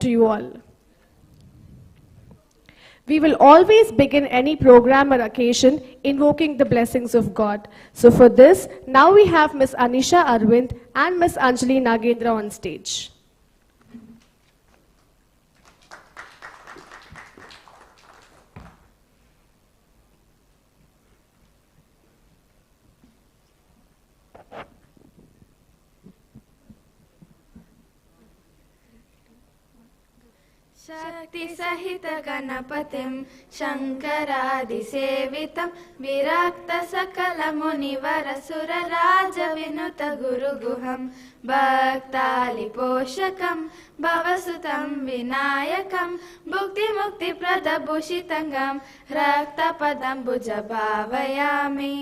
to you all. We will always begin any program or occasion invoking the blessings of God. So for this, now we have Ms. Anisha Aravind and Ms. Anjali Nagendra on stage. शक्ति सहित गणपतिं शंकरादिसेवितं विरक्त सकल मुनिवर सुर राज विनुत गुरुगुहं भक्तालिपोषकं भवसुतं विनायकं भुक्ति मुक्ति प्रदभूषितं रक्तपदं भुजभावयामि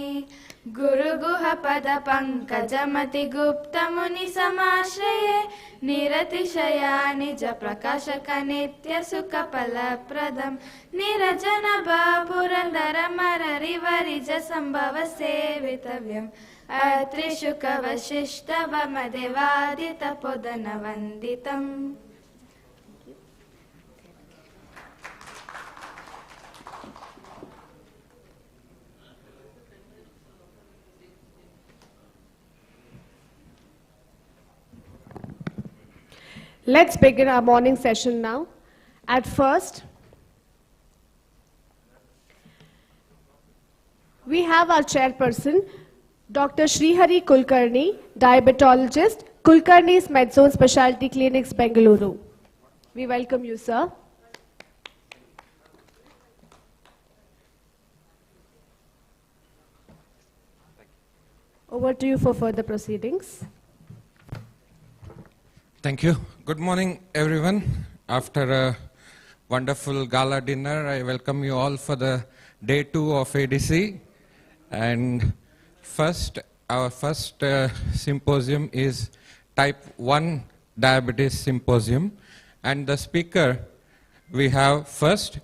गुरुगुह पद पंकजमति गुप्त मुनि समाश्रये निरतिशया निज प्रकाशक नित्य सुख फलप्रदं निरजन पुरंदर मररिवरिज संभव सेवितव्यम् अत्रिशुक Vashishtha वमदेवादित पुदन वंदितम्. Let's begin our morning session now. At first, we have our chairperson, Dr. Srihari Kulkarni, diabetologist, Kulkarni's Medzone Specialty Clinics, Bengaluru. We welcome you, sir. Over to you for further proceedings. Thank you. Good morning, everyone. After a wonderful gala dinner, I welcome you all for the day 2 of ADC. And our first symposium is Type 1 Diabetes Symposium. And the speaker we have first,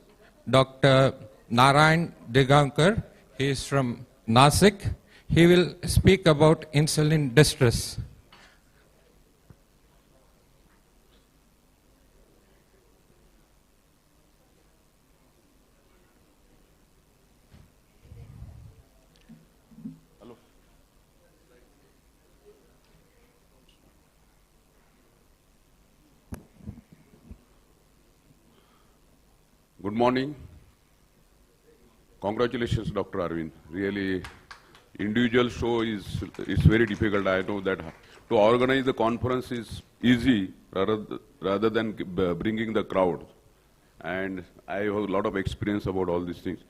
Dr. Narayan Digankar. He is from Nasik. He will speak about insulin distress. Good morning. Congratulations, Dr. Aravind. Really, individual show is very difficult. I know that to organize the conference is easy rather than bringing the crowd. And I have a lot of experience about all these things.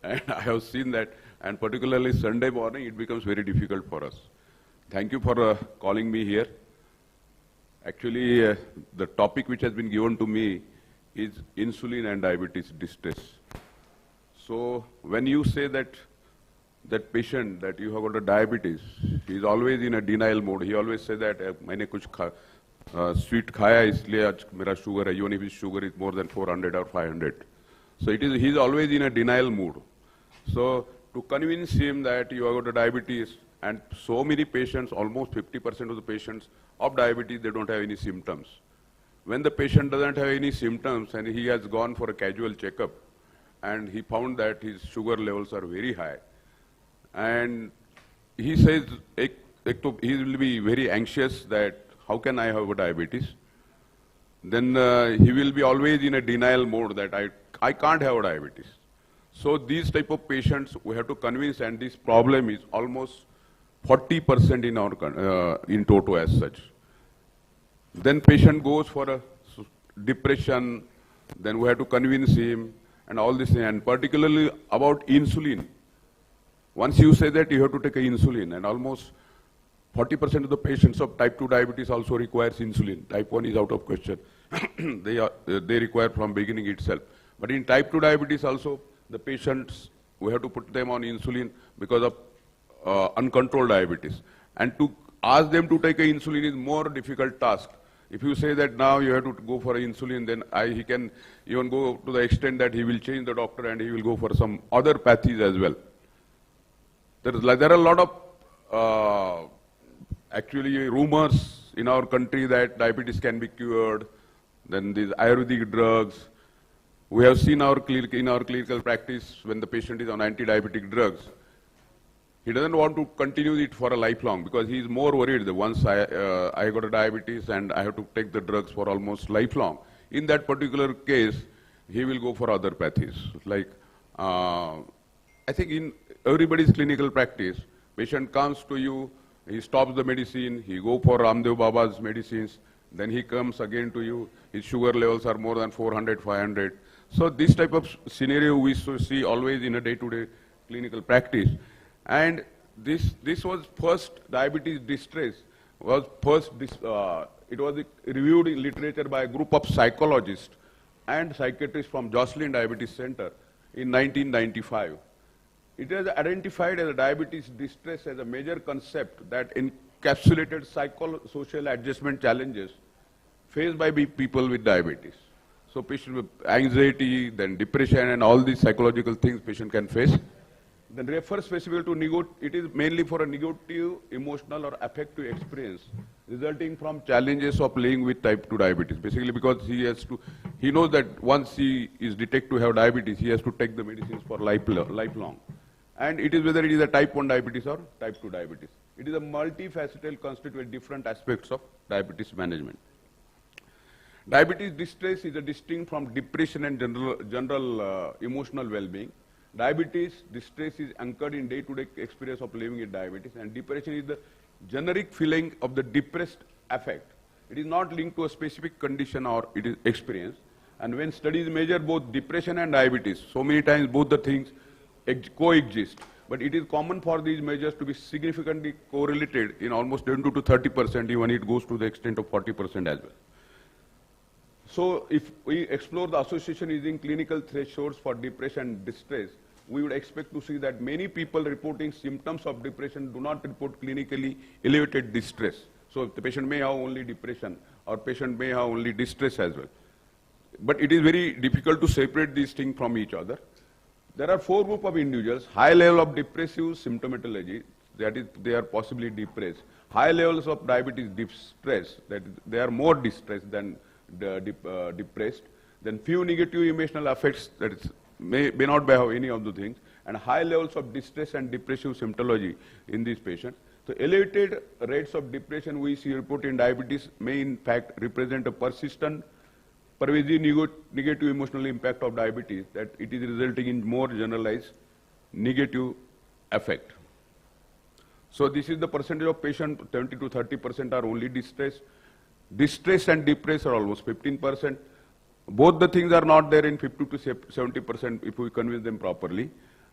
And I have seen that, and particularly Sunday morning, it becomes very difficult for us. Thank you for calling me here. Actually, the topic which has been given to me is insulin and diabetes distress. So when you say that patient that you have got a diabetes, he is always in a denial mode. He always say that मैंने कुछ sweet खाया इसलिए आज मेरा sugar है, even if his sugar is more than 400 or 500. So he is always in a denial mood. So to convince him that you have got a diabetes, and so many patients, almost 50% of the patients of diabetes, they don't have any symptoms. When the patient doesn't have any symptoms and he has gone for a casual checkup and he found that his sugar levels are very high, and he says he will be very anxious that how can I have a diabetes? Then he will be always in a denial mode that I can't have a diabetes. So these type of patients we have to convince, and this problem is almost 40% in our in Toto as such. Then patient goes for a depression, then we have to convince him and all this, and particularly about insulin. Once you say that you have to take insulin, and almost 40% of the patients of type 2 diabetes also requires insulin. Type 1 is out of question. They require from beginning itself. But in type 2 diabetes also, the patients, we have to put them on insulin because of uncontrolled diabetes. And to ask them to take insulin is more difficult task. If you say that now you have to go for insulin, then he can even go to the extent that he will change the doctor and he will go for some other pathies as well. There are a lot of actually rumors in our country that diabetes can be cured. then these Ayurvedic drugs. We have seen in our clinical practice when the patient is on anti-diabetic drugs, he doesn't want to continue it for a lifelong because he is more worried that once I got a diabetes and I have to take the drugs for almost lifelong. In that particular case, he will go for other pathies. Like, I think in everybody's clinical practice, patient comes to you, he stops the medicine, he go for Ramdev Baba's medicines, then he comes again to you, his sugar levels are more than 400, 500. So this type of scenario we see always in a day-to-day clinical practice. And this was first diabetes distress, was first, it was reviewed in literature by a group of psychologists and psychiatrists from Joslin Diabetes Center in 1995. It was identified as a diabetes distress as a major concept that encapsulated psychosocial adjustment challenges faced by people with diabetes. So patient with anxiety, then depression and all these psychological things patient can face. Then refers specifically to it is mainly for a negative emotional or affective experience resulting from challenges of living with type 2 diabetes. Basically because he knows that once he is detected to have diabetes, he has to take the medicines for lifelong. And it is whether it is a type 1 diabetes or type 2 diabetes. It is a multifaceted constituent different aspects of diabetes management. Diabetes distress is a distinct from depression and general emotional well-being. Diabetes distress is anchored in day-to-day experience of living with diabetes, and depression is the generic feeling of the depressed affect. It is not linked to a specific condition or it is experience. And when studies measure both depression and diabetes, so many times both the things coexist. But it is common for these measures to be significantly correlated in almost 20 to 30%, even it goes to the extent of 40% as well. So if we explore the association using clinical thresholds for depression and distress, we would expect to see that many people reporting symptoms of depression do not report clinically elevated distress. So the patient may have only depression or patient may have only distress as well. But it is very difficult to separate these things from each other. There are 4 groups of individuals: high level of depressive symptomatology, that is, they are possibly depressed; high levels of diabetes distress, that is, they are more distressed than depressed; then few negative emotional effects, that is, may not have any of the things; and high levels of distress and depressive symptomology in these patients. So elevated rates of depression we see reported in diabetes may in fact represent a persistent pervasive negative emotional impact of diabetes, that it is resulting in more generalized negative effect. So this is the percentage of patients, 20 to 30% are only distressed. Distress and depressed are almost 15%. Both the things are not there in 50 to 70% if we convince them properly.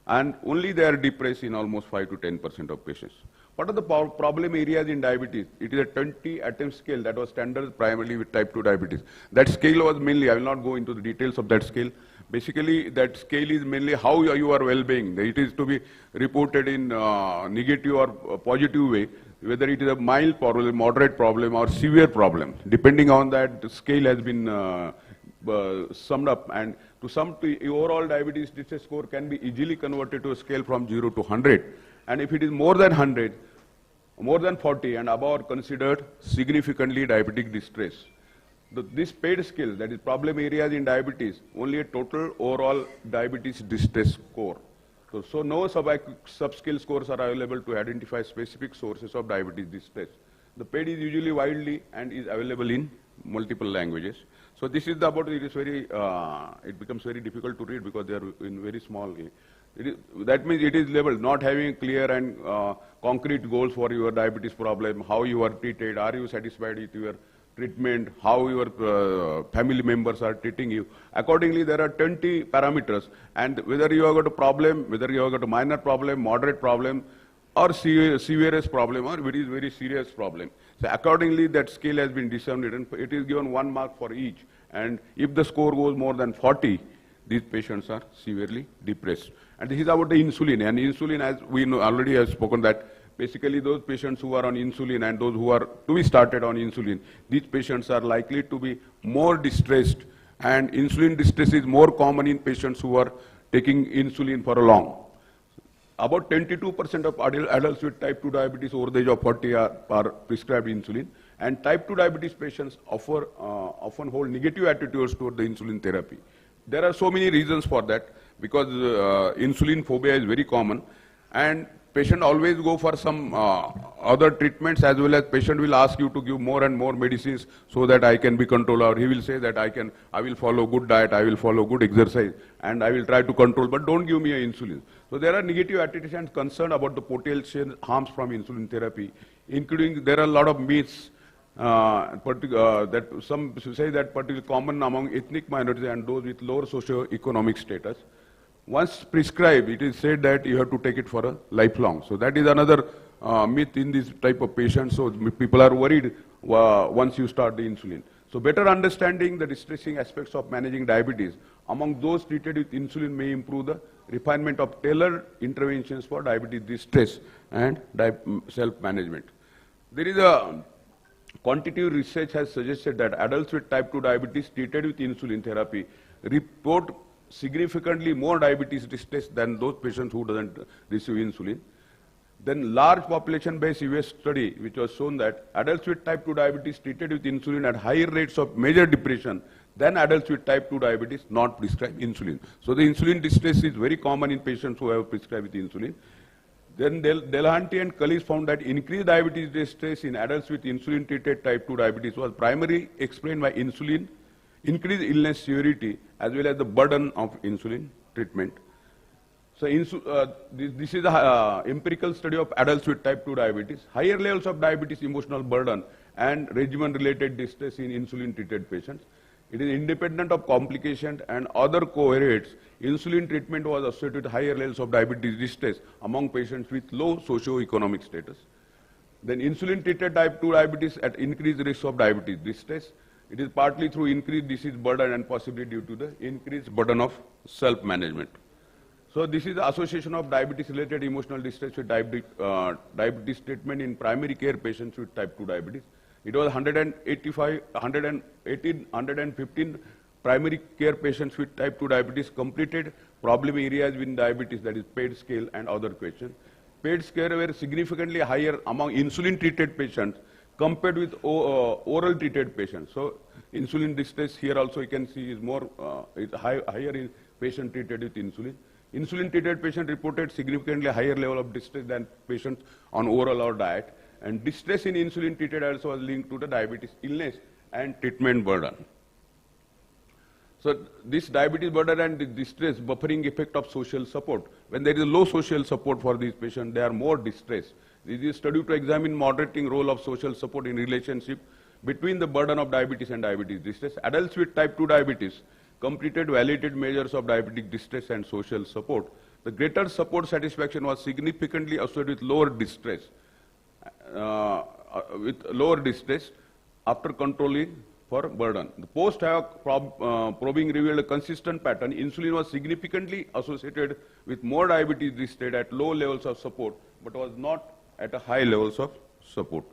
And only they are depressed in almost 5 to 10% of patients. What are the problem areas in diabetes? It is a 20-item scale that was standard primarily with type 2 diabetes. That scale was mainly, I will not go into the details of that scale. Basically, that scale is mainly how you are well-being. It is to be reported in negative or positive way, whether it is a mild problem, moderate problem, or severe problem. Depending on that, the scale has been summed up, and to overall diabetes distress score can be easily converted to a scale from 0 to 100. And if it is more than 100, more than 40 and above, are considered significantly diabetic distress. This paid scale, that is problem areas in diabetes, only a total overall diabetes distress score. So no sub-scale scores are available to identify specific sources of diabetes distress. The paid is usually widely and is available in multiple languages. So this is about it is very, it becomes very difficult to read because they are in very small. That means it is labeled, not having clear and concrete goals for your diabetes problem, how you are treated, are you satisfied with your treatment, how your family members are treating you. Accordingly, there are 20 parameters, and whether you have got a problem, whether you have got a minor problem, moderate problem, or severest problem, or very, very serious problem. So accordingly, that scale has been determined, and it is given 1 mark for each. And if the score goes more than 40, these patients are severely depressed. And this is about the insulin. And insulin, as we know, already have spoken that basically those patients who are on insulin and those who are to be started on insulin, these patients are likely to be more distressed. And insulin distress is more common in patients who are taking insulin for a long. About 22% of adults with type 2 diabetes over the age of 40 are prescribed insulin, And type 2 diabetes patients often hold negative attitudes toward the insulin therapy. There are so many reasons for that, because insulin phobia is very common, and patient always go for some other treatments, as well as patient will ask you to give more and more medicines so that I can be controlled, or he will say that I will follow good diet, I will follow good exercise, and I will try to control, but don't give me a insulin. So there are negative attitudes and concern about the potential harms from insulin therapy, including there are a lot of myths that some say that particularly common among ethnic minorities and those with lower socio-economic status. Once prescribed, it is said that you have to take it for a lifelong. So that is another myth in this type of patients. So people are worried once you start the insulin. So better understanding the distressing aspects of managing diabetes among those treated with insulin may improve the refinement of tailored interventions for diabetes distress and self-management. There is a quantitative research has suggested that adults with type 2 diabetes treated with insulin therapy report significantly more diabetes distress than those patients who doesn't receive insulin. Then large population-based US study which was shown that adults with type 2 diabetes treated with insulin had higher rates of major depression than adults with type 2 diabetes not prescribed insulin. So the insulin distress is very common in patients who have prescribed with insulin. Then Delhanty and colleagues found that increased diabetes distress in adults with insulin-treated type 2 diabetes was primarily explained by insulin, increased illness severity, as well as the burden of insulin treatment. So this is an empirical study of adults with type 2 diabetes. Higher levels of diabetes emotional burden and regimen-related distress in insulin-treated patients. It is independent of complications and other cohorts. Insulin treatment was associated with higher levels of diabetes distress among patients with low socio-economic status. Then insulin-treated type 2 diabetes at increased risk of diabetes distress. It is partly through increased disease burden and possibly due to the increased burden of self-management. So this is the association of diabetes-related emotional distress with diabetes treatment in primary care patients with type 2 diabetes. It was 115 primary care patients with type 2 diabetes completed problem areas in diabetes, that is PAID scale and other questions. PAID scale were significantly higher among insulin-treated patients compared with oral treated patients. So insulin distress here also you can see is more higher in patient treated with insulin. Insulin treated patient reported significantly higher level of distress than patients on oral or diet. And distress in insulin treated also was linked to the diabetes illness and treatment burden. So this diabetes burden and the distress buffering effect of social support. When there is low social support for these patients, they are more distressed. This is a study to examine moderating role of social support in relationship between the burden of diabetes and diabetes distress. Adults with type 2 diabetes completed validated measures of diabetic distress and social support. The greater support satisfaction was significantly associated with lower distress. After controlling for burden. The post-hoc probing revealed a consistent pattern. Insulin was significantly associated with more diabetes distress at low levels of support, but was not at a high levels of support.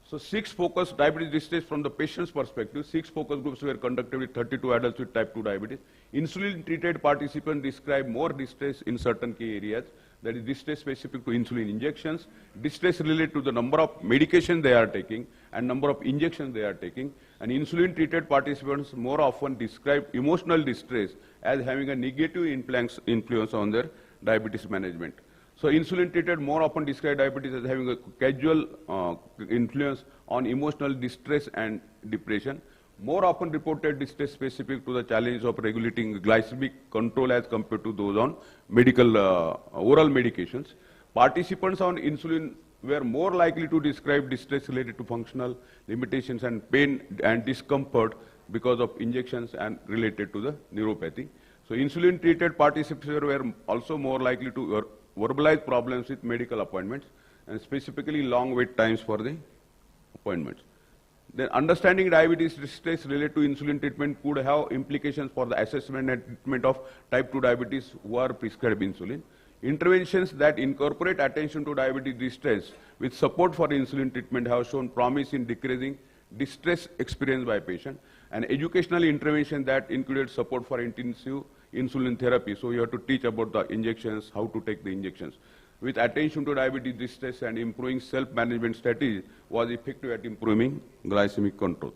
So 6 focused diabetes distress from the patient's perspective. 6 focus groups were conducted with 32 adults with type 2 diabetes. Insulin-treated participants described more distress in certain key areas. That is distress specific to insulin injections, distress related to the number of medications they are taking and number of injections they are taking. And insulin-treated participants more often describe emotional distress as having a negative influence on their diabetes management. So insulin-treated more often describe diabetes as having a causal influence on emotional distress and depression. More often reported distress specific to the challenge of regulating glycemic control as compared to those on medical oral medications. Participants on insulin were more likely to describe distress related to functional limitations and pain and discomfort because of injections and related to the neuropathy. So insulin-treated participants were also more likely to verbalize problems with medical appointments and specifically long wait times for the appointments. Then understanding diabetes distress related to insulin treatment could have implications for the assessment and treatment of type 2 diabetes who are prescribed insulin. Interventions that incorporate attention to diabetes distress with support for insulin treatment have shown promise in decreasing distress experienced by patients. And educational intervention that included support for intensive insulin therapy. So you have to teach about the injections, how to take the injections. with attention to diabetes distress and improving self-management strategies was effective at improving glycemic control.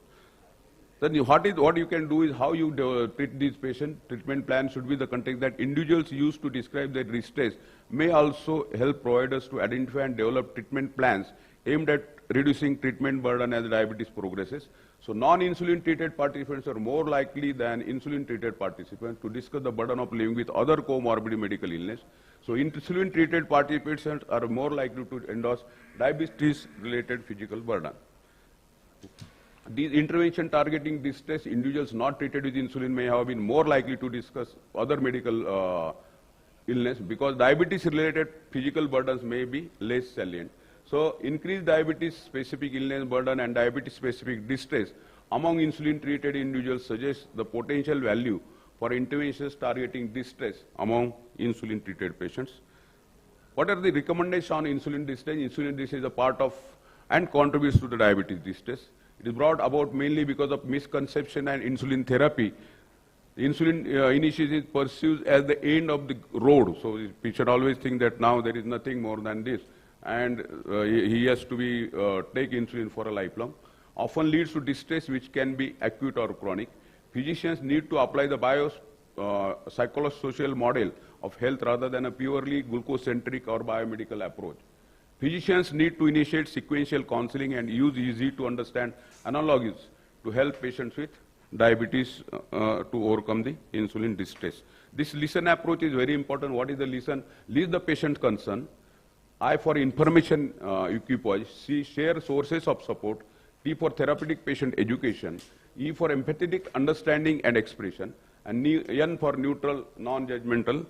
Then what you can do is how you treat these patients. Treatment plan should be the context that individuals use to describe their distress may also help providers to identify and develop treatment plans aimed at reducing treatment burden as diabetes progresses. So non-insulin treated participants are more likely than insulin treated participants to discuss the burden of living with other comorbid medical illness. So insulin treated participants are more likely to endorse diabetes related physical burden. These intervention targeting distress individuals not treated with insulin may have been more likely to discuss other medical illness because diabetes-related physical burdens may be less salient. So increased diabetes-specific illness burden and diabetes-specific distress among insulin-treated individuals suggests the potential value for interventions targeting distress among insulin-treated patients. What are the recommendations on insulin distress? Insulin distress is a part of and contributes to the diabetes distress. It is brought about mainly because of misconception and insulin therapy. Insulin initiation pursues as the end of the road. So we should always think that now there is nothing more than this. And he has to be take insulin for a lifelong. Often leads to distress which can be acute or chronic. Physicians need to apply the psychosocial model of health rather than a purely glucose-centric or biomedical approach. Physicians need to initiate sequential counseling and use easy to understand analogies to help patients with diabetes to overcome the insulin distress. This listen approach is very important. What is the listen? List the patient concern. I for information equipoise. C share sources of support. T for therapeutic patient education. E for empathetic understanding and expression. And N for neutral, non-judgmental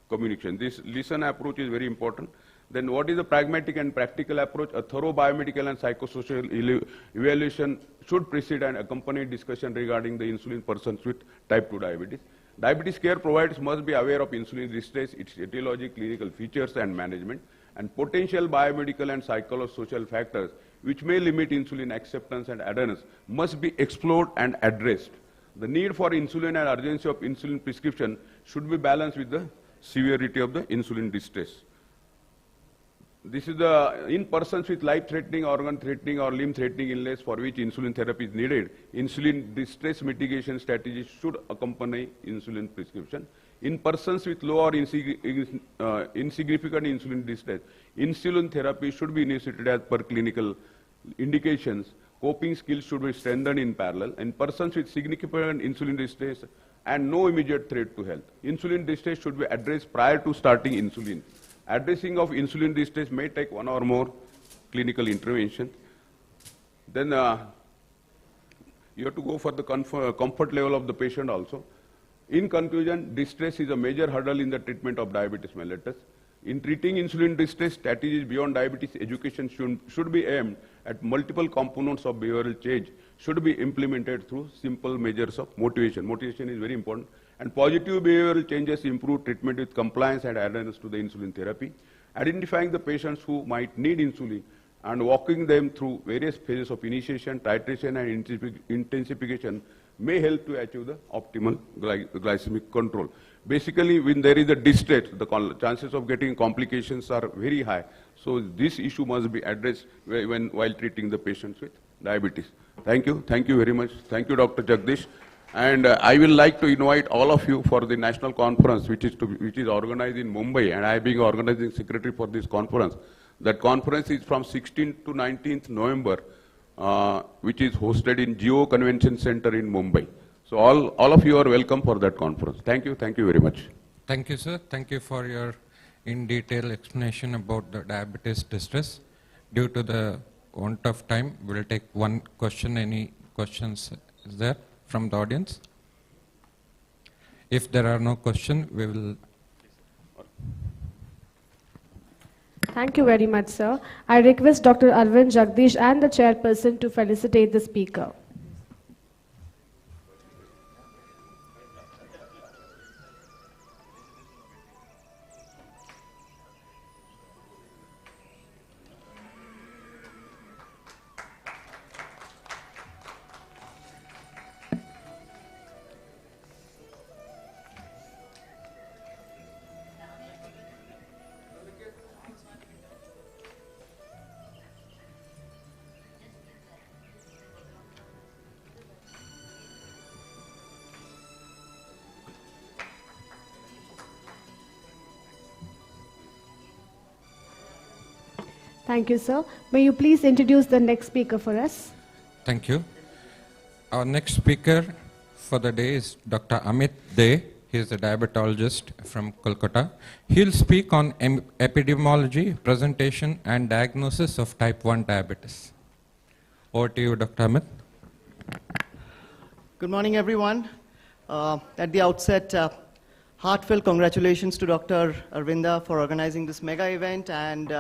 communication. This listen approach is very important. Then what is the pragmatic and practical approach? A thorough biomedical and psychosocial evaluation should precede and accompany discussion regarding the insulin persons with type 2 diabetes. Diabetes care providers must be aware of insulin distress, its etiology, clinical features and management, and potential biomedical and psychosocial factors which may limit insulin acceptance and adherence must be explored and addressed. The need for insulin and urgency of insulin prescription should be balanced with the severity of the insulin distress. This is in persons with life-threatening, organ-threatening or limb-threatening illness for which insulin therapy is needed. Insulin distress mitigation strategies should accompany insulin prescription. In persons with low or insignificant insulin distress, insulin therapy should be initiated as per clinical indications. Coping skills should be strengthened in parallel. In persons with significant insulin distress and no immediate threat to health, insulin distress should be addressed prior to starting insulin. Addressing of insulin distress may take one or more clinical intervention. Then you have to go for the comfort level of the patient also. In conclusion, distress is a major hurdle in the treatment of diabetes mellitus. In treating insulin distress, strategies beyond diabetes education should be aimed at multiple components of behavioral change, should be implemented through simple measures of motivation. Motivation is very important. And positive behavioral changes improve treatment with compliance and adherence to the insulin therapy. Identifying the patients who might need insulin and walking them through various phases of initiation, titration and intensification may help to achieve the optimal glycemic control. Basically, when there is a distress, the chances of getting complications are very high. So this issue must be addressed while treating the patients with diabetes. Thank you very much. Thank you, Dr. Jagdish. And I will like to invite all of you for the national conference, which is organized in Mumbai, and I being organizing secretary for this conference. That conference is from 16th to 19th November, which is hosted in Geo Convention Center in Mumbai. So all of you are welcome for that conference. Thank you very much. Thank you, sir. Thank you for your in-detail explanation about the diabetes distress. Due to the want of time, we'll take one question. Any questions is there from the audience? If there are no questions, we will. Thank you very much, sir. I request Dr. Aravind Jagdish and the chairperson to felicitate the speaker. Thank you, sir. May you please introduce the next speaker for us? Thank you. Our next speaker for the day is Dr. Amit De. He is a diabetologist from Kolkata. He'll speak on epidemiology, presentation, and diagnosis of type 1 diabetes. Over to you, Dr. Amit. Good morning, everyone. At the outset, heartfelt congratulations to Dr. Aravind for organizing this mega event, and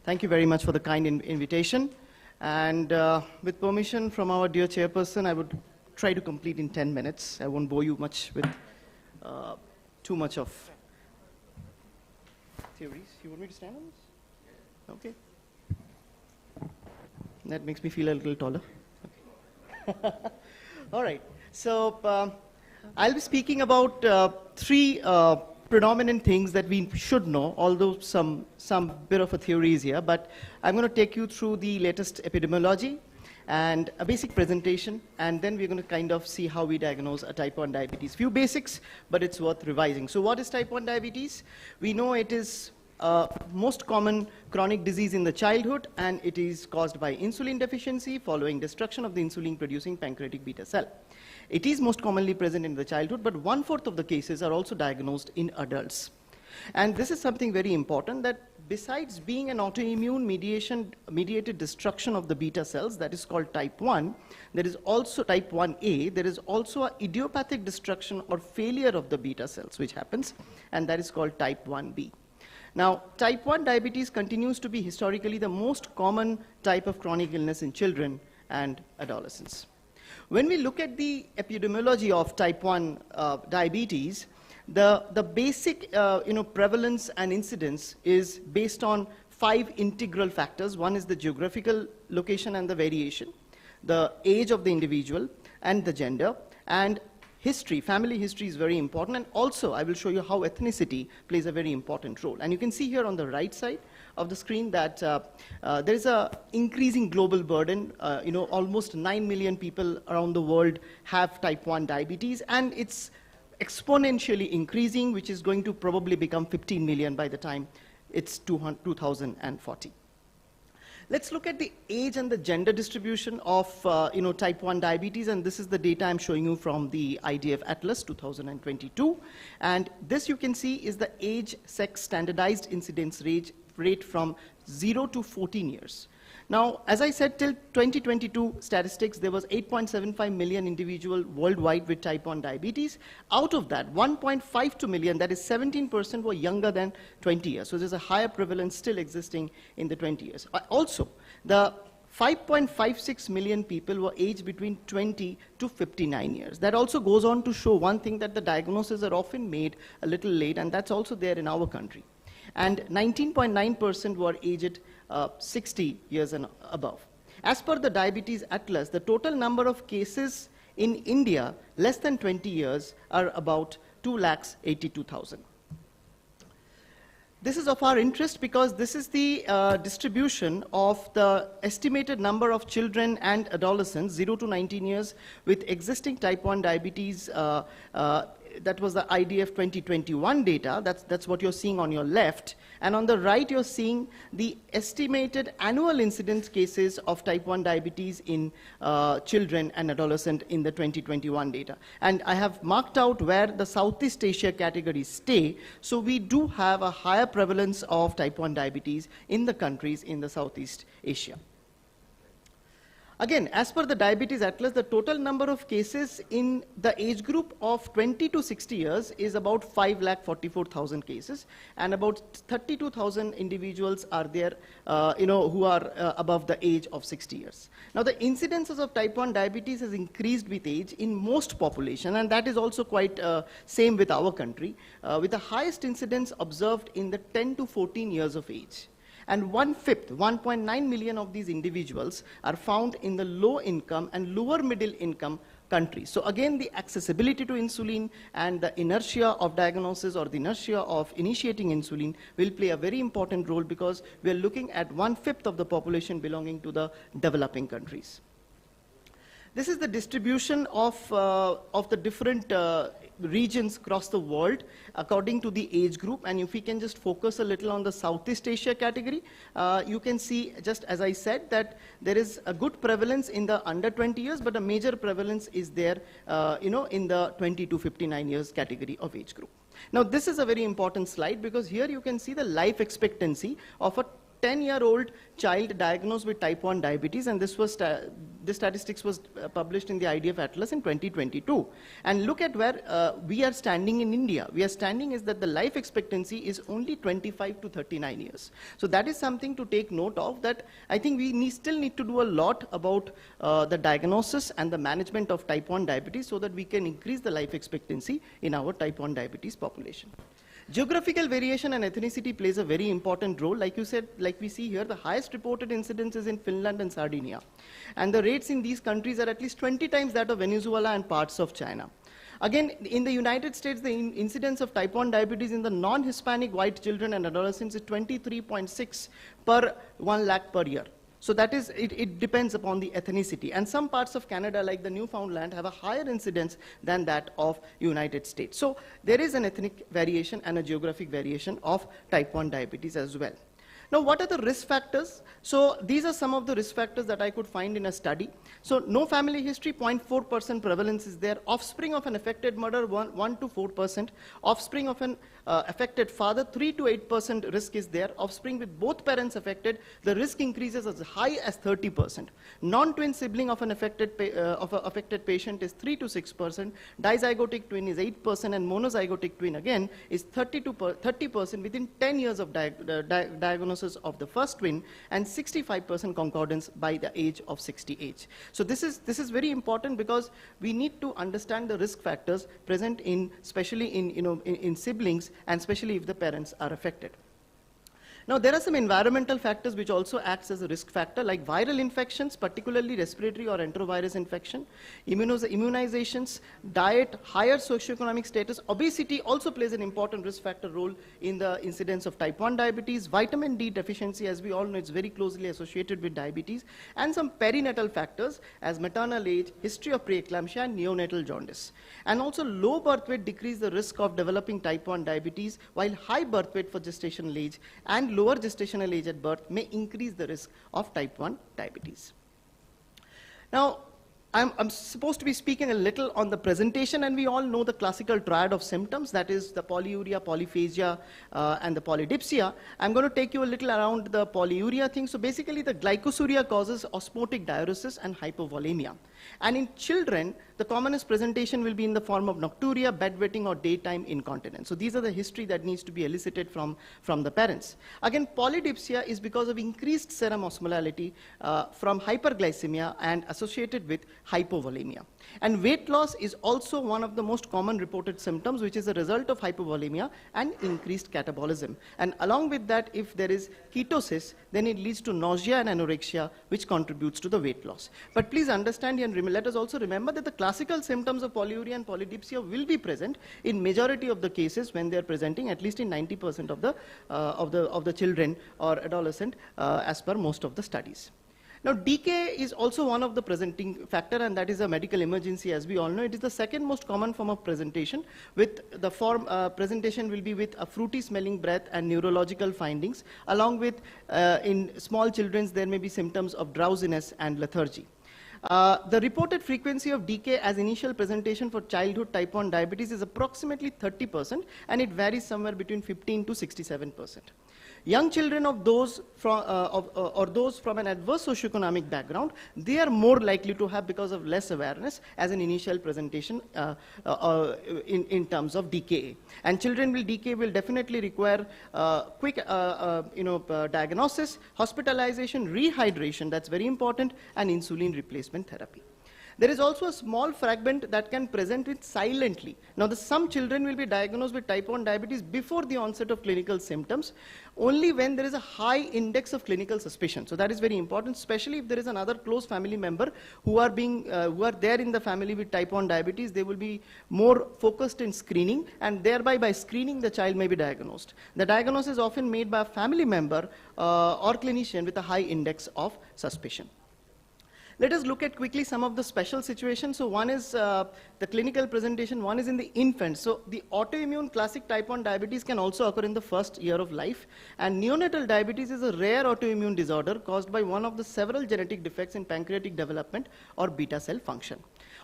thank you very much for the kind invitation. And with permission from our dear chairperson, I would try to complete in 10 minutes. I won't bore you much with too much of theories. You want me to stand on this? Okay. That makes me feel a little taller. Okay. All right. So I'll be speaking about three predominant things that we should know, although some bit of a theory is here, but I'm going to take you through the latest epidemiology and a basic presentation, and then we're going to kind of see how we diagnose a type 1 diabetes. Few basics, but it's worth revising. So what is type 1 diabetes? We know it is most common chronic disease in the childhood, and it is caused by insulin deficiency following destruction of the insulin-producing pancreatic beta cell. It is most commonly present in the childhood, but 1/4 of the cases are also diagnosed in adults. And this is something very important, that besides being an autoimmune mediated destruction of the beta cells, that is called type 1, there is also type 1A, there is also an idiopathic destruction or failure of the beta cells, which happens, and that is called type 1B. Now, type 1 diabetes continues to be historically the most common type of chronic illness in children and adolescents. When we look at the epidemiology of type 1 diabetes, the basic prevalence and incidence is based on 5 integral factors. One is the geographical location and the variation, the age of the individual, and the gender, and history. Family history is very important, and also I will show you how ethnicity plays a very important role. And you can see here on the right side of the screen that there is an increasing global burden. Almost 9 million people around the world have type 1 diabetes, and it's exponentially increasing, which is going to probably become 15 million by the time it's 2040. Let's look at the age and the gender distribution of type 1 diabetes, and this is the data I'm showing you from the IDF Atlas 2022. And this you can see is the age, sex, standardized incidence rate from 0 to 14 years. Now, as I said, till 2022 statistics, there was 8.75 million individuals worldwide with type 1 diabetes. Out of that, 1.52 million, that is 17%, were younger than 20 years. So there's a higher prevalence still existing in the 20 years. Also, the 5.56 million people were aged between 20 to 59 years. That also goes on to show one thing, that the diagnoses are often made a little late, and that's also there in our country. And 19.9% were aged 60 years and above. As per the Diabetes Atlas, the total number of cases in India less than 20 years are about 282,000. This is of our interest because this is the distribution of the estimated number of children and adolescents 0 to 19 years with existing type 1 diabetes. That was the IDF 2021 data. That's what you're seeing on your left. And on the right, you're seeing the estimated annual incidence cases of type 1 diabetes in children and adolescents in the 2021 data. And I have marked out where the Southeast Asia categories stay. So we do have a higher prevalence of type 1 diabetes in the countries in the Southeast Asia. Again, as per the Diabetes Atlas, the total number of cases in the age group of 20 to 60 years is about 5,44,000 cases, and about 32,000 individuals are there, who are above the age of 60 years. Now, the incidences of type 1 diabetes has increased with age in most population, and that is also quite same with our country, with the highest incidence observed in the 10 to 14 years of age. And 1/5, 1.9 million of these individuals are found in the low income and lower middle income countries. So again, the accessibility to insulin and the inertia of diagnosis or the inertia of initiating insulin will play a very important role, because we are looking at 1/5 of the population belonging to the developing countries. This is the distribution of the different regions across the world according to the age group. And if we can just focus a little on the Southeast Asia category, you can see, just as I said, that there is a good prevalence in the under 20 years, but a major prevalence is there, in the 20 to 59 years category of age group. Now, this is a very important slide because here you can see the life expectancy of a 10-year-old child diagnosed with type 1 diabetes, and this statistics was published in the IDF Atlas in 2022. And look at where we are standing in India. We are standing is that the life expectancy is only 25 to 39 years. So that is something to take note of, that I think we still need to do a lot about the diagnosis and the management of type 1 diabetes so that we can increase the life expectancy in our type 1 diabetes population. Geographical variation and ethnicity plays a very important role. Like you said, like we see here, the highest reported incidence is in Finland and Sardinia. And the rates in these countries are at least 20 times that of Venezuela and parts of China. Again, in the United States, the incidence of type 1 diabetes in the non-Hispanic white children and adolescents is 23.6 per 1 lakh per year. So that is, it depends upon the ethnicity. And some parts of Canada, like the Newfoundland, have a higher incidence than that of United States. So there is an ethnic variation and a geographic variation of type 1 diabetes as well. Now, what are the risk factors? So these are some of the risk factors that I could find in a study. So no family history, 0.4% prevalence is there. Offspring of an affected mother, 1 to 4%. Offspring of an affected father, 3 to 8% risk is there. Offspring with both parents affected, the risk increases as high as 30%. Non-twin sibling of an affected patient is 3 to 6%. Dizygotic twin is 8%, and monozygotic twin again is 30% within 10 years of diagnosis of the first twin, and 65% concordance by the age of 60 age. So this is very important because we need to understand the risk factors present in, especially in siblings, and especially if the parents are affected. Now, there are some environmental factors which also acts as a risk factor, like viral infections, particularly respiratory or enterovirus infection, immunizations, diet, higher socioeconomic status. Obesity also plays an important risk factor role in the incidence of type 1 diabetes. Vitamin D deficiency, as we all know, it's very closely associated with diabetes, and some perinatal factors as maternal age, history of preeclampsia, and neonatal jaundice. And also low birth weight decrease the risk of developing type 1 diabetes, while high birth weight for gestational age and lower gestational age at birth may increase the risk of type 1 diabetes. Now, I'm supposed to be speaking a little on the presentation, and we all know the classical triad of symptoms, that is the polyuria, polyphagia, and the polydipsia. I'm going to take you a little around the polyuria thing. So basically, the glycosuria causes osmotic diuresis and hypovolemia. And in children, the commonest presentation will be in the form of nocturia, bedwetting, or daytime incontinence. So these are the history that needs to be elicited from the parents. Again, polydipsia is because of increased serum osmolality from hyperglycemia and associated with hypovolemia. And weight loss is also one of the most common reported symptoms, which is a result of hypovolemia and increased catabolism. And along with that, if there is ketosis, then it leads to nausea and anorexia, which contributes to the weight loss. But please understand and let us also remember that the classical symptoms of polyuria and polydipsia will be present in majority of the cases when they are presenting, at least in 90% of the children or adolescent, as per most of the studies. Now, decay is also one of the presenting factor, and that is a medical emergency. As we all know, it is the second most common form of presentation. With the form presentation will be with a fruity smelling breath and neurological findings. Along with in small children, there may be symptoms of drowsiness and lethargy. The reported frequency of decay as initial presentation for childhood type 1 diabetes is approximately 30%, and it varies somewhere between 15 to 67%. Young children of those or those from an adverse socioeconomic background, they are more likely to have, because of less awareness, as an initial presentation in terms of DKA. And children with DKA will definitely require quick diagnosis, hospitalization, rehydration, that's very important, and insulin replacement therapy. There is also a small fragment that can present it silently. Now, some children will be diagnosed with type 1 diabetes before the onset of clinical symptoms, only when there is a high index of clinical suspicion. So that is very important, especially if there is another close family member who are there in the family with type 1 diabetes. They will be more focused in screening, and thereby by screening the child may be diagnosed. The diagnosis is often made by a family member or clinician with a high index of suspicion. Let us look at quickly some of the special situations. So one is the clinical presentation, one is in the infant. So the autoimmune classic type 1 diabetes can also occur in the first year of life. And neonatal diabetes is a rare autoimmune disorder caused by one of the several genetic defects in pancreatic development or beta cell function.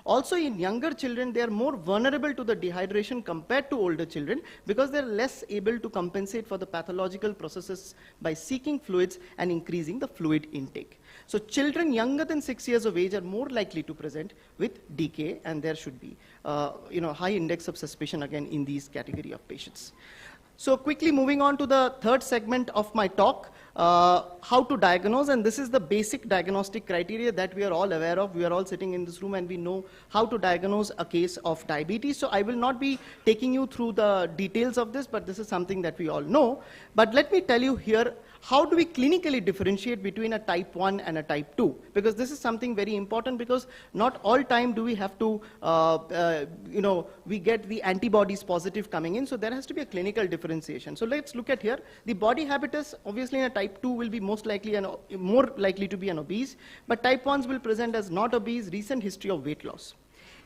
Also in younger children, they are more vulnerable to the dehydration compared to older children because they are less able to compensate for the pathological processes by seeking fluids and increasing the fluid intake. So children younger than 6 years of age are more likely to present with decay, and there should be high index of suspicion again in these category of patients. So quickly moving on to the third segment of my talk, how to diagnose, and this is the basic diagnostic criteria that we are all aware of. We are all sitting in this room and we know how to diagnose a case of diabetes. So I will not be taking you through the details of this, but this is something that we all know. But let me tell you here, how do we clinically differentiate between a type 1 and a type 2? Because this is something very important, because not all time do we have to, we get the antibodies positive coming in, so there has to be a clinical differentiation. So let's look at here. The body habitus, obviously in a type 2 will be most likely more likely to be an obese, but type 1s will present as not obese, recent history of weight loss.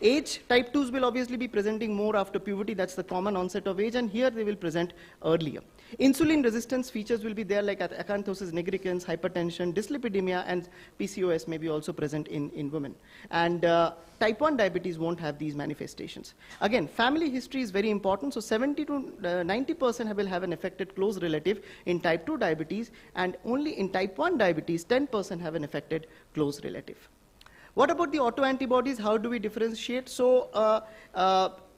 Age, type 2s will obviously be presenting more after puberty, that's the common onset of age, and here they will present earlier. Insulin resistance features will be there, like acanthosis nigricans, hypertension, dyslipidemia, and PCOS may be also present in women. And type 1 diabetes won't have these manifestations. Again, family history is very important, so 70 to 90% will have an affected close relative in type 2 diabetes, and only in type 1 diabetes, 10% have an affected close relative. What about the autoantibodies? How do we differentiate? So,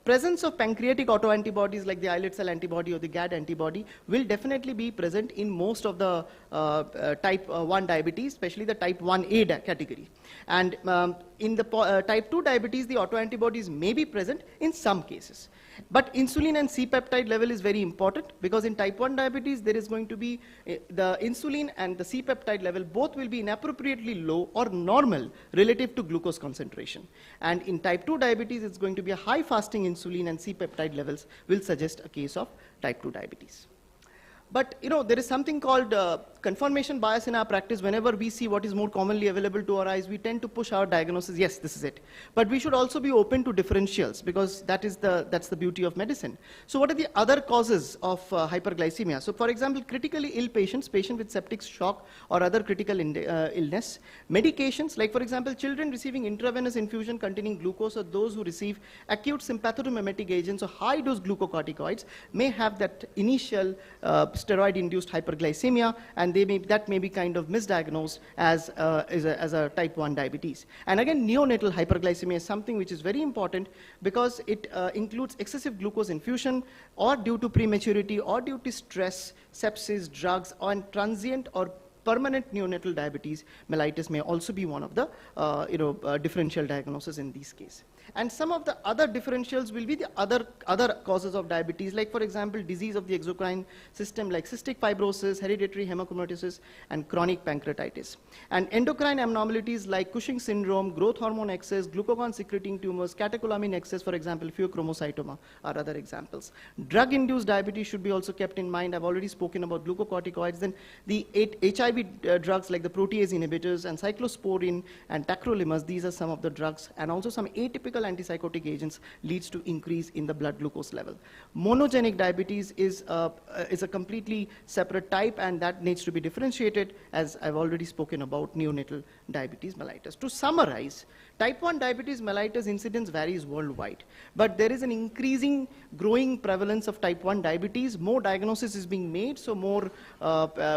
presence of pancreatic autoantibodies like the islet cell antibody or the GAD antibody will definitely be present in most of the type 1 diabetes, especially the type 1A category. And in the type 2 diabetes, the autoantibodies may be present in some cases. But insulin and C-peptide level is very important, because in type 1 diabetes, there is going to be the insulin and the C-peptide level both will be inappropriately low or normal relative to glucose concentration. And in type 2 diabetes, it's going to be a high fasting insulin and C-peptide levels will suggest a case of type 2 diabetes. But there is something called confirmation bias in our practice. Whenever we see what is more commonly available to our eyes, we tend to push our diagnosis, yes, this is it. But we should also be open to differentials, because that's the beauty of medicine. So what are the other causes of hyperglycemia? So for example, critically ill patients with septic shock or other critical illness, medications, like for example, children receiving intravenous infusion containing glucose, or those who receive acute sympathomimetic agents or high dose glucocorticoids may have that initial steroid-induced hyperglycemia, and that may be kind of misdiagnosed as a type 1 diabetes. And again, neonatal hyperglycemia is something which is very important, because it includes excessive glucose infusion, or due to prematurity, or due to stress, sepsis, drugs, and transient or permanent neonatal diabetes mellitus may also be one of the differential diagnosis in these cases. And some of the other differentials will be the other causes of diabetes, like for example, disease of the exocrine system like cystic fibrosis, hereditary hemochromatosis, and chronic pancreatitis. And endocrine abnormalities like Cushing syndrome, growth hormone excess, glucagon secreting tumors, catecholamine excess, for example, pheochromocytoma are other examples. Drug-induced diabetes should be also kept in mind. I've already spoken about glucocorticoids. Then the HIV drugs like the protease inhibitors and cyclosporine and tacrolimus, these are some of the drugs, and also some atypical antipsychotic agents leads to increase in the blood glucose level. Monogenic diabetes is a completely separate type, and that needs to be differentiated, as I've already spoken about neonatal diabetes mellitus. To summarize, type 1 diabetes mellitus incidence varies worldwide, but there is an increasing, growing prevalence of type 1 diabetes. More diagnosis is being made, so more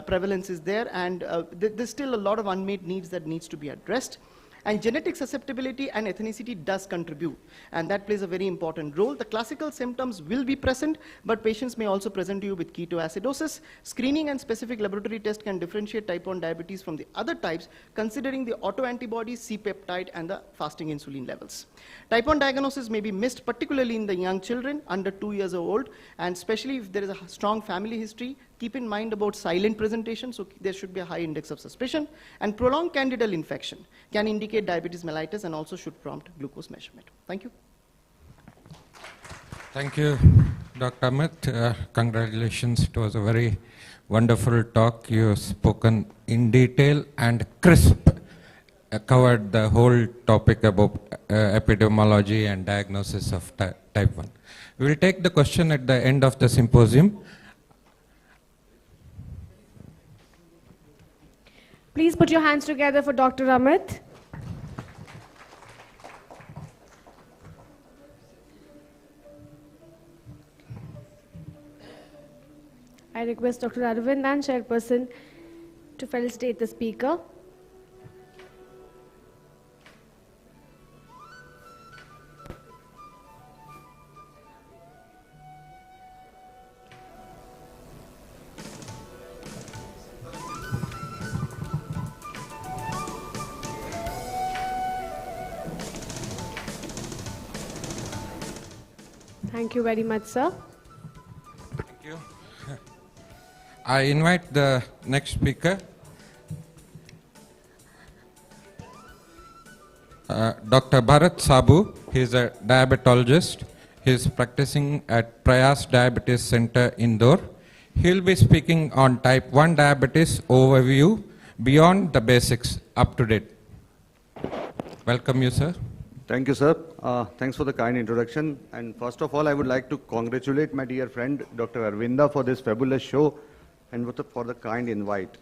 prevalence is there, and there's still a lot of unmet needs that needs to be addressed. And genetic susceptibility and ethnicity does contribute, and that plays a very important role. The classical symptoms will be present, but patients may also present to you with ketoacidosis. Screening and specific laboratory tests can differentiate type 1 diabetes from the other types, considering the autoantibodies, C-peptide, and the fasting insulin levels. Type 1 diagnosis may be missed, particularly in the young children under 2 years old, and especially if there is a strong family history. Keep in mind about silent presentation, so there should be a high index of suspicion. And prolonged candidal infection can indicate diabetes mellitus and also should prompt glucose measurement. Thank you. Thank you, Dr. Amit. Congratulations. It was a very wonderful talk. You've spoken in detail and crisp. covered the whole topic about epidemiology and diagnosis of type 1. We will take the question at the end of the symposium. Please put your hands together for Dr. Amit. I request Dr. Aravind and Chairperson to felicitate the speaker. Thank you very much, sir. Thank you. I invite the next speaker, Dr. Bharat Sabu. He is a diabetologist. He is practicing at Prayas Diabetes Center, Indore. He will be speaking on type 1 diabetes overview beyond the basics, up to date. Welcome you, sir. Thank you, sir. Thanks for the kind introduction. And first of all, I would like to congratulate my dear friend, Dr. Aravinda, for this fabulous show and for the kind invite.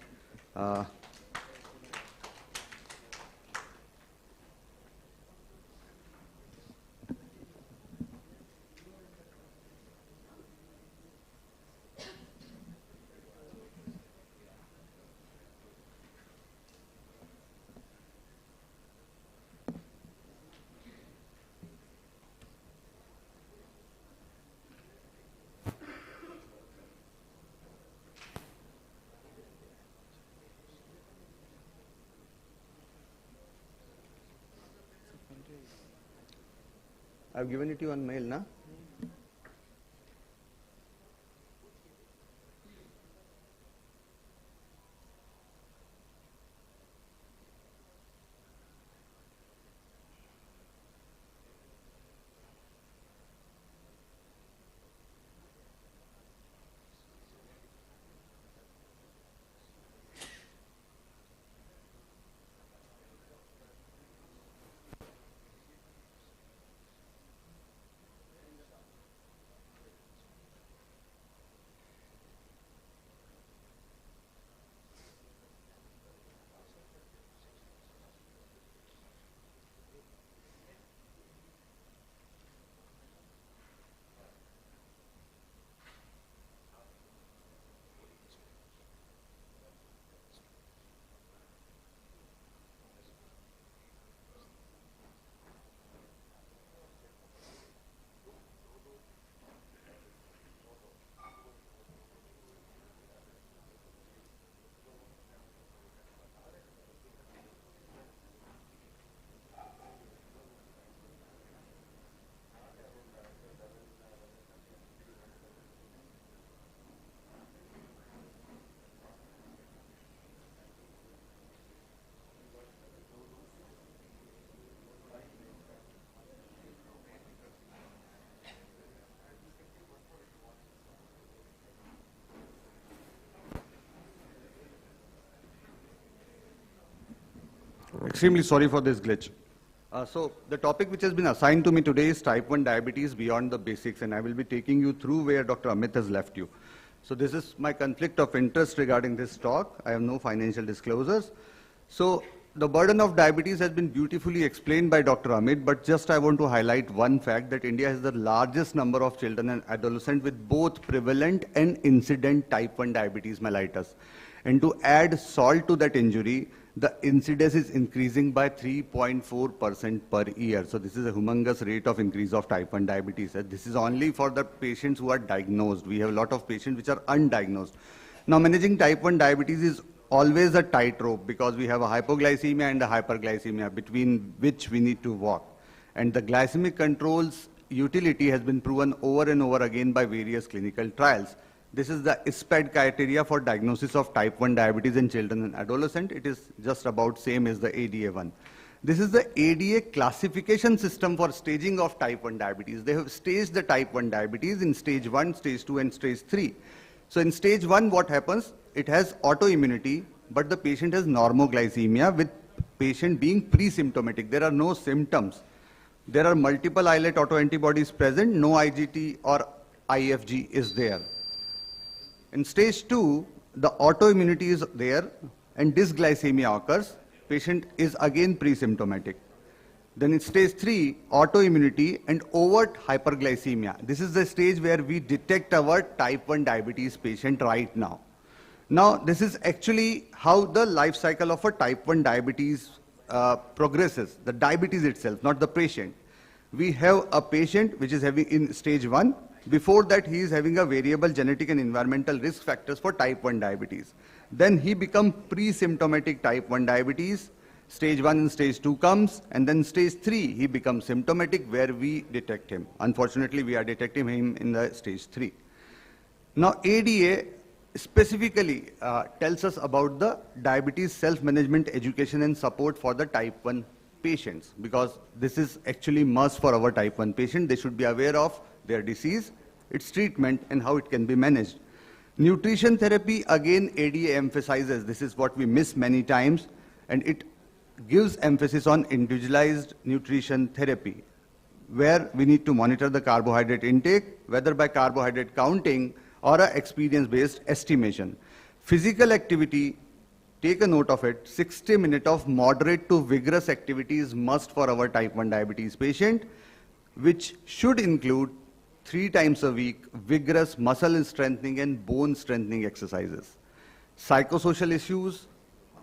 I've given it to you on mail, na? Extremely sorry for this glitch. So the topic which has been assigned to me today is type 1 diabetes beyond the basics, and I will be taking you through where Dr. Amit has left you. So this is my conflict of interest regarding this talk. I have no financial disclosures. So the burden of diabetes has been beautifully explained by Dr. Amit, but just I want to highlight one fact, that India has the largest number of children and adolescents with both prevalent and incident type 1 diabetes mellitus. And to add salt to that injury, the incidence is increasing by 3.4% per year. So this is a humongous rate of increase of type 1 diabetes. This is only for the patients who are diagnosed. We have a lot of patients which are undiagnosed. Now managing type 1 diabetes is always a tightrope, because we have a hypoglycemia and a hyperglycemia between which we need to walk. And the glycemic control's utility has been proven over and over again by various clinical trials. This is the SPED criteria for diagnosis of type 1 diabetes in children and adolescents. It is just about same as the ADA1. This is the ADA classification system for staging of type 1 diabetes. They have staged the type 1 diabetes in stage 1, stage 2, and stage 3. So in stage 1, what happens? It has autoimmunity, but the patient has normoglycemia with patient being pre-symptomatic. There are no symptoms. There are multiple islet autoantibodies present, no IgT or IFG is there. In stage 2, the autoimmunity is there and dysglycemia occurs. Patient is again pre-symptomatic. Then in stage 3, autoimmunity and overt hyperglycemia. This is the stage where we detect our type 1 diabetes patient right now. Now, this is actually how the life cycle of a type 1 diabetes progresses, the diabetes itself, not the patient. We have a patient which is having in stage 1. Before that, he is having a variable genetic and environmental risk factors for type 1 diabetes. Then he becomes pre-symptomatic type 1 diabetes. Stage 1 and stage 2 comes, and then stage 3, he becomes symptomatic where we detect him. Unfortunately, we are detecting him in the stage 3. Now, ADA specifically tells us about the diabetes self-management education and support for the type 1 patients, because this is actually must for our type 1 patient. They should be aware of their disease, its treatment, and how it can be managed. Nutrition therapy, again, ADA emphasizes, this is what we miss many times, and it gives emphasis on individualized nutrition therapy, where we need to monitor the carbohydrate intake, whether by carbohydrate counting or a experience-based estimation. Physical activity, take a note of it, 60 minutes of moderate to vigorous activity is must for our type 1 diabetes patient, which should include 3 times a week vigorous muscle strengthening and bone strengthening exercises. Psychosocial issues,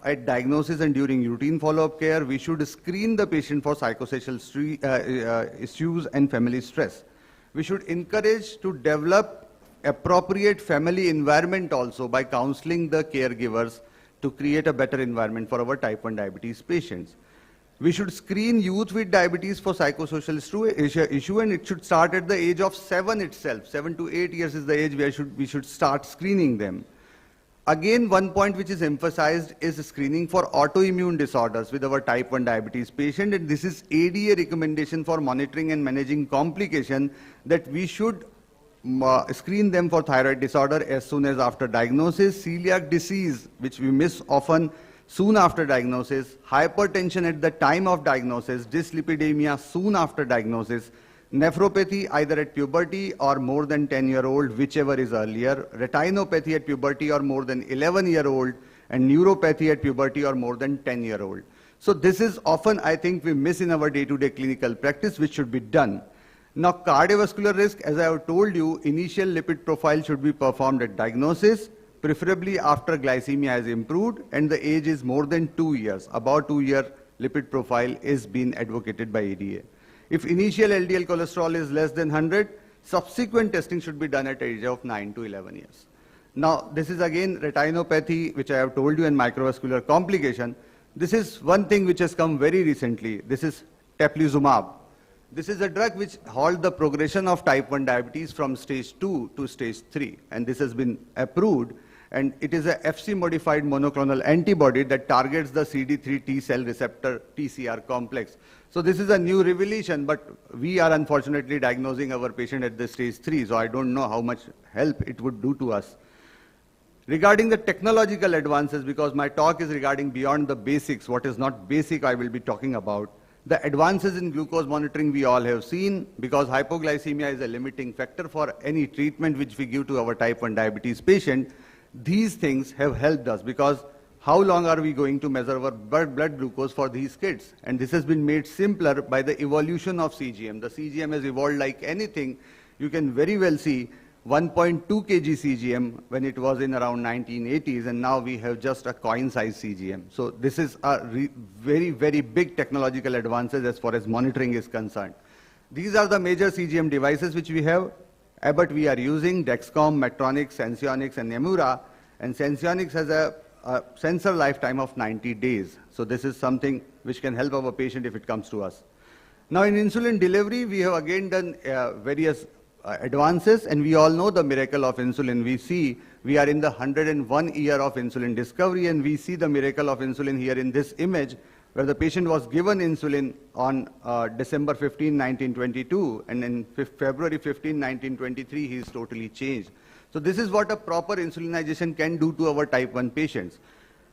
at diagnosis and during routine follow-up care, we should screen the patient for psychosocial issues and family stress. We should encourage to develop appropriate family environment also by counseling the caregivers to create a better environment for our type 1 diabetes patients. We should screen youth with diabetes for psychosocial issue, and it should start at the age of 7 itself. 7 to 8 years is the age where we should start screening them. Again, one point which is emphasized is screening for autoimmune disorders with our type 1 diabetes patient, and this is ADA recommendation for monitoring and managing complication, that we should screen them for thyroid disorder as soon as after diagnosis, celiac disease, which we miss often soon after diagnosis, hypertension at the time of diagnosis, dyslipidemia soon after diagnosis, nephropathy either at puberty or more than 10-year-old, whichever is earlier, retinopathy at puberty or more than 11-year-old, and neuropathy at puberty or more than 10-year-old. So this is often, I think, we miss in our day-to-day clinical practice, which should be done. Now, cardiovascular risk, as I have told you, initial lipid profile should be performed at diagnosis, preferably after glycemia has improved and the age is more than 2 years. About 2-year lipid profile is being advocated by ADA. If initial LDL cholesterol is less than 100, subsequent testing should be done at the age of 9 to 11 years. Now, this is again retinopathy, which I have told you, and microvascular complication. This is one thing which has come very recently. This is teplizumab. This is a drug which halts the progression of type 1 diabetes from stage 2 to stage 3, and this has been approved, and it is a FC-modified monoclonal antibody that targets the CD3 T cell receptor TCR complex. So this is a new revelation, but we are unfortunately diagnosing our patient at the stage 3, so I don't know how much help it would do to us. Regarding the technological advances, because my talk is regarding beyond the basics, what is not basic I will be talking about. The advances in glucose monitoring we all have seen, because hypoglycemia is a limiting factor for any treatment which we give to our type 1 diabetes patient. These things have helped us, because how long are we going to measure our blood glucose for these kids? And this has been made simpler by the evolution of CGM. The CGM has evolved like anything. You can very well see 1.2 kg CGM when it was in around 1980s, and now we have just a coin-size CGM. So this is a very, very big technological advances as far as monitoring is concerned. These are the major CGM devices which we have. Abbott we are using, Dexcom, Medtronic, Senseonics, and Nemura. And Senseonics has a sensor lifetime of 90 days. So this is something which can help our patient if it comes to us. Now in insulin delivery, we have again done various advances, and we all know the miracle of insulin. We see we are in the 101 year of insulin discovery, and we see the miracle of insulin here in this image, where the patient was given insulin on December 15, 1922, and in February 15, 1923, he is totally changed. So this is what a proper insulinization can do to our type 1 patients.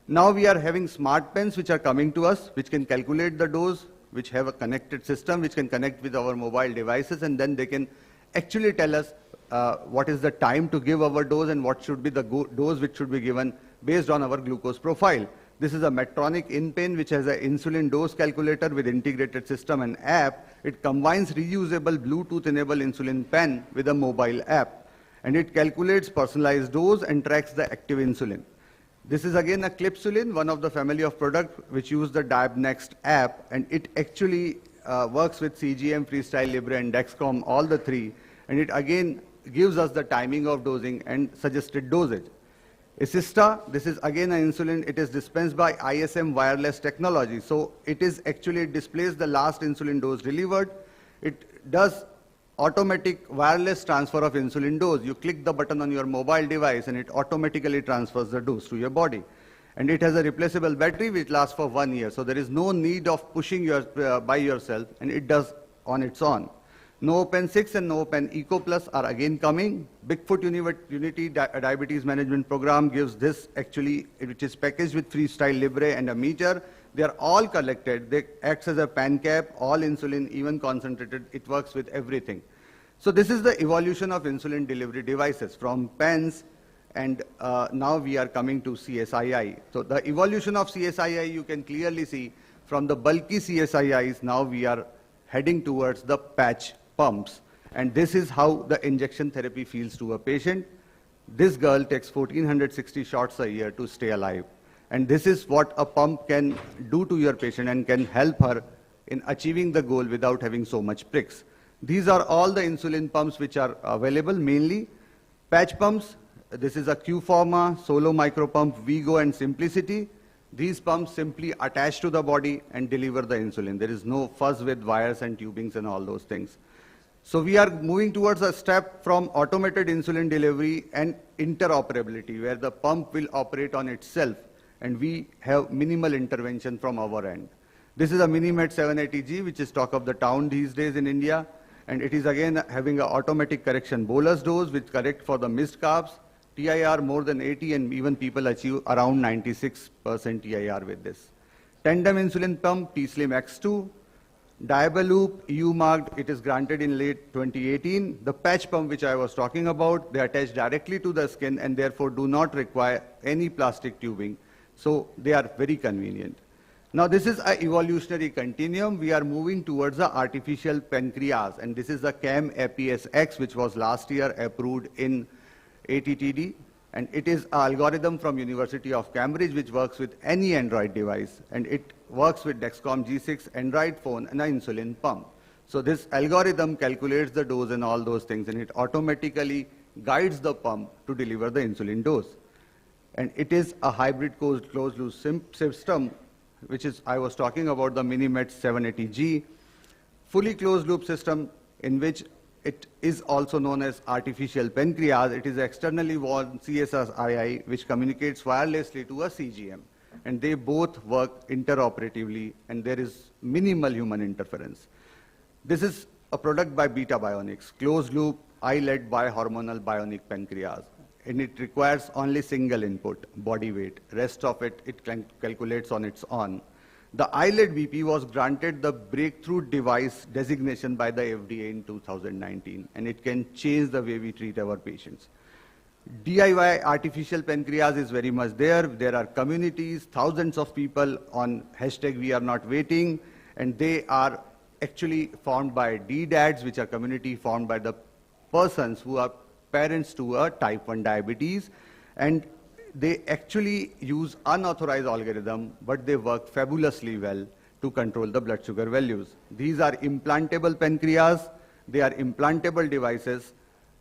Now we are having smart pens which are coming to us, which can calculate the dose, which have a connected system, which can connect with our mobile devices, and then they can actually tell us what is the time to give our dose and what should be the dose which should be given based on our glucose profile. This is a Medtronic InPen which has an insulin dose calculator with integrated system and app. It combines reusable Bluetooth-enabled insulin pen with a mobile app, and it calculates personalized dose and tracks the active insulin. This is again a Clipsulin, one of the family of products which use the DiabNext app, and it actually works with CGM, Freestyle Libre, and Dexcom, all the three, and it again gives us the timing of dosing and suggested dosage. Assista, this is again an insulin. It is dispensed by ISM wireless technology. So it displays the last insulin dose delivered. It does automatic wireless transfer of insulin dose. You click the button on your mobile device and it automatically transfers the dose to your body. And it has a replaceable battery which lasts for 1 year. So there is no need of pushing by yourself, and it does on its own. NoPen 6 and NoPen Eco Plus are again coming. Bigfoot Unity Diabetes Management Program gives this actually, which is packaged with Freestyle Libre and a meter. They are all collected. They acts as a pan cap, all insulin, even concentrated. It works with everything. So this is the evolution of insulin delivery devices from pens, and now we are coming to CSII. So the evolution of CSII you can clearly see from the bulky CSIIs. Now we are heading towards the patch pumps, and this is how the injection therapy feels to a patient. This girl takes 1460 shots a year to stay alive, and this is what a pump can do to your patient and can help her in achieving the goal without having so much pricks. These are all the insulin pumps which are available, mainly patch pumps. This is a Q-Forma, Solo Micro Pump, Vigo, and Simplicity. These pumps simply attach to the body and deliver the insulin. There is no fuss with wires and tubings and all those things. So we are moving towards a step from automated insulin delivery and interoperability, where the pump will operate on itself and we have minimal intervention from our end. This is a Minimed 780G, which is talk of the town these days in India, and it is again having an automatic correction bolus dose which correct for the missed carbs, TIR more than 80, and even people achieve around 96% TIR with this. Tandem insulin pump, T-Slim X2, Diabaloop, EU marked, it is granted in late 2018. The patch pump which I was talking about, they attach directly to the skin and therefore do not require any plastic tubing. So they are very convenient. Now this is an evolutionary continuum. We are moving towards the artificial pancreas, and this is the CAM-APS-X, which was last year approved in ATTD. And it is an algorithm from University of Cambridge which works with any Android device, and it works with Dexcom G6 Android phone and an insulin pump. So this algorithm calculates the dose and all those things, and it automatically guides the pump to deliver the insulin dose. And it is a hybrid closed-loop system, which is, I was talking about the Minimed 780G, fully closed-loop system in which it is also known as artificial pancreas. It is externally worn CSSII, which communicates wirelessly to a CGM. And they both work interoperatively, and there is minimal human interference. This is a product by Beta Bionics, closed-loop, eye-led bihormonal bionic pancreas. And it requires only single input, body weight. Rest of it, it calculates on its own. The iLED BP was granted the breakthrough device designation by the FDA in 2019, and it can change the way we treat our patients. DIY artificial pancreas is very much there. There are communities, thousands of people on #WeAreNotWaiting, and they are actually formed by DDADs, which are community formed by the persons who are parents to a type 1 diabetes, and they actually use unauthorized algorithm, but they work fabulously well to control the blood sugar values. These are implantable pancreas. They are implantable devices.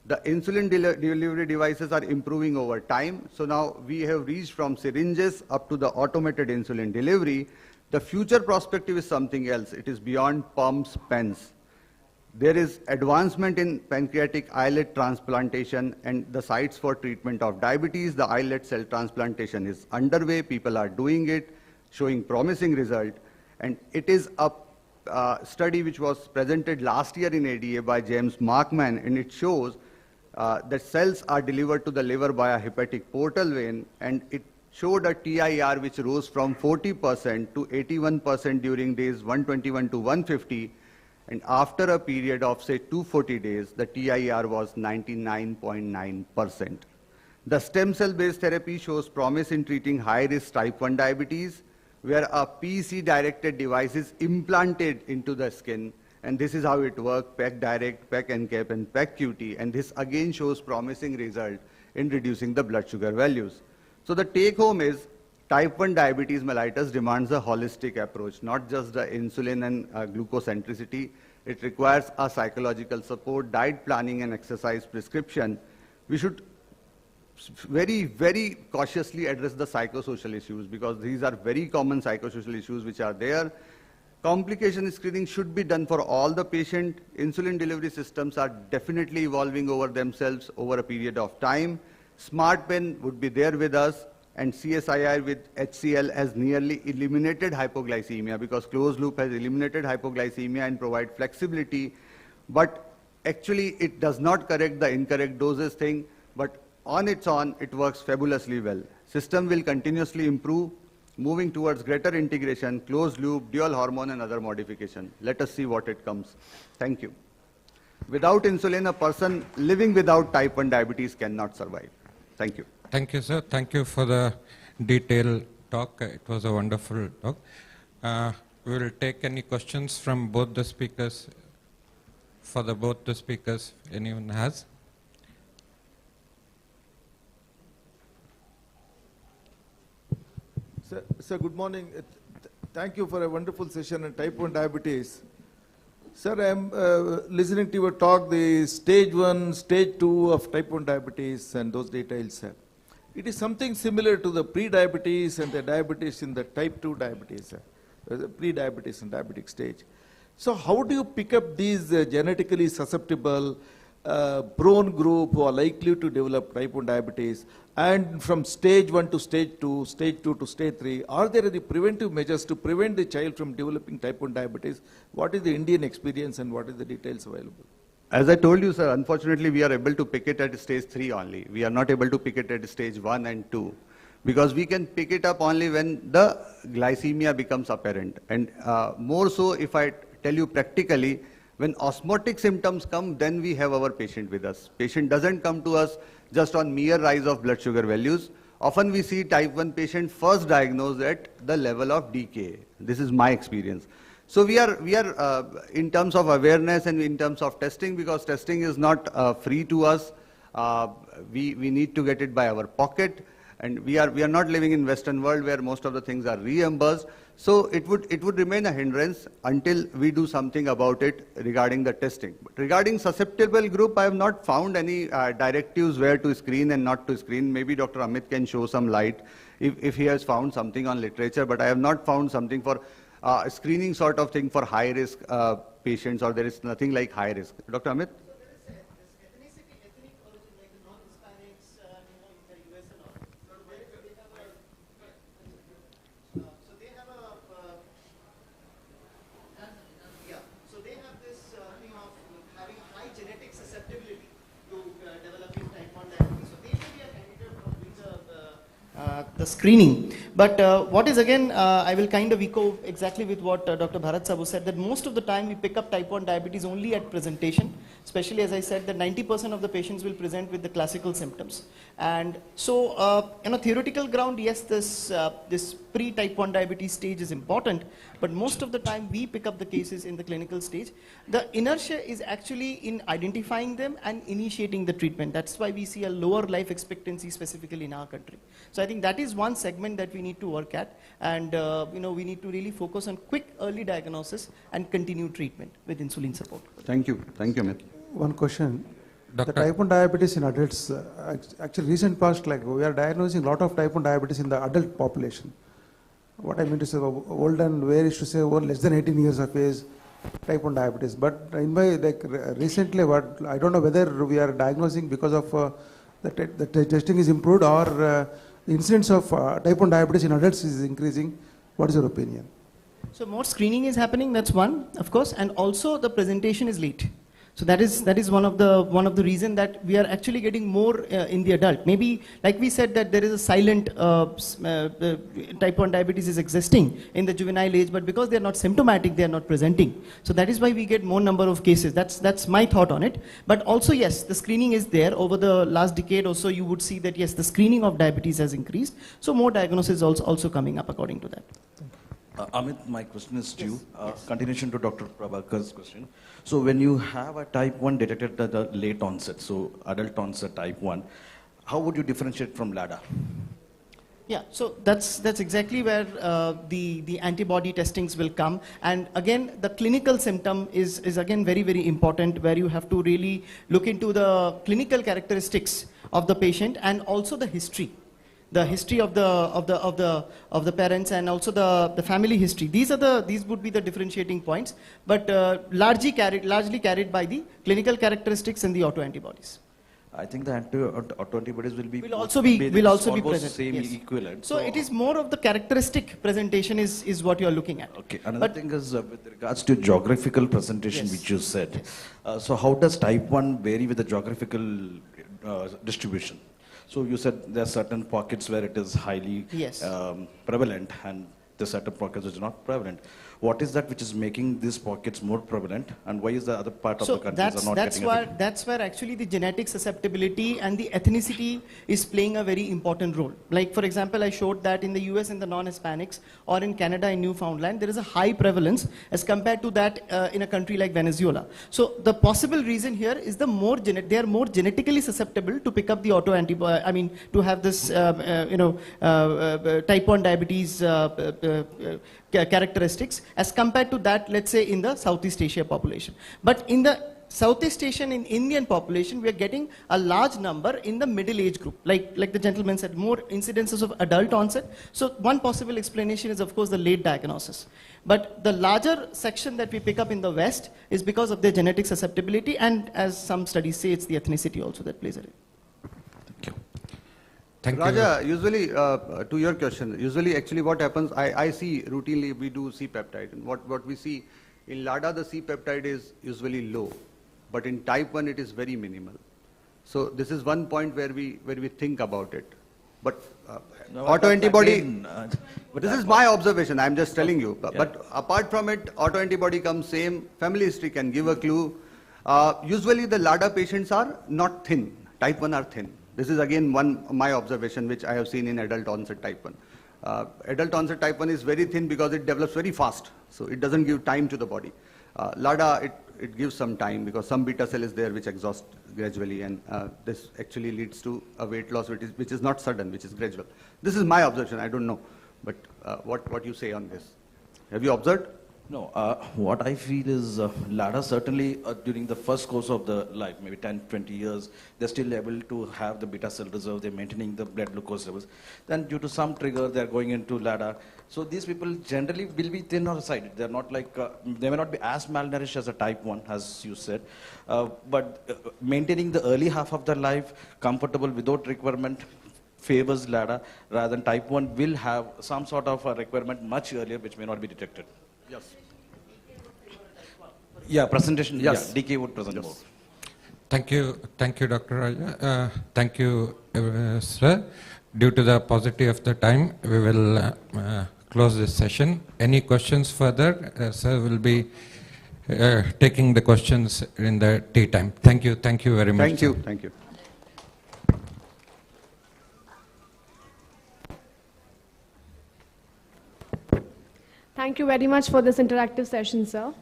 The insulin delivery devices are improving over time. So now we have reached from syringes up to the automated insulin delivery. The future perspective is something else. It is beyond pumps, pens. There is advancement in pancreatic islet transplantation and the sites for treatment of diabetes. The islet cell transplantation is underway. People are doing it, showing promising result. And it is a study which was presented last year in ADA by James Markman, and it shows that cells are delivered to the liver by a hepatic portal vein, and it showed a TIR which rose from 40% to 81% during days 121 to 150, and after a period of say 240 days, the TIR was 99.9%. The stem cell-based therapy shows promise in treating high-risk type 1 diabetes, where a PC-directed device is implanted into the skin, and this is how it works: PEC Direct, PEC NCAP, and PEC QT, and this again shows promising result in reducing the blood sugar values. So the take-home is type 1 diabetes mellitus demands a holistic approach, not just the insulin and glucocentricity. It requires a psychological support, diet planning, and exercise prescription. We should very, very cautiously address the psychosocial issues, because these are very common psychosocial issues which are there. Complication screening should be done for all the patient. Insulin delivery systems are definitely evolving over themselves over a period of time. Smart pen would be there with us, and CSIR with HCl has nearly eliminated hypoglycemia, because closed loop has eliminated hypoglycemia and provide flexibility. But actually it does not correct the incorrect doses thing, but on its own it works fabulously well. System will continuously improve, moving towards greater integration, closed loop, dual hormone, and other modification. Let us see what it comes. Thank you. Without insulin, a person living without type 1 diabetes cannot survive. Thank you. Thank you, sir. Thank you for the detailed talk. It was a wonderful talk. We will take any questions from both the speakers. For both the speakers, anyone has? Sir, good morning. Thank you for a wonderful session on type 1 diabetes. Sir, I am listening to your talk, the stage 1, stage 2 of type 1 diabetes and those details, sir. It is something similar to the pre-diabetes and the diabetes in the type 2 diabetes, sir. The pre-diabetes and diabetic stage. So how do you pick up these genetically susceptible prone group who are likely to develop type 1 diabetes, and from stage 1 to stage 2, stage 2 to stage 3, are there any preventive measures to prevent the child from developing type 1 diabetes? What is the Indian experience and what is the details available? As I told you, sir, unfortunately we are able to pick it at stage 3 only. We are not able to pick it at stage 1 and 2, because we can pick it up only when the glycemia becomes apparent. And more so, if I tell you practically, when osmotic symptoms come, then we have our patient with us. Patient doesn't come to us just on mere rise of blood sugar values. Often we see type 1 patient first diagnosed at the level of DKA. This is my experience. So we are in terms of awareness and in terms of testing, because testing is not free to us. We need to get it by our pocket, and we are not living in Western world where most of the things are reimbursed. So it would remain a hindrance until we do something about it regarding the testing. But regarding susceptible group, I have not found any directives where to screen and not to screen. Maybe Dr. Amit can show some light if he has found something on literature, but I have not found something for screening sort of thing for high risk patients, or there is nothing like high risk. Dr. Amit? The screening. But what is again, I will kind of echo exactly with what Dr. Bharat Sabu said, that most of the time we pick up type 1 diabetes only at presentation, especially as I said that 90% of the patients will present with the classical symptoms. And so, on a theoretical ground, yes, this pre-type 1 diabetes stage is important, but most of the time we pick up the cases in the clinical stage. The inertia is actually in identifying them and initiating the treatment. That's why we see a lower life expectancy specifically in our country. So I think that is one segment that we need to work at, and we need to really focus on quick early diagnosis and continue treatment with insulin support. Thank you, Amit. One question. Doctor. The type 1 diabetes in adults, actually recent past, like we are diagnosing a lot of type 1 diabetes in the adult population. What I mean to say, old and where is to say less than 18 years of age, type 1 diabetes. But in my, recently, I don't know whether we are diagnosing because of the testing is improved, or the incidence of type 1 diabetes in adults is increasing. What is your opinion? So more screening is happening, that's one, of course, and also the presentation is late. So that is one of the reason that we are actually getting more in the adult. Maybe like we said that there is a silent type 1 diabetes is existing in the juvenile age, but because they are not symptomatic, they are not presenting. So that is why we get more number of cases. That's my thought on it. But also yes, the screening is there. Over the last decade or so, you would see that yes, the screening of diabetes has increased. So more diagnosis is also coming up according to that. Amit, my question is to you. Continuation to Dr. Prabhakar's question. So when you have a type 1 detected at the late onset, so adult onset type 1, how would you differentiate from LADA? Yeah, so that's exactly where the antibody testings will come. And again, the clinical symptom is again very, very important, where you have to really look into the clinical characteristics of the patient and also the history. The history of the parents and also the family history. These would be the differentiating points, but largely carried by the clinical characteristics and the autoantibodies. I think the autoantibodies will also be present. Same Yes. equivalent. So it is more of the characteristic presentation is what you are looking at. Okay. Another thing is with regards to geographical presentation, Yes. which you said. So how does type 1 vary with the geographical distribution? So you said there are certain pockets where it is highly Yes. Prevalent, and there are certain pockets which are not prevalent. What is that which is making these pockets more prevalent, and why is the other part of the countries are not getting affected? That's where actually the genetic susceptibility and the ethnicity is playing a very important role. Like for example, I showed that in the US in the non-Hispanics or in Canada in Newfoundland, there is a high prevalence as compared to that in a country like Venezuela. So the possible reason here is they are more genetically susceptible to pick up the autoantibody. I mean, to have this type 1 diabetes characteristics as compared to that, let's say, in the Southeast Asia population. But in the Southeast Asian in Indian population, we are getting a large number in the middle age group. Like the gentleman said, more incidences of adult onset. So one possible explanation is, of course, the late diagnosis. But the larger section that we pick up in the West is because of their genetic susceptibility, and as some studies say, it's the ethnicity also that plays a role. Thank you. Raja, usually, to your question, usually actually what happens, I see routinely we do C-peptide, and what we see in LADA, the C-peptide is usually low, but in type 1 it is very minimal. So this is one point where we think about it. But autoantibody, this is my observation, I'm just telling you. But apart from it, autoantibody comes same, family history can give a clue. Usually the LADA patients are not thin, type 1 are thin. This is again my observation which I have seen in adult onset type 1. Adult onset type 1 is very thin because it develops very fast, so it doesn't give time to the body. LADA, it gives some time because some beta cell is there which exhausts gradually, and this actually leads to a weight loss which is not sudden, which is gradual. This is my observation, I don't know, but what you say on this? Have you observed? No, what I feel is LADA certainly during the first course of the life, maybe 10, 20 years, they're still able to have the beta cell reserve, they're maintaining the blood glucose levels. Then due to some trigger, they're going into LADA. So these people generally will be thin or sighted. They're not like, they may not be as malnourished as a type 1, as you said. But maintaining the early half of their life, comfortable without requirement, favors LADA, rather than type 1 will have some sort of a requirement much earlier, which may not be detected. Yes. Yeah, presentation. Yes. Yeah, DK would present more. Thank you, Dr. Raja. Thank you, sir. Due to the paucity of the time, we will close this session. Any questions further? Sir will be taking the questions in the tea time. Thank you very much. Thank you. Thank you very much for this interactive session, sir.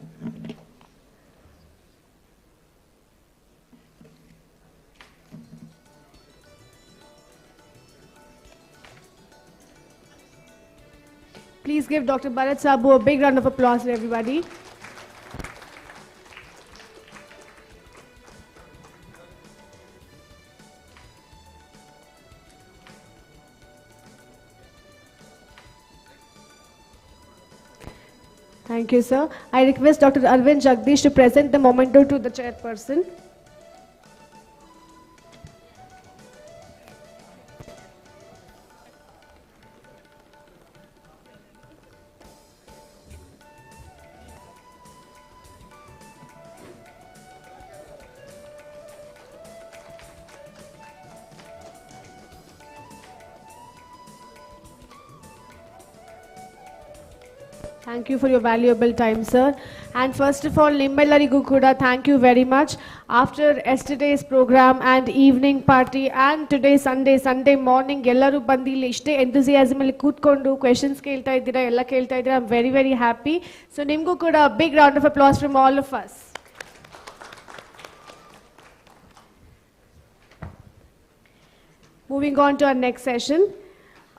Please give Dr. Bharat Sabu a big round of applause, everybody. Thank you, sir. I request Dr. Aravind Jagdish to present the memento to the chairperson. Thank you for your valuable time, sir. And first of all, Nimmellarigu kuda thank you very much. After yesterday's program and evening party and today Sunday morning, ellaru bandili ishte enthusiasm alli kootkondu questions kelta iddira, ella kelta iddira. I'm very, very happy. So nimgu kuda a big round of applause from all of us. Moving on to our next session.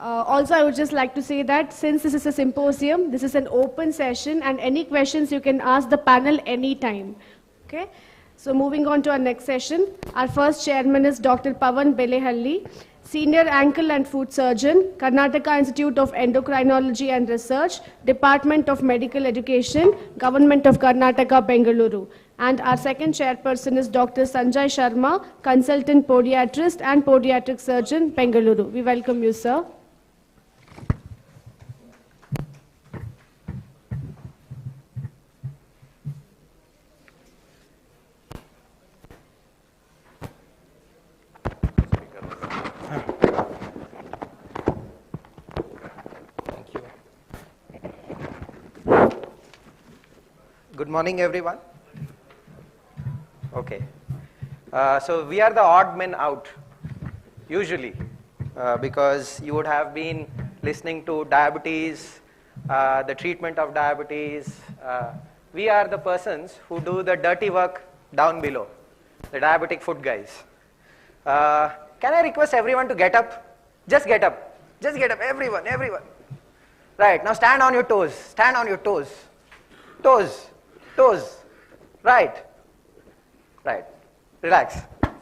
Also, I would just like to say that since this is a symposium, this is an open session, and any questions you can ask the panel anytime. Okay? So moving on to our next session, our first chairman is Dr. Pavan Belehalli, Senior Ankle and Foot Surgeon, Karnataka Institute of Endocrinology and Research, Department of Medical Education, Government of Karnataka, Bengaluru. And our second chairperson is Dr. Sanjay Sharma, Consultant Podiatrist and Podiatric Surgeon, Bengaluru. We welcome you, sir. Good morning, everyone. Okay. So we are the odd men out, usually, because you would have been listening to diabetes, the treatment of diabetes. We are the persons who do the dirty work down below, the diabetic foot guys. Can I request everyone to get up? Just get up. Just get up, everyone. Right, now stand on your toes. Stand on your toes. Toes. Right. Relax.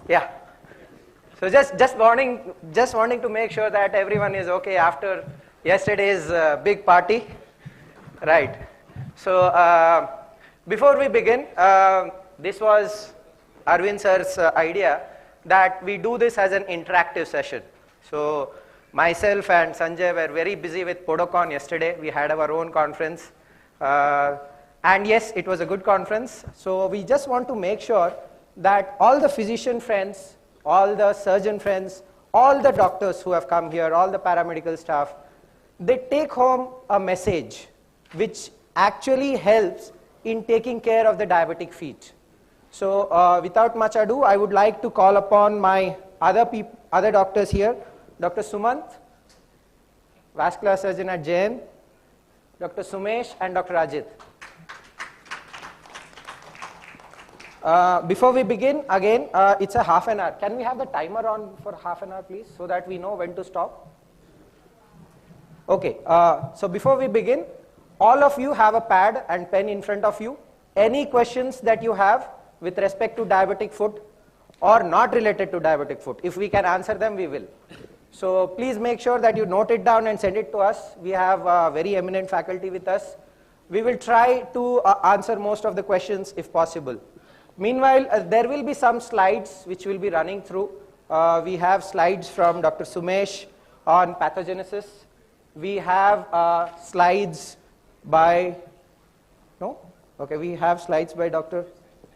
Yeah. So just wanting to make sure that everyone is okay after yesterday's big party. Right. So before we begin, this was Aravind sir's idea that we do this as an interactive session. So myself and Sanjay were very busy with Podocon yesterday. We had our own conference. And yes, it was a good conference. So we just want to make sure that all the physician friends, all the surgeon friends, all the doctors who have come here, all the paramedical staff, they take home a message which actually helps in taking care of the diabetic feet. So without much ado, I would like to call upon my other doctors here, Dr. Sumant, vascular surgeon at JN, Dr. Sumesh, and Dr. Ajit. Before we begin, again, it's a half an hour. Can we have the timer on for half an hour, please, so that we know when to stop? Okay, so before we begin, all of you have a pad and pen in front of you. Any questions that you have with respect to diabetic foot or not related to diabetic foot, if we can answer them, we will. So please make sure that you note it down and send it to us. We have very eminent faculty with us. We will try to answer most of the questions if possible. Meanwhile, there will be some slides which will be running through. We have slides from Dr. Sumesh on pathogenesis. We have slides by, we have slides by Dr.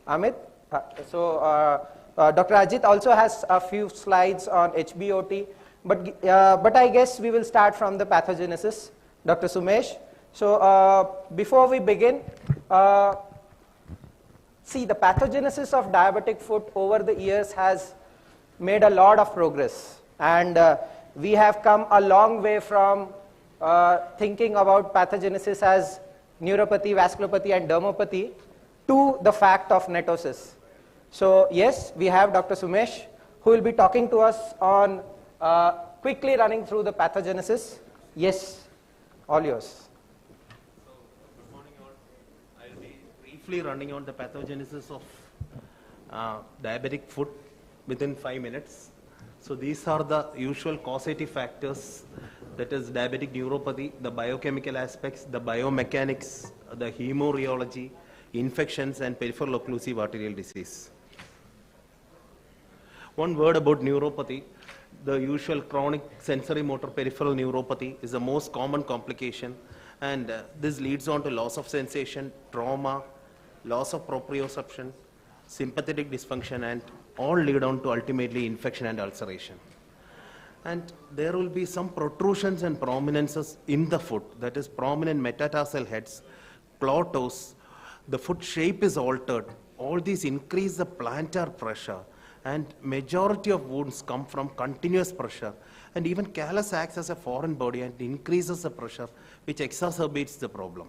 Amit. Dr. Ajit also has a few slides on HBOT, but I guess we will start from the pathogenesis. Dr. Sumesh. So before we begin, see, the pathogenesis of diabetic foot over the years has made a lot of progress, and we have come a long way from thinking about pathogenesis as neuropathy, vasculopathy, and dermopathy to the fact of netosis. So yes, we have Dr. Sumesh, who will be talking to us on quickly running through the pathogenesis. Yes, all yours. Good morning all. I'll be briefly running on the pathogenesis of diabetic foot within 5 minutes. So these are the usual causative factors, that is diabetic neuropathy, the biochemical aspects, the biomechanics, the hemorrheology, infections, and peripheral occlusive arterial disease. One word about neuropathy. The usual chronic sensory motor peripheral neuropathy is the most common complication, and this leads on to loss of sensation, trauma, loss of proprioception, sympathetic dysfunction, and all lead on to ultimately infection and ulceration. And there will be some protrusions and prominences in the foot, that is prominent metatarsal heads, claw toes, the foot shape is altered. All these increase the plantar pressure, and majority of wounds come from continuous pressure. And even callus acts as a foreign body and increases the pressure, which exacerbates the problem.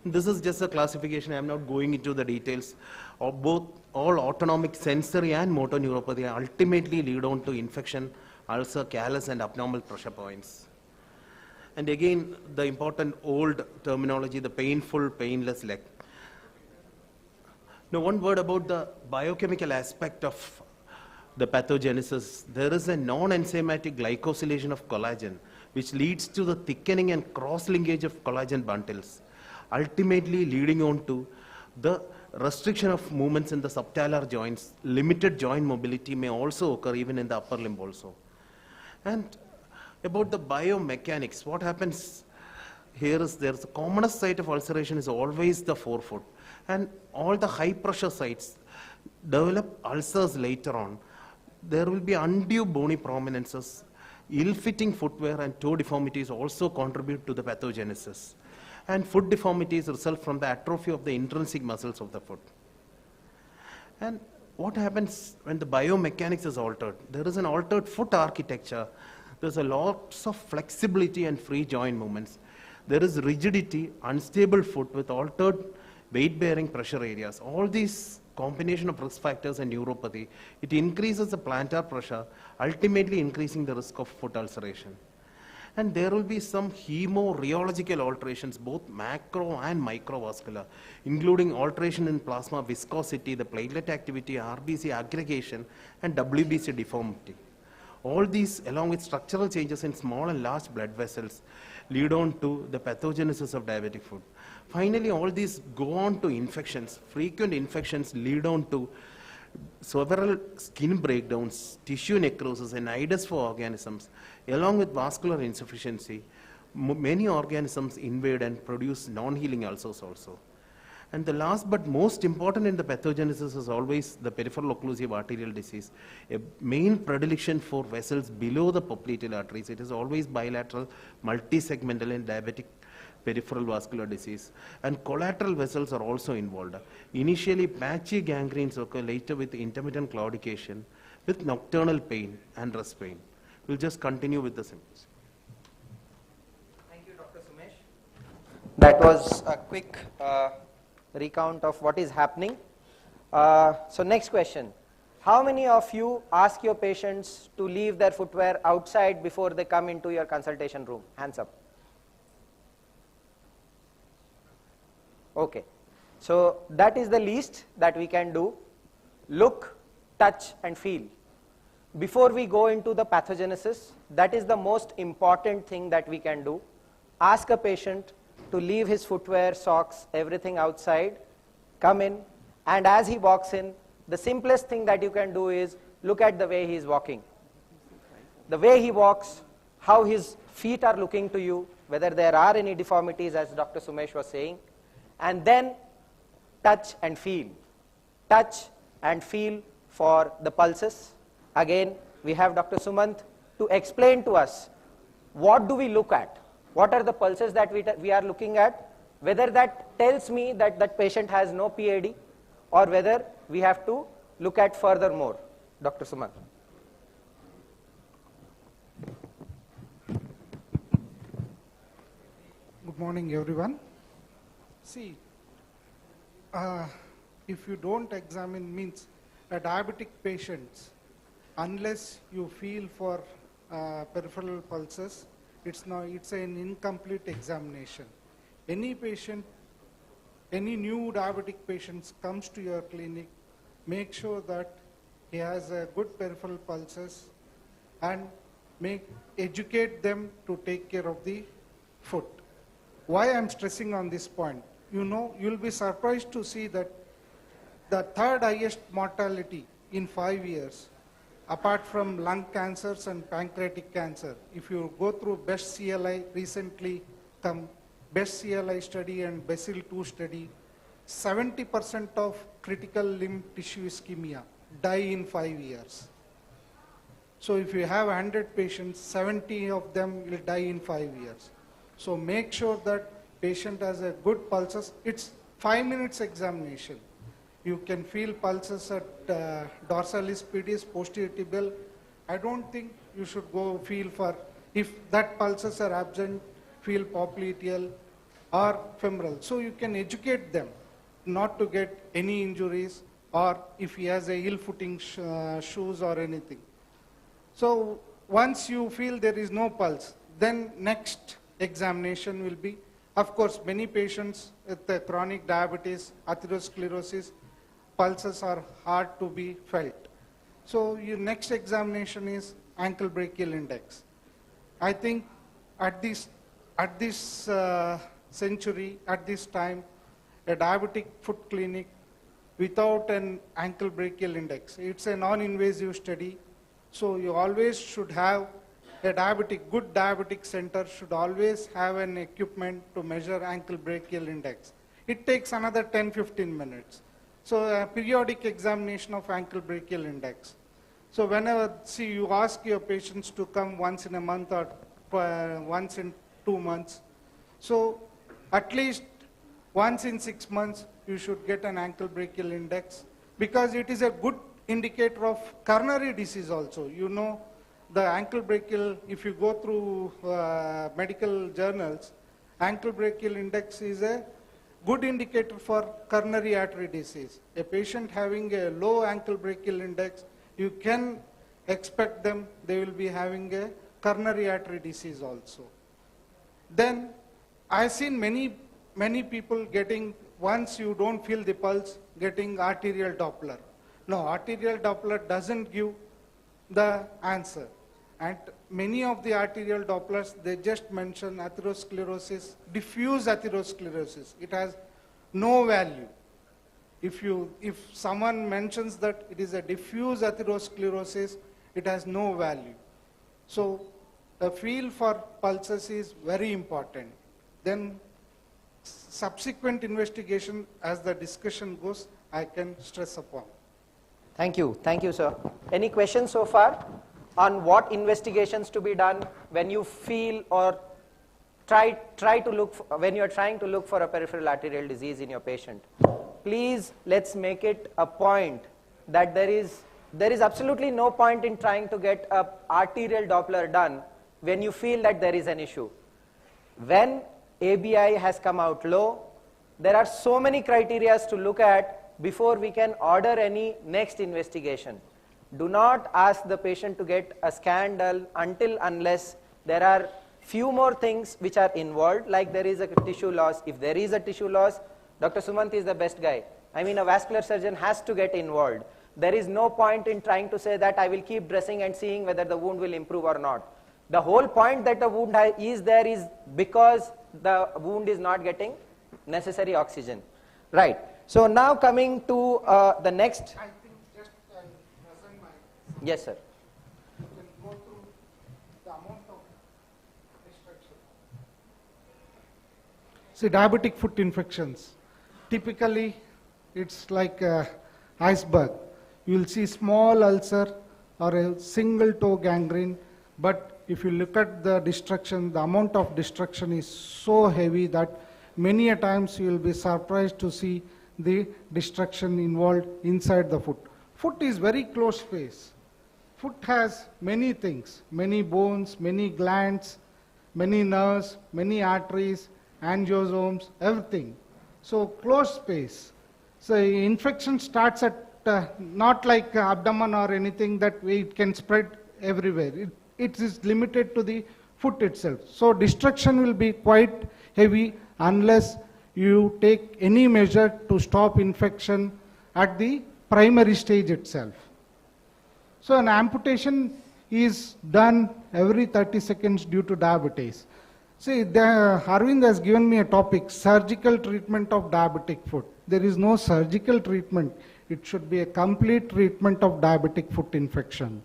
This is just a classification. I am not going into the details of both. All autonomic sensory and motor neuropathy ultimately lead on to infection, ulcer, callus, and abnormal pressure points. And again, the important old terminology, the painful, painless leg. Now, one word about the biochemical aspect of the pathogenesis. There is a non-enzymatic glycosylation of collagen, which leads to the thickening and cross-linkage of collagen bundles, ultimately leading on to the restriction of movements in the subtalar joints. Limited joint mobility may also occur even in the upper limb also. And about the biomechanics, what happens here is there's the commonest site of ulceration is always the forefoot. And all the high pressure sites develop ulcers later on. There will be undue bony prominences, ill-fitting footwear and toe deformities also contribute to the pathogenesis. And foot deformities result from the atrophy of the intrinsic muscles of the foot. And what happens when the biomechanics is altered? There is an altered foot architecture. There's a lots of flexibility and free joint movements. There is rigidity, unstable foot with altered weight-bearing pressure areas. All these combination of risk factors and neuropathy, it increases the plantar pressure, ultimately increasing the risk of foot ulceration. And there will be some hemorheological alterations, both macro and microvascular, including alteration in plasma viscosity, the platelet activity, RBC aggregation, and WBC deformity. All these, along with structural changes in small and large blood vessels, lead on to the pathogenesis of diabetic foot. Finally, all these go on to infections. Frequent infections lead on to several skin breakdowns, tissue necrosis, and nidus for organisms. Along with vascular insufficiency, many organisms invade and produce non-healing ulcers also. And the last but most important in the pathogenesis is always the peripheral occlusive arterial disease, a main predilection for vessels below the popliteal arteries. It is always bilateral, multi-segmental in diabetic peripheral vascular disease. And collateral vessels are also involved. Initially, patchy gangrenes occur later with intermittent claudication, with nocturnal pain and rest pain. We'll just continue with the symptoms. Thank you, Dr. Sumesh. That was a quick recount of what is happening. So next question. How many of you ask your patients to leave their footwear outside before they come into your consultation room? Hands up. Okay. So that is the least that we can do. Look, touch, and feel. Before we go into the pathogenesis, that is the most important thing that we can do. Ask a patient to leave his footwear, socks, everything outside, come in, and as he walks in, the simplest thing that you can do is look at the way he is walking. The way he walks, how his feet are looking to you, whether there are any deformities, as Dr. Sumesh was saying, and then touch and feel. Touch and feel for the pulses. Again, we have Dr. Sumant to explain to us what do we look at, what are the pulses that we are looking at, whether that tells me that that patient has no PAD or whether we have to look at further more. Dr. Sumant. Good morning, everyone. See, if you don't examine, means a diabetic patient, unless you feel for peripheral pulses, it's an incomplete examination. Any patient, any new diabetic patient comes to your clinic, make sure that he has a good peripheral pulses and educate them to take care of the foot. Why I'm stressing on this point? You know, you'll be surprised to see that the third highest mortality in 5 years, apart from lung cancers and pancreatic cancer, if you go through BEST CLI, recently come BEST CLI study and BASIL 2 study, 70% of critical limb tissue ischemia die in 5 years. So if you have 100 patients, 70 of them will die in 5 years. So make sure that patient has a good pulses. It's 5 minutes examination. You can feel pulses at dorsalis pedis, posterior tibial. I don't think you should go feel for, if that pulses are absent, feel popliteal or femoral. So you can educate them not to get any injuries, or if he has a ill-footing shoes or anything. So once you feel there is no pulse, then next examination will be, of course, many patients with the chronic diabetes, atherosclerosis, pulses are hard to be felt. So your next examination is ankle brachial index. I think at this century, at this time, a diabetic foot clinic without an ankle brachial index, it's a non-invasive study. So you always should have a good diabetic center should always have an equipment to measure ankle brachial index. It takes another 10-15 minutes. So a periodic examination of ankle brachial index. So whenever, you ask your patients to come once in a month or once in 2 months. So at least once in 6 months, you should get an ankle brachial index, because it is a good indicator of coronary disease also. You know, the ankle brachial, if you go through medical journals, ankle brachial index is a good indicator for coronary artery disease. A patient having a low ankle brachial index, you can expect them, they will be having a coronary artery disease also. Then I've seen many people getting, once you don't feel the pulse, getting arterial Doppler. No, arterial Doppler doesn't give the answer. And many of the arterial Dopplers, they just mention atherosclerosis, diffuse atherosclerosis. It has no value. If someone mentions that it is a diffuse atherosclerosis, it has no value. So the feel for pulses is very important. Then subsequent investigation, as the discussion goes, I can stress upon. Thank you, sir. Any questions so far on what investigations to be done when you feel or try to look for, when you're trying to look for a peripheral arterial disease in your patient? Please, let's make it a point that there is absolutely no point in trying to get a arterial Doppler done when you feel that there is an issue. When ABI has come out low, there are so many criteria to look at before we can order any next investigation. Do not ask the patient to get a scan done unless there are few more things which are involved, like there is a tissue loss. If there is a tissue loss, Dr. Sumant is the best guy. I mean, a vascular surgeon has to get involved. There is no point in trying to say that I will keep dressing and seeing whether the wound will improve or not. The whole point that the wound is there is because the wound is not getting necessary oxygen. Right. So now coming to the next. I think just present my. Yes, sir. You can go through the amount of restriction. See, diabetic foot infections. Typically, it's like an iceberg. You will see small ulcer or a single toe gangrene, but if you look at the destruction, the amount of destruction is so heavy that many a times you will be surprised to see the destruction involved inside the foot. Foot is very close space. Foot has many things, many bones, many glands, many nerves, many arteries, angiosomes, everything. So close space. So infection starts at not like abdomen or anything that way it can spread everywhere. It is limited to the foot itself. So destruction will be quite heavy unless you take any measure to stop infection at the primary stage itself. So an amputation is done every 30 seconds due to diabetes. See, Aravind has given me a topic, surgical treatment of diabetic foot. There is no surgical treatment. It should be a complete treatment of diabetic foot infection.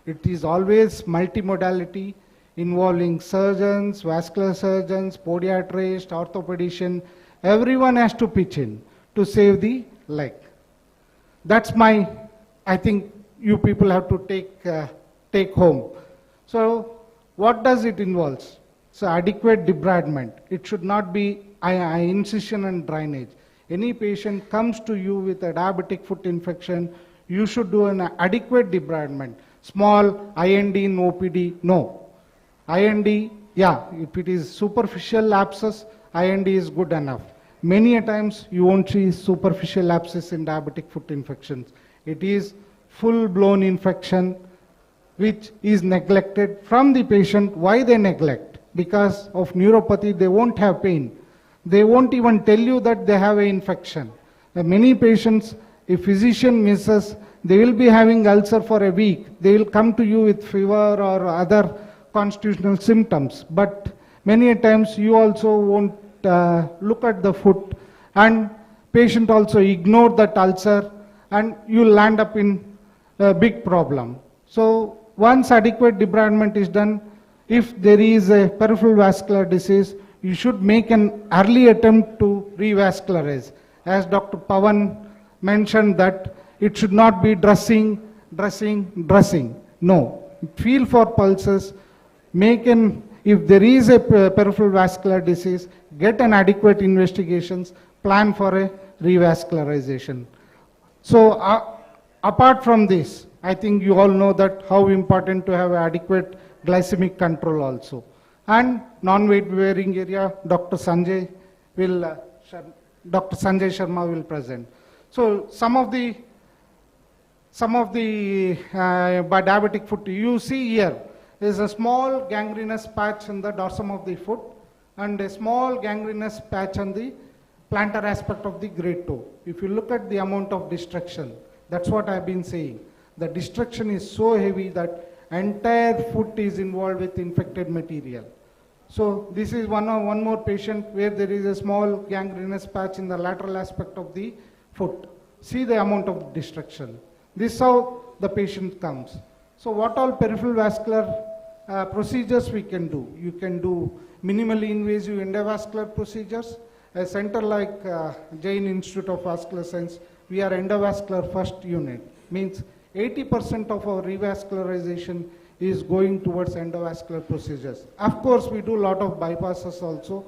It is always multimodality involving surgeons, vascular surgeons, podiatrists, orthopedician. Everyone has to pitch in to save the leg. That's my, I think you people have to take home. So what does it involve? So adequate debridement. It should not be incision and drainage. Any patient comes to you with a diabetic foot infection, you should do an adequate debridement. Small IND in OPD, no. IND, yeah, if it is superficial abscess, IND is good enough. Many a times you won't see superficial abscess in diabetic foot infections. It is full-blown infection which is neglected from the patient. Why they neglect? Because of neuropathy, they won't have pain. They won't even tell you that they have an infection. Many patients, if physician misses, they will be having ulcer for a week. They will come to you with fever or other constitutional symptoms. But many a times you also won't look at the foot, and patient also ignore that ulcer, and you land up in a big problem. So once adequate debridement is done, if there is a peripheral vascular disease, you should make an early attempt to revascularize. As Dr. Pawan mentioned that it should not be dressing. No, feel for pulses, if there is a peripheral vascular disease, get an adequate investigations, plan for a revascularization. So apart from this, I think you all know that how important to have adequate glycemic control also. And non-weight bearing area, Dr. Sanjay Sharma will present. So some of the diabetic foot you see here is a small gangrenous patch in the dorsum of the foot and a small gangrenous patch on the plantar aspect of the great toe. If you look at the amount of destruction, that's what I've been saying. The destruction is so heavy that entire foot is involved with infected material. So this is one more patient where there is a small gangrenous patch in the lateral aspect of the foot. See the amount of destruction. This is how the patient comes. So what all peripheral vascular procedures we can do? You can do minimally invasive endovascular procedures. A center like Jain Institute of Vascular Science, we are endovascular first unit. Means 80% of our revascularization is going towards endovascular procedures. Of course, we do a lot of bypasses also.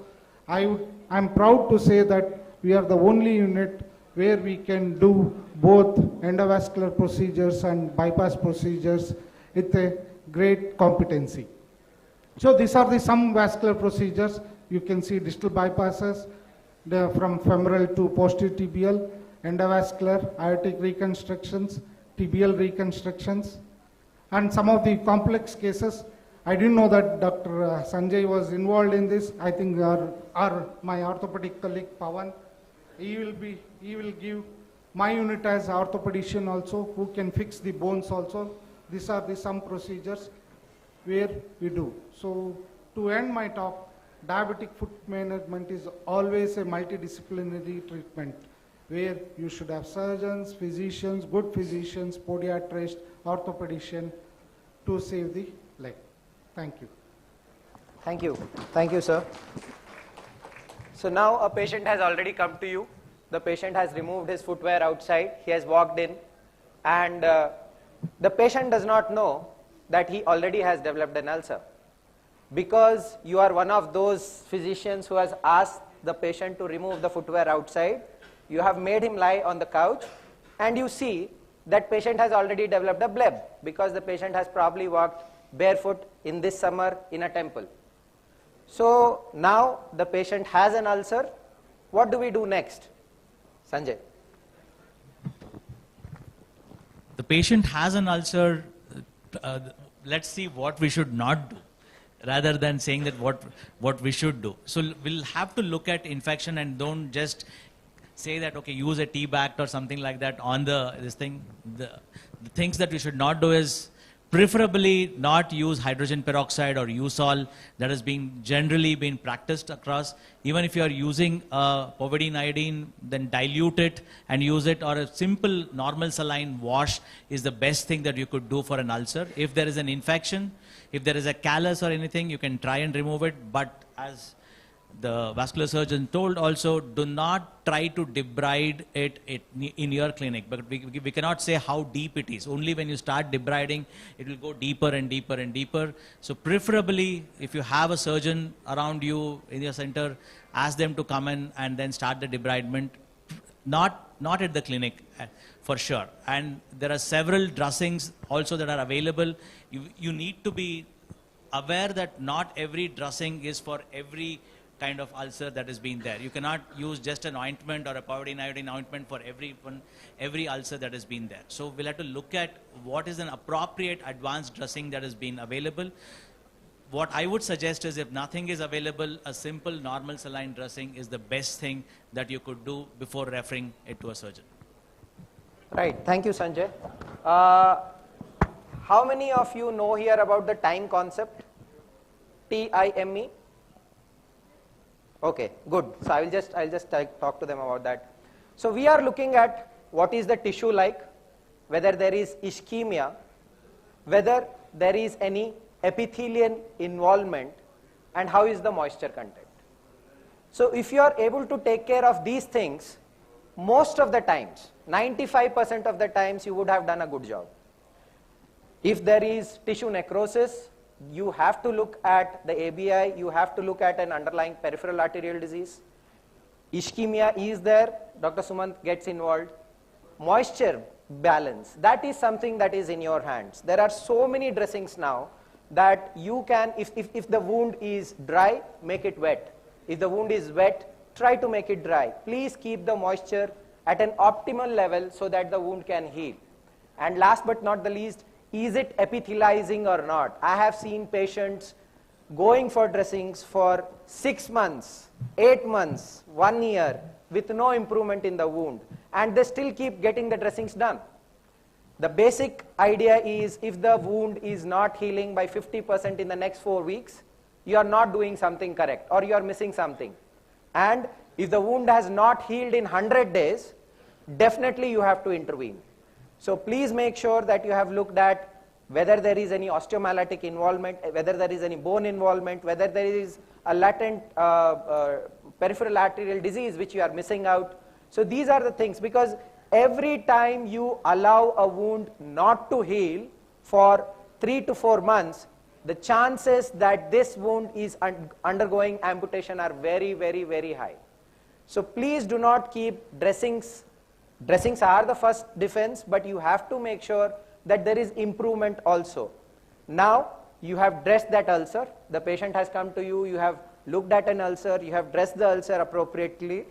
I'm proud to say that we are the only unit where we can do both endovascular procedures and bypass procedures with a great competency. So these are some vascular procedures. You can see distal bypasses from femoral to posterior tibial, endovascular, aortic reconstructions, tibial reconstructions, and some of the complex cases. I didn't know that Dr. Sanjay was involved in this. I think my orthopedic colleague Pawan, he will give my unit as orthopedician also, who can fix the bones also. These are some procedures where we do. So to end my talk, diabetic foot management is always a multidisciplinary treatment where you should have surgeons, physicians, good physicians, podiatrists, orthopedician to save the leg. Thank you. Thank you. Thank you, sir. So now a patient has already come to you. The patient has removed his footwear outside. He has walked in, and the patient does not know that he already has developed an ulcer. Because you are one of those physicians who has asked the patient to remove the footwear outside, you have made him lie on the couch, and you see that patient has already developed a bleb because the patient has probably walked barefoot in this summer in a temple. So now the patient has an ulcer. What do we do next? Sanjay. The patient has an ulcer. Let's see what we should not do, rather than saying that what we should do. So we'll have to look at infection and don't just say that, okay, use a T-bact or something like that on this thing. The things that we should not do is preferably not use hydrogen peroxide or Usol. That has been generally been practiced across. Even if you are using povidone iodine, then dilute it and use it, or a simple normal saline wash is the best thing that you could do for an ulcer. If there is an infection, if there is a callus or anything, you can try and remove it, but as the vascular surgeon told also, do not try to debride it in your clinic. But we cannot say how deep it is. Only when you start debriding, it will go deeper and deeper and deeper. So preferably, if you have a surgeon around you in your center, ask them to come in and then start the debridement. Not at the clinic, for sure. And there are several dressings also that are available. You need to be aware that not every dressing is for every kind of ulcer that has been there. You cannot use just an ointment or a povidone iodine ointment for every ulcer that has been there. So we'll have to look at what is an appropriate advanced dressing that has been available. What I would suggest is, if nothing is available, a simple normal saline dressing is the best thing that you could do before referring it to a surgeon. Right, thank you, Sanjay. How many of you know here about the time concept? T-I-M-E? Okay, good. So I'll just talk to them about that. So we are looking at what is the tissue like, whether there is ischemia, whether there is any epithelial involvement, and how is the moisture content. So if you are able to take care of these things, most of the times, 95% of the times, you would have done a good job. If there is tissue necrosis, you have to look at the ABI, you have to look at an underlying peripheral arterial disease. Ischemia is there, Dr. Sumant gets involved. Moisture balance, that is something that is in your hands. There are so many dressings now that you can, if the wound is dry, make it wet. If the wound is wet, try to make it dry. Please keep the moisture at an optimal level so that the wound can heal. And last but not the least, is it epithelizing or not? I have seen patients going for dressings for 6 months, 8 months, 1 year with no improvement in the wound, and they still keep getting the dressings done. The basic idea is, if the wound is not healing by 50% in the next 4 weeks, you are not doing something correct, or you are missing something. And if the wound has not healed in 100 days, definitely you have to intervene. So please make sure that you have looked at whether there is any osteomyelitic involvement, whether there is any bone involvement, whether there is a latent peripheral arterial disease which you are missing out. So these are the things, because every time you allow a wound not to heal for 3 to 4 months, the chances that this wound is undergoing amputation are very, very, very high. So please do not keep dressings. Dressings are the first defense, but you have to make sure that there is improvement also. Now, you have dressed that ulcer, the patient has come to you, you have looked at an ulcer, you have dressed the ulcer appropriately.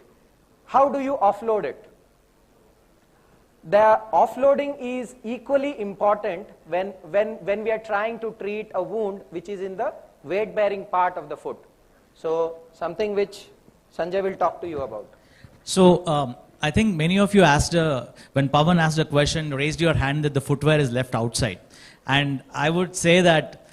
How do you offload it? The offloading is equally important when we are trying to treat a wound which is in the weight-bearing part of the foot. So, something which Sanjay will talk to you about. So, I think many of you asked, when Pawan asked a question, raised your hand that the footwear is left outside. And I would say that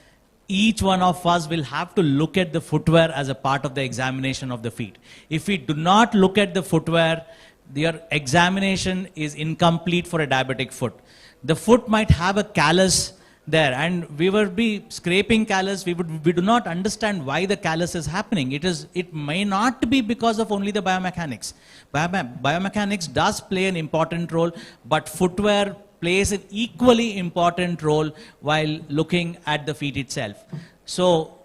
each one of us will have to look at the footwear as a part of the examination of the feet. If we do not look at the footwear, your examination is incomplete for a diabetic foot. The foot might have a callus there, and we will be scraping callus. We do not understand why the callus is happening. It may not be because of only the biomechanics. Biomechanics does play an important role, but footwear plays an equally important role while looking at the feet itself. So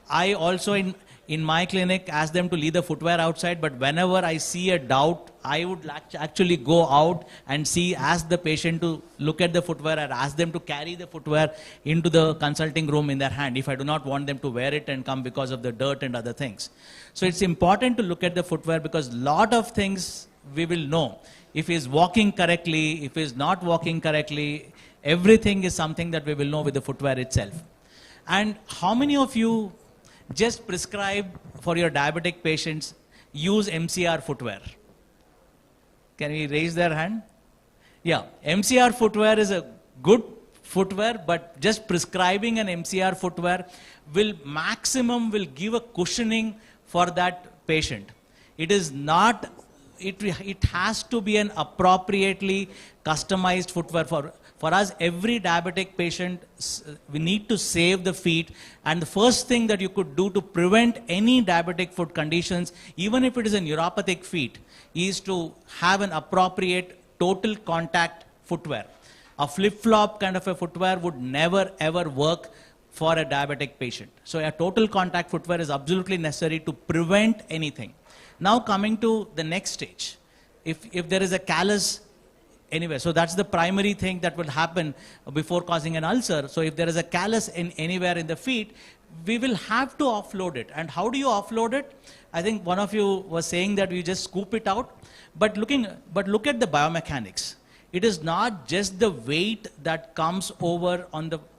I also in my clinic ask them to leave the footwear outside, but whenever I see a doubt, I would actually go out and ask the patient to look at the footwear, and ask them to carry the footwear into the consulting room in their hand if I do not want them to wear it and come because of the dirt and other things. So it's important to look at the footwear, because a lot of things we will know. If he is walking correctly, if he is not walking correctly, everything is something that we will know with the footwear itself. And how many of you just prescribe for your diabetic patients, use MCR footwear? Can we raise their hand? Yeah, MCR footwear is a good footwear, but just prescribing an MCR footwear will give a cushioning for that patient. It is not, it has to be an appropriately customized footwear For us, every diabetic patient, we need to save the feet. And the first thing that you could do to prevent any diabetic foot conditions, even if it is a neuropathic feet, is to have an appropriate total contact footwear. A flip-flop kind of a footwear would never ever work for a diabetic patient. So a total contact footwear is absolutely necessary to prevent anything. Now coming to the next stage. If there is a callus anywhere, so that's the primary thing that will happen before causing an ulcer. So if there is a callus anywhere in the feet, we will have to offload it. And how do you offload it? I think one of you was saying that we just scoop it out. But look at the biomechanics. It is not just the weight that comes over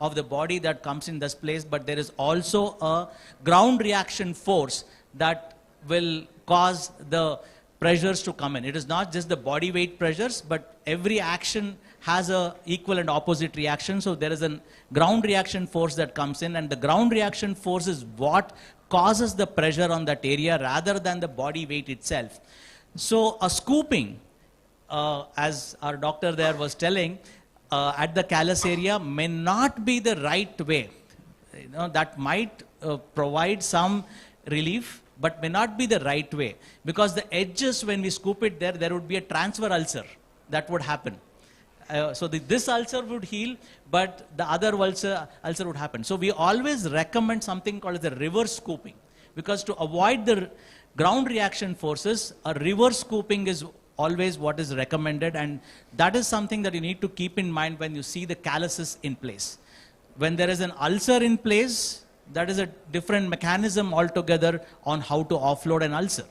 of the body that comes in this place, but there is also a ground reaction force that will cause the pressures to come in. It is not just the body weight pressures, but every action has a equal and opposite reaction. So there is a ground reaction force that comes in, and the ground reaction force is what causes the pressure on that area rather than the body weight itself. So a scooping, as our doctor there was telling, at the callus area may not be the right way. That might provide some relief, but may not be the right way, because the edges, when we scoop it there would be a transfer ulcer that would happen. So this ulcer would heal, but the other ulcer would happen. So we always recommend something called the reverse scooping, because to avoid the ground reaction forces, a reverse scooping is always what is recommended, and that is something that you need to keep in mind when you see the calluses in place. When there is an ulcer in place, that is a different mechanism altogether on how to offload an ulcer.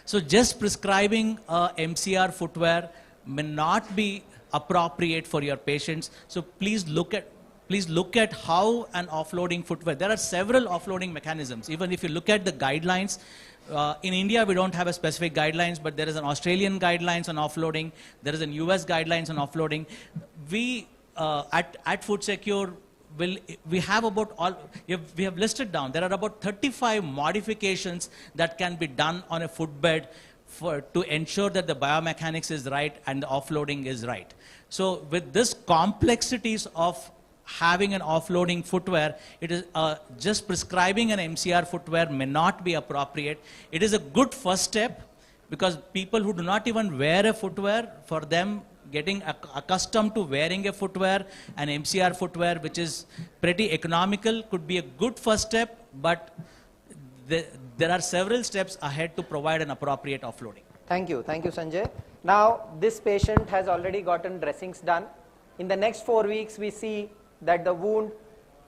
So just prescribing MCR footwear may not be appropriate for your patients. So please look at how an offloading footwear. There are several offloading mechanisms. Even if you look at the guidelines, in India we don't have a specific guidelines, but there is an Australian guidelines on offloading. There is an US guidelines on offloading. We at Food Secure we have listed down, there are about 35 modifications that can be done on a footbed to ensure that the biomechanics is right and the offloading is right. So with this complexities of having an offloading footwear, it is just prescribing an MCR footwear may not be appropriate. It is a good first step, because people who do not even wear a footwear, for them getting accustomed to wearing a footwear, an MCR footwear, which is pretty economical, could be a good first step, but there are several steps ahead to provide an appropriate offloading. Thank you, Sanjay. Now, this patient has already gotten dressings done. In the next 4 weeks, we see that the wound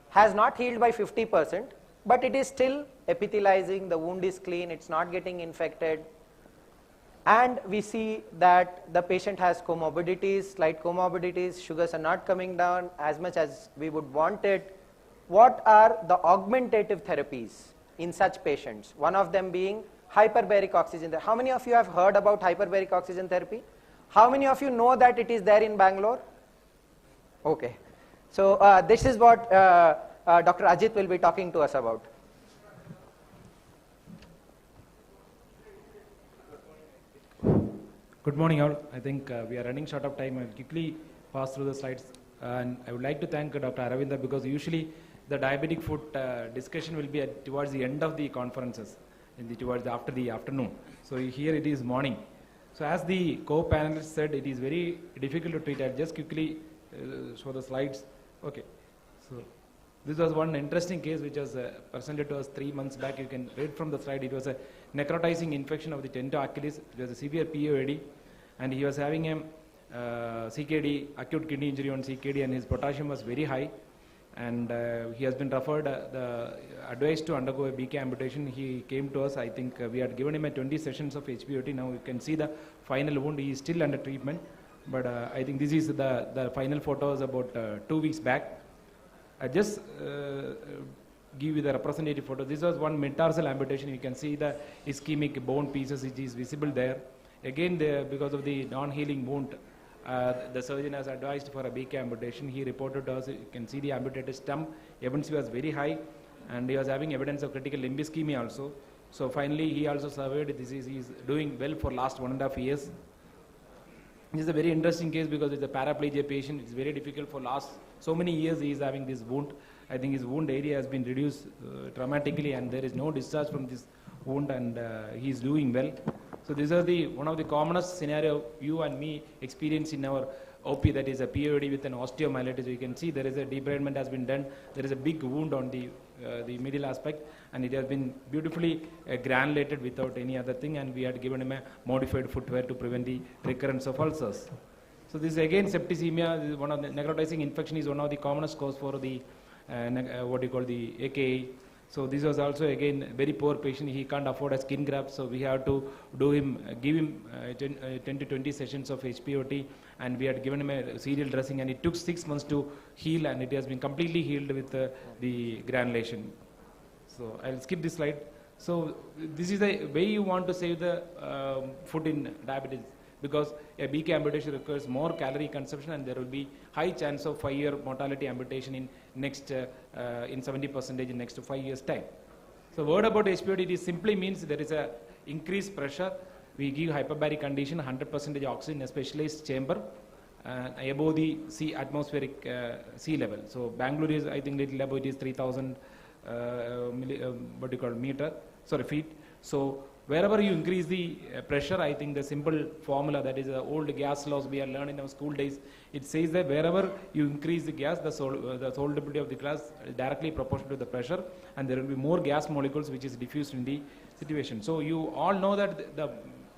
has not healed by 50%, but it is still epithelializing, the wound is clean, it's not getting infected. And we see that the patient has comorbidities, slight comorbidities, sugars are not coming down as much as we would want it. What are the augmentative therapies in such patients? One of them being hyperbaric oxygen therapy. How many of you have heard about hyperbaric oxygen therapy? How many of you know that it is there in Bangalore? Okay. So this is what Dr. Ajit will be talking to us about. Good morning all. I think we are running short of time. I will quickly pass through the slides. And I would like to thank Dr. Aravind, because usually the diabetic foot discussion will be towards the end of the conferences, after the afternoon. So here it is morning. So as the co-panelists said, it is very difficult to treat. I'll just quickly show the slides. Okay. So this was one interesting case which was presented to us 3 months back. You can read from the slide. It was a necrotizing infection of the tendo Achilles. It was a severe POAD, and he was having a CKD, acute kidney injury on CKD, and his potassium was very high. And he has been referred, advised to undergo a BK amputation. He came to us. I think we had given him a 20 sessions of HPOT. Now you can see the final wound. He is still under treatment. But I think this is the final photos about 2 weeks back. I just give you the representative photo. This was one metatarsal amputation. You can see the ischemic bone pieces which is visible there. Again, because of the non-healing wound, the surgeon has advised for a BK amputation. He reported to us, you can see the amputated stump. A1C was very high, and he was having evidence of critical limb ischemia also. So finally, he also surveyed disease. He is doing well for last 1.5 years. This is a very interesting case because it's a paraplegia patient. It's very difficult for last so many years he is having this wound. I think his wound area has been reduced dramatically and there is no discharge from this wound and he is doing well. So these are one of the commonest scenario you and me experience in our OP, that is a POD with an osteomyelitis. You can see there is a debridement has been done. There is a big wound on the middle aspect and it has been beautifully granulated without any other thing, and we had given him a modified footwear to prevent the recurrence of ulcers. So this is again septicemia. This is one of the necrotizing infection is one of the commonest cause for the what you call the AKA. So this was also again very poor patient. He can't afford a skin graft, so we have to give him 10 to 20 sessions of HPOT, and we had given him a serial dressing, and it took 6 months to heal, and it has been completely healed with the granulation. So I'll skip this slide. So this is the way you want to save the food in diabetes, because a BK amputation requires more calorie consumption and there will be high chance of 5-year mortality amputation in next in 70% in next 5 years time. So word about HPOT, it simply means there is a increased pressure. We give hyperbaric condition, 100% oxygen in a specialized chamber above the atmospheric sea level. So Bangalore is, I think little above, it is 3000 feet. So wherever you increase the pressure, I think the simple formula, that is the old gas laws we have learned in our school days, it says that wherever you increase the gas, the solubility of the gas is directly proportional to the pressure, and there will be more gas molecules which is diffused in the situation. So you all know that the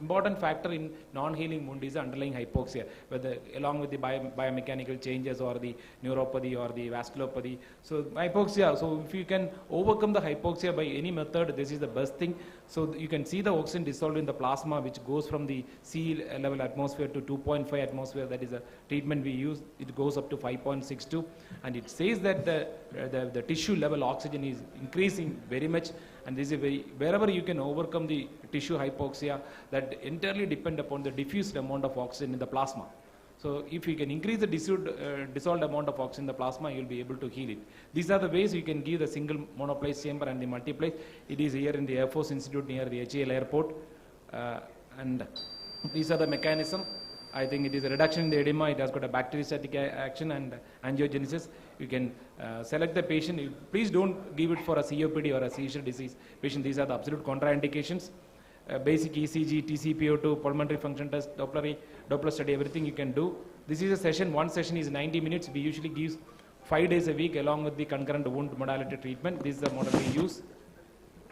important factor in non-healing wound is underlying hypoxia, whether along with the biomechanical changes or the neuropathy or the vasculopathy. So hypoxia, so if you can overcome the hypoxia by any method, this is the best thing. So you can see the oxygen dissolved in the plasma, which goes from the sea level atmosphere to 2.5 atmosphere. That is a treatment we use. It goes up to 5.62, and it says that the tissue level oxygen is increasing very much. And this is wherever you can overcome the tissue hypoxia, that entirely depend upon the diffused amount of oxygen in the plasma. So if you can increase the dissolved amount of oxygen in the plasma, you will be able to heal it. These are the ways you can give the single monoplace chamber and the multiplace. It is here in the Air Force Institute near the HAL airport. And these are the mechanism. I think it is a reduction in the edema. It has got a bacteriostatic action and angiogenesis. You can select the patient. Please don't give it for a COPD or a seizure disease patient. These are the absolute contraindications. Basic ECG, TCPO2, pulmonary function test, Doppler study, everything you can do. This is a session. One session is 90 minutes. We usually give 5 days a week along with the concurrent wound modality treatment. This is the model we use.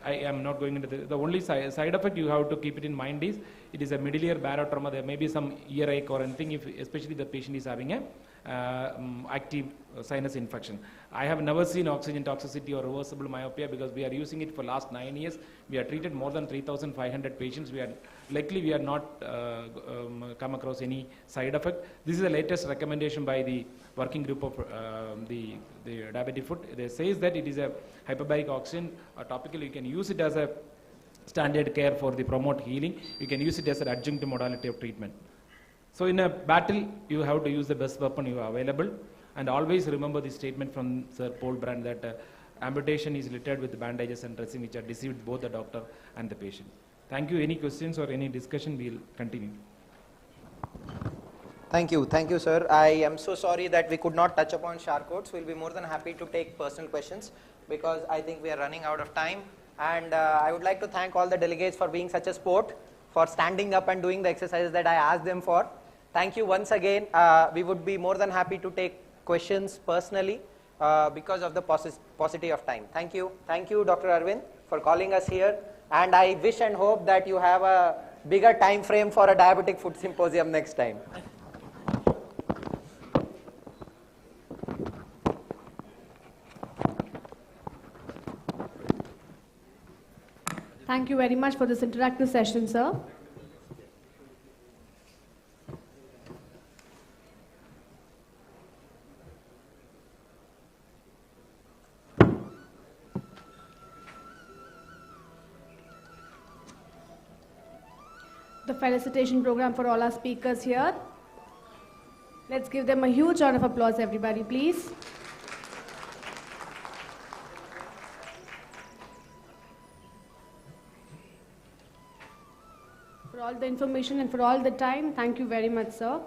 I am not going into the only side effect you have to keep it in mind is it is a middle ear barotrauma. There may be some earache or anything, if especially the patient is having a active sinus infection. I have never seen oxygen toxicity or reversible myopia because we are using it for last 9 years. We have treated more than 3,500 patients. We are not come across any side effect. This is the latest recommendation by the working group of the diabetic foot. They says that it is a hyperbaric oxygen topical. You can use it as a standard care for the promote healing. You can use it as an adjunct modality of treatment. So in a battle, you have to use the best weapon you have available. And always remember the statement from Sir Paul Brand that amputation is littered with bandages and dressing which are deceived both the doctor and the patient. Thank you. Any questions or any discussion, we'll continue. Thank you, sir. I am so sorry that we could not touch upon Charcot's. We'll be more than happy to take personal questions because I think we are running out of time. And I would like to thank all the delegates for being such a sport, for standing up and doing the exercises that I asked them for. Thank you once again. We would be more than happy to take questions personally because of the paucity of time. Thank you. Thank you, Dr. Aravind, for calling us here. And I wish and hope that you have a bigger time frame for a diabetic foot symposium next time. Thank you very much for this interactive session, sir. The felicitation program for all our speakers here. Let's give them a huge round of applause, everybody, please. For all the information and for all the time, thank you very much, sir.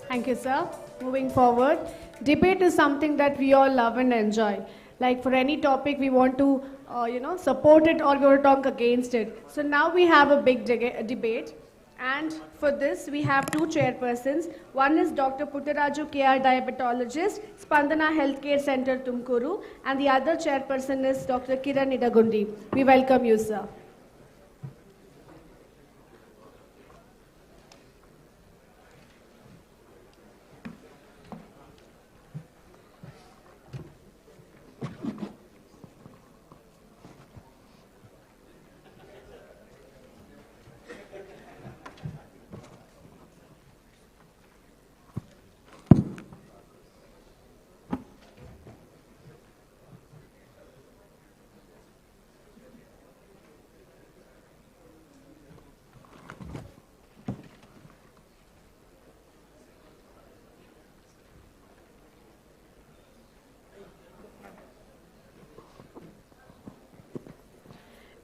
Thank you, sir. Moving forward, debate is something that we all love and enjoy. Like for any topic, we want to, support it or we want to talk against it. So now we have a big debate. And for this, we have two chairpersons. One is Dr. Puttaraju KR, diabetologist, Spandana Healthcare Center, Tumkuru. And the other chairperson is Dr. Kiran Idagundi. We welcome you, sir.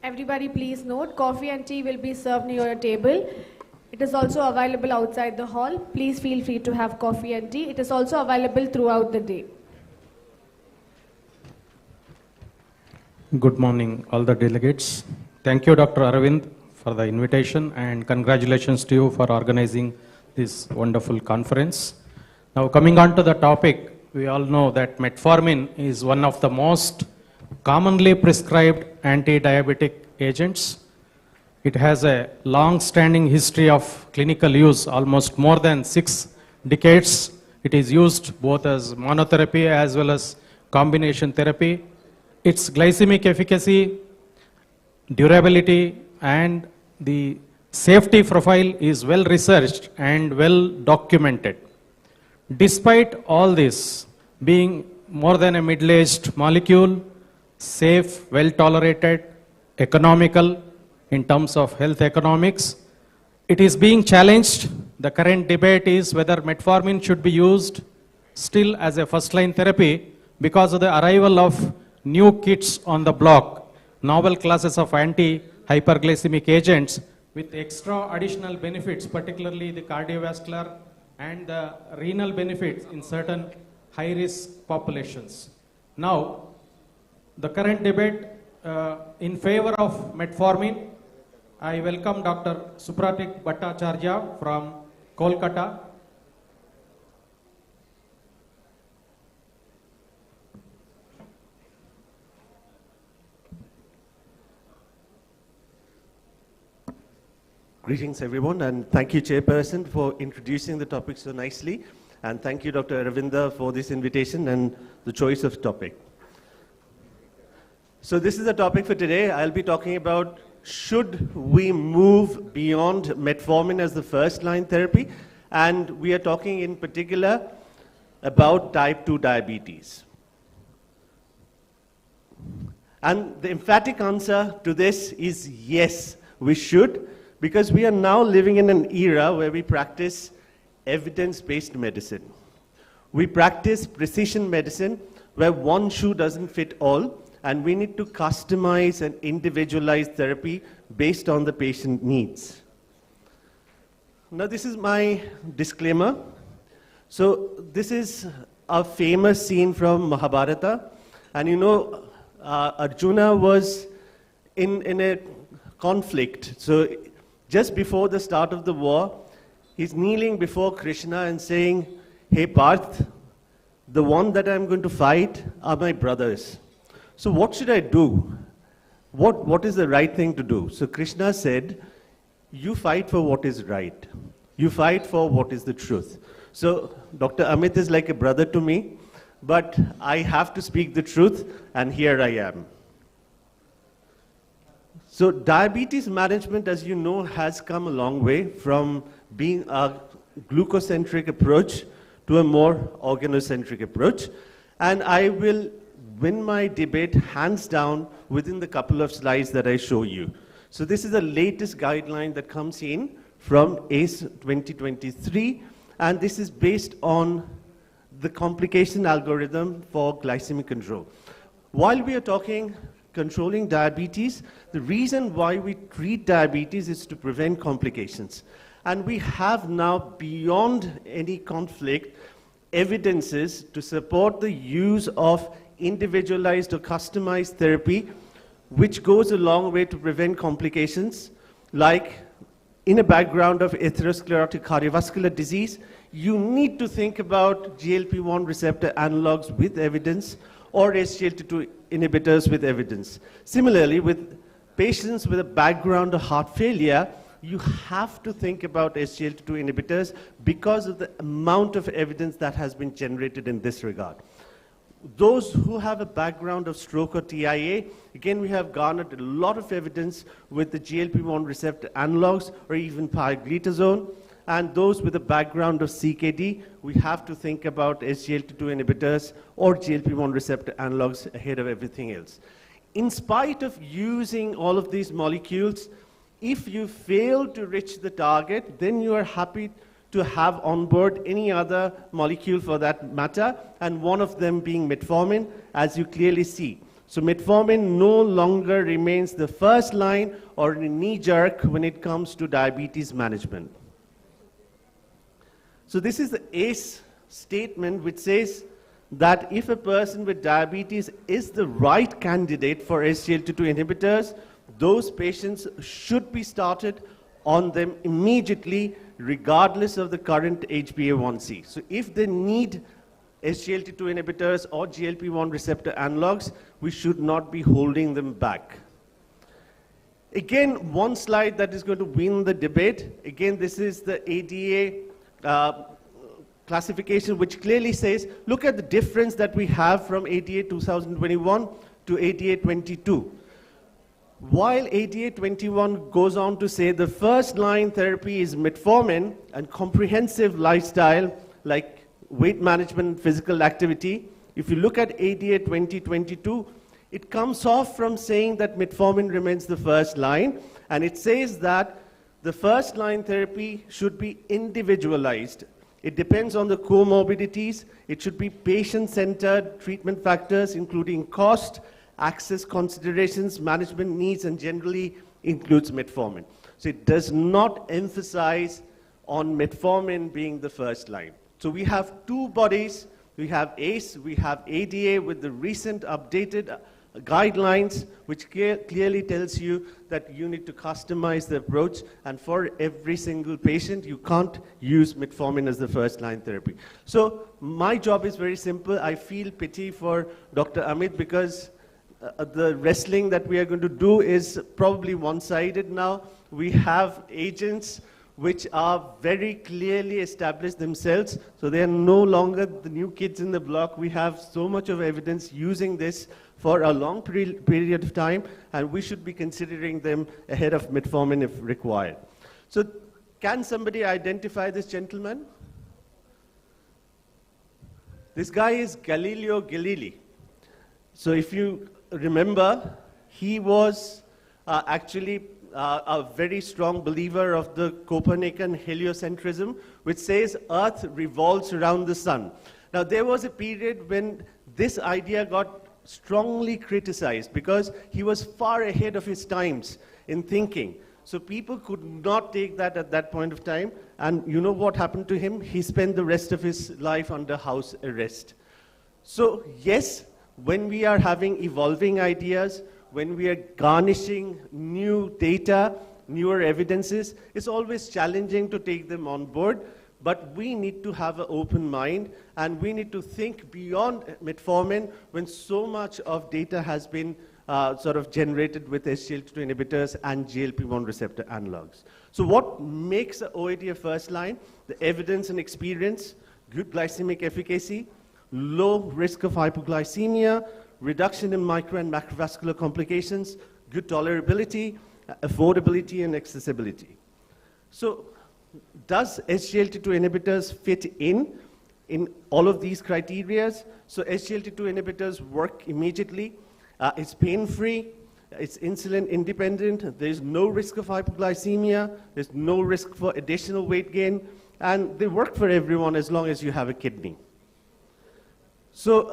Everybody please note, coffee and tea will be served near your table. It is also available outside the hall. Please feel free to have coffee and tea. It is also available throughout the day. Good morning, all the delegates. Thank you, Dr. Aravind, for the invitation, and congratulations to you for organizing this wonderful conference. Now, coming on to the topic, we all know that metformin is one of the most commonly prescribed anti-diabetic agents. It has a long-standing history of clinical use, almost more than 6 decades. It is used both as monotherapy as well as combination therapy. Its glycemic efficacy, durability, and the safety profile is well researched and well documented. Despite all this, being more than a middle-aged molecule, safe, well tolerated, economical in terms of health economics, it is being challenged. The current debate is whether metformin should be used still as a first-line therapy because of the arrival of new kits on the block, novel classes of anti-hyperglycemic agents with extra additional benefits, particularly the cardiovascular and the renal benefits in certain high-risk populations. Now, the current debate in favor of metformin, I welcome Dr. Supratik Bhattacharya from Kolkata. Greetings, everyone, and thank you, Chairperson, for introducing the topic so nicely. And thank you, Dr. Aravinda, for this invitation and the choice of topic. So this is the topic for today. I'll be talking about should we move beyond metformin as the first-line therapy? And we are talking in particular about type 2 diabetes. And the emphatic answer to this is yes, we should, because we are now living in an era where we practice evidence-based medicine. We practice precision medicine where one shoe doesn't fit all, and we need to customize and individualize therapy based on the patient needs. Now, this is my disclaimer. So this is a famous scene from Mahabharata. And you know, Arjuna was in a conflict. So just before the start of the war, he's kneeling before Krishna and saying, "Hey Parth, the one that I'm going to fight are my brothers. So what should I do? What is the right thing to do?" So Krishna said, "You fight for what is right. You fight for what is the truth." So Dr. Amit is like a brother to me, but I have to speak the truth, and here I am. So diabetes management, as you know, has come a long way from being a glucocentric approach to a more organocentric approach. And I will win my debate hands down within the couple of slides that I show you. So this is the latest guideline that comes in from ACE 2023, and this is based on the complication algorithm for glycemic control. While we are talking controlling diabetes, the reason why we treat diabetes is to prevent complications. And we have now, beyond any conflict, evidences to support the use of individualized or customized therapy, which goes a long way to prevent complications, like in a background of atherosclerotic cardiovascular disease, you need to think about GLP-1 receptor analogs with evidence or SGLT2 inhibitors with evidence. Similarly, with patients with a background of heart failure, you have to think about SGLT2 inhibitors because of the amount of evidence that has been generated in this regard. Those who have a background of stroke or TIA, again, we have garnered a lot of evidence with the GLP-1 receptor analogs or even pioglitazone. And those with a background of CKD, we have to think about SGLT2 inhibitors or GLP-1 receptor analogs ahead of everything else. In spite of using all of these molecules, if you fail to reach the target, then you are happy to have on board any other molecule for that matter, and one of them being metformin, as you clearly see. So metformin no longer remains the first line or a knee jerk when it comes to diabetes management. So this is the ACE statement, which says that if a person with diabetes is the right candidate for SGLT2 inhibitors, those patients should be started on them immediately, regardless of the current HbA1c. So if they need SGLT2 inhibitors or GLP-1 receptor analogs, we should not be holding them back. Again, one slide that is going to win the debate. Again, this is the ADA classification, which clearly says, look at the difference that we have from ADA 2021 to ADA 22. While ADA 21 goes on to say the first line therapy is metformin and comprehensive lifestyle like weight management and physical activity, if you look at ADA 2022, it comes off from saying that metformin remains the first line, and it says that the first line therapy should be individualized. It depends on the comorbidities. It should be patient-centered treatment factors, including cost, access considerations, management needs, and generally includes metformin. So it does not emphasize on metformin being the first line. So we have two bodies. We have ACE, we have ADA with the recent updated guidelines, which clearly tells you that you need to customize the approach, and for every single patient, you can't use metformin as the first line therapy. So my job is very simple. I feel pity for Dr. Amit because the wrestling that we are going to do is probably one-sided now. We have agents which are very clearly established themselves, so they are no longer the new kids in the block. We have so much of evidence using this for a long period of time, and we should be considering them ahead of metformin if required. So can somebody identify this gentleman? This guy is Galileo Galilei. So if you remember, he was actually a very strong believer of the Copernican heliocentrism, which says Earth revolves around the sun. Now, there was a period when this idea got strongly criticized because he was far ahead of his times in thinking. So people could not take that at that point of time. And you know what happened to him? He spent the rest of his life under house arrest. So yes, when we are having evolving ideas, when we are garnishing new data, newer evidences, it's always challenging to take them on board. But we need to have an open mind, and we need to think beyond metformin when so much of data has been sort of generated with SGLT2 inhibitors and GLP-1 receptor analogs. So what makes the OAD a first line? The evidence and experience, good glycemic efficacy, low risk of hypoglycemia, reduction in micro and macrovascular complications, good tolerability, affordability, and accessibility. So does SGLT2 inhibitors fit in all of these criteria? So SGLT2 inhibitors work immediately. It's pain-free. It's insulin independent. There's no risk of hypoglycemia. There's no risk for additional weight gain. And they work for everyone as long as you have a kidney. So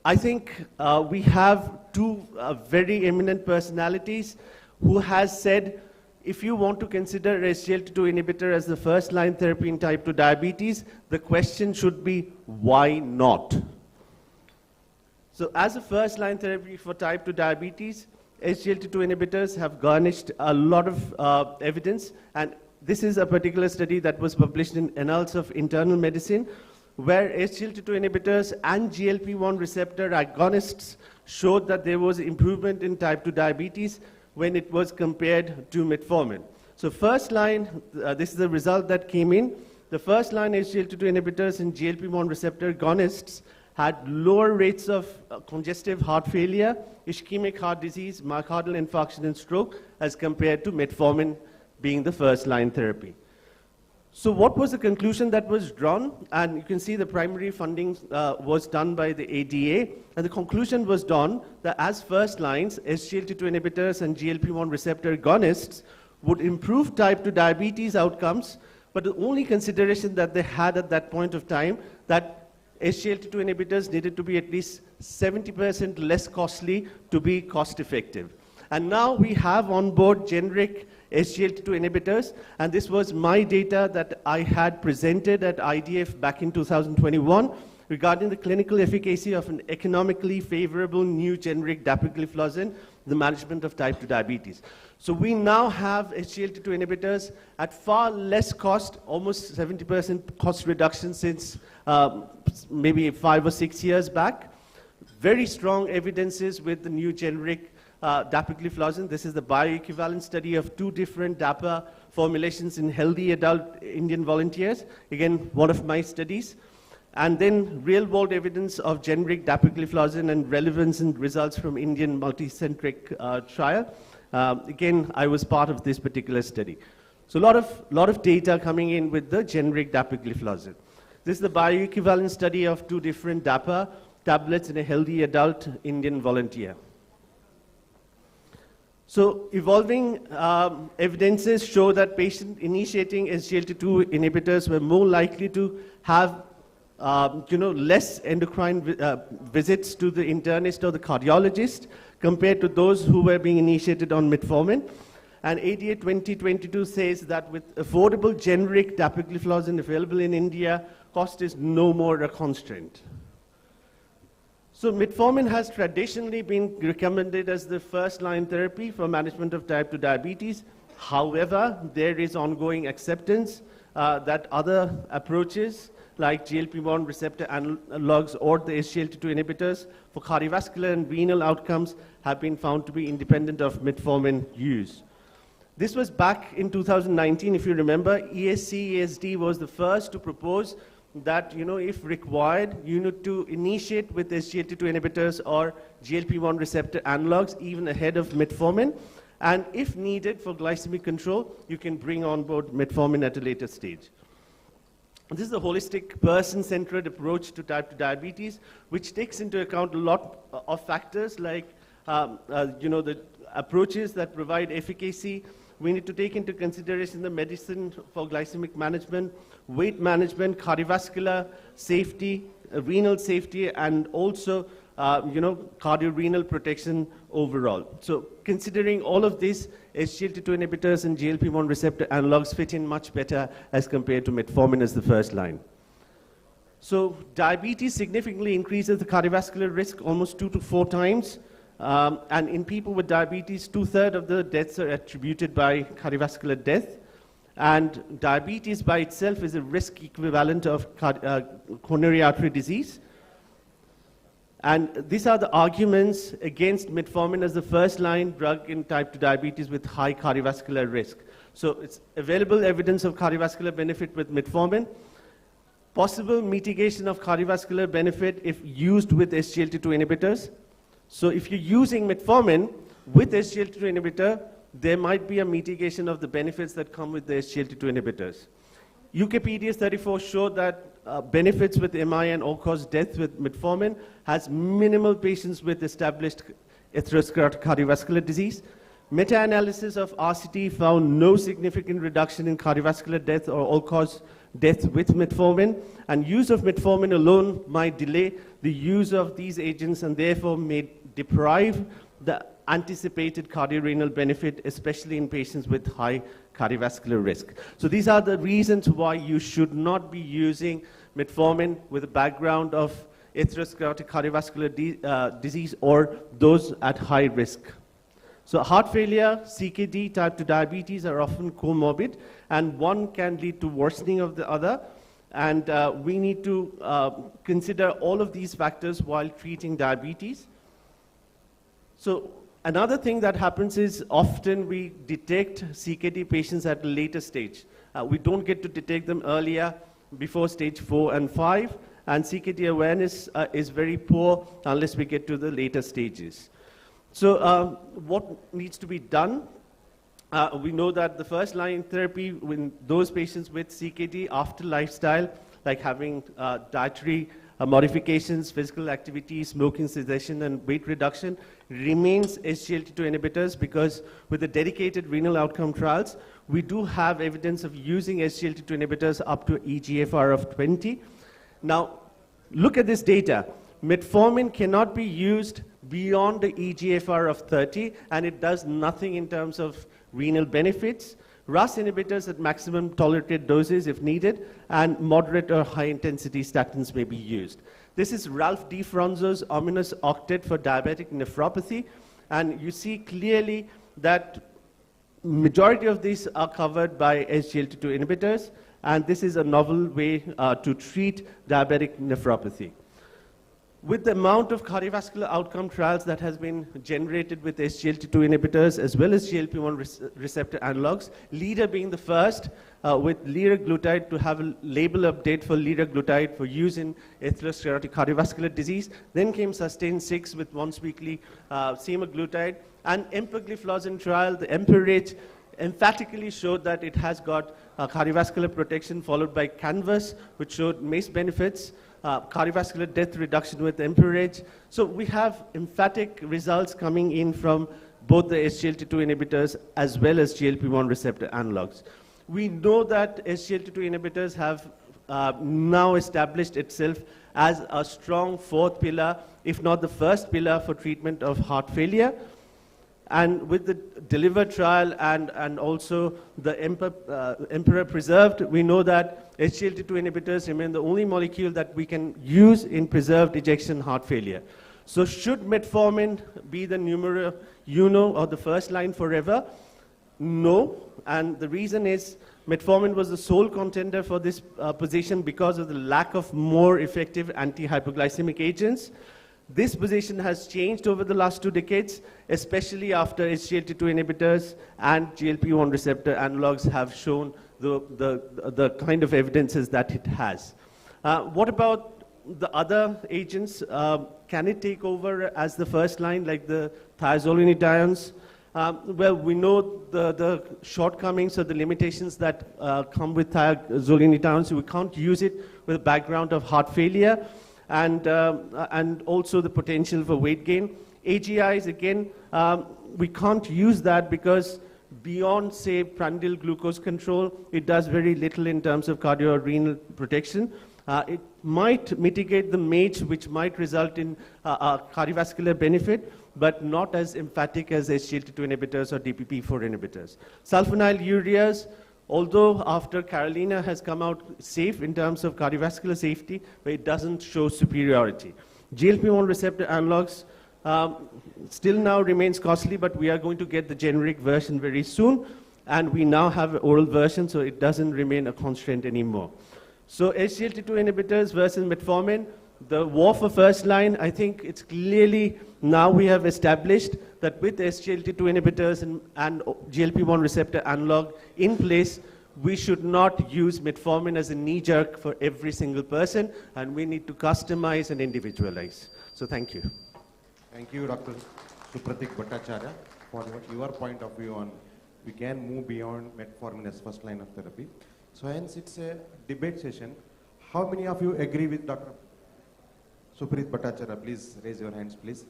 I think we have two very eminent personalities who has said, if you want to consider SGLT2 inhibitor as the first-line therapy in type 2 diabetes, the question should be, why not? So as a first-line therapy for type 2 diabetes, SGLT2 inhibitors have garnished a lot of evidence, and this is a particular study that was published in Annals of Internal Medicine, where SGLT2 inhibitors and GLP-1 receptor agonists showed that there was improvement in type 2 diabetes when it was compared to metformin. So first line, this is the result that came in. The first line SGLT2 inhibitors and GLP-1 receptor agonists had lower rates of congestive heart failure, ischemic heart disease, myocardial infarction, and stroke as compared to metformin being the first line therapy. So what was the conclusion that was drawn? And you can see the primary funding was done by the ADA, and the conclusion was drawn that as first lines, SGLT2 inhibitors and GLP-1 receptor agonists would improve type 2 diabetes outcomes, but the only consideration that they had at that point of time that SGLT2 inhibitors needed to be at least 70% less costly to be cost effective. And now we have on board generic SGLT2 inhibitors, and this was my data that I had presented at IDF back in 2021 regarding the clinical efficacy of an economically favorable new generic dapagliflozin, the management of type 2 diabetes. So we now have SGLT2 inhibitors at far less cost, almost 70% cost reduction since maybe 5 or 6 years back. Very strong evidences with the new generic dapagliflozin. This is the bioequivalent study of 2 different DAPA formulations in healthy adult Indian volunteers. Again, one of my studies. And then real-world evidence of generic dapagliflozin and relevance and results from Indian multicentric trial. Again, I was part of this particular study. So a lot of data coming in with the generic dapagliflozin. This is the bioequivalent study of 2 different DAPA tablets in a healthy adult Indian volunteer. So evolving evidences show that patients initiating SGLT2 inhibitors were more likely to have less endocrine visits to the internist or the cardiologist compared to those who were being initiated on metformin. And ADA 2022 says that with affordable generic dapagliflozin available in India, cost is no more a constraint. So metformin has traditionally been recommended as the first-line therapy for management of type 2 diabetes. However, there is ongoing acceptance that other approaches like GLP-1 receptor analogs or the SGLT2 inhibitors for cardiovascular and renal outcomes have been found to be independent of metformin use. This was back in 2019, if you remember. ESC-ESD was the first to propose that, if required, you need to initiate with SGLT2 inhibitors or GLP-1 receptor analogs even ahead of metformin. And if needed for glycemic control, you can bring on board metformin at a later stage. This is a holistic, person-centered approach to type 2 diabetes, which takes into account a lot of factors like, the approaches that provide efficacy. We need to take into consideration the medicine for glycemic management, weight management, cardiovascular safety, renal safety, and also, cardiorenal protection overall. So considering all of this, SGLT2 inhibitors and GLP-1 receptor analogs fit in much better as compared to metformin as the first line. So diabetes significantly increases the cardiovascular risk almost 2 to 4 times. And in people with diabetes, 2/3 of the deaths are attributed by cardiovascular death. And diabetes by itself is a risk equivalent of coronary artery disease. And these are the arguments against metformin as the first-line drug in type 2 diabetes with high cardiovascular risk. So it's available evidence of cardiovascular benefit with metformin, possible mitigation of cardiovascular benefit if used with SGLT2 inhibitors. So if you're using metformin with SGLT2 inhibitor, there might be a mitigation of the benefits that come with the SGLT2 inhibitors. UKPDS 34 showed that benefits with MI and all-cause death with metformin has minimal patients with established atherosclerotic cardiovascular disease. Meta-analysis of RCT found no significant reduction in cardiovascular death or all-cause death with metformin, and use of metformin alone might delay the use of these agents and therefore may deprive the anticipated cardiorenal benefit, especially in patients with high cardiovascular risk. So these are the reasons why you should not be using metformin with a background of atherosclerotic cardiovascular disease or those at high risk. So heart failure, CKD, type 2 diabetes are often comorbid, and one can lead to worsening of the other. And we need to consider all of these factors while treating diabetes. So another thing that happens is often we detect CKD patients at a later stage. We don't get to detect them earlier before stage 4 and 5, and CKD awareness is very poor unless we get to the later stages. So what needs to be done? We know that the first line therapy in those patients with CKD after lifestyle, like having dietary modifications, physical activity, smoking cessation, and weight reduction, remains SGLT2 inhibitors, because with the dedicated renal outcome trials, we do have evidence of using SGLT2 inhibitors up to eGFR of 20. Now, look at this data. Metformin cannot be used beyond the eGFR of 30, and it does nothing in terms of renal benefits. RAS inhibitors at maximum tolerated doses if needed, and moderate or high intensity statins may be used. This is Ralph D. Fronzo's ominous octet for diabetic nephropathy, and you see clearly that majority of these are covered by SGLT2 inhibitors, and this is a novel way to treat diabetic nephropathy. With the amount of cardiovascular outcome trials that has been generated with SGLT2 inhibitors as well as GLP-1 receptor analogs, LEADER being the first with liraglutide to have a label update for liraglutide for use in atherosclerotic cardiovascular disease. Then came SUSTAIN 6 with once weekly semaglutide, and empagliflozin trial, the EMPERAGE, emphatically showed that it has got cardiovascular protection, followed by CANVAS, which showed MACE benefits, cardiovascular death reduction with EMPERAGE. So we have emphatic results coming in from both the SGLT2 inhibitors as well as GLP-1 receptor analogs. We know that SGLT2 inhibitors have now established itself as a strong fourth pillar, if not the first pillar for treatment of heart failure. And with the DELIVER trial and also the Emperor Preserved, we know that SGLT2 inhibitors remain the only molecule that we can use in preserved ejection heart failure. So should metformin be the numero uno or the first line forever? No, and the reason is metformin was the sole contender for this position because of the lack of more effective anti-hypoglycemic agents. This position has changed over the last 2 decades, especially after SGLT2 inhibitors and GLP-1 receptor analogs have shown the kind of evidences that it has. What about the other agents? Can it take over as the first line, like the thiazolidinediones? Well, we know the shortcomings or the limitations that come with thiazolidinediones. We can't use it with a background of heart failure, and also the potential for weight gain. AGIs, again, we can't use that because beyond, say, prandial glucose control, it does very little in terms of cardiorenal protection. It might mitigate the MAGE, which might result in a cardiovascular benefit, but not as emphatic as SGLT2 inhibitors or DPP4 inhibitors. Sulfonylureas, although after Carolina has come out safe in terms of cardiovascular safety, but it doesn't show superiority. GLP-1 receptor analogs still now remains costly, but we are going to get the generic version very soon, and we now have an oral version, so it doesn't remain a constraint anymore. So SGLT2 inhibitors versus metformin, the war for first line, I think it's clearly now we have established that with SGLT2 inhibitors and GLP-1 receptor analog in place, we should not use metformin as a knee-jerk for every single person, and we need to customize and individualize. So thank you. Thank you, Dr. Supratik Bhattacharya, for your point of view on we can move beyond metformin as first line of therapy. So hence it's a debate session. How many of you agree with Dr. Supratik Bhattacharya? Please raise your hands, please.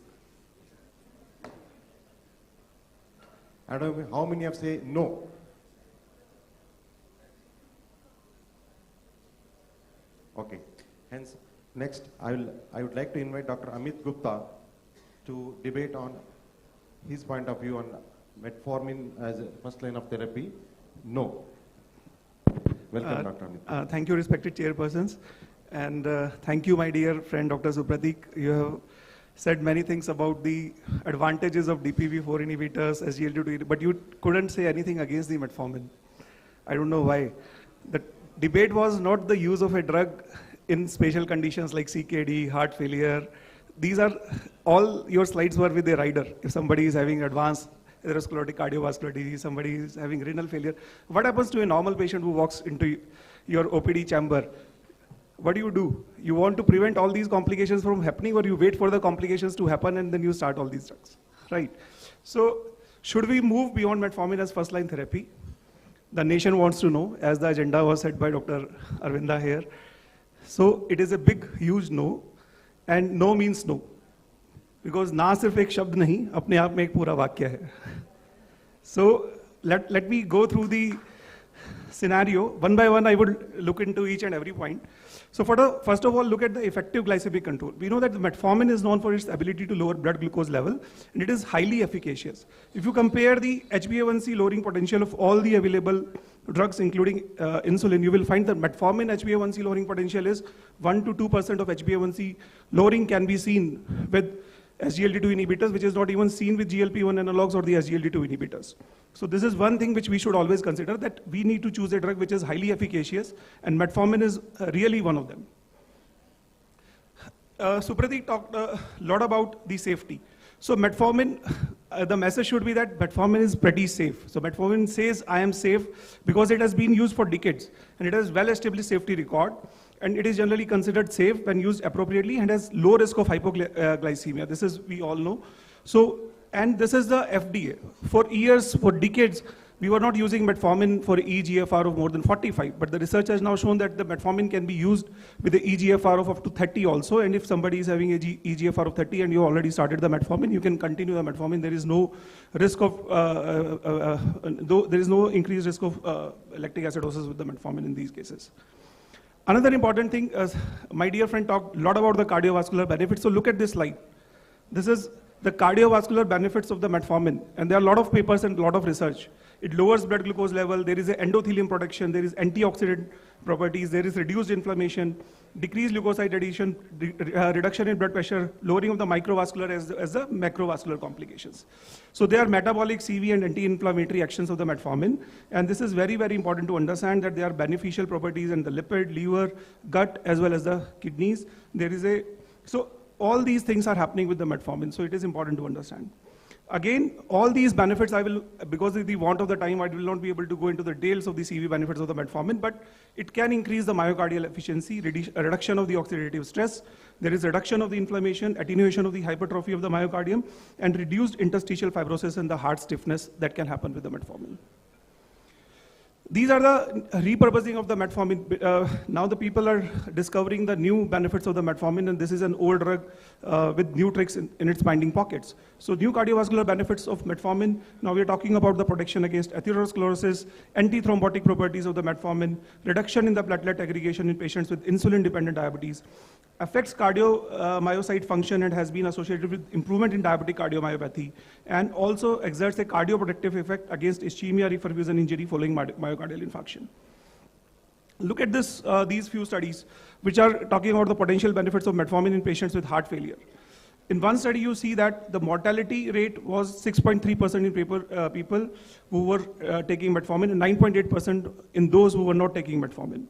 I don't know how many have say no. Okay. Hence, next I would like to invite Dr. Amit Gupta to debate on his point of view on metformin as a first line of therapy. No. Welcome, Dr. Amit. Thank you, respected chairpersons. And thank you, my dear friend, Dr. Supratik. You have said many things about the advantages of DPP-4 inhibitors, SGLT2, but you couldn't say anything against the metformin. I don't know why. The debate was not the use of a drug in special conditions like CKD, heart failure. These are all your slides were with a rider. If somebody is having advanced atherosclerotic cardiovascular disease, somebody is having renal failure, what happens to a normal patient who walks into your OPD chamber? What do? You want to prevent all these complications from happening, or you wait for the complications to happen and then you start all these drugs, right? So should we move beyond metformin as first-line therapy? The nation wants to know, as the agenda was set by Dr. Aravinda here. So it is a big, huge no, and no means no. Because na sirf ek shabd nahi, apne aap mein ek pura vakya hai. So let me go through the scenario. One by one, I would look into each and every point. So first of all, look at the effective glycemic control. We know that the metformin is known for its ability to lower blood glucose level, and it is highly efficacious. If you compare the HbA1c lowering potential of all the available drugs, including insulin, you will find that metformin HbA1c lowering potential is 1 to 2% of HbA1c lowering can be seen with SGLT2 inhibitors, which is not even seen with GLP-1 analogs or the SGLT2 inhibitors. So this is one thing which we should always consider, that we need to choose a drug which is highly efficacious, and metformin is really one of them. Supratik talked a lot about the safety. So metformin, the message should be that metformin is pretty safe. So metformin says I am safe because it has been used for decades, and it has well-established safety record. And it is generally considered safe when used appropriately and has low risk of hypoglycemia. This is, we all know. So, and this is the FDA. For years, for decades, we were not using metformin for eGFR of more than 45, but the research has now shown that the metformin can be used with the eGFR of up to 30 also, and if somebody is having a eGFR of 30 and you already started the metformin, you can continue the metformin. There is no risk of, there is no increased risk of lactic acidosis with the metformin in these cases. Another important thing, my dear friend talked a lot about the cardiovascular benefits. So look at this slide. This is the cardiovascular benefits of the metformin. And there are a lot of papers and a lot of research. It lowers blood glucose level. There is an endothelium protection. There is antioxidant properties. There is reduced inflammation, decreased leukocyte adhesion, reduction in blood pressure, lowering of the microvascular as the macrovascular complications. So there are metabolic, CV, and anti-inflammatory actions of the metformin. And this is very, very important to understand that there are beneficial properties in the lipid, liver, gut, as well as the kidneys. So all these things are happening with the metformin. So it is important to understand. Again, all these benefits because of the want of the time, I will not be able to go into the details of the CV benefits of the metformin, but it can increase the myocardial efficiency, reduction of the oxidative stress, there is reduction of the inflammation, attenuation of the hypertrophy of the myocardium, and reduced interstitial fibrosis and the heart stiffness that can happen with the metformin. These are the repurposing of the metformin. Now the people are discovering the new benefits of the metformin, and this is an old drug with new tricks in its binding pockets. So new cardiovascular benefits of metformin. Now we're talking about the protection against atherosclerosis, anti-thrombotic properties of the metformin, reduction in the platelet aggregation in patients with insulin-dependent diabetes, affects cardiomyocyte function and has been associated with improvement in diabetic cardiomyopathy, and also exerts a cardioprotective effect against ischemia, reperfusion injury following myocardial infarction. Look at these few studies which are talking about the potential benefits of metformin in patients with heart failure. In one study, you see that the mortality rate was 6.3% in people who were taking metformin, and 9.8% in those who were not taking metformin.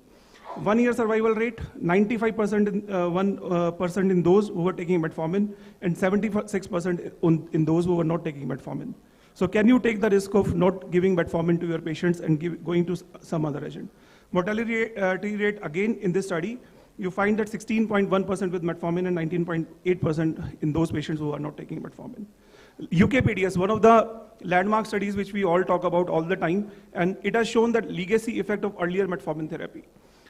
1 year survival rate, 95% in those who were taking metformin, and 76% in those who were not taking metformin. So can you take the risk of not giving metformin to your patients and going to some other agent? Mortality rate, again, in this study, you find that 16.1% with metformin and 19.8% in those patients who are not taking metformin. UKPDS, one of the landmark studies which we all talk about all the time, and it has shown that legacy effect of earlier metformin therapy.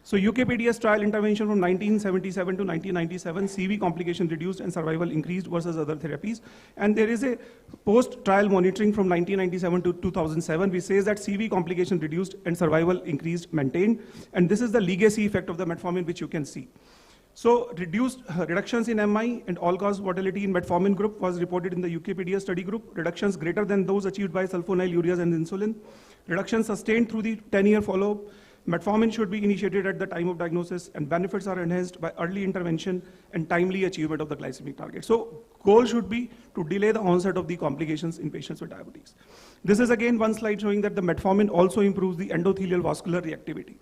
So UKPDS trial intervention from 1977 to 1997, CV complication reduced and survival increased versus other therapies. And there is a post-trial monitoring from 1997 to 2007, which says that CV complication reduced and survival increased, maintained. And this is the legacy effect of the metformin, which you can see. So reductions in MI and all-cause mortality in metformin group was reported in the UKPDS study group. Reductions greater than those achieved by sulfonylureas and insulin. Reductions sustained through the 10-year follow-up. Metformin should be initiated at the time of diagnosis, and benefits are enhanced by early intervention and timely achievement of the glycemic target. So goal should be to delay the onset of the complications in patients with diabetes. This is again one slide showing that the metformin also improves the endothelial vascular reactivity.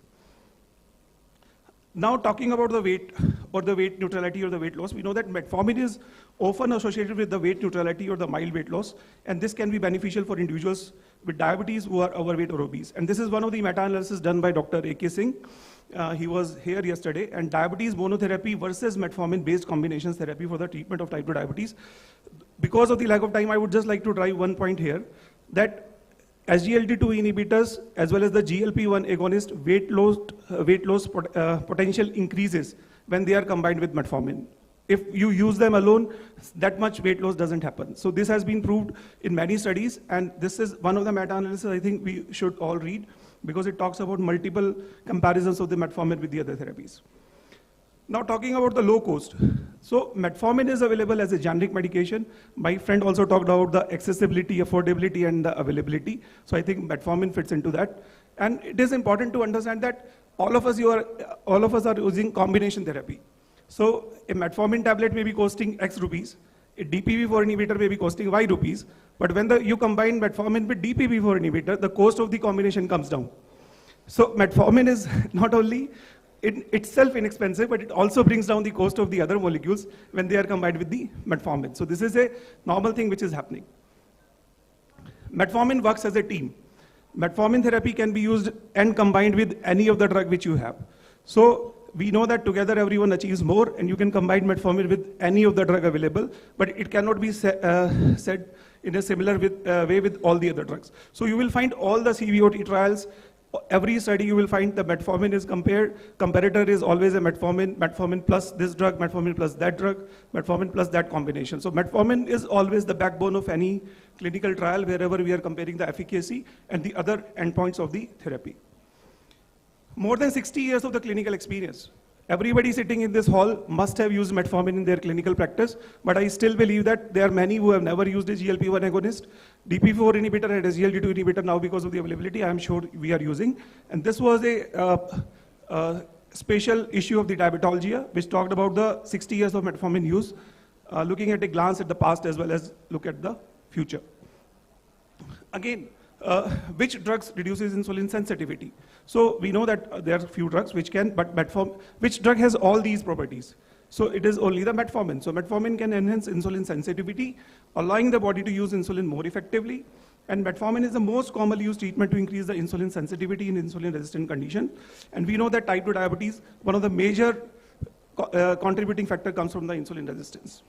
Now talking about the weight or the weight neutrality or the weight loss, we know that metformin is often associated with the weight neutrality or the mild weight loss, and this can be beneficial for individuals with diabetes who are overweight or obese. And this is one of the meta-analysis done by Dr. A.K. Singh. He was here yesterday, and diabetes monotherapy versus metformin-based combinations therapy for the treatment of type 2 diabetes. Because of the lack of time, I would just like to drive one point here, that SGLT2 inhibitors as well as the GLP-1 agonist weight loss potential increases when they are combined with metformin. If you use them alone, that much weight loss doesn't happen. So this has been proved in many studies, and this is one of the meta-analysis I think we should all read, because it talks about multiple comparisons of the metformin with the other therapies. Now talking about the low cost. So metformin is available as a generic medication. My friend also talked about the accessibility, affordability, and the availability. So I think metformin fits into that. And it is important to understand that all of us are using combination therapy. So a metformin tablet may be costing X rupees, a DPP-4 inhibitor may be costing Y rupees, but when you combine metformin with DPP-4 inhibitor, the cost of the combination comes down. So metformin is not only in itself inexpensive, but it also brings down the cost of the other molecules when they are combined with the metformin. So this is a normal thing which is happening. Metformin works as a team. Metformin therapy can be used and combined with any of the drug which you have. So we know that together everyone achieves more, and you can combine metformin with any of the drug available, but it cannot be said in a similar way with all the other drugs. So you will find all the CVOT trials, every study you will find the metformin is compared. Comparator is always a metformin, metformin plus this drug, metformin plus that drug, metformin plus that combination. So metformin is always the backbone of any clinical trial wherever we are comparing the efficacy and the other endpoints of the therapy. More than 60 years of the clinical experience. Everybody sitting in this hall must have used metformin in their clinical practice, but I still believe that there are many who have never used a GLP-1 agonist. DPP-4 inhibitor and SGLT2 inhibitor now, because of the availability, I am sure we are using. And this was a special issue of the Diabetologia, which talked about the 60 years of metformin use, looking at a glance at the past as well as look at the future. Again, which drugs reduces insulin sensitivity? So we know that there are few drugs which can, but which drug has all these properties? So it is only the metformin. So metformin can enhance insulin sensitivity, allowing the body to use insulin more effectively. And metformin is the most commonly used treatment to increase the insulin sensitivity in insulin resistant condition. And we know that type 2 diabetes, one of the major contributing factor comes from the insulin resistance.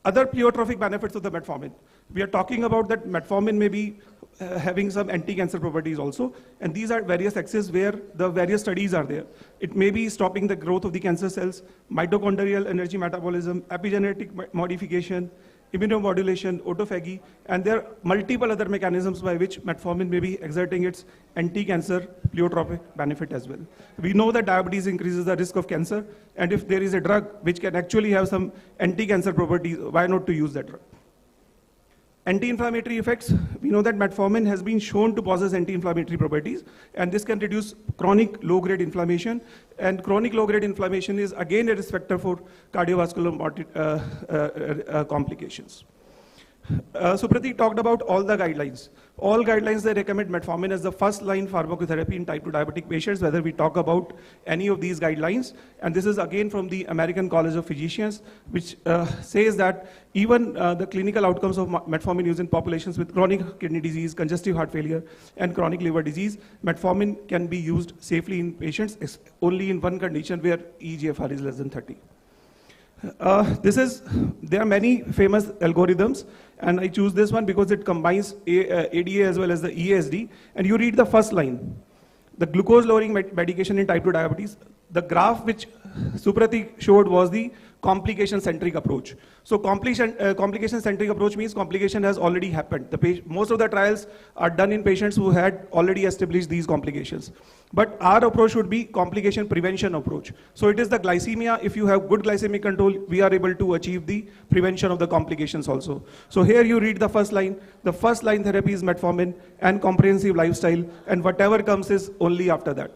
Other pleiotropic benefits of the metformin. We are talking about that metformin may be having some anti-cancer properties also, and these are various axes where the various studies are there. It may be stopping the growth of the cancer cells, mitochondrial energy metabolism, epigenetic modification, immunomodulation, autophagy, and there are multiple other mechanisms by which metformin may be exerting its anti-cancer pleiotropic benefit as well. We know that diabetes increases the risk of cancer, and if there is a drug which can actually have some anti-cancer properties, why not to use that drug? Anti-inflammatory effects, we know that metformin has been shown to possess anti-inflammatory properties, and this can reduce chronic low-grade inflammation, and chronic low-grade inflammation is again a risk factor for cardiovascular complications. Supratik talked about all the guidelines. All guidelines, they recommend metformin as the first line pharmacotherapy in type 2 diabetic patients, whether we talk about any of these guidelines. And this is again from the American College of Physicians, which says that even the clinical outcomes of metformin use in populations with chronic kidney disease, congestive heart failure, and chronic liver disease, metformin can be used safely in patients only in one condition where eGFR is less than 30. There are many famous algorithms, and I choose this one because it combines ADA as well as the ESD. And you read the first line, the glucose lowering medication in type 2 diabetes. The graph which Supratik showed was the complication-centric approach. So complication-centric approach means complication has already happened. Most of the trials are done in patients who had already established these complications. But our approach would be complication prevention approach. So it is the glycemia. If you have good glycemic control, we are able to achieve the prevention of the complications also. So here you read the first line. The first line therapy is metformin and comprehensive lifestyle, and whatever comes is only after that.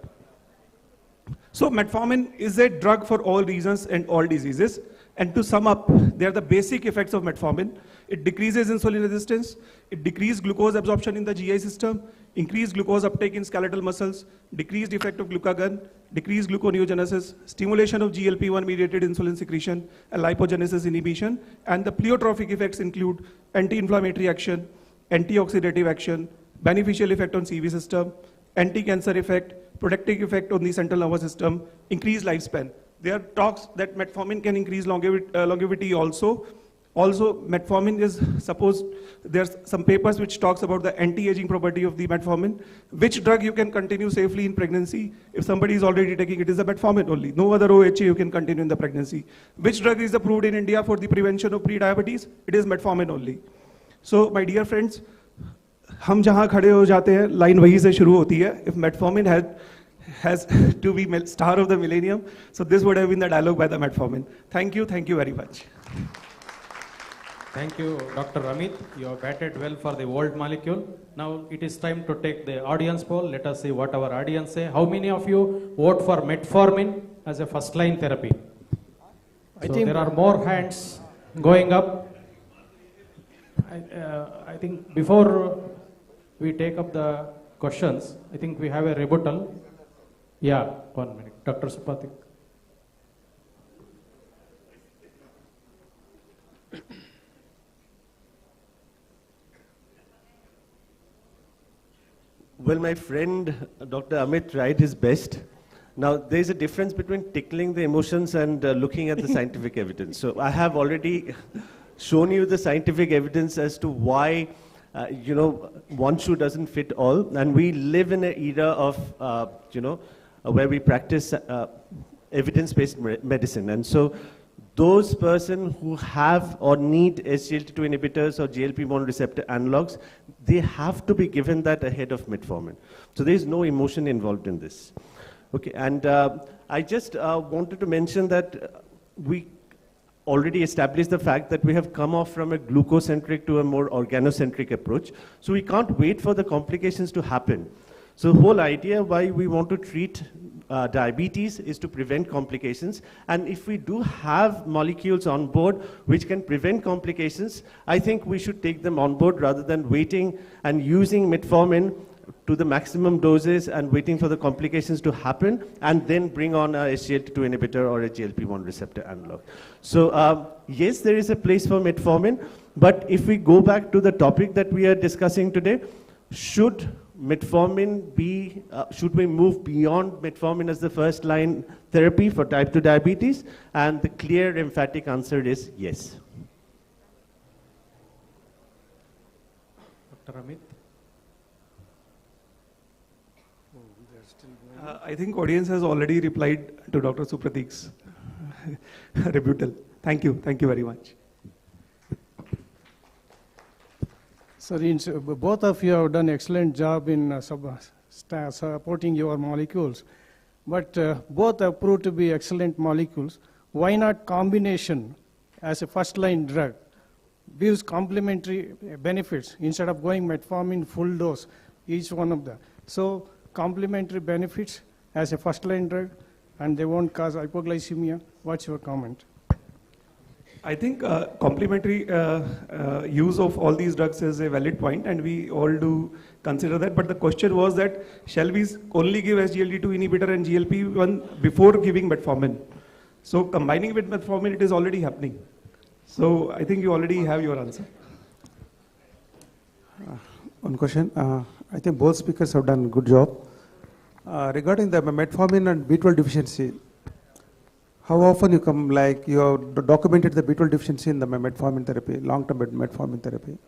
So metformin is a drug for all reasons and all diseases. And to sum up, they are the basic effects of metformin. It decreases insulin resistance, it decreases glucose absorption in the GI system, increased glucose uptake in skeletal muscles, decreased effect of glucagon, decreased gluconeogenesis, stimulation of GLP-1 mediated insulin secretion, and lipogenesis inhibition. And the pleiotropic effects include anti-inflammatory action, antioxidative action, beneficial effect on CV system, anti-cancer effect, protective effect on the central nervous system, increased lifespan. There are talks that metformin can increase longevity also. Also, metformin is supposed, there's some papers which talks about the anti-aging property of the metformin. Which drug you can continue safely in pregnancy? If somebody is already taking it, is the metformin only. No other OHA you can continue in the pregnancy. Which drug is approved in India for the prevention of pre-diabetes? It is metformin only. So, my dear friends, हम जहाँ खड़े हो जाते हैं line वहीं से शुरू होती है. If metformin has to be star of the millennium, so this would have been the dialogue by the metformin. Thank you very much. Thank you, Dr. Amit. You have batted well for the old molecule. Now it is time to take the audience poll. Let us see what our audience say. How many of you vote for metformin as a first-line therapy? So there are more hands going up. I think before we take up the questions, I think we have a rebuttal. Yeah, 1 minute. Dr. Supatik. Well, my friend Dr. Amit tried his best. Now, there's a difference between tickling the emotions and looking at the scientific evidence. So I have already shown you the scientific evidence as to why one shoe doesn't fit all. And we live in an era of, where we practice evidence-based medicine. And so those persons who have or need SGLT2 inhibitors or GLP-1 receptor analogs, they have to be given that ahead of metformin. So there is no emotion involved in this. Okay, and I just wanted to mention that we already established the fact that we have come off from a glucocentric to a more organocentric approach. So we can't wait for the complications to happen. So the whole idea why we want to treat diabetes is to prevent complications. And if we do have molecules on board which can prevent complications, I think we should take them on board rather than waiting and using metformin to the maximum doses and waiting for the complications to happen and then bring on a SGLT2 inhibitor or a GLP-1 receptor analog. So yes, there is a place for metformin, but if we go back to the topic that we are discussing today, should metformin be, should we move beyond metformin as the first line therapy for type 2 diabetes? And the clear emphatic answer is yes. Dr. Amit? I think audience has already replied to Dr. Supratik's rebuttal. Thank you very much. Sir, both of you have done excellent job in supporting your molecules, but both have proved to be excellent molecules. Why not combination as a first-line drug? Gives complementary benefits instead of going metformin full dose, each one of them. So complementary benefits as a first-line drug, and they won't cause hypoglycemia. What's your comment? I think complementary use of all these drugs is a valid point, and we all do consider that. But the question was that shall we only give SGLT2 inhibitor and GLP-1 before giving metformin? So combining with metformin, it is already happening. So I think you already have your answer. One question. I think both speakers have done a good job. Regarding the metformin and B12 deficiency, how often you come, like you have documented the B12 deficiency in the metformin therapy, long-term metformin therapy?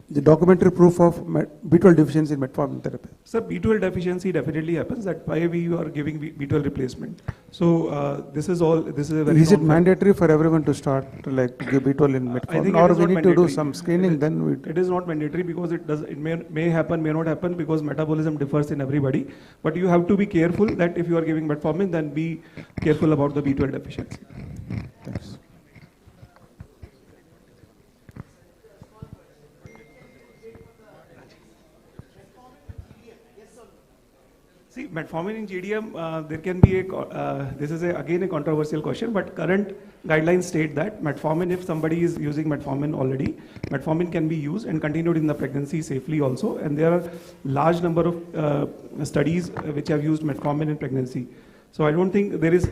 The documentary proof of B12 deficiency in metformin therapy. Sir, B12 deficiency definitely happens. That's why we are giving B12 replacement. So this is a very. Is it mandatory for everyone to start to like give B12 in metformin, or we need to do some screening? It is not mandatory because it may happen, may not happen, because metabolism differs in everybody. But you have to be careful that if you are giving metformin, then be careful about the B12 deficiency. Thanks. See, metformin in GDM, there can be this is again a controversial question, but current guidelines state that metformin, if somebody is using metformin already, metformin can be used and continued in the pregnancy safely also. And there are large number of studies which have used metformin in pregnancy. So I don't think there is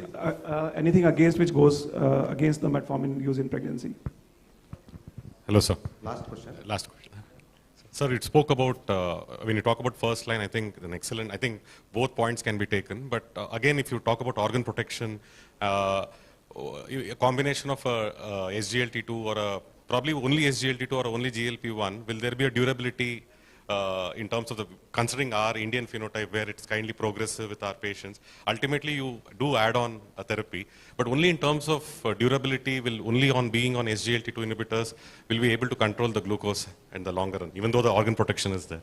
anything against which goes against the metformin use in pregnancy. Hello, sir. Last question. Last question. Sir, it spoke about, when you talk about first line, I think I think both points can be taken. But again, if you talk about organ protection, a combination of a SGLT2 or probably only SGLT2 or only GLP-1, will there be a durability in terms of considering our Indian phenotype where it's kindly progressive with our patients? Ultimately, you do add on a therapy, but only in terms of durability, will only on being on SGLT2 inhibitors, will be able to control the glucose in the longer run, even though the organ protection is there.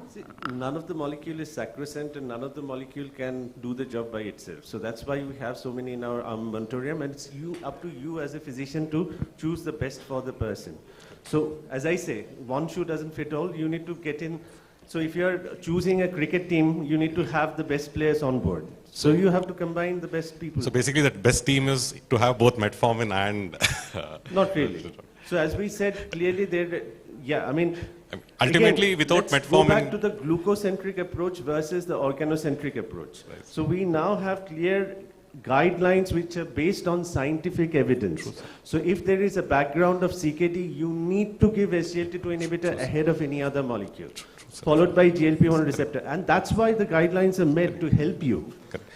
See, none of the molecule is sacrosanct and none of the molecule can do the job by itself. So that's why we have so many in our armamentarium, and it's up to you as a physician to choose the best for the person. So, as I say, one shoe doesn't fit all. You need to get in. So, if you're choosing a cricket team, you need to have the best players on board. So, you have to combine the best people. So, basically, that best team is to have both metformin and. Not really. So, as we said clearly, yeah, I mean. Ultimately, again, without let's metformin. Go back to the glucocentric approach versus the organocentric approach. Right. So, we now have clear guidelines which are based on scientific evidence. True. So if there is a background of CKD, you need to give SGLT2 inhibitor ahead of any other molecule, followed by GLP-1 receptor. And that's why the guidelines are made to help you.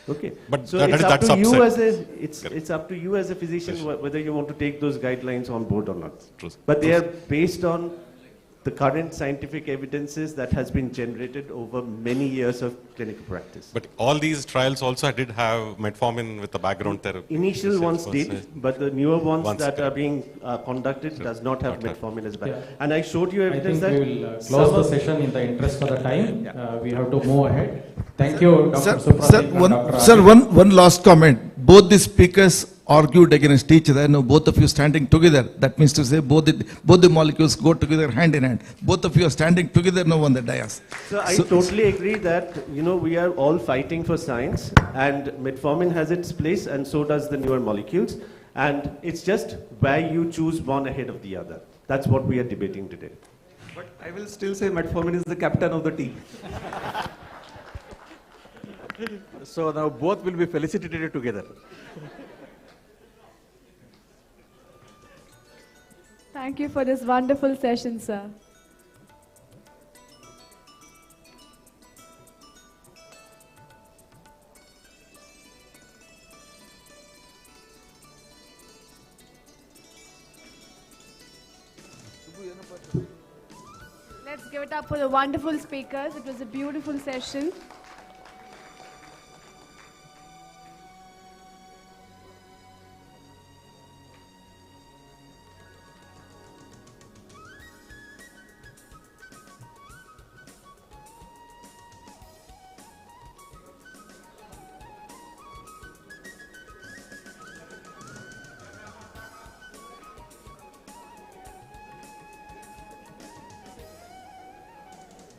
Okay. But so it's up to you as it's up to you as a physician whether you want to take those guidelines on board or not. True. But they are based on the current scientific evidences that has been generated over many years of clinical practice. But all these trials also did have metformin with the background therapy. Initial ones did, but the newer ones that are being conducted does not have metformin as background. Yeah. And I showed you evidence that... I think we will close the session in the interest of the time. We have to move ahead. Thank you, Dr. Supratik. Sir, one last comment. Both the speakers argued against each other. No, both of you standing together. That means to say both the molecules go together hand in hand. Both of you are standing together now on the dais. So I totally agree that we are all fighting for science, and metformin has its place, and so does the newer molecules. And it's just where you choose one ahead of the other. That's what we are debating today. But I will still say metformin is the captain of the team. So now both will be felicitated together. Thank you for this wonderful session, sir. Let's give it up for the wonderful speakers. It was a beautiful session.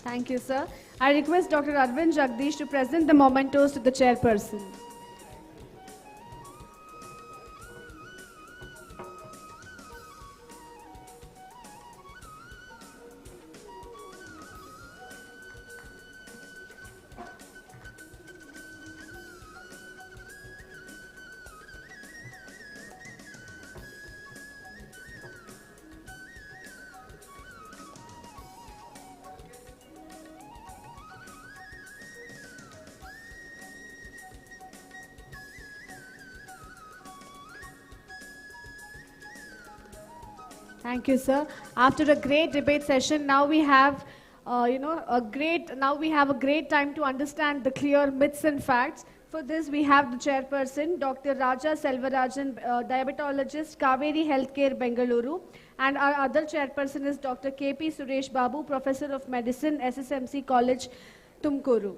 Thank you, sir. I request Dr. Aravind Jagdish to present the mementos to the chairperson. Thank you, sir. After a great debate session, now we have, now we have a great time to understand the clear myths and facts. For this, we have the chairperson, Dr. Raja Selvarajan, diabetologist, Kaveri Healthcare, Bengaluru. And our other chairperson is Dr. K.P. Suresh Babu, Professor of Medicine, SSMC College, Tumkuru.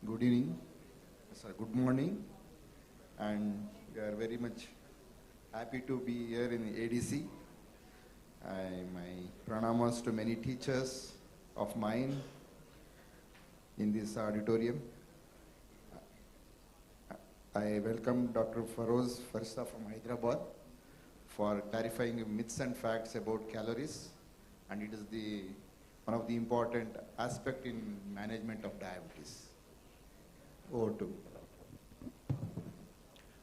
Good evening, good morning, and we are very much happy to be here in the ADC. My pranamas to many teachers of mine in this auditorium. I welcome Dr. Feroz Farshta from Hyderabad for clarifying myths and facts about calories, and it is one of the important aspects in management of diabetes. Over to.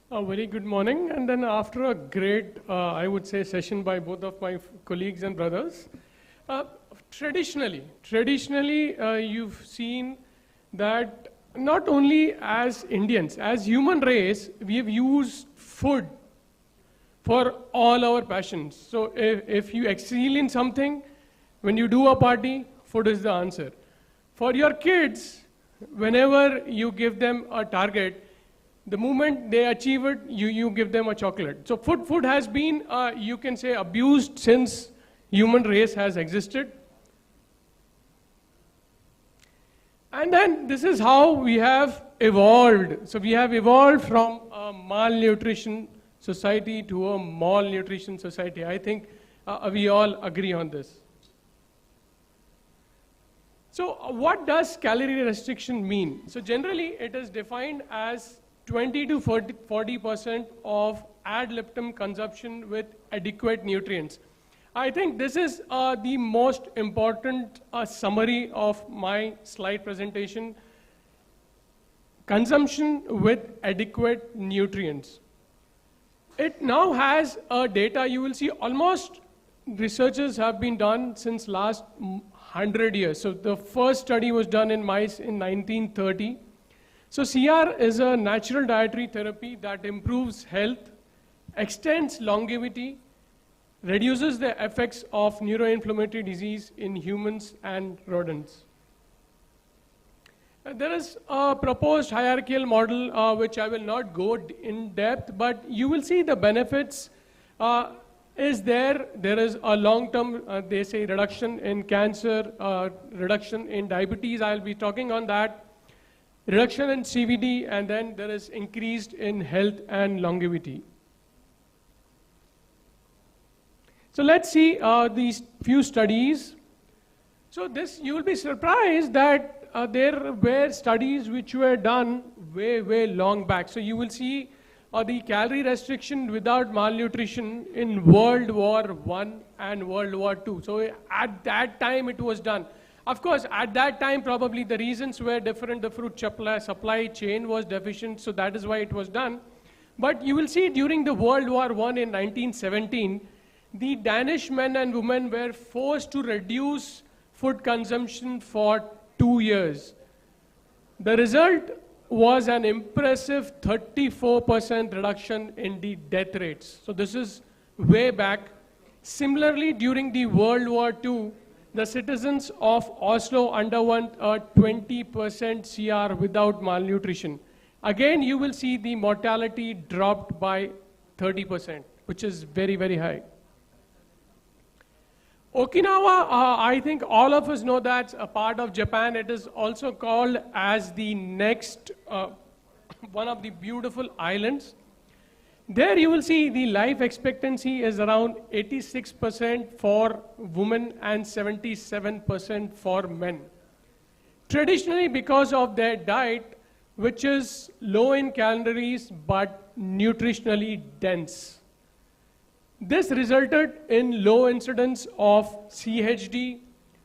A very good morning, and then after a great, I would say, session by both of my colleagues and brothers, traditionally, you've seen that not only as Indians, as human race, we have used food for all our passions. So if you excel in something, when you do a party, food is the answer. For your kids, whenever you give them a target, the moment they achieve it, you give them a chocolate. So food has been, you can say, abused since human race has existed. And then this is how we have evolved. So we have evolved from a malnutrition society to a malnutrition society. I think we all agree on this. So what does calorie restriction mean? So generally it is defined as 20 to 40% of ad libitum consumption with adequate nutrients. I think this is the most important summary of my slide presentation. Consumption with adequate nutrients. It now has data, you will see almost researches have been done since last 100 years. So the first study was done in mice in 1930. So CR is a natural dietary therapy that improves health, extends longevity, reduces the effects of neuroinflammatory disease in humans and rodents. There is a proposed hierarchical model which I will not go in depth, but you will see the benefits. There is a long-term, they say, reduction in cancer, reduction in diabetes, I'll be talking on that, reduction in CVD, and then there is increased in health and longevity. So let's see these few studies. So this, you will be surprised that there were studies which were done way long back. So you will see the calorie restriction without malnutrition in World War I and World War II. So at that time it was done. Of course, at that time probably the reasons were different. The fruit supply chain was deficient, so that is why it was done. But you will see during the World War I in 1917, the Danish men and women were forced to reduce food consumption for 2 years. The result was an impressive 34% reduction in the death rates. So this is way back. Similarly, during the World War II, the citizens of Oslo underwent a 20% CR without malnutrition. Again, you will see the mortality dropped by 30%, which is very high. Okinawa, I think all of us know that's a part of Japan. It is also called as the next, one of the beautiful islands. There you will see the life expectancy is around 86% for women and 77% for men. Traditionally, because of their diet, which is low in calories but nutritionally dense. This resulted in low incidence of CHD,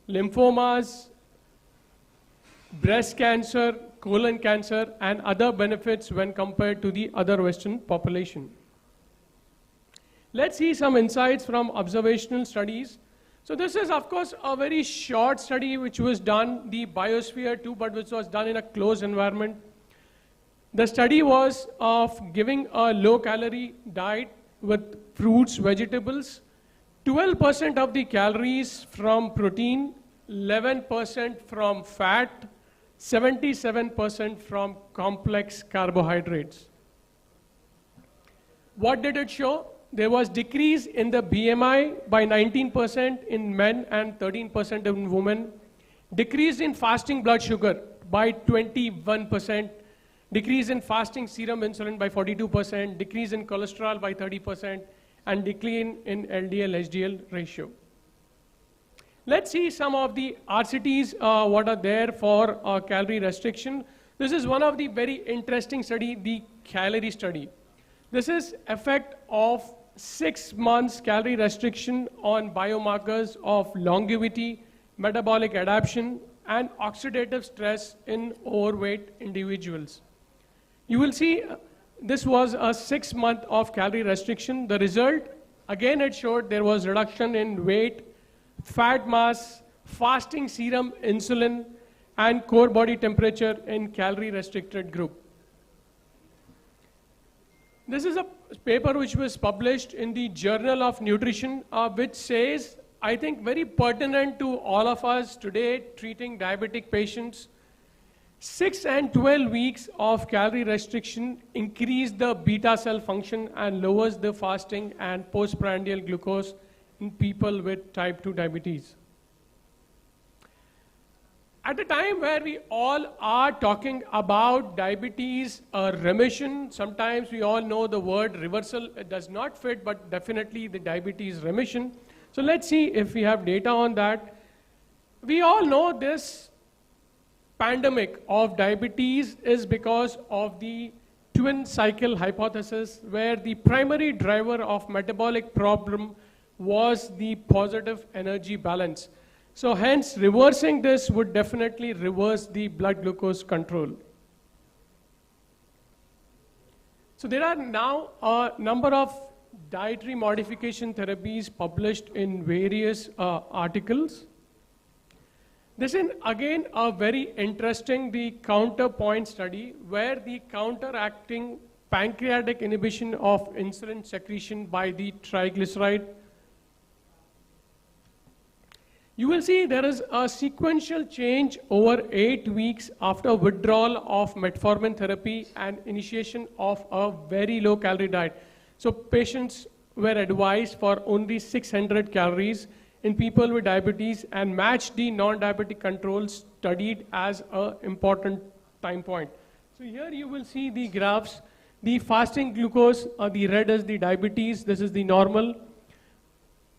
lymphomas, breast cancer, colon cancer, and other benefits when compared to the other Western population. Let's see some insights from observational studies. So this is, of course, a very short study which was done, the Biosphere 2, but which was done in a closed environment. The study was of giving a low-calorie diet with fruits, vegetables, 12% of the calories from protein, 11% from fat, 77% from complex carbohydrates. What did it show? There was decrease in the BMI by 19% in men and 13% in women, decrease in fasting blood sugar by 21%, decrease in fasting serum insulin by 42%, decrease in cholesterol by 30%, and decline in LDL-HDL ratio. Let's see some of the RCTs what are there for calorie restriction. This is one of the very interesting study, the calorie study. This is effect of 6 months calorie restriction on biomarkers of longevity, metabolic adaptation, and oxidative stress in overweight individuals. You will see this was a 6 month of calorie restriction. The result, again it showed there was reduction in weight, fat mass, fasting serum insulin, and core body temperature in calorie restricted group. This is a paper which was published in the Journal of Nutrition, which says, I think very pertinent to all of us today treating diabetic patients, 6 and 12 weeks of calorie restriction increase the beta cell function and lowers the fasting and postprandial glucose in people with type 2 diabetes. At a time where we all are talking about diabetes remission, sometimes we all know the word reversal. It does not fit, but definitely the diabetes remission. So let's see if we have data on that. We all know this pandemic of diabetes is because of the twin cycle hypothesis, where the primary driver of metabolic problem was the positive energy balance. So hence, reversing this would definitely reverse the blood glucose control. So there are now a number of dietary modification therapies published in various articles. This is again a very interesting, the counterpoint study, where the counteracting pancreatic inhibition of insulin secretion by the triglyceride. You will see there is a sequential change over 8 weeks after withdrawal of metformin therapy and initiation of a very low calorie diet. So patients were advised for only 600 calories in people with diabetes and matched the non-diabetic controls studied as an important time point. So here you will see the graphs. The fasting glucose, the red is the diabetes, this is the normal.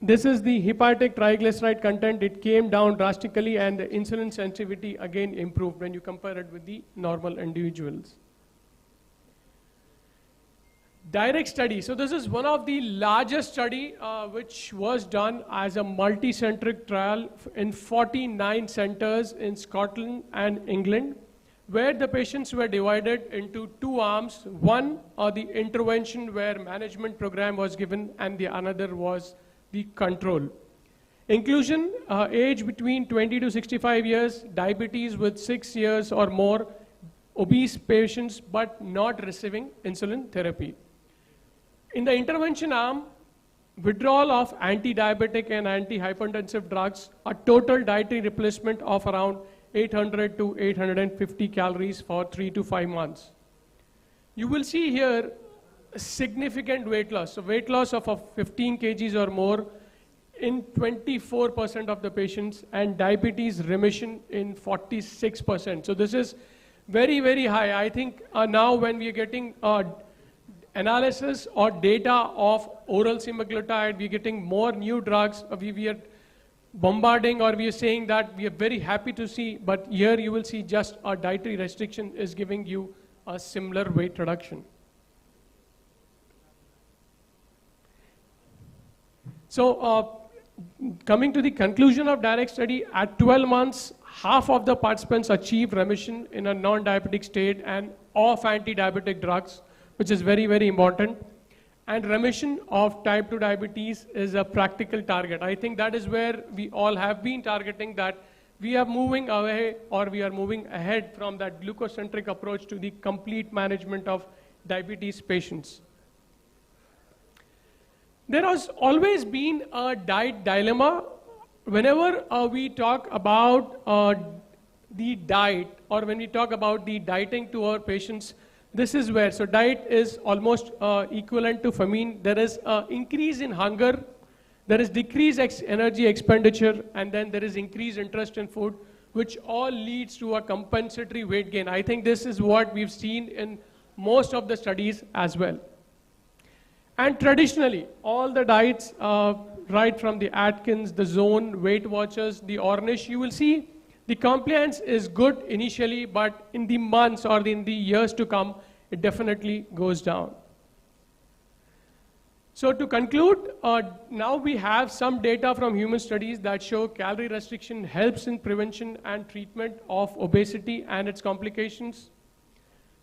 This is the hepatic triglyceride content. It came down drastically, and the insulin sensitivity again improved when you compare it with the normal individuals. Direct study. So this is one of the largest study which was done as a multi-centric trial in 49 centers in Scotland and England, where the patients were divided into 2 arms. One, the intervention where management program was given, and the another was the control. Inclusion, age between 20 to 65 years, diabetes with 6 years or more, obese patients but not receiving insulin therapy. In the intervention arm, withdrawal of anti-diabetic and anti-hypertensive drugs, a total dietary replacement of around 800 to 850 calories for 3 to 5 months. You will see here significant weight loss. So weight loss of 15 kgs or more in 24% of the patients, and diabetes remission in 46%. So this is very, very high. I think now when we are getting analysis or data of oral semaglutide, we are getting more new drugs. We are bombarding, or we are saying that we are very happy to see, but here you will see just a dietary restriction is giving you a similar weight reduction. So coming to the conclusion of direct study, at 12 months, half of the participants achieve remission in a non-diabetic state and off anti-diabetic drugs, which is very, very important. And remission of type 2 diabetes is a practical target. I think that is where we all have been targeting, that we are moving away or we are moving ahead from that glucocentric approach to the complete management of diabetes patients. There has always been a diet dilemma. Whenever we talk about the diet, or when we talk about the dieting to our patients, this is where, so diet is almost equivalent to famine. There is increase in hunger, there is decreased energy expenditure, and then there is increased interest in food, which all leads to a compensatory weight gain. I think this is what we've seen in most of the studies as well. And traditionally, all the diets, right from the Atkins, the Zone, Weight Watchers, the Ornish, you will see the compliance is good initially, but in the months or in the years to come, it definitely goes down. So to conclude, now we have some data from human studies that show calorie restriction helps in prevention and treatment of obesity and its complications.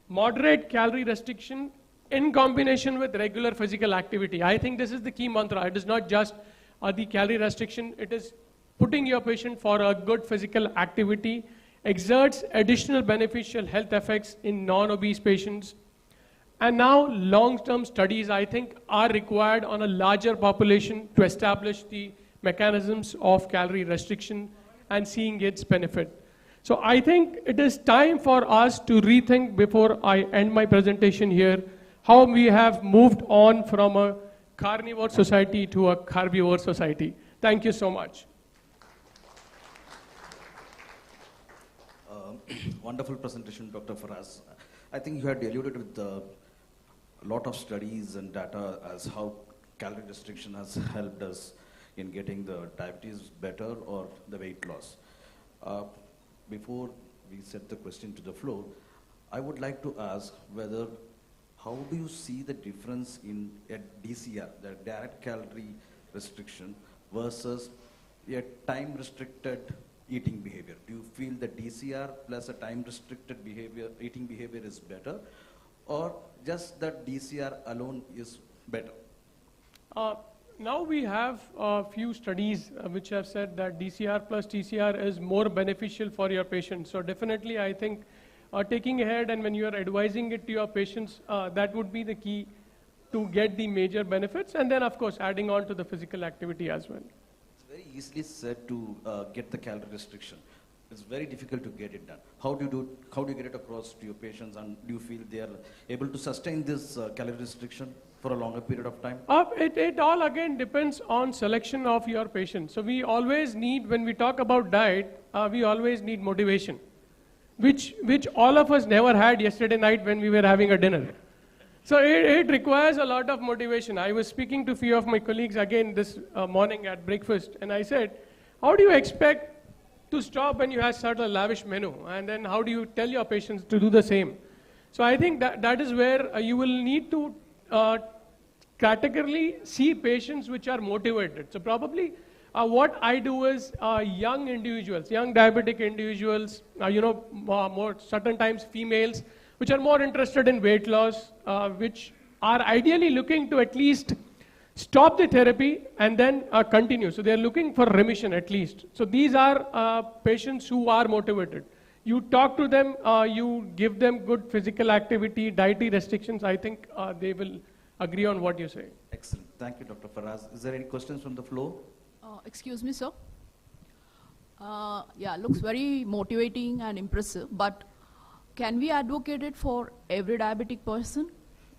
Moderate calorie restriction in combination with regular physical activity. I think this is the key mantra. It is not just the calorie restriction, it is putting your patient for a good physical activity, exerts additional beneficial health effects in non-obese patients. And now long-term studies, I think, are required on a larger population to establish the mechanisms of calorie restriction and seeing its benefit. So I think it is time for us to rethink, before I end my presentation here, how we have moved on from a carnivore society to a herbivore society. Thank you so much. Wonderful presentation, Dr. Faraz. I think you had alluded with a lot of studies and data as how calorie restriction has helped us in getting the diabetes better or the weight loss. Before we set the question to the floor, I would like to ask whether, how do you see the difference in a DCR, the direct calorie restriction, versus a time-restricted eating behavior? Do you feel the DCR plus a time-restricted eating behavior is better, or just that DCR alone is better? Now we have a few studies which have said that DCR plus TCR is more beneficial for your patient. So definitely I think taking ahead, and when you are advising it to your patients, that would be the key to get the major benefits, and then of course adding on to the physical activity as well. It's very easily said to get the calorie restriction. It's very difficult to get it done. How do you get it across to your patients, and do you feel they are able to sustain this calorie restriction for a longer period of time? It all again depends on selection of your patient. So we always need, when we talk about diet, we always need motivation, which all of us never had yesterday night when we were having a dinner. So it requires a lot of motivation. I was speaking to a few of my colleagues again this morning at breakfast, and I said, how do you expect to stop when you have such a lavish menu? And then how do you tell your patients to do the same? So I think that is where you will need to categorically see patients which are motivated. So probably what I do is young individuals, young diabetic individuals, more certain times females, which are more interested in weight loss, which are ideally looking to at least stop the therapy and then continue. So they're looking for remission at least. So these are patients who are motivated. You talk to them, you give them good physical activity, dietary restrictions, I think they will agree on what you say. Excellent. Thank you, Dr. Faraz. Is there any questions from the floor? Excuse me, sir. Yeah, looks very motivating and impressive, but can we advocate it for every diabetic person,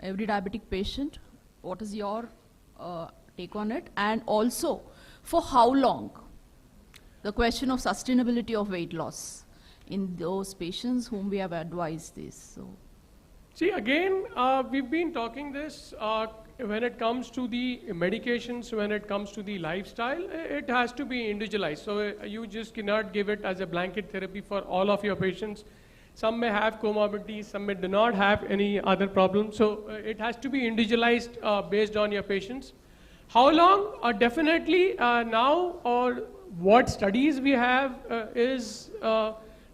every diabetic patient? What is your take on it? And also, for how long? The question of sustainability of weight loss in those patients whom we have advised this. So. See, again, we've been talking this when it comes to the medications, when it comes to the lifestyle, it has to be individualized. So you just cannot give it as a blanket therapy for all of your patients. Some may have comorbidities, some may do not have any other problems. So it has to be individualized based on your patients. How long? Definitely now, or what studies we have is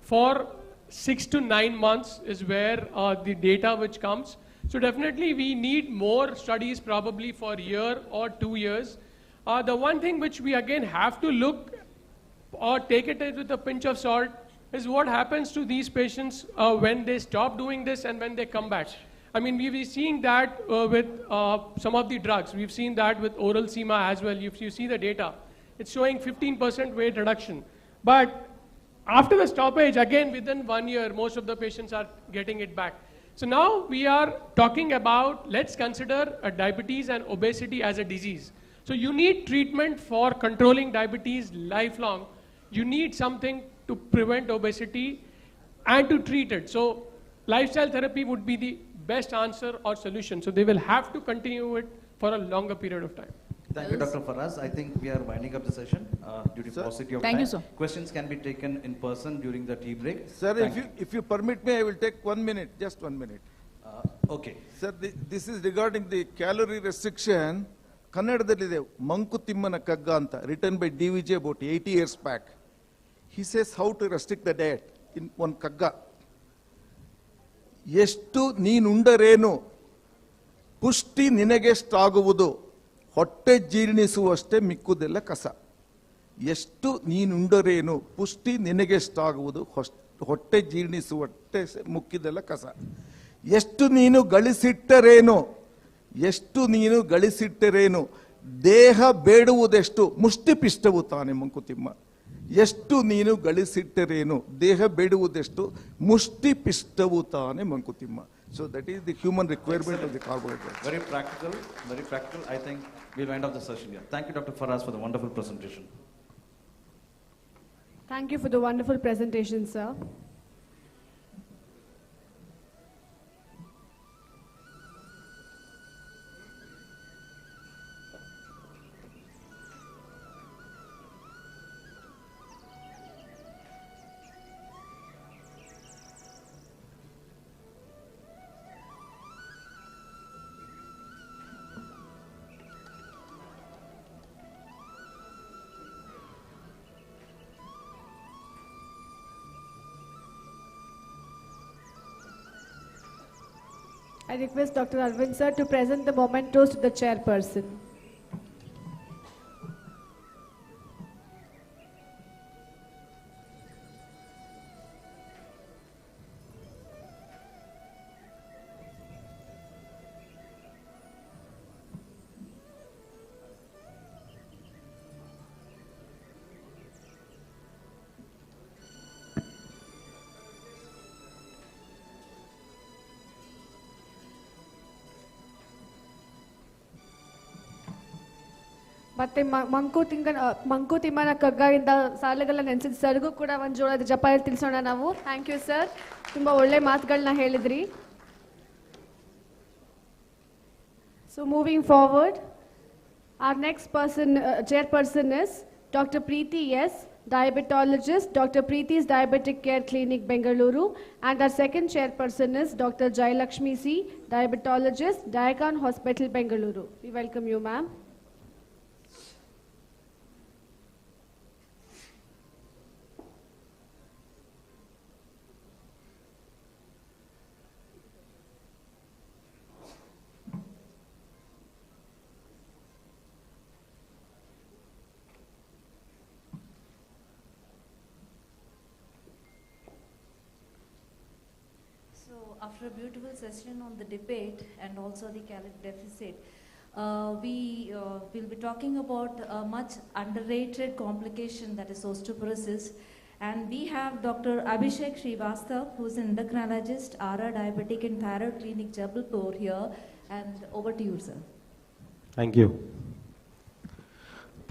for 6 to 9 months is where the data which comes. So definitely we need more studies probably for a year or 2 years. The one thing which we again have to look or take it with a pinch of salt is what happens to these patients when they stop doing this and when they come back. I mean, we've been seeing that with some of the drugs. We've seen that with oral SEMA as well. If you see the data, it's showing 15% weight reduction. But after the stoppage, again, within 1 year, most of the patients are getting it back. So now we are talking about, let's consider diabetes and obesity as a disease. So you need treatment for controlling diabetes lifelong. You need something to prevent obesity and to treat it. So lifestyle therapy would be the best answer or solution. So they will have to continue it for a longer period of time. Thank you, Dr. Faraz. I think we are winding up the session due to paucity of Thank time. you, sir. Questions can be taken in person during the tea break. Sir, Thank if you permit me, I will take 1 minute, just 1 minute. Okay. Sir, this is regarding the calorie restriction. Kannadadallide Manku Timmana Kagga anta, written by DVJ about 80 years back. He says how to restrict the diet in one Kagga. ಎಷ್ಟು ನೀನುಂಡರೇನು ಪುಷ್ಟಿ ನಿನಗೆಷ್ಟಾಗುವುದು ಹೊಟ್ಟೆ ಜೀರ್ಣಿಸುವಷ್ಟೇ ಮಿಕ್ಕುದೆಲ್ಲ ಕಸ. ಎಷ್ಟು ನೀನುಂಡರೇನು ಪುಷ್ಟಿ ನಿನಗೆಷ್ಟಾಗುವುದು ಹೊಟ್ಟೆ ಜೀರ್ಣಿಸುವಷ್ಟೇ ಮುಕ್ಕಿದೆಲ್ಲ ಕಸ. ಎಷ್ಟು ನೀನು ಗಳಿಸಿಟ್ಟರೇನು ದೇಹ ಬೇಡುವುದೆಷ್ಟು ಮುಷ್ಟಿಪಿಷ್ಟವು ತಾನೆ ಮಂಕುತಿಮ್ಮ. ಎಷ್ಟು ನೀನು ಗಳಿಸಿಟ್ಟರೇನು ದೇಹ ಬೇಡುವುದೆಷ್ಟು ಮುಷ್ಟಿಪಿಷ್ಟವು ತಾನೆ Mankutimma. So that is the human requirement of the carbohydrates. Very practical, very practical. I think we'll wind up the session here. Thank you, Dr. Faraz, for the wonderful presentation. Thank you for the wonderful presentation, sir. I request Dr. Aravind sir to present the mementos to the chairperson. ಮತ್ತೆ ಮಂಕುತಿಮ್ಮನ ಕಗ್ಗದಿಂದ ಸಾಲುಗಳ ನೆನೆಸಿದ ಸರ್ಗೂ ಕೂಡ ಒಂದು ಜೋಳದ ಜಪಾಯಲ್ಲಿ ತಿಳಿಸೋಣ ನಾವು. Thank you sir, ತುಂಬ ಒಳ್ಳೆ ಮಾತುಗಳನ್ನ ಹೇಳಿದ್ರಿ. So moving forward, our next person, chairperson is Dr. Preeti S., diabetologist, Dr. Preeti's Diabetic Care Clinic, Bengaluru, and our second chairperson is Dr. Jayalakshmi C., diabetologist, Diacon Hospital, Bengaluru. We welcome you, ma'am. After a beautiful session on the debate and also the caloric deficit, we will be talking about a much underrated complication, that is osteoporosis. And we have Dr. Abhishek Srivastav, who is an endocrinologist, ARA Diabetic and Thyroid Clinic, Jabalpur here. And over to you, sir. Thank you.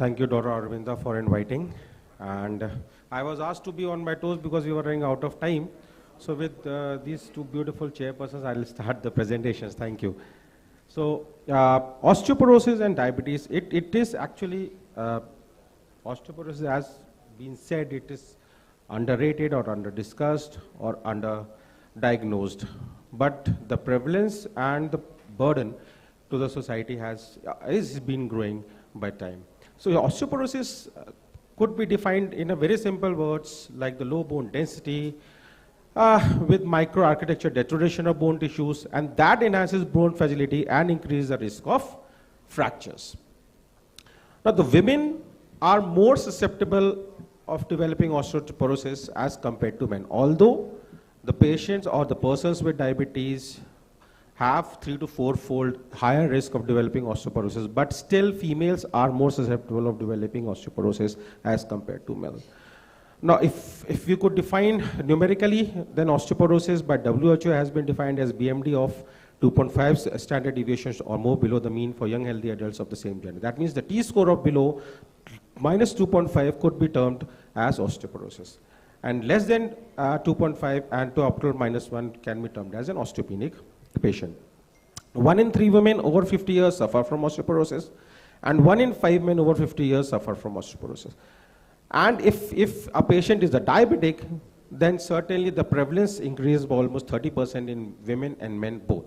Thank you, Dr. Aravinda, for inviting. And I was asked to be on my toes because we were running out of time. So with these two beautiful chairpersons, I will start the presentations. Thank you. So osteoporosis and diabetes, it is actually, osteoporosis has been said, it is underrated or under-discussed or under-diagnosed. But the prevalence and the burden to the society is been growing by time. So osteoporosis could be defined in a very simple words like the low bone density with microarchitecture deterioration of bone tissues, and that enhances bone fragility and increases the risk of fractures. Now the women are more susceptible of developing osteoporosis as compared to men, although the patients or the persons with diabetes have 3 to 4-fold higher risk of developing osteoporosis, but still females are more susceptible of developing osteoporosis as compared to males. Now, if you could define numerically, then osteoporosis by WHO has been defined as BMD of 2.5 standard deviations or more below the mean for young healthy adults of the same gender. That means the T-score of below minus 2.5 could be termed as osteoporosis. And less than 2.5 and to up to minus 1 can be termed as an osteopenic patient. 1 in 3 women over 50 years suffer from osteoporosis, and 1 in 5 men over 50 years suffer from osteoporosis. And if a patient is a diabetic, then certainly the prevalence increases by almost 30% in women and men both.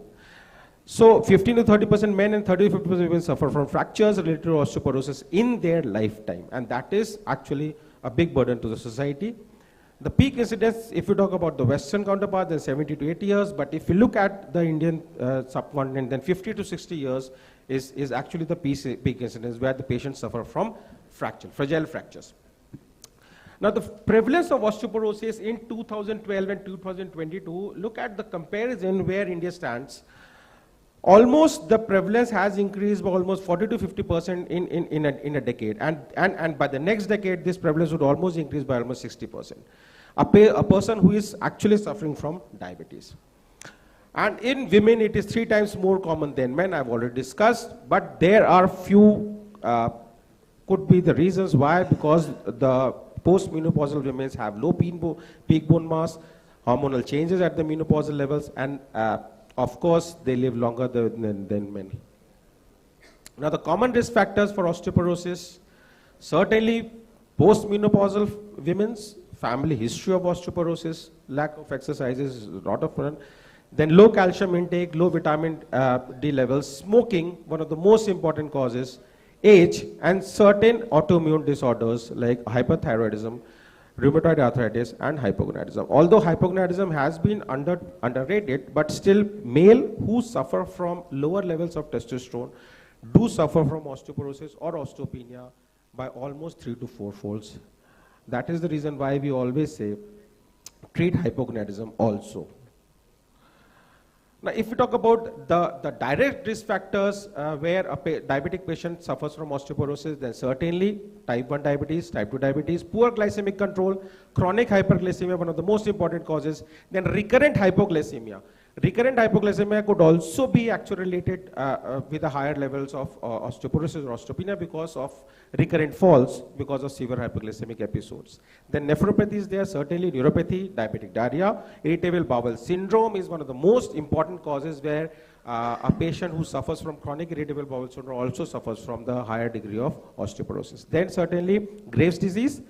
So 15 to 30% men and 30 to 50% women suffer from fractures related to osteoporosis in their lifetime, and that is actually a big burden to the society. The peak incidence, if you talk about the Western counterpart, then 70 to 80 years, but if you look at the Indian subcontinent, then 50 to 60 years is actually the peak incidence where the patients suffer from fragile fractures. Now the prevalence of osteoporosis in 2012 and 2022, look at the comparison where India stands. Almost the prevalence has increased by almost 40 to 50% in a decade, and by the next decade this prevalence would almost increase by almost 60%. A person who is actually suffering from diabetes. And in women it is 3 times more common than men, I've already discussed, but there are few, could be the reasons why, because the post-menopausal women have low peak bone mass, hormonal changes at the menopausal levels, and of course, they live longer than men. Now, the common risk factors for osteoporosis, certainly post-menopausal women's family history of osteoporosis, lack of exercises is a lot of fun. Then low calcium intake, low vitamin D levels, smoking, one of the most important causes, age, and certain autoimmune disorders like hyperthyroidism, rheumatoid arthritis, and hypogonadism. Although hypogonadism has been underrated, but still male who suffer from lower levels of testosterone do suffer from osteoporosis or osteopenia by almost 3 to 4 folds. That is the reason why we always say treat hypogonadism also. Now, if we talk about the direct risk factors where a diabetic patient suffers from osteoporosis, then certainly type 1 diabetes, type 2 diabetes, poor glycemic control, chronic hyperglycemia, one of the most important causes, then recurrent hypoglycemia. Recurrent hypoglycemia could also be actually related with the higher levels of osteoporosis or osteopenia because of recurrent falls because of severe hypoglycemic episodes. Then nephropathy is there, certainly neuropathy, diabetic diarrhea, irritable bowel syndrome is one of the most important causes where a patient who suffers from chronic irritable bowel syndrome also suffers from the higher degree of osteoporosis. Then certainly Graves' disease,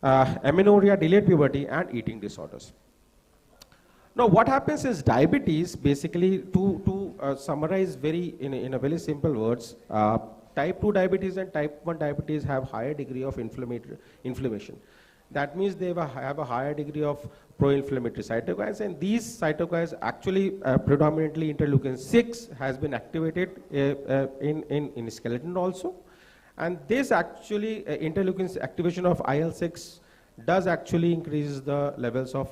amenorrhea, delayed puberty, and eating disorders. Now, what happens is diabetes, basically, to summarize in a very simple words, type 2 diabetes and type 1 diabetes have higher degree of inflammation. That means they have a higher degree of pro-inflammatory cytokines, and these cytokines actually predominantly interleukin 6 has been activated in skeleton also. And this actually interleukin activation of IL-6 does actually increase the levels of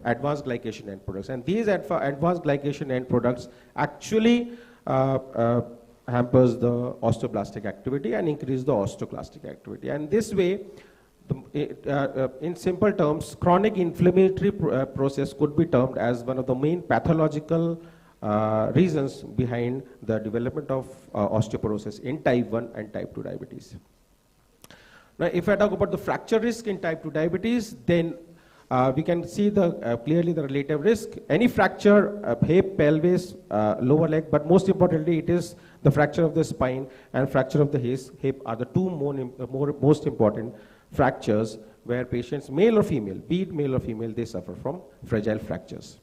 advanced glycation end products. And these advanced glycation end products actually hampers the osteoblastic activity and increase the osteoclastic activity. And this way, in simple terms, chronic inflammatory process could be termed as one of the main pathological reasons behind the development of osteoporosis in type 1 and type 2 diabetes. Now, if I talk about the fracture risk in type 2 diabetes, then we can see clearly the relative risk. Any fracture, hip, pelvis, lower leg, but most importantly, it is the fracture of the spine and fracture of the hip are the two most important fractures where patients, male or female, be it male or female, they suffer from fragile fractures.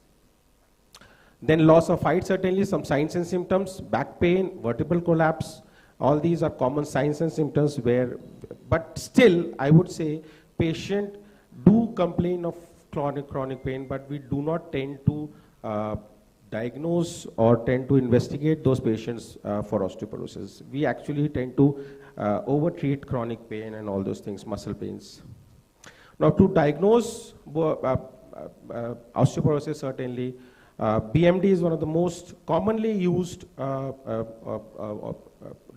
Then loss of height, certainly some signs and symptoms, back pain, vertebral collapse, All these are common signs and symptoms where, but still, I would say, patient do complain of chronic pain, but we do not tend to diagnose or tend to investigate those patients for osteoporosis. We actually tend to overtreat chronic pain and all those things, muscle pains. Now, to diagnose osteoporosis, certainly, BMD is one of the most commonly used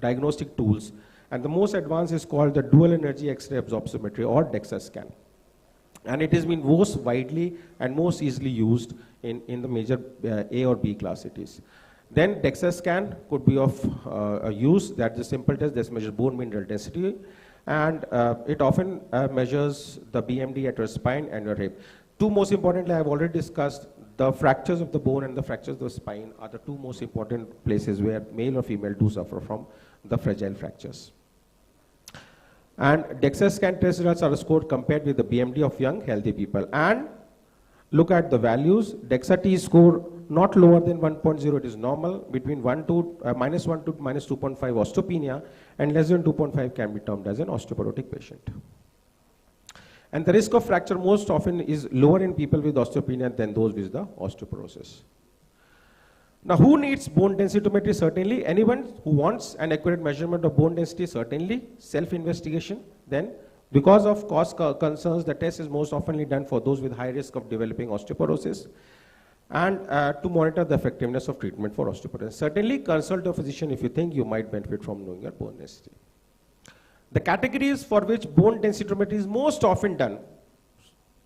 diagnostic tools, and the most advanced is called the dual energy X-ray absorptiometry, or DEXA scan. And it has been most widely and most easily used in the major A or B class cities. Then DEXA scan could be of use. That's a simple test that measures bone mineral density, and it often measures the BMD at your spine and your hip. Two most importantly, I've already discussed, the fractures of the bone and the fractures of the spine are the two most important places where male or female do suffer from the fragile fractures. And DEXA scan test results are scored compared with the BMD of young, healthy people. And look at the values. DEXA T score not lower than 1.0, it is normal. Between -1 to -2.5 osteopenia, and less than 2.5 can be termed as an osteoporotic patient. And the risk of fracture most often is lower in people with osteopenia than those with the osteoporosis. Now, who needs bone densitometry? Certainly, anyone who wants an accurate measurement of bone density, certainly, self-investigation. Then, because of cost concerns, the test is most often done for those with high risk of developing osteoporosis, and to monitor the effectiveness of treatment for osteoporosis. Certainly, consult a physician if you think you might benefit from knowing your bone density. The categories for which bone densitometry is most often done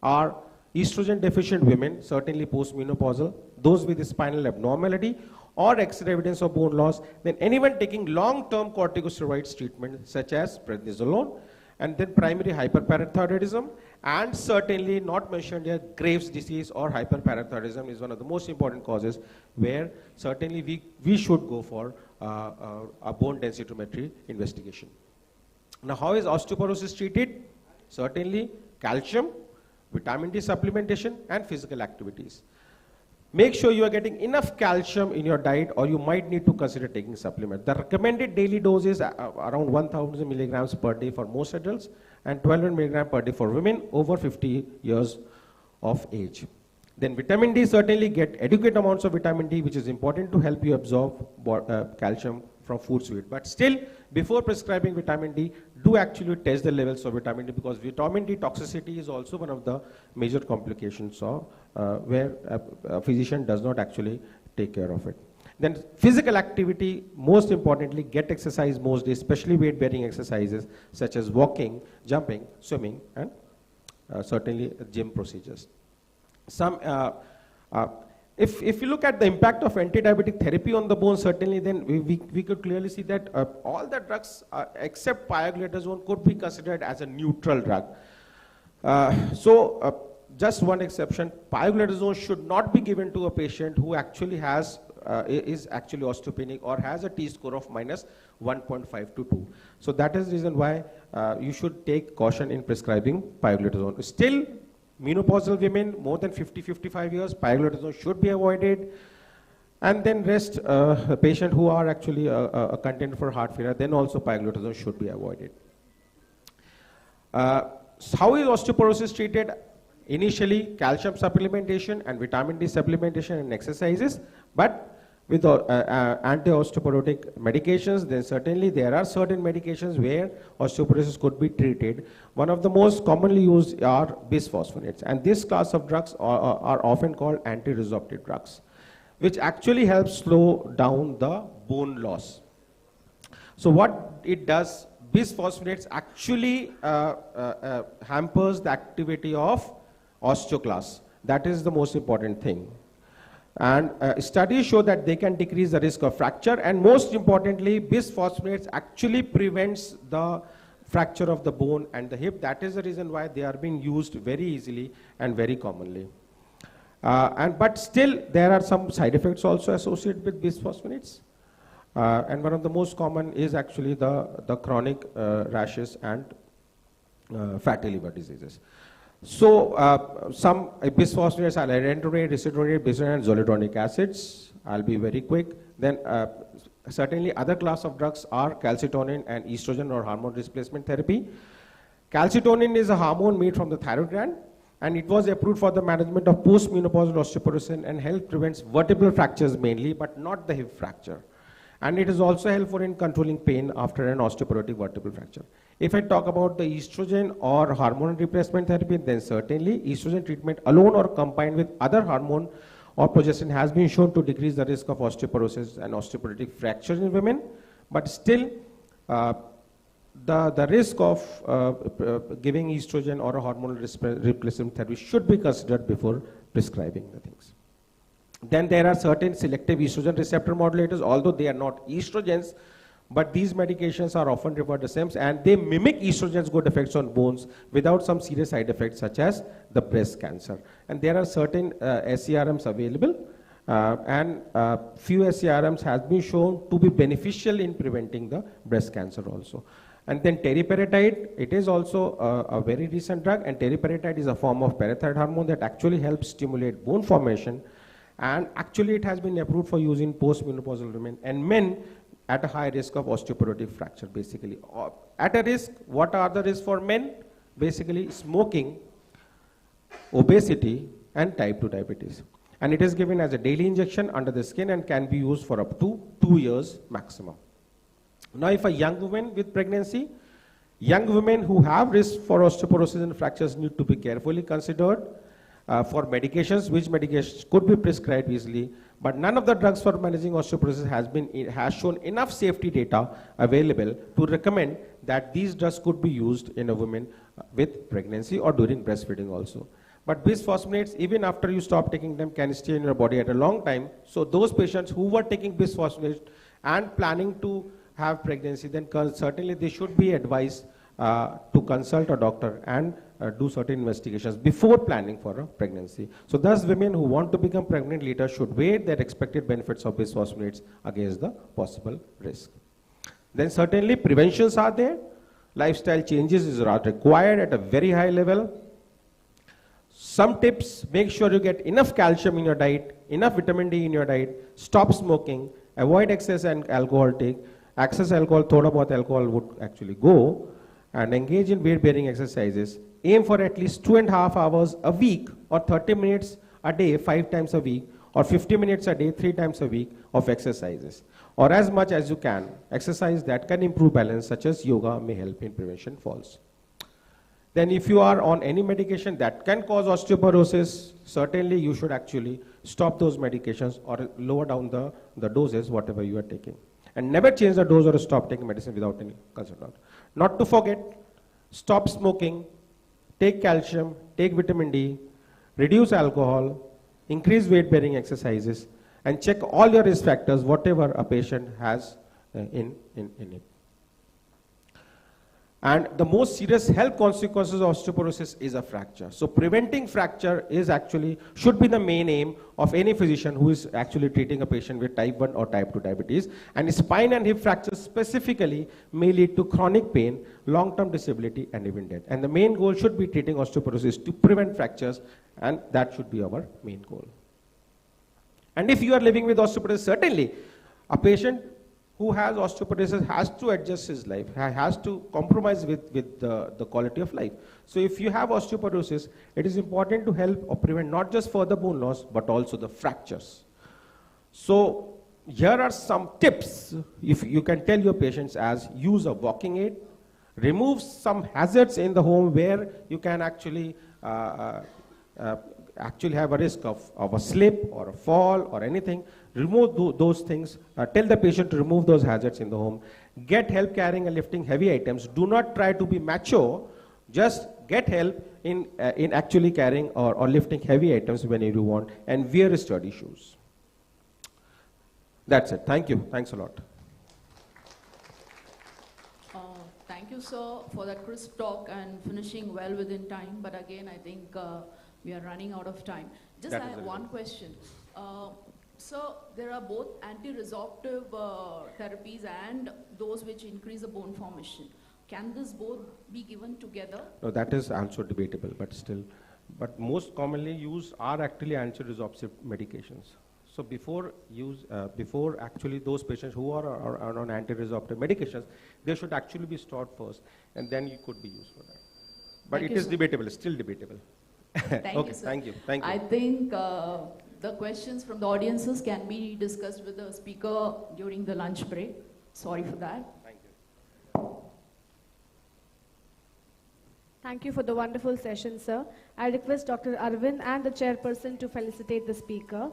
are estrogen deficient women, certainly postmenopausal, those with spinal abnormality or X-ray evidence of bone loss, then anyone taking long-term corticosteroids treatment such as prednisolone, and then primary hyperparathyroidism, and certainly not mentioned here, Graves' disease or hyperparathyroidism is one of the most important causes where certainly we should go for a bone densitometry investigation. Now, how is osteoporosis treated? Certainly calcium, vitamin D supplementation, and physical activities. Make sure you are getting enough calcium in your diet, or you might need to consider taking supplement. The recommended daily dose is around 1,000 milligrams per day for most adults and 1,200 milligrams per day for women over 50 years of age. Then vitamin D, certainly get adequate amounts of vitamin D, which is important to help you absorb calcium from foods you eat. But still, before prescribing vitamin D, do actually test the levels of vitamin D, because vitamin D toxicity is also one of the major complications of, where a physician does not actually take care of it. Then physical activity, most importantly, get exercise most days, especially weight-bearing exercises such as walking, jumping, swimming, and certainly gym procedures. If you look at the impact of anti-diabetic therapy on the bone, certainly then we could clearly see that all the drugs except pioglitazone could be considered as a neutral drug. Just one exception, pioglitazone should not be given to a patient who actually is actually osteopenic or has a T-score of -1.5 to 2. So that is the reason why you should take caution in prescribing pioglitazone. Still, menopausal women more than 50-55 years, pioglitazone should be avoided. And then rest, patients who are actually a contender for heart failure, then also pioglitazone should be avoided. How is osteoporosis treated? Initially, calcium supplementation and vitamin D supplementation and exercises, but with anti-osteoporotic medications, then certainly there are certain medications where osteoporosis could be treated. One of the most commonly used are bisphosphonates, and this class of drugs are often called anti-resorptive drugs, which actually helps slow down the bone loss. So what it does, bisphosphonates actually hampers the activity of osteoclasts. That is the most important thing. And studies show that they can decrease the risk of fracture, and most importantly, bisphosphonates actually prevents the fracture of the bone and the hip. That is the reason why they are being used very easily and very commonly. But still, there are some side effects also associated with bisphosphonates. And one of the most common is actually the chronic rashes and fatty liver diseases. So some bisphosphonates are alendronate, risedronate, bisphosphonate, and zoledronic acids. I'll be very quick. Then Certainly other class of drugs are calcitonin and estrogen or hormone replacement therapy. Calcitonin is a hormone made from the thyroid gland, and it was approved for the management of postmenopausal osteoporosis and help prevents vertebral fractures mainly, but not the hip fracture. And it is also helpful in controlling pain after an osteoporotic vertebral fracture. If I talk about the estrogen or hormone replacement therapy, then certainly estrogen treatment alone or combined with other hormone or progesterone has been shown to decrease the risk of osteoporosis and osteoporotic fractures in women, but still the risk of giving estrogen or a hormonal replacement therapy should be considered before prescribing the things. Then there are certain selective estrogen receptor modulators, although they are not estrogens, but these medications are often referred as SEMs, and they mimic estrogen's good effects on bones without some serious side effects such as the breast cancer. And there are certain SCRMs available, and few SCRMs has been shown to be beneficial in preventing the breast cancer also. And then teriparatide, it is also a very recent drug, and teriparatide is a form of parathyroid hormone that actually helps stimulate bone formation, and actually it has been approved for use in postmenopausal women and men at a high risk of osteoporotic fracture, basically. At a risk, what are the risks for men? Basically smoking, obesity, and type 2 diabetes. And it is given as a daily injection under the skin and can be used for up to 2 years maximum. Now, if a young woman with pregnancy, young women who have risk for osteoporosis and fractures need to be carefully considered for medications, which medications could be prescribed easily, but none of the drugs for managing osteoporosis has shown enough safety data available to recommend that these drugs could be used in a woman with pregnancy or during breastfeeding also. But bisphosphonates, even after you stop taking them, can stay in your body at a long time. So those patients who were taking bisphosphonates and planning to have pregnancy, then certainly they should be advised to consult a doctor and do certain investigations before planning for a pregnancy. So thus women who want to become pregnant later should weigh their expected benefits of bisphosphonates against the possible risk. Then certainly preventions are there. Lifestyle changes is required at a very high level. Some tips: make sure you get enough calcium in your diet, enough vitamin D in your diet, stop smoking, avoid excess and alcohol take. Excess alcohol, thoda bahut alcohol would actually go, and engage in weight-bearing exercises. Aim for at least 2.5 hours a week or 30 minutes a day 5 times a week, or 50 minutes a day 3 times a week of exercises, or as much as you can. Exercise that can improve balance, such as yoga, may help in prevention falls. Then if you are on any medication that can cause osteoporosis, certainly you should actually stop those medications or lower down the doses, whatever you are taking. And never change the dose or stop taking medicine without any consult. Not to forget, stop smoking, take calcium, take vitamin D, reduce alcohol, increase weight-bearing exercises, and check all your risk factors, whatever a patient has in it. And the most serious health consequences of osteoporosis is a fracture. So preventing fracture is actually, should be the main aim of any physician who is actually treating a patient with type 1 or type 2 diabetes. And spine and hip fractures specifically may lead to chronic pain, long-term disability, and even death. And the main goal should be treating osteoporosis to prevent fractures, and that should be our main goal. And if you are living with osteoporosis, certainly a patient who has osteoporosis has to adjust his life, has to compromise with the quality of life. So if you have osteoporosis, it is important to help or prevent not just further bone loss, but also the fractures. So here are some tips if you can tell your patients: as use a walking aid, remove some hazards in the home where you can actually have a risk of a slip or a fall or anything. Remove those things. Tell the patient to remove those hazards in the home. Get help carrying and lifting heavy items. Do not try to be macho. Just get help in actually carrying or lifting heavy items whenever you want, and wear sturdy shoes. That's it. Thank you. Thanks a lot. Thank you, sir, for that crisp talk and finishing well within time. But again, I think we are running out of time. Just I have one question. So there are both anti-resorptive therapies and those which increase the bone formation. Can this both be given together? No, that is also debatable, but still. But most commonly used are actually anti-resorptive medications. So before actually those patients who are on anti-resorptive medications, they should actually be stopped first, and then you could be used for that. But Thank it you, is sir. debatable, still debatable. Thank Okay, you, sir. thank you, thank you. I think the questions from the audiences can be discussed with the speaker during the lunch break. Sorry for that. Thank you. Thank you for the wonderful session, sir. I request Dr. Aravind and the chairperson to felicitate the speaker.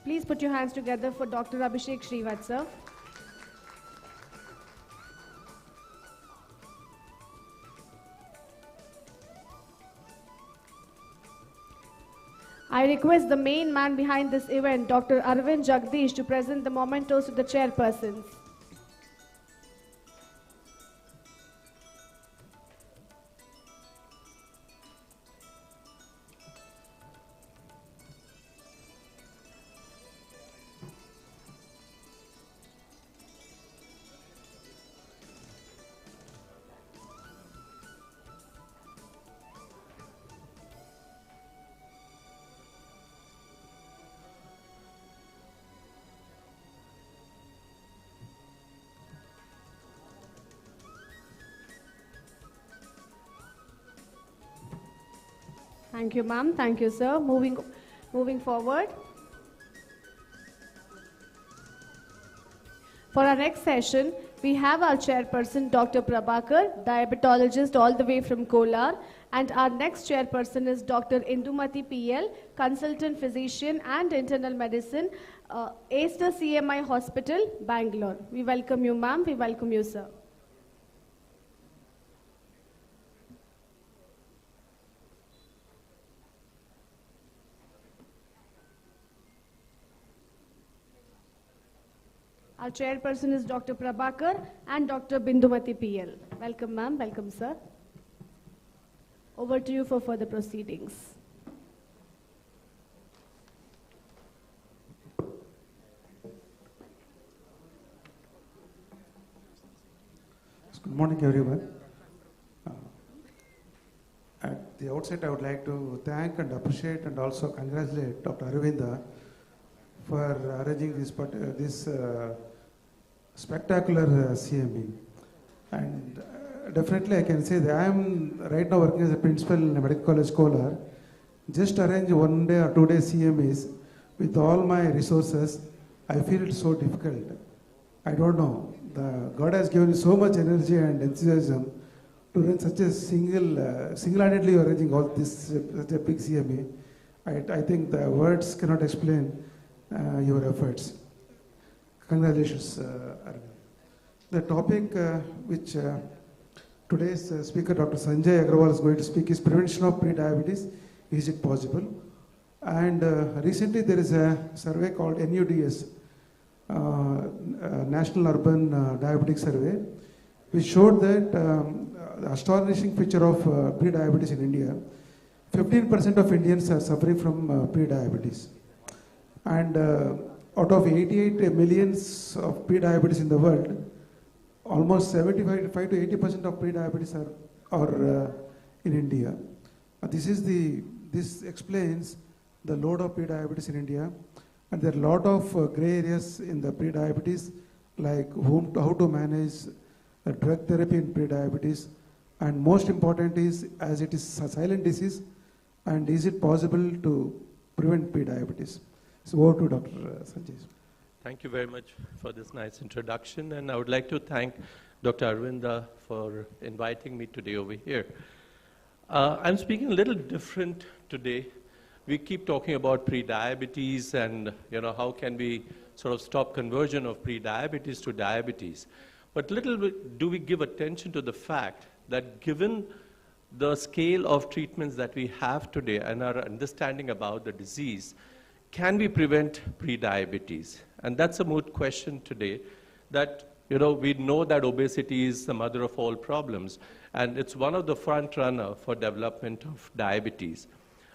Please put your hands together for Dr. Abhishek Srivat, sir. I request the main man behind this event, Dr. Aravind Jagdish, to present the mementos to the chairpersons. Thank you, ma'am. Thank you, sir. Moving forward. For our next session, we have our chairperson, Dr. Prabhakar, diabetologist all the way from Kolar. And our next chairperson is Dr. Indumati PL, consultant physician and internal medicine, Aster CMI Hospital, Bangalore. We welcome you, ma'am. We welcome you, sir. Our chairperson is Dr. Prabhakar and Dr. Bindumati PL. Welcome, ma'am. Welcome, sir. Over to you for further proceedings. Good morning, everyone. At the outset, I would like to thank and appreciate and also congratulate Dr. Aravinda for arranging this spectacular CME. And definitely I can say that I am right now working as a principal in a medical college Kolar. Just arrange 1 day or 2 day CMEs with all my resources, I feel it's so difficult. I don't know. God has given you so much energy and enthusiasm to run such a single-handedly arranging all this, such a big CME. I think the words cannot explain your efforts. Congratulations, Aravind. The topic which today's speaker, Dr. Sanjay Agrawal, is going to speak is prevention of pre-diabetes. Is it possible? And recently there is a survey called NUDS, National Urban Diabetic Survey, which showed that the astonishing picture of pre-diabetes in India. 15% of Indians are suffering from pre-diabetes. And out of 88 millions of pre-diabetes in the world, almost 75 to 80% of pre-diabetes are in India. This explains the load of pre-diabetes in India. And there are a lot of gray areas in the pre-diabetes, like how to manage drug therapy in pre-diabetes. And most important is, as it is a silent disease, and is it possible to prevent pre-diabetes? So over to Dr. Sanjay. Thank you very much for this nice introduction, and I would like to thank Dr. Aravinda for inviting me today over here. I'm speaking a little different today. We keep talking about pre-diabetes and how can we sort of stop conversion of pre-diabetes to diabetes. But little bit do we give attention to the fact that given the scale of treatments that we have today and our understanding about the disease, can we prevent pre-diabetes? And that's a moot question today, that we know that obesity is the mother of all problems, and it's one of the front runner for development of diabetes.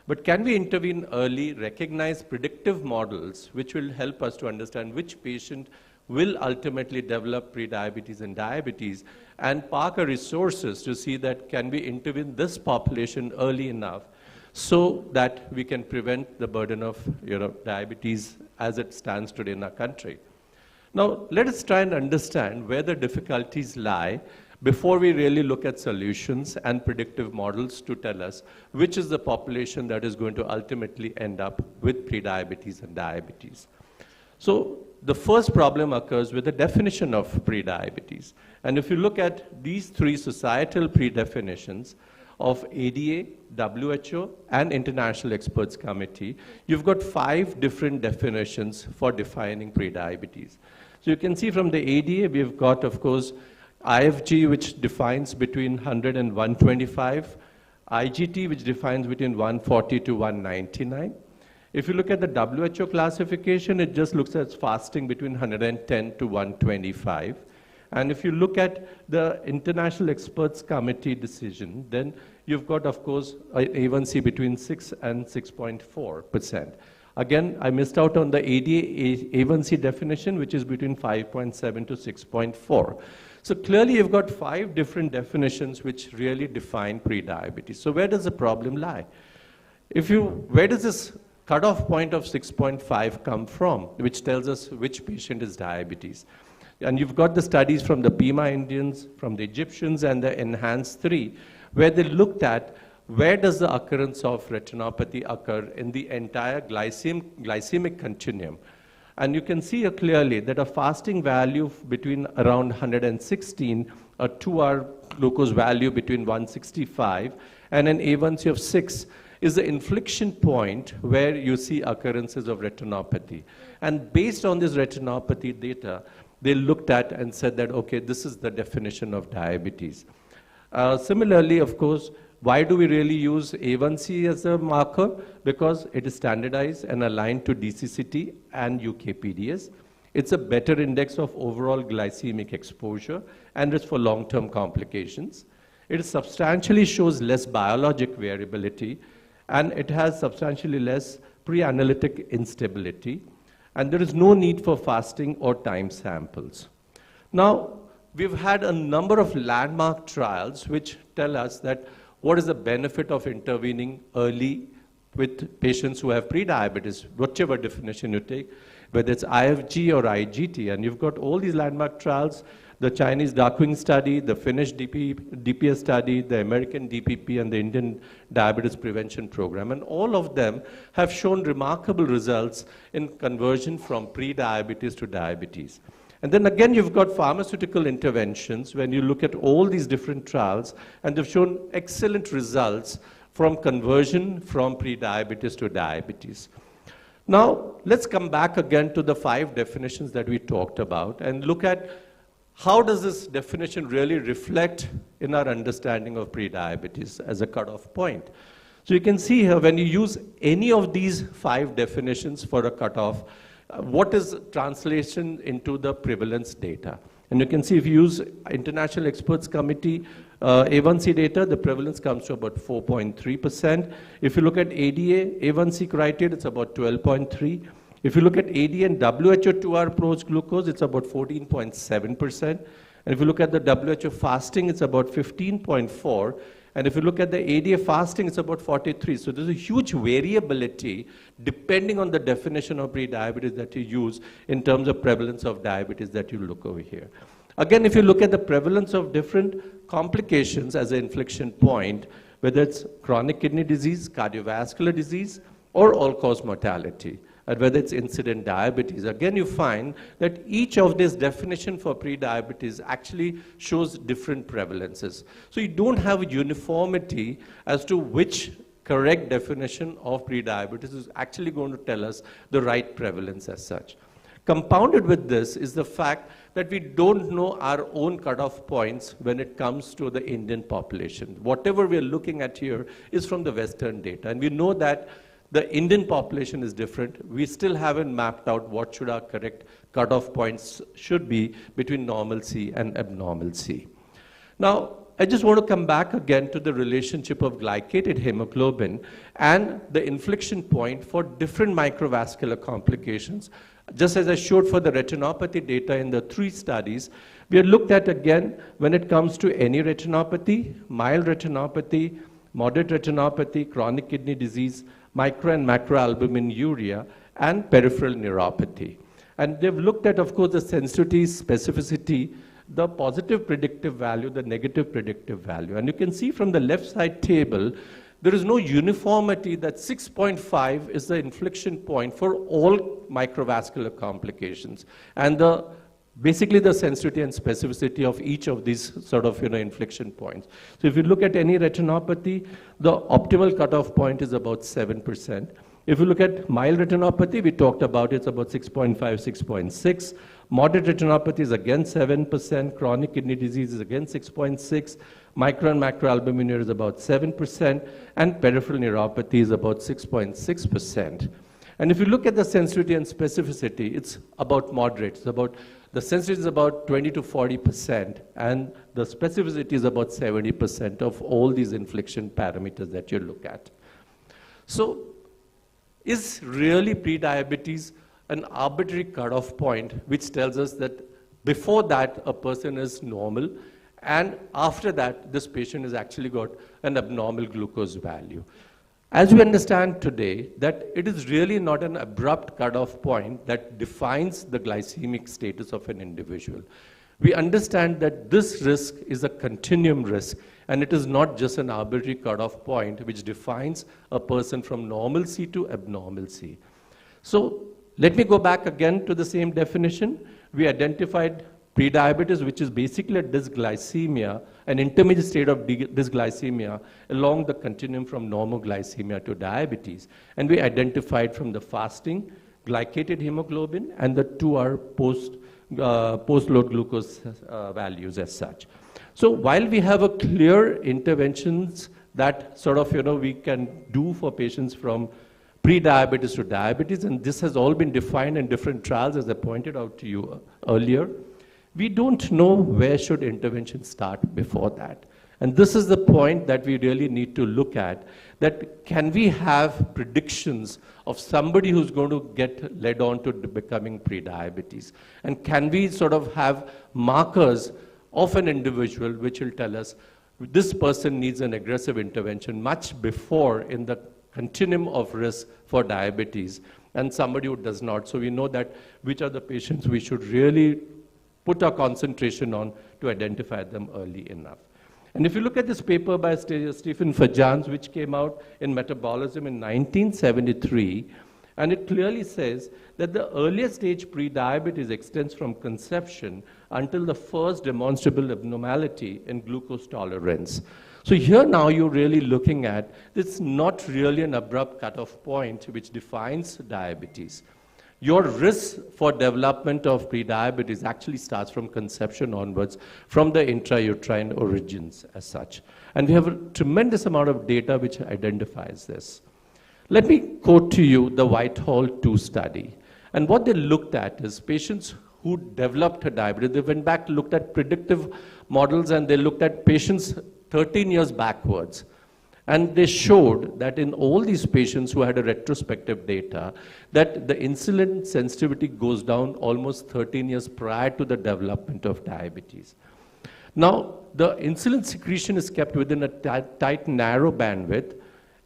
But can we intervene early, recognize predictive models which will help us to understand which patient will ultimately develop prediabetes and diabetes, and park our resources to see that can we intervene this population early enough so that we can prevent the burden of diabetes as it stands today in our country. Now, let us try and understand where the difficulties lie before we really look at solutions and predictive models to tell us which is the population that is going to ultimately end up with prediabetes and diabetes. So the first problem occurs with the definition of prediabetes. And if you look at these three societal predefinitions of ADA, WHO, and International Experts Committee, you've got 5 different definitions for defining prediabetes. So you can see from the ADA, we've got, of course, IFG, which defines between 100 and 125, IGT, which defines between 140 to 199. If you look at the WHO classification, it just looks at fasting between 110 to 125. And if you look at the International Experts Committee decision, then you've got, of course, A1C between 6 and 6.4%. Again, I missed out on the ADA A1C definition, which is between 5.7 to 6.4. So clearly, you've got 5 different definitions which really define prediabetes. So where does the problem lie? Where does this cutoff point of 6.5 come from, which tells us which patient is diabetes? And you've got the studies from the Pima Indians, from the Egyptians, and the Enhance 3, where they looked at where does the occurrence of retinopathy occur in the entire glycemic continuum. And you can see here clearly that a fasting value between around 116, a 2-hour glucose value between 165, and an A1C of 6 is the inflection point where you see occurrences of retinopathy. And based on this retinopathy data, they looked at and said that, okay, this is the definition of diabetes. Similarly, of course, why do we really use A1C as a marker? Because it is standardized and aligned to DCCT and UKPDS. It's a better index of overall glycemic exposure, and it's for long-term complications. It substantially shows less biologic variability, and it has substantially less pre-analytic instability, and there is no need for fasting or time samples. Now, we've had a number of landmark trials which tell us that what is the benefit of intervening early with patients who have prediabetes, whichever definition you take, whether it's IFG or IGT, and you've got all these landmark trials, the Chinese Darkwing study, the Finnish DPS study, the American DPP, and the Indian Diabetes Prevention Program, and all of them have shown remarkable results in conversion from pre-diabetes to diabetes. And then again, you've got pharmaceutical interventions when you look at all these different trials, and they've shown excellent results from conversion from pre-diabetes to diabetes. Now, let's come back again to the 5 definitions that we talked about and look at how does this definition really reflect in our understanding of prediabetes as a cutoff point. So you can see here, when you use any of these 5 definitions for a cutoff, what is translation into the prevalence data? And you can see if you use International Experts Committee A1C data, the prevalence comes to about 4.3%. If you look at ADA A1C criteria, it's about 12.3. If you look at ADA and WHO 2-hour post-glucose, it's about 14.7%. And if you look at the WHO fasting, it's about 15.4. And if you look at the ADA fasting, it's about 43. So there's a huge variability depending on the definition of prediabetes that you use in terms of prevalence of diabetes that you look over here. Again, if you look at the prevalence of different complications as an inflection point, whether it's chronic kidney disease, cardiovascular disease, or all-cause mortality, and whether it's incident diabetes, again you find that each of these definitions for prediabetes actually shows different prevalences. So you don't have uniformity as to which correct definition of prediabetes is actually going to tell us the right prevalence as such. Compounded with this is the fact that we don't know our own cutoff points when it comes to the Indian population. Whatever we're looking at here is from the Western data, and we know that the Indian population is different. We still haven't mapped out what should our correct cutoff points should be between normalcy and abnormalcy. Now, I just want to come back again to the relationship of glycated hemoglobin and the inflection point for different microvascular complications. Just as I showed for the retinopathy data in the 3 studies, we have looked at again when it comes to any retinopathy, mild retinopathy, moderate retinopathy, chronic kidney disease, micro and macroalbuminuria, and peripheral neuropathy. And they've looked at, of course, the sensitivity, specificity, the positive predictive value, the negative predictive value. And you can see from the left side table, there is no uniformity that 6.5 is the inflection point for all microvascular complications. And basically the sensitivity and specificity of each of these sort of inflection points. So if you look at any retinopathy, the optimal cutoff point is about 7%. If you look at mild retinopathy, we talked about it's about 6.5, 6.6. Moderate retinopathy is again 7%. Chronic kidney disease is again 6.6. Micro and macroalbuminuria is about 7%. And peripheral neuropathy is about 6.6%. And if you look at the sensitivity and specificity, it's about moderate. It's about, the sensitivity is about 20 to 40%, and the specificity is about 70% of all these inflection parameters that you look at. So, is really prediabetes an arbitrary cutoff point which tells us that before that a person is normal, and after that this patient has actually got an abnormal glucose value? As we understand today, that it is really not an abrupt cutoff point that defines the glycemic status of an individual. We understand that this risk is a continuum risk, and it is not just an arbitrary cutoff point which defines a person from normalcy to abnormalcy. So let me go back again to the same definition. We identified prediabetes, which is basically a dysglycemia, an intermediate state of dysglycemia along the continuum from normoglycemia to diabetes. And we identified from the fasting, glycated hemoglobin, and the 2-hour post-load glucose values as such. So while we have a clear interventions that sort of, we can do for patients from pre-diabetes to diabetes, and this has all been defined in different trials, as I pointed out to you earlier, we don't know where should intervention start before that. And this is the point that we really need to look at, that can we have predictions of somebody who's going to get led on to becoming pre-diabetes? And can we sort of have markers of an individual which will tell us this person needs an aggressive intervention much before in the continuum of risk for diabetes, and somebody who does not. So we know that which are the patients we should really put our concentration on to identify them early enough. And if you look at this paper by Stephen Fajans, which came out in Metabolism in 1973, and it clearly says that the earliest stage prediabetes extends from conception until the first demonstrable abnormality in glucose tolerance. So here now you're really looking at, it's not really an abrupt cutoff point which defines diabetes. Your risk for development of prediabetes actually starts from conception onwards, from the intrauterine origins as such. And we have a tremendous amount of data which identifies this. Let me quote to you the Whitehall 2 study. And what they looked at is patients who developed diabetes. They went back, looked at predictive models, and they looked at patients 13 years backwards. And they showed that in all these patients who had a retrospective data, that the insulin sensitivity goes down almost 13 years prior to the development of diabetes. Now, the insulin secretion is kept within a tight, narrow bandwidth,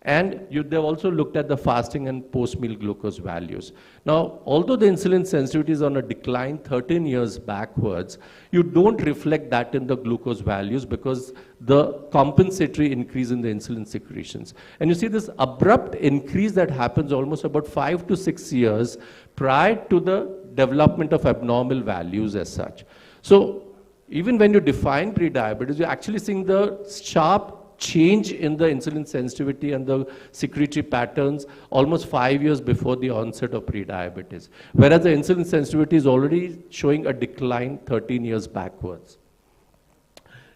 and they've also looked at the fasting and post-meal glucose values. Now, although the insulin sensitivity is on a decline 13 years backwards, you don't reflect that in the glucose values because the compensatory increase in the insulin secretions. And you see this abrupt increase that happens almost about 5 to 6 years prior to the development of abnormal values as such. So even when you define prediabetes, you're actually seeing the sharp change in the insulin sensitivity and the secretory patterns almost 5 years before the onset of prediabetes. Whereas the insulin sensitivity is already showing a decline 13 years backwards.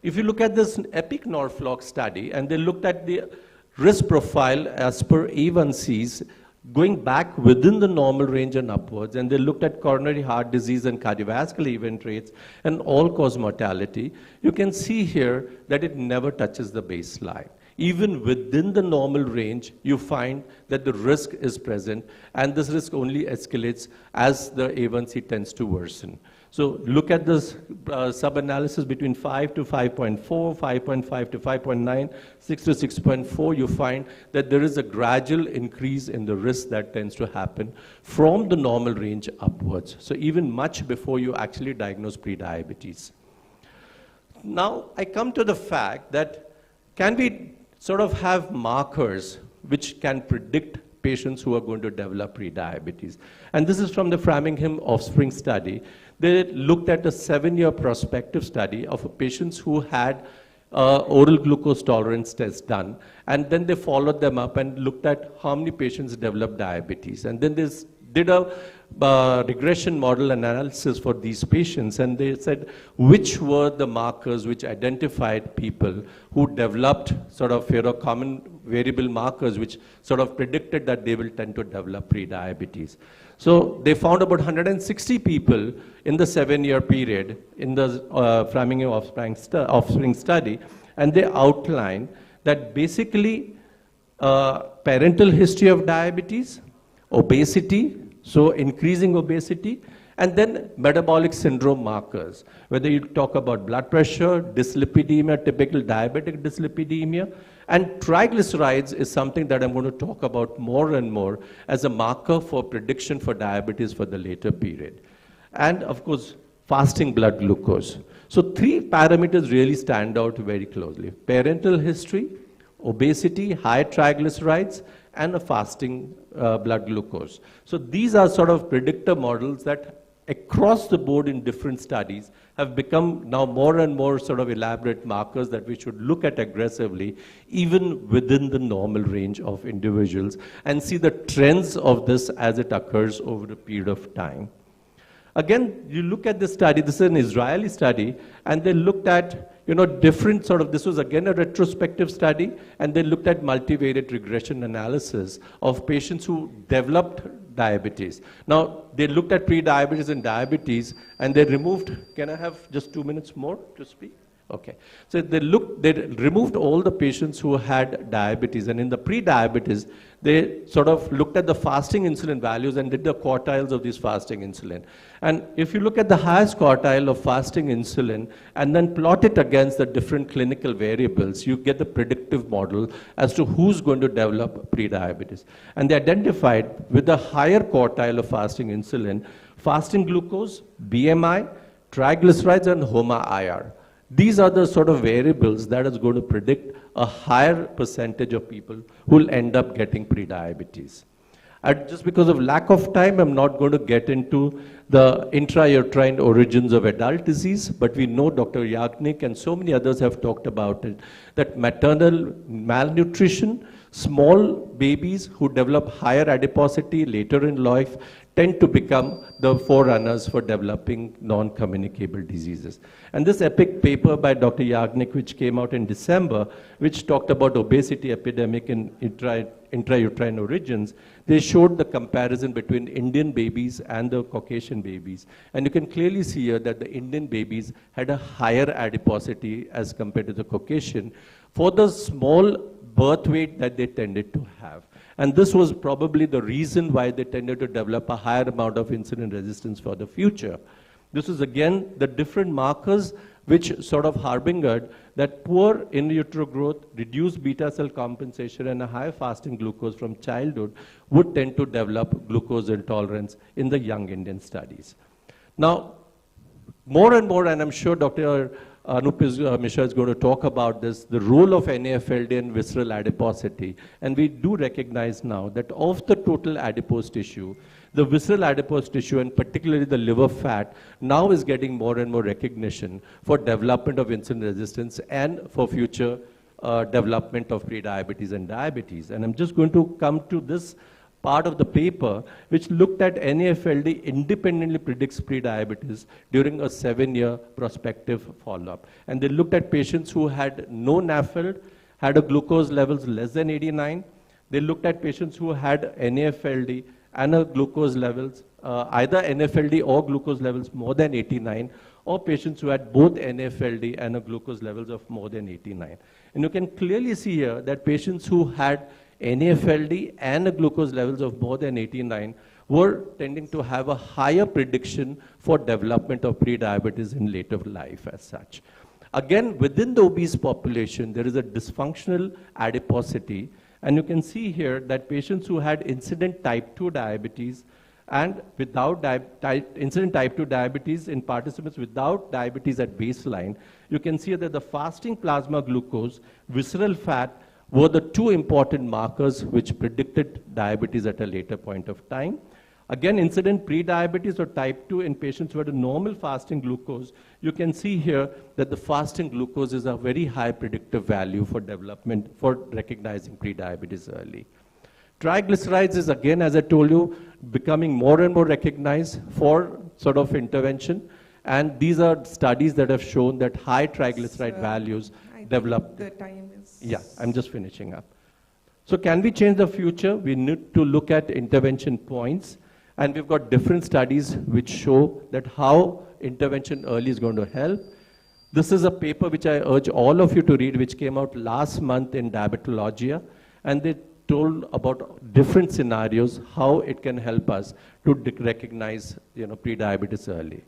If you look at this EPIC Norfolk study, and they looked at the risk profile as per A1Cs going back within the normal range and upwards, and they looked at coronary heart disease and cardiovascular event rates and all-cause mortality, you can see here that it never touches the baseline. Even within the normal range, you find that the risk is present, and this risk only escalates as the A1C tends to worsen. So look at this sub-analysis between 5 to 5.4, 5.5 to 5.9, 6 to 6.4, you find that there is a gradual increase in the risk that tends to happen from the normal range upwards. So even much before you actually diagnose prediabetes. Now, I come to the fact that can we sort of have markers which can predict patients who are going to develop prediabetes? And this is from the Framingham Offspring study. They looked at a 7-year prospective study of patients who had oral glucose tolerance test done, and then they followed them up and looked at how many patients developed diabetes. And then they did a regression model analysis for these patients, and they said which were the markers which identified people who developed sort of common variable markers which sort of predicted that they will tend to develop prediabetes. So they found about 160 people in the 7-year period in the Framingham Offspring study, and they outlined that basically parental history of diabetes, obesity, so increasing obesity, and then metabolic syndrome markers, whether you talk about blood pressure, dyslipidemia, typical diabetic dyslipidemia, and triglycerides is something that I'm going to talk about more and more as a marker for prediction for diabetes for the later period. And of course, fasting blood glucose. So 3 parameters really stand out very closely: parental history, obesity, high triglycerides, and a fasting blood glucose. So these are sort of predictor models that across the board in different studies have become now more and more sort of elaborate markers that we should look at aggressively, even within the normal range of individuals, and see the trends of this as it occurs over a period of time. Again, you look at this study, this is an Israeli study, and they looked at different sort of, this was again a retrospective study, and they looked at multivariate regression analysis of patients who developed diabetes. Now, they looked at pre-diabetes and diabetes, and they removed, can I have just 2 minutes more to speak? Okay. So they removed all the patients who had diabetes, and in the pre-diabetes, they sort of looked at the fasting insulin values and did the quartiles of this fasting insulin. And if you look at the highest quartile of fasting insulin and then plot it against the different clinical variables, you get the predictive model as to who's going to develop prediabetes. And they identified with the higher quartile of fasting insulin, fasting glucose, BMI, triglycerides, and HOMA-IR. These are the sort of variables that is going to predict a higher percentage of people who will end up getting prediabetes. And just because of lack of time, I'm not going to get into the intrauterine origins of adult disease, but we know Dr. Yagnik and so many others have talked about it, that maternal malnutrition, small babies who develop higher adiposity later in life tend to become the forerunners for developing non-communicable diseases. And this epic paper by Dr. Yagnik, which came out in December, which talked about obesity epidemic in intrauterine origins, they showed the comparison between Indian babies and the Caucasian babies. And you can clearly see here that the Indian babies had a higher adiposity as compared to the Caucasian for the small birth weight that they tended to have. And this was probably the reason why they tended to develop a higher amount of insulin resistance for the future. This is again the different markers which sort of harbingered that poor in utero growth, reduced beta cell compensation, and a high fasting glucose from childhood would tend to develop glucose intolerance in the young Indian studies. Now, more and more, and I'm sure Dr. Anup Mishra is going to talk about this, the role of NAFLD in visceral adiposity. And we do recognize now that of the total adipose tissue, the visceral adipose tissue, and particularly the liver fat, now is getting more and more recognition for development of insulin resistance and for future development of prediabetes and diabetes. And I'm just going to come to this part of the paper which looked at NAFLD independently predicts prediabetes during a 7-year prospective follow-up. And they looked at patients who had no NAFLD, had a glucose levels less than 89. They looked at patients who had NAFLD and a glucose levels, either NAFLD or glucose levels more than 89, or patients who had both NAFLD and a glucose levels of more than 89. And you can clearly see here that patients who had NAFLD and a glucose levels of more than 89 were tending to have a higher prediction for development of prediabetes in later life as such. Again, within the obese population, there is a dysfunctional adiposity, and you can see here that patients who had incident type 2 diabetes and without incident type 2 diabetes in participants without diabetes at baseline, you can see that the fasting plasma glucose, visceral fat were the two important markers which predicted diabetes at a later point of time. Again, incident pre-diabetes or type 2 in patients who had a normal fasting glucose, you can see here that the fasting glucose is a very high predictive value for development, for recognizing pre-diabetes early. Triglycerides is again, as I told you, becoming more and more recognized for sort of intervention. And these are studies that have shown that high triglyceride values develop. The time is... Yeah, I'm just finishing up. So can we change the future? We need to look at intervention points. And we've got different studies which show that how intervention early is going to help. This is a paper which I urge all of you to read, which came out last month in Diabetologia. And they told about different scenarios, how it can help us to recognize pre-diabetes early.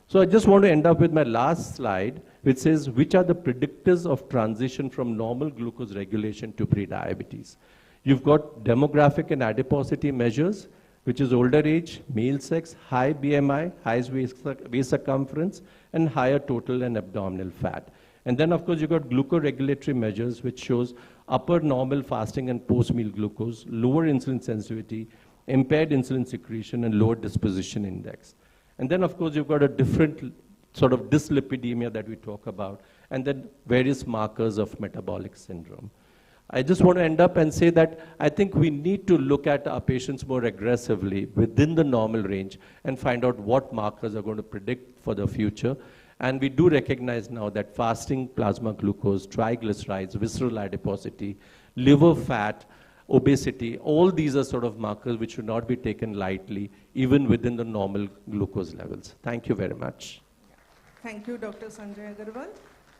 So I just want to end up with my last slide, which says, which are the predictors of transition from normal glucose regulation to pre-diabetes? You've got demographic and adiposity measures, which is older age, male sex, high BMI, high waist circumference, and higher total and abdominal fat. And then, of course, you've got glucoregulatory measures, which shows upper normal fasting and post-meal glucose, lower insulin sensitivity, impaired insulin secretion, and lower disposition index. And then, of course, you've got a different sort of dyslipidemia that we talk about, and then various markers of metabolic syndrome. I just want to end up and say that I think we need to look at our patients more aggressively within the normal range and find out what markers are going to predict for the future. And we do recognize now that fasting plasma glucose, triglycerides, visceral adiposity, liver fat, obesity, all these are sort of markers which should not be taken lightly, even within the normal glucose levels. Thank you very much. Thank you, Dr. Sanjay Agarwal.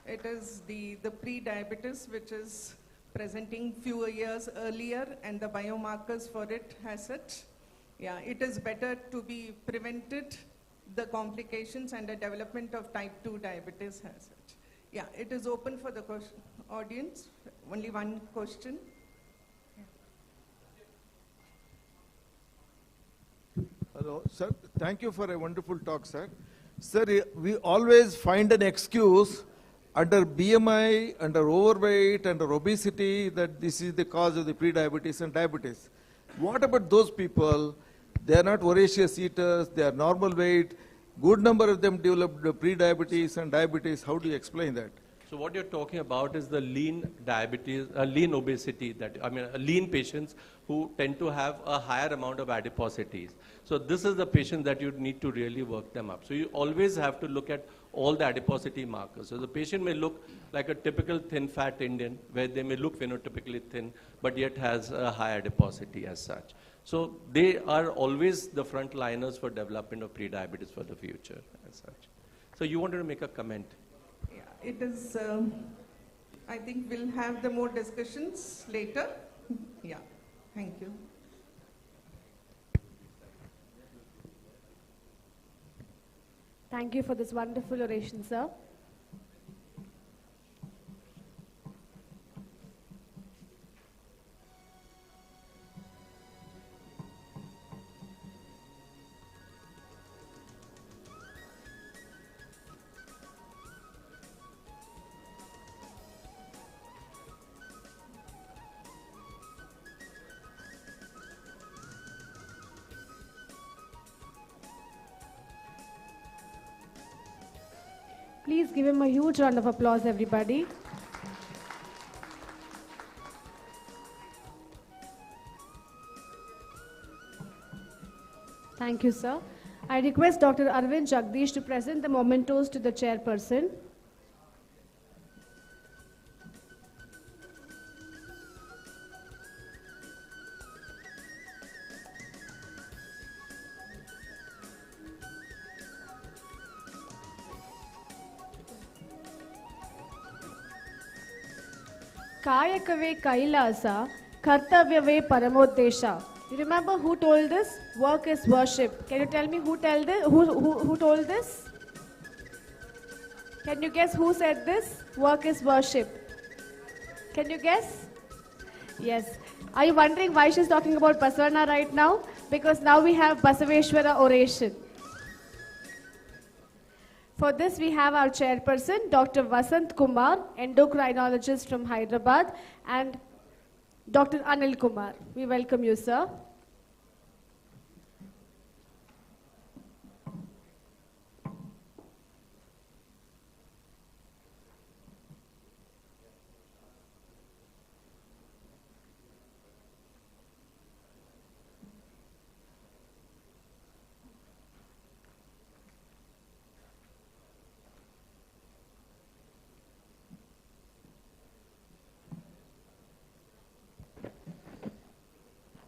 It is the pre-diabetes which is presenting fewer years earlier and the biomarkers for it as such. Yeah, it is better to be prevented the complications and the development of type 2 diabetes as such. Yeah, it is open for the audience. Only one question. Hello, sir. Thank you for a wonderful talk, sir. Sir, we always find an excuse under BMI, under overweight, under obesity, that this is the cause of the prediabetes and diabetes. What about those people? They are not voracious eaters, they are normal weight. Good number of them developed prediabetes and diabetes. How do you explain that? So what you're talking about is the lean diabetes, lean obesity, lean patients who tend to have a higher amount of adiposities. So this is the patient that you need to really work them up. So you always have to look at all the adiposity markers. So the patient may look like a typical thin fat Indian, where they may look phenotypically thin, but yet has a high adiposity as such. So they are always the front liners for development of prediabetes for the future as such. So you wanted to make a comment? It is, I think we'll have the more discussions later. Yeah, thank you. Thank you for this wonderful oration, sir. Please give him a huge round of applause, everybody. Thank you, sir. I request Dr. Aravind Jagdish to present the mementos to the chairperson. Kayakave Kailasa, Kartavyave Paramoddesha. You remember who told this? Work is worship. Can you tell me who told this? Can you guess who said this? Work is worship. Can you guess? Yes. Are you wondering why she's talking about Basavana right now? Because now we have Basaveshwara oration. For this, we have our chairperson, Dr. Vasant Kumar, endocrinologist from Hyderabad, and Dr. Anil Kumar. We welcome you, sir.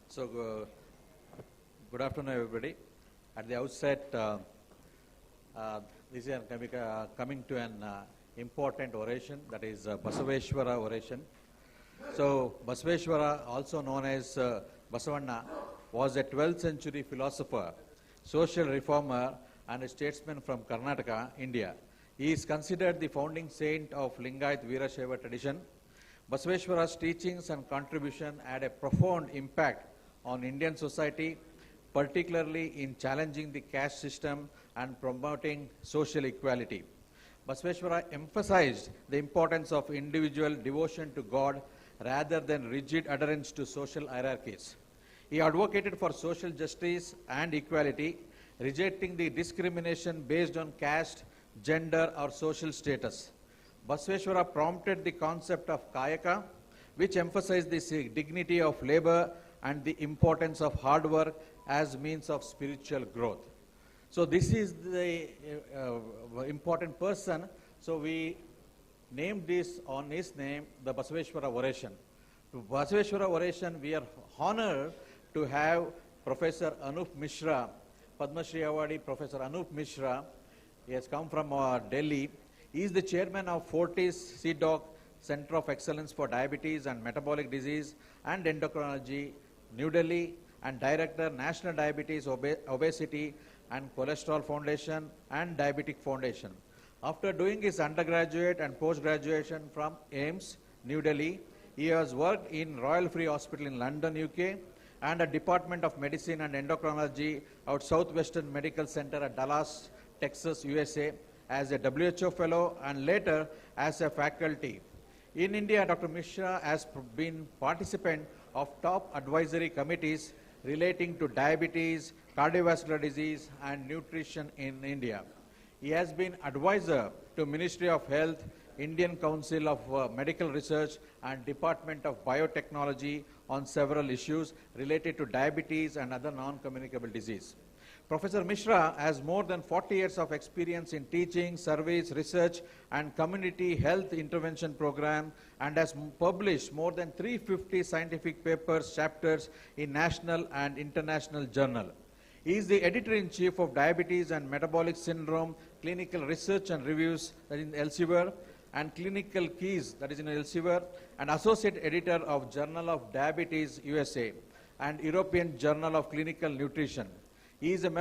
So, good afternoon, everybody. At the outset, this is coming to an important oration, that is Basaveshwara oration. So, Basaveshwara, also known as Basavanna, was a 12th century philosopher, social reformer, and a statesman from Karnataka, India. He is considered the founding saint of Lingayat Veerashaiva tradition. Basaveshwara's teachings and contribution had a profound impact on Indian society, particularly in challenging the caste system and promoting social equality. Basaveshwara emphasized the importance of individual devotion to God rather than rigid adherence to social hierarchies. He advocated for social justice and equality, rejecting the discrimination based on caste, gender, or social status. Basaveshwara prompted the concept of Kayaka, which emphasized the dignity of labor and the importance of hard work as means of spiritual growth. So this is the important person. So we named this on his name, the Basaveshwara oration. To Basaveshwara oration, we are honored to have Professor Anup Mishra, Padma Shri Awardee Professor Anup Mishra. He has come from Delhi. He is the chairman of Fortis CDOC, Center of Excellence for Diabetes and Metabolic Disease and Endocrinology, New Delhi, and Director, National Diabetes, Obesity and Cholesterol Foundation and Diabetic Foundation. After doing his undergraduate and post-graduation from AIMS, New Delhi, he has worked in Royal Free Hospital in London, UK, and a Department of Medicine and Endocrinology at Southwestern Medical Center at Dallas, Texas, USA, as a WHO fellow and later as a faculty. In India, Dr. Mishra has been participant of top advisory committees relating to diabetes, cardiovascular disease, and nutrition in India. He has been advisor to Ministry of Health, Indian Council of Medical Research, and Department of Biotechnology on several issues related to diabetes and other non-communicable disease. Professor Mishra has more than 40 years of experience in teaching, service, research, and community health intervention program, and has published more than 350 scientific papers, chapters in national and international journal. He is the editor-in-chief of Diabetes and Metabolic Syndrome, Clinical Research and Reviews, that is in Elsevier, and Clinical Keys, that is in Elsevier, and associate editor of Journal of Diabetes USA and European Journal of Clinical Nutrition. He is a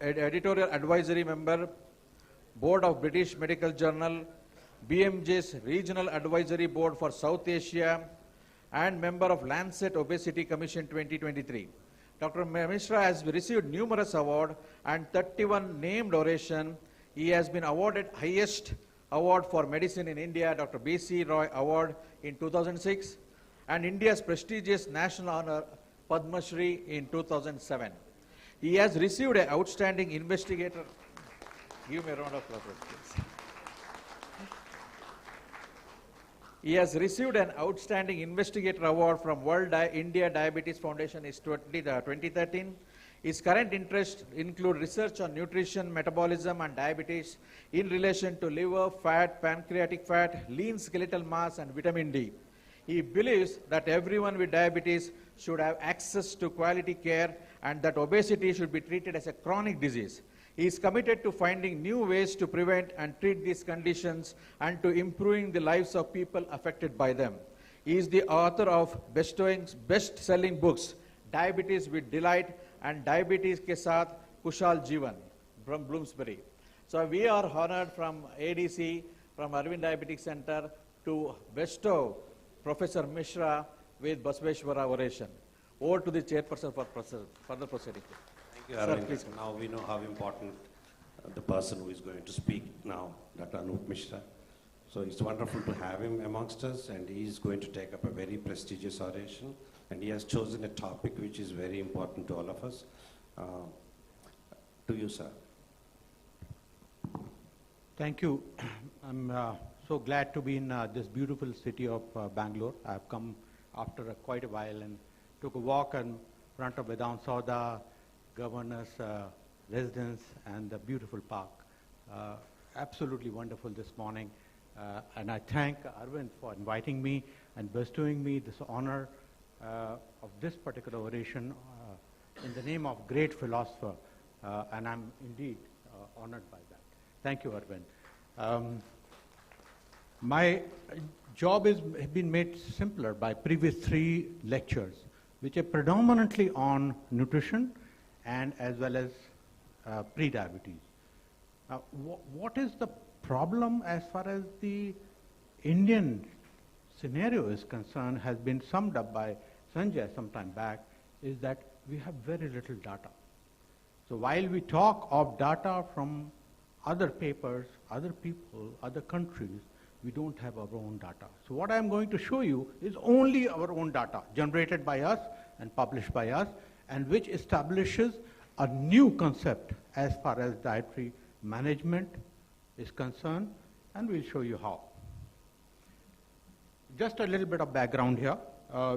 editorial advisory member, Board of British Medical Journal, BMJ's Regional Advisory Board for South Asia, and member of Lancet Obesity Commission 2023. Dr. Mishra has received numerous awards and 31 named oration. He has been awarded highest award for medicine in India, Dr. B.C. Roy Award in 2006, and India's prestigious national honor, Padma Shri, in 2007. He has received an outstanding investigator. Give me a round of applause, please. He has received an outstanding investigator award from India Diabetes Foundation in 2013. His current interests include research on nutrition, metabolism, and diabetes in relation to liver, fat, pancreatic fat, lean skeletal mass, and vitamin D. He believes that everyone with diabetes should have access to quality care and that obesity should be treated as a chronic disease. He is committed to finding new ways to prevent and treat these conditions and to improving the lives of people affected by them. He is the author of best-selling books, Diabetes with Delight and Diabetes Ke Saath Kushal Jeevan from Bloomsbury. So we are honored from ADC, from Aravind Diabetic Center, to bestow Professor Mishra with Basaveshwara oration. Over to the chairperson for further proceeding. Thank you, Sir, Aravind. please. Now we know how important the person who is going to speak now, Dr. Anup Mishra. So it's wonderful to have him amongst us, and he is going to take up a very prestigious oration, and he has chosen a topic which is very important to all of us. To you, sir. Thank you. I'm so glad to be in this beautiful city of Bangalore. I've come after quite a while and took a walk in front of Vedant Sauda, governor's residence, and the beautiful park. Absolutely wonderful this morning. And I thank Aravind for inviting me and bestowing me this honor of this particular oration in the name of great philosopher. And I'm indeed honored by that. Thank you, Aravind. My job has been made simpler by previous 3 lectures, which are predominantly on nutrition and as well as pre-diabetes. What is the problem as far as the Indian scenario is concerned has been summed up by Sanjay some time back, is that we have very little data. So while we talk of data from other papers, other people, other countries, we don't have our own data. So what I'm going to show you is only our own data generated by us and published by us, and which establishes a new concept as far as dietary management is concerned, and we'll show you how. Just a little bit of background here.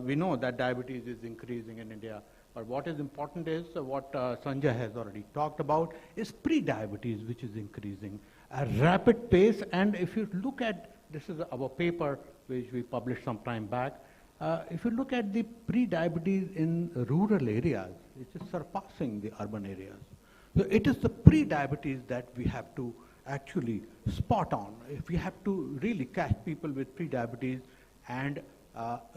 We know that diabetes is increasing in India, but what is important is what Sanjay has already talked about is pre-diabetes, which is increasing at a rapid pace. And if you look at, this is our paper which we published some time back, if you look at the pre-diabetes in rural areas, it is surpassing the urban areas. So it is the pre-diabetes that we have to actually spot on. If we have to really catch people with pre-diabetes and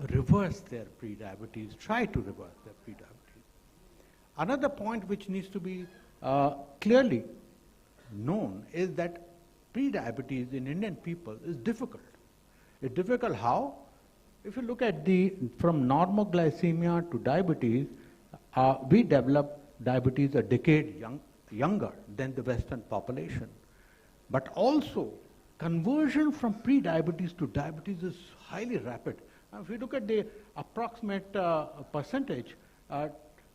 reverse their pre-diabetes, try to reverse their pre-diabetes. Another point which needs to be clearly known is that pre-diabetes in Indian people is difficult. It's difficult how? If you look at from normoglycemia to diabetes, we develop diabetes a decade younger than the Western population. But also, conversion from pre-diabetes to diabetes is highly rapid. Now, if you look at the approximate percentage,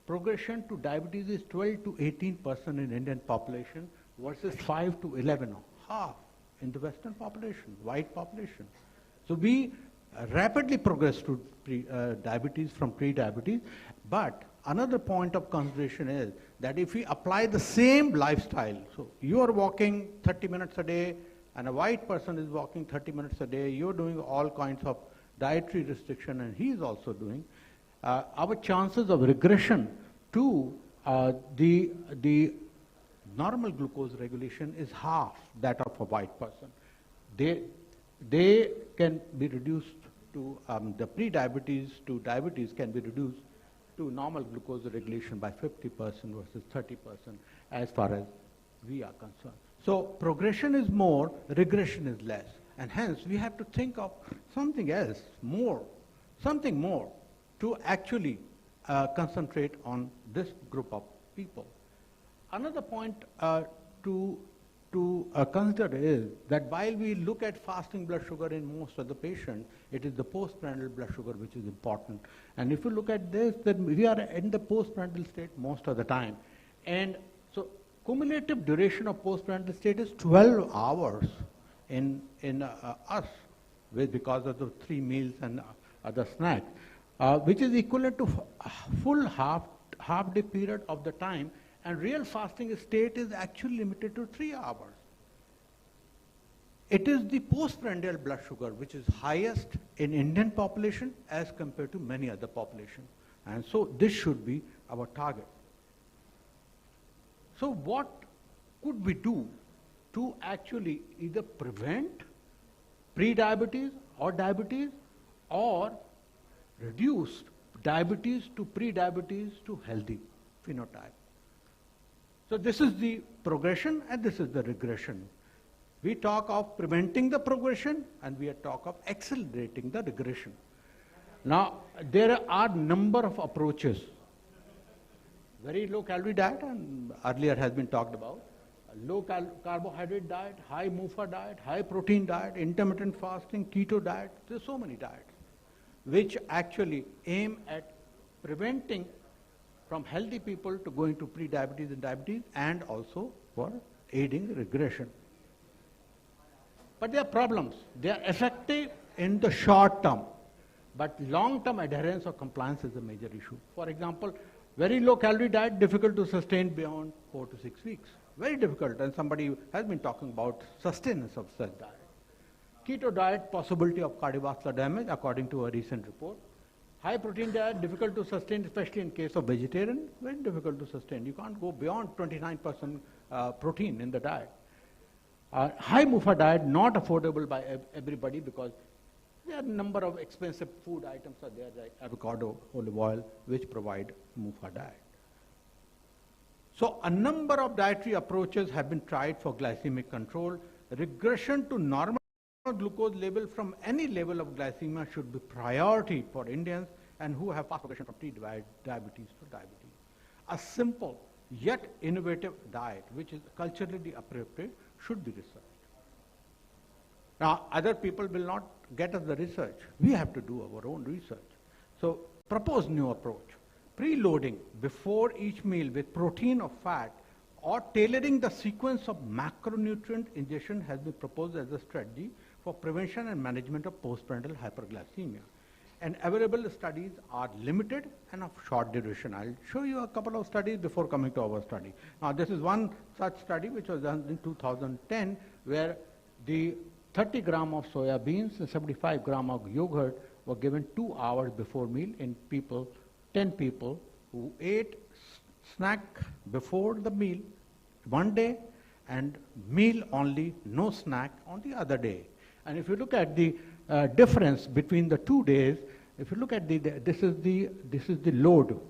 progression to diabetes is 12 to 18% in Indian population versus 5 to 11, half in the Western population, white population. So we rapidly progress to diabetes from pre-diabetes. But another point of consideration is that if we apply the same lifestyle, so you are walking 30 minutes a day and a white person is walking 30 minutes a day, you're doing all kinds of dietary restriction and he is also doing, our chances of regression to the normal glucose regulation is half that of a white person. They can be reduced to, the pre-diabetes to diabetes can be reduced to normal glucose regulation by 50% versus 30% as far as we are concerned. So progression is more, regression is less. And hence we have to think of something else, something more to actually concentrate on this group of people. Another point to consider is that while we look at fasting blood sugar in most of the patients, it is the postprandial blood sugar which is important. And if you look at this, then we are in the postprandial state most of the time. And so cumulative duration of postprandial state is 12 hours in us because of the 3 meals and other snacks, which is equivalent to full half day period of the time. And real fasting state is actually limited to 3 hours. It is the postprandial blood sugar which is highest in Indian population as compared to many other populations. And so this should be our target. So what could we do to actually either prevent pre-diabetes or diabetes, or reduce diabetes to pre-diabetes to healthy phenotype. So this is the progression and this is the regression. We talk of preventing the progression and we talk of accelerating the regression. Now, there are number of approaches. Very low calorie diet, and earlier has been talked about. Low carbohydrate diet, high MUFA diet, high protein diet, intermittent fasting, keto diet. There's so many diets which actually aim at preventing from healthy people to going to pre-diabetes and diabetes, and also for aiding regression. But there are problems. They are effective in the short term, but long-term adherence or compliance is a major issue. For example, very low calorie diet, difficult to sustain beyond 4 to 6 weeks. Very difficult, and somebody has been talking about sustenance of such diet. Keto diet, possibility of cardiovascular damage according to a recent report. High protein diet, difficult to sustain, especially in case of vegetarian, very difficult to sustain. You can't go beyond 29% protein in the diet. High MUFA diet, not affordable by everybody because there are a number of expensive food items are there like avocado, olive oil, which provide MUFA diet. So a number of dietary approaches have been tried for glycemic control. Regression to normal glucose level from any level of glycemia should be priority for Indians and who have fast progression from pre-diabetes to diabetes. A simple yet innovative diet which is culturally appropriate should be researched. Now, other people will not get us the research. We have to do our own research. So, propose new approach. Preloading before each meal with protein or fat, or tailoring the sequence of macronutrient ingestion has been proposed as a strategy for prevention and management of postprandial hyperglycemia. And available studies are limited and of short duration. I'll show you a couple of studies before coming to our study. Now, this is one such study which was done in 2010, where the 30 gram of soya beans and 75 gram of yogurt were given 2 hours before meal in people, 10 people who ate snack before the meal one day and meal only, no snack on the other day. And if you look at the difference between the 2 days, if you look at this is the load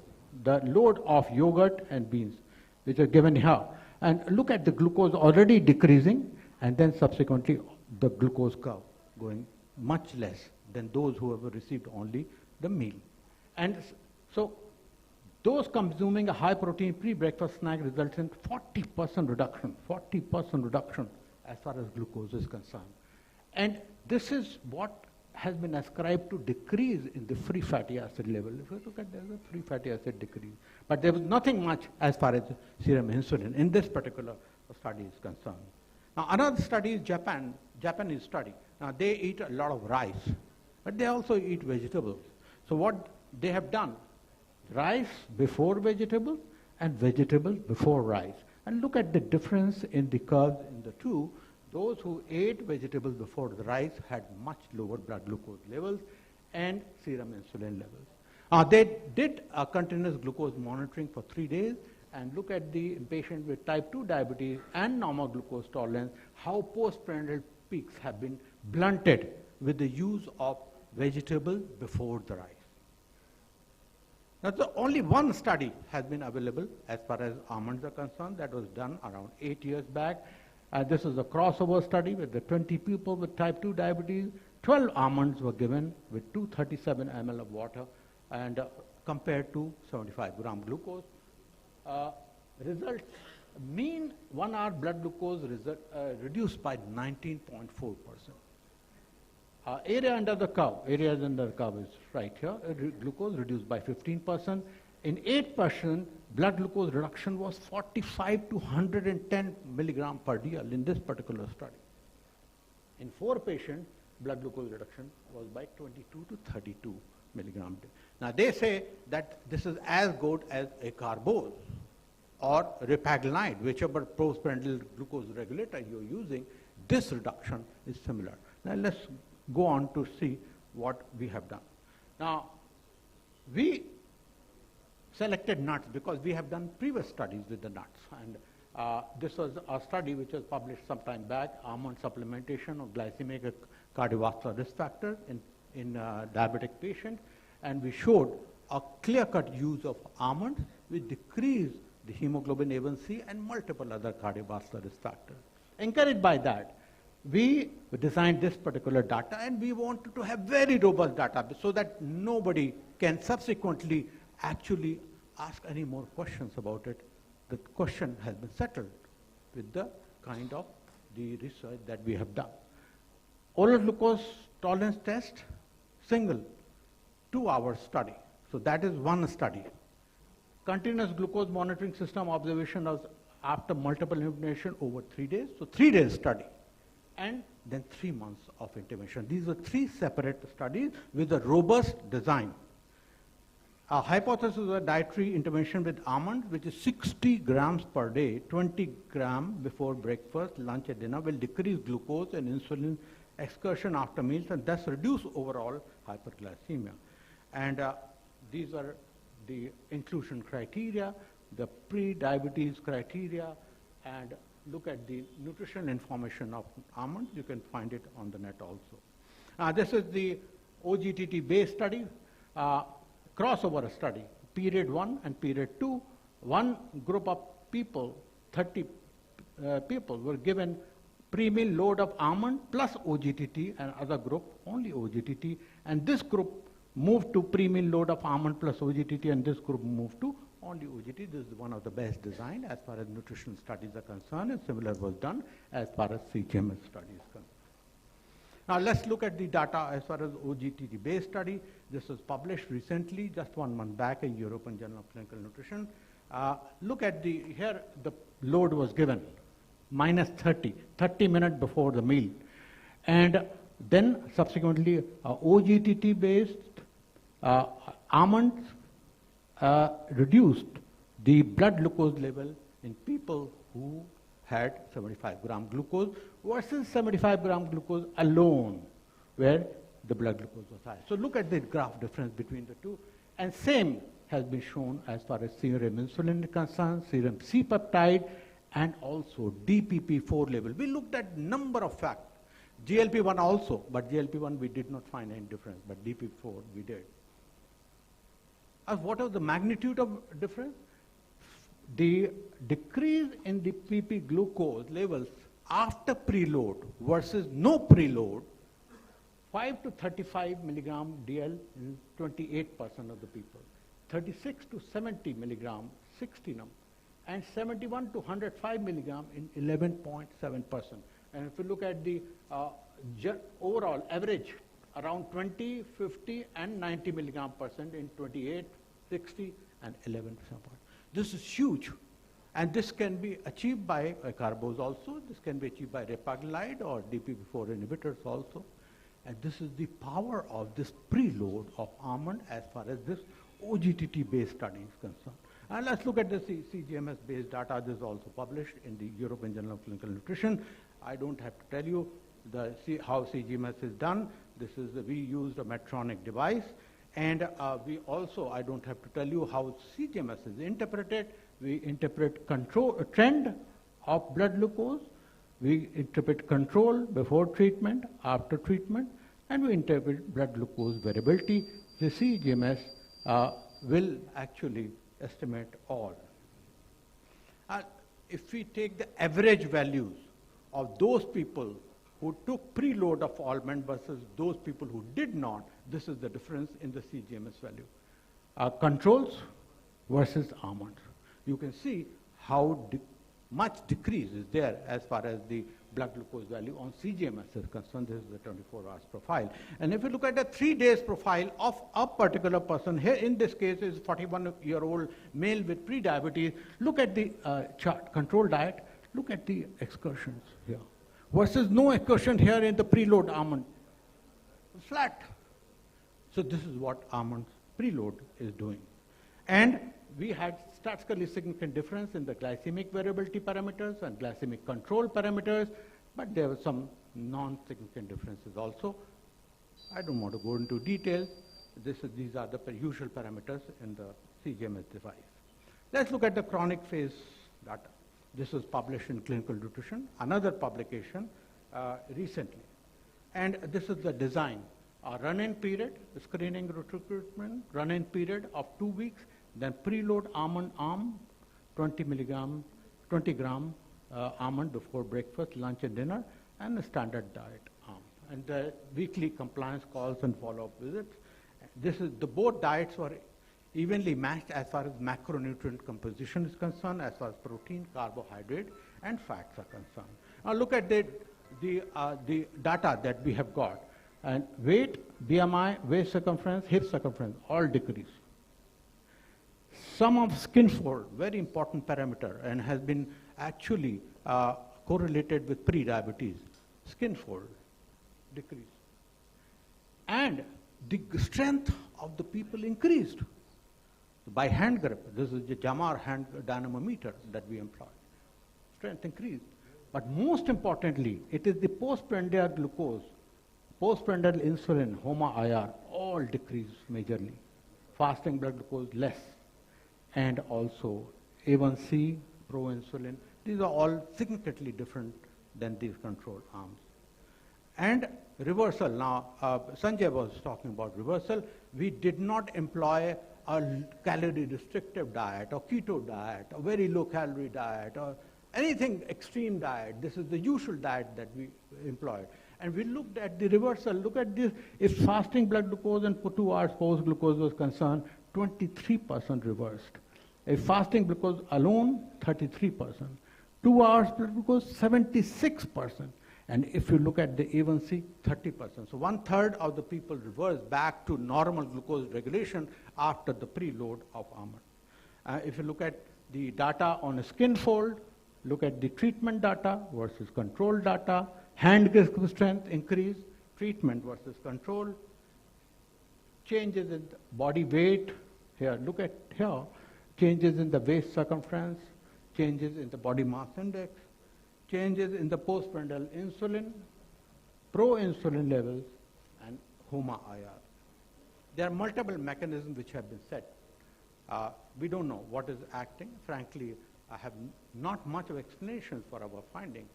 of yogurt and beans, which are given here. And look at the glucose already decreasing, and then subsequently the glucose curve going much less than those who have received only the meal. And so those consuming a high protein pre-breakfast snack results in 40% reduction as far as glucose is concerned. And this is what has been ascribed to decrease in the free fatty acid level. If you look at there's a free fatty acid decrease. But there was nothing much as far as serum insulin in this particular study is concerned. Now another study is Japanese study. Now they eat a lot of rice, but they also eat vegetables. So what they have done, rice before vegetable and vegetables before rice. And look at the difference in the curves in the two. Those who ate vegetables before the rice had much lower blood glucose levels and serum insulin levels. They did a continuous glucose monitoring for 3 days and look at the patient with type 2 diabetes and normal glucose tolerance, how postprandial peaks have been blunted with the use of vegetable before the rice. Now, only one study has been available as far as almonds are concerned. That was done around 8 years back. This is a crossover study with the 20 people with type 2 diabetes. 12 almonds were given with 237 ml of water and compared to 75 gram glucose. Results, mean 1 hour blood glucose reduced by 19.4%. Area under the curve is right here, glucose reduced by 15%. In 8%, blood glucose reduction was 45 to 110 milligram per dl in this particular study. In 4 patients, blood glucose reduction was by 22 to 32 milligram. Now they say that this is as good as a carbose or repaglinide, whichever postprandial glucose regulator you're using, this reduction is similar. Now let's go on to see what we have done. Now, we selected nuts because we have done previous studies with the nuts, and This was a study which was published some time back, almond supplementation of glycemic cardiovascular risk factors in diabetic patients, and we showed a clear-cut use of almonds which decreased the hemoglobin A1C and multiple other cardiovascular risk factors. Encouraged by that, we designed this particular data, and we wanted to have very robust data so that nobody can subsequently actually ask any more questions about it. The question has been settled with the kind of the research that we have done. Oral glucose tolerance test, single 2-hour study. So that is one study. Continuous glucose monitoring system observation of after multiple intervention over 3 days. So 3 days study. And then 3 months of intervention. These were 3 separate studies with a robust design. Our hypothesis was a dietary intervention with almond, which is 60 grams per day, 20 grams before breakfast, lunch, and dinner, will decrease glucose and insulin excretion after meals and thus reduce overall hyperglycemia. And these are the inclusion criteria, the pre-diabetes criteria, and look at the nutrition information of almonds. You can find it on the net also. This is the OGTT-based study, crossover study, period 1 and period 2. One group of people, 30 people, were given pre-meal load of almond plus OGTT, and other group only OGTT. And this group moved to pre-meal load of almond plus OGTT, and this group moved to only OGTT. This is one of the best designed as far as nutritional studies are concerned, and similar was done as far as CGMS studies are concerned. Now let's look at the data as far as OGTT-based study. This was published recently, just 1 month back in European Journal of Clinical Nutrition. Look at here the load was given, minus 30 minutes before the meal. And then subsequently OGTT-based almonds reduced the blood glucose level in people who had 75 gram glucose versus 75 gram glucose alone, where the blood glucose was high. So look at the graph difference between the two. And same has been shown as far as serum insulin is concerned, serum C-peptide, and also DPP-4 level. We looked at number of factors. GLP-1 also, but GLP-1 we did not find any difference, but DPP-4 we did. What was the magnitude of difference? The decrease in the PP glucose levels after preload versus no preload, 5 to 35 milligram DL in 28% of the people, 36 to 70 milligram, 60 num, and 71 to 105 milligram in 11.7%. And if you look at the overall average, around 20, 50, and 90 milligram percent in 28, 60, and 11%. This is huge. And this can be achieved by carbos also. This can be achieved by repaglide or DPP-4 inhibitors also. And this is the power of this preload of almond as far as this OGTT-based study is concerned. And let's look at the CGMS-based data. This is also published in the European Journal of Clinical Nutrition. I don't have to tell you how CGMS is done. We used a Medtronic device. And we also, I don't have to tell you how CGMS is interpreted. We interpret trend of blood glucose. We interpret control before treatment, after treatment, and we interpret blood glucose variability. The CGMS will actually estimate all. If we take the average values of those people who took preload of almond versus those people who did not, this is the difference in the CGMS value. Controls versus almonds. You can see how much decrease is there as far as the blood glucose value on CGMS is concerned. This is the 24 hours profile. And if you look at the 3 days profile of a particular person, here in this case is 41-year-old male with pre-diabetes, look at the chart, control diet, look at the excursions here. Versus no excursion here in the preload almond, flat. So this is what almond preload is doing. And we had statistically significant difference in the glycemic variability parameters and glycemic control parameters, but there were some non-significant differences also. I don't want to go into details. These are the usual parameters in the CGMS device. Let's look at the chronic phase data. This was published in Clinical Nutrition, another publication recently. And this is the design. A run-in period, screening recruitment, run-in period of 2 weeks, then preload almond arm, 20 gram almond before breakfast, lunch and dinner, and a standard diet arm. And the weekly compliance calls and follow-up visits. Both diets were evenly matched as far as macronutrient composition is concerned, as far as protein, carbohydrate, and fats are concerned. Now look at the data that we have got. And weight, BMI, waist circumference, hip circumference, all decrease. Sum of skin fold, very important parameter, and has been actually correlated with pre-diabetes. Skin fold, decrease. And the strength of the people increased by hand grip. This is the Jamar hand dynamometer that we employ. Strength increased. But most importantly, it is the postprandial glucose, postprandial insulin, HOMA-IR, all decreased majorly. Fasting blood glucose less. And also A1C, proinsulin, these are all significantly different than these control arms. And reversal, now Sanjay was talking about reversal. We did not employ a calorie restrictive diet or keto diet or very low calorie diet or anything extreme diet. This is the usual diet that we employed. And we looked at the reversal. Look at this. If fasting blood glucose and for 2 hours post glucose was concerned, 23% reversed. If fasting glucose alone, 33%. 2 hours blood glucose, 76%. And if you look at the A1C, 30%. So 1/3 of the people reverse back to normal glucose regulation after the preload of almond. If you look at the data on a skin fold, look at the treatment data versus control data, hand grip strength increase, treatment versus control, changes in the body weight, here, look at here, changes in the waist circumference, changes in the body mass index, changes in the postprandial insulin, proinsulin levels, and HOMA-IR. There are multiple mechanisms which have been set. We don't know what is acting. Frankly, I have not much of explanation for our finding.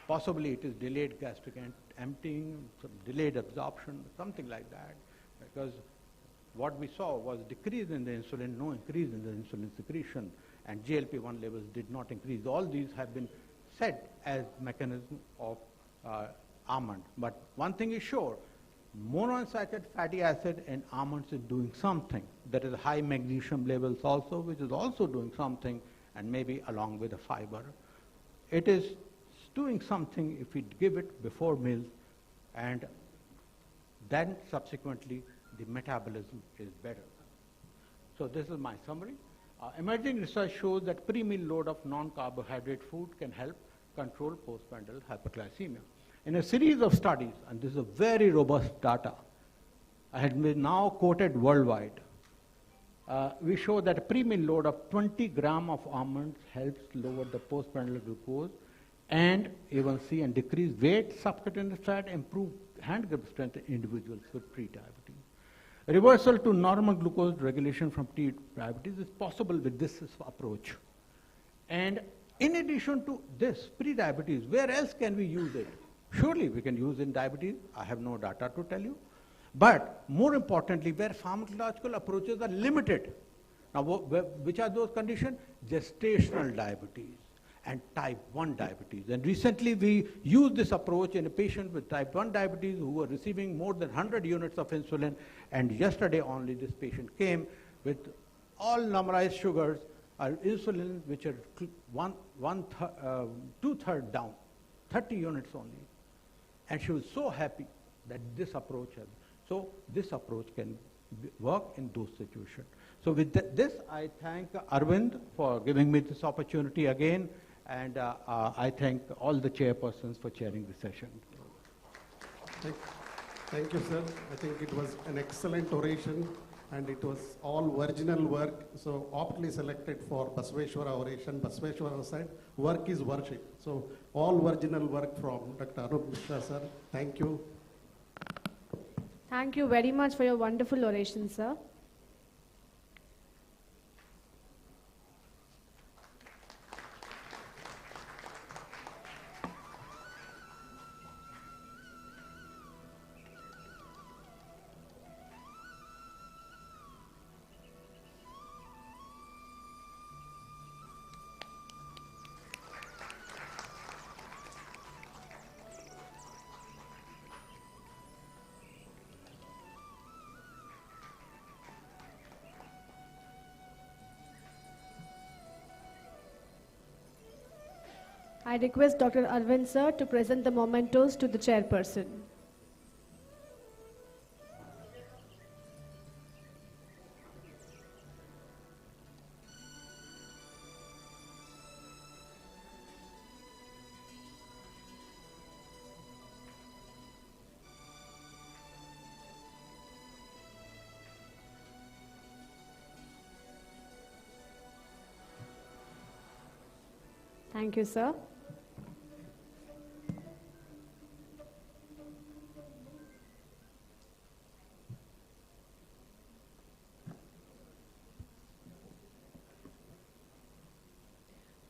Possibly it is delayed gastric emptying, some delayed absorption, something like that, because what we saw was decrease in the insulin, no increase in the insulin secretion, and GLP-1 levels did not increase. All these have been set as mechanism of almond. But one thing is sure, monounsaturated fatty acid in almonds is doing something. There is high magnesium levels also, which is also doing something, and maybe along with the fiber. It is doing something if we give it before meals, and then subsequently the metabolism is better. So this is my summary. Emerging research shows that pre-meal load of non-carbohydrate food can help control postprandial hyperglycemia. In a series of studies, and this is a very robust data, I had been now quoted worldwide, we show that a pre-meal load of 20 gram of almonds helps lower the postprandial glucose and A1C and decrease weight, subcutaneous fat, improve hand grip strength in individuals with pre-diabetes. Reversal to normal glucose regulation from pre-diabetes is possible with this approach. And in addition to this, pre-diabetes, where else can we use it? Surely we can use in diabetes. I have no data to tell you. But more importantly, where pharmacological approaches are limited. Now, which are those conditions? Gestational diabetes and type 1 diabetes. And recently we used this approach in a patient with type 1 diabetes who were receiving more than 100 units of insulin, and yesterday only this patient came with all normalized sugars, insulin which are 2/3 down, 30 units only. And she was so happy that this approach has. So this approach can work in those situations. So with this, I thank Aravind for giving me this opportunity again, and I thank all the chairpersons for chairing the session. Thank you, sir. I think it was an excellent oration, and it was all original work, so aptly selected for Basaveshwara oration. Basaveshwara said, work is worship. So all original work from Dr. Anup Mishra, sir. Thank you. Thank you very much for your wonderful oration, sir. I request Dr. Aravind sir to present the mementos to the chairperson. Thank you, sir.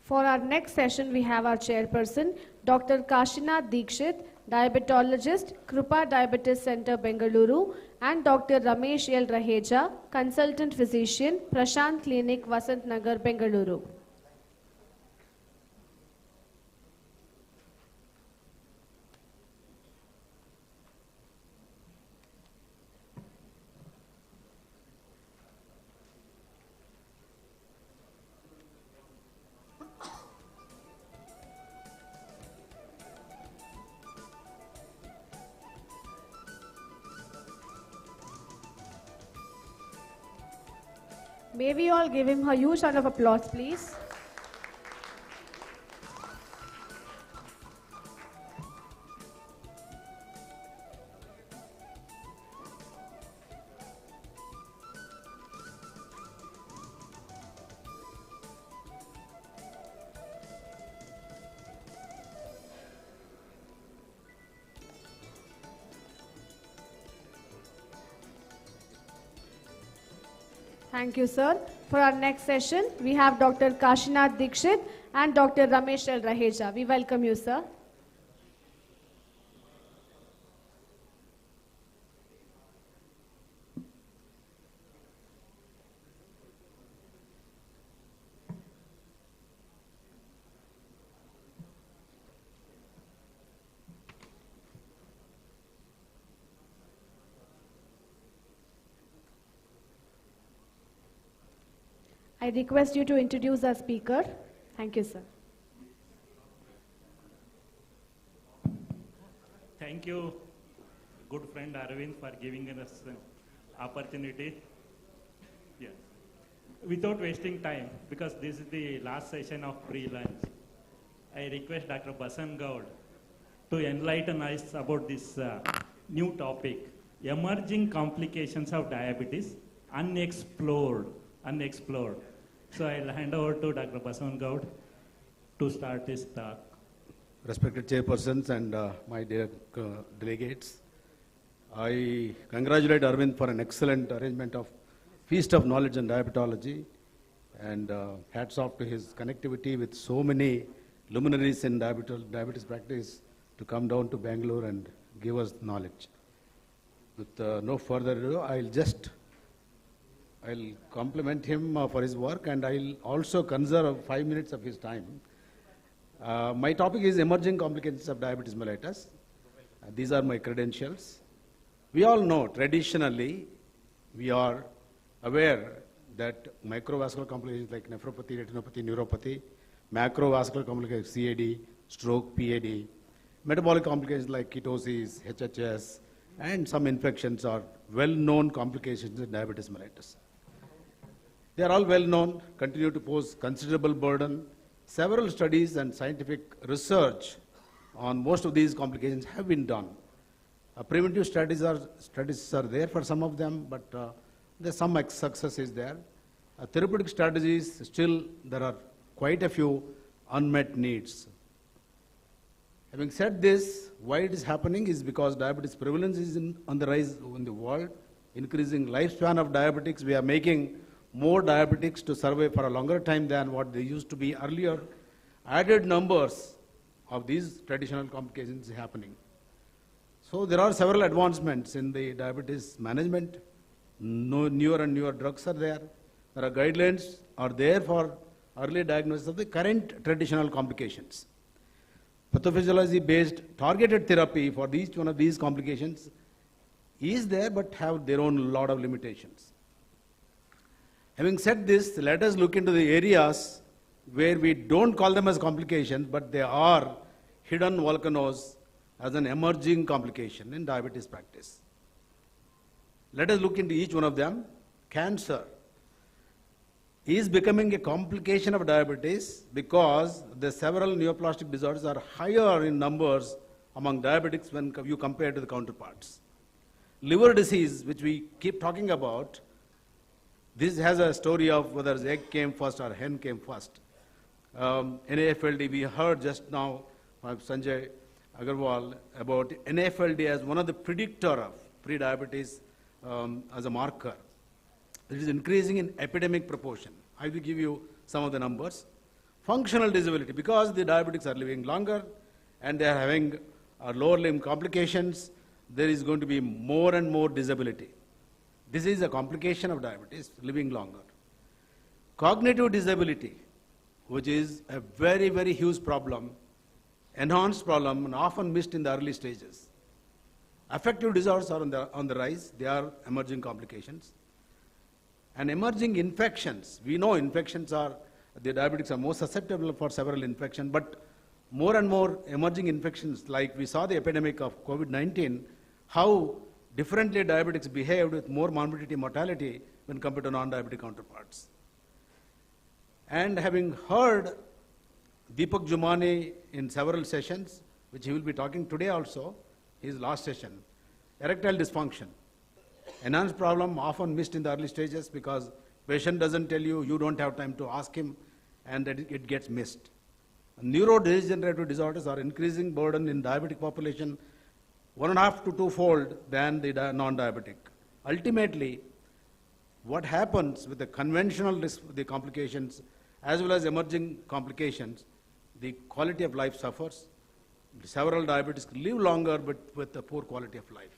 For our next session, we have our chairperson, Dr. Kashinath Dikshit, diabetologist, Krupa Diabetes Center, Bengaluru, and Dr. Ramesh L. Raheja, consultant physician, Prashant Clinic, Vasant Nagar, Bengaluru. May we all give him a huge round of applause, please. Thank you, sir. For our next session, we have Dr. Kashinath Dikshit and Dr. Ramesh L. Raheja. We welcome you, sir. I request you to introduce our speaker. Thank you, sir. Thank you, good friend Aravind, for giving us an opportunity. Yes. Without wasting time, because this is the last session of pre-lunch, I request Dr. Basan Gaud to enlighten us about this new topic, emerging complications of diabetes, unexplored. So I'll hand over to Dr. Basan Gaud to start his talk. Respected chairpersons and my dear delegates, I congratulate Aravind for an excellent arrangement of Feast of Knowledge and Diabetology, and hats off to his connectivity with so many luminaries in diabetes practice to come down to Bangalore and give us knowledge. With no further ado, I'll compliment him for his work, and I'll also conserve 5 minutes of his time. My topic is emerging complications of diabetes mellitus. These are my credentials. We all know, traditionally, we are aware that microvascular complications like nephropathy, retinopathy, neuropathy, macrovascular complications, CAD, stroke, PAD, metabolic complications like ketosis, HHS, and some infections are well-known complications in diabetes mellitus. They are all well-known, continue to pose considerable burden. Several studies and scientific research on most of these complications have been done. Preventive studies are there for some of them, but there's some success is there. Therapeutic strategies, still there are quite a few unmet needs. Having said this, why it is happening is because diabetes prevalence is on the rise in the world. Increasing lifespan of diabetics, we are making more diabetics to survive for a longer time than what they used to be earlier. Added numbers of these traditional complications happening. So there are several advancements in the diabetes management. Newer and newer drugs are there. There are guidelines are there for early diagnosis of the current traditional complications. Pathophysiology-based targeted therapy for each one of these complications is there, but have their own lot of limitations. Having said this, let us look into the areas where we don't call them as complications, but they are hidden volcanoes as an emerging complication in diabetes practice. Let us look into each one of them. Cancer is becoming a complication of diabetes because the several neoplastic disorders are higher in numbers among diabetics when you compare to the counterparts. Liver disease, which we keep talking about, this has a story of whether the egg came first or hen came first. NAFLD, we heard just now from Sanjay Agarwal about NAFLD as one of the predictor of prediabetes as a marker. It is increasing in epidemic proportion. I will give you some of the numbers. Functional disability, because the diabetics are living longer and they are having lower limb complications, there is going to be more and more disability. This is a complication of diabetes, living longer. Cognitive disability, which is a very, very huge problem, enhanced problem and often missed in the early stages. Affective disorders are on the rise. They are emerging complications. And emerging infections, we know infections are, the diabetics are more susceptible for several infections, but more and more emerging infections, like we saw the epidemic of COVID-19, how differently diabetics behaved with more morbidity and mortality when compared to non-diabetic counterparts. And having heard Deepak Jumani in several sessions, which he will be talking today also, his last session, erectile dysfunction. Enhanced problem often missed in the early stages because patient doesn't tell you, you don't have time to ask him, and that it gets missed. Neurodegenerative disorders are increasing burden in diabetic population 1.5 to 2-fold than the non-diabetic. Ultimately, what happens with the conventional risk, the complications, as well as emerging complications, the quality of life suffers. Several diabetics live longer, but with a poor quality of life.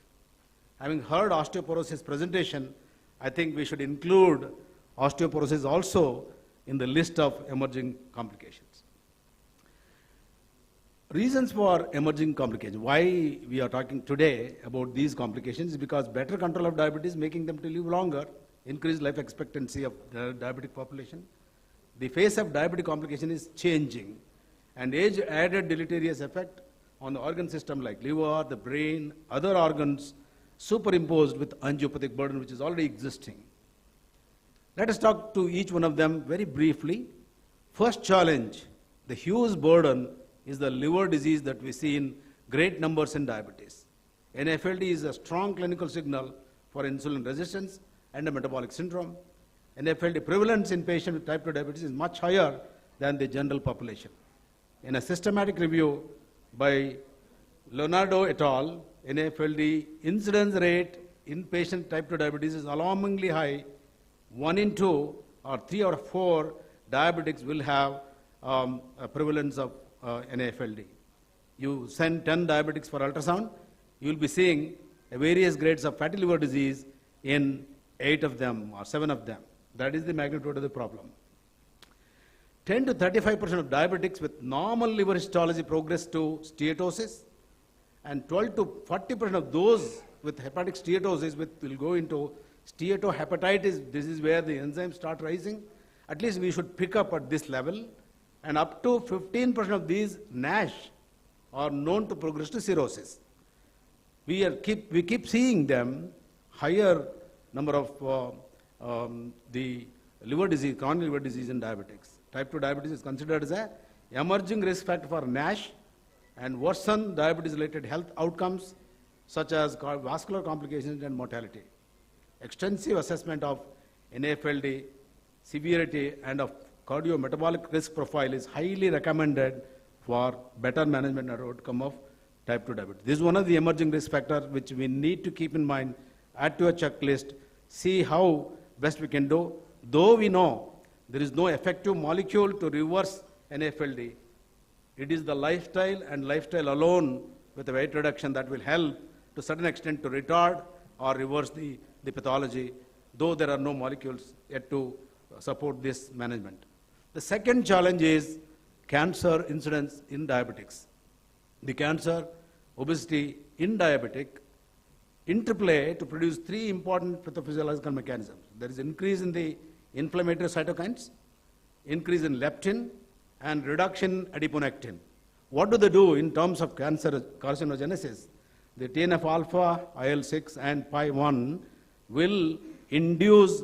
Having heard osteoporosis presentation, I think we should include osteoporosis also in the list of emerging complications. Reasons for emerging complications. Why we are talking today about these complications is because better control of diabetes making them to live longer, increased life expectancy of the diabetic population. The face of diabetic complication is changing, and age added deleterious effect on the organ system like liver, the brain, other organs superimposed with angiopathic burden which is already existing. Let us talk to each one of them very briefly. First challenge, the huge burden is the liver disease that we see in great numbers in diabetes. NAFLD is a strong clinical signal for insulin resistance and a metabolic syndrome. NAFLD prevalence in patients with type 2 diabetes is much higher than the general population. In a systematic review by Leonardo et al., NAFLD incidence rate in patient type 2 diabetes is alarmingly high. 1 in 2 or 3 or 4 diabetics will have a prevalence of NAFLD. You send 10 diabetics for ultrasound, you will be seeing various grades of fatty liver disease in 8 of them or 7 of them. That is the magnitude of the problem. 10 to 35% of diabetics with normal liver histology progress to steatosis, and 12 to 40% of those with hepatic steatosis will go into steatohepatitis. This is where the enzymes start rising. At least we should pick up at this level, and up to 15% of these NASH are known to progress to cirrhosis. We keep seeing them higher number of the liver disease, chronic liver disease in diabetics. Type 2 diabetes is considered as an emerging risk factor for NASH and worsen diabetes-related health outcomes such as vascular complications and mortality. Extensive assessment of NAFLD severity and of cardiometabolic risk profile is highly recommended for better management and outcome of type 2 diabetes. This is one of the emerging risk factors which we need to keep in mind, add to a checklist, see how best we can do. Though we know there is no effective molecule to reverse NAFLD, it is the lifestyle and lifestyle alone with a weight reduction that will help to a certain extent to retard or reverse the pathology, though there are no molecules yet to support this management. The second challenge is cancer incidence in diabetics. The cancer, obesity in diabetic interplay to produce 3 important pathophysiological mechanisms. There is increase in the inflammatory cytokines, increase in leptin, and reduction adiponectin. What do they do in terms of carcinogenesis? The TNF-alpha, IL-6, and PI1 will induce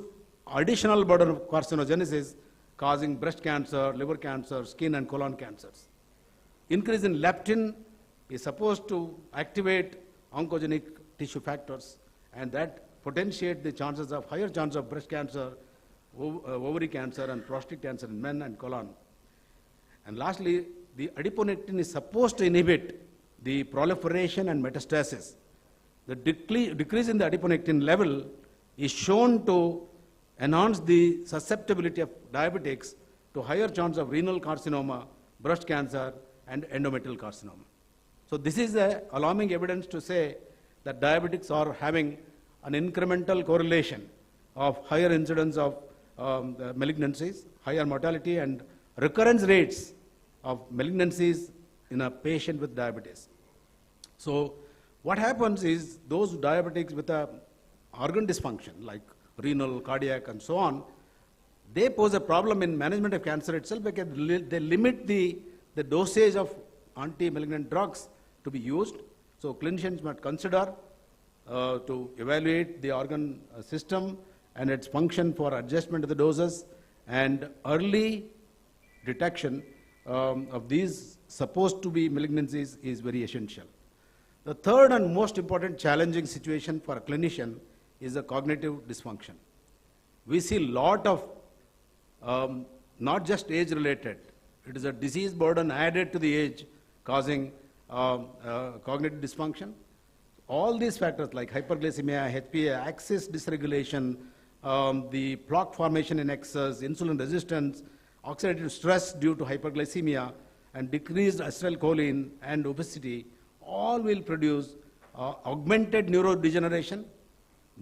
additional burden of carcinogenesis, causing breast cancer, liver cancer, skin and colon cancers. Increase in leptin is supposed to activate oncogenic tissue factors, and that potentiate the chances of higher chance of breast cancer, ovary cancer, and prostate cancer in men and colon. And lastly, the adiponectin is supposed to inhibit the proliferation and metastasis. The decrease in the adiponectin level is shown to enhance the susceptibility of diabetics to higher chance of renal carcinoma, breast cancer, and endometrial carcinoma. So this is alarming evidence to say that diabetics are having an incremental correlation of higher incidence of malignancies, higher mortality, and recurrence rates of malignancies in a patient with diabetes. So what happens is those diabetics with a organ dysfunction like renal, cardiac, and so on, they pose a problem in management of cancer itself because they limit the dosage of anti-malignant drugs to be used. So clinicians must consider to evaluate the organ system and its function for adjustment of the doses, and early detection of these supposed to be malignancies is very essential. The third and most important challenging situation for a clinician is the cognitive dysfunction. We see a lot of not just age-related, it is a disease burden added to the age causing cognitive dysfunction. All these factors like hyperglycemia, HPA, axis dysregulation, the plaque formation in excess, insulin resistance, oxidative stress due to hyperglycemia, and decreased acetylcholine and obesity, all will produce augmented neurodegeneration,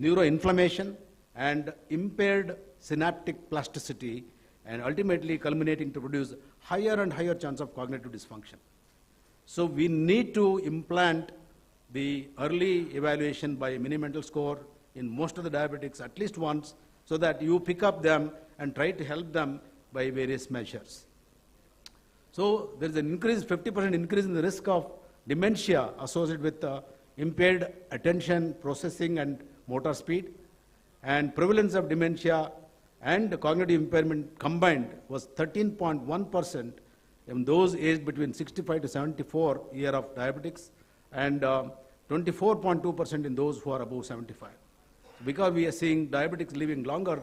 neuroinflammation, and impaired synaptic plasticity, and ultimately culminating to produce higher and higher chance of cognitive dysfunction. So we need to implant the early evaluation by mini-mental score in most of the diabetics at least once, so that you pick up them and try to help them by various measures. So there is an 50% increase in the risk of dementia associated with impaired attention, processing, and motor speed. And prevalence of dementia and cognitive impairment combined was 13.1% in those aged between 65 to 74 year of diabetics, and 24.2% in those who are above 75. Because we are seeing diabetics living longer,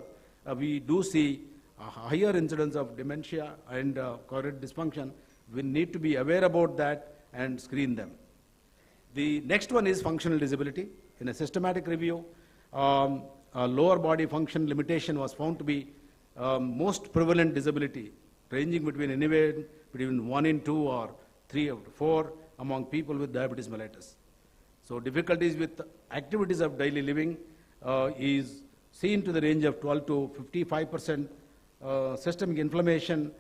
we do see a higher incidence of dementia and cognitive dysfunction. We need to be aware about that and screen them. The next one is functional disability. In a systematic review, a lower body function limitation was found to be most prevalent disability, ranging between anywhere between 1 in 2 or 3 or 4 among people with diabetes mellitus. So difficulties with activities of daily living is seen to the range of 12 to 55%, systemic inflammation,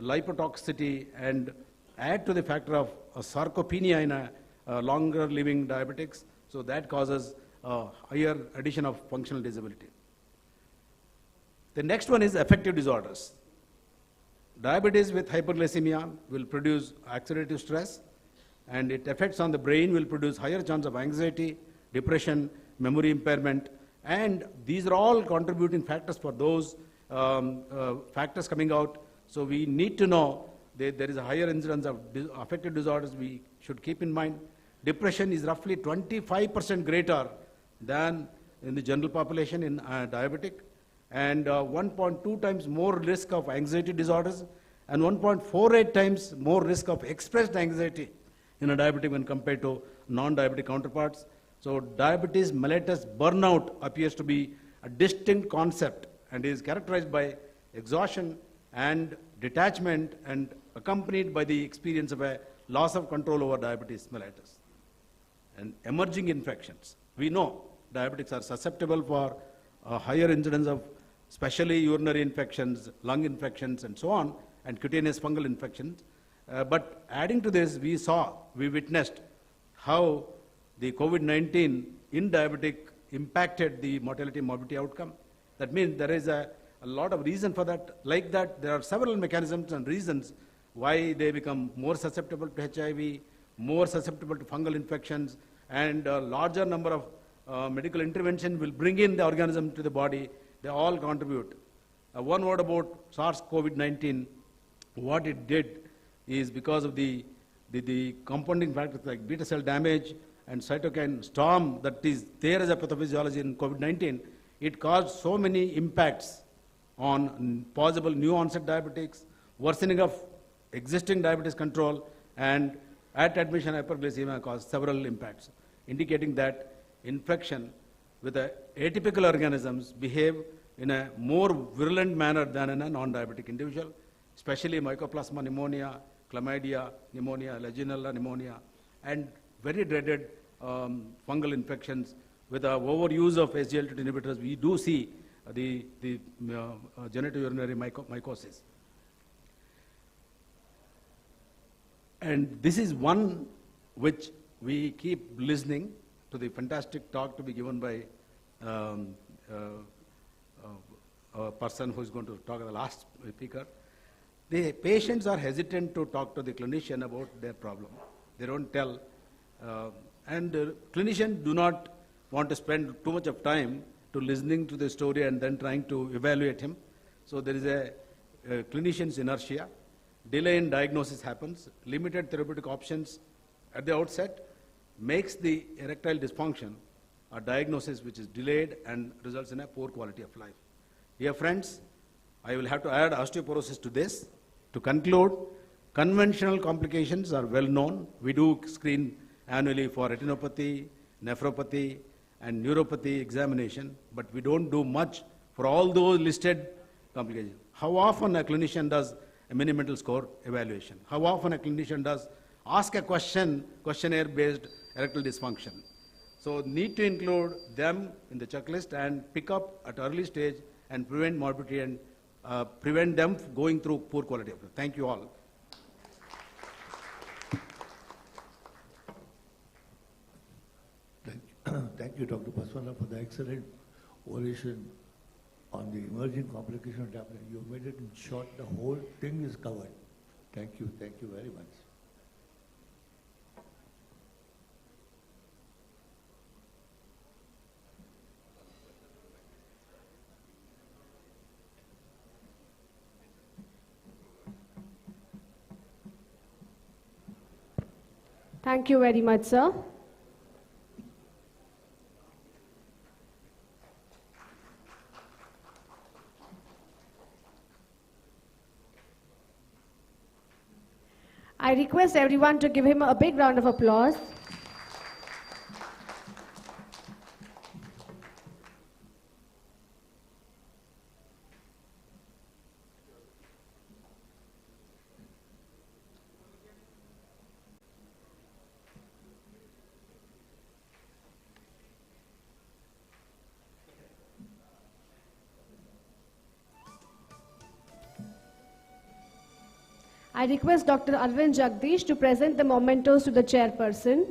lipotoxicity, and add to the factor of sarcopenia in a longer living diabetics. So that causes higher addition of functional disability. The next one is affective disorders. Diabetes with hyperglycemia will produce oxidative stress, and it affects on the brain, will produce higher chance of anxiety, depression, memory impairment, and these are all contributing factors for those factors coming out. So we need to know that there is a higher incidence of affective disorders we should keep in mind. Depression is roughly 25% greater than in the general population in diabetic, and 1.2 times more risk of anxiety disorders, and 1.48 times more risk of expressed anxiety in a diabetic when compared to non-diabetic counterparts. So diabetes mellitus burnout appears to be a distinct concept and is characterized by exhaustion and detachment, and accompanied by the experience of a loss of control over diabetes mellitus. And emerging infections. We know diabetics are susceptible for a higher incidence of especially urinary infections, lung infections, and so on, and cutaneous fungal infections. But adding to this, we witnessed how the COVID-19 in diabetic impacted the mortality and morbidity outcome. That means there is a lot of reason for that. Like that, there are several mechanisms and reasons why they become more susceptible to HIV, more susceptible to fungal infections, and a larger number of medical intervention will bring in the organism to the body. They all contribute. One word about SARS-CoV-19, what it did is because of the compounding factors like beta cell damage and cytokine storm that is there as a pathophysiology in COVID-19, it caused so many impacts on possible new onset diabetics, worsening of existing diabetes control, and at admission hyperglycemia caused several impacts, indicating that infection with atypical organisms behave in a more virulent manner than in a non-diabetic individual, especially Mycoplasma pneumonia, chlamydia pneumonia, Legionella pneumonia, and very dreaded fungal infections. With the overuse of SGLT2 inhibitors, we do see the genitourinary mycosis. And this is one which we keep listening to the fantastic talk to be given by a person who is going to talk, the last speaker. The patients are hesitant to talk to the clinician about their problem. They don't tell. And clinicians do not want to spend too much of time to listening to the story and then trying to evaluate him. So there is a clinician's inertia. Delay in diagnosis happens. Limited therapeutic options at the outset makes the erectile dysfunction a diagnosis which is delayed and results in a poor quality of life. Dear friends, I will have to add osteoporosis to this. To conclude, conventional complications are well known. We do screen annually for retinopathy, nephropathy, and neuropathy examination, but we don't do much for all those listed complications. How often a clinician does a mini-mental score evaluation? How often a clinician does ask a questionnaire-based erectile dysfunction? So need to include them in the checklist and pick up at early stage and prevent morbidity and prevent them going through poor quality of life. Thank you all. Thank you, Dr. Paswana, for the excellent oration on the emerging complication of diabetes. You made it in short. The whole thing is covered. Thank you very much. Thank you very much, sir. I request everyone to give him a big round of applause. I request Dr. Aravind Jagdish to present the mementos to the chairperson.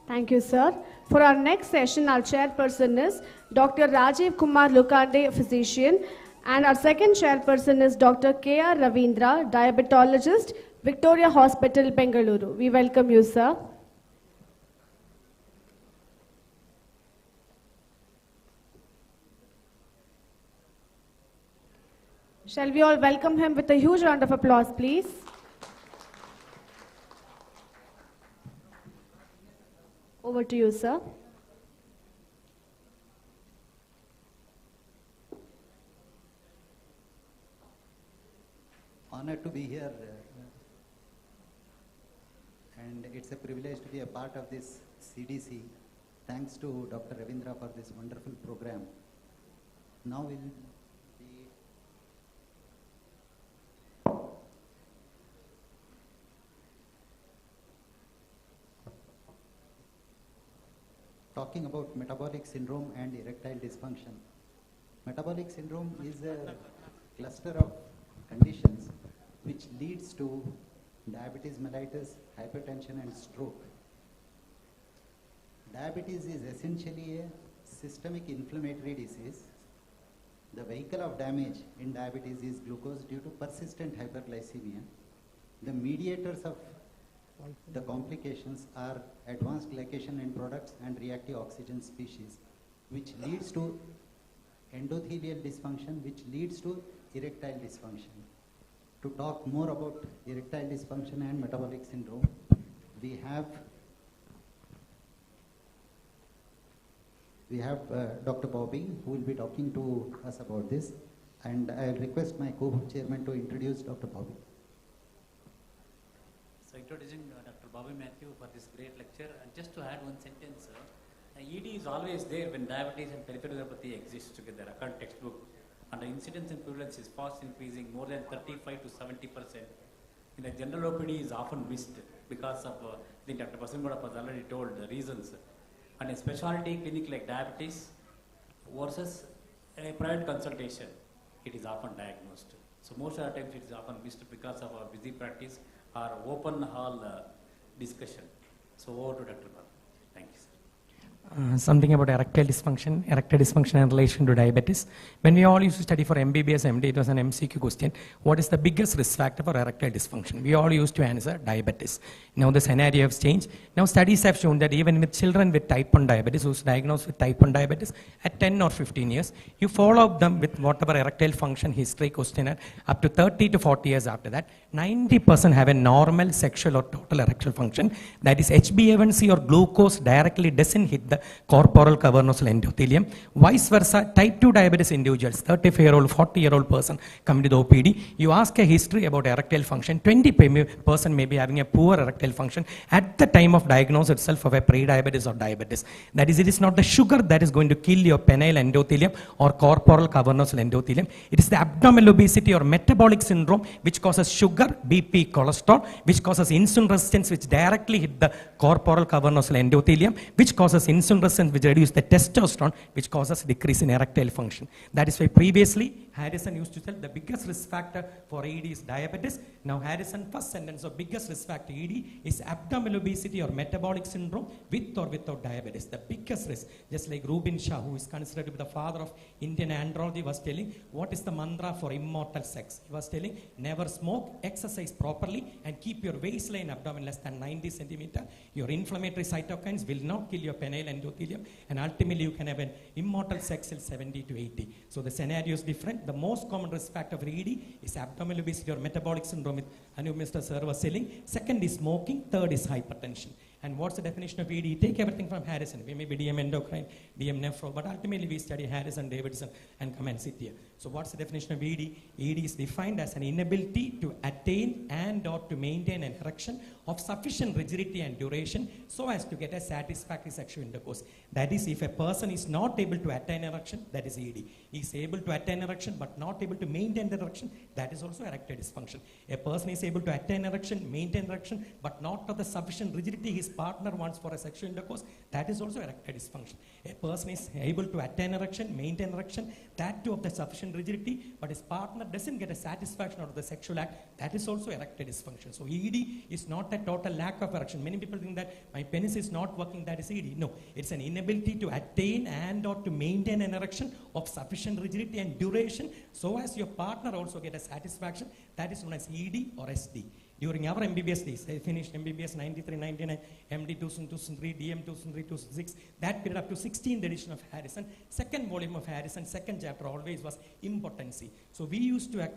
Thank you, sir. For our next session, our chairperson is Dr. Rajiv Kumar Lukande, physician, and our second chairperson is Dr. K.R. Ravindra, diabetologist, Victoria Hospital, Bengaluru. We welcome you, sir. Shall we all welcome him with a huge round of applause, please? Over to you, sir. Honored to be here, and it's a privilege to be a part of this CDC. Thanks to Dr. Ravindra for this wonderful program. Now we'll be talking about metabolic syndrome and erectile dysfunction. Metabolic syndrome is a cluster of conditions which leads to diabetes mellitus, hypertension and stroke. Diabetes is essentially a systemic inflammatory disease. The vehicle of damage in diabetes is glucose due to persistent hyperglycemia. The mediators of the complications are advanced glycation end products and reactive oxygen species, which leads to endothelial dysfunction, which leads to erectile dysfunction. To talk more about erectile dysfunction and metabolic syndrome, we have Dr. Bobby, who will be talking to us about this, and I'll request my co-chairman to introduce Dr. Bobby. So introducing Dr. Bobby Matthew for this great lecture, and just to add one sentence, ED is always there when diabetes and peripheral neuropathy exist together. A current textbook, and the incidence and prevalence is fast increasing, more than 35 to 70%. In a general OPD is often missed because of, I think Dr. Basangoda has already told the reasons. And a specialty clinic like diabetes versus a private consultation, it is often diagnosed. So most of the times it is often missed because of our busy practice or open hall discussion. So over to Dr. Bhatt. Thank you, sir. Something about erectile dysfunction in relation to diabetes. When we all used to study for MBBS, MD, it was an MCQ question. What is the biggest risk factor for erectile dysfunction? We all used to answer diabetes. Now the scenario has changed. Now studies have shown that even with children with type 1 diabetes, who's diagnosed with type 1 diabetes at 10 or 15 years, you follow up them with whatever erectile function history questionnaire up to 30 to 40 years after that, 90% have a normal sexual or total erectile function. That is HbA1c or glucose directly doesn't hit the corporal cavernosal endothelium. Vice versa, type 2 diabetes individuals, 35-year-old, 40-year-old person coming to the OPD, you ask a history about erectile function, 20% may be having a poor erectile function at the time of diagnosis itself of a pre-diabetes or diabetes. That is, it is not the sugar that is going to kill your penile endothelium or corporal cavernosal endothelium. It is the abdominal obesity or metabolic syndrome which causes sugar, BP, cholesterol, which causes insulin resistance which directly hit the corporal cavernosal endothelium, which causes insulin resistance which reduces the testosterone, which causes decrease in erectile function. That is why previously Harrison used to tell the biggest risk factor for ED is diabetes. Now Harrison first sentence of biggest risk factor ED is abdominal obesity or metabolic syndrome with or without diabetes. The biggest risk, just like Rubin Shah, who is considered to be the father of Indian andrology, was telling what is the mantra for immortal sex. He was telling never smoke, exercise properly, and keep your waistline abdomen less than 90 centimeter. Your inflammatory cytokines will not kill your penile endothelium, and ultimately you can have an immortal sex till 70 to 80. So the scenario is different. The most common risk factor for ED is abdominal obesity or metabolic syndrome with Mr. Sir was selling. Second is smoking. Third is hypertension. And what's the definition of ED? Take everything from Harrison. We may be DM endocrine, DM nephro, but ultimately we study Harrison, Davidson, and come and sit here. So what's the definition of ED? ED is defined as an inability to attain and or to maintain an erection of sufficient rigidity and duration so as to get a satisfactory sexual intercourse. That is, if a person is not able to attain erection, that is ED. He is able to attain erection but not able to maintain the erection, that is also erectile dysfunction. A person is able to attain erection, maintain erection, but not of the sufficient rigidity his partner wants for a sexual intercourse, that is also erectile dysfunction. A person is able to attain erection, maintain erection, that too of the sufficient rigidity, but his partner doesn't get a satisfaction out of the sexual act, that is also erectile dysfunction. So ED is not a total lack of erection. Many people think that my penis is not working, that is ED. No, it's an inability to attain and or to maintain an erection of sufficient rigidity and duration so as your partner also get a satisfaction, that is known as ED or SD. During our MBBS days, I finished MBBS 93, 99, MD 2000, 2003, DM 2003, 2006. That period up to 16th edition of Harrison. Second volume of Harrison, second chapter always was impotency. So we used to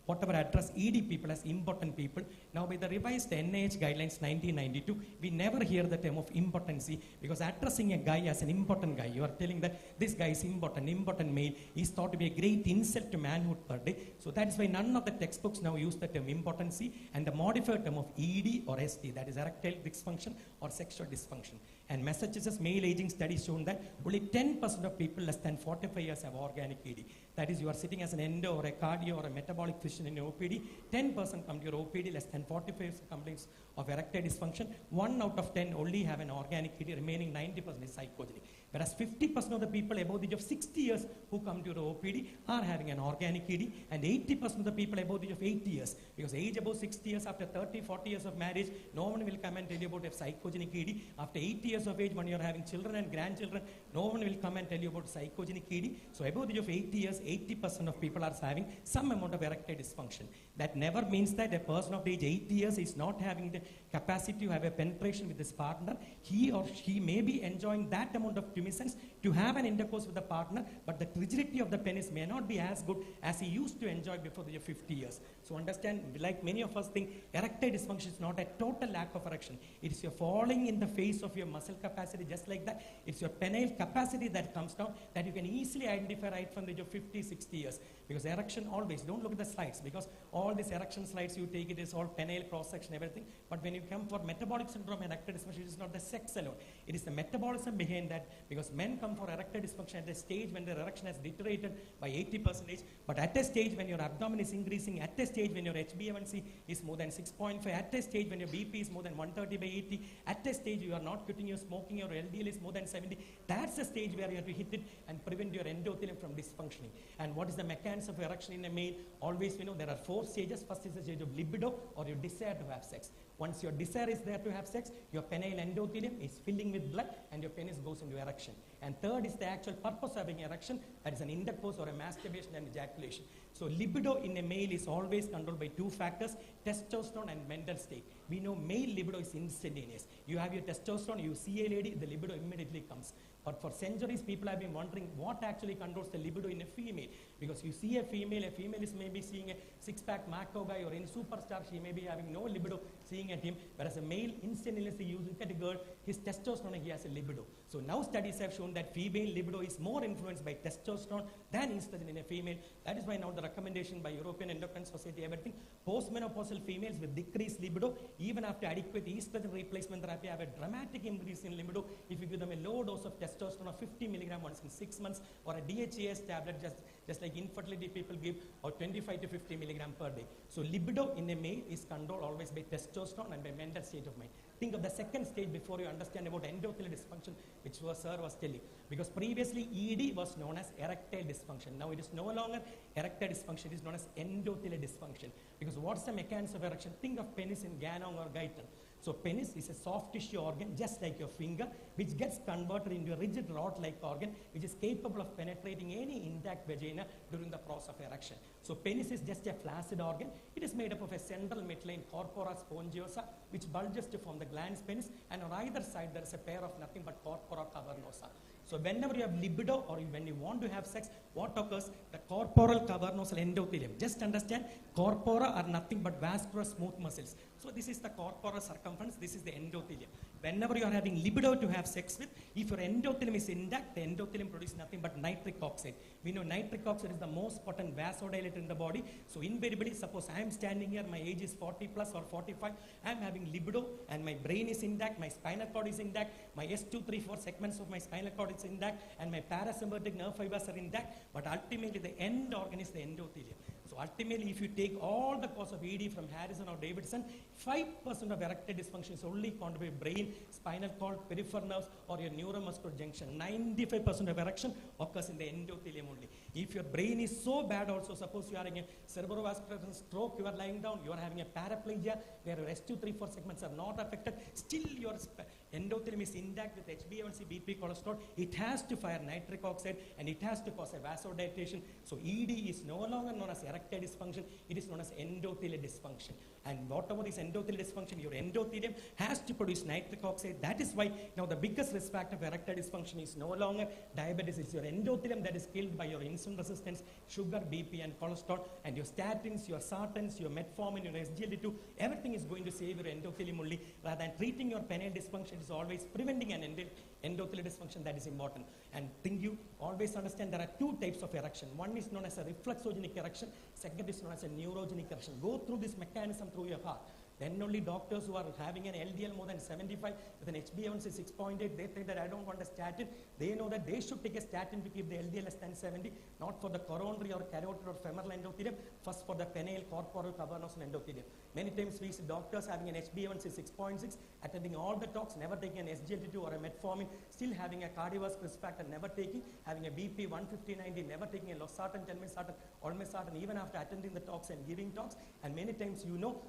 whatever address ED people as impotent people. Now by the revised NIH guidelines 1992, we never hear the term of impotency because addressing a guy as an impotent guy, you are telling that this guy is impotent male, is thought to be a great insult to manhood per day. So that is why none of the textbooks now use the term impotency and the modified term of ED or SD, that is erectile dysfunction or sexual dysfunction. And Massachusetts male aging studies shown that only 10% of people less than 45 years have organic ED. That is, you are sitting as an endo or a cardio or a metabolic physician in your OPD, 10% come to your OPD, less than 45 complaints of erectile dysfunction. 1 out of 10 only have an organic ED, remaining 90% is psychogenic. Whereas 50% of the people above the age of 60 years who come to your OPD are having an organic ED, and 80% of the people above the age of 80 years, because age above 60 years, after 30, 40 years of marriage, no one will come and tell you about a psychogenic ED. After 80 years of age, when you are having children and grandchildren, no one will come and tell you about psychogenic ED. So above the age of 80 years, 80% of people are having some amount of erectile dysfunction. That never means that a person of the age 80 years is not having the capacity to have a penetration with his partner. He or she may be enjoying that amount of tumescence to have an intercourse with the partner, but the rigidity of the penis may not be as good as he used to enjoy before the age of 50 years. So understand, like many of us think, erectile dysfunction is not a total lack of erection. It is your falling in the face of your muscle capacity, just like that. It's your penile capacity that comes down, that you can easily identify right from the age of 50, 60 years. Because erection always, don't look at the slides, because all these erection slides you take, it is all penile cross-section, everything. But when you come for metabolic syndrome and erectile dysfunction, it is not the sex alone. It is the metabolism behind that, because men come for erectile dysfunction at the stage when their erection has deteriorated by 80%, but at a stage when your abdomen is increasing, at a stage when your HbA1c is more than 6.5, at a stage when your BP is more than 130 by 80, at a stage you are not quitting your smoking, your LDL is more than 70, that's the stage where you have to hit it and prevent your endothelium from dysfunctioning. And what is the mechanism of erection in a male? Always we know there are 4 stages. First is the stage of libido, or your desire to have sex. Once your desire is there to have sex, your penile endothelium is filling with blood and your penis goes into erection. And third is the actual purpose of having erection, that is an intercourse or a masturbation and ejaculation. So libido in a male is always controlled by 2 factors, testosterone and mental state. We know male libido is instantaneous. You have your testosterone, you see a lady, the libido immediately comes. But for centuries, people have been wondering what actually controls the libido in a female. Because you see a female is maybe seeing a 6-pack Macco guy, or any superstar, she may be having no libido seeing at him. Whereas a male, instantaneously you look at a girl, his testosterone, he has a libido. So now studies have shown that female libido is more influenced by testosterone than estrogen in a female. That is why now the recommendation by European Endocrine Society, everything, postmenopausal females with decreased libido, even after adequate estrogen replacement therapy, have a dramatic increase in libido if you give them a low dose of testosterone of 50 milligram once in 6 months, or a DHEAS tablet just like infertility people give, or 25 to 50 milligram per day. So libido in a male is controlled always by testosterone and by mental state of mind. Think of the second stage before you understand about endothelial dysfunction, which sir was telling. Because previously ED was known as erectile dysfunction. Now it is no longer erectile dysfunction, it is known as endothelial dysfunction. Because what's the mechanism of erection? Think of penis in Ganong or Guyton. So penis is a soft tissue organ, just like your finger, which gets converted into a rigid rod-like organ, which is capable of penetrating any intact vagina during the process of erection. So penis is just a flaccid organ. It is made up of a central midline corpora spongiosa, which bulges to form the glans penis, and on either side there is a pair of nothing but corpora cavernosa. So whenever you have libido, or when you want to have sex, what occurs? The corporal cavernosal endothelium. Just understand, corpora are nothing but vascular smooth muscles. So this is the corporal circumference, this is the endothelium. Whenever you are having libido to have sex with, if your endothelium is intact, the endothelium produces nothing but nitric oxide. We know nitric oxide is the most potent vasodilator in the body. So invariably, suppose I am standing here, my age is 40 plus or 45, I am having libido and my brain is intact, my spinal cord is intact, my S2, 3, 4 segments of my spinal cord is intact, and my parasympathetic nerve fibers are intact, but ultimately the end organ is the endothelium. So ultimately, if you take all the cause of ED from Harrison or Davidson, 5% of erectile dysfunction is only caused by brain, spinal cord, peripheral nerves, or your neuromuscular junction. 95% of erection occurs in the endothelium only. If your brain is so bad also, suppose you are having a cerebrovascular stroke, you are lying down, you are having a paraplegia, where your S2, 3, 4 segments are not affected, still your endothelium is intact with HbA1c, BP, cholesterol, it has to fire nitric oxide and it has to cause a vasodilatation. So ED is no longer known as erectile dysfunction, it is known as endothelial dysfunction. And whatever is endothelial dysfunction, your endothelium has to produce nitric oxide. That is why now the biggest risk factor of erectile dysfunction is no longer diabetes, it's your endothelium that is killed by your insulin resistance, sugar, BP and cholesterol, and your statins, your sartans, your metformin, your SGLT2, everything is going to save your endothelium only. Rather than treating your penile dysfunction, is always preventing an endothelial dysfunction. That is important. And think you always understand there are 2 types of erection. One is known as a reflexogenic erection, second is known as a neurogenic erection. Go through this mechanism through your heart. Then only doctors who are having an LDL more than 75 with an HbA1c 6.8, they think that I don't want a statin. They know that they should take a statin to keep the LDL less than 70, not for the coronary or carotid or femoral endothelium, first for the penile, corporal, cavernosal endothelium. Many times we see doctors having an HbA1c 6.6, attending all the talks, never taking an SGLT2 or a metformin, still having a cardiovascular risk factor, never taking, having a BP 150/90, never taking a losartan, telmisartan, olmesartan, even after attending the talks and giving talks. And many times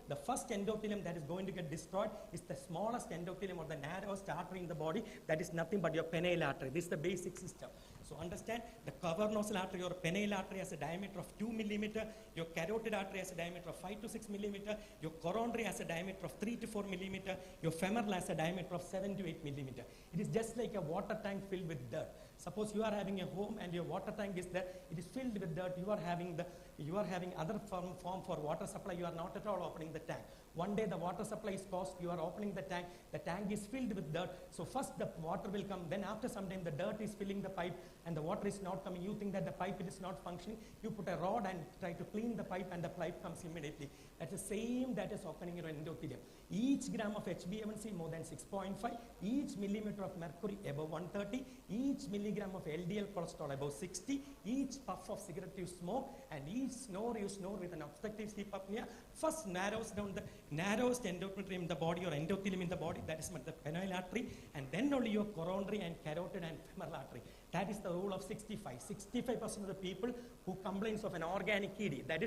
the first endothelium that is going to get destroyed is the smallest endothelium or the narrowest artery in the body. That is nothing but your penile artery. This is the basic system. So understand, the cavernosal artery or penile artery has a diameter of 2 millimeter, your carotid artery has a diameter of 5 to 6 millimeter, your coronary has a diameter of 3 to 4 millimeter, your femoral has a diameter of 7 to 8 millimeter. It is just like a water tank filled with dirt. Suppose you are having a home and your water tank is there, it is filled with dirt, you are having other form for water supply, you are not at all opening the tank. One day the water supply is paused, you are opening the tank is filled with dirt. So first the water will come, then after some time the dirt is filling the pipe and the water is not coming. You think that the pipe is not functioning, you put a rod and try to clean the pipe and the pipe comes immediately. That's the same that is occurring in your endothelium. Each gram of HbA1c more than 6.5, each millimeter of mercury above 130, each milligram of LDL cholesterol above 60, each puff of cigarette you smoke, and each snore you snore with an obstructive sleep apnea, first narrows down the narrowest endothelium in the body or endothelium in the body, that is the penile artery, and then only your coronary and carotid and femoral artery. That is the rule of 65. 65% of the people who complains of an organic ED, that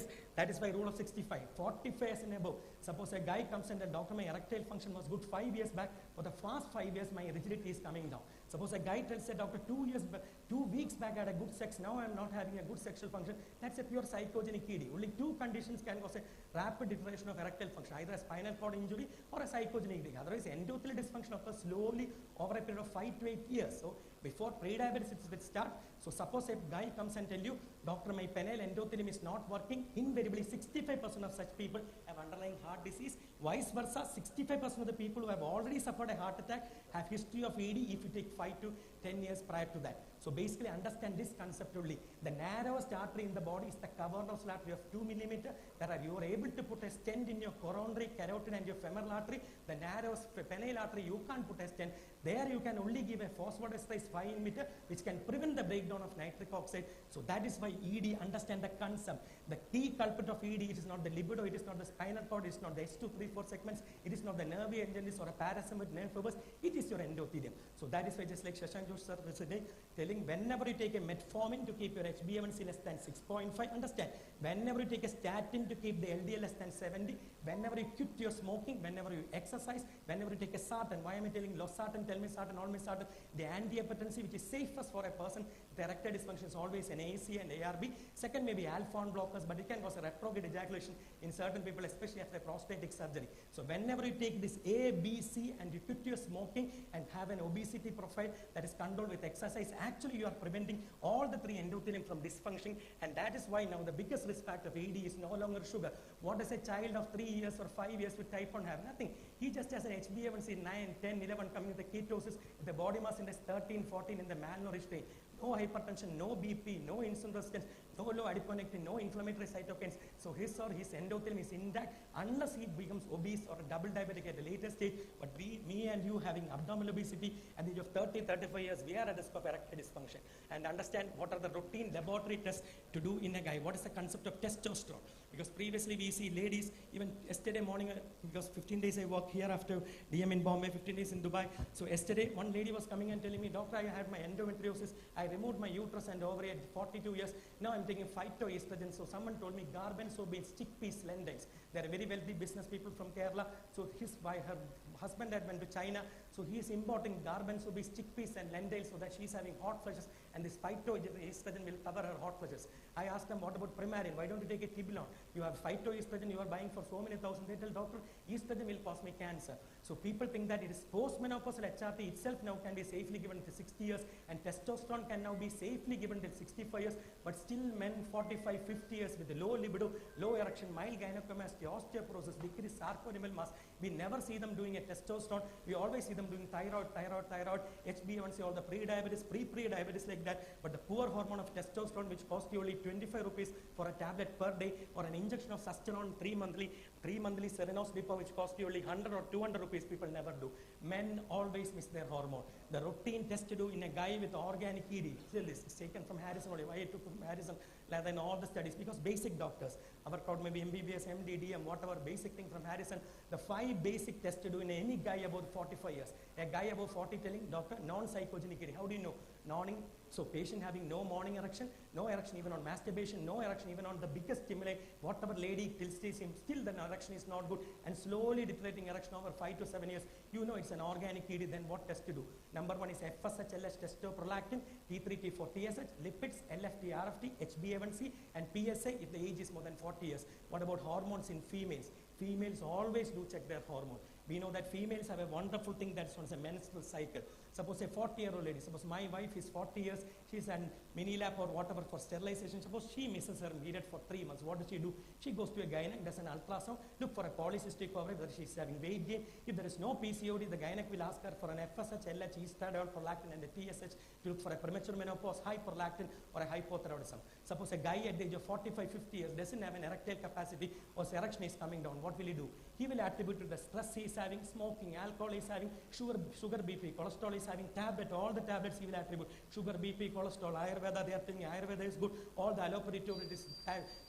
is by rule of 65. 45 and above. Suppose a guy comes and the doctor, my erectile function was good 5 years back, for the past 5 years my rigidity is coming down. Suppose a guy tells the doctor 2 weeks back I had a good sex, now I am not having a good sexual function. That's a pure psychogenic ED. Only 2 conditions can cause a rapid deterioration of erectile function, either a spinal cord injury or a psychogenic ED. Otherwise, endothelial dysfunction occurs slowly over a period of 5 to 8 years. So before pre-diabetes it will start. So suppose a guy comes and tell you, doctor, my penile endothelium is not working, invariably 65% of such people have underlying heart disease. Vice versa, 65% of the people who have already suffered a heart attack have history of ED if you take 5 to 10 years prior to that. So basically understand this conceptually. The narrowest artery in the body is the cavernosal artery of 2 millimeter. That you are able to put a stent in your coronary, carotid and your femoral artery. The narrowest penile artery you can't put a stent. There you can only give a phosphodiesterase 5 emitter which can prevent the breakdown of nitric oxide. So that is why ED, understand the concept. The key culprit of ED, it is not the libido, it is not the spinal cord, it is not the S2, 3, 4 segments, it is not the nerve endings or a parasympathetic nerve fibers, it is your endothelium. So that is why, just like Shashank Joshi sir was saying, telling whenever you take a metformin to keep your HbA1c less than 6.5, understand, whenever you take a statin to keep the LDL less than 70, whenever you quit your smoking, whenever you exercise, whenever you take a sartan, why am I telling losartan, telmisartan, olmesartan, the antihypertensive which is safest for a person with erectile dysfunction is always an AC and ARB. Second, maybe alpha-1 blockers, but it can cause a retrograde ejaculation in certain people, especially after a prostatic surgery. So whenever you take this A, B, C and you quit your smoking and have an obesity profile that is controlled with exercise, actually you are preventing all the 3 endothelium from dysfunctioning, and that is why now the biggest risk factor of AD is no longer sugar. What does a child of 3 years or 5 years with type 1 have? Nothing. He just has an HbA1c 9, 10, 11 coming with the ketosis, with the body mass index 13, 14 in the malnourished state. No hypertension, no BP, no insulin resistance, no low adiponectin, no inflammatory cytokines. So his endothelium is intact unless he becomes obese or double diabetic at a later stage. But me and you having abdominal obesity at the age of 30, 35 years, we are at risk of erectile dysfunction. And understand what are the routine laboratory tests to do in a guy. What is the concept of testosterone? Because previously we see ladies, even yesterday morning, because 15 days I work here after DM in Bombay, 15 days in Dubai. So yesterday one lady was coming and telling me, doctor, I had my endometriosis. I removed my uterus and ovary at 42 years. Now I'm taking phytoestrogen. So someone told me garbanzo beans, chickpeas, lentils. They're very wealthy business people from Kerala. So her husband had went to China. So he is importing garbanzo beans, chickpeas and lentils so that she's having hot flushes. And this phytoestrogen will cover her hot flushes. I asked them, what about Primarin? Why don't you take a Tibolone? You have phytoestrogen you are buying for so many thousands. They tell doctor, estrogen will cause me cancer. So people think that it is postmenopausal HRT itself now can be safely given to 60 years, and testosterone can now be safely given till 65 years, but still men 45, 50 years with low libido, low erection, mild gynecomastia, osteoporosis, decreased sarcoidomal mass, we never see them doing a testosterone. We always see them doing thyroid, HbA1c, all the pre-diabetes, pre-diabetes like that. But the poor hormone of testosterone, which costs you only 25 rupees for a tablet per day, or an injection of Sustanon 3 monthly Serenos Lipo, which costs you only 100 or 200 rupees, people never do. Men always miss their hormone. The routine test to do in a guy with organic ED, still this is taken from Harrison only. Why I took from Harrison rather than all the studies? Because basic doctors, our crowd maybe MBBS, MD, DM, whatever basic thing from Harrison, the 5 basic tests to do in any guy about 45 years. A guy above 40 telling doctor non-psychogenic ED. How do you know? Noning. So patient having no morning erection, no erection even on masturbation, no erection even on the biggest stimuli, whatever lady tells him, still the erection is not good, and slowly deteriorating erection over 5 to 7 years, you know it's an organic ED. Then what test to do? Number 1 is FSH, LH, testoprolactin, T3, T4, TSH, lipids, LFT, RFT, HbA1c, and PSA if the age is more than 40 years. What about hormones in females? Females always do check their hormone. We know that females have a wonderful thing that's known as a menstrual cycle. Suppose a 40-year-old lady, suppose my wife is 40 years, she's an mini lap or whatever for sterilization, suppose she misses her period for 3 months. What does she do? She goes to a gynec, does an ultrasound, look for a polycystic ovary, whether she's having weight gain. If there is no PCOD, the gynec will ask her for an FSH, LH, estradiol, prolactin, and a TSH to look for a premature menopause, hyperlactin, or a hypothyroidism. Suppose a guy at the age of 45, 50 years doesn't have an erectile capacity, or his erection is coming down. What will he do? He will attribute to the stress he is having, smoking, alcohol is having, sugar, BP, cholesterol is having, tablet, all the tablets he will attribute. Sugar, BP, cholesterol, Ayurveda, they are thinking Ayurveda is good. All the allopathy it is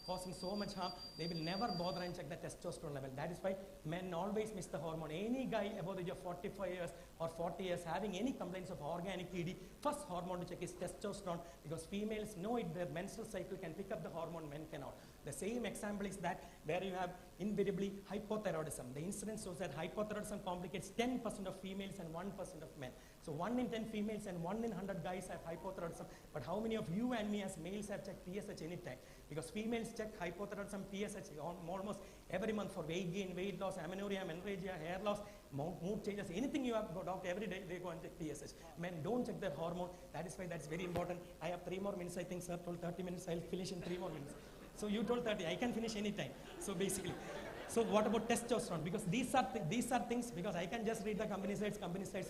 causing so much harm. They will never bother and check the testosterone level. That is why men always miss the hormone. Any guy above the age of 45 years or 40 years having any complaints of organic ED, first hormone to check is testosterone, because females know it, their menstrual cycle can pick up the hormone, men cannot. The same example is that where you have invariably hypothyroidism. The incidence shows that hypothyroidism complicates 10% of females and 1% of men. So 1 in 10 females and 1 in 100 guys have hypothyroidism. But how many of you and me as males have checked TSH anytime? Because females check hypothyroidism, TSH almost every month for weight gain, weight loss, amenorrhea, menorrhagia, hair loss, mood changes, anything you have got out every day, they go and check TSH. Men don't check their hormone. That is why that's very important. I have 3 more minutes, I think, sir told 30 minutes, I'll finish in 3 more minutes. So you told 30, I can finish any time. So basically, so what about testosterone? Because these are things, because I can just read the company sites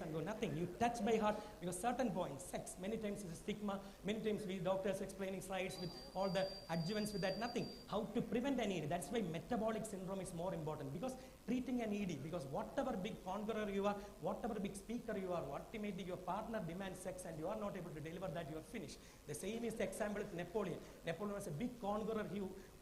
and go nothing. You touch by heart, because certain points, sex, many times is a stigma, many times we doctors explaining slides with all the adjuvants with that, nothing. How to prevent an ED? That's why metabolic syndrome is more important, because treating an ED, because whatever big conqueror you are, whatever big speaker you are, ultimately your partner demands sex and you are not able to deliver that, you are finished. The same is the example with Napoleon. Napoleon was a big conqueror.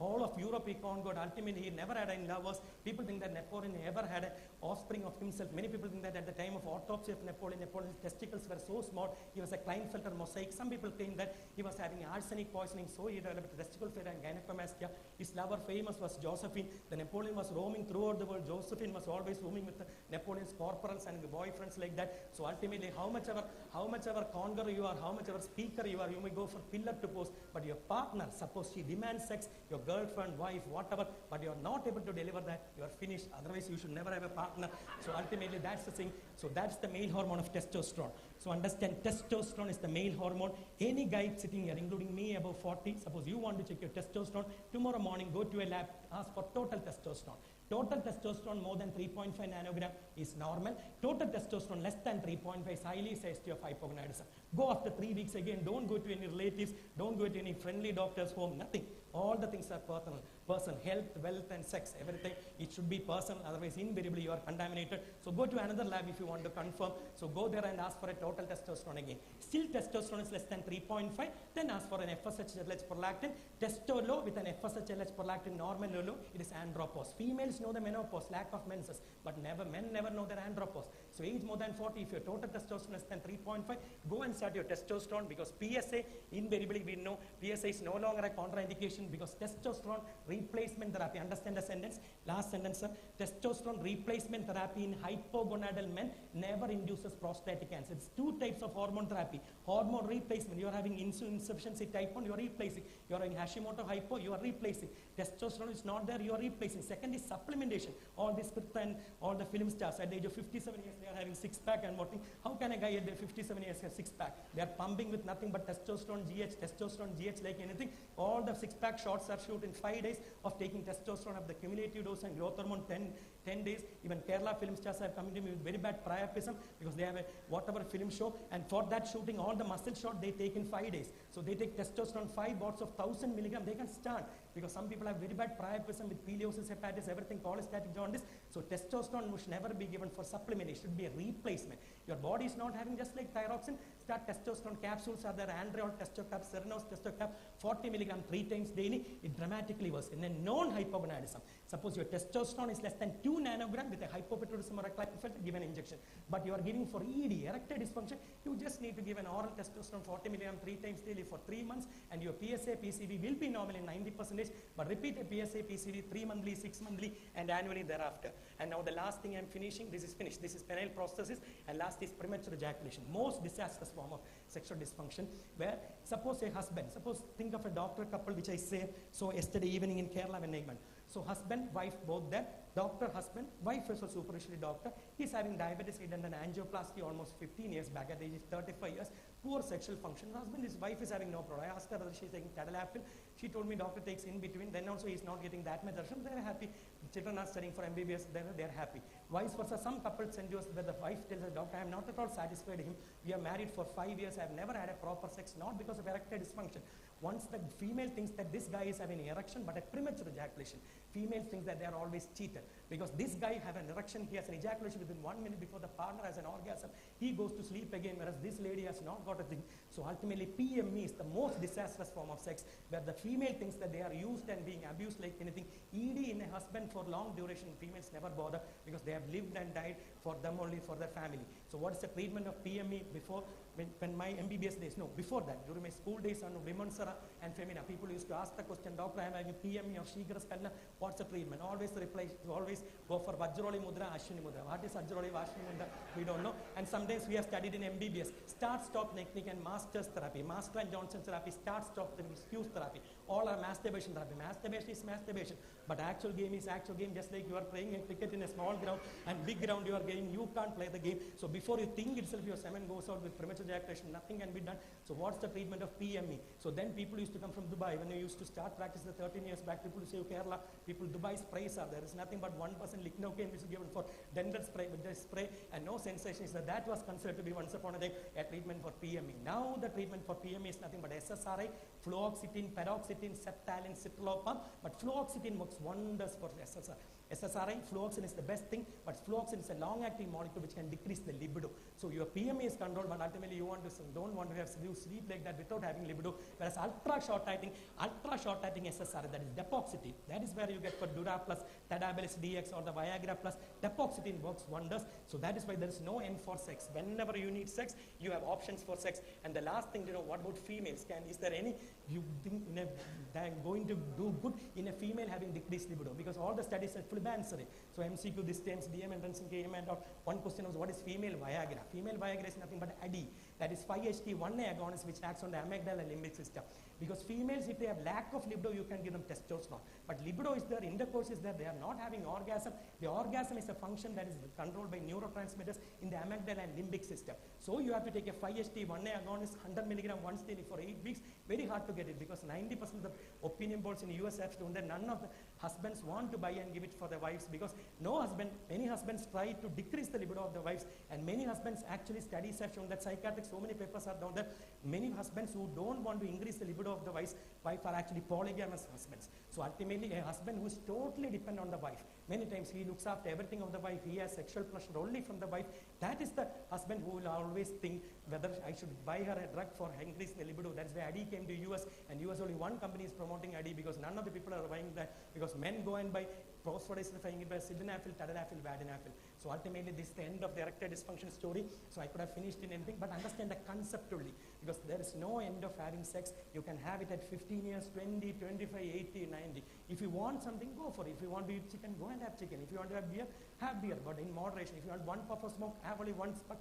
All of Europe he conquered. Ultimately, he never had any lovers. People think that Napoleon never had an offspring of himself. Many people think that at the time of autopsy of Napoleon's testicles were so small, he was a Klinefelter mosaic. Some people claim that he was having arsenic poisoning, so he developed testicle failure and gynecomastia. His lover famous was Josephine. The Napoleon was roaming throughout the world. Josephine was always roaming with Napoleon's corporals and boyfriends like that. So ultimately, how much ever conqueror you are, how much ever speaker you are, you may go for pillar to post, but your partner, suppose she demands sex, your girlfriend, wife, whatever, but you are not able to deliver that, you are finished. Otherwise, you should never have a partner. So ultimately, that's the thing. So that's the male hormone of testosterone. So understand, testosterone is the male hormone. Any guy sitting here, including me above 40, suppose you want to check your testosterone, tomorrow morning go to a lab, ask for total testosterone. Total testosterone more than 3.5 nanogram is normal. Total testosterone less than 3.5 is highly suggestive of hypogonadism. Go after 3 weeks again. Don't go to any relatives. Don't go to any friendly doctor's home. Nothing. All the things are personal. Person, health, wealth, and sex, everything. It should be personal. Otherwise, invariably, you are contaminated. So go to another lab if you want to confirm. So go there and ask for a total testosterone again. Still, testosterone is less than 3.5. Then ask for an FSH, LH, prolactin. Testo low with an FSH, LH, prolactin, normal low. It is andropause. Females know the menopause, lack of menses, but men never know their andropause. So age more than 40, if your total testosterone is less than 3.5, go and start your testosterone, because PSA, invariably we know PSA is no longer a contraindication, because testosterone replacement therapy, understand the sentence, last sentence, sir. Testosterone replacement therapy in hypogonadal men never induces prostatic cancer. It's 2 types of hormone therapy. Hormone replacement, you are having insulin insufficiency type 1, you are replacing. You are having Hashimoto hypo, you are replacing. Testosterone is not there, you are replacing. Second is supplementation. All these and all the film stars at the age of 57 years, they are having 6-pack and what? How can a guy at the 57 years have 6-pack? They are pumping with nothing but testosterone, GH like anything. All the 6-pack track shots are shoot in 5 days of taking testosterone of the cumulative dose and growth hormone 10 days. Even Kerala film stars have come to me with very bad priapism because they have a whatever film show, and for that shooting all the muscle shot they take in 5 days. So they take testosterone 5 bots of 1000 milligram, they can start, because some people have very bad priapism with peliosis, hepatitis, everything, cholestatic jaundice. So testosterone must never be given for supplement, it should be a replacement. Your body is not having, just like thyroxine, start testosterone capsules are there, androl, testocap, serenose, testocap, 40 milligram 3 times daily, it dramatically worsens. And then non-hypogonadism. Suppose your testosterone is less than 2 nanogram with a hypopituitarism or a Klinefelter, give an injection. But you are giving for ED, erectile dysfunction, you just need to give an oral testosterone 40 milligram 3 times daily for 3 months, and your PSA, PCV will be normal in 90%, but repeat a PSA, PCV 3 monthly, 6 monthly, and annually thereafter. And now the last thing I'm finishing, this is finished. This is penile prosthesis, and last is premature ejaculation. Most disastrous form of sexual dysfunction, where suppose a husband, think of a doctor couple, which I say, so yesterday evening in Kerala when I went. So husband, wife, both there, doctor, husband, wife is a supervisory doctor, he's having diabetes, he done an angioplasty almost 15 years back, at the age of 35 years, poor sexual function. Husband, his wife is having no problem. I asked her whether she's taking tadalafil, she told me doctor takes in between, then also he's not getting that much action, they're happy. Children are studying for MBBS, they're happy. Vice versa, some couples send us where the wife tells the doctor, I am not at all satisfied with him, we are married for 5 years, I have never had a proper sex, not because of erectile dysfunction. Once the female thinks that this guy is having an erection but a premature ejaculation, females think that they are always cheated, because this guy have an erection, he has an ejaculation within 1 minute before the partner has an orgasm, he goes to sleep again, whereas this lady has not got a thing. So ultimately PME is the most disastrous form of sex, where the female thinks that they are used and being abused like anything. ED in a husband for long duration, females never bother, because they have lived and died for them only, for their family. So what is the treatment of PME before, when my MBBS days, no, before that, during my school days on women's and femina, people used to ask the question, doctor, I am having PME or Shigraskalla, what's the treatment? Always the reply, always go for Vajroli Mudra, Ashwini Mudra. What is Vajroli, Ashwini Mudra? We don't know. And sometimes we have studied in MBBS, start-stop technique and master's therapy, Master and Johnson therapy, start-stop therapy, fuse therapy. All are masturbation therapy. Masturbation is masturbation, but actual game is actual game, just like you are playing a cricket in a small ground and big ground you are getting, you can't play the game. So before you think itself, your semen goes out with premature ejaculation, nothing can be done. So what's the treatment of PME? So then people used to come from Dubai. When you used to start practice the 13 years back, people used to say, Kerala, people, Dubai sprays are there. There is nothing but 1% lignocaine which is given for dental spray, with the spray and no sensation. So that was considered to be once upon a time a treatment for PME. Now the treatment for PME is nothing but SSRI, fluoxetine, paroxetine, septalin, citalopam, but fluoxetine works wonders for SSRI, fluoxetine is the best thing, but fluoxetine is a long-acting molecule which can decrease the libido. So your PME is controlled, but ultimately you don't want to have sleep like that without having libido. Whereas ultra short-acting SSRI, that is depoxetine, that is where you get for Dura plus Tadabilis DX or the Viagra plus depoxetine works wonders. So that is why there is no end for sex. Whenever you need sex, you have options for sex. And the last thing, what about females? Is there any, you think they're going to do good in a female having decreased libido? Because all the studies are fully answering. So MCQ this times, DM entrance in KM and one question was, what is female Viagra? Female Viagra is nothing but ADI. That is 5-HT1A agonist which acts on the amygdala and limbic system. Because females, if they have lack of libido, you can give them testosterone. But libido is there, intercourse is there, they are not having orgasm. The orgasm is a function that is controlled by neurotransmitters in the amygdala and limbic system. So you have to take a 5-HT1A agonist, 100 milligram once daily for 8 weeks. Very hard to get it, because 90% of the opinion polls in the US have shown that none of the husbands want to buy and give it for their wives, because many husbands try to decrease the libido of the wives, and many husbands, actually studies have shown that psychiatric, so many papers are down there, many husbands who don't want to increase the libido of the wife are actually polygamous husbands. So ultimately a husband who is totally dependent on the wife, many times he looks after everything of the wife, he has sexual pleasure only from the wife, that is the husband who will always think whether I should buy her a drug for increasing the libido. That's why ADI came to US, and US only one company is promoting ADI, because none of the people are buying that, because men go and buy phosphodiesterone, sildenafil, tadalafil, vadinafil. So ultimately this is the end of the erectile dysfunction story. So I could have finished in anything, but understand the concept only, because there is no end of having sex. You can have it at 15 years, 20, 25, 80, 90. If you want something, go for it. If you want to eat chicken, go and have chicken. If you want to have beer, but in moderation. If you want one puff of smoke, have only one puff.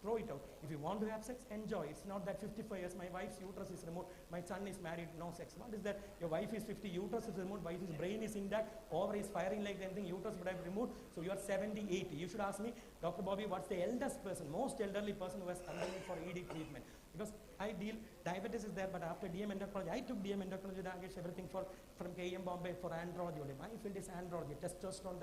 Throw it out. If you want to have sex, enjoy. It's not that 55 years, my wife's uterus is removed, my son is married, no sex. What is that? Your wife is 50, uterus is removed, wife's brain is intact, over is firing like anything, uterus would have removed, so you are 70, 80. You should ask me, Dr. Bobby, what's the eldest person, most elderly person who has come in for ED treatment? Because diabetes is there, but after DM endocrinology, I took DM endocrinology, everything from KM Bombay for androgy. My field is androgy, testosterone,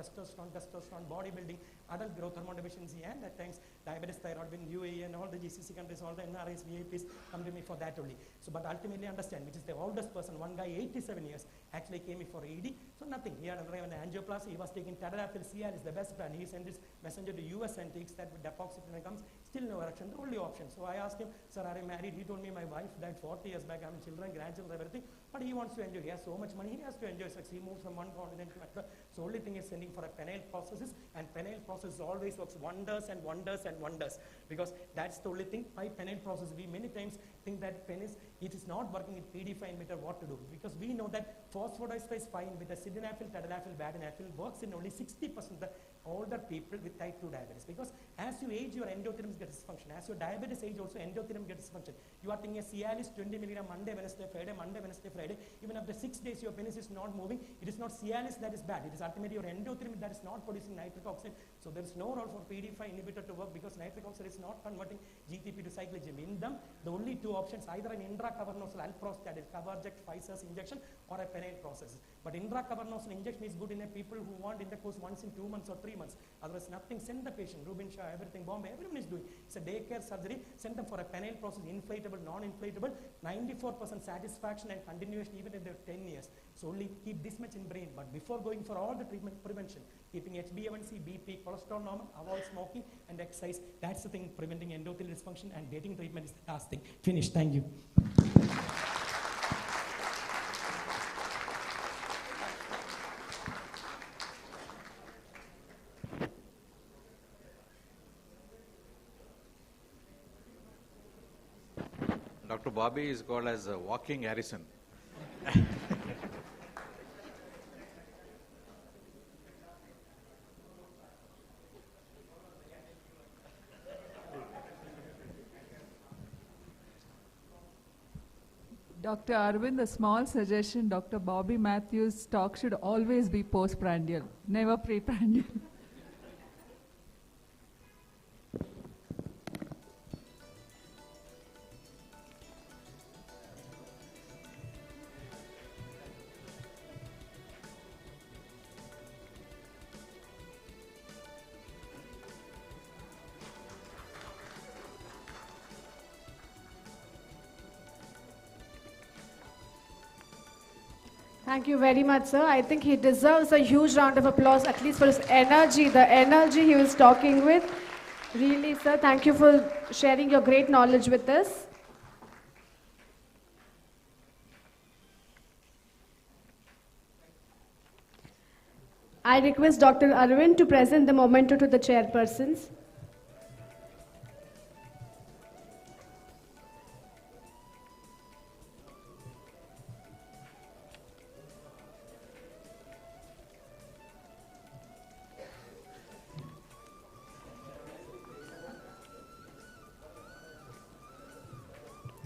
bodybuilding, adult growth hormone deficiency, and at times diabetes, thyroid, in UAE and all the GCC countries, all the NRIs, VIPs come to me for that only. So, but ultimately understand, which is the oldest person, one guy 87 years, actually came for ED, so nothing. He had an angioplasty, he was taking tadalafil, Cialis, the best brand. He sent his messenger to US and takes that with depoxyphenone comes, still no erection, the only option. So I asked him, sir, are you married? He told me my wife died 40 years back, I'm children, grandchildren, everything, but he wants to enjoy. He has so much money, he has to enjoy sex. He moved from one continent to another. So only thing is sending for a penile processes, and penile process always works wonders and wonders and wonders, because that's the only thing. By penile process, we many times think that penis, it is not working with PD5 inhibitor, what to do, because we know that phosphodiesterase is fine with the sildenafil, tadalafil, vadinafil works in only 60% of the older people with type 2 diabetes, because as you age, your endothelium gets dysfunction. As your diabetes age, also endothelium gets dysfunction. You are taking a Cialis 20 milligram Monday, Wednesday, Friday. Even after 6 days, your penis is not moving. It is not Cialis that is bad. It is ultimately your endothelium that is not producing nitric oxide. So there is no role for PD5 inhibitor to work, because nitric oxide is not converting GTP to cyclogen. In them, the only two options, either an intracavernosal alprostadil, Cavarject, Pfizer's injection, or a penile process. But intracavernosal injection is good in a people who want intercourse once in 2 months or 3 months. Otherwise, nothing. Send the patient. Rubin Shah, everything, Bombay, everyone is doing. It's a daycare surgery. Send them for a penile process, inflatable, non-inflatable, 94% satisfaction and continuation even if they're 10 years. So only keep this much in brain. But before going for all the treatment prevention, keeping HbA1c, BP, cholesterol normal, avoid smoking and exercise. That's the thing, preventing endothelial dysfunction, and dating treatment is the last thing. Finished. Thank you. Dr. Bobby is called as a walking Harrison. Dr. Aravind, a small suggestion, Dr. Bobby Matthews' talk should always be postprandial, never preprandial. Thank you very much, sir. I think he deserves a huge round of applause, at least for his energy, the energy he was talking with. Really, sir, thank you for sharing your great knowledge with us. I request Dr. Aravind to present the memento to the chairpersons.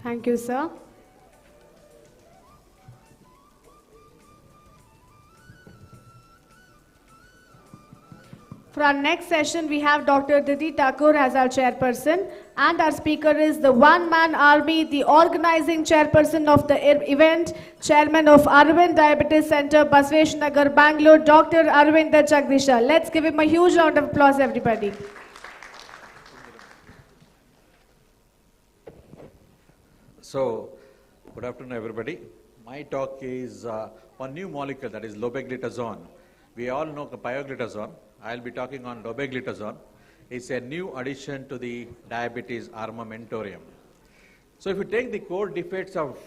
Thank you, sir. For our next session, we have Dr. Didi Thakur as our chairperson, and our speaker is the one-man army, the organizing chairperson of the event, chairman of Aravind Diabetes Center, Basvesh Nagar, Bangalore, Dr. Aravind Jagdisha. Let's give him a huge round of applause, everybody. So, good afternoon, everybody. My talk is on new molecule, that is lobeglitazone. We all know pioglitazone. I'll be talking on lobeglitazone. It's a new addition to the diabetes armamentarium. So if you take the core defects of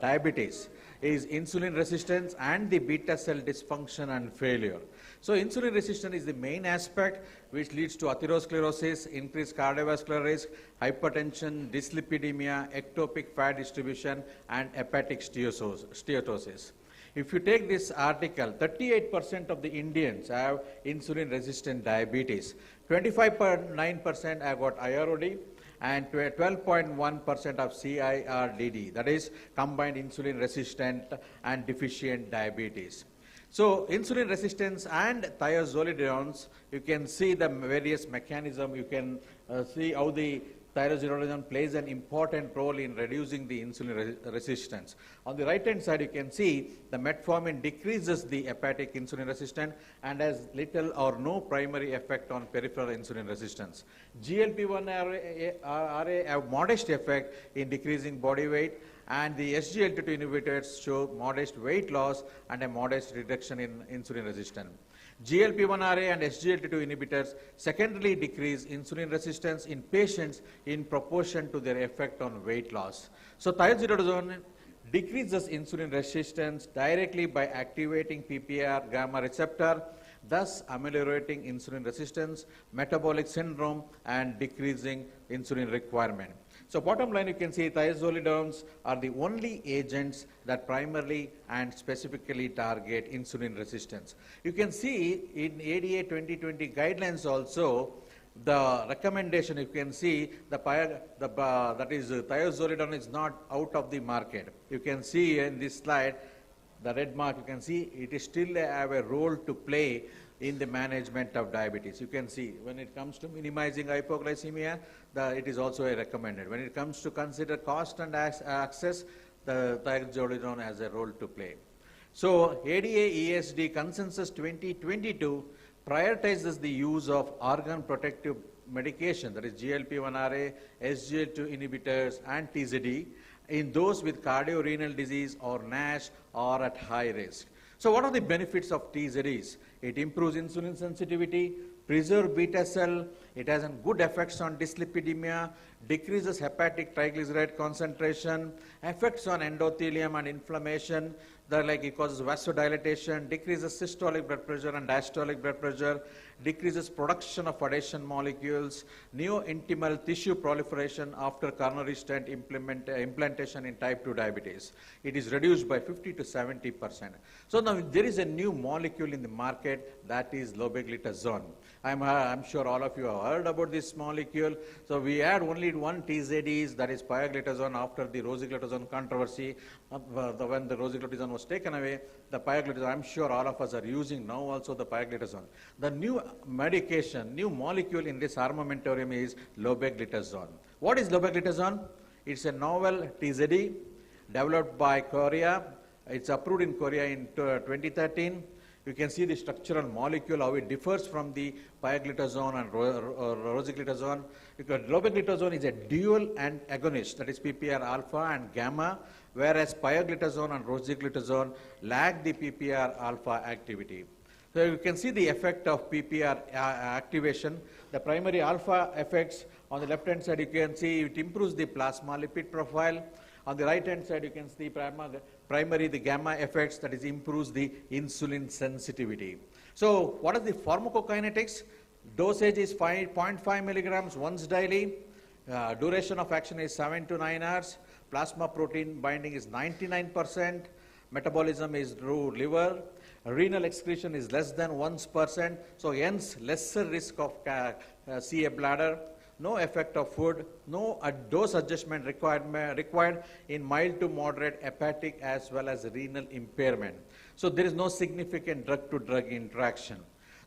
diabetes, is insulin resistance and the beta cell dysfunction and failure. So insulin resistance is the main aspect which leads to atherosclerosis, increased cardiovascular risk, hypertension, dyslipidemia, ectopic fat distribution, and hepatic steatosis. If you take this article, 38% of the Indians have insulin-resistant diabetes, 25.9% have got IROD, and 12.1% of CIRDD, that is combined insulin-resistant and deficient diabetes. So insulin resistance and thiazolidones, you can see the various mechanism. You can see how the thyroxine plays an important role in reducing the insulin resistance. On the right hand side, you can see the metformin decreases the hepatic insulin resistance and has little or no primary effect on peripheral insulin resistance. GLP-1 RA have modest effect in decreasing body weight, and the SGLT2 inhibitors show modest weight loss and a modest reduction in insulin resistance. GLP-1RA and SGLT2 inhibitors secondarily decrease insulin resistance in patients in proportion to their effect on weight loss. So thiazolidine decreases insulin resistance directly by activating PPAR gamma receptor, thus ameliorating insulin resistance, metabolic syndrome, and decreasing insulin requirement. So bottom line, you can see thiazolidones are the only agents that primarily and specifically target insulin resistance. You can see in ADA 2020 guidelines also, the recommendation, you can see that is thiazolidone is not out of the market. You can see in this slide, the red mark, you can see it is still have a role to play in the management of diabetes. You can see when it comes to minimizing hypoglycemia, it is also a recommended. When it comes to consider cost and access, the thiazolidone has a role to play. So ADA ESD Consensus 2022 prioritizes the use of organ protective medication, that is GLP-1RA, SGLT2 inhibitors, and TZD in those with cardiorenal disease or NASH or at high risk. So what are the benefits of TZDs? It improves insulin sensitivity, preserves beta cell, it has good effects on dyslipidemia, decreases hepatic triglyceride concentration, effects on endothelium and inflammation, it causes vasodilatation, decreases systolic blood pressure and diastolic blood pressure, decreases production of adhesion molecules, neointimal tissue proliferation after coronary stent implantation in type 2 diabetes. It is reduced by 50 to 70%. So now there is a new molecule in the market, that is lobeglitazone. I'm sure all of you have heard about this molecule. So we had only one TZDs, that is pioglitazone, after the rosiglitazone controversy. When the rosiglitazone was taken away, the pioglitazone, I'm sure all of us are using now also the pioglitazone. The new medication, new molecule in this armamentarium is lobeglitazone. What is lobeglitazone? It's a novel TZD developed by Korea. It's approved in Korea in 2013. You can see the structural molecule, how it differs from the pioglitazone and rosiglitazone. Because lobeglitazone is a dual agonist, that is PPAR alpha and gamma, whereas pioglitazone and rosiglitazone lack the PPAR alpha activity. So you can see the effect of PPAR activation. The primary alpha effects on the left-hand side, you can see it improves the plasma lipid profile. On the right-hand side, you can see the gamma effects, that is improves the insulin sensitivity. So what is the pharmacokinetics? Dosage is 0.5 milligrams once daily. Duration of action is 7 to 9 hours. Plasma protein binding is 99%. Metabolism is through liver. Renal excretion is less than 1%. So hence lesser risk of CA bladder. No effect of food, no dose adjustment required in mild to moderate hepatic as well as renal impairment. So there is no significant drug-to-drug interaction.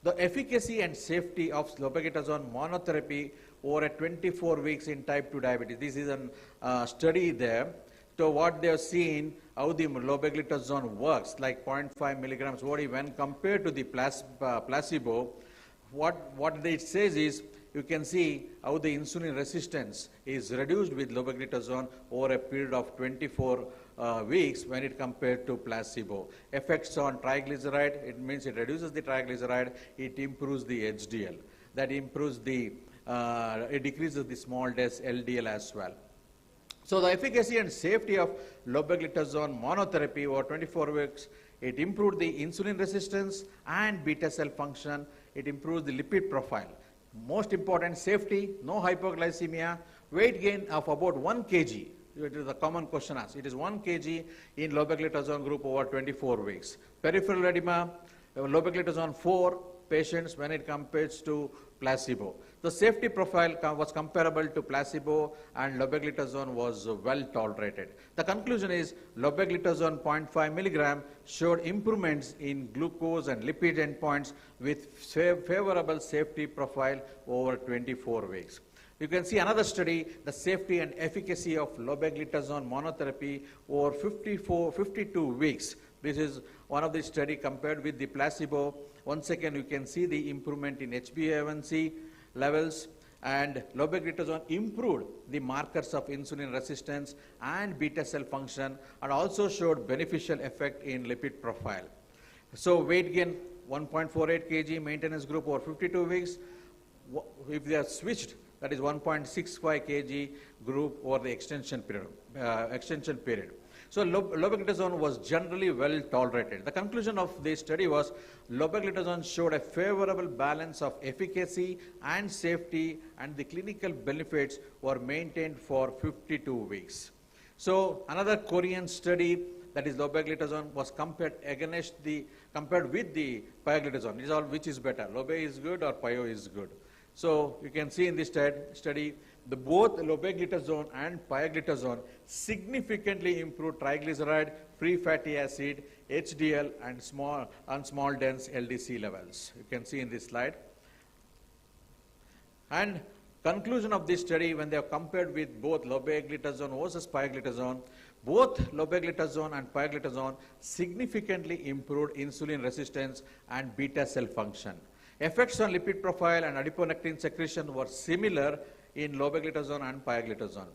The efficacy and safety of lobeglitazone monotherapy over 24 weeks in type 2 diabetes. This is a study there. So what they have seen, how the lobeglitazone works, like 0.5 milligrams OD when compared to the placebo, what it says is, you can see how the insulin resistance is reduced with lobeglitazone over a period of 24 weeks when it compared to placebo. Effects on triglyceride, it means it reduces the triglyceride, it improves the HDL. That improves it decreases the small LDL as well. So the efficacy and safety of lobeglitazone monotherapy over 24 weeks, it improved the insulin resistance and beta cell function, it improves the lipid profile. Most important, safety, no hypoglycemia, weight gain of about 1 kg. It is a common question asked. It is 1 kg in lobeglitazone group over 24 weeks. Peripheral edema, lobeglitazone 4 patients when it compares to placebo. The safety profile was comparable to placebo and lobeglitazone was well tolerated. The conclusion is lobeglitazone 0.5 milligram showed improvements in glucose and lipid endpoints with favorable safety profile over 24 weeks. You can see another study, the safety and efficacy of lobeglitazone monotherapy over 52 weeks. This is one of the study compared with the placebo. Once again, you can see the improvement in HbA1c levels, and lobeglitazone improved the markers of insulin resistance and beta cell function, and also showed beneficial effect in lipid profile. So weight gain 1.48 kg, maintenance group over 52 weeks. If they are switched, that is 1.65 kg group over the extension period. So lobeglitazone was generally well tolerated. The conclusion of this study was lobeglitazone showed a favorable balance of efficacy and safety, and the clinical benefits were maintained for 52 weeks. So another Korean study, that is lobeglitazone, was compared with the pioglitazone. This is all, which is better, lobe is good or pio is good. So you can see in this study, both lobeglitazone and pioglitazone significantly improved triglyceride, free fatty acid, HDL, and small dense LDC levels. You can see in this slide. And conclusion of this study, when they have compared with both lobeglitazone versus pioglitazone, both lobeglitazone and pioglitazone significantly improved insulin resistance and beta cell function. Effects on lipid profile and adiponectin secretion were similar in lobeglitazone and pioglitazone.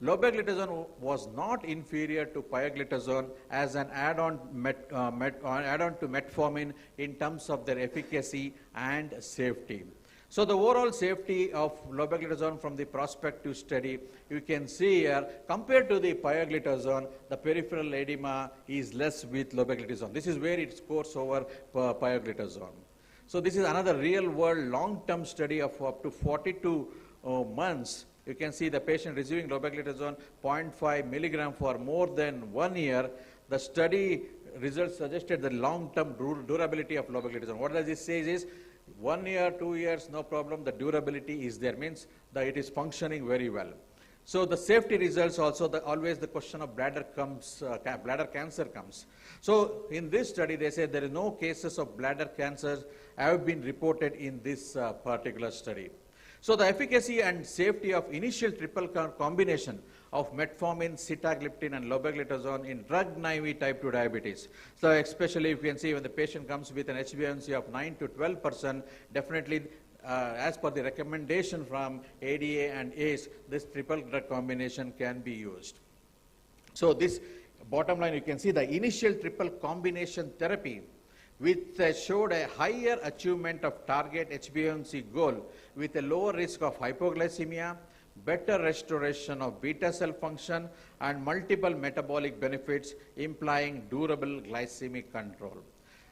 Lobeglitazone was not inferior to pioglitazone as an add-on to metformin in terms of their efficacy and safety. So the overall safety of lobeglitazone from the prospective study, you can see here, compared to the pioglitazone, the peripheral edema is less with lobeglitazone. This is where it scores over pioglitazone. So this is another real-world long-term study of up to 42 months. You can see the patient receiving lobeglitazone 0.5 milligram for more than 1 year. The study results suggested the long-term durability of lobeglitazone. What does this say is 1 year, 2 years, no problem, the durability is there, means that it is functioning very well. So the safety results also, always the question of bladder cancer comes. So in this study, they say there is no cases of bladder cancers have been reported in this particular study. So the efficacy and safety of initial triple combination of metformin, sitagliptin, and lobeglitazone in drug-naive type 2 diabetes. So especially if you can see when the patient comes with an HbA1c of 9 to 12%, definitely as per the recommendation from ADA and ACE, this triple drug combination can be used. So this bottom line, you can see the initial triple combination therapy which showed a higher achievement of target HbA1c goal with a lower risk of hypoglycemia, better restoration of beta cell function, and multiple metabolic benefits, implying durable glycemic control.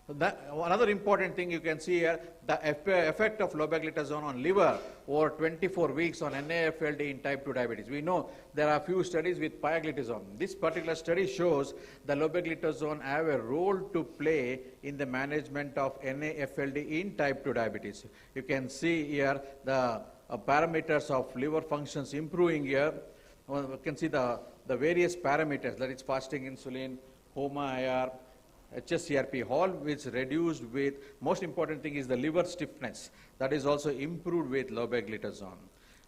Another important thing you can see here, the effect of lobeglitazone on liver over 24 weeks on NAFLD in type 2 diabetes. We know there are few studies with pioglitazone. This particular study shows the lobeglitazone have a role to play in the management of NAFLD in type 2 diabetes. You can see here the parameters of liver functions improving here. You can see the various parameters, that is fasting insulin, HOMA-IR, HSCRP, all which reduced with, most important thing is the liver stiffness, that is also improved with lobeglitazone.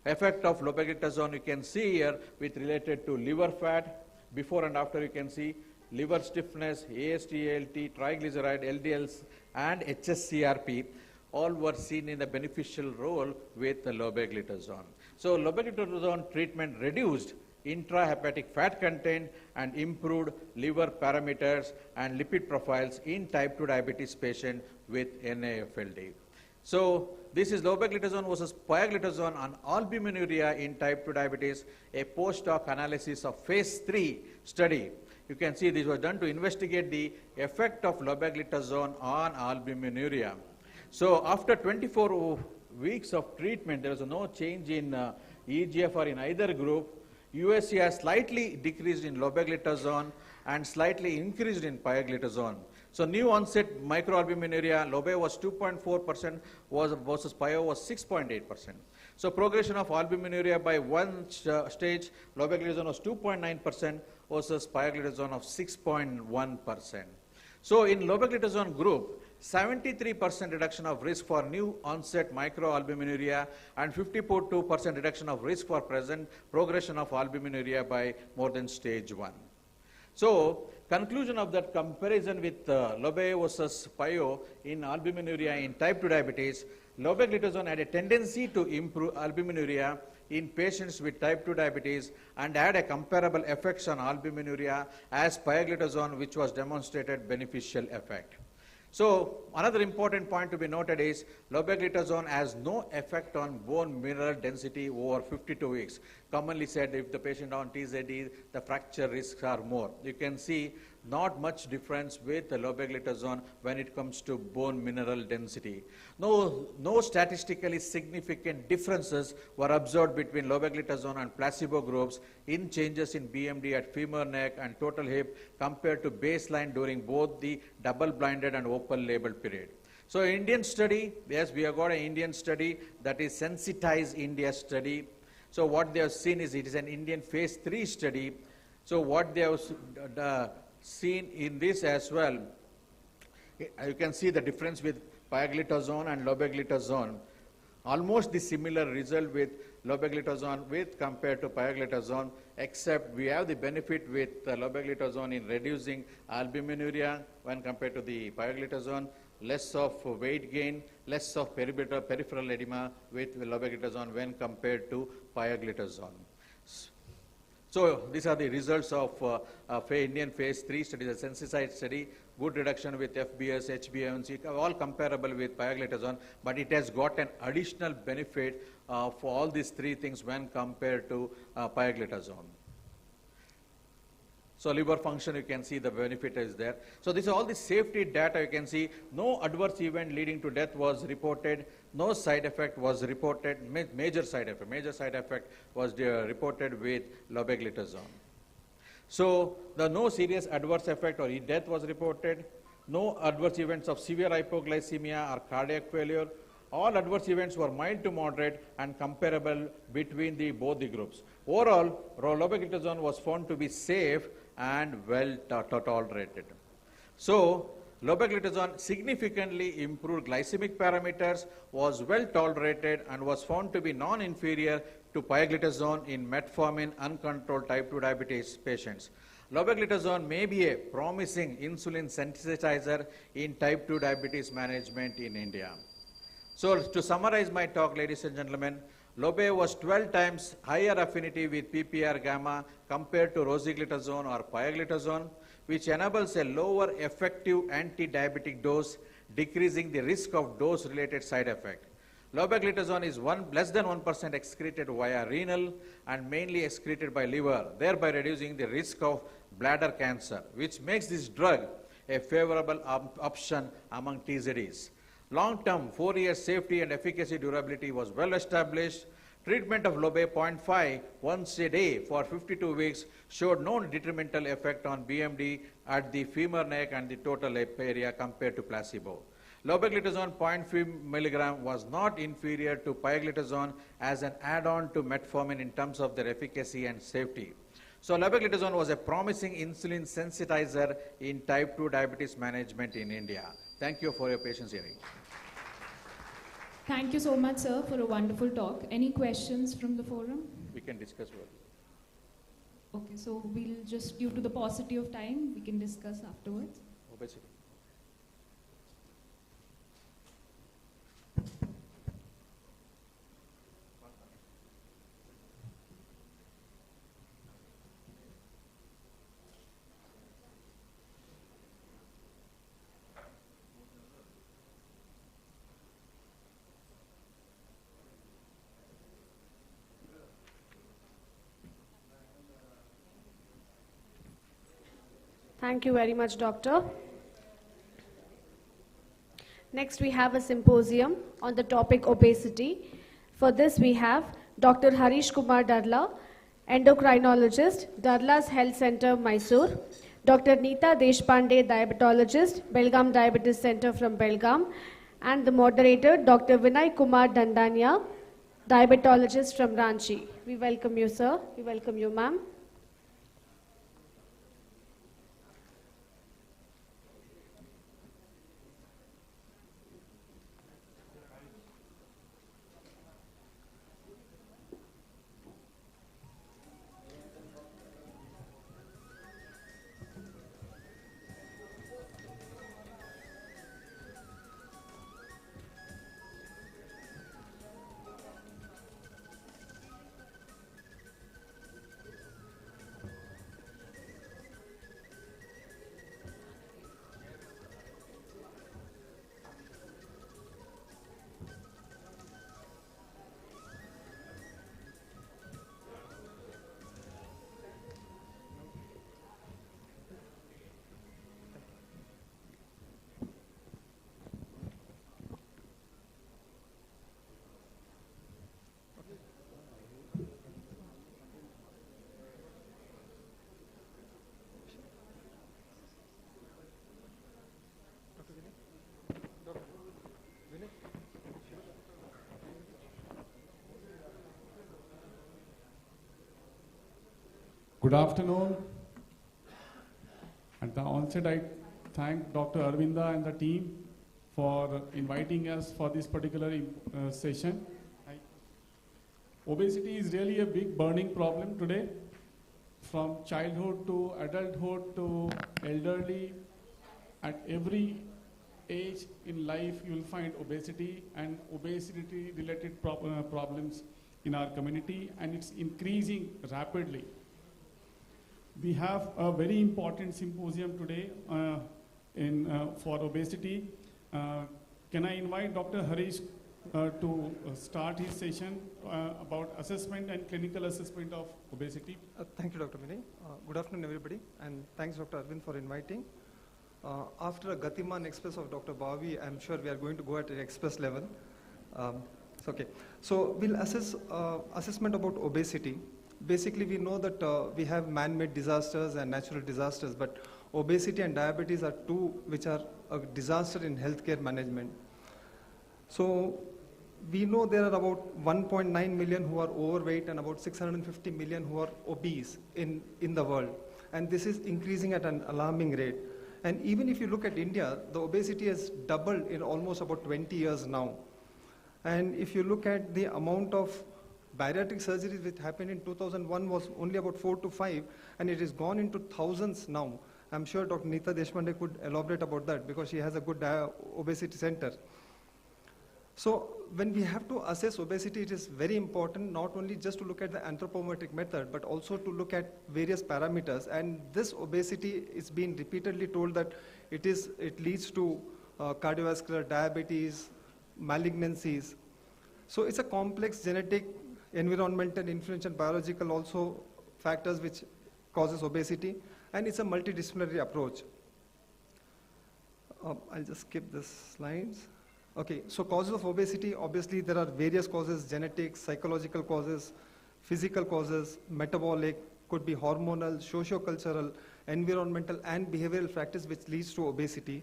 Effect of lobeglitazone you can see here with related to liver fat, before and after you can see liver stiffness, AST, ALT, triglyceride, LDLs, and HSCRP, all were seen in the beneficial role with the lobeglitazone. So lobeglitazone treatment reduced intrahepatic fat content and improved liver parameters and lipid profiles in type 2 diabetes patient with NAFLD. So this is lobeglitazone versus pioglitazone on albuminuria in type 2 diabetes, a post-hoc analysis of phase 3 study. You can see this was done to investigate the effect of lobeglitazone on albuminuria. So after 24 weeks of treatment, there was no change in EGFR in either group. USC has slightly decreased in lobeglitazone and slightly increased in pioglitazone. So new onset microalbuminuria, lobe was 2.4% versus pio was 6.8%. So progression of albuminuria by one stage, lobeglitazone was 2.9% versus pioglitazone of 6.1%. So in lobeglitazone group, 73% reduction of risk for new onset microalbuminuria and 52% reduction of risk for present progression of albuminuria by more than stage 1. So conclusion of that comparison with lobe versus pio in albuminuria in type 2 diabetes, lobeglitazone had a tendency to improve albuminuria in patients with type 2 diabetes and had a comparable effects on albuminuria as pioglitazone, which was demonstrated beneficial effect. So another important point to be noted is lobeglitazone has no effect on bone mineral density over 52 weeks. Commonly said, if the patient on TZD, the fracture risks are more. You can see not much difference with lobeglitazone when it comes to bone mineral density. No statistically significant differences were observed between lobeglitazone and placebo groups in changes in BMD at femur neck and total hip compared to baseline during both the double-blinded and open-label period. So Indian study, yes, we have got an Indian study that is Sensitize India study. So what they have seen is it is an Indian phase 3 study. So what they have seen in this as well, you can see the difference with pioglitazone and lobeglitazone. Almost the similar result with lobeglitazone with compared to pioglitazone, except we have the benefit with lobeglitazone in reducing albuminuria when compared to the pioglitazone, less of weight gain, less of peripheral edema with lobeglitazone when compared to pioglitazone. So these are the results of Indian phase 3 study, the Sensitize study, good reduction with FBS, HbA1c, all comparable with pioglitazone, but it has got an additional benefit for all these three things when compared to pioglitazone. So liver function, you can see the benefit is there. So this is all the safety data. You can see no adverse event leading to death was reported. No side effect was reported. Major side effect was reported with lobeglitazone. So the no serious adverse effect or death was reported. No adverse events of severe hypoglycemia or cardiac failure. All adverse events were mild to moderate and comparable between both the groups. Overall, lobeglitazone was found to be safe and well tolerated. So lobeglitazone significantly improved glycemic parameters, was well tolerated, and was found to be non-inferior to pioglitazone in metformin uncontrolled type 2 diabetes patients. Lobeglitazone may be a promising insulin sensitizer in type 2 diabetes management in India. So to summarize my talk, ladies and gentlemen, lobe was 12 times higher affinity with PPR gamma compared to rosiglitazone or pioglitazone, which enables a lower effective anti-diabetic dose, decreasing the risk of dose-related side effect. Lobeglitazone is less than 1% excreted via renal and mainly excreted by liver, thereby reducing the risk of bladder cancer, which makes this drug a favorable option among TZDs. Long-term 4-year safety and efficacy durability was well established. Treatment of lobe 0.5 once a day for 52 weeks showed no detrimental effect on BMD at the femur neck and the total area compared to placebo. Lobeglitazone 0.5 milligram was not inferior to pioglitazone as an add-on to metformin in terms of their efficacy and safety. So lobeglitazone was a promising insulin sensitizer in type 2 diabetes management in India. Thank you for your patience hearing. Thank you so much, sir, for a wonderful talk. Any questions from the forum? We can discuss well. Okay, so we'll just, due to the paucity of time, we can discuss afterwards. Obesity. Thank you very much, Doctor. Next, we have a symposium on the topic obesity. For this, we have Dr. Harish Kumar Darla, endocrinologist, Darla's Health Center, Mysore. Dr. Neeta Deshpande, diabetologist, Belgaum Diabetes Center from Belgaum. And the moderator, Dr. Vinay Kumar Dandania, diabetologist from Ranchi. We welcome you, sir. We welcome you, ma'am. Good afternoon. At the onset, I thank Dr. Aravinda and the team for inviting us for this particular session. Obesity is really a big burning problem today. From childhood to adulthood to elderly, at every age in life you will find obesity and obesity related problems in our community, and it's increasing rapidly. We have a very important symposium today for obesity. Can I invite Dr. Harish to start his session about assessment and clinical assessment of obesity? Thank you, Dr. Vinay. Good afternoon, everybody, and thanks, Dr. Aravind, for inviting. After a Gatiman Express of Dr. Bhavi, I'm sure we are going to go at an express level. It's okay. So we'll assess assessment about obesity. Basically, we know that we have man-made disasters and natural disasters, but obesity and diabetes are two which are a disaster in healthcare management. So we know there are about 1.9 million who are overweight and about 650 million who are obese in the world. And this is increasing at an alarming rate. And even if you look at India, the obesity has doubled in almost about 20 years now. And if you look at the amount of bariatric surgeries which happened in 2001 was only about 4 to 5, and it has gone into thousands now. I'm sure Dr. Neeta Deshpande could elaborate about that because she has a good obesity center. So when we have to assess obesity, it is very important not only just to look at the anthropometric method, but also to look at various parameters. And this obesity is being repeatedly told that it leads to cardiovascular diabetes, malignancies. So it's a complex genetic, environmental, influential, biological also factors which causes obesity, and it's a multidisciplinary approach. I'll just skip this slides. Okay, so causes of obesity, obviously there are various causes: genetics, psychological causes, physical causes, metabolic, could be hormonal, socio-cultural, environmental, and behavioral factors which leads to obesity.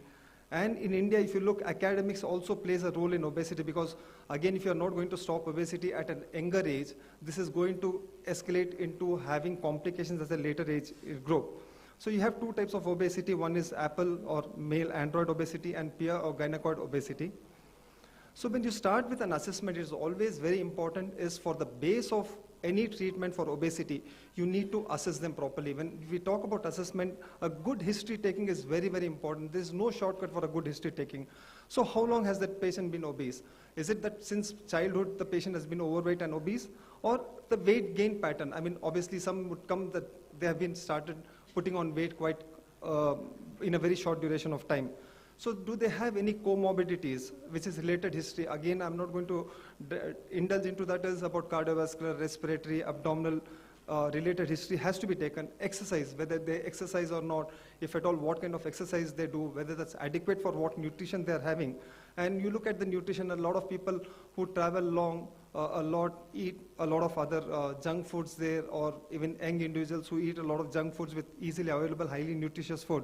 And in India, if you look, academics also plays a role in obesity because, again, if you're not going to stop obesity at an younger age, this is going to escalate into having complications as a later age group. So you have two types of obesity. One is apple or male android obesity and peer or gynecoid obesity. So when you start with an assessment, it is always very important is for the base of any treatment for obesity, you need to assess them properly. When we talk about assessment, a good history taking is very, very important. There is no shortcut for a good history taking. So how long has that patient been obese? Is it that since childhood the patient has been overweight and obese, or the weight gain pattern? I mean, obviously some would come that they have been started putting on weight quite in a very short duration of time. So do they have any comorbidities, which is related history? Again, I'm not going to indulge into that. Is about cardiovascular, respiratory, abdominal related history has to be taken. Exercise, whether they exercise or not, if at all, what kind of exercise they do, whether that's adequate for what nutrition they're having. And you look at the nutrition, a lot of people who travel long, eat a lot of other junk foods there, or even young individuals who eat a lot of junk foods with easily available, highly nutritious food.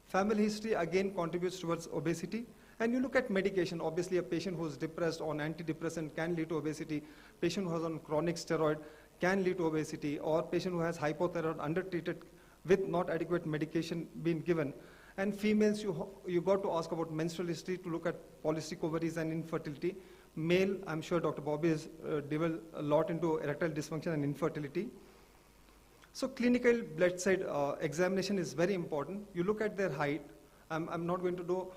Family history again contributes towards obesity. And you look at medication, obviously a patient who is depressed on antidepressant can lead to obesity. Patient who is on chronic steroid can lead to obesity, or patient who has hypothyroid undertreated with not adequate medication being given. And females, you got to ask about menstrual history to look at polycystic ovaries and infertility. Male, I'm sure Dr. Bobby has delved a lot into erectile dysfunction and infertility. So clinical bedside examination is very important. You look at their height. I'm not going to do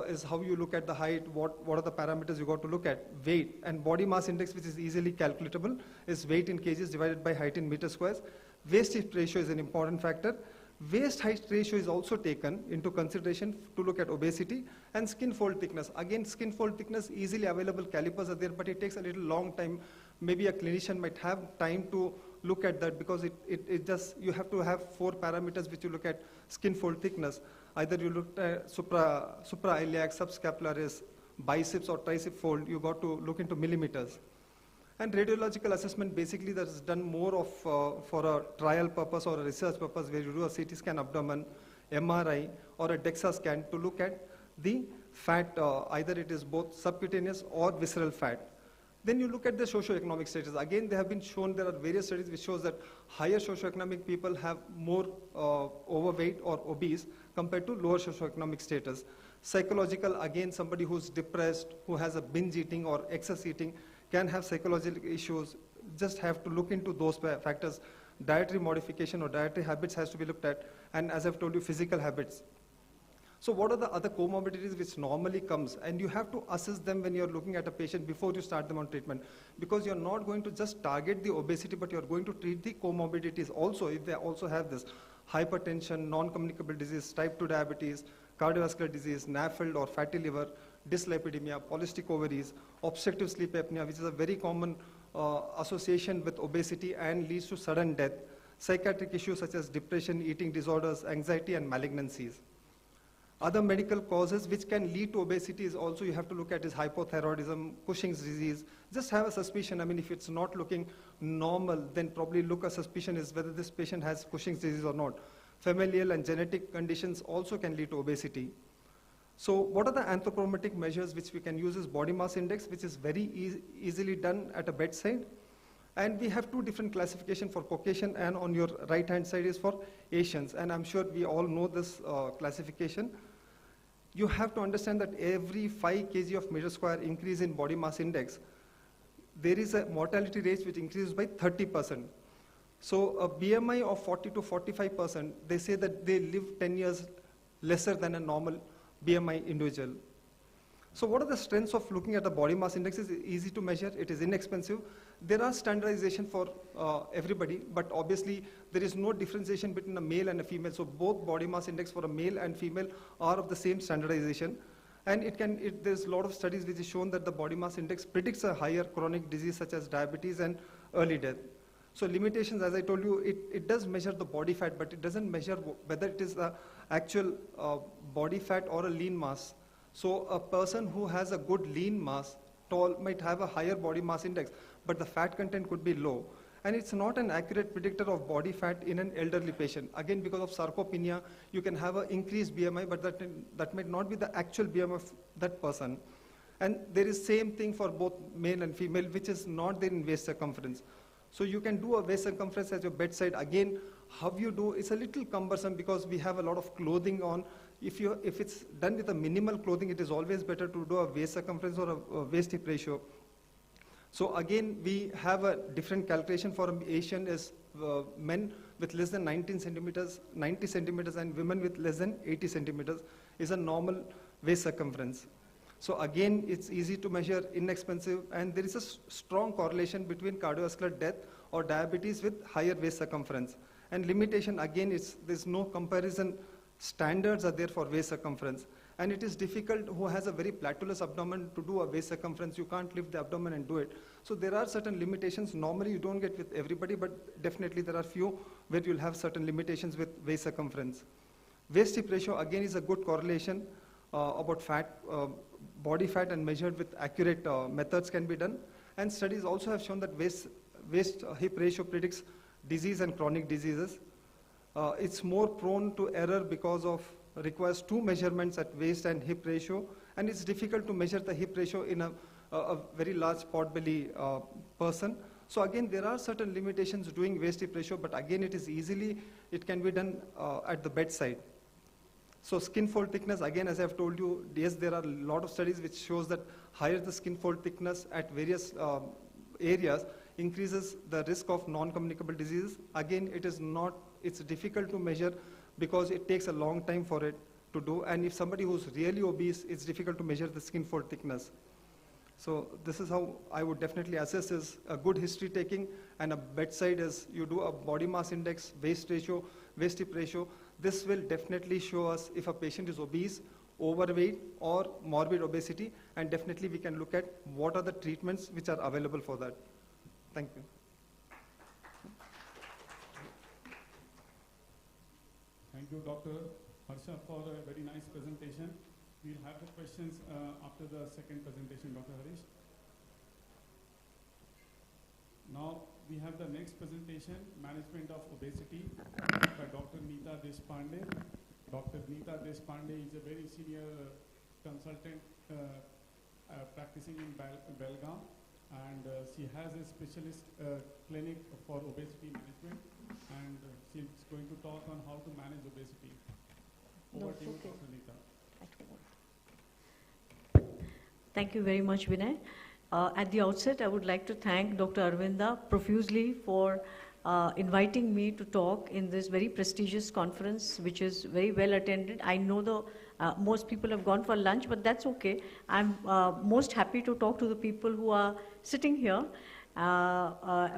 is how you look at the height, what are the parameters you got to look at. Weight and body mass index, which is easily calculatable, is weight in kgs divided by height in meters squares. Waist hip ratio is an important factor. Waist height ratio is also taken into consideration to look at obesity. And skin fold thickness. Again, skin fold thickness, easily available calipers are there, but it takes a little long time. Maybe a clinician might have time to look at that because you have to have 4 parameters which you look at skin fold thickness. Either you look at suprailiac, subscapularis, biceps or tricep fold, you got to look into millimeters. And radiological assessment, basically that is done more of for a trial purpose or a research purpose where you do a CT scan abdomen, MRI or a DEXA scan to look at the fat, either it is both subcutaneous or visceral fat. Then you look at the socioeconomic status. Again, they have been shown, there are various studies which shows that higher socioeconomic people have more overweight or obese compared to lower socioeconomic status. Psychological, again, somebody who's depressed, who has a binge eating or excess eating can have psychological issues. Just have to look into those factors. Dietary modification or dietary habits has to be looked at, and as I've told you, physical habits. So what are the other comorbidities which normally comes? And you have to assess them when you're looking at a patient before you start them on treatment, because you're not going to just target the obesity, but you're going to treat the comorbidities also, if they also have this. Hypertension, non-communicable disease, type 2 diabetes, cardiovascular disease, NAFLD or fatty liver, dyslipidemia, polycystic ovaries, obstructive sleep apnea, which is a very common association with obesity and leads to sudden death, psychiatric issues such as depression, eating disorders, anxiety, and malignancies. Other medical causes which can lead to obesity is also you have to look at is hypothyroidism, Cushing's disease. Just have a suspicion. I mean, if it's not looking normal, then probably look a suspicion is whether this patient has Cushing's disease or not. Familial and genetic conditions also can lead to obesity. So what are the anthropometric measures which we can use is body mass index, which is very easily done at a bedside. And we have two different classifications for Caucasian, and on your right-hand side is for Asians. And I'm sure we all know this classification. You have to understand that every 5 kg of meter square increase in body mass index, there is a mortality rate which increases by 30%. So a BMI of 40 to 45%, they say that they live 10 years lesser than a normal BMI individual. So what are the strengths of looking at the body mass index? It's easy to measure, it is inexpensive. There are standardization for everybody, but obviously there is no differentiation between a male and a female. So both body mass index for a male and female are of the same standardization. And there's a lot of studies which have shown that the body mass index predicts a higher chronic disease such as diabetes and early death. So limitations, as I told you, it does measure the body fat, but it doesn't measure whether it is the actual body fat or a lean mass. So a person who has a good lean mass, tall, might have a higher body mass index, but the fat content could be low. And it's not an accurate predictor of body fat in an elderly patient. Again, because of sarcopenia, you can have an increased BMI, but that might not be the actual BMI of that person. And there is same thing for both male and female, which is not there in waist circumference. So you can do a waist circumference at your bedside. Again, how you do, it's a little cumbersome because we have a lot of clothing on. If it's done with a minimal clothing, it is always better to do a waist circumference or a waist hip ratio. So again, we have a different calculation for Asian is men with less than 90 centimeters, and women with less than 80 centimeters is a normal waist circumference. So again, it's easy to measure, inexpensive, and there is a strong correlation between cardiovascular death or diabetes with higher waist circumference. And limitation, again, there's no comparison. Standards are there for waist circumference. And it is difficult who has a very platulous abdomen to do a waist circumference. You can't lift the abdomen and do it. So there are certain limitations. Normally you don't get with everybody, but definitely there are few where you'll have certain limitations with waist circumference. Waist hip ratio again is a good correlation about fat, body fat, and measured with accurate methods can be done. And studies also have shown that waist hip ratio predicts disease and chronic diseases. It's more prone to error because of requires 2 measurements at waist and hip ratio, and it's difficult to measure the hip ratio in a very large pot belly person. So again, there are certain limitations doing waist hip ratio, but again, it can be done at the bedside. So skin fold thickness, again, as I've told you, yes, there are a lot of studies which shows that higher the skin fold thickness at various areas increases the risk of non-communicable diseases. Again, it's difficult to measure because it takes a long time for it to do. And if somebody who's really obese, it's difficult to measure the skin fold thickness. So this is how I would definitely assess is a good history taking, and a bedside is you do a body mass index, waist ratio, waist hip ratio. This will definitely show us if a patient is obese, overweight, or morbid obesity, and definitely we can look at what are the treatments which are available for that. Thank you. Thank you, Dr. Harsha, for a very nice presentation. We'll have the questions after the second presentation, Dr. Harish. Now, we have the next presentation, Management of Obesity, by Dr. Neeta Deshpande. Dr. Neeta Deshpande is a very senior consultant practicing in Belgaum. and she has a specialist clinic for obesity management, and she's going to talk on how to manage obesity. Over to you, Dr. Neeta. Thank you very much, Vinay. At the outset, I would like to thank Dr. Aravinda profusely for inviting me to talk in this very prestigious conference, which is very well attended. I know most people have gone for lunch, but that's okay. I'm most happy to talk to the people who are sitting here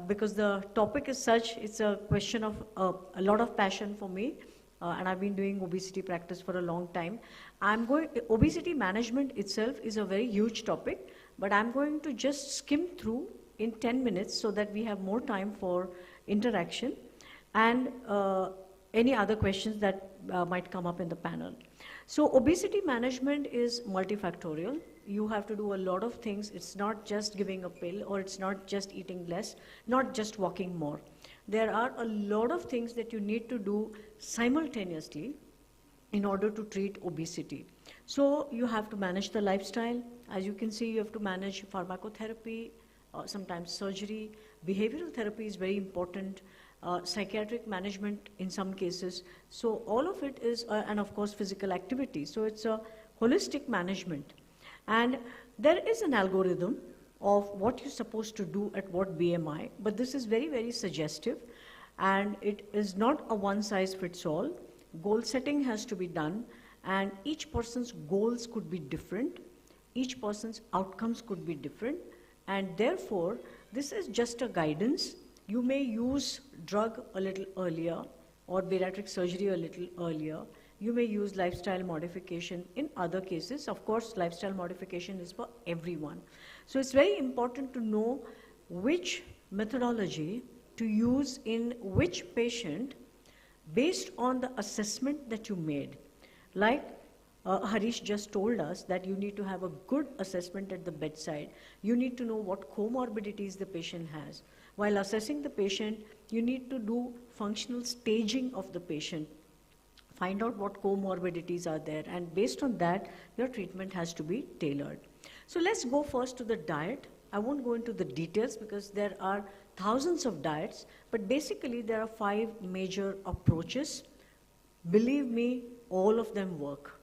because the topic is such, it's a question of a lot of passion for me. And I've been doing obesity practice for a long time. Obesity management itself is a very huge topic, but I'm going to just skim through in 10 minutes so that we have more time for interaction and any other questions that might come up in the panel. So obesity management is multifactorial. You have to do a lot of things. It's not just giving a pill, or it's not just eating less, not just walking more. There are a lot of things that you need to do simultaneously in order to treat obesity. So you have to manage the lifestyle. As you can see, you have to manage pharmacotherapy, sometimes surgery. Behavioral therapy is very important. Psychiatric management in some cases. So all of it is, and of course physical activity. So it's a holistic management. And there is an algorithm of what you're supposed to do at what BMI, but this is very, very suggestive, and it is not a one-size-fits-all. Goal setting has to be done, and each person's goals could be different, each person's outcomes could be different, and therefore, this is just a guidance. You may use drug a little earlier, or bariatric surgery a little earlier. You may use lifestyle modification in other cases. Of course, lifestyle modification is for everyone. So it's very important to know which methodology to use in which patient based on the assessment that you made. Like Harish just told us that you need to have a good assessment at the bedside. You need to know what comorbidities the patient has. While assessing the patient, you need to do functional staging of the patient. Find out what comorbidities are there, and based on that, your treatment has to be tailored. So let's go first to the diet. I won't go into the details because there are thousands of diets, but basically there are 5 major approaches. Believe me, all of them work.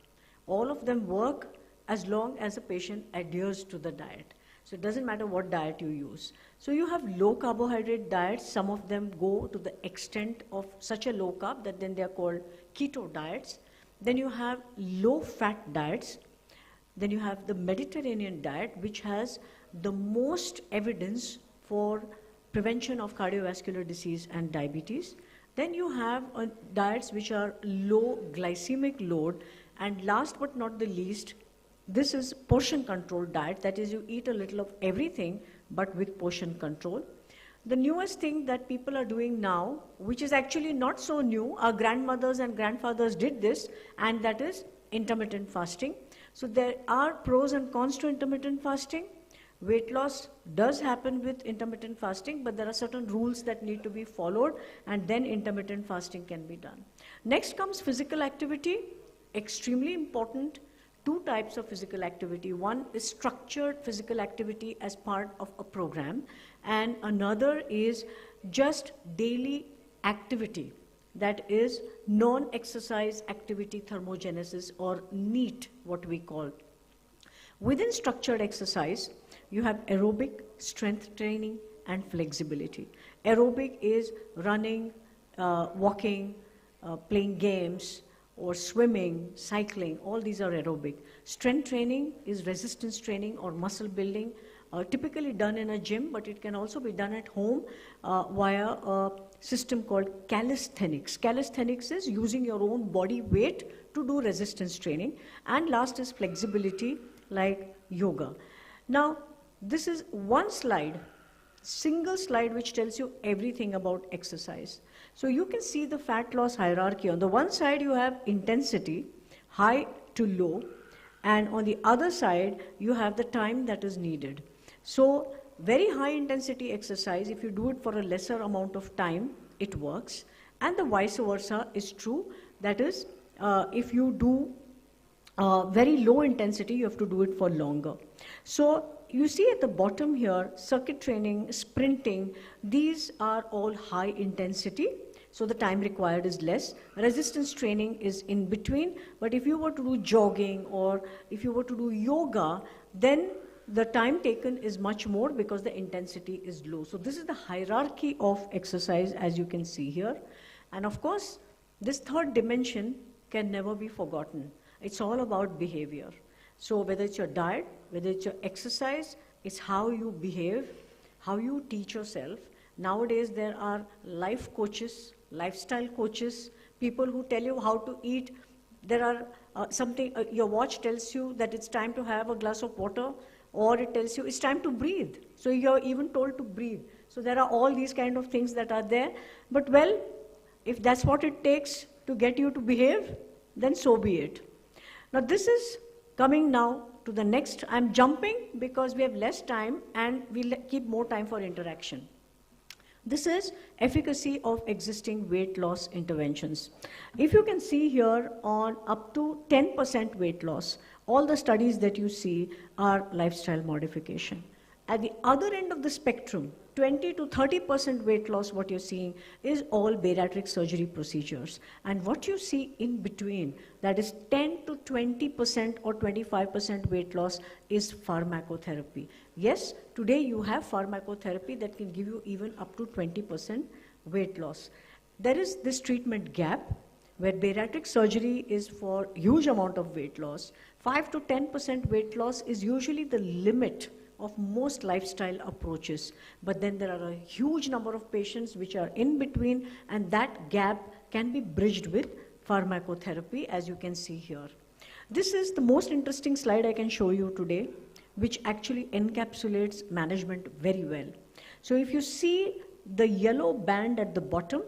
All of them work as long as a patient adheres to the diet. So it doesn't matter what diet you use. So you have low carbohydrate diets. Some of them go to the extent of such a low carb that then they are called keto diets. Then you have low fat diets. Then you have the Mediterranean diet, which has the most evidence for prevention of cardiovascular disease and diabetes. Then you have diets which are low glycemic load. And last but not the least, this is portion control diet. That is, you eat a little of everything, but with portion control. The newest thing that people are doing now, which is actually not so new, our grandmothers and grandfathers did this, and that is intermittent fasting. So there are pros and cons to intermittent fasting. Weight loss does happen with intermittent fasting, but there are certain rules that need to be followed, and then intermittent fasting can be done. Next comes physical activity, extremely important. 2 types of physical activity. One is structured physical activity as part of a program, and another is just daily activity, that is non-exercise activity thermogenesis, or NEAT, what we call. Within structured exercise, you have aerobic, strength training, and flexibility. Aerobic is running, walking, playing games, or swimming, cycling. All these are aerobic. Strength training is resistance training or muscle building, typically done in a gym, but it can also be done at home via a system called calisthenics. Calisthenics is using your own body weight to do resistance training. And last is flexibility, like yoga. Now, this is one slide, single slide, which tells you everything about exercise. So you can see the fat loss hierarchy. On the one side, you have intensity, high to low, and on the other side, you have the time that is needed. So very high intensity exercise, if you do it for a lesser amount of time, it works. And the vice versa is true. That is, if you do very low intensity, you have to do it for longer. So you see at the bottom here, circuit training, sprinting, these are all high intensity. So the time required is less. Resistance training is in between. But if you were to do jogging or if you were to do yoga, then the time taken is much more because the intensity is low. So this is the hierarchy of exercise, as you can see here. And of course, this third dimension can never be forgotten. It's all about behavior. So whether it's your diet, whether it's your exercise, it's how you behave, how you teach yourself. Nowadays, there are life coaches, lifestyle coaches, people who tell you how to eat. There are your watch tells you that it's time to have a glass of water, or it tells you it's time to breathe. So you're even told to breathe. So there are all these kind of things that are there. But well, if that's what it takes to get you to behave, then so be it. Now this is coming now to the next. I'm jumping because we have less time and we'll keep more time for interaction. This is efficacy of existing weight loss interventions. If you can see here on up to 10% weight loss, all the studies that you see are lifestyle modification. At the other end of the spectrum, 20 to 30% weight loss, what you're seeing is all bariatric surgery procedures. And what you see in between, that is 10 to 20% or 25% weight loss, is pharmacotherapy. Yes, today you have pharmacotherapy that can give you even up to 20% weight loss. There is this treatment gap where bariatric surgery is for huge amount of weight loss. 5 to 10% weight loss is usually the limit of most lifestyle approaches. But then there are a huge number of patients which are in between, and that gap can be bridged with pharmacotherapy, as you can see here. This is the most interesting slide I can show you today, which actually encapsulates management very well. So if you see the yellow band at the bottom,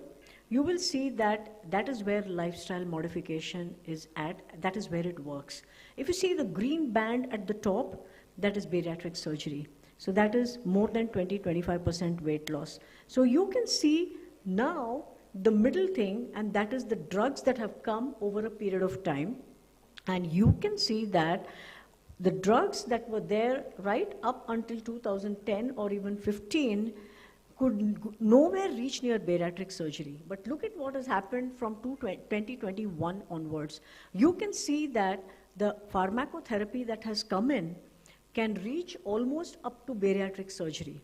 you will see that that is where lifestyle modification is at, that is where it works. If you see the green band at the top, that is bariatric surgery. So that is more than 20-25% weight loss. So you can see now the middle thing, and that is the drugs that have come over a period of time. And you can see that the drugs that were there right up until 2010 or even 15 could nowhere reach near bariatric surgery. But look at what has happened from 2021 onwards. You can see that the pharmacotherapy that has come in can reach almost up to bariatric surgery,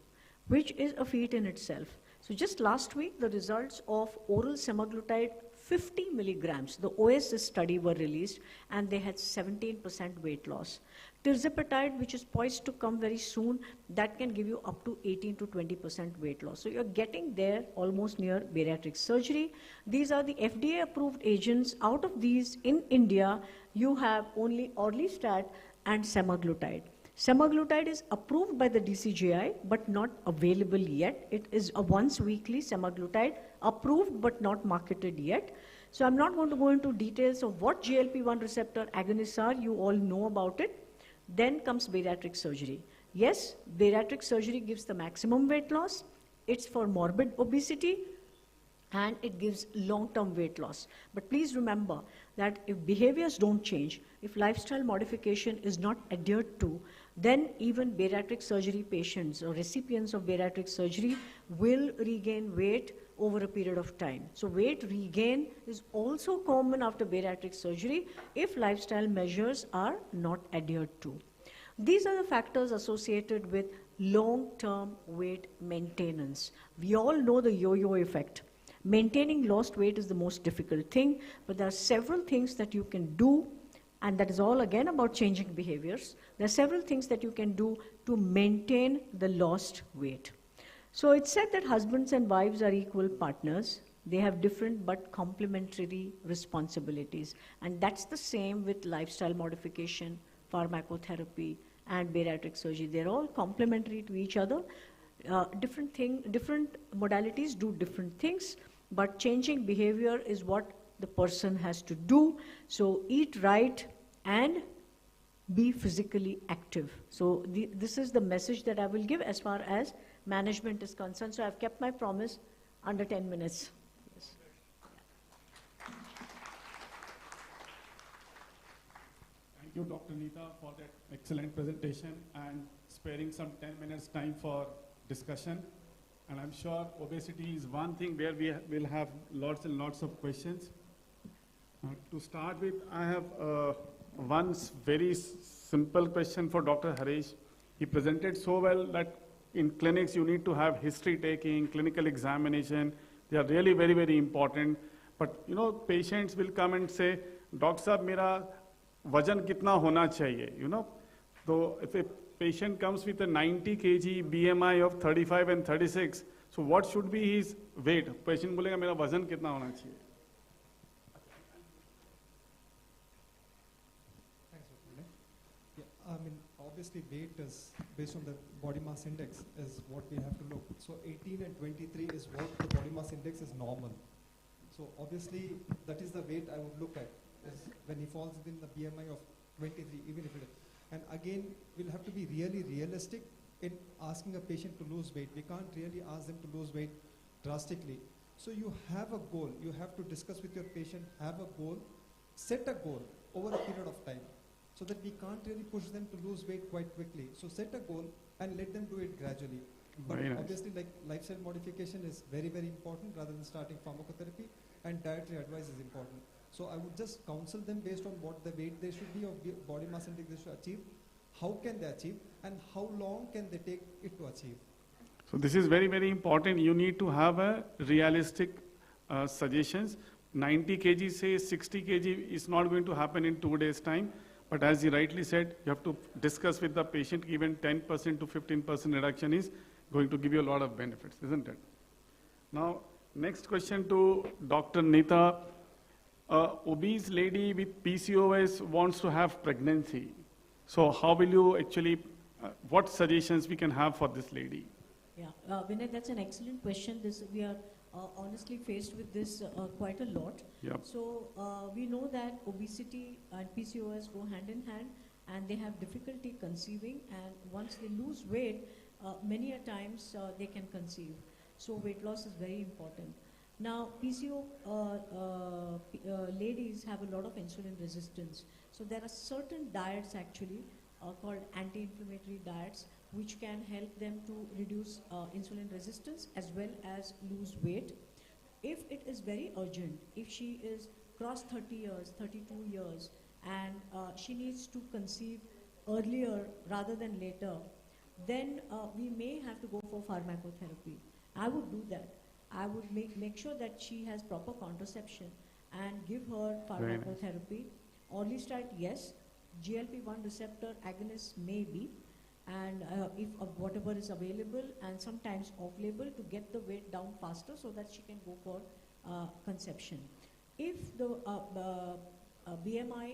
which is a feat in itself. So just last week, the results of oral semaglutide 50 milligrams, the OASIS study, were released, and they had 17% weight loss. Tirzepatide, which is poised to come very soon, that can give you up to 18 to 20% weight loss. So you're getting there almost near bariatric surgery. These are the FDA-approved agents. Out of these, in India, you have only orlistat and semaglutide. Semaglutide is approved by the DCGI, but not available yet. It is a once-weekly semaglutide, approved but not marketed yet. So I'm not going to go into details of what GLP-1 receptor agonists are. You all know about it. Then comes bariatric surgery. Yes, bariatric surgery gives the maximum weight loss. It's for morbid obesity, and it gives long-term weight loss. But please remember that if behaviors don't change, if lifestyle modification is not adhered to, then even bariatric surgery patients or recipients of bariatric surgery will regain weight over a period of time. So weight regain is also common after bariatric surgery if lifestyle measures are not adhered to. These are the factors associated with long-term weight maintenance. We all know the yo-yo effect. Maintaining lost weight is the most difficult thing, but there are several things that you can do, and that is all again about changing behaviors. There are several things that you can do to maintain the lost weight. So it's said that husbands and wives are equal partners. They have different but complementary responsibilities. And that's the same with lifestyle modification, pharmacotherapy, and bariatric surgery. They're all complementary to each other. Different modalities do different things, but changing behavior is what the person has to do. So eat right and be physically active. So this is the message that I will give as far as management is concerned. So I've kept my promise under 10 minutes. Yes. thank you, Dr. Neeta, for that excellent presentation and sparing some 10 minutes time for discussion. And I'm sure obesity is one thing where we will have lots and lots of questions. To start with, I have one very simple question for Dr. Harish. He presented so well that in clinics you need to have history taking, clinical examination. They are really very, very important. But you know, patients will come and say, Doctor Sahab, mera vajan kitna hona chahiye, you know. So if a patient comes with a 90 kg BMI of 35 and 36, so what should be his weight? Patient bolega, mera vajan kitna hona chahiye? I mean, obviously weight is based on the body mass index is what we have to look. So 18 and 23 is what the body mass index is normal. So obviously that is the weight I would look at is when he falls within the BMI of 23, even if it is. And again, we'll have to be really realistic in asking a patient to lose weight. We can't really ask them to lose weight drastically. So you have a goal. You have to discuss with your patient, have a goal, set a goal over a period of time, so that we can't really push them to lose weight quite quickly. So set a goal and let them do it gradually. But Very nice. obviously, like lifestyle modification is very, very important rather than starting pharmacotherapy, and dietary advice is important. So I would just counsel them based on what the weight they should be or body mass index they should achieve, how can they achieve, and how long can they take it to achieve. So this is very, very important. You need to have a realistic suggestions. 90 kg say 60 kg is not going to happen in 2 days' time. But as you rightly said, you have to discuss with the patient. Even 10% to 15% reduction is going to give you a lot of benefits, isn't it? Now, next question to Dr. Neeta. Obese lady with PCOS wants to have pregnancy. So how will you actually, what suggestions we can have for this lady? Yeah, Vinay, that's an excellent question. We are honestly faced with this quite a lot. Yep. So we know that obesity and PCOS go hand in hand, and they have difficulty conceiving, and once they lose weight, many a times they can conceive. So weight loss is very important. Now, PCO ladies have a lot of insulin resistance. So there are certain diets actually called anti-inflammatory diets which can help them to reduce insulin resistance as well as lose weight. If it is very urgent, if she is crossed 30 years, 32 years, and she needs to conceive earlier rather than later, then we may have to go for pharmacotherapy. I would do that. I would make sure that she has proper contraception and give her pharmacotherapy. Orlistat, yes. GLP-1 receptor agonists may be, and if whatever is available, and sometimes off-label to get the weight down faster so that she can go for conception. If the BMI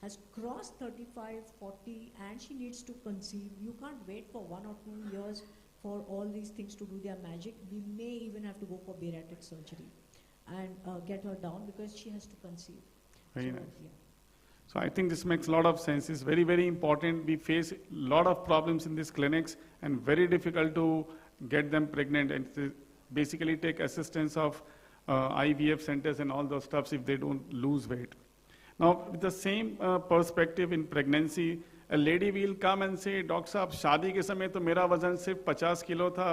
has crossed 35, 40, and she needs to conceive, you can't wait for 1 or 2 years for all these things to do their magic. We may even have to go for bariatric surgery and get her down because she has to conceive. Very So, nice. yeah. So I think this makes a lot of sense. It's very, very important. We face a lot of problems in these clinics and very difficult to get them pregnant, and to basically take assistance of IVF centers and all those stuffs if they don't lose weight. Now, with the same perspective in pregnancy, a lady will come and say, Doctor साहब शादी के समय तो मेरा वजन सिर्फ 50 kilo था,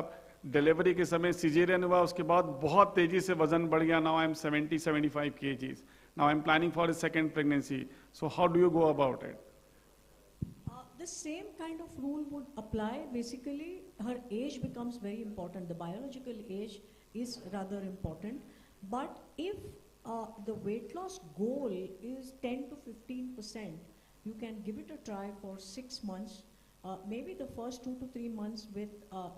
delivery के समय सिजेरियन हुआ, उसके बाद बहुत तेजी से वजन बढ़ गया, now I am 70-75 kgs. Now I am planning for a second pregnancy. So how do you go about it? The same kind of rule would apply. Basically, her age becomes very important. The biological age is rather important. But if the weight loss goal is 10 to 15%, you can give it a try for 6 months. Maybe the first 2 to 3 months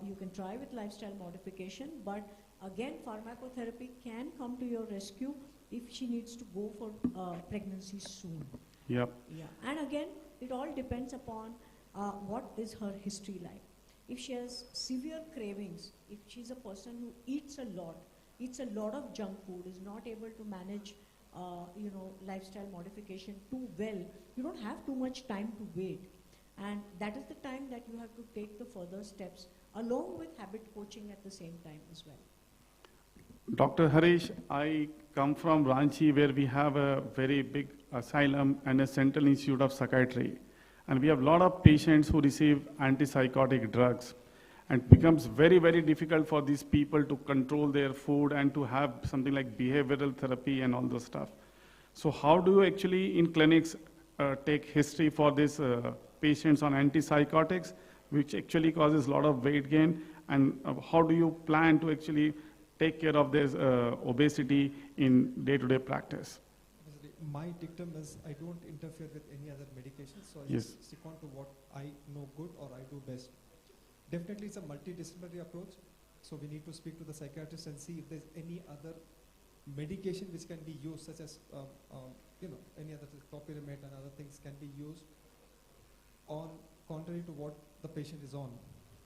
you can try with lifestyle modification, but again, pharmacotherapy can come to your rescue if she needs to go for pregnancy soon. Yep. Yeah. And again, it all depends upon what is her history like. If she has severe cravings, if she's a person who eats a lot of junk food, is not able to manage lifestyle modification too well, you don't have too much time to wait. And that is the time that you have to take the further steps along with habit coaching at the same time as well. Dr. Harish, I come from Ranchi where we have a very big Asylum and a Central Institute of Psychiatry. And we have a lot of patients who receive antipsychotic drugs. And it becomes very, very difficult for these people to control their food and to have something like behavioral therapy and all those stuff. So how do you actually in clinics take history for these patients on antipsychotics, which actually causes a lot of weight gain? And how do you plan to actually take care of this obesity in day-to-day practice? My dictum is I don't interfere with any other medication, so I Yes. just stick on to what I know good or I do best. Definitely it's a multidisciplinary approach, so we need to speak to the psychiatrist and see if there's any other medication which can be used, such as any other topiramate and other things can be used on contrary to what the patient is on.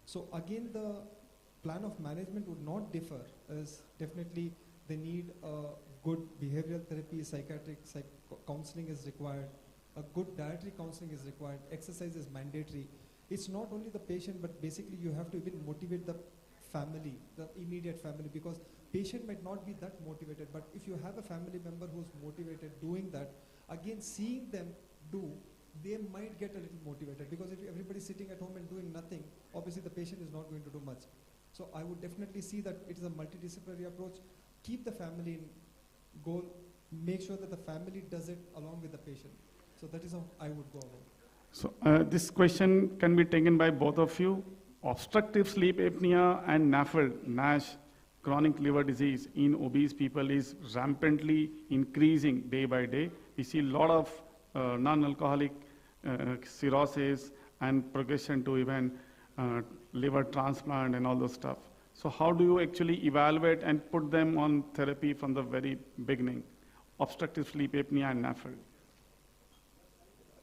So again, the plan of management would not differ, as definitely they need a good behavioral therapy, psychiatric counseling is required, a good dietary counseling is required, exercise is mandatory. It's not only the patient, but basically you have to even motivate the family, the immediate family, because patient might not be that motivated, but if you have a family member who's motivated doing that, again seeing them do, they might get a little motivated, because if everybody's sitting at home and doing nothing, obviously the patient is not going to do much. So I would definitely see that it is a multidisciplinary approach. Keep the family in goal, make sure that the family does it along with the patient. So that is how I would go about. So this question can be taken by both of you. Obstructive sleep apnea and NAFLD, NASH, chronic liver disease in obese people is rampantly increasing day by day. We see a lot of non-alcoholic cirrhosis and progression to even liver transplant and all those stuff. So how do you actually evaluate and put them on therapy from the very beginning? Obstructive sleep apnea and NAFLD.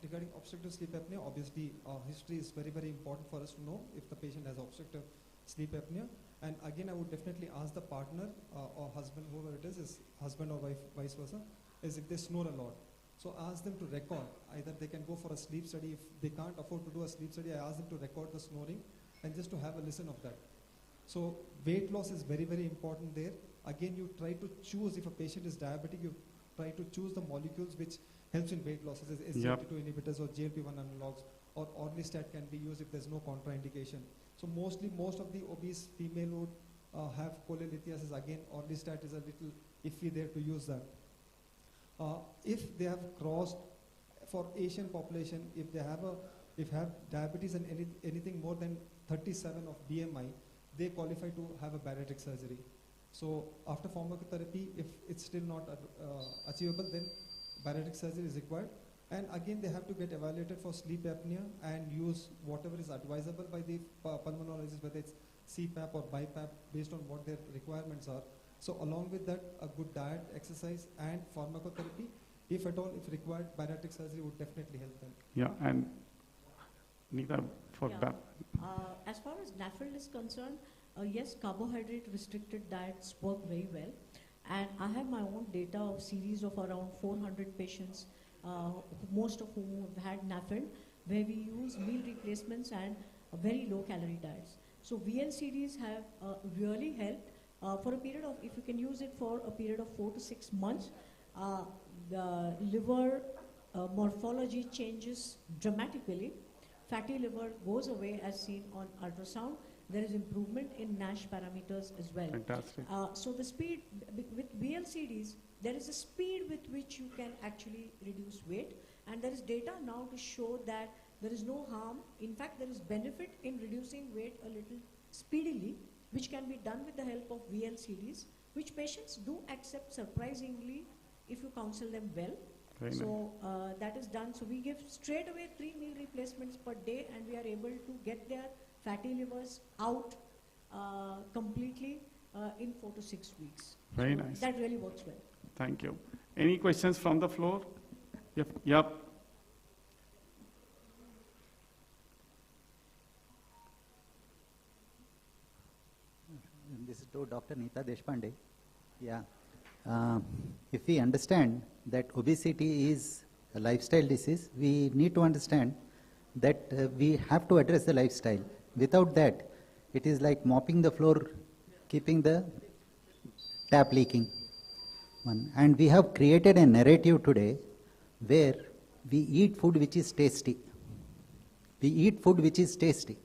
Regarding obstructive sleep apnea, obviously history is very, very important for us to know if the patient has obstructive sleep apnea. And again, I would definitely ask the partner or husband, whoever it is husband or wife, vice versa, is if they snore a lot. So ask them to record. Either they can go for a sleep study. If they can't afford to do a sleep study, I ask them to record the snoring and just to have a listen of that. So weight loss is very, very important there. Again, you try to choose, if a patient is diabetic, you try to choose the molecules which helps in weight loss, as SGLT2 inhibitors or GLP-1 analogs, or orlistat can be used if there's no contraindication. So mostly, most of the obese female would have cholelithiasis. Again, orlistat is a little iffy there to use that. If they have crossed, for Asian population, if they have diabetes and anything more than 37 of BMI, they qualify to have a bariatric surgery. So after pharmacotherapy, if it's still not achievable, then bariatric surgery is required. And again, they have to get evaluated for sleep apnea and use whatever is advisable by the pulmonologist, whether it's CPAP or BiPAP, based on what their requirements are. So along with that, a good diet, exercise, and pharmacotherapy, if at all, if required, bariatric surgery would definitely help them. Yeah, and Neeta for BAP. As far as NAFLD is concerned, yes, carbohydrate restricted diets work very well. And I have my own data of series of around 400 patients, most of whom have had NAFLD, where we use meal replacements and very low calorie diets. So VLCDs have really helped for a period of, if you can use it for a period of 4 to 6 months, the liver morphology changes dramatically. Fatty liver goes away as seen on ultrasound. There is improvement in NASH parameters as well. Fantastic. So the speed, with VLCDs, there is a speed with which you can actually reduce weight, and there is data now to show that there is no harm. In fact, there is benefit in reducing weight a little speedily, which can be done with the help of VLCDs, which patients do accept surprisingly if you counsel them well. Very so that is done. So we give straight away 3 meal replacements per day, and we are able to get their fatty livers out completely in 4 to 6 weeks. Very So nice. that really works well. Thank you. Any questions from the floor? Yep. This is to Dr. Neeta Deshpande. Yeah. If we understand that obesity is a lifestyle disease, we need to understand that we have to address the lifestyle. Without that, it is like mopping the floor, keeping the tap leaking. And we have created a narrative today where we eat food which is tasty. We eat food which is tasty.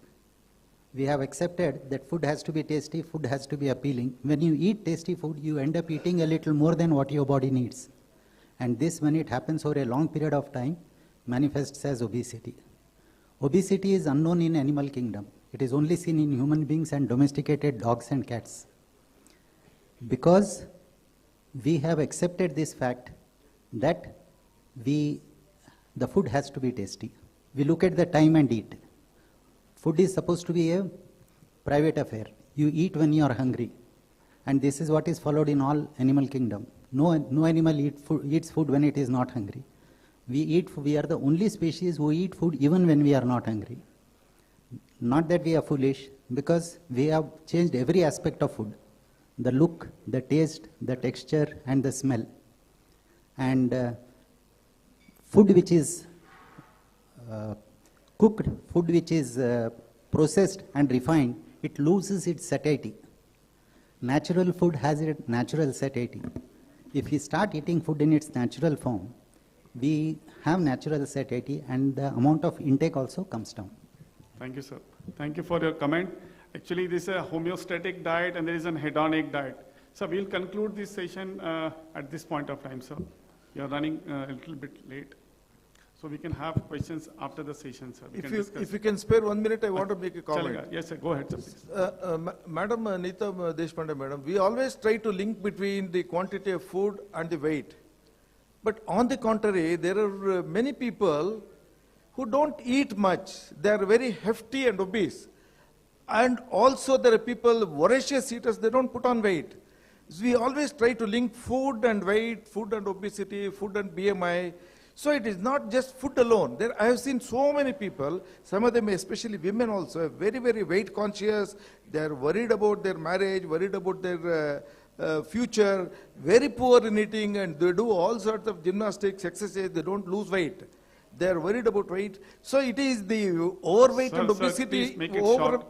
We have accepted that food has to be tasty, food has to be appealing. When you eat tasty food, you end up eating a little more than what your body needs. And this, when it happens over a long period of time, manifests as obesity. Obesity is unknown in animal kingdom. It is only seen in human beings and domesticated dogs and cats. Because we have accepted this fact that the food has to be tasty. We look at the time and eat. Food is supposed to be a private affair. You eat when you are hungry. And this is what is followed in all animal kingdom. No animal eats food when it is not hungry. We are the only species who eat food even when we are not hungry. Not that we are foolish, because we have changed every aspect of food. The look, the taste, the texture, and the smell. And food which is cooked, food which is processed and refined, it loses its satiety. Natural food has a natural satiety. If we start eating food in its natural form, we have natural satiety and the amount of intake also comes down. Thank you, sir. Thank you for your comment. Actually, this is a homeostatic diet and there is an hedonic diet. So we'll conclude this session at this point of time, sir. We are running a little bit late. So we can have questions after the session, sir. If you can spare 1 minute, I want to make a comment. Chalega. Yes, sir. Go ahead, sir, please. Madam Neeta Deshpande, madam, we always try to link between the quantity of food and the weight. But on the contrary, there are many people who don't eat much. They are very hefty and obese. And also there are people, voracious eaters, they don't put on weight. So we always try to link food and weight, food and obesity, food and BMI. So it is not just food alone. I have seen so many people, some of them, especially women also, are very, very weight conscious. They are worried about their marriage, worried about their future, very poor in eating, and they do all sorts of gymnastics, exercise, they don't lose weight. They are worried about weight. So it is the overweight and obesity,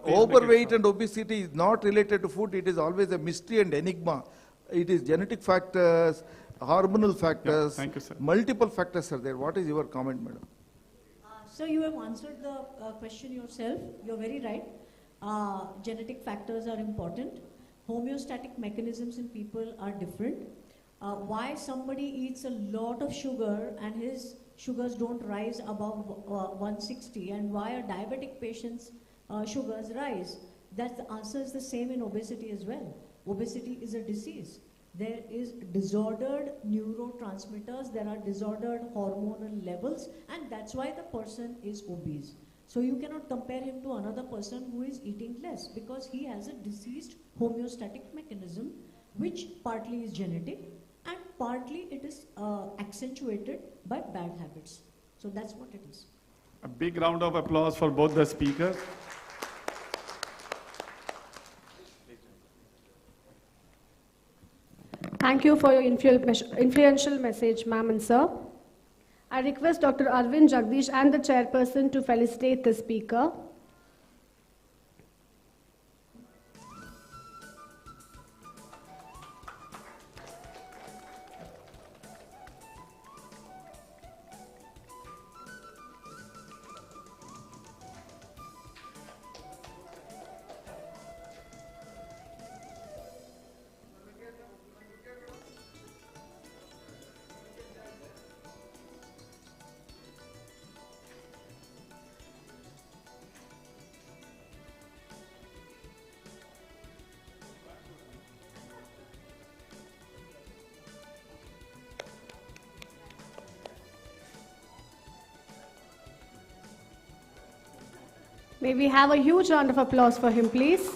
overweight and obesity is not related to food. It is always a mystery and enigma. It is genetic factors, hormonal factors, thank you, sir. Multiple factors are there. What is your comment, madam? So you have answered the question yourself. You're very right. Genetic factors are important. Homeostatic mechanisms in people are different. Why somebody eats a lot of sugar and his sugars don't rise above 160, and why a diabetic patient's sugars rise, that the answer is the same in obesity as well. Obesity is a disease. There is disordered neurotransmitters, there are disordered hormonal levels, and that's why the person is obese. So you cannot compare him to another person who is eating less, because he has a diseased homeostatic mechanism, which partly is genetic and partly it is accentuated by bad habits. So that's what it is. A big round of applause for both the speakers. Thank you for your influential message, ma'am and sir. I request Dr. Aravind Jagdish and the chairperson to felicitate the speaker. May we have a huge round of applause for him, please.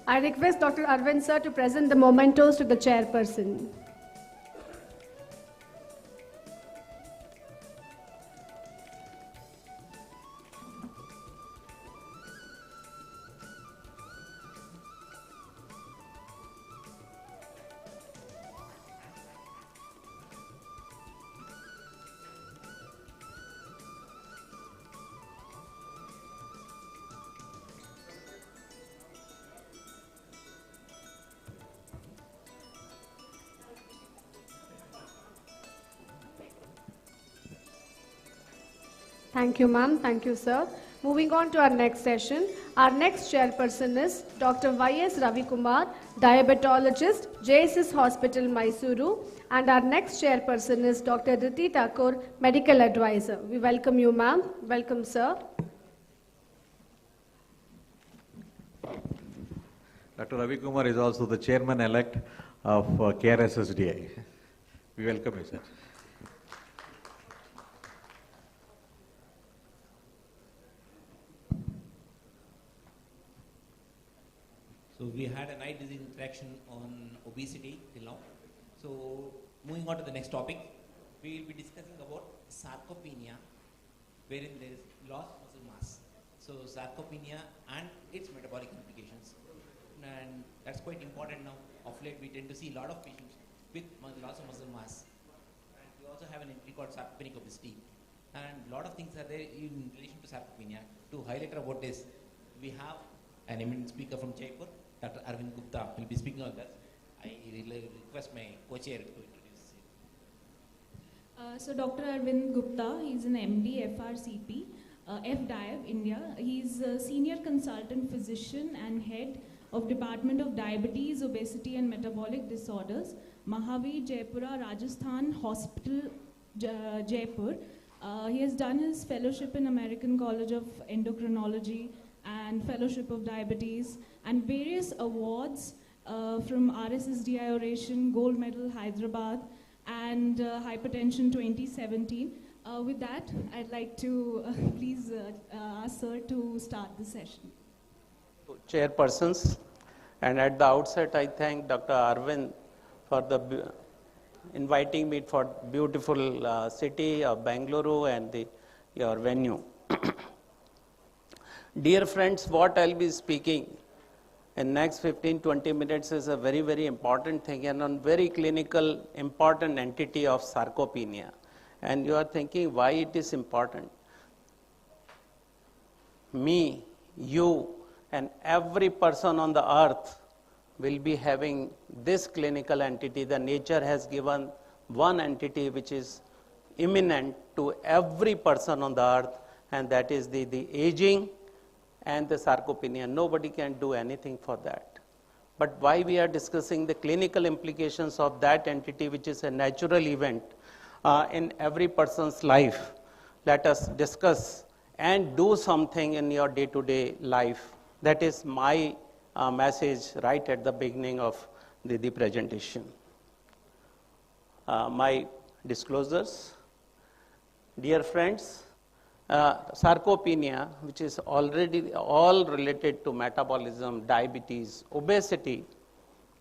I request Dr. Aravind sir to present the mementos to the chairperson. Thank you, ma'am. Thank you, sir. Moving on to our next session. Our next chairperson is Dr. Y.S. Ravi Kumar, diabetologist, JSS Hospital, Mysuru. And our next chairperson is Dr. Riti Thakur, medical advisor. We welcome you, ma'am. Welcome, sir. Dr. Ravi Kumar is also the chairman-elect of KRSSDI. We welcome you, sir. So we had a night disease interaction on obesity till now. So moving on to the next topic, we will be discussing about sarcopenia, wherein there is loss of muscle mass. So sarcopenia and its metabolic implications. And that's quite important now. Of late, we tend to see a lot of patients with loss of muscle mass. And we also have an entry called sarcopenic obesity. And a lot of things are there in relation to sarcopenia. To highlight about this, we have an eminent speaker from Jaipur, Dr. Aravind Gupta, will be speaking on that. I request my co-chair to introduce him. So Dr. Aravind Gupta, he's an MD, FRCP, FDIAB, India. He's a senior consultant physician and head of Department of Diabetes, Obesity and Metabolic Disorders, Mahavir Jaipura, Rajasthan Hospital, Jaipur. He has done his fellowship in American College of Endocrinology and Fellowship of Diabetes and various awards from RSSDI Oration, Gold Medal Hyderabad and Hypertension 2017. With that, I'd like to please ask Sir to start the session. Chairpersons, and at the outset I thank Dr. Aravind for inviting me for beautiful city of Bangalore and your venue. Dear friends, what I'll be speaking in next 15-20 minutes is a very, very important thing and on very clinical important entity of sarcopenia. And you are thinking why it is important. Me, you, and every person on the earth will be having this clinical entity. The nature has given one entity which is imminent to every person on the earth, and that is the aging and the sarcopenia. Nobody can do anything for that. But why we are discussing the clinical implications of that entity, which is a natural event in every person's life, let us discuss and do something in your day-to-day life. That is my message right at the beginning of the presentation. My disclosures. Dear friends, sarcopenia, which is already all related to metabolism, diabetes, obesity,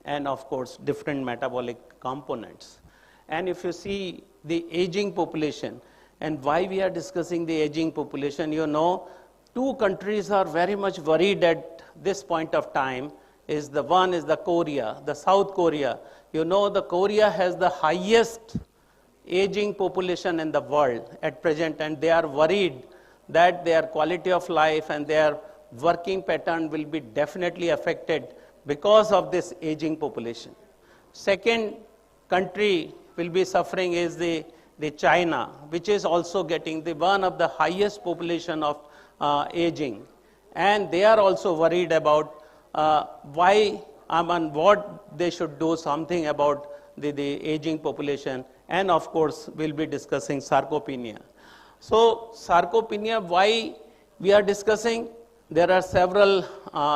and of course different metabolic components. And if you see the aging population, and why we are discussing the aging population, you know, two countries are very much worried at this point of time. One is the Korea, the South Korea. You know, the Korea has the highest aging population in the world at present, and they are worried that their quality of life and their working pattern will be definitely affected because of this aging population. Second country will be suffering is the China, which is also getting one of the highest population of aging. And they are also worried about what they should do something about the aging population. And of course, we'll be discussing sarcopenia. So sarcopenia, why we are discussing? There are several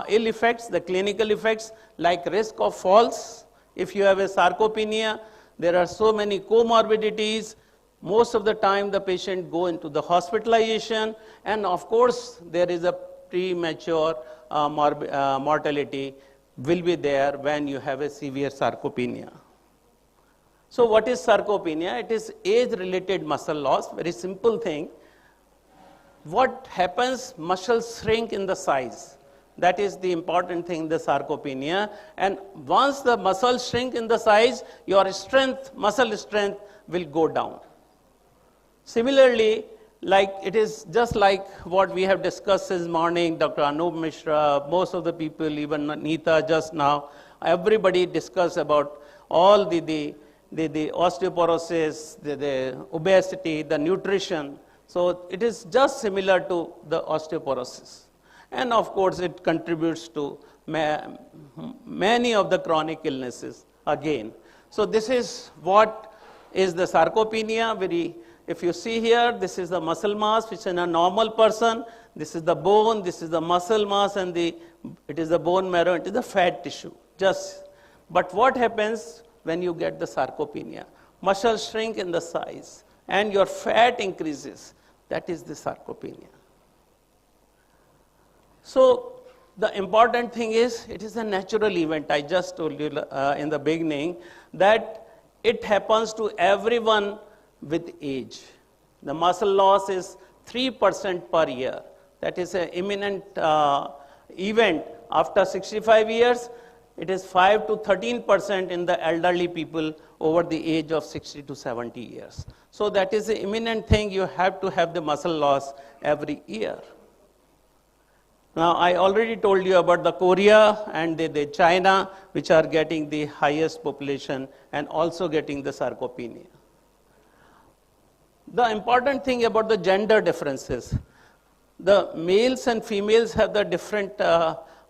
ill effects, the clinical effects, like risk of falls. If you have a sarcopenia, there are so many comorbidities. Most of the time, the patient go into the hospitalization, and of course, there is a premature mortality will be there when you have a severe sarcopenia. So what is sarcopenia? It is age-related muscle loss, very simple thing. What happens? Muscles shrink in the size. That is the important thing, the sarcopenia. And once the muscles shrink in the size, your strength, muscle strength will go down. Similarly, like it is just like what we have discussed this morning, Dr. Anup Mishra, most of the people, even Neeta just now, everybody discussed about all the osteoporosis, the obesity, the nutrition. So it is just similar to the osteoporosis. And of course, it contributes to many of the chronic illnesses again. So this is what is the sarcopenia. If you see here, this is the muscle mass, which in a normal person, this is the bone, this is the muscle mass, and it is the bone marrow, it is the fat tissue. But what happens when you get the sarcopenia? Muscles shrink in the size, and your fat increases. That is the sarcopenia. So the important thing is, it is a natural event. I just told you in the beginning that it happens to everyone with age. The muscle loss is 3% per year. That is an imminent event. After 65 years, it is 5 to 13% in the elderly people over the age of 60 to 70 years. So that is an imminent thing. You have to have the muscle loss every year. Now, I already told you about the Korea and the China, which are getting the highest population and also getting the sarcopenia. The important thing about the gender differences, the males and females have the different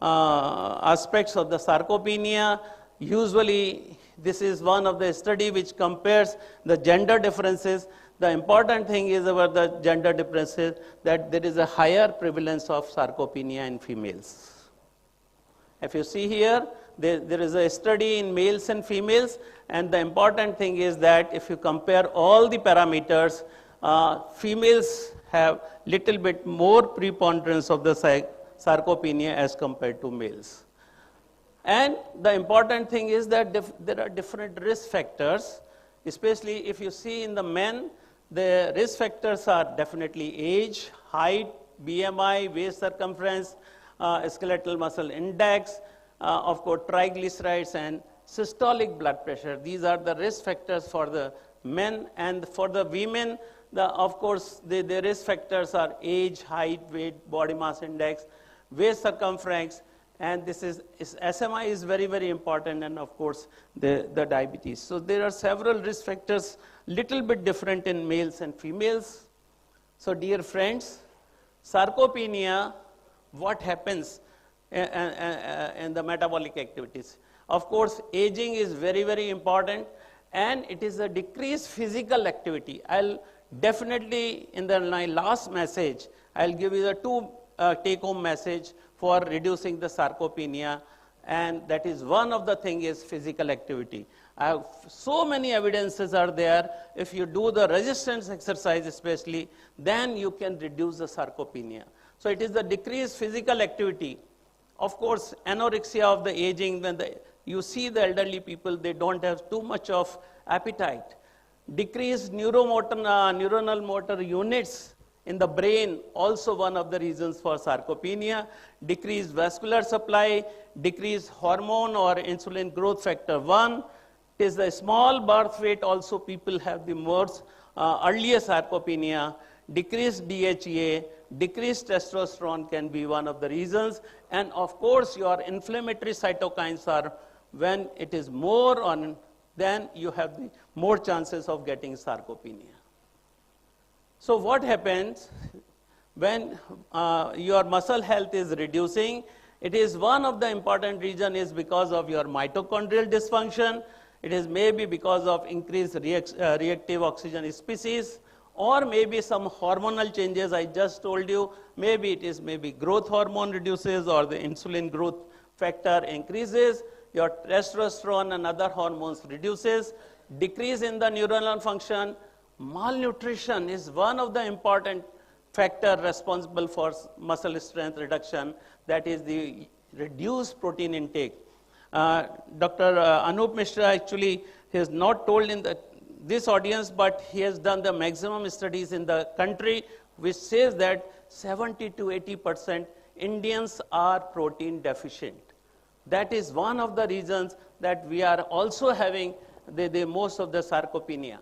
aspects of the sarcopenia. Usually, this is one of the study which compares the gender differences. The important thing is about the gender differences, that there is a higher prevalence of sarcopenia in females. If you see here, there is a study in males and females, and the important thing is that if you compare all the parameters, females have little bit more preponderance of the sarcopenia as compared to males. And the important thing is that there are different risk factors, especially if you see in the men, the risk factors are definitely age, height, BMI, waist circumference, skeletal muscle index, of course triglycerides and systolic blood pressure. These are the risk factors for the men, and for the women, of course the risk factors are age, height, weight, body mass index, waist circumference, and this is SMI is very, very important, and of course the diabetes. So there are several risk factors, little bit different in males and females. So dear friends, sarcopenia, what happens in the metabolic activities? Of course, aging is very, very important, and it is a decreased physical activity. I'll definitely, in my last message, I'll give you the two take-home message for reducing the sarcopenia, and that is one of the thing is physical activity. I have so many evidences are there. If you do the resistance exercise especially, then you can reduce the sarcopenia. So it is the decreased physical activity. Of course, anorexia of the aging, when you see the elderly people, they don't have too much of appetite. Decreased neuronal motor units in the brain, also one of the reasons for sarcopenia. Decreased vascular supply, decreased hormone or insulin growth factor 1. It is the small birth weight, also people have the most earlier sarcopenia. Decreased DHEA, decreased testosterone can be one of the reasons. And of course, your inflammatory cytokines are, when it is more on, then you have the more chances of getting sarcopenia. So what happens when your muscle health is reducing? It is one of the important reasons is because of your mitochondrial dysfunction. It is maybe because of increased reactive oxygen species, or maybe some hormonal changes I just told you. Maybe it is growth hormone reduces or the insulin growth factor increases. Your testosterone and other hormones reduces. Decrease in the neuronal function. Malnutrition is one of the important factor responsible for muscle strength reduction. That is the reduced protein intake. Dr. Anup Mishra actually has not told in this audience, but he has done the maximum studies in the country, which says that 70 to 80% Indians are protein deficient. That is one of the reasons that we are also having the most of the sarcopenia.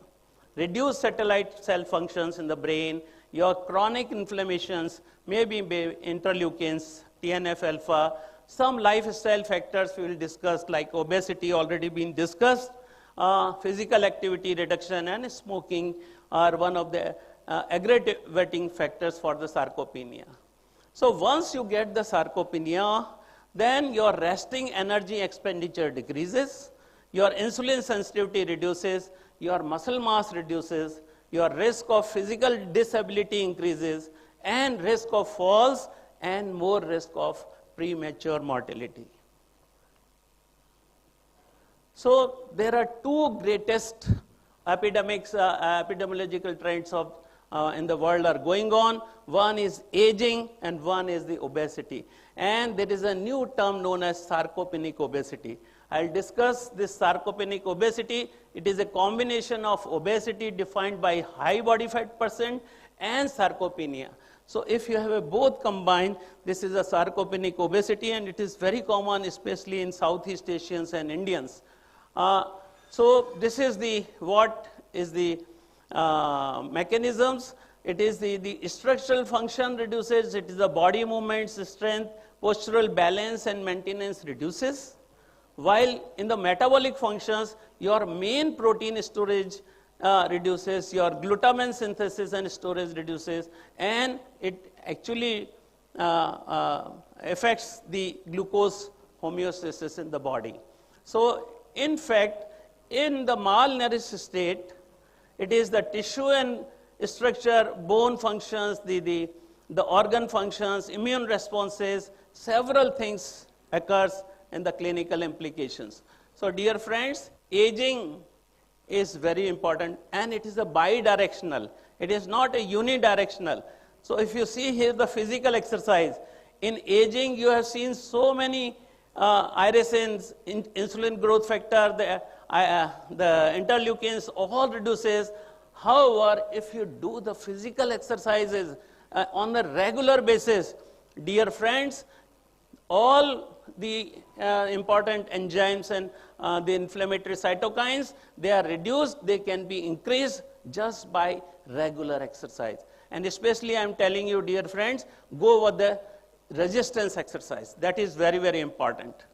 Reduced satellite cell functions in the brain, your chronic inflammations, maybe interleukins, TNF-alpha, some lifestyle factors we will discuss like obesity already been discussed, physical activity reduction and smoking are one of the aggravating factors for the sarcopenia. So once you get the sarcopenia, then your resting energy expenditure decreases, your insulin sensitivity reduces, your muscle mass reduces, your risk of physical disability increases, and risk of falls and more risk of premature mortality. So there are two greatest epidemiological trends in the world are going on. One is aging and one is the obesity. And there is a new term known as sarcopenic obesity. I'll discuss this sarcopenic obesity. It is a combination of obesity defined by high body fat percent and sarcopenia. So if you have a both combined, this is a sarcopenic obesity, and it is very common, especially in Southeast Asians and Indians. So this is what is the mechanisms. It is the structural function reduces, it is the body movements, strength, postural balance and maintenance reduces. While in the metabolic functions, your main protein storage reduces, your glutamine synthesis and storage reduces, and it actually affects the glucose homeostasis in the body. So in fact, in the malnourished state, it is the tissue and structure, bone functions, the organ functions, immune responses, several things occurs in the clinical implications. So dear friends, aging is very important, and it is a bidirectional. It is not a unidirectional. So if you see here the physical exercise, in aging you have seen so many irisins, insulin growth factor, the interleukins all reduces. However, if you do the physical exercises on a regular basis, dear friends, all the important enzymes and the inflammatory cytokines, they are reduced, they can be increased just by regular exercise. And especially I am telling you, dear friends, go over the resistance exercise. That is very, very important.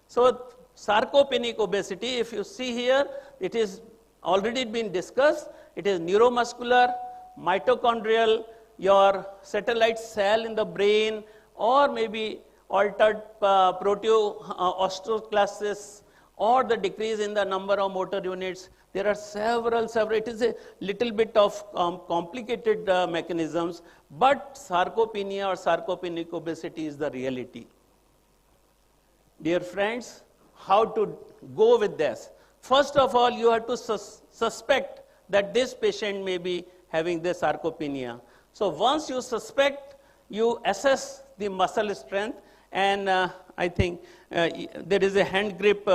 So sarcopenic obesity, if you see here, it is already been discussed. It is neuromuscular, mitochondrial, your satellite cell in the brain, or maybe altered proteosteoclasts, or the decrease in the number of motor units. There are several, it is a little bit of complicated mechanisms, but sarcopenia or sarcopenic obesity is the reality. Dear friends, how to go with this? First of all, you have to suspect that this patient may be having the sarcopenia. So once you suspect, you assess the muscle strength, and I think there is a hand grip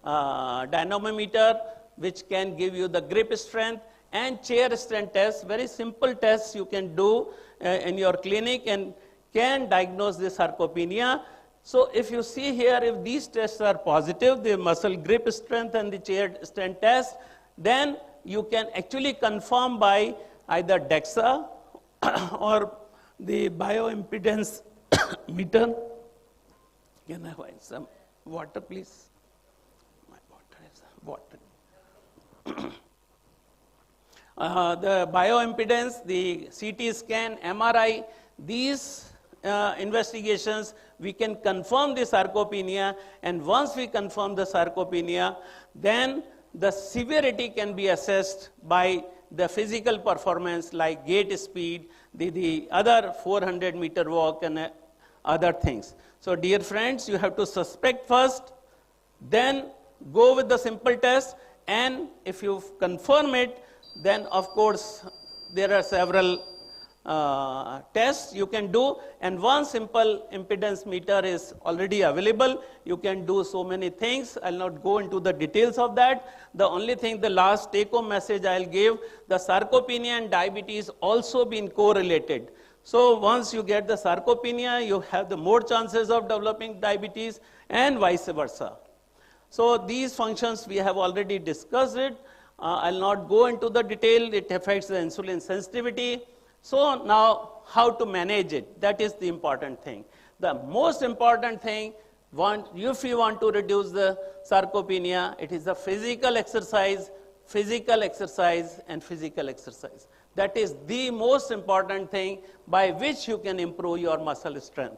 dynamometer which can give you the grip strength, and chair strength test, very simple tests you can do in your clinic and can diagnose the sarcopenia. So if you see here, if these tests are positive, the muscle grip strength and the chair strength test, then you can actually confirm by either DEXA or the bioimpedance meter. Can I have some water, please? My water is water. The bioimpedance, the CT scan, MRI, these investigations, we can confirm the sarcopenia, and once we confirm the sarcopenia, then the severity can be assessed by the physical performance like gait speed, the other 400-meter walk and other things. So dear friends, you have to suspect first, then go with the simple test, and if you confirm it, then of course there are several tests you can do, and one simple impedance meter is already available. You can do so many things. I'll not go into the details of that. The only thing, the last take-home message I'll give, the sarcopenia and diabetes also been correlated. So once you get the sarcopenia, you have the more chances of developing diabetes and vice versa. So these functions we have already discussed it. I'll not go into the detail. It affects the insulin sensitivity. So now how to manage it? That is the important thing. The most important thing, if you want to reduce the sarcopenia, it is the physical exercise, and physical exercise. That is the most important thing by which you can improve your muscle strength.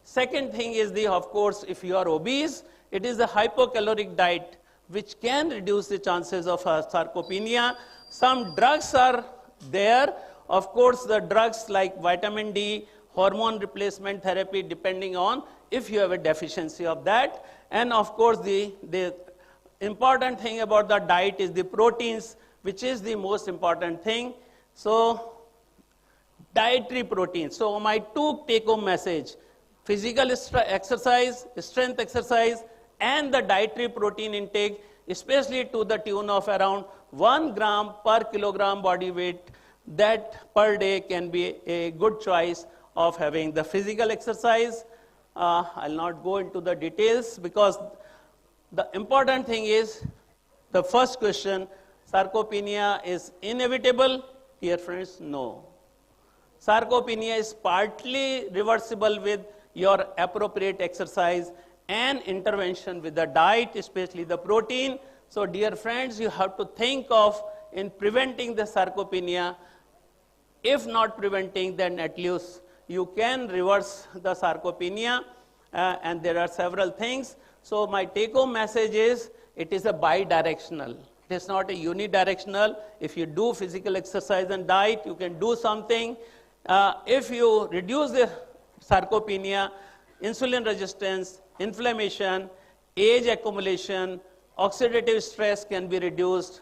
Second thing is of course, if you are obese, it is a hypocaloric diet which can reduce the chances of sarcopenia. Some drugs are there. Of course, the drugs like vitamin D, hormone replacement therapy, depending on if you have a deficiency of that. And of course, the important thing about the diet is the proteins, which is the most important thing. So, dietary proteins. So, my two take-home message, physical exercise, strength exercise, and the dietary protein intake, especially to the tune of around 1 gram per kilogram body weight, that per day can be a good choice of having the physical exercise. I'll not go into the details because the important thing is the first question, sarcopenia is inevitable? Dear friends, no. Sarcopenia is partly reversible with your appropriate exercise and intervention with the diet, especially the protein. So dear friends, you have to think of in preventing the sarcopenia. If not preventing, then at least you can reverse the sarcopenia, and there are several things. So my take-home message is, it is a bidirectional. It is not a unidirectional. If you do physical exercise and diet, you can do something. If you reduce the sarcopenia, insulin resistance, inflammation, age accumulation, oxidative stress can be reduced.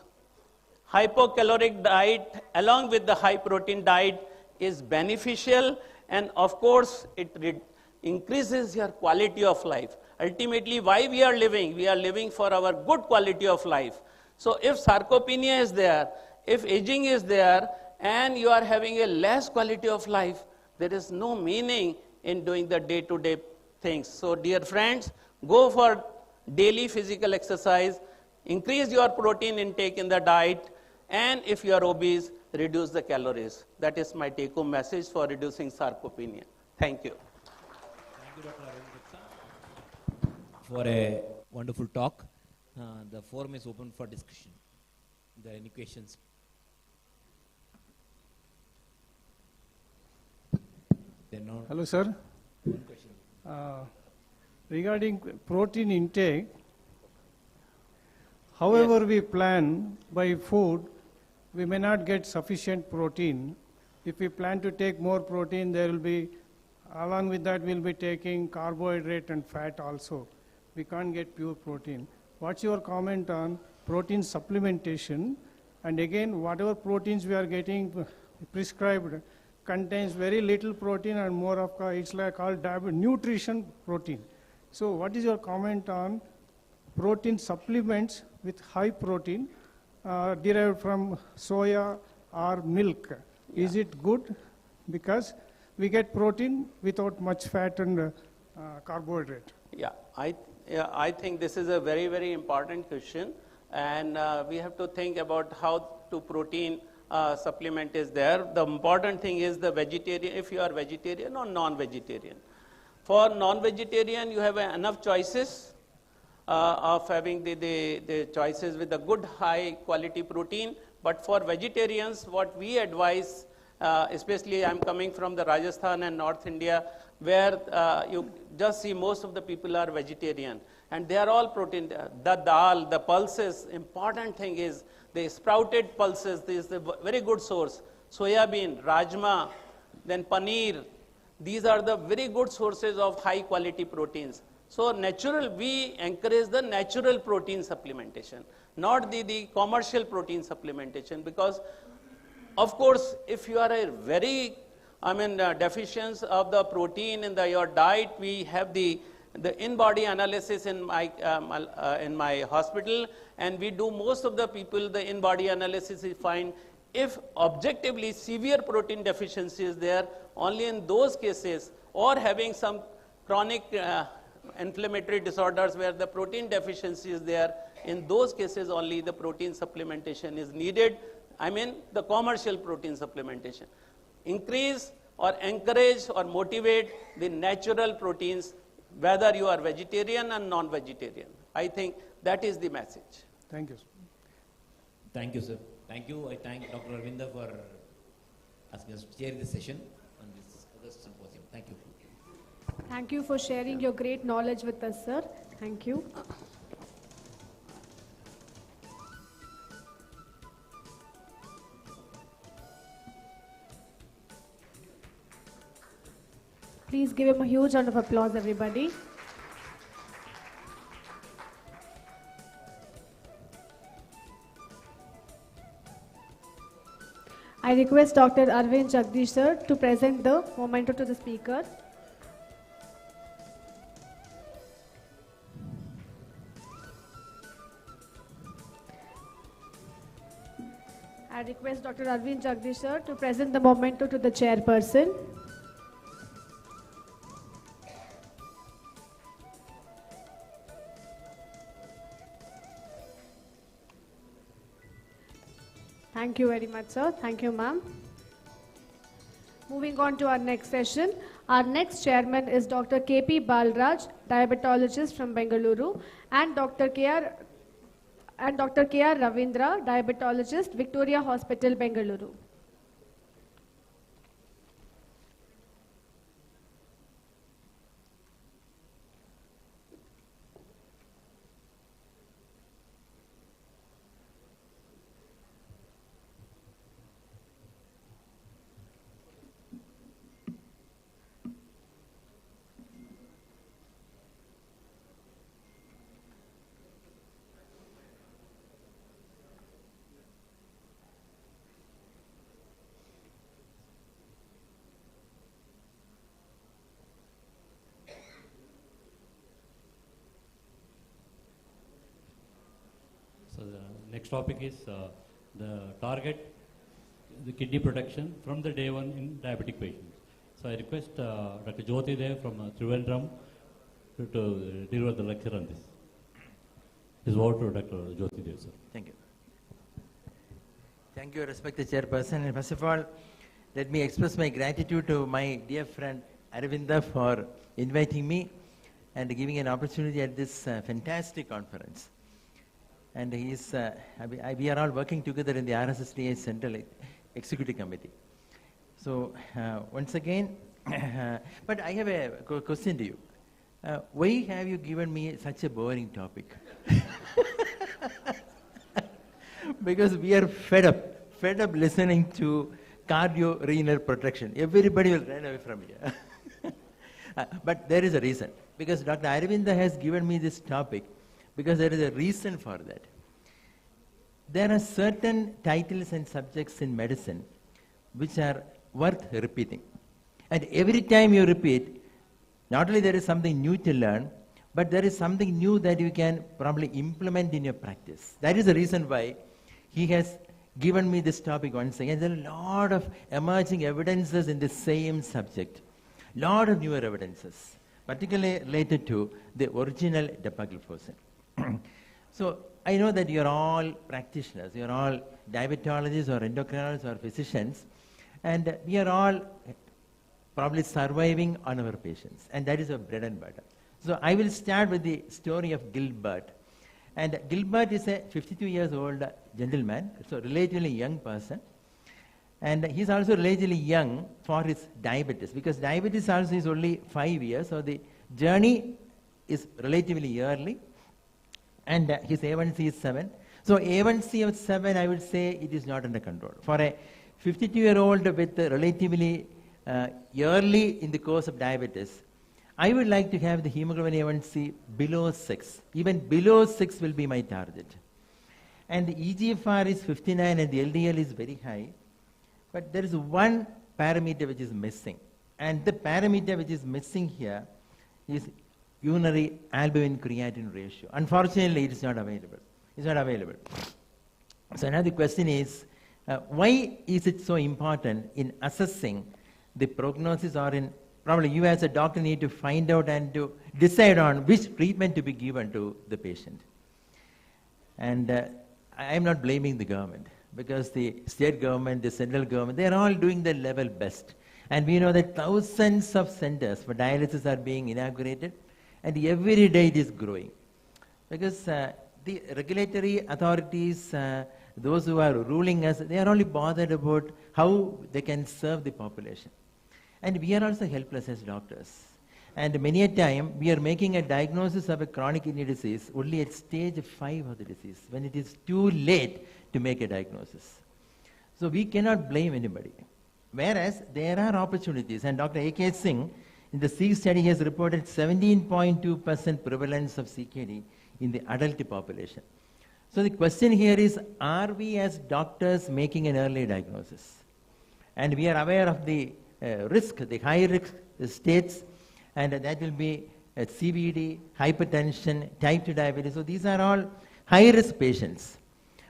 Hypocaloric diet along with the high protein diet is beneficial, and of course it increases your quality of life. Ultimately, why we are living? We are living for our good quality of life. So if sarcopenia is there, if aging is there, and you are having a less quality of life, there is no meaning in doing the day-to-day things. So dear friends, go for daily physical exercise, increase your protein intake in the diet, and if you are obese, reduce the calories. That is my take-home message for reducing sarcopenia. Thank you. Thank you, Dr. Aravind, for a wonderful talk. The forum is open for discussion. Are there any questions? Hello, sir. One question. Regarding protein intake, however we plan by food, we may not get sufficient protein. If we plan to take more protein, there will be, along with that, we'll be taking carbohydrate and fat also. We can't get pure protein. What's your comment on protein supplementation? And again, whatever proteins we are getting prescribed contains very little protein and more of, it's like called nutrition protein. So what is your comment on protein supplements with high protein derived from soya or milk? Yeah. Is it good? Because we get protein without much fat and carbohydrate. Yeah, I think this is a very, very important question, and we have to think about how to protein supplement is there. The important thing is the vegetarian, if you are vegetarian or non-vegetarian. For non-vegetarian, you have enough choices of having the choices with a good high quality protein. But for vegetarians, what we advise, especially I'm coming from the Rajasthan and North India, where you just see most of the people are vegetarian. And they are all protein. The dal, the pulses, important thing is the sprouted pulses, this is a very good source. Soya bean, rajma, then paneer. These are the very good sources of high quality proteins. So natural, we encourage the natural protein supplementation, not the commercial protein supplementation, because of course, if you are a very, deficiency of the protein in your diet, we have the in-body analysis in my hospital, and we do most of the people the in-body analysis. We find if objectively severe protein deficiency is there, only in those cases, or having some chronic inflammatory disorders where the protein deficiency is there, in those cases only the protein supplementation is needed. The commercial protein supplementation. Increase or encourage or motivate the natural proteins, whether you are vegetarian and non-vegetarian. I think that is the message. Thank you. Thank you, sir. Thank you. I thank Dr. Aravind for asking us to chair the session on this August symposium. Thank you. Thank you for sharing your great knowledge with us, sir. Thank you. Please give him a huge round of applause, everybody. I request Dr. Aravind Jagdish sir to present the memento to the speaker. I request Dr. Aravind Jagdish sir to present the memento to the chairperson. Thank you very much, sir. Thank you, ma'am. Moving on to our next session. Our next chairman is Dr. K.P. Balraj, diabetologist from Bengaluru, and Dr. K.R. Ravindra, diabetologist, Victoria Hospital, Bengaluru. So the next topic is the target, the kidney protection from the day one in diabetic patients. So I request Dr. Jyoti Dev from Trivandrum to deliver the lecture on this. His word to Dr. Jyoti Dev, sir. Thank you. Thank you, respected chairperson. And first of all, let me express my gratitude to my dear friend Aravinda for inviting me and giving an opportunity at this fantastic conference. And we are all working together in the RSSDA Central Executive Committee. So once again, but I have a question to you. Why have you given me such a boring topic? Because we are fed up listening to cardio-renal protection. Everybody will run away from here. But there is a reason. Because Dr. Aravinda has given me this topic because there is a reason for that. There are certain titles and subjects in medicine which are worth repeating. And every time you repeat, not only there is something new to learn, but there is something new that you can probably implement in your practice. That is the reason why he has given me this topic once again. There are a lot of emerging evidences in the same subject. Lot of newer evidences, particularly related to the original dapagliflozin. So I know that you're all practitioners, you're all diabetologists or endocrinologists or physicians, and we are all probably surviving on our patients, and that is our bread and butter. So I will start with the story of Gilbert. And Gilbert is a 52 years old gentleman, so relatively young person. And he's also relatively young for his diabetes, because diabetes also is only 5 years, so the journey is relatively early. And his A1C is 7. So A1C of 7, I would say it is not under control. For a 52-year-old with relatively early in the course of diabetes, I would like to have the hemoglobin A1C below 6. Even below 6 will be my target. And the EGFR is 59 and the LDL is very high. But there is one parameter which is missing. And the parameter which is missing here is urinary albumin creatinine ratio. Unfortunately, it is not available. It's not available. So now the question is, why is it so important in assessing the prognosis, or in probably you as a doctor need to find out and to decide on which treatment to be given to the patient? And I am not blaming the government, because the state government, the central government, they are all doing their level best. And we know that thousands of centers for dialysis are being inaugurated, and every day it is growing. Because the regulatory authorities, those who are ruling us, they are only bothered about how they can serve the population. And we are also helpless as doctors. And many a time, we are making a diagnosis of a chronic kidney disease only at stage 5 of the disease, when it is too late to make a diagnosis. So we cannot blame anybody. Whereas there are opportunities, and Dr. A.K. Singh, in the SEEK study, has reported 17.2% prevalence of CKD in the adult population. So the question here is, are we as doctors making an early diagnosis? And we are aware of the risk, the high risk states, and that will be CVD, hypertension, type 2 diabetes. So these are all high risk patients.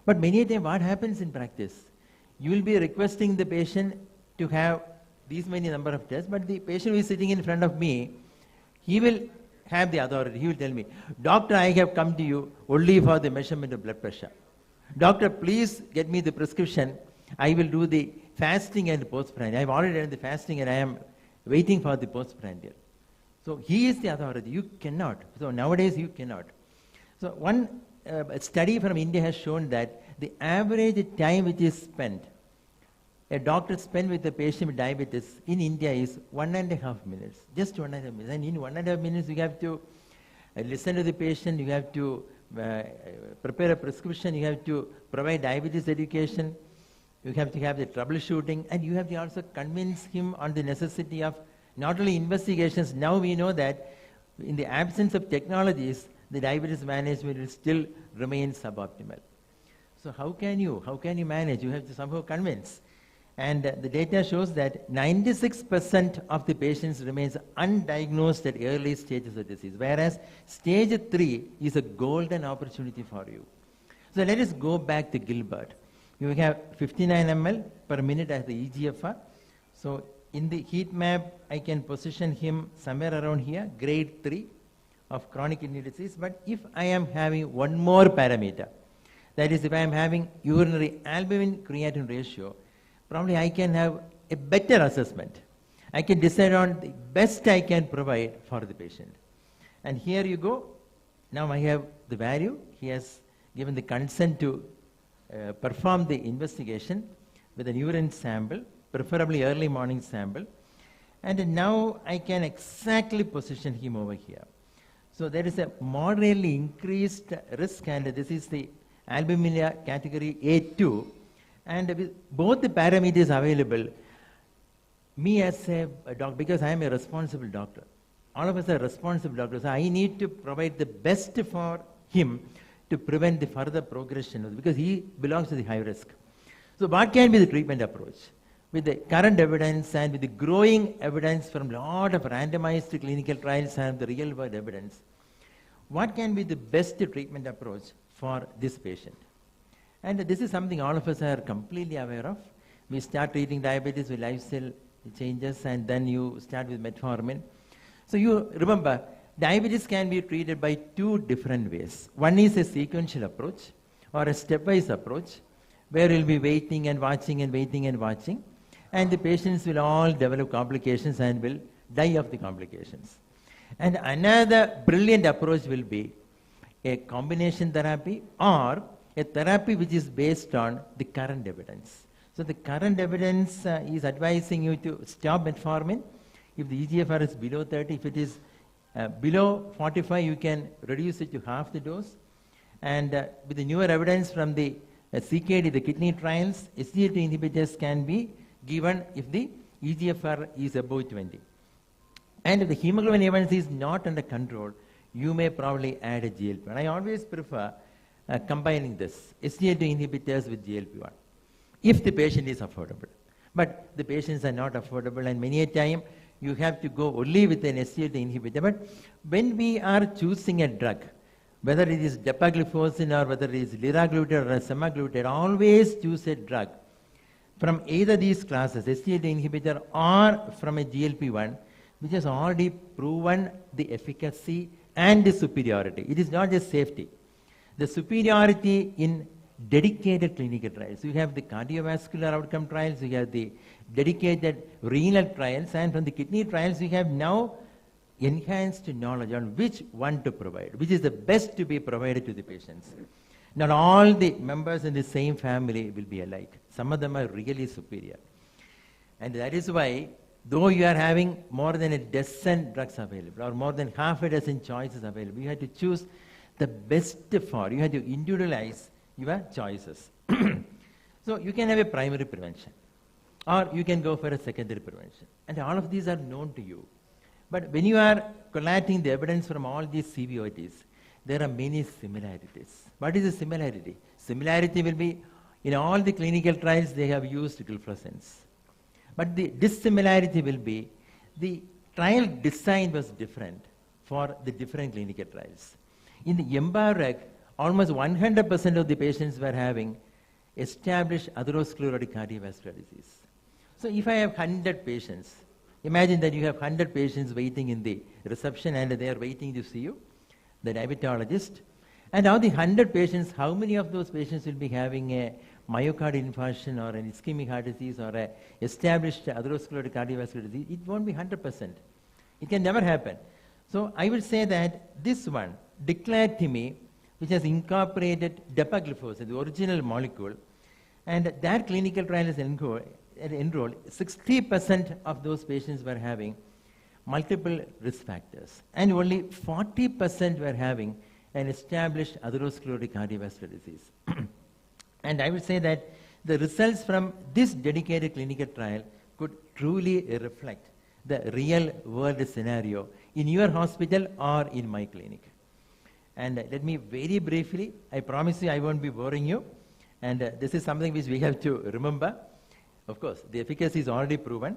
But many times what happens in practice? You will be requesting the patient to have these many number of tests, but the patient who is sitting in front of me, he will have the authority. He will tell me, doctor, I have come to you only for the measurement of blood pressure. Doctor, please get me the prescription. I will do the fasting and postprandial. I have already done the fasting and I am waiting for the postprandial. So he is the authority. You cannot. So nowadays you cannot. So one study from India has shown that the average time which is spent, a doctor spends with a patient with diabetes in India is 1.5 minutes. Just 1.5 minutes. And in 1.5 minutes you have to listen to the patient, you have to prepare a prescription, you have to provide diabetes education, you have to have the troubleshooting, and you have to also convince him on the necessity of not only investigations. Now we know that in the absence of technologies, the diabetes management will still remain suboptimal. So how can you manage? You have to somehow convince. And the data shows that 96% of the patients remains undiagnosed at early stages of disease, whereas stage 3 is a golden opportunity for you. So let us go back to Gilbert. You have 59 ml per minute as the EGFR. So in the heat map, I can position him somewhere around here, grade 3 of chronic kidney disease. But if I am having one more parameter, that is if I am having urinary albumin creatinine ratio, probably I can have a better assessment. I can decide on the best I can provide for the patient. And here you go. Now I have the value. He has given the consent to perform the investigation with an urine sample, preferably early morning sample. And now I can exactly position him over here. So there is a moderately increased risk, and this is the albuminuria category A2. And with both the parameters available, me as a doctor, because I am a responsible doctor, all of us are responsible doctors, I need to provide the best for him to prevent the further progression, because he belongs to the high risk. So what can be the treatment approach? With the current evidence and with the growing evidence from a lot of randomized clinical trials and the real world evidence, what can be the best treatment approach for this patient? And this is something all of us are completely aware of. We start treating diabetes with lifestyle changes, and then you start with metformin. So you remember, diabetes can be treated by two different ways. One is a sequential approach or a stepwise approach, where you'll be waiting and watching and waiting and watching, and the patients will all develop complications and will die of the complications. And another brilliant approach will be a combination therapy or a therapy which is based on the current evidence. So the current evidence is advising you to stop metformin if the EGFR is below 30. If it is below 45, you can reduce it to half the dose. And with the newer evidence from the CKD, the kidney trials, SGLT inhibitors can be given if the EGFR is above 20. And if the hemoglobin A1C is not under control, you may probably add a GLP-1. I always prefer combining this, SGLT inhibitors with GLP-1, if the patient is affordable. But the patients are not affordable, and many a time you have to go only with an SGLT inhibitor. But when we are choosing a drug, whether it is dapagliflozin or whether it is liraglutide or semaglutide, always choose a drug from either these classes, SGLT inhibitor or from a GLP-1, which has already proven the efficacy and the superiority. It is not just safety. The superiority in dedicated clinical trials. You have the cardiovascular outcome trials, you have the dedicated renal trials, and from the kidney trials, you have now enhanced knowledge on which one to provide, which is the best to be provided to the patients. Not all the members in the same family will be alike. Some of them are really superior. And that is why, though you are having more than a dozen drugs available, or more than half a dozen choices available, you have to choose the best for. You have to individualize your choices. So you can have a primary prevention, or you can go for a secondary prevention. And all of these are known to you. But when you are collating the evidence from all these CVOTs, there are many similarities. What is the similarity? Similarity will be, in all the clinical trials, they have used gliflozins. But the dissimilarity will be, the trial design was different for the different clinical trials. In the EMBARAC, almost 100% of the patients were having established atherosclerotic cardiovascular disease. So if I have 100 patients, imagine that you have 100 patients waiting in the reception and they are waiting to see you, the diabetologist. And of the 100 patients, how many of those patients will be having a myocardial infarction or an ischemic heart disease or a established atherosclerotic cardiovascular disease? It won't be 100%. It can never happen. So I would say that this one, Declared-TIMI, which has incorporated dapagliflozin, the original molecule, and that clinical trial is enrolled, 60% of those patients were having multiple risk factors, and only 40% were having an established atherosclerotic cardiovascular disease. And I would say that the results from this dedicated clinical trial could truly reflect the real world scenario in your hospital or in my clinic. And let me very briefly, I promise you I won't be boring you, and this is something which we have to remember. Of course, the efficacy is already proven,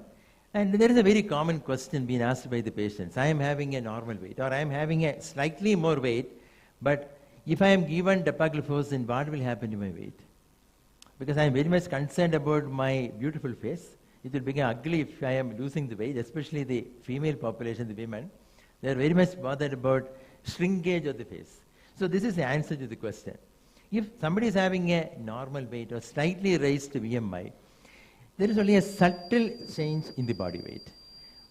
and there is a very common question being asked by the patients. I am having a normal weight, or I am having a slightly more weight, but if I am given dapagliflozin, what will happen to my weight? Because I am very much concerned about my beautiful face. It will become ugly if I am losing the weight, especially the female population, the women. They are very much bothered about shrinkage of the face. So this is the answer to the question. If somebody is having a normal weight or slightly raised BMI, there is only a subtle change in the body weight.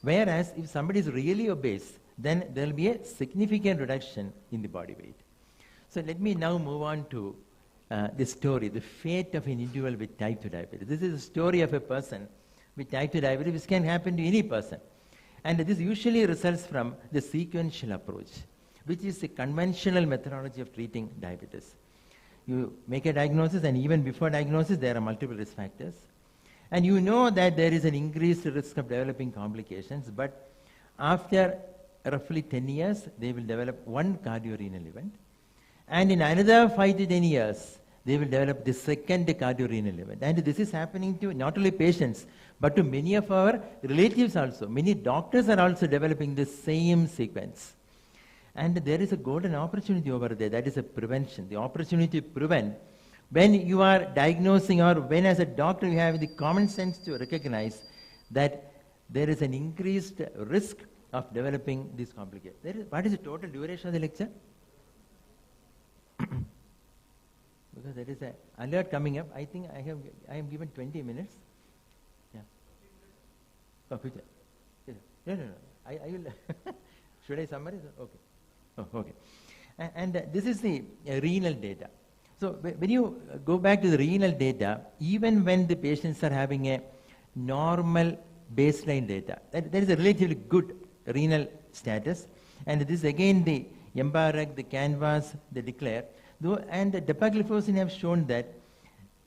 Whereas if somebody is really obese, then there will be a significant reduction in the body weight. So let me now move on to the story, the fate of an individual with type 2 diabetes. This is a story of a person with type 2 diabetes, which can happen to any person. And this usually results from the sequential approach, which is a conventional methodology of treating diabetes. You make a diagnosis, and even before diagnosis, there are multiple risk factors. And you know that there is an increased risk of developing complications, but after roughly 10 years, they will develop one cardiorenal event. And in another 5 to 10 years, they will develop the second cardiorenal event. And this is happening to not only patients, but to many of our relatives also. Many doctors are also developing the same sequence. And there is a golden opportunity over there, that is a prevention, the opportunity to prevent. When you are diagnosing, or when as a doctor you have the common sense to recognize that there is an increased risk of developing these complications. What is the total duration of the lecture? Because there is an alert coming up. I think I am given 20 minutes. Yeah. Oh, future. No. I will. Should I summarize? Okay. Oh, okay. And this is the renal data. So when you go back to the renal data, even when the patients are having a normal baseline data, there is a relatively good renal status. And this is again the EMBARAC, the CANVAS, the DECLARE. And the dapagliflozin have shown that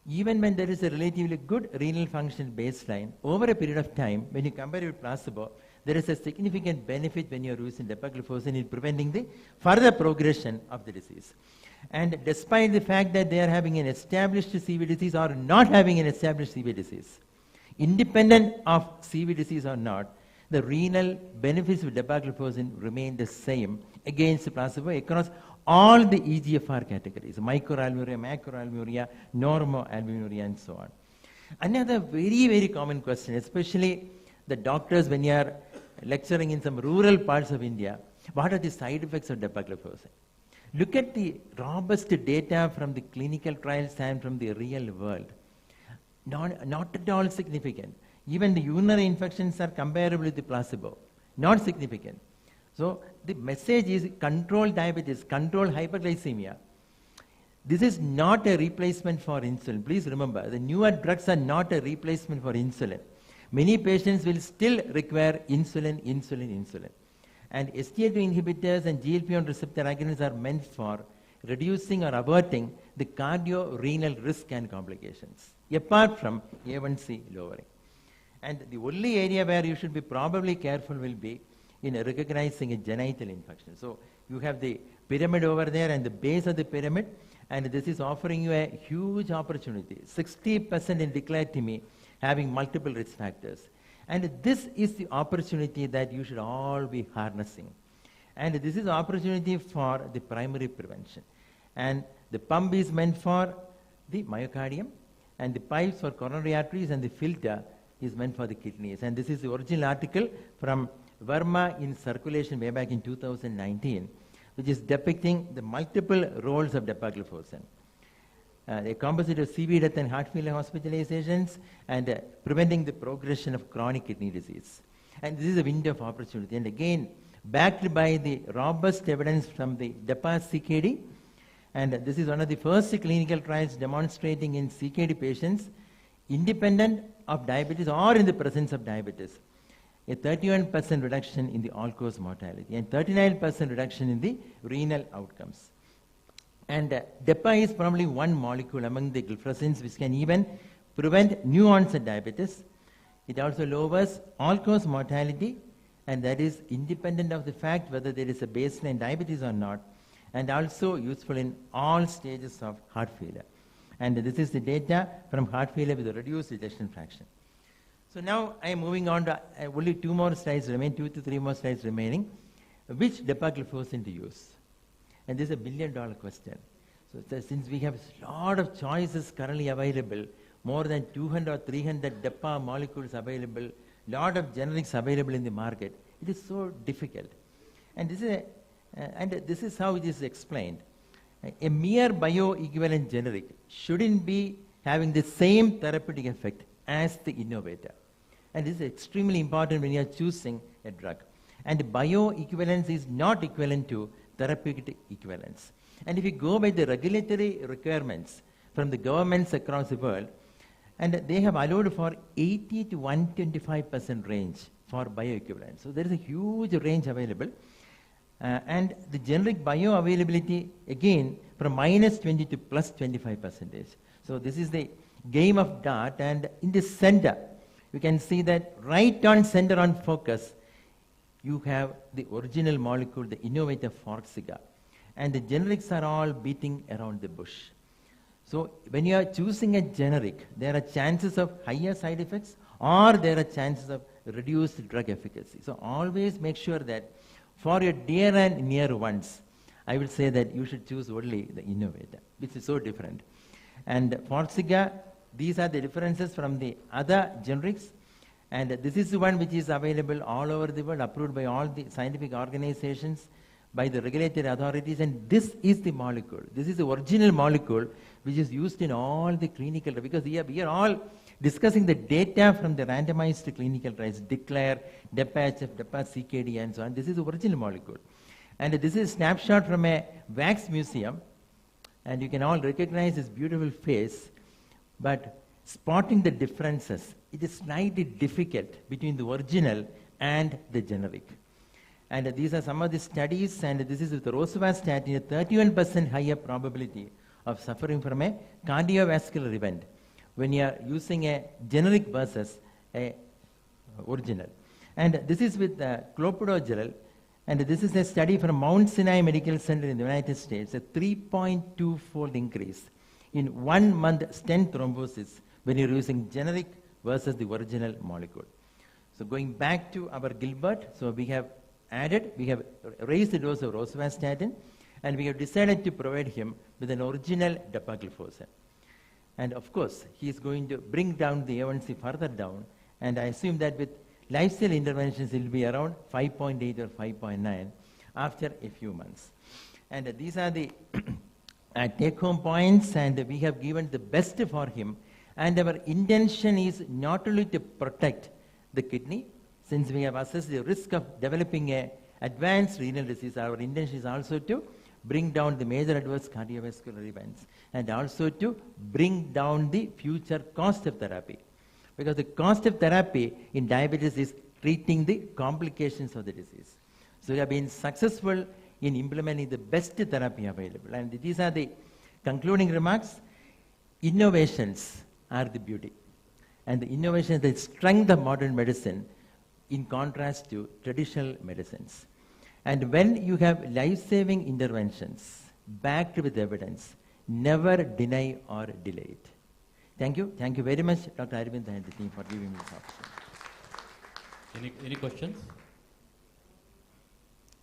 even when there is a relatively good renal function baseline, over a period of time, when you compare it with placebo, there is a significant benefit when you are using dapagliflozin in preventing the further progression of the disease. And despite the fact that they are having an established CV disease or not having an established CV disease, independent of CV disease or not, the renal benefits of dapagliflozin remain the same against placebo across all the EGFR categories, microalbuminuria, macroalbuminuria, normoalbuminuria, and so on. Another very, very common question, especially the doctors when you are lecturing in some rural parts of India, what are the side effects of dapagliflozin? Look at the robust data from the clinical trials and from the real world. Not at all significant. Even the urinary infections are comparable with the placebo. Not significant. So the message is control diabetes, control hyperglycemia. This is not a replacement for insulin. Please remember, the newer drugs are not a replacement for insulin. Many patients will still require insulin, insulin, insulin. And SGLT2 inhibitors and GLP-1 receptor agonists are meant for reducing or averting the cardio-renal risk and complications, apart from A1C lowering. And the only area where you should be probably careful will be in recognizing a genital infection. So you have the pyramid over there and the base of the pyramid, and this is offering you a huge opportunity. 60% in declaratomy having multiple risk factors. And this is the opportunity that you should all be harnessing. And this is opportunity for the primary prevention. And the pump is meant for the myocardium, and the pipes for coronary arteries, and the filter is meant for the kidneys. And this is the original article from Verma in Circulation way back in 2019, which is depicting the multiple roles of dapagliflozin. A composite of CV death and heart failure hospitalizations, and preventing the progression of chronic kidney disease. And this is a window of opportunity. And again, backed by the robust evidence from the DEPA-CKD, and this is one of the first clinical trials demonstrating in CKD patients, independent of diabetes or in the presence of diabetes, a 31% reduction in the all-cause mortality and 39% reduction in the renal outcomes. And DEPA is probably one molecule among the gliflozins which can even prevent new onset diabetes. It also lowers all-cause mortality, and that is independent of the fact whether there is a baseline diabetes or not, and also useful in all stages of heart failure. And this is the data from heart failure with a reduced ejection fraction. So now I am moving on to only 2 more slides remain, 2 to 3 more slides remaining. Which dapagliflozin to use? And this is a $1 billion question. So since we have a lot of choices currently available, more than 200 or 300 DEPA molecules available, lot of generics available in the market, it is so difficult. And this is how it is explained. A mere bioequivalent generic shouldn't be having the same therapeutic effect as the innovator. And this is extremely important when you are choosing a drug. And bioequivalence is not equivalent to therapeutic equivalence. And if you go by the regulatory requirements from the governments across the world, and they have allowed for 80 to 125% range for bioequivalence. So there is a huge range available. And the generic bioavailability, again, from -20 to +25%. So this is the game of dart, and in the center, you can see that right on center on focus, you have the original molecule, the innovator Forxiga. And the generics are all beating around the bush. So when you are choosing a generic, there are chances of higher side effects, or there are chances of reduced drug efficacy. So always make sure that for your dear and near ones, I will say that you should choose only the innovator, which is so different. And Forxiga, these are the differences from the other generics. And this is the one which is available all over the world, approved by all the scientific organizations, by the regulatory authorities, and this is the molecule. This is the original molecule which is used in all the clinical, because we are all discussing the data from the randomized clinical trials, DECLARE, DEPA-HF, DEPA-CKD, and so on. This is the original molecule. And this is a snapshot from a wax museum, and you can all recognize his beautiful face, but spotting the differences, it is slightly difficult between the original and the generic. And these are some of the studies, and this is with the rosuvastatin, a 31% higher probability of suffering from a cardiovascular event when you are using a generic versus a original. And this is with clopidogrel, and this is a study from Mount Sinai Medical Center in the United States, a 3.2-fold increase in 1 month stent thrombosis when you're using generic versus the original molecule. So going back to our Gilbert, so we have raised the dose of rosuvastatin, and we have decided to provide him with an original dapagliflozin. And of course, he is going to bring down the A1C further down, and I assume that with lifestyle interventions, it will be around 5.8 or 5.9 after a few months. And these are the take-home points, and we have given the best for him. And our intention is not only to protect the kidney, since we have assessed the risk of developing an advanced renal disease, our intention is also to bring down the major adverse cardiovascular events, and also to bring down the future cost of therapy. Because the cost of therapy in diabetes is treating the complications of the disease. So we have been successful in implementing the best therapy available. And these are the concluding remarks. Innovations are the beauty. And the innovation is the strength of modern medicine in contrast to traditional medicines. And when you have life-saving interventions backed with evidence, never deny or delay it. Thank you. Thank you very much, Dr. Aravind and the team, for giving me this opportunity. Any questions?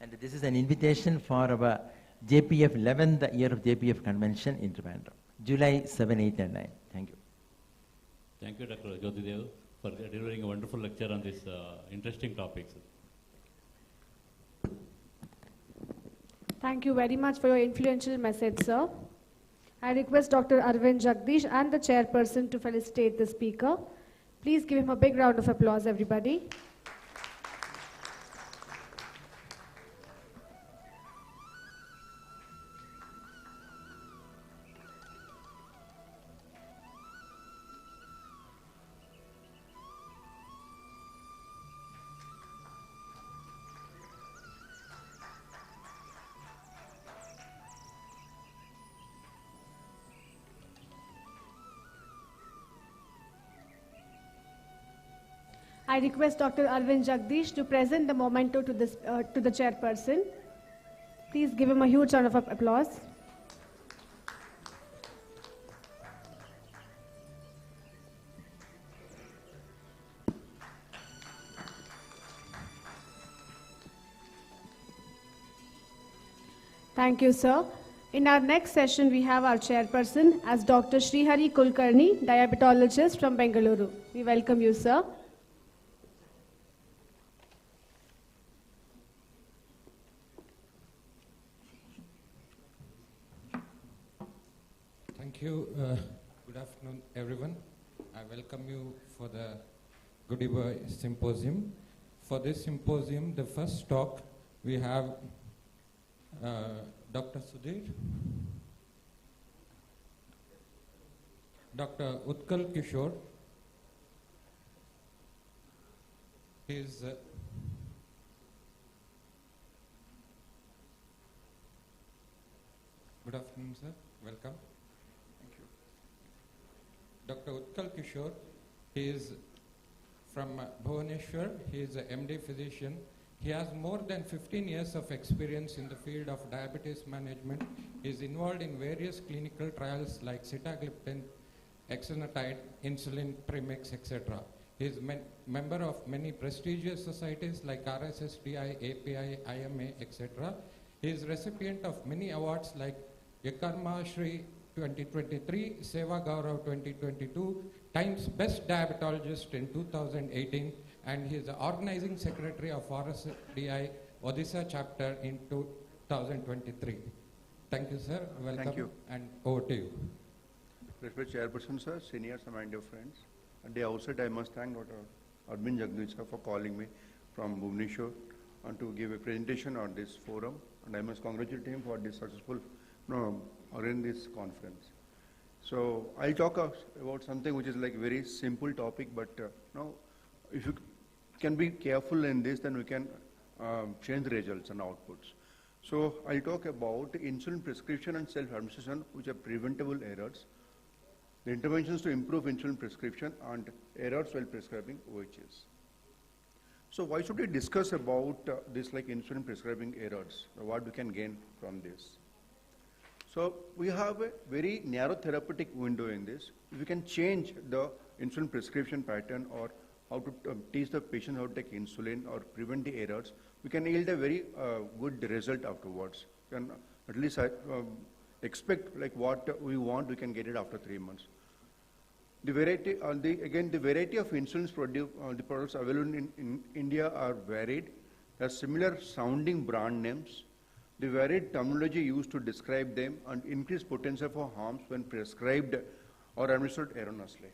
And this is an invitation for our JPF 11th year of JPF convention in Trivandrum, July 7, 8 and 9. Thank you. Thank you, Dr. Jyotidev, for delivering a wonderful lecture on this interesting topics. Thank you very much for your influential message, sir. I request Dr. Aravind Jagdish and the chairperson to felicitate the speaker. Please give him a big round of applause, everybody. I request Dr. Aravind Jagdish to present the memento to the chairperson. Please give him a huge round of applause. Thank you, sir. In our next session, we have our chairperson as Dr. Srihari Kulkarni, diabetologist from Bengaluru. We welcome you, sir. Thank you. Good afternoon, everyone. I welcome you for the Goodie Boy Symposium. For this symposium, the first talk, we have Dr. Sudhir, Dr. Utkal Kishore. He is good afternoon, sir. Welcome. Dr. Utkal Kishore, he is from Bhubaneswar. He is an MD physician. He has more than 15 years of experience in the field of diabetes management. He is involved in various clinical trials like sitagliptin, exenatide, insulin, premix, etc. He is member of many prestigious societies like RSSDI, API, IMA, etc. He is recipient of many awards like Yakarma Shri 2023, Seva Gaurav 2022, Times Best Diabetologist in 2018, and he is the organizing secretary of RSDI Odisha chapter in 2023. Thank you, sir. Welcome. Thank you. And over to you. Respected Chairperson, sir, seniors and my dear friends. At the outset, I must thank Dr. Aravind Jagdish sir for calling me from Bhubaneswar and to give a presentation on this forum. And I must congratulate him for this successful in this conference. So I'll talk about something which is like very simple topic, but if you can be careful in this, then we can change the results and outputs. So I'll talk about insulin prescription and self-administration, which are preventable errors, the interventions to improve insulin prescription, and errors while prescribing OHS. So why should we discuss about this like insulin prescribing errors, or what we can gain from this? So we have a very narrow therapeutic window in this. If we can change the insulin prescription pattern or how to teach the patient how to take insulin or prevent the errors, we can yield a very good result afterwards. And at least I expect like what we want, we can get it after 3 months. The variety, the variety of insulins the products available in India are varied. There are similar sounding brand names. The varied terminology used to describe them and increased potential for harms when prescribed or administered erroneously.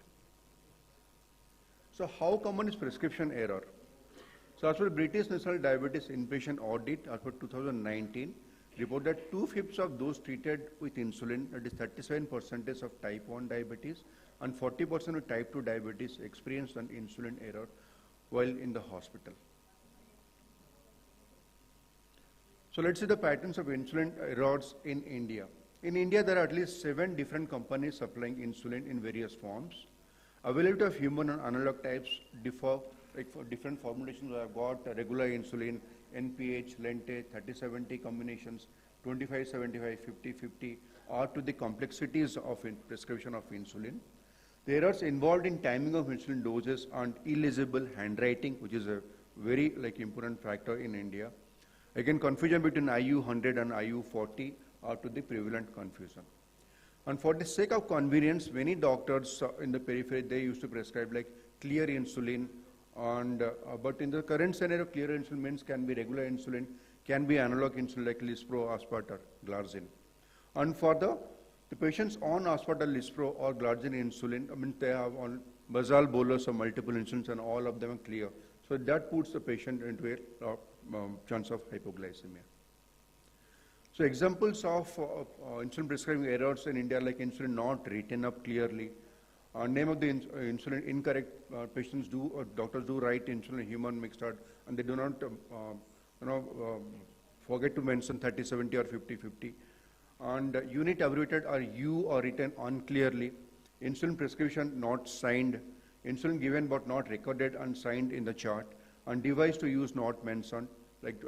So how common is prescription error? So as per British National Diabetes Inpatient Audit as per 2019, report that 2/5 of those treated with insulin, that is 37% of type 1 diabetes, and 40% of type 2 diabetes experienced an insulin error while in the hospital. So let's see the patterns of insulin errors in India. In India, there are at least 7 different companies supplying insulin in various forms. Availability of human and analog types differ, like for different formulations. We have got regular insulin, NPH, Lente, 30/70 combinations, 25/75, 50/50, or to the complexities of prescription of insulin. The errors involved in timing of insulin doses and illegible handwriting, which is a very important factor in India. Again, confusion between IU100 and IU40 are to the prevalent confusion. And for the sake of convenience, many doctors in the periphery, they used to prescribe like clear insulin, and but in the current scenario, clear insulin means can be regular insulin, can be analog insulin like Lispro, Aspart, or Glargine. And for the patients on Aspart, Lispro, or Glargine insulin, I mean, they have on basal bolus or multiple insulins, and all of them are clear. So that puts the patient into a chance of hypoglycemia. So examples of insulin prescribing errors in India, like insulin not written up clearly, name of the insulin incorrect, patients do, or doctors do write insulin human mixed, and they do not forget to mention 30/70 or 50/50. And unit abbreviated or U or written unclearly, insulin prescription not signed, insulin given but not recorded and signed in the chart, and device to use not mentioned, like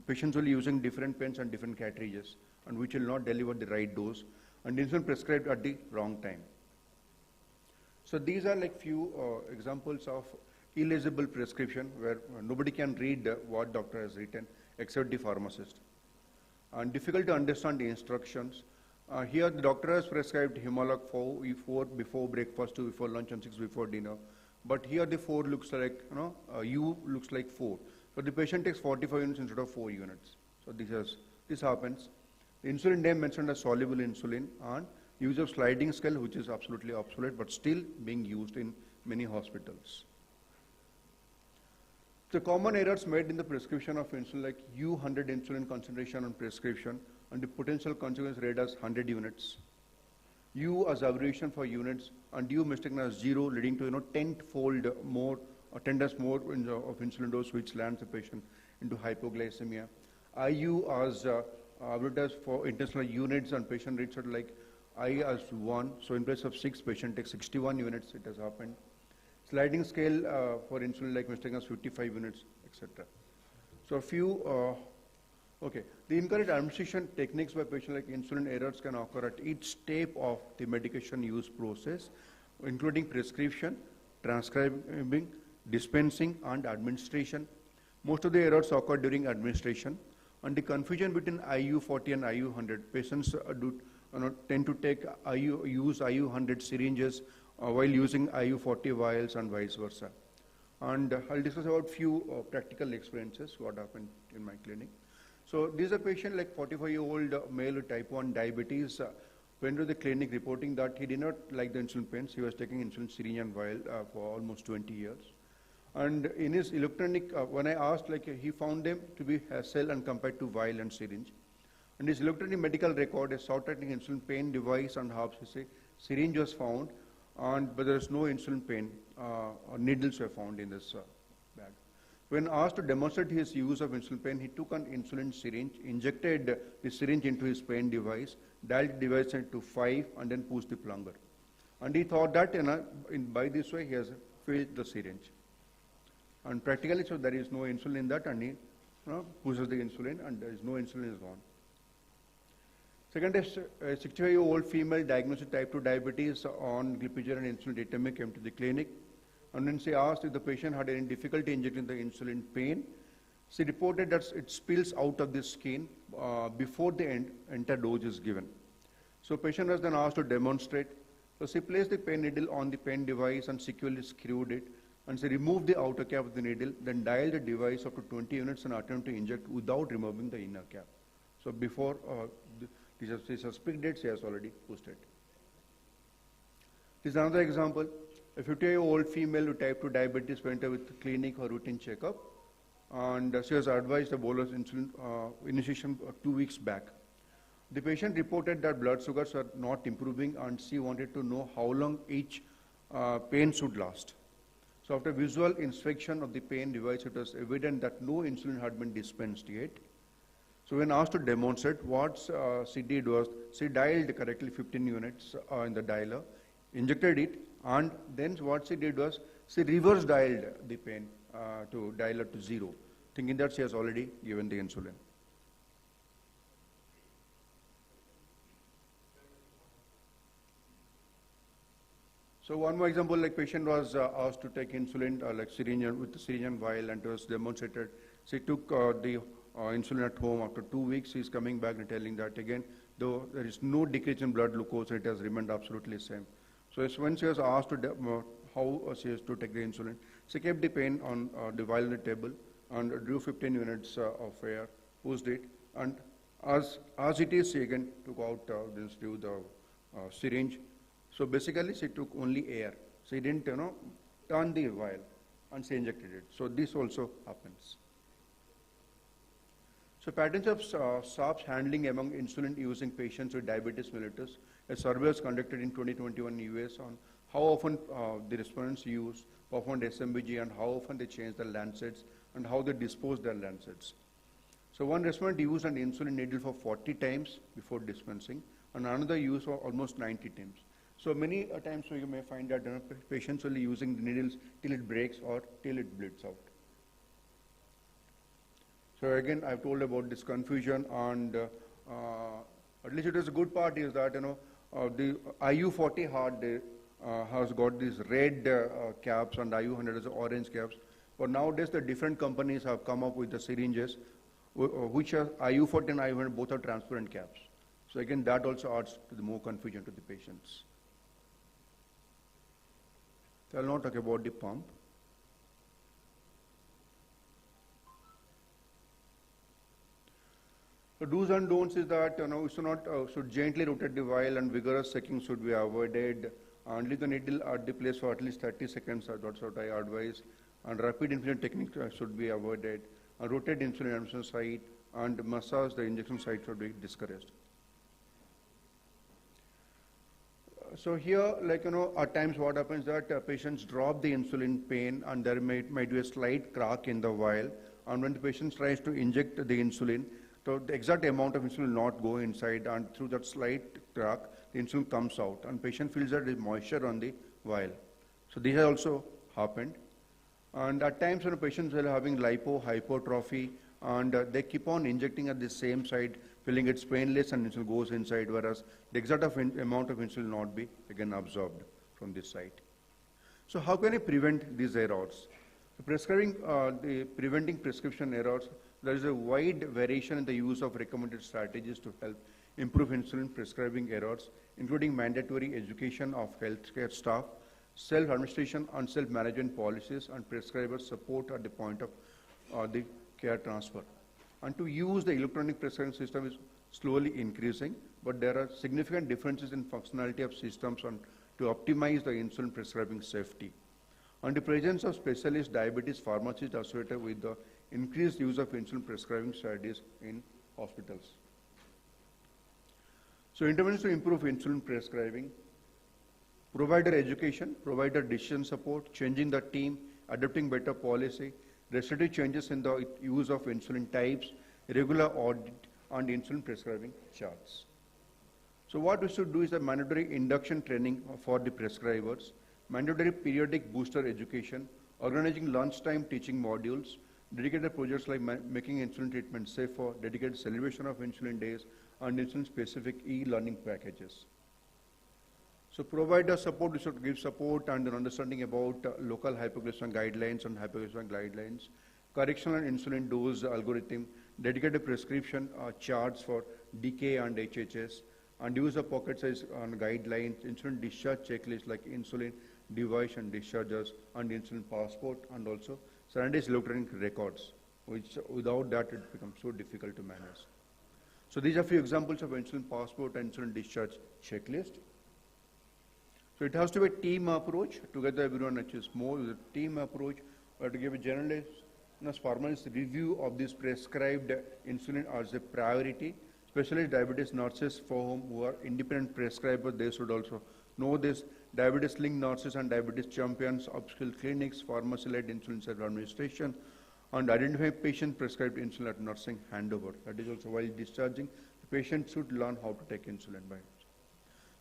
patients will be using different pens and different cartridges, and which will not deliver the right dose, and insulin prescribed at the wrong time. So these are like few examples of illegible prescription where nobody can read what doctor has written except the pharmacist. And difficult to understand the instructions. Here the doctor has prescribed Humalog 4 before breakfast, 2 before lunch, and 6 before dinner. But here the 4 looks like, U looks like 4. So the patient takes 45 units instead of 4 units. So this happens. The insulin name mentioned as soluble insulin, and use of sliding scale, which is absolutely obsolete, but still being used in many hospitals. The common errors made in the prescription of insulin, like U100 insulin concentration on prescription, and the potential consequence read as 100 units. U as abbreviation for units, and U mistaken as 0, leading to 10-fold more or 10 times more of insulin dose, which lands the patient into hypoglycemia. IU as abbreviated for intentional units, and patient reads it like I as 1. So in place of 6, patient takes 61 units. It has happened. Sliding scale for insulin like mistaken as 55 units, etc. So a few, okay. The incorrect administration techniques by patient like insulin errors can occur at each step of the medication use process, including prescription, transcribing, dispensing, and administration. Most of the errors occur during administration, and the confusion between IU40 and IU100. Patients tend to use IU100 syringes while using IU40 vials and vice versa. And I'll discuss about few practical experiences, what happened in my clinic. So this is a patient like 45-year-old male with type 1 diabetes, went to the clinic reporting that he did not like the insulin pens. He was taking insulin syringe and vial for almost 20 years. And in his electronic, when I asked, he found them to be cell and compared to vial and syringe. And his electronic medical record, a short-acting insulin pen device and half syringe was found, but there is no insulin pen or needles were found in this bag. When asked to demonstrate his use of insulin pen, he took an insulin syringe, injected the syringe into his pen device, dialed the device into 5, and then pushed the plunger. And he thought that by this way he has filled the syringe. And practically, so there is no insulin in that, and he pushes the insulin, and there is no insulin is gone. Second is a 65-year-old female diagnosed with type 2 diabetes on glipizide and insulin determined came to the clinic. And when she asked if the patient had any difficulty injecting the insulin pen, she reported that it spills out of the skin before the entire dose is given. So patient was then asked to demonstrate. So she placed the pen needle on the pen device and securely screwed it. And she removed the outer cap of the needle, then dialed the device up to 20 units and attempted to inject without removing the inner cap. So before this is pick date, she has already pushed it. This is another example. A 50-year-old female with type 2 diabetes went with clinic or routine checkup. and she was advised the bolus insulin initiation 2 weeks back. The patient reported that blood sugars are not improving, and she wanted to know how long each pain should last. So after visual inspection of the pain device, it was evident that no insulin had been dispensed yet. So when asked to demonstrate, what she did was, she dialed correctly 15 units in the dialer, injected it, and then what she did was, she reverse dialed the pain to dialer to 0, thinking that she has already given the insulin. So one more example, like patient was asked to take insulin, like syringe with the syringe and vial, and it was demonstrated. She took the insulin at home. After 2 weeks, she's coming back and telling that again, though there is no decrease in blood glucose, it has remained absolutely same. So when she was asked to how she has to take the insulin, she kept the pen on the vial on the table and drew 15 units of air, pushed it, and as it is, she again took out drew the syringe. So basically, she took only air. She didn't, turn the vial, and she injected it. So this also happens. So patterns of SARP's handling among insulin-using patients with diabetes mellitus. A survey was conducted in 2021 US on how often the respondents performed SMBG, and how often they changed their lancets, and how they disposed their lancets. So one respondent used an insulin needle for 40 times before dispensing, and another used for almost 90 times. So many times you may find that patients only using the needles till it breaks or till it bleeds out. So again, I've told about this confusion, and at least it is a good part is that the IU40 heart has got these red caps, and IU100 has orange caps. But nowadays, the different companies have come up with the syringes, which are IU40 and IU100 both are transparent caps. So again, that also adds to the more confusion to the patients. So I'll now talk about the pump. The do's and don'ts is that we should gently rotate the vial, and vigorous sucking should be avoided, and leave the needle at the place for at least 30 seconds. That's what I advise. And rapid infusion technique should be avoided. And rotate insulin injection site, and massage the injection site should be discouraged. So here, at times what happens that patients drop the insulin pen, and there might be a slight crack in the vial, and when the patient tries to inject the insulin, so the exact amount of insulin will not go inside, and through that slight crack, the insulin comes out, and patient feels that there is moisture on the vial. So this has also happened. And at times when patients are having hypertrophy, and they keep on injecting at the same site, feeling it's painless, and insulin goes inside, whereas the exact amount of insulin will not be again absorbed from this site. So how can I prevent these errors? Preventing prescription errors, there is a wide variation in the use of recommended strategies to help improve insulin prescribing errors, including mandatory education of healthcare staff, self-administration and self-management policies, and prescriber support at the point of the care transfer. And to use the electronic prescribing system is slowly increasing, but there are significant differences in functionality of systems to optimize the insulin prescribing safety. And the presence of specialist diabetes pharmacists associated with the increased use of insulin prescribing strategies in hospitals. So interventions to improve insulin prescribing: provider education, provider decision support, changing the team, adopting better policy, restrictive changes in the use of insulin types, regular audit, and insulin prescribing charts. So what we should do is a mandatory induction training for the prescribers, mandatory periodic booster education, organizing lunchtime teaching modules, dedicated projects like making insulin treatment safer, dedicated celebration of insulin days, and insulin-specific e-learning packages. So provider support, we should give support and an understanding about local hypoglycemia guidelines and hypoglycemia guidelines, correctional insulin dose algorithm, dedicated prescription charts for DK and HHS, and use of pocket size guidelines, insulin discharge checklist like insulin device and discharges, and insulin passport, and also standardized electronic records, which without that it becomes so difficult to manage. So these are a few examples of insulin passport and insulin discharge checklist. So it has to be a team approach. Together everyone achieves more. With a team approach, we have to give a generalized As pharmacist, review of this prescribed insulin as a priority. Especially diabetes nurses for whom are independent prescribers, they should also know this. Diabetes linked nurses and diabetes champions, upskill clinics, pharmacy-led insulin self-administration, and identify patient prescribed insulin at nursing handover. That is also while discharging, the patient should learn how to take insulin by.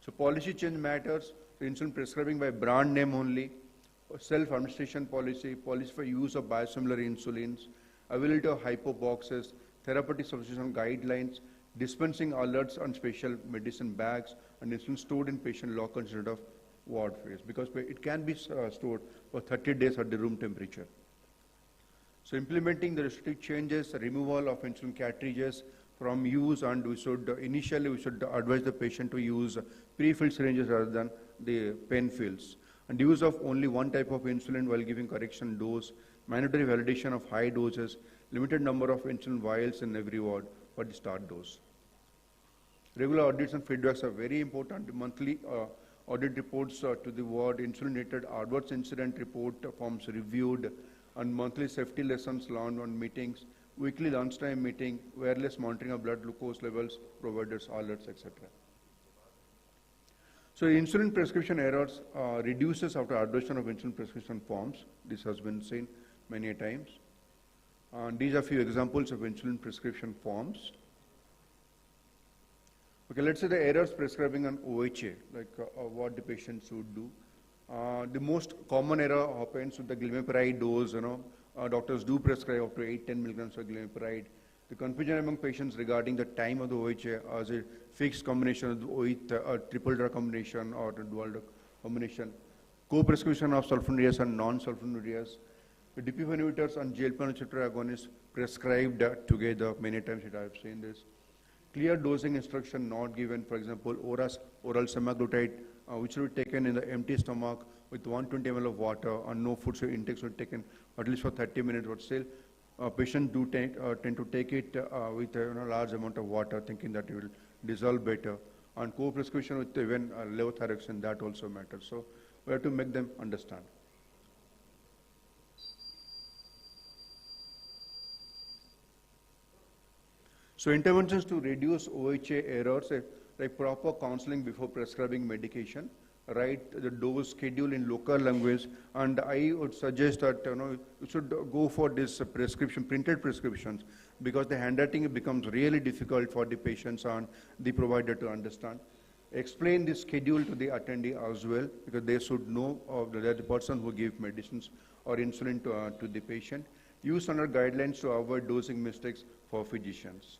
So policy change matters. So insulin prescribing by brand name only, self-administration policy, policy for use of biosimilar insulins, availability of hypo boxes, therapeutic substitution guidelines, dispensing alerts on special medicine bags, and insulin stored in patient locker instead of ward phase, because it can be stored for 30 days at the room temperature. So implementing the restrictive changes, removal of insulin cartridges from use, and initially we should advise the patient to use pre-filled syringes rather than the pen fills. And use of only one type of insulin while giving correction dose, mandatory validation of high doses, limited number of insulin vials in every ward for the start dose. Regular audits and feedbacks are very important. Monthly audit reports to the ward, insulin-related adverse incident report forms reviewed, and monthly safety lessons learned on meetings, weekly lunchtime meeting, wireless monitoring of blood glucose levels, providers alerts, etc. So insulin prescription errors reduces after adoption of insulin prescription forms. This has been seen many times. And these are few examples of insulin prescription forms. Okay, let's say the errors prescribing an OHA, like what the patient should do. The most common error happens with the glimepiride dose. Doctors do prescribe up to 8-10 milligrams of glimepiride. The confusion among patients regarding the time of the OHA as a fixed combination with a triple drug combination or a dual drug combination. Co-prescription of sulfonylureas and non-sulfonylureas. The DPP inhibitors and GLP-1 receptor agonists prescribed together. Many times I have seen this. Clear dosing instruction not given. For example, oral semaglutide, which should be taken in the empty stomach with 120 ml of water, and no food intake should be taken at least for 30 minutes. But still, patients do tend to take it with a large amount of water, thinking that it will dissolve better. And co-prescription with even levothyroxine, that also matters. So we have to make them understand. So interventions to reduce OHA errors, like proper counseling before prescribing medication, write the dose schedule in local language, and I would suggest that you should go for this printed prescriptions, because the handwriting becomes really difficult for the patients and the provider to understand. Explain the schedule to the attendee as well, because they should know the person who gives medicines or insulin to the patient. Use standard guidelines to avoid dosing mistakes for physicians.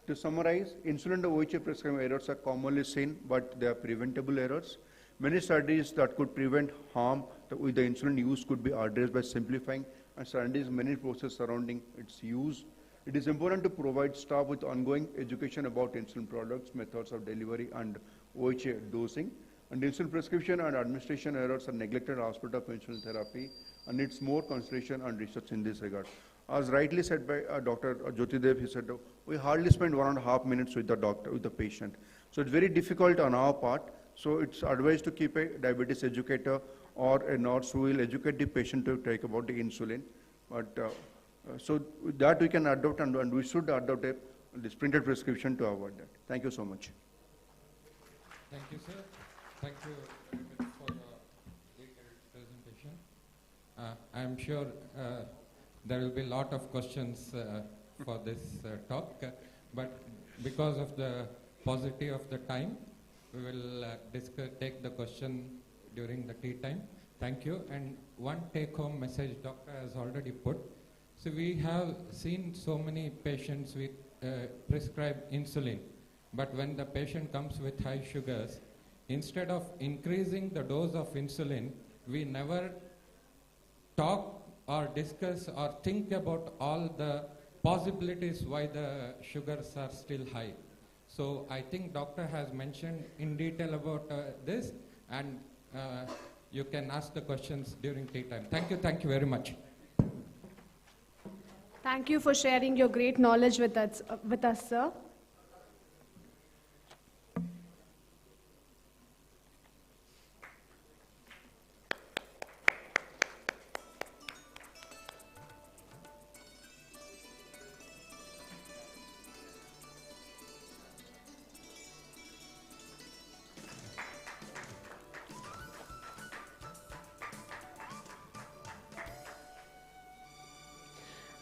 To summarize, insulin to OHA prescribing errors are commonly seen, but they are preventable errors. Many studies that could prevent harm with the insulin use could be addressed by simplifying and standardizing many processes surrounding its use. It is important to provide staff with ongoing education about insulin products, methods of delivery, and OHA dosing. And insulin prescription and administration errors are neglected in hospital of insulin therapy, and needs more consideration and research in this regard. As rightly said by Dr. Jyotidev, he said, we hardly spend 1.5 minutes with the doctor, with the patient. So it's very difficult on our part. So it's advised to keep a diabetes educator or a nurse who will educate the patient to take about the insulin. But so that we can adopt, and we should adopt this printed prescription to avoid that. Thank you so much. Thank you, sir. Thank you very much for your detailed presentation. I'm sure there will be a lot of questions for this talk, but because of the paucity of the time, we will take the question during the tea time. Thank you. And one take-home message doctor has already put. So we have seen so many patients with prescribed insulin, but when the patient comes with high sugars, instead of increasing the dose of insulin, we never talk or discuss or think about all the possibilities why the sugars are still high. So I think doctor has mentioned in detail about this, and you can ask the questions during tea time. Thank you very much. Thank you for sharing your great knowledge with us, sir.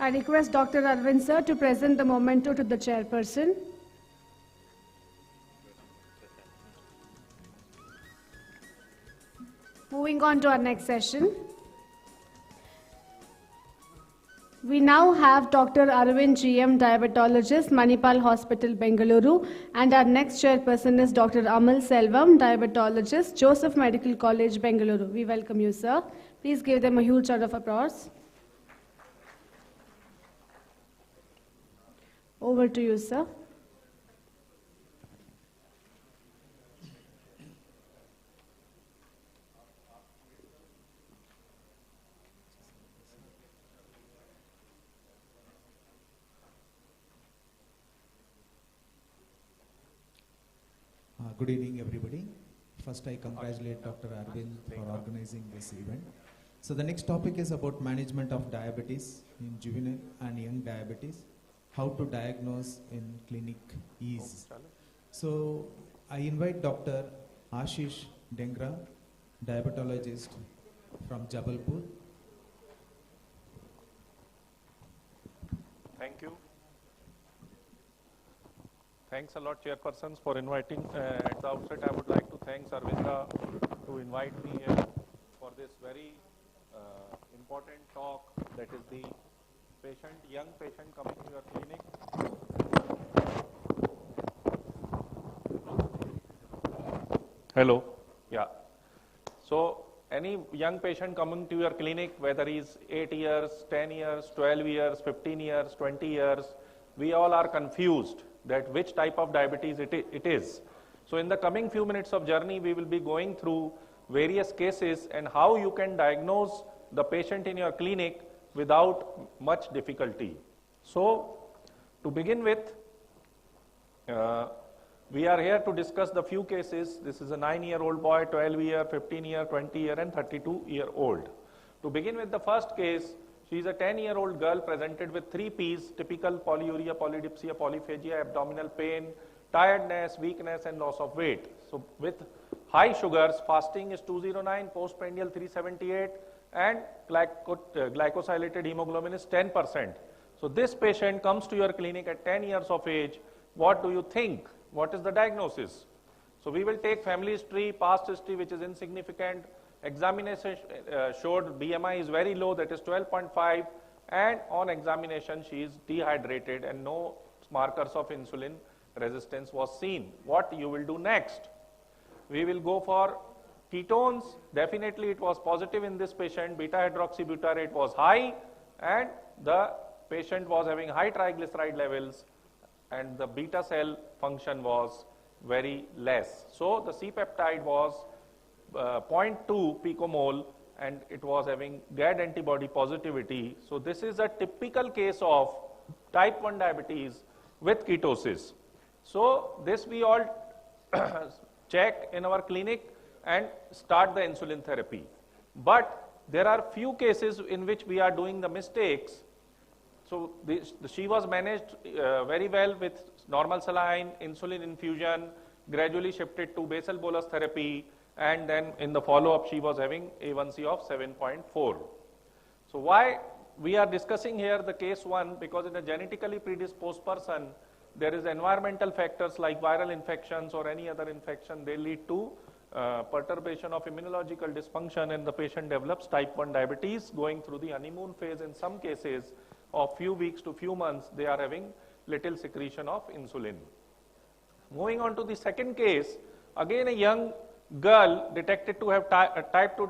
I request Dr. Aravind sir to present the memento to the chairperson. Moving on to our next session. We now have Dr. Aravind GM, diabetologist, Manipal Hospital, Bengaluru, and our next chairperson is Dr. Amal Selvam, diabetologist, Joseph Medical College, Bengaluru. We welcome you, sir. Please give them a huge round of applause. Over to you, sir. Good evening, everybody. First, I congratulate Dr. Aravind for organizing this event. So the next topic is about management of diabetes in juvenile and young diabetes, how to diagnose in clinic ease. So I invite Dr. Ashish Dengra, diabetologist from Jabalpur. Thank you. Thanks a lot, chairpersons, for inviting. At the outset, I would like to thank Aravinda to invite me here for this very important talk, that is the young patient coming to your clinic. Hello. Yeah. So any young patient coming to your clinic, whether he's 8 years, 10 years, 12 years, 15 years, 20 years, we all are confused that which type of diabetes it is. So in the coming few minutes of journey, we will be going through various cases and how you can diagnose the patient in your clinic without much difficulty. So to begin with, we are here to discuss the few cases. This is a 9-year-old boy, 12-year, 15-year, 20-year and 32-year-old. To begin with the first case, she is a 10-year-old girl presented with 3 Ps, typical polyuria, polydipsia, polyphagia, abdominal pain, tiredness, weakness and loss of weight. So with high sugars, fasting is 209, postprandial 378 and glycosylated hemoglobin is 10%. So this patient comes to your clinic at 10 years of age. What do you think? What is the diagnosis? So we will take family history, past history which is insignificant. Examination showed BMI is very low, that is 12.5, and on examination she is dehydrated and no markers of insulin resistance was seen. What you will do next? We will go for ketones. Definitely it was positive in this patient. Beta hydroxybutyrate was high and the patient was having high triglyceride levels and the beta cell function was very less. So the C-peptide was 0.2 picomole and it was having GAD antibody positivity. So this is a typical case of type 1 diabetes with ketosis. So this we all check in our clinic and start the insulin therapy. But there are few cases in which we are doing the mistakes. So she was managed very well with normal saline, insulin infusion, gradually shifted to basal bolus therapy, and then in the follow-up she was having A1C of 7.4. So why we are discussing here the case 1? Because in a genetically predisposed person, there is environmental factors like viral infections or any other infection. They lead to perturbation of immunological dysfunction and the patient develops type 1 diabetes going through the honeymoon phase. In some cases of few weeks to few months, they are having little secretion of insulin. Moving on to the second case, again a young girl detected to have type 2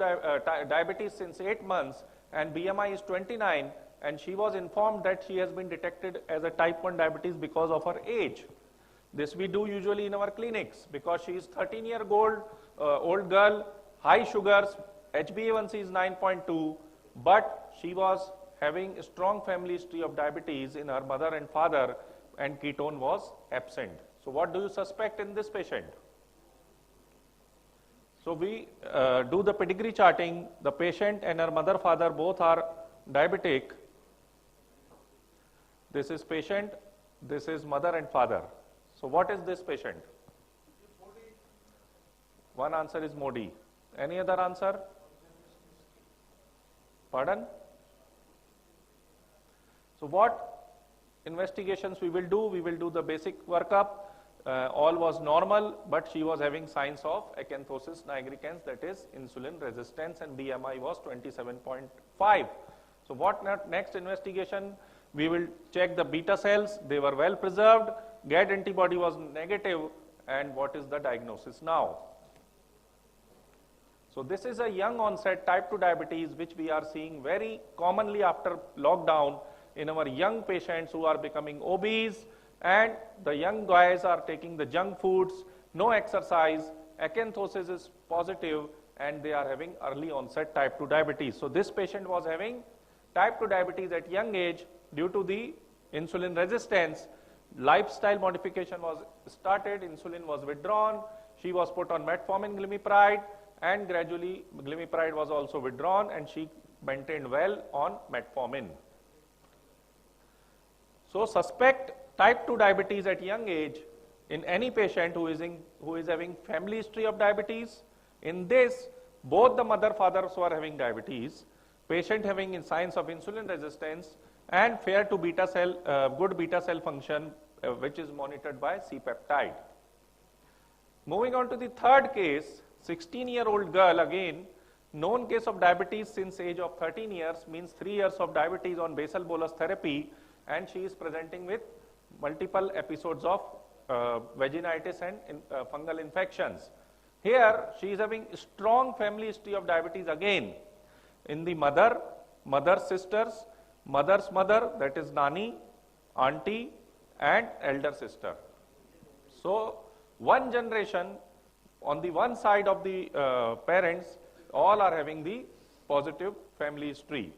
diabetes since 8 months and BMI is 29, and she was informed that she has been detected as a type 1 diabetes because of her age. This we do usually in our clinics because she is 13-year-old old girl, high sugars, HbA1c is 9.2, but she was having a strong family history of diabetes in her mother and father and ketone was absent. So what do you suspect in this patient? So we do the pedigree charting. The patient and her mother, father both are diabetic. This is patient, this is mother and father. So what is this patient? One answer is Modi. Any other answer? Pardon? So what investigations we will do? We will do the basic workup. All was normal, but she was having signs of acanthosis nigricans, that is insulin resistance, and BMI was 27.5. So what next investigation? We will check the beta cells. They were well preserved. GAD antibody was negative. And what is the diagnosis now? So this is a young onset type 2 diabetes, which we are seeing very commonly after lockdown in our young patients who are becoming obese, and the young guys are taking the junk foods, no exercise, acanthosis is positive, and they are having early onset type 2 diabetes. So this patient was having type 2 diabetes at young age due to the insulin resistance. Lifestyle modification was started, insulin was withdrawn, she was put on metformin glimepiride, and gradually glimepiride was also withdrawn, and she maintained well on metformin. So suspect type 2 diabetes at young age in any patient who is having family history of diabetes. In this, both the mother, fathers who are having diabetes, patient having signs of insulin resistance, and fair to beta cell, good beta cell function, which is monitored by C-peptide. Moving on to the third case, 16-year-old girl, again, known case of diabetes since age of 13 years, means 3 years of diabetes on basal bolus therapy, and she is presenting with multiple episodes of vaginitis and fungal infections. Here, she is having strong family history of diabetes again in the mother, mother's sisters, mother's mother, that is nani, auntie, and elder sister. So, one generation on the one side of the parents, all are having the positive family history.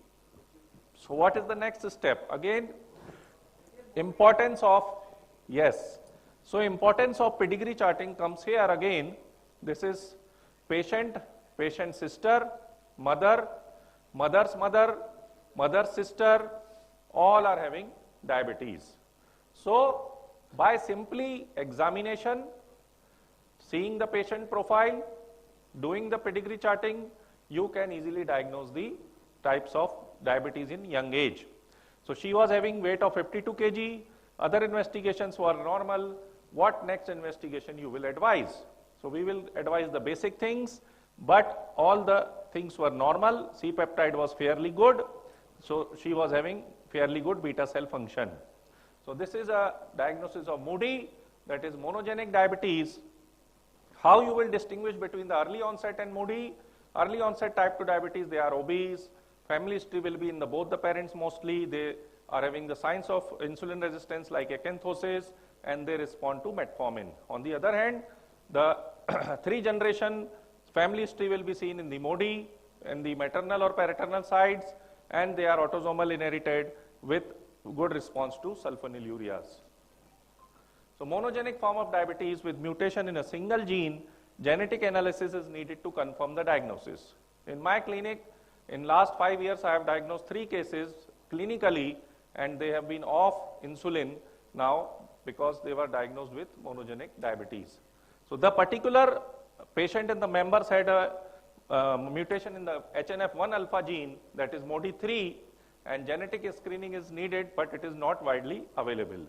So, what is the next step? Again, importance of, yes. So, importance of pedigree charting comes here again. This is patient, patient's sister, mother, mother's mother, mother's sister, all are having diabetes. So, by simply examination, seeing the patient profile, doing the pedigree charting, you can easily diagnose the types of diabetes in young age. So she was having weight of 52 kg, other investigations were normal. What next investigation you will advise? So we will advise the basic things, but all the things were normal. C-peptide was fairly good, so she was having fairly good beta cell function. So this is a diagnosis of Moody, that is monogenic diabetes. How you will distinguish between the early onset and Moody? Early onset type 2 diabetes, they are obese. Family history will be in both the parents mostly. They are having the signs of insulin resistance like acanthosis, and they respond to metformin. On the other hand, the 3 generation family history will be seen in the Moody, in the maternal or paternal sides, and they are autosomal inherited with good response to sulfonylureas. So monogenic form of diabetes with mutation in a single gene, genetic analysis is needed to confirm the diagnosis. In my clinic, in last 5 years, I have diagnosed 3 cases clinically, and they have been off insulin now because they were diagnosed with monogenic diabetes. So the particular patient and the members had a mutation in the HNF1 alpha gene, that is MODY3, and genetic screening is needed, but it is not widely available.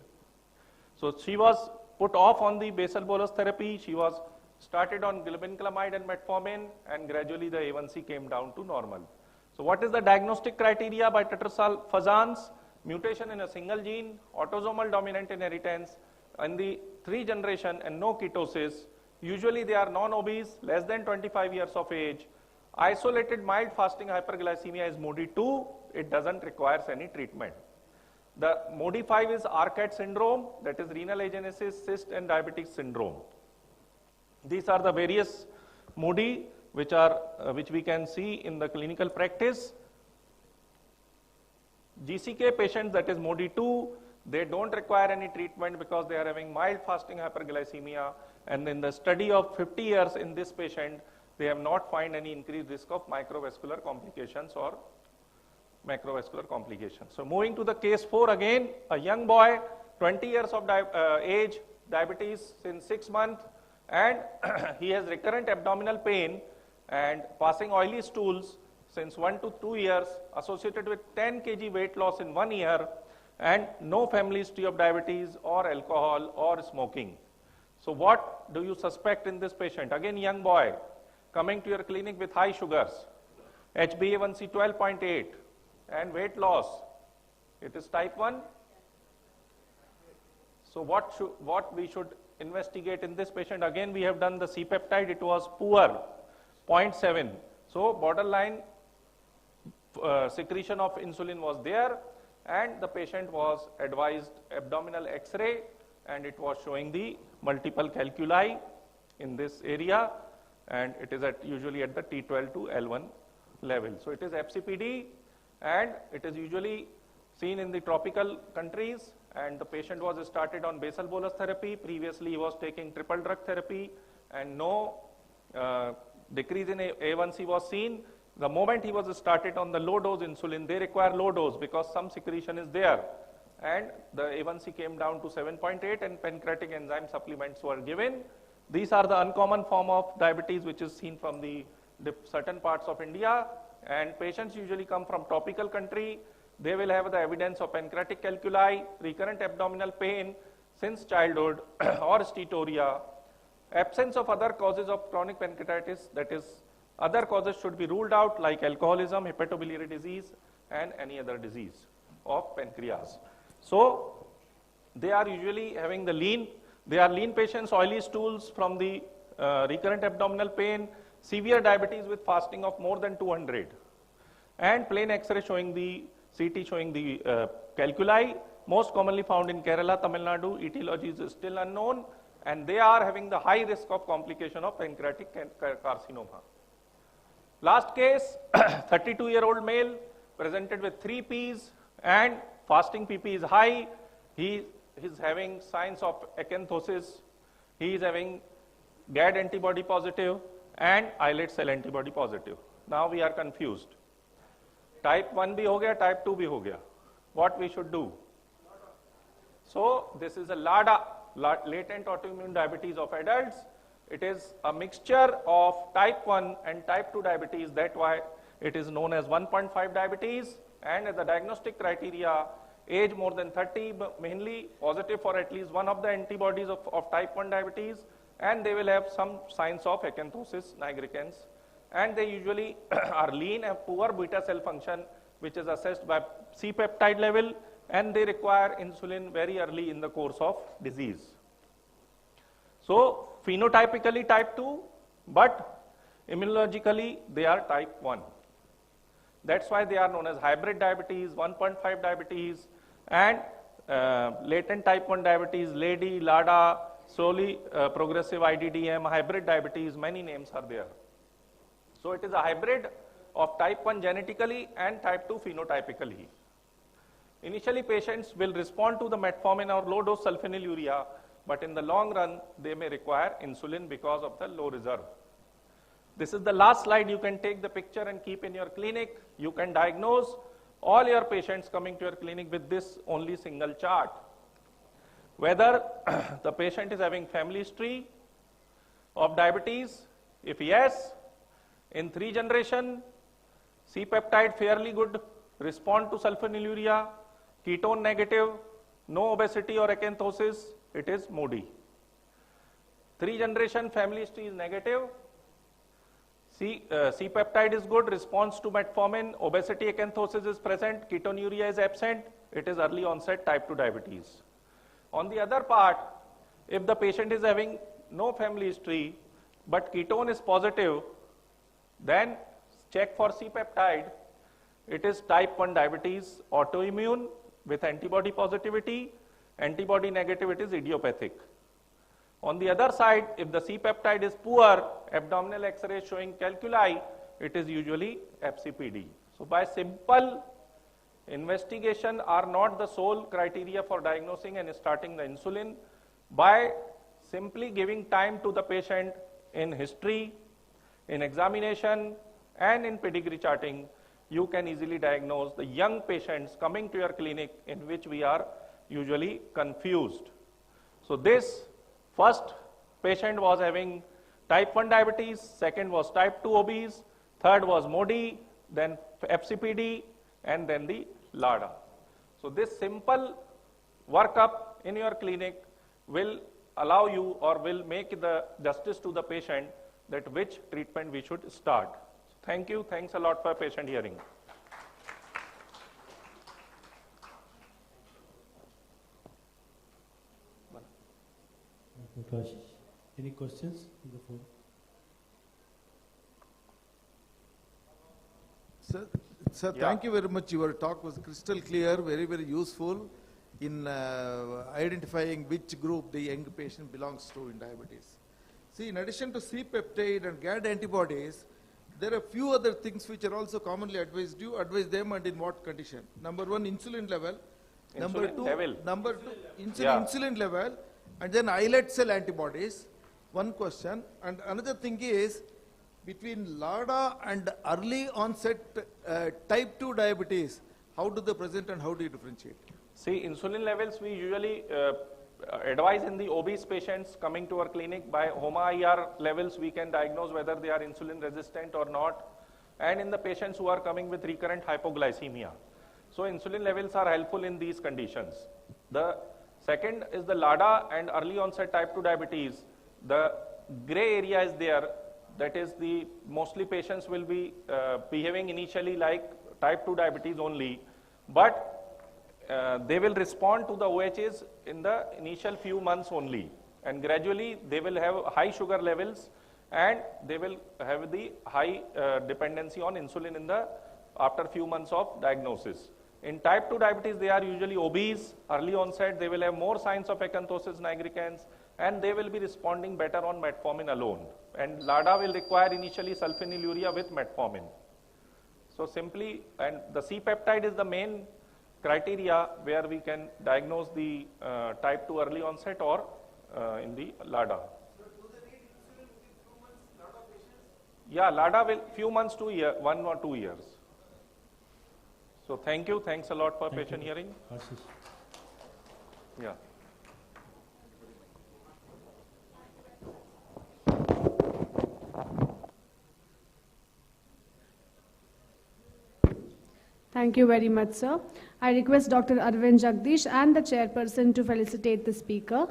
So she was put off on the basal bolus therapy. She was started on glibenclamide and metformin, and gradually the A1C came down to normal. So what is the diagnostic criteria by tetrasulfazans? Mutation in a single gene, autosomal dominant inheritance, and the 3 generation and no ketosis. Usually they are non-obese, less than 25 years of age. Isolated mild fasting hyperglycemia is MODY2. It doesn't require any treatment. The MODY5 is ARCAT syndrome, that is renal agenesis, cyst and diabetic syndrome. These are the various MODY which we can see in the clinical practice. GCK patients, that is MODY2, they don't require any treatment because they are having mild fasting hyperglycemia, and in the study of 50 years in this patient, they have not found any increased risk of microvascular complications or macrovascular complications. So moving to the case 4 again, a young boy, 20 years of age, diabetes since 6 months, and he has recurrent abdominal pain and passing oily stools since 1 to 2 years, associated with 10 kg weight loss in 1 year, and no family history of diabetes or alcohol or smoking. So what do you suspect in this patient? Again, young boy coming to your clinic with high sugars, HbA1c 12.8 and weight loss. It is type 1. So what we should investigate in this patient? Again, we have done the C-peptide. It was poor, 0.7. So borderline secretion of insulin was there, and the patient was advised abdominal X-ray, and it was showing the multiple calculi in this area, and it is usually at the T12 to L1 level. So it is FCPD, and it is usually seen in the tropical countries, and the patient was started on basal bolus therapy. Previously he was taking triple drug therapy, and no decrease in A1C was seen. The moment he was started on the low dose insulin, they require low dose because some secretion is there, and the A1C came down to 7.8, and pancreatic enzyme supplements were given. These are the uncommon form of diabetes which is seen from the certain parts of India, and patients usually come from tropical country. They will have the evidence of pancreatic calculi, recurrent abdominal pain since childhood or steatorrhea, absence of other causes of chronic pancreatitis, that is other causes should be ruled out like alcoholism, hepatobiliary disease and any other disease of pancreas. So they are usually having the lean, they are lean patients, oily stools from the recurrent abdominal pain, severe diabetes with fasting of more than 200, and plain X-ray showing the CT showing the calculi, most commonly found in Kerala, Tamil Nadu. Etiology is still unknown, and they are having the high risk of complication of pancreatic carcinoma. Last case, 32-year-old male presented with 3 Ps and fasting PP is high. He is having signs of acanthosis. He is having GAD antibody positive and islet cell antibody positive. Now we are confused. Type 1 bhi ho gaya, type 2 bhi ho gaya. What we should do? So this is a LADA, latent autoimmune diabetes of adults. It is a mixture of type 1 and type 2 diabetes. That's why it is known as 1.5 diabetes. And as a diagnostic criteria, age more than 30, mainly positive for at least one of the antibodies of type 1 diabetes, and they will have some signs of acanthosis nigricans. And they usually are lean and poor beta cell function, which is assessed by C-peptide level, and they require insulin very early in the course of disease. So phenotypically type 2, but immunologically they are type 1. That's why they are known as hybrid diabetes, 1.5 diabetes, and latent type 1 diabetes, LADI, LADA, slowly progressive IDDM, hybrid diabetes, many names are there. So it is a hybrid of type 1 genetically and type 2 phenotypically. Initially patients will respond to the metformin or low dose sulfonylurea, but in the long run they may require insulin because of the low reserve. This is the last slide. You can take the picture and keep in your clinic. You can diagnose all your patients coming to your clinic with this only single chart. Whether the patient is having family history of diabetes, if yes, in 3 generation, C-peptide fairly good, respond to sulfonylurea, ketone negative, no obesity or acanthosis, it is MODY. 3 generation family history is negative, C-peptide is good, response to metformin, obesity acanthosis is present, ketonuria is absent, it is early onset type 2 diabetes. On the other part, if the patient is having no family history, but ketone is positive, then check for C-peptide. It is type 1 diabetes, autoimmune with antibody positivity, antibody negative, it is idiopathic. On the other side, if the C-peptide is poor, abdominal X-ray showing calculi, it is usually FCPD. So by simple investigation are not the sole criteria for diagnosing and starting the insulin. By simply giving time to the patient in history, in examination, and in pedigree charting, you can easily diagnose the young patients coming to your clinic in which we are usually confused. So this first patient was having type 1 diabetes, second was type 2 obese, third was MODY, then FCPD, and then the LADA. So this simple workup in your clinic will allow you or will make the justice to the patient that which treatment we should start. Thank you. Thanks a lot for patient hearing. Any questions on the phone? Sir, thank you very much. Your talk was crystal clear, very, very useful in identifying which group the young patient belongs to in diabetes. See, in addition to C-peptide and GAD antibodies, there are few other things which are also commonly advised. Do you advise them and in what condition? Number one, insulin level. Number two, insulin level, and then islet cell antibodies. One question. And another thing is, between LADA and early onset type 2 diabetes, how do they present and how do you differentiate? See, insulin levels we usually advise in the obese patients coming to our clinic. By HOMA-IR levels we can diagnose whether they are insulin resistant or not, and in the patients who are coming with recurrent hypoglycemia. So insulin levels are helpful in these conditions. The second is the LADA and early onset type 2 diabetes. The gray area is there. That is, the mostly patients will be behaving initially like type 2 diabetes only, but they will respond to the OHs in the initial few months only, and gradually they will have high sugar levels and they will have the high dependency on insulin in the after few months of diagnosis. In type 2 diabetes, they are usually obese, early onset, they will have more signs of acanthosis nigricans, and they will be responding better on metformin alone. And LADA will require initially sulfonylurea with metformin. So simply, and the C-peptide is the main criteria where we can diagnose the type 2 early onset or in the LADA. So do they need insulin within few months, LADA patients? Yeah, LADA will few months to 1 or 2 years. So thank you, thanks a lot for patient hearing. Yeah. Thank you very much, sir. I request Dr. Aravind Jagdish and the chairperson to felicitate the speaker.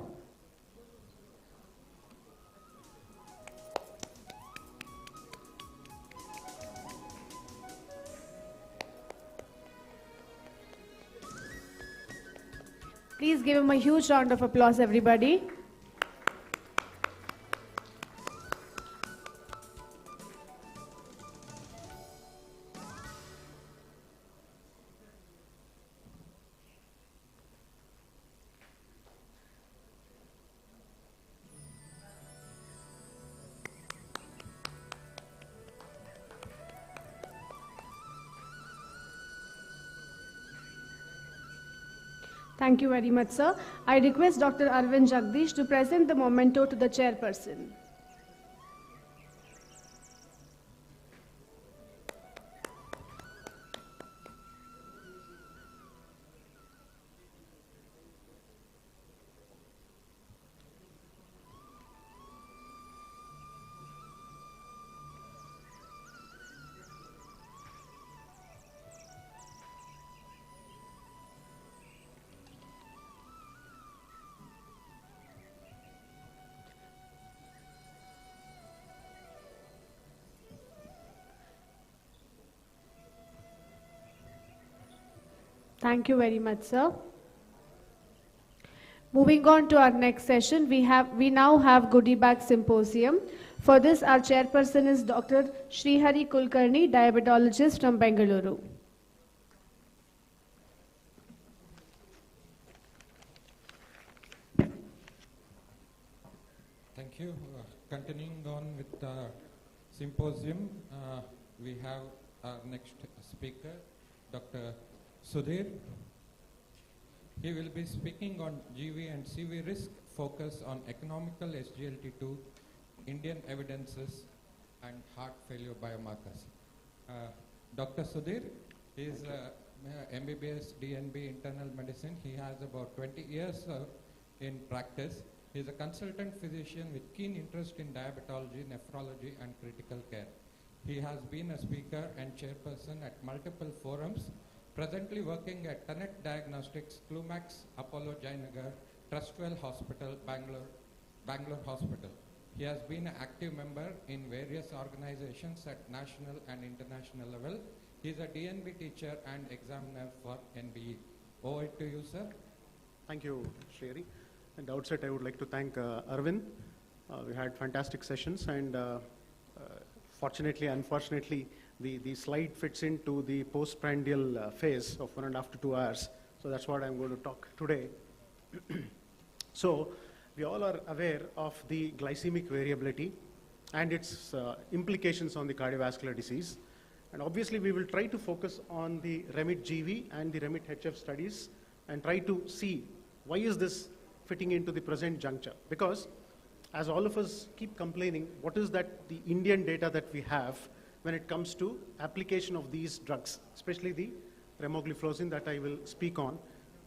Please give him a huge round of applause, everybody. Thank you very much, sir. I request Dr. Aravind Jagdish to present the memento to the chairperson. Thank you very much, sir. Moving on to our next session, we now have Goodie Bag Symposium. For this, our chairperson is Dr. Srihari Kulkarni, diabetologist from Bengaluru. Thank you. Continuing on with the symposium, we have our next speaker, Dr. Sudhir. He will be speaking on GV and CV risk, focus on economical SGLT2, Indian evidences, and heart failure biomarkers. Dr. Sudhir is MBBS DNB internal medicine. He has about 20 years in practice. He is a consultant physician with keen interest in diabetology, nephrology, and critical care. He has been a speaker and chairperson at multiple forums presently working at Tanet Diagnostics, Clumax, Apollo Jainagar, Trustwell Hospital, Bangalore Hospital. He has been an active member in various organizations at national and international level. He is a DNB teacher and examiner for NBE. Over to you, sir. Thank you, Shriyari. At the outset, I would like to thank Aravind. We had fantastic sessions, and fortunately, unfortunately, the slide fits into the postprandial phase of 1.5 to 2 hours. So that's what I'm going to talk today. So we all are aware of the glycemic variability and its implications on the cardiovascular disease. And obviously, we will try to focus on the REMIT-GV and the REMIT-HF studies and try to see why is this fitting into the present juncture. Because as all of us keep complaining, what is that the Indian data that we have when it comes to application of these drugs, especially the remogliflozin that I will speak on.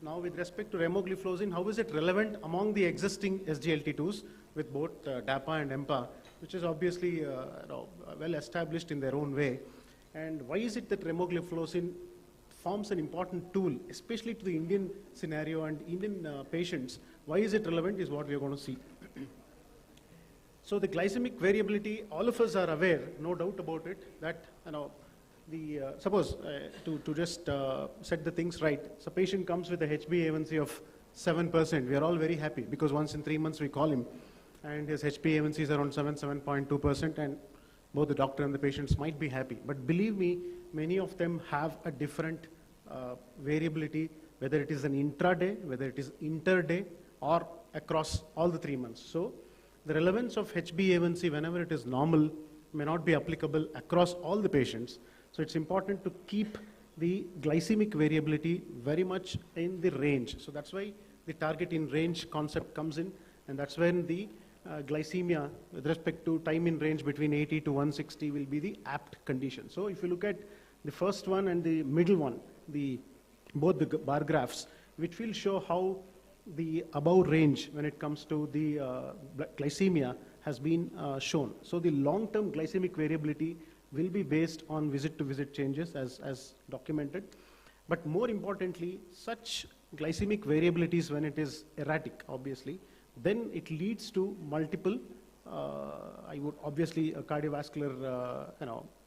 Now, with respect to remogliflozin, how is it relevant among the existing SGLT2s with both DAPA and EMPA, which is obviously well established in their own way. And why is it that remogliflozin forms an important tool, especially to the Indian scenario and Indian patients? Why is it relevant is what we are going to see. So the glycemic variability, all of us are aware, no doubt about it, that suppose to just set the things right, so patient comes with a HbA1c of 7%. We are all very happy because once in 3 months we call him, and his HbA1c is around 7.2%, and both the doctor and the patients might be happy. But believe me, many of them have a different variability, whether it is an intraday, whether it is interday, or across all the 3 months. So the relevance of HbA1c whenever it is normal may not be applicable across all the patients. So it's important to keep the glycemic variability very much in the range. So that's why the target in range concept comes in, and that's when the glycemia with respect to time in range between 80 to 160 will be the apt condition. So if you look at the first one and the middle one, both the bar graphs, which will show how the above range when it comes to the glycemia has been shown. So the long-term glycemic variability will be based on visit-to-visit changes as documented. But more importantly, such glycemic variabilities when it is erratic, obviously, then it leads to multiple, cardiovascular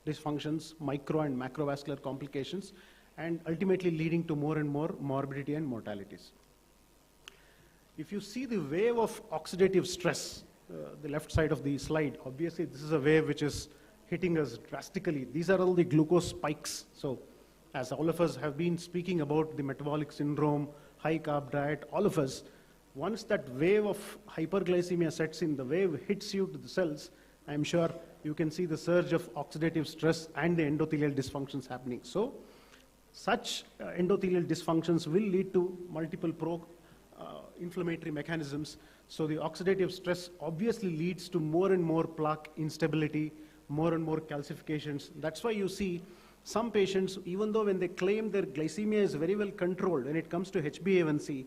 dysfunctions, micro and macrovascular complications, and ultimately leading to more and more morbidity and mortalities. If you see the wave of oxidative stress, the left side of the slide, obviously this is a wave which is hitting us drastically. These are all the glucose spikes. So as all of us have been speaking about the metabolic syndrome, high carb diet, all of us, once that wave of hyperglycemia sets in, the wave hits you to the cells, I'm sure you can see the surge of oxidative stress and the endothelial dysfunctions happening. So such endothelial dysfunctions will lead to multiple inflammatory mechanisms. So the oxidative stress obviously leads to more and more plaque instability, more and more calcifications. That's why you see some patients, even though when they claim their glycemia is very well controlled when it comes to HbA1c,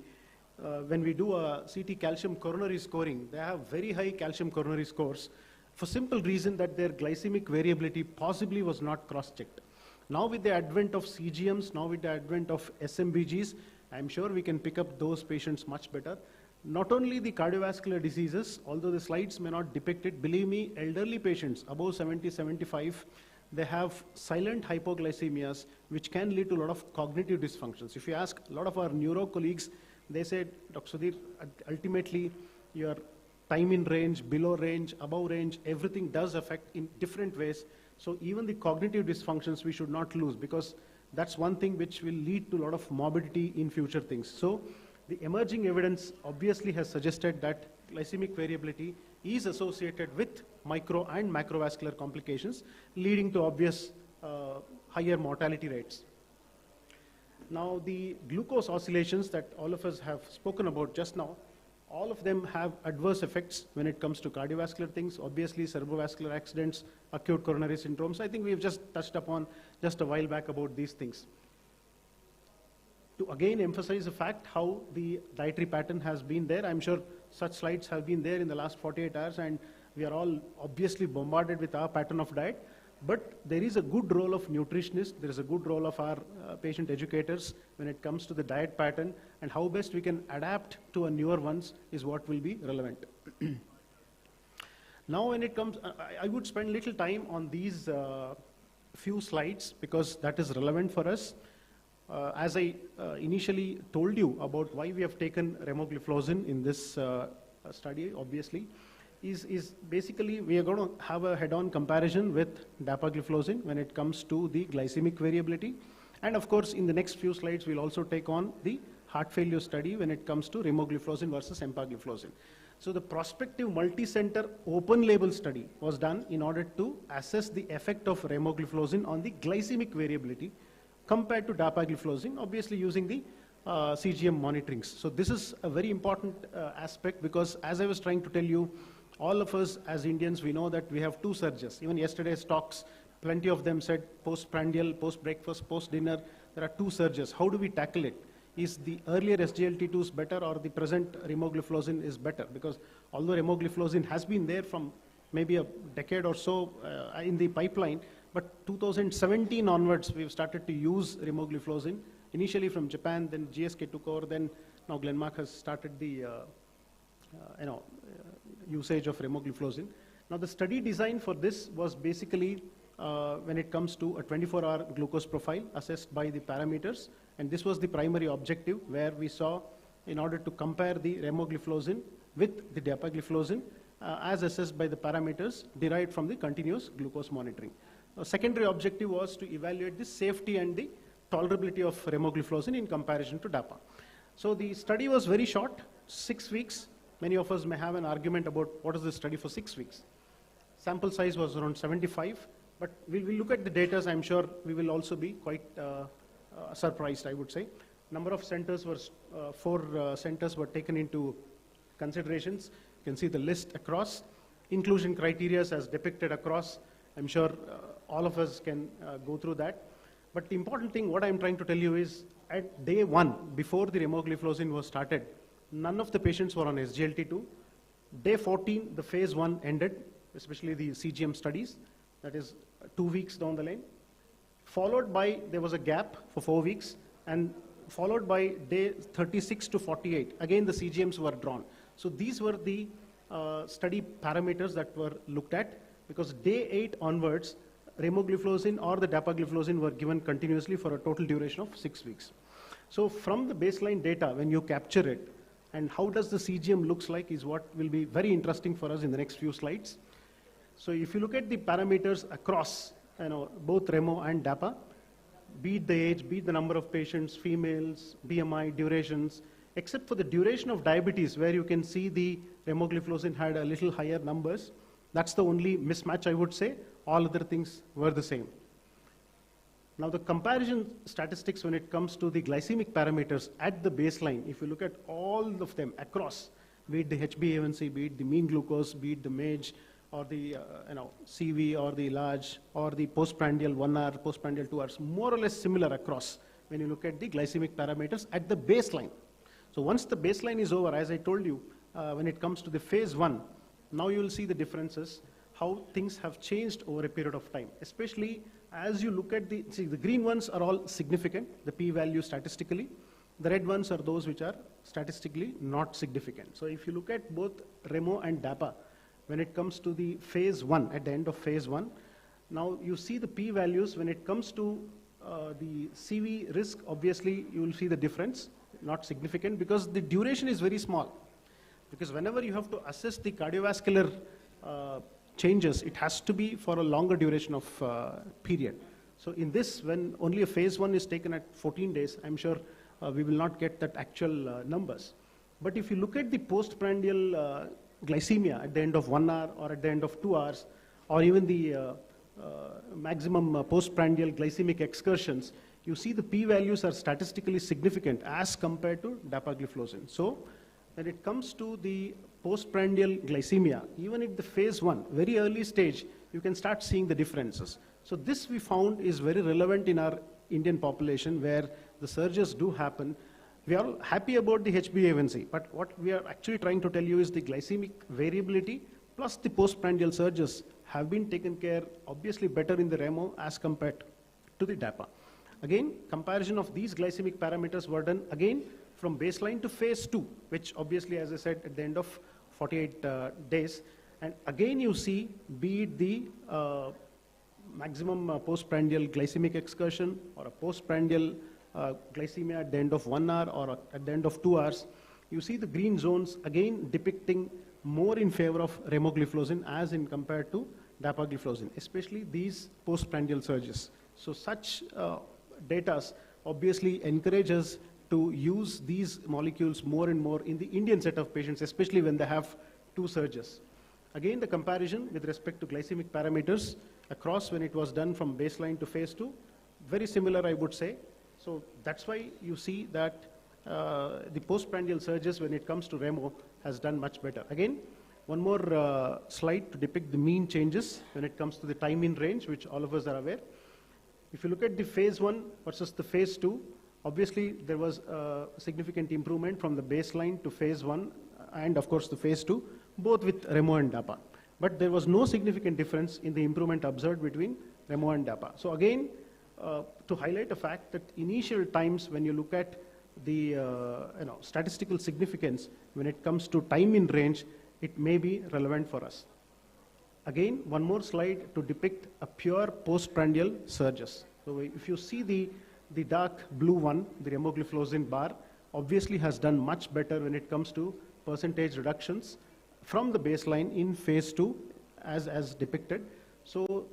when we do a CT calcium coronary scoring, they have very high calcium coronary scores for simple reason that their glycemic variability possibly was not cross-checked. Now with the advent of CGMs, now with the advent of SMBGs, I'm sure we can pick up those patients much better. Not only the cardiovascular diseases, although the slides may not depict it, believe me, elderly patients above 70, 75, they have silent hypoglycemias, which can lead to a lot of cognitive dysfunctions. If you ask a lot of our neuro colleagues, they say, Dr. Sudhir, ultimately your time in range, below range, above range, everything does affect in different ways. So even the cognitive dysfunctions we should not lose, because that's one thing which will lead to a lot of morbidity in future things. So the emerging evidence obviously has suggested that glycemic variability is associated with micro and macrovascular complications, leading to obvious higher mortality rates. Now the glucose oscillations that all of us have spoken about just now, all of them have adverse effects when it comes to cardiovascular things, obviously cerebrovascular accidents, acute coronary syndromes. I think we've just touched upon just a while back about these things. To again emphasize the fact how the dietary pattern has been there, I'm sure such slides have been there in the last 48 hours, and we are all obviously bombarded with our pattern of diet. But there is a good role of nutritionists, there is a good role of our patient educators when it comes to the diet pattern, and how best we can adapt to a newer ones is what will be relevant. Now when it comes, I would spend little time on these few slides because that is relevant for us. As I initially told you about why we have taken remogliflozin in this study, obviously, is basically we are going to have a head-on comparison with dapagliflozin when it comes to the glycemic variability. And of course, in the next few slides, we'll also take on the heart failure study when it comes to remogliflozin versus empagliflozin. So the prospective multi-center open label study was done in order to assess the effect of remogliflozin on the glycemic variability compared to dapagliflozin, obviously using the CGM monitorings. So this is a very important aspect because as I was trying to tell you, all of us as Indians, we know that we have two surges. Even yesterday's talks, plenty of them said postprandial, post-breakfast, post-dinner, there are two surges. How do we tackle it? Is the earlier SGLT2s better or the present remogliflozin is better? Because although remogliflozin has been there from maybe a decade or so in the pipeline, but 2017 onwards, we've started to use remogliflozin, initially from Japan, then GSK took over, then now Glenmark has started the usage of remogliflozin. Now the study design for this was basically when it comes to a 24-hour glucose profile assessed by the parameters, and this was the primary objective where we saw in order to compare the remogliflozin with the dapagliflozin as assessed by the parameters derived from the continuous glucose monitoring. A secondary objective was to evaluate the safety and the tolerability of remogliflozin in comparison to DAPA. So the study was very short, 6 weeks. Many of us may have an argument about what is the study for 6 weeks. Sample size was around 75, but we will look at the data. I'm sure we will also be quite surprised, I would say. Number of centers were, 4 centers were taken into considerations. You can see the list across. Inclusion criteria as depicted across. I'm sure all of us can go through that. But the important thing, what I'm trying to tell you is, at day 1, before the remogliflozin was started, none of the patients were on SGLT2. Day 14, the phase 1 ended, especially the CGM studies, that is 2 weeks down the line. Followed by, there was a gap for 4 weeks, and followed by day 36 to 48, again the CGMs were drawn. So these were the study parameters that were looked at, because day 8 onwards, remogliflozin or the dapagliflozin were given continuously for a total duration of 6 weeks. So from the baseline data, when you capture it, and how does the CGM looks like is what will be very interesting for us in the next few slides. So if you look at the parameters across, both Remo and DAPA, be it the age, be it the number of patients, females, BMI, durations, except for the duration of diabetes, where you can see the remogliflozin had a little higher numbers. That's the only mismatch, I would say. All other things were the same. Now the comparison statistics when it comes to the glycemic parameters at the baseline, if you look at all of them across, be it the HbA1c, be it the mean glucose, be it the MAGE, or the CV, or the large, or the postprandial 1 hour, postprandial 2 hours, more or less similar across when you look at the glycemic parameters at the baseline. So once the baseline is over, as I told you, when it comes to the phase 1, now you will see the differences, how things have changed over a period of time, especially as you look at the green ones are all significant, the p-value statistically. The red ones are those which are statistically not significant. So if you look at both Remo and DAPA, when it comes to the phase 1, at the end of phase 1, now you see the p-values. When it comes to the CV risk, obviously you will see the difference, not significant, because the duration is very small. Because whenever you have to assess the cardiovascular changes, it has to be for a longer duration of period. So in this, when only a phase 1 is taken at 14 days, I'm sure we will not get that actual numbers. But if you look at the postprandial glycemia at the end of 1 hour or at the end of 2 hours, or even the maximum postprandial glycemic excursions, you see the p-values are statistically significant as compared to dapagliflozin. So when it comes to the postprandial glycemia, even at the phase 1, very early stage, you can start seeing the differences. So this we found is very relevant in our Indian population where the surges do happen. We are all happy about the HbA1c, but what we are actually trying to tell you is the glycemic variability plus the postprandial surges have been taken care obviously better in the REMO as compared to the DAPA. Again, comparison of these glycemic parameters were done again from baseline to phase 2, which obviously, as I said, at the end of 48 days. And again, you see, be it the maximum postprandial glycemic excursion or a postprandial glycemia at the end of 1 hour or at the end of 2 hours, you see the green zones again depicting more in favor of remogliflozin as in compared to dapagliflozin, especially these postprandial surges. So such data obviously encourage us to use these molecules more and more in the Indian set of patients, especially when they have 2 surges. Again, the comparison with respect to glycemic parameters across when it was done from baseline to phase 2, very similar, I would say. So that's why you see that the postprandial surges when it comes to REMO has done much better. Again, one more slide to depict the mean changes when it comes to the time in range, which all of us are aware. If you look at the phase 1 versus the phase 2, obviously there was a significant improvement from the baseline to phase 1 and of course the phase 2, both with REMO and DAPA. But there was no significant difference in the improvement observed between REMO and DAPA. So again, to highlight a fact that initial times when you look at the statistical significance when it comes to time in range, it may be relevant for us. Again, one more slide to depict a pure postprandial surges. So if you see the dark blue one, the remogliflozin bar, obviously has done much better when it comes to percentage reductions from the baseline in phase 2 as depicted. So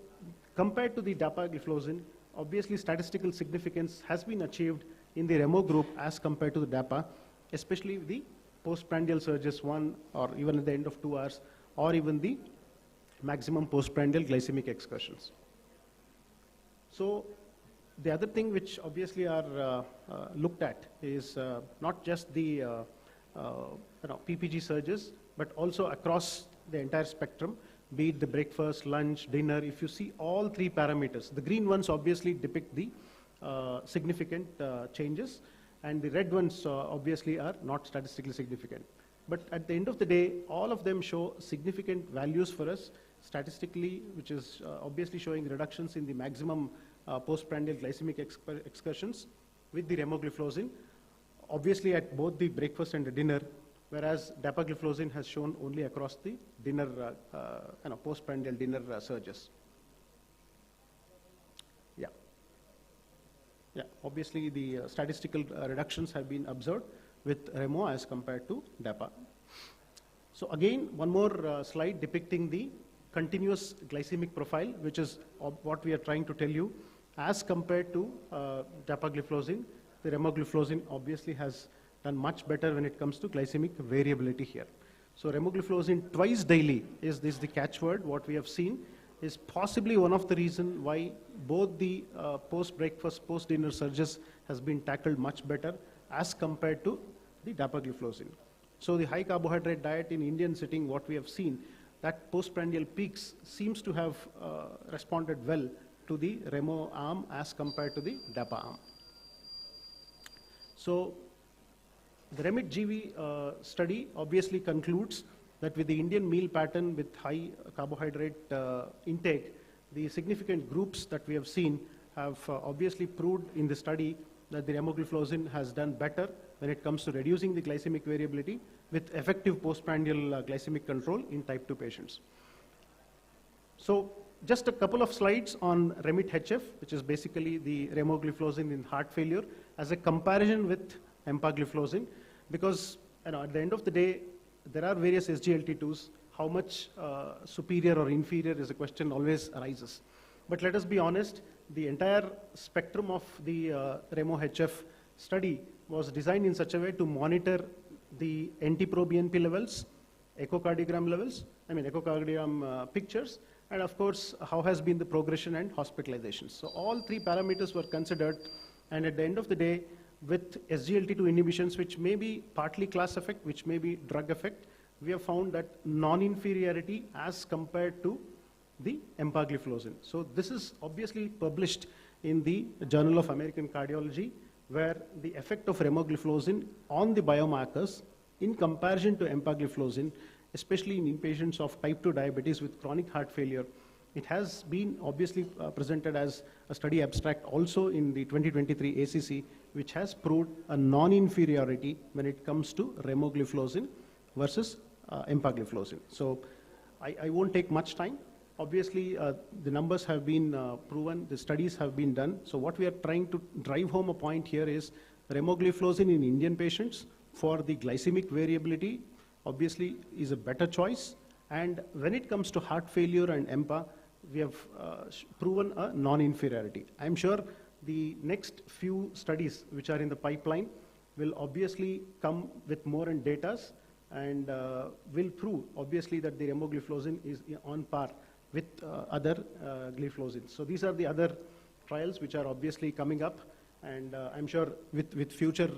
compared to the dapagliflozin, obviously statistical significance has been achieved in the REMO group as compared to the DAPA, especially the postprandial surges 1 or even at the end of 2 hours or even the maximum postprandial glycemic excursions. So the other thing which obviously are looked at is not just the PPG surges, but also across the entire spectrum, be it the breakfast, lunch, dinner. If you see all 3 parameters, the green ones obviously depict the significant changes, and the red ones obviously are not statistically significant. But at the end of the day, all of them show significant values for us statistically, which is obviously showing reductions in the maximum postprandial glycemic excursions with the remogliflozin, obviously at both the breakfast and the dinner, whereas dapagliflozin has shown only across the dinner, postprandial dinner surges. Yeah, obviously the statistical reductions have been observed with REMO as compared to DAPA. So again, one more slide depicting the continuous glycemic profile, which is what we are trying to tell you. As compared to dapagliflozin, the remogliflozin obviously has done much better when it comes to glycemic variability here. So remogliflozin twice daily is this the catchword. What we have seen is possibly one of the reasons why both the post-breakfast, post-dinner surges has been tackled much better as compared to the dapagliflozin. So the high carbohydrate diet in Indian setting, what we have seen, that postprandial peaks seems to have responded well to the REMO arm as compared to the DAPA arm. So the REMIT-GV study obviously concludes that with the Indian meal pattern with high carbohydrate intake, the significant groups that we have seen have obviously proved in the study that the remogliflozin has done better when it comes to reducing the glycemic variability with effective postprandial glycemic control in type 2 patients. So just a couple of slides on REMIT-HF, which is basically the remogliflozin in heart failure as a comparison with empagliflozin, because at the end of the day, there are various SGLT2s. How much superior or inferior is a question always arises. But let us be honest, the entire spectrum of the REMO-HF study was designed in such a way to monitor the NT-proBNP levels, echocardiogram levels, echocardiogram pictures, and of course, how has been the progression and hospitalizations. So all 3 parameters were considered, and at the end of the day, with SGLT2 inhibitions, which may be partly class effect, which may be drug effect, we have found that non-inferiority as compared to the empagliflozin. So this is obviously published in the Journal of American Cardiology, where the effect of remogliflozin on the biomarkers in comparison to empagliflozin, especially in patients of type 2 diabetes with chronic heart failure, It has been obviously presented as a study abstract also in the 2023 ACC, which has proved a non-inferiority when it comes to remogliflozin versus empagliflozin. So I won't take much time. Obviously, the numbers have been proven, the studies have been done. So what we are trying to drive home a point here is remogliflozin in Indian patients for the glycemic variability obviously is a better choice. And when it comes to heart failure and EMPA, we have proven a non-inferiority. I'm sure the next few studies which are in the pipeline will obviously come with more and data and will prove obviously that the remogliflozin is on par with other gliflozins. So these are the other trials which are obviously coming up, and I'm sure with future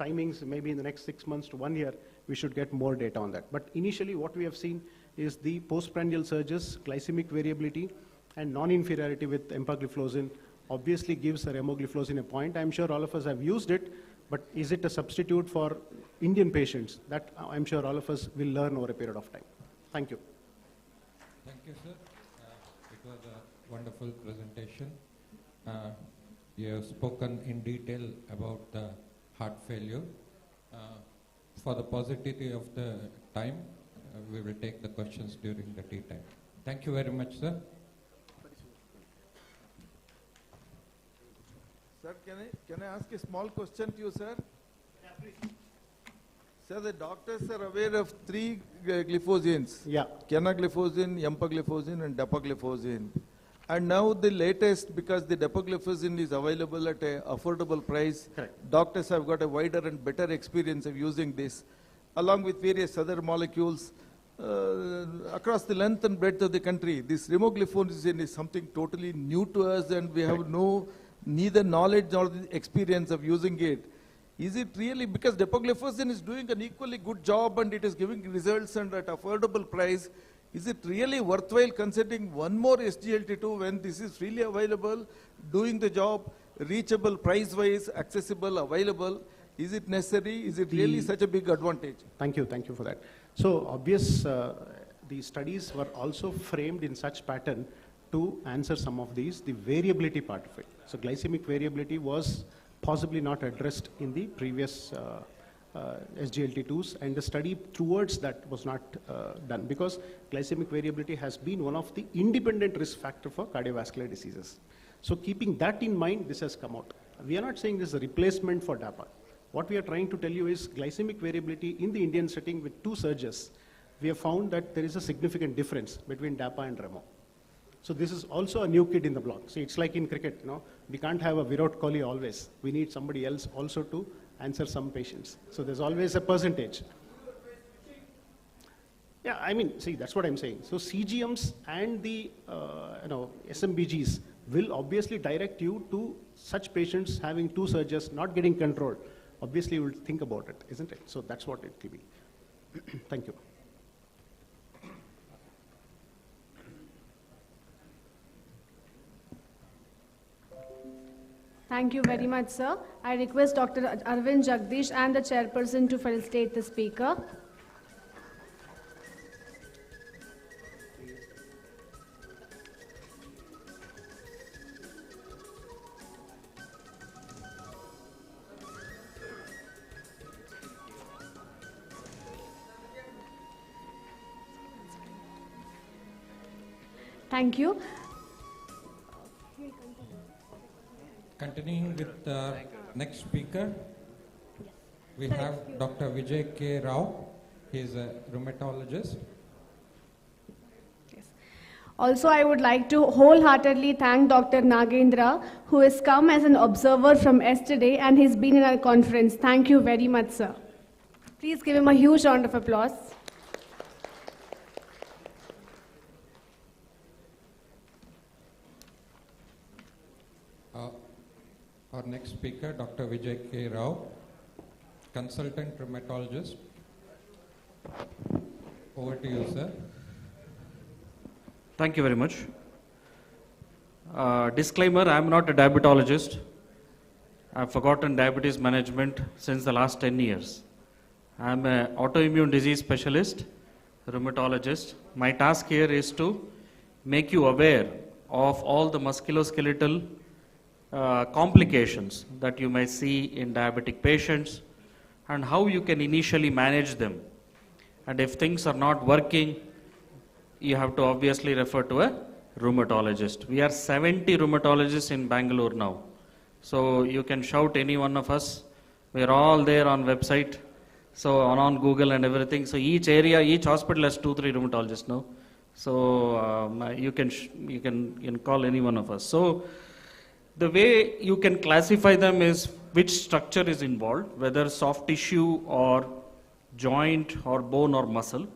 timings, maybe in the next 6 months to 1 year, we should get more data on that. But initially what we have seen is the postprandial surges, glycemic variability, and non-inferiority with empagliflozin obviously gives a remogliflozin a point. I'm sure all of us have used it, but is it a substitute for Indian patients? That I'm sure all of us will learn over a period of time. Thank you. Thank you, sir. It was a wonderful presentation. You have spoken in detail about the heart failure. For the paucity of the time, we will take the questions during the tea time. Thank you very much, sir. Sir, can I ask a small question to you, sir? Yeah, please. Sir, the doctors are aware of 3 glyphosins. Yeah. Canagliflozin, empagliflozin, and dapagliflozin. And now the latest, because the dapagliflozin is available at an affordable price, correct, doctors have got a wider and better experience of using this, along with various other molecules across the length and breadth of the country. This remogliflozin is something totally new to us, and we have neither knowledge nor the experience of using it. Is it really, because dapagliflozin is doing an equally good job and it is giving results and at affordable price, is it really worthwhile considering one more SGLT2 when this is freely available, doing the job, reachable price-wise, accessible, available? Is it necessary? Is it really such a big advantage? Thank you for that. So obvious, the studies were also framed in such pattern to answer some of these, the variability part of it. So glycemic variability was possibly not addressed in the previous SGLT2s, and the study towards that was not done because glycemic variability has been one of the independent risk factor for cardiovascular diseases. So keeping that in mind, this has come out. We are not saying this is a replacement for DAPA. What we are trying to tell you is glycemic variability in the Indian setting with 2 surges, we have found that there is a significant difference between DAPA and Remo. So this is also a new kid in the block. See, it's like in cricket, we can't have a Virat Kohli always. We need somebody else also to answer some patients. So there's always a percentage. Yeah, I mean, see, that's what I'm saying. So CGMs and the SMBGs will obviously direct you to such patients having 2 surges, not getting controlled. Obviously, you will think about it, isn't it? So that's what it will be. Thank you. Thank you very much, sir. I request Dr. Aravind Jagdish and the chairperson to felicitate the speaker. Thank you. Continuing with the next speaker, we have Dr. Vijay K. Rao. He is a rheumatologist. Also, I would like to wholeheartedly thank Dr. Nagendra, who has come as an observer from yesterday and he's been in our conference. Thank you very much, sir. Please give him a huge round of applause. Our next speaker, Dr. Vijay K. Rao, consultant rheumatologist. Over to you, sir. Thank you very much. Disclaimer, I am not a diabetologist. I have forgotten diabetes management since the last 10 years. I am an autoimmune disease specialist rheumatologist. My task here is to make you aware of all the musculoskeletal complications that you may see in diabetic patients and how you can initially manage them. And if things are not working, you have to obviously refer to a rheumatologist. We are 70 rheumatologists in Bangalore now. So you can shout any one of us. We are all there on website, so on Google and everything. So each area, each hospital has 2-3 rheumatologists now. So you can call any one of us. So the way you can classify them is which structure is involved, whether soft tissue or joint or bone or muscle.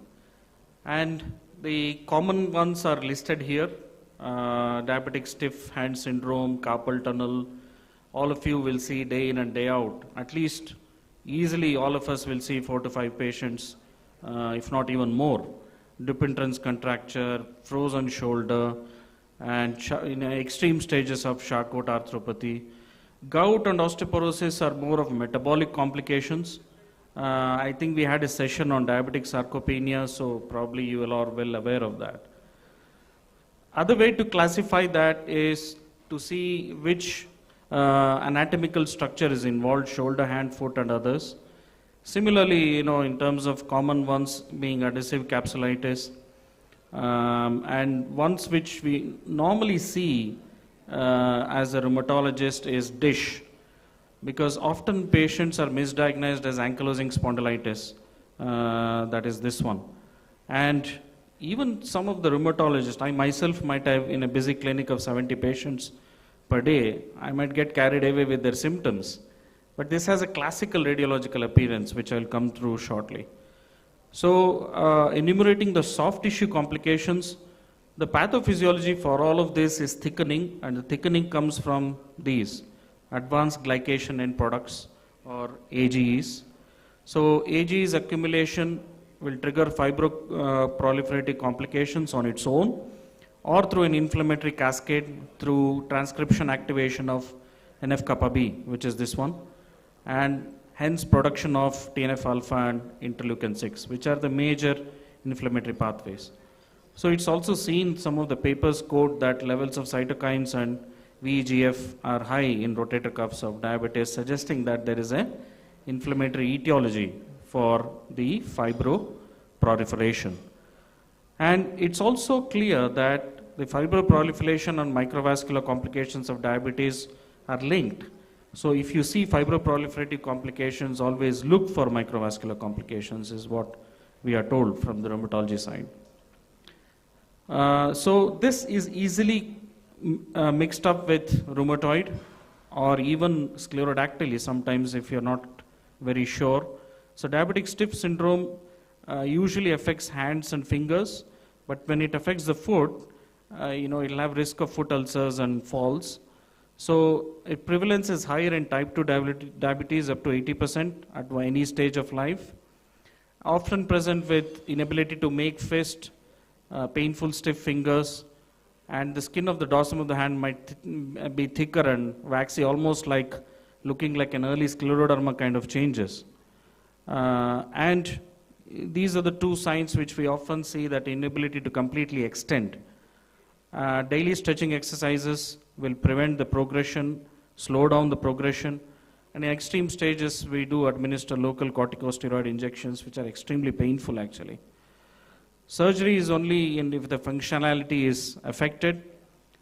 And the common ones are listed here. Diabetic stiff hand syndrome, carpal tunnel. All of you will see day in and day out. At least easily all of us will see 4 to 5 patients, if not even more. Dupuytren's contracture, frozen shoulder, and in extreme stages of Charcot arthropathy. Gout and osteoporosis are more of metabolic complications. I think we had a session on diabetic sarcopenia, so probably you all are well aware of that. Other way to classify that is to see which anatomical structure is involved, shoulder, hand, foot, and others. Similarly, in terms of common ones being adhesive capsulitis, and ones which we normally see as a rheumatologist is dish, because often patients are misdiagnosed as ankylosing spondylitis, that is this one. And even some of the rheumatologists, I myself might have in a busy clinic of 70 patients per day, I might get carried away with their symptoms. But this has a classical radiological appearance, which I'll come through shortly. So enumerating the soft tissue complications, the pathophysiology for all of this is thickening, and the thickening comes from these advanced glycation end products or AGEs. So AGEs accumulation will trigger fibroproliferative complications on its own or through an inflammatory cascade through transcription activation of NF-kappa B, which is this one, and hence production of TNF-alpha and interleukin-6, which are the major inflammatory pathways. So it's also seen some of the papers quote that levels of cytokines and VEGF are high in rotator cuffs of diabetes, suggesting that there is an inflammatory etiology for the fibroproliferation. And it's also clear that the fibroproliferation and microvascular complications of diabetes are linked. So if you see fibroproliferative complications, always look for microvascular complications is what we are told from the rheumatology side. So this is easily mixed up with rheumatoid or even sclerodactyly sometimes if you're not very sure. So diabetic stiff syndrome usually affects hands and fingers, but when it affects the foot, it'll have risk of foot ulcers and falls. So its prevalence is higher in type 2 diabetes up to 80% at any stage of life. Often present with inability to make fist, painful stiff fingers, and the skin of the dorsum of the hand might be thicker and waxy, almost like looking like an early scleroderma kind of changes. And these are the two signs which we often see, that inability to completely extend. Daily stretching exercises will prevent the progression, slow down the progression, and in extreme stages we do administer local corticosteroid injections which are extremely painful actually. Surgery is only if the functionality is affected,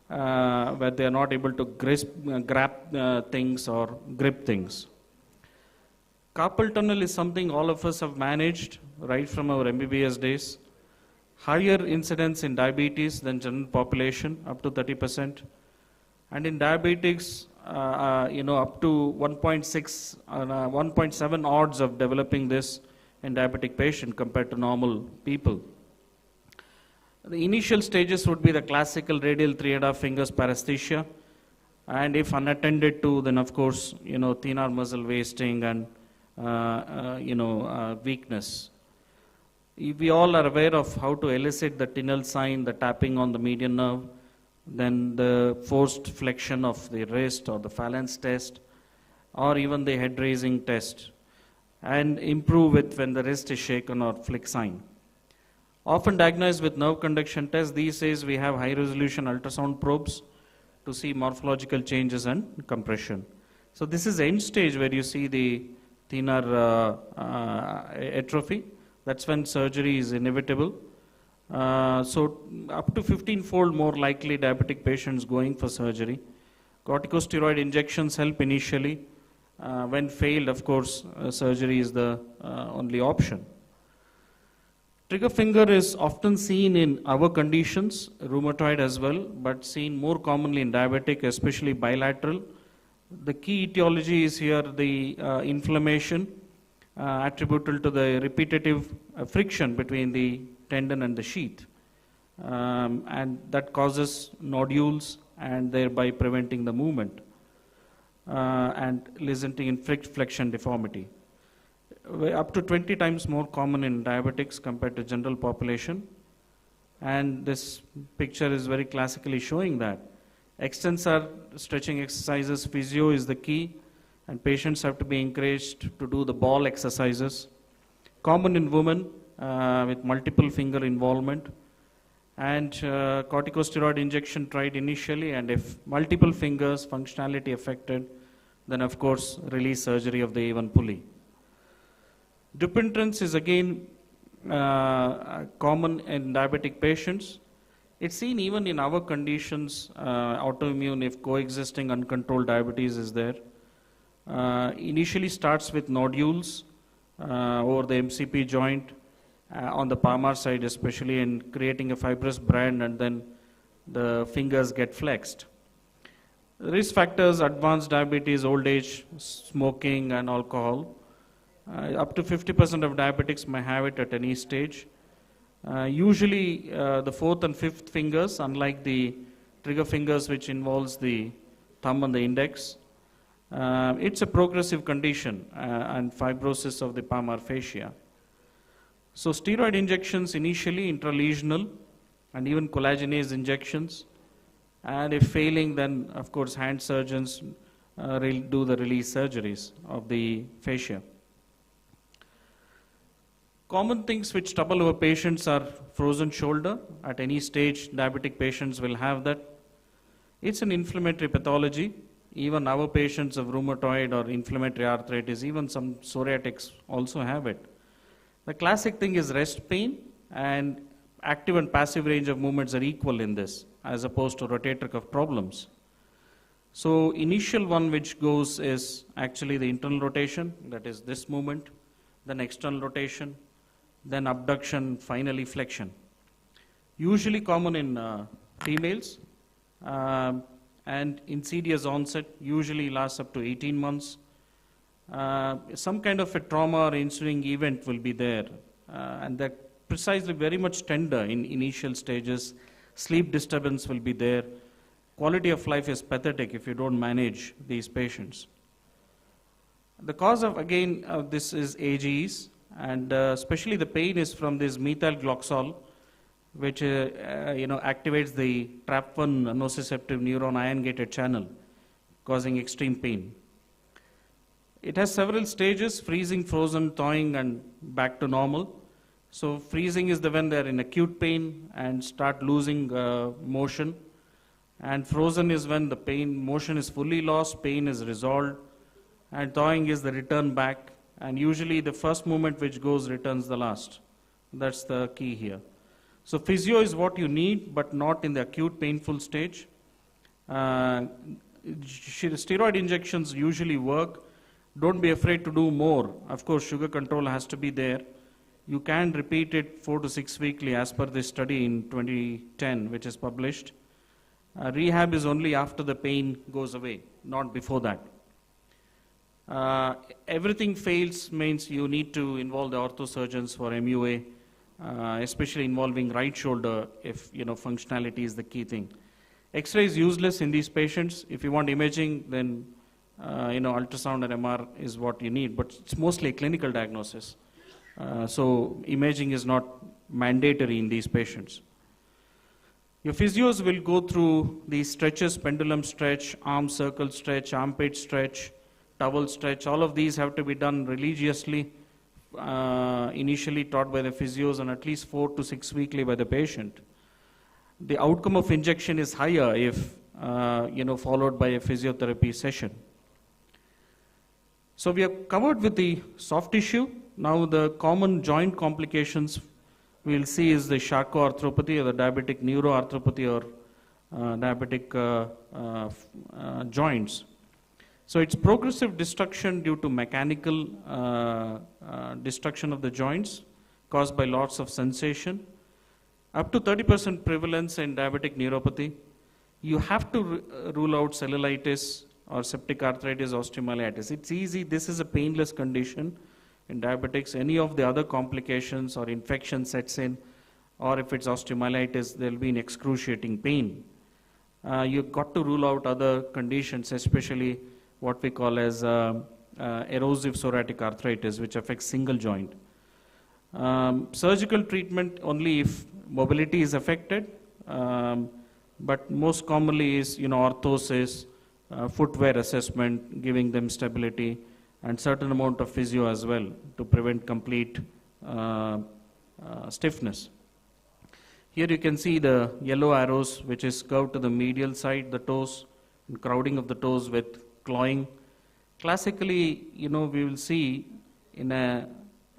where they are not able to grab things or grip things. Carpal tunnel is something all of us have managed right from our MBBS days. Higher incidence in diabetes than general population, up to 30%. And in diabetics, up to 1.6, 1.7 odds of developing this in diabetic patient compared to normal people. The initial stages would be the classical radial 3.5 fingers paresthesia, and if unattended to, then of course, thenar muscle wasting and weakness. We all are aware of how to elicit the Tinel sign, the tapping on the median nerve, then the forced flexion of the wrist or the phalanx test, or even the head raising test, and improve it when the wrist is shaken or flick sign. Often diagnosed with nerve conduction tests, these days we have high resolution ultrasound probes to see morphological changes and compression. So this is end stage where you see the thinner atrophy. That's when surgery is inevitable. So up to 15-fold more likely diabetic patients going for surgery. Corticosteroid injections help initially. When failed, of course, surgery is the only option. Trigger finger is often seen in our conditions, rheumatoid as well, but seen more commonly in diabetic, especially bilateral. The key etiology is here the inflammation attributable to the repetitive friction between the tendon and the sheath. And that causes nodules and thereby preventing the movement and resulting in flexion deformity. Up to 20 times more common in diabetics compared to general population. And this picture is very classically showing that. Extensor stretching exercises, physio is the key, and patients have to be encouraged to do the ball exercises. Common in women with multiple finger involvement. And corticosteroid injection tried initially, and if multiple fingers functionality affected, then of course release surgery of the A1 pulley. Dupuytren's is again common in diabetic patients. It's seen even in our conditions, autoimmune, if coexisting uncontrolled diabetes is there. Initially starts with nodules over the MCP joint, on the palmar side especially, and creating a fibrous brand, and then the fingers get flexed. Risk factors: advanced diabetes, old age, smoking and alcohol. Up to 50% of diabetics may have it at any stage. Usually the fourth and fifth fingers, unlike the trigger fingers which involves the thumb and the index, it's a progressive condition and fibrosis of the palmar fascia. So steroid injections initially intralesional and even collagenase injections, and if failing, then of course hand surgeons do the release surgeries of the fascia. Common things which trouble our patients are frozen shoulder. At any stage, diabetic patients will have that. It's an inflammatory pathology. Even our patients of rheumatoid or inflammatory arthritis, even some psoriatics also have it. The classic thing is rest pain, and active and passive range of movements are equal in this, as opposed to rotator cuff problems. So initial one which goes is actually the internal rotation, that is this movement, then external rotation, then abduction, finally flexion. Usually common in females, and insidious onset usually lasts up to 18 months. Some kind of a trauma or ensuing event will be there, and that precisely very much tender in initial stages. Sleep disturbance will be there. Quality of life is pathetic if you don't manage these patients. The cause of, again, this is AGEs, and especially the pain is from this methylgloxol, which activates the TRAP1 nociceptive neuron ion-gated channel, causing extreme pain. It has several stages: freezing, frozen, thawing, and back to normal. So freezing is when they're in acute pain and start losing motion, and frozen is when the motion is fully lost, pain is resolved, and thawing is the return back, and usually the first movement which goes returns the last. That's the key here. So physio is what you need, but not in the acute painful stage. Steroid injections usually work. Don't be afraid to do more. Of course, sugar control has to be there. You can repeat it 4 to 6 weekly as per this study in 2010, which is published. Rehab is only after the pain goes away, not before that. Everything fails means you need to involve the orthosurgeons for MUA, especially involving right shoulder if functionality is the key thing. X-ray is useless in these patients. If you want imaging, then ultrasound and MR is what you need, but it's mostly a clinical diagnosis. So imaging is not mandatory in these patients. Your physios will go through these stretches: pendulum stretch, arm circle stretch, armpit stretch, towel stretch. All of these have to be done religiously initially taught by the physios and at least 4 to 6 weekly by the patient. The outcome of injection is higher if followed by a physiotherapy session. So we have covered with the soft tissue. Now the common joint complications we'll see is the Charcot arthropathy or the diabetic neuroarthropathy or diabetic joints. So it's progressive destruction due to mechanical destruction of the joints caused by loss of sensation. Up to 30% prevalence in diabetic neuropathy. You have to rule out cellulitis or septic arthritis, osteomyelitis. It's easy. This is a painless condition in diabetics. Any of the other complications or infection sets in, or if it's osteomyelitis, there will be an excruciating pain. You've got to rule out other conditions, especially what we call as erosive psoriatic arthritis, which affects single joint. Surgical treatment only if mobility is affected, but most commonly is orthosis, footwear assessment, giving them stability, and certain amount of physio as well to prevent complete stiffness. Here you can see the yellow arrows, which is curved to the medial side, the toes, and crowding of the toes with clawing. Classically, we will see in a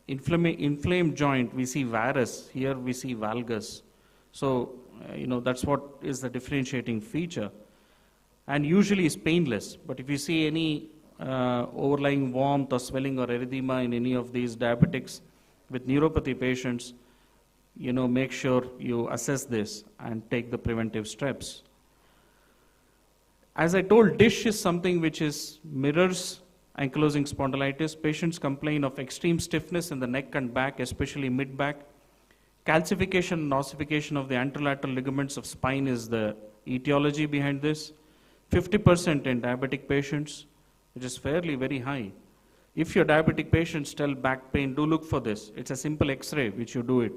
inflamed joint, we see varus. Here we see valgus. So, that's what is the differentiating feature. And usually is painless. But if you see any overlying warmth or swelling or erythema in any of these diabetics with neuropathy patients, make sure you assess this and take the preventive steps. As I told, DISH is something which mirrors ankylosing spondylitis. Patients complain of extreme stiffness in the neck and back, especially mid-back. Calcification and ossification of the anterolateral ligaments of spine is the etiology behind this. 50% in diabetic patients, which is fairly very high. If your diabetic patients tell back pain, do look for this. It's a simple X-ray which you do it.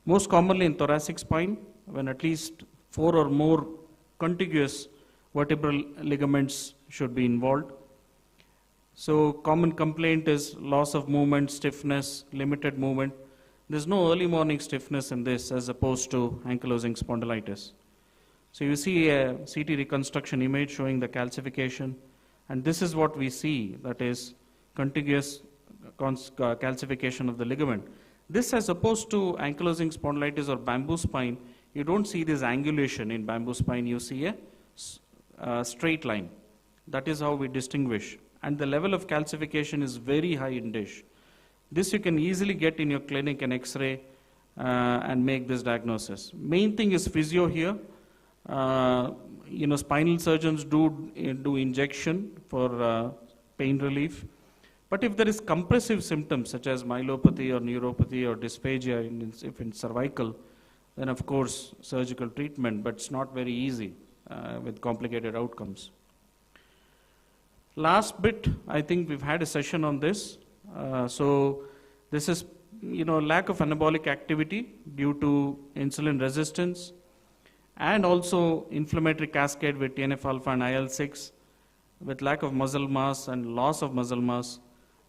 Most commonly in thoracic spine, when at least 4 or more contiguous vertebral ligaments should be involved. So common complaint is loss of movement, stiffness, limited movement. There's no early morning stiffness in this as opposed to ankylosing spondylitis. So you see a CT reconstruction image showing the calcification, and this is what we see, that is contiguous calcification of the ligament. This, as opposed to ankylosing spondylitis or bamboo spine, you don't see this angulation in bamboo spine, you see a straight line. That is how we distinguish. And the level of calcification is very high in DISH. This you can easily get in your clinic, an X-ray, and make this diagnosis. Main thing is physio here. Spinal surgeons do injection for pain relief. But if there is compressive symptoms such as myelopathy or neuropathy or dysphagia, if in cervical, then of course surgical treatment, but it's not very easy with complicated outcomes. Last bit, I think we've had a session on this. So this is, lack of anabolic activity due to insulin resistance, and also inflammatory cascade with TNF-alpha and IL-6, with lack of muscle mass and loss of muscle mass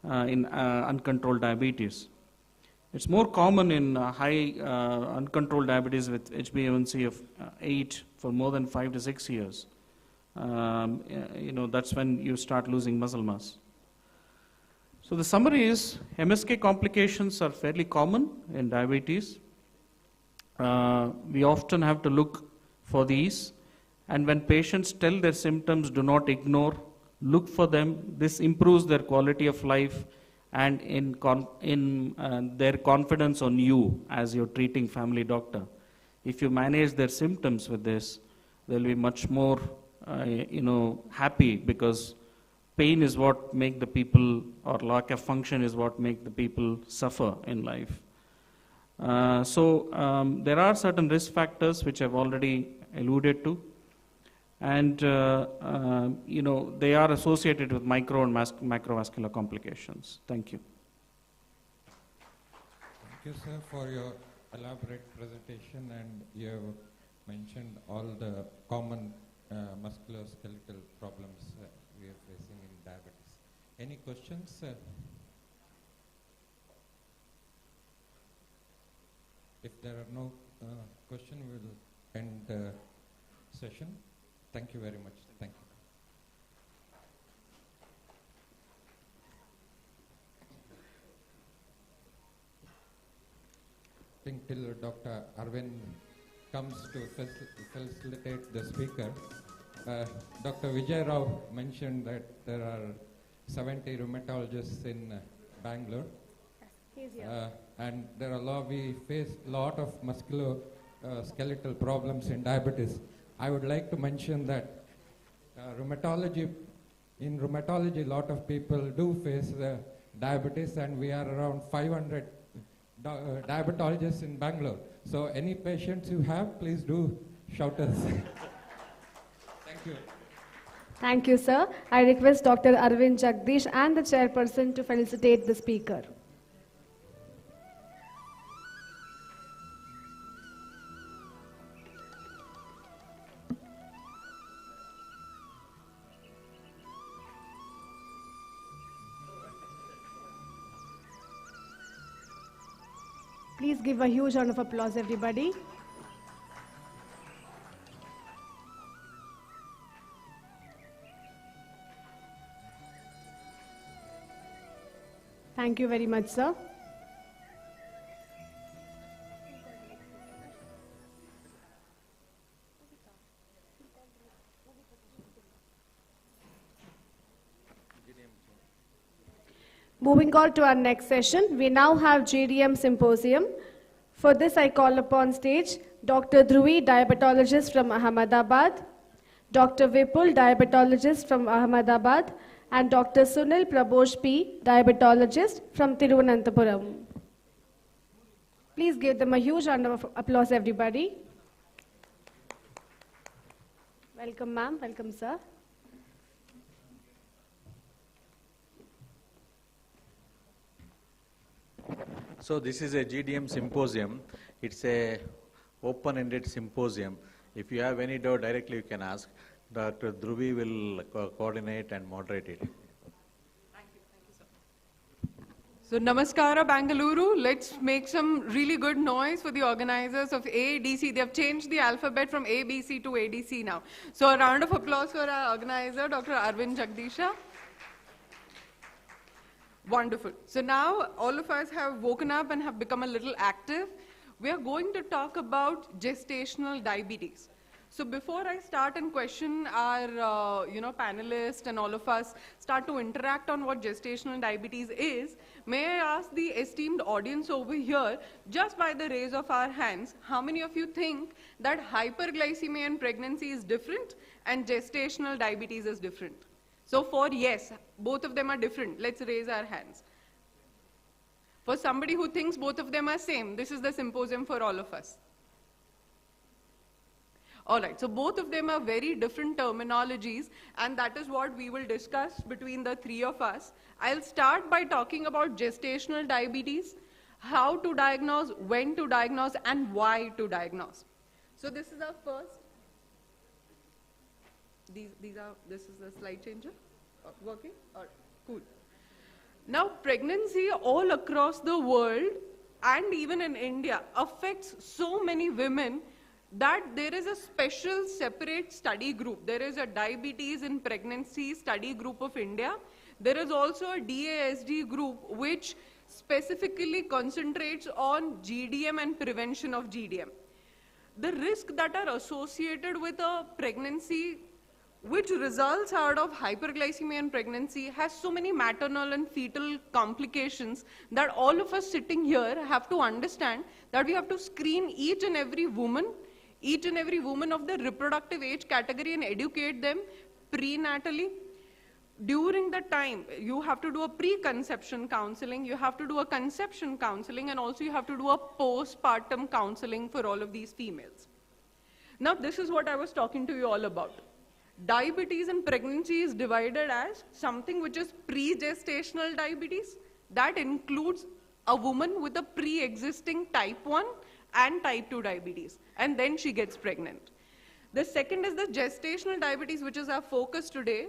in uncontrolled diabetes. It's more common in high uncontrolled diabetes with HbA1c of 8 for more than 5 to 6 years. That's when you start losing muscle mass. So the summary is MSK complications are fairly common in diabetes. We often have to look for these, and when patients tell their symptoms, do not ignore, look for them. This improves their quality of life and in their confidence on you as your treating family doctor. If you manage their symptoms with this, they'll be much more happy, because pain is what make the people, or lack of function is what make the people suffer in life. There are certain risk factors which I've already alluded to, and they are associated with micro and macrovascular complications. Thank you. Thank you, sir, for your elaborate presentation, and you have mentioned all the common musculoskeletal problems we are facing in diabetes. Any questions? If there are no questions, we will end the session. Thank you very much. Thank you. I think till Dr. Aravind comes to facilitate the speaker, Dr. Vijay Rao mentioned that there are 70 rheumatologists in Bangalore. He's here. And there are we face a lot of musculoskeletal problems in diabetes. I would like to mention that in rheumatology, a lot of people do face diabetes, and we are around 500 diabetologists in Bangalore. So any patients you have, please do shout us. Thank you. Thank you, sir. I request Dr. Aravind Jagdish and the chairperson to felicitate the speaker. Please give a huge round of applause, everybody. Thank you very much, sir. Moving on to our next session, we now have JDM Symposium. For this, I call upon stage Dr. Dhruvi, diabetologist from Ahmedabad, Dr. Vipul, diabetologist from Ahmedabad, and Dr. Sunil Prabhosh P., diabetologist from Thiruvananthapuram. Please give them a huge round of applause, everybody. Welcome, ma'am. Welcome, sir. So this is a GDM symposium. It's a open-ended symposium. If you have any doubt, directly you can ask. Dr. Dhruvi will coordinate and moderate it. So Namaskara Bangalore, let's make some really good noise for the organizers of AADC. They have changed the alphabet from ABC to ADC now. So a round of applause for our organizer, Dr. Aravind Jagdisha. Wonderful. So now all of us have woken up and have become a little active. We are going to talk about gestational diabetes. So before I start and question our panelists and all of us start to interact on what gestational diabetes is, may I ask the esteemed audience over here, just by the raise of our hands, how many of you think that hyperglycemia in pregnancy is different and gestational diabetes is different? So for yes, both of them are different. Let's raise our hands. For somebody who thinks both of them are same, this is the symposium for all of us. All right, so both of them are very different terminologies, and that is what we will discuss between the three of us. I'll start by talking about gestational diabetes, how to diagnose, when to diagnose, and why to diagnose. So this is our first. This is the slide changer. Working? All right, cool. Now, pregnancy all across the world and even in India affects so many women that there is a special separate study group. There is a diabetes in pregnancy study group of India. There is also a DASD group which specifically concentrates on GDM and prevention of GDM. The risks that are associated with a pregnancy which results out of hyperglycemia in pregnancy has so many maternal and fetal complications that all of us sitting here have to understand that we have to screen each and every woman of the reproductive age category and educate them prenatally. During the time, you have to do a pre-conception counseling, you have to do a conception counseling, and also you have to do a postpartum counseling for all of these females. Now, this is what I was talking to you all about. Diabetes in pregnancy is divided as something which is pre-gestational diabetes. That includes a woman with a pre-existing type 1 and type 2 diabetes, and then she gets pregnant. The second is the gestational diabetes, which is our focus today.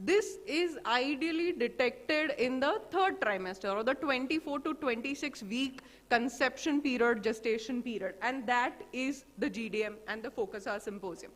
this is ideally detected in the third trimester or the 24 to 26 week conception period, gestation period, and that is the GDM and the Focus Hour Symposium.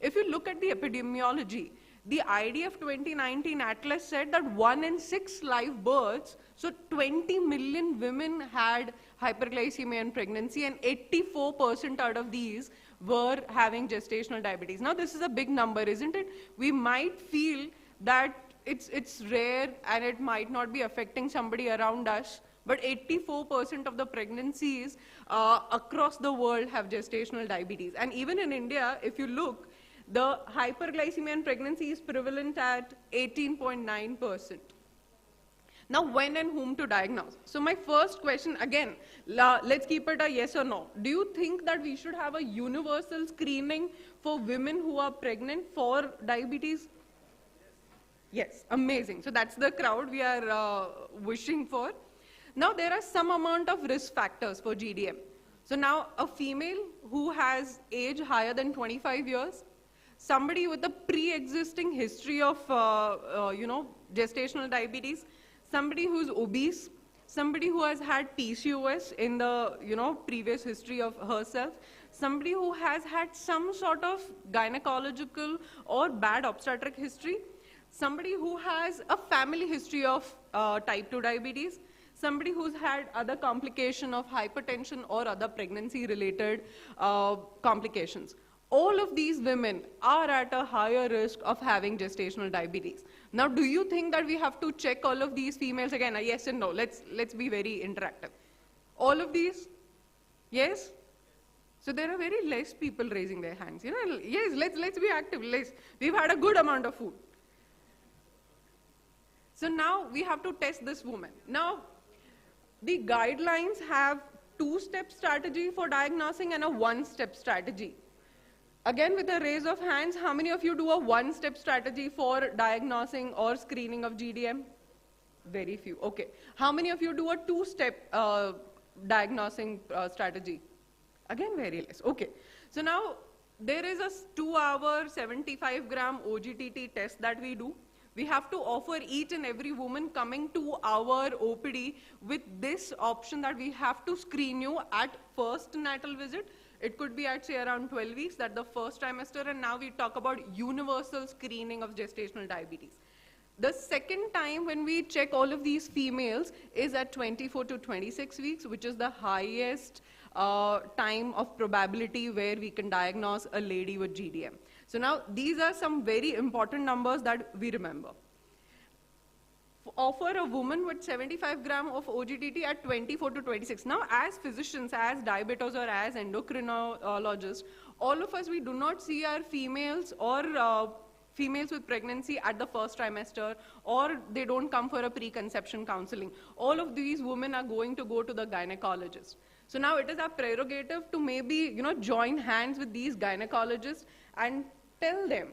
If you look at the epidemiology, the IDF 2019 Atlas said that 1 in 6 live births, so 20 million women had hyperglycemia in pregnancy, and 84% out of these were having gestational diabetes. Now this is a big number, isn't it? We might feel that it's rare and it might not be affecting somebody around us, but 84% of the pregnancies across the world have gestational diabetes. And even in India, if you look, the hyperglycemia in pregnancy is prevalent at 18.9%. Now, when and whom to diagnose? So my first question, again, let's keep it a yes or no. Do you think that we should have a universal screening for women who are pregnant for diabetes? Yes, amazing. So that's the crowd we are wishing for. Now, there are some amount of risk factors for GDM. So now, a female who has age higher than 25 years, somebody with a pre-existing history of, gestational diabetes, somebody who's obese, somebody who has had PCOS in the, previous history of herself, somebody who has had some sort of gynecological or bad obstetric history, somebody who has a family history of type 2 diabetes, somebody who's had other complication of hypertension or other pregnancy-related complications. All of these women are at a higher risk of having gestational diabetes. Now, do you think that we have to check all of these females again? Yes and no. Let's be very interactive. All of these? Yes? So there are very less people raising their hands. Yes, let's be active. We've had a good amount of food. So now we have to test this woman. Now, the guidelines have two-step strategy for diagnosing and a one-step strategy. Again, with a raise of hands, how many of you do a one-step strategy for diagnosing or screening of GDM? Very few. Okay. How many of you do a two-step diagnosing strategy? Again, very less. Okay. So now, there is a 2-hour 75-gram OGTT test that we do. We have to offer each and every woman coming to our OPD with this option that we have to screen you at first natal visit. It could be at, say, around 12 weeks, that's the first trimester, and now we talk about universal screening of gestational diabetes. The second time when we check all of these females is at 24 to 26 weeks, which is the highest time of probability where we can diagnose a lady with GDM. So now, these are some very important numbers that we remember. Offer a woman with 75 gram of OGTT at 24 to 26. Now, as physicians, as diabetos or as endocrinologists, all of us, we do not see our females or females with pregnancy at the first trimester, or they don't come for a preconception counseling. All of these women are going to go to the gynecologist. So now it is our prerogative to maybe, join hands with these gynecologists and tell them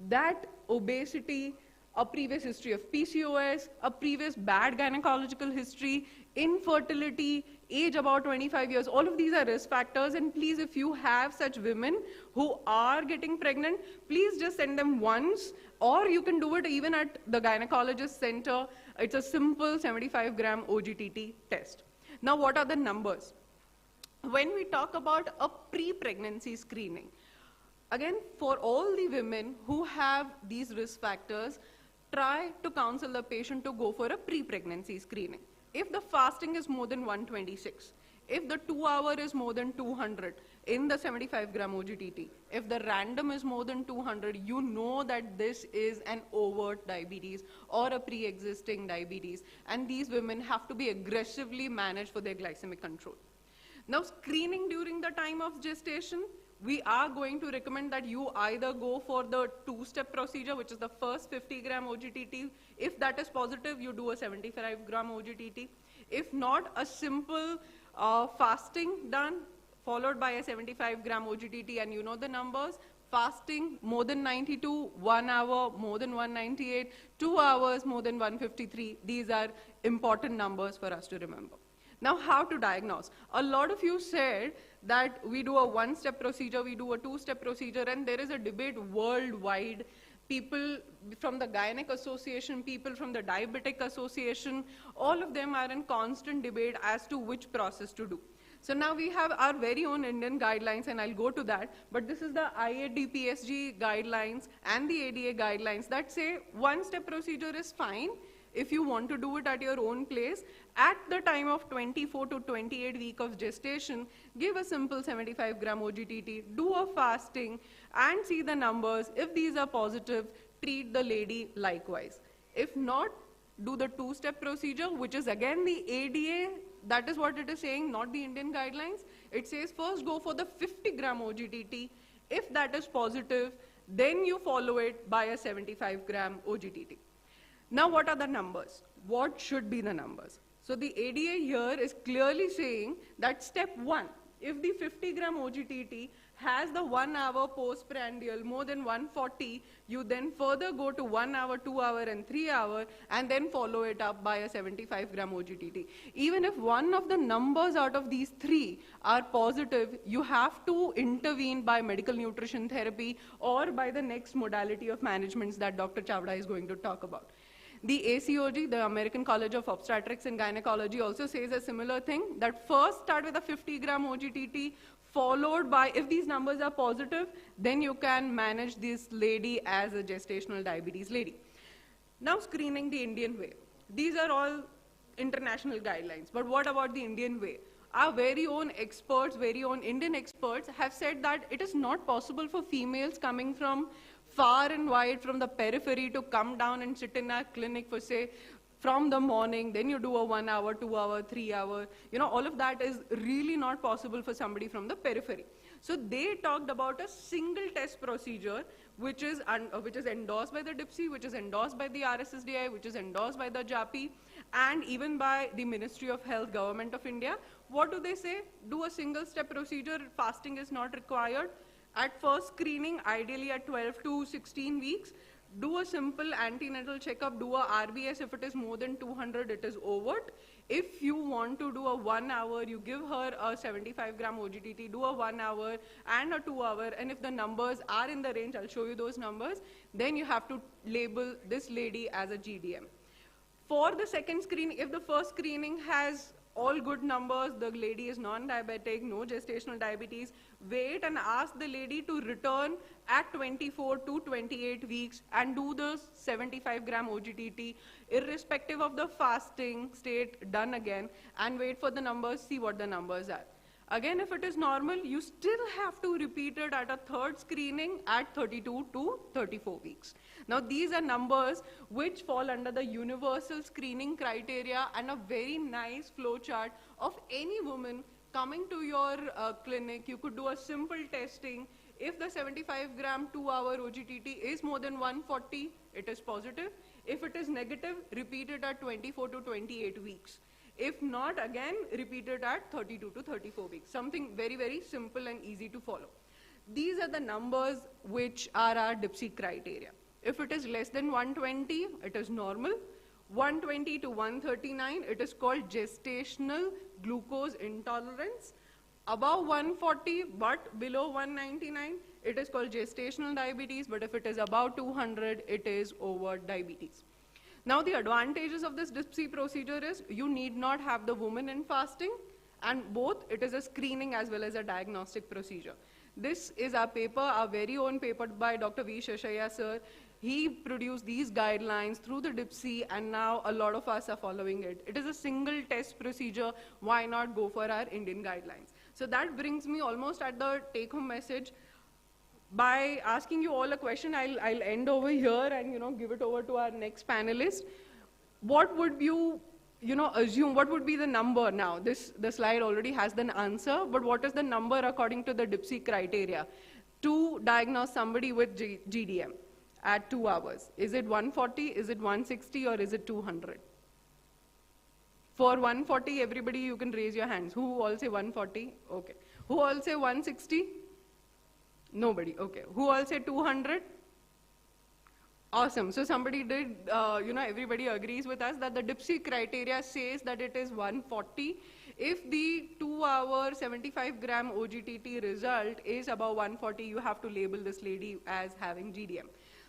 that obesity, a previous history of PCOS, a previous bad gynecological history, infertility, age about 25 years, all of these are risk factors. And please, if you have such women who are getting pregnant, please just send them once, or you can do it even at the gynecologist center. It's a simple 75-gram OGTT test. Now, what are the numbers? When we talk about a pre-pregnancy screening, again, for all the women who have these risk factors, try to counsel the patient to go for a pre-pregnancy screening. If the fasting is more than 126, if the 2-hour is more than 200 in the 75-gram OGTT, if the random is more than 200, you know that this is an overt diabetes or a pre-existing diabetes, and these women have to be aggressively managed for their glycemic control. Now, screening during the time of gestation, we are going to recommend that you either go for the two-step procedure, which is the first 50-gram OGTT. If that is positive, you do a 75-gram OGTT. If not, a simple fasting done, followed by a 75-gram OGTT, and you know the numbers. Fasting more than 92, 1 hour more than 198, 2 hours more than 153. These are important numbers for us to remember. Now, how to diagnose? A lot of you said that we do a one-step procedure, we do a two-step procedure, and there is a debate worldwide people from the Gynec Association, people from the Diabetic Association, all of them are in constant debate as to which process to do. So now we have our very own Indian guidelines, and I'll go to that, but this is the IAD-PSG guidelines and the ADA guidelines that say one-step procedure is fine if you want to do it at your own place. At the time of 24 to 28 week of gestation, give a simple 75 gram OGTT, do a fasting, and see the numbers. If these are positive, treat the lady likewise. If not, do the two-step procedure, which is again the ADA. That is what it is saying, not the Indian guidelines. It says first go for the 50 gram OGTT. If that is positive, then you follow it by a 75 gram OGTT. Now what are the numbers? What should be the numbers? So the ADA here is clearly saying that step 1, if the 50 gram OGTT has the 1 hour postprandial more than 140, you then further go to 1 hour, 2 hour and 3 hour, and then follow it up by a 75 gram OGTT. Even if one of the numbers out of these 3 are positive, you have to intervene by medical nutrition therapy or by the next modality of managements that Dr. Chavda is going to talk about. The ACOG, the American College of Obstetrics and Gynecology, also says a similar thing, that first start with a 50 gram OGTT, followed by, if these numbers are positive, then you can manage this lady as a gestational diabetes lady. Now screening the Indian way. These are all international guidelines, but what about the Indian way? Our very own experts, very own Indian experts have said that it is not possible for females coming from far and wide from the periphery to come down and sit in our clinic for, say, from the morning, then you do a 1 hour, 2 hour, 3 hour. You know, all of that is really not possible for somebody from the periphery. So they talked about a single test procedure, which is endorsed by the DIPSI, which is endorsed by the RSSDI, which is endorsed by the JAPI, and even by the Ministry of Health, Government of India. What do they say? Do a single step procedure, fasting is not required. At first screening, ideally at 12 to 16 weeks, do a simple antenatal checkup, do a RBS. If it is more than 200, it is overt. If you want to do a 1 hour, you give her a 75 gram OGTT, do a 1 hour and a 2 hour, and if the numbers are in the range, I'll show you those numbers, then you have to label this lady as a GDM. For the second screening, if the first screening has all good numbers, the lady is non-diabetic, no gestational diabetes, wait and ask the lady to return at 24 to 28 weeks and do the 75 gram OGTT, irrespective of the fasting state, done again, and wait for the numbers, see what the numbers are. Again, if it is normal, you still have to repeat it at a third screening at 32 to 34 weeks. Now, these are numbers which fall under the universal screening criteria and a very nice flow chart of any woman coming to your clinic. You could do a simple testing. If the 75 gram 2 hour OGTT is more than 140, it is positive. If it is negative, repeat it at 24 to 28 weeks. If not, again, repeat it at 32 to 34 weeks. Something very, very simple and easy to follow. These are the numbers which are our DIPSI criteria. If it is less than 120, it is normal. 120 to 139, it is called gestational glucose intolerance. Above 140 but below 199, it is called gestational diabetes, but if it is above 200, it is overt diabetes. Now the advantages of this DIPSI procedure is you need not have the woman in fasting, and both it is a screening as well as a diagnostic procedure. This is our paper, our very own paper by Dr. V. Sheshaya sir. He produced these guidelines through the DIPSI, and now a lot of us are following it. It is a single test procedure. Why not go for our Indian guidelines? So that brings me almost at the take-home message. By asking you all a question, I'll end over here and give it over to our next panelist. What would you assume? What would be the number now? The slide already has the answer, but what is the number according to the DIPSI criteria to diagnose somebody with GDM at 2 hours? Is it 140? Is it 160? Or is it 200? For 140, everybody, you can raise your hands. Who all say 140? Okay. Who all say 160? Nobody, okay. Who all say 200? Awesome. So somebody did, everybody agrees with us that the DIPSI criteria says that it is 140. If the 2 hour 75 gram OGTT result is above 140, you have to label this lady as having GDM.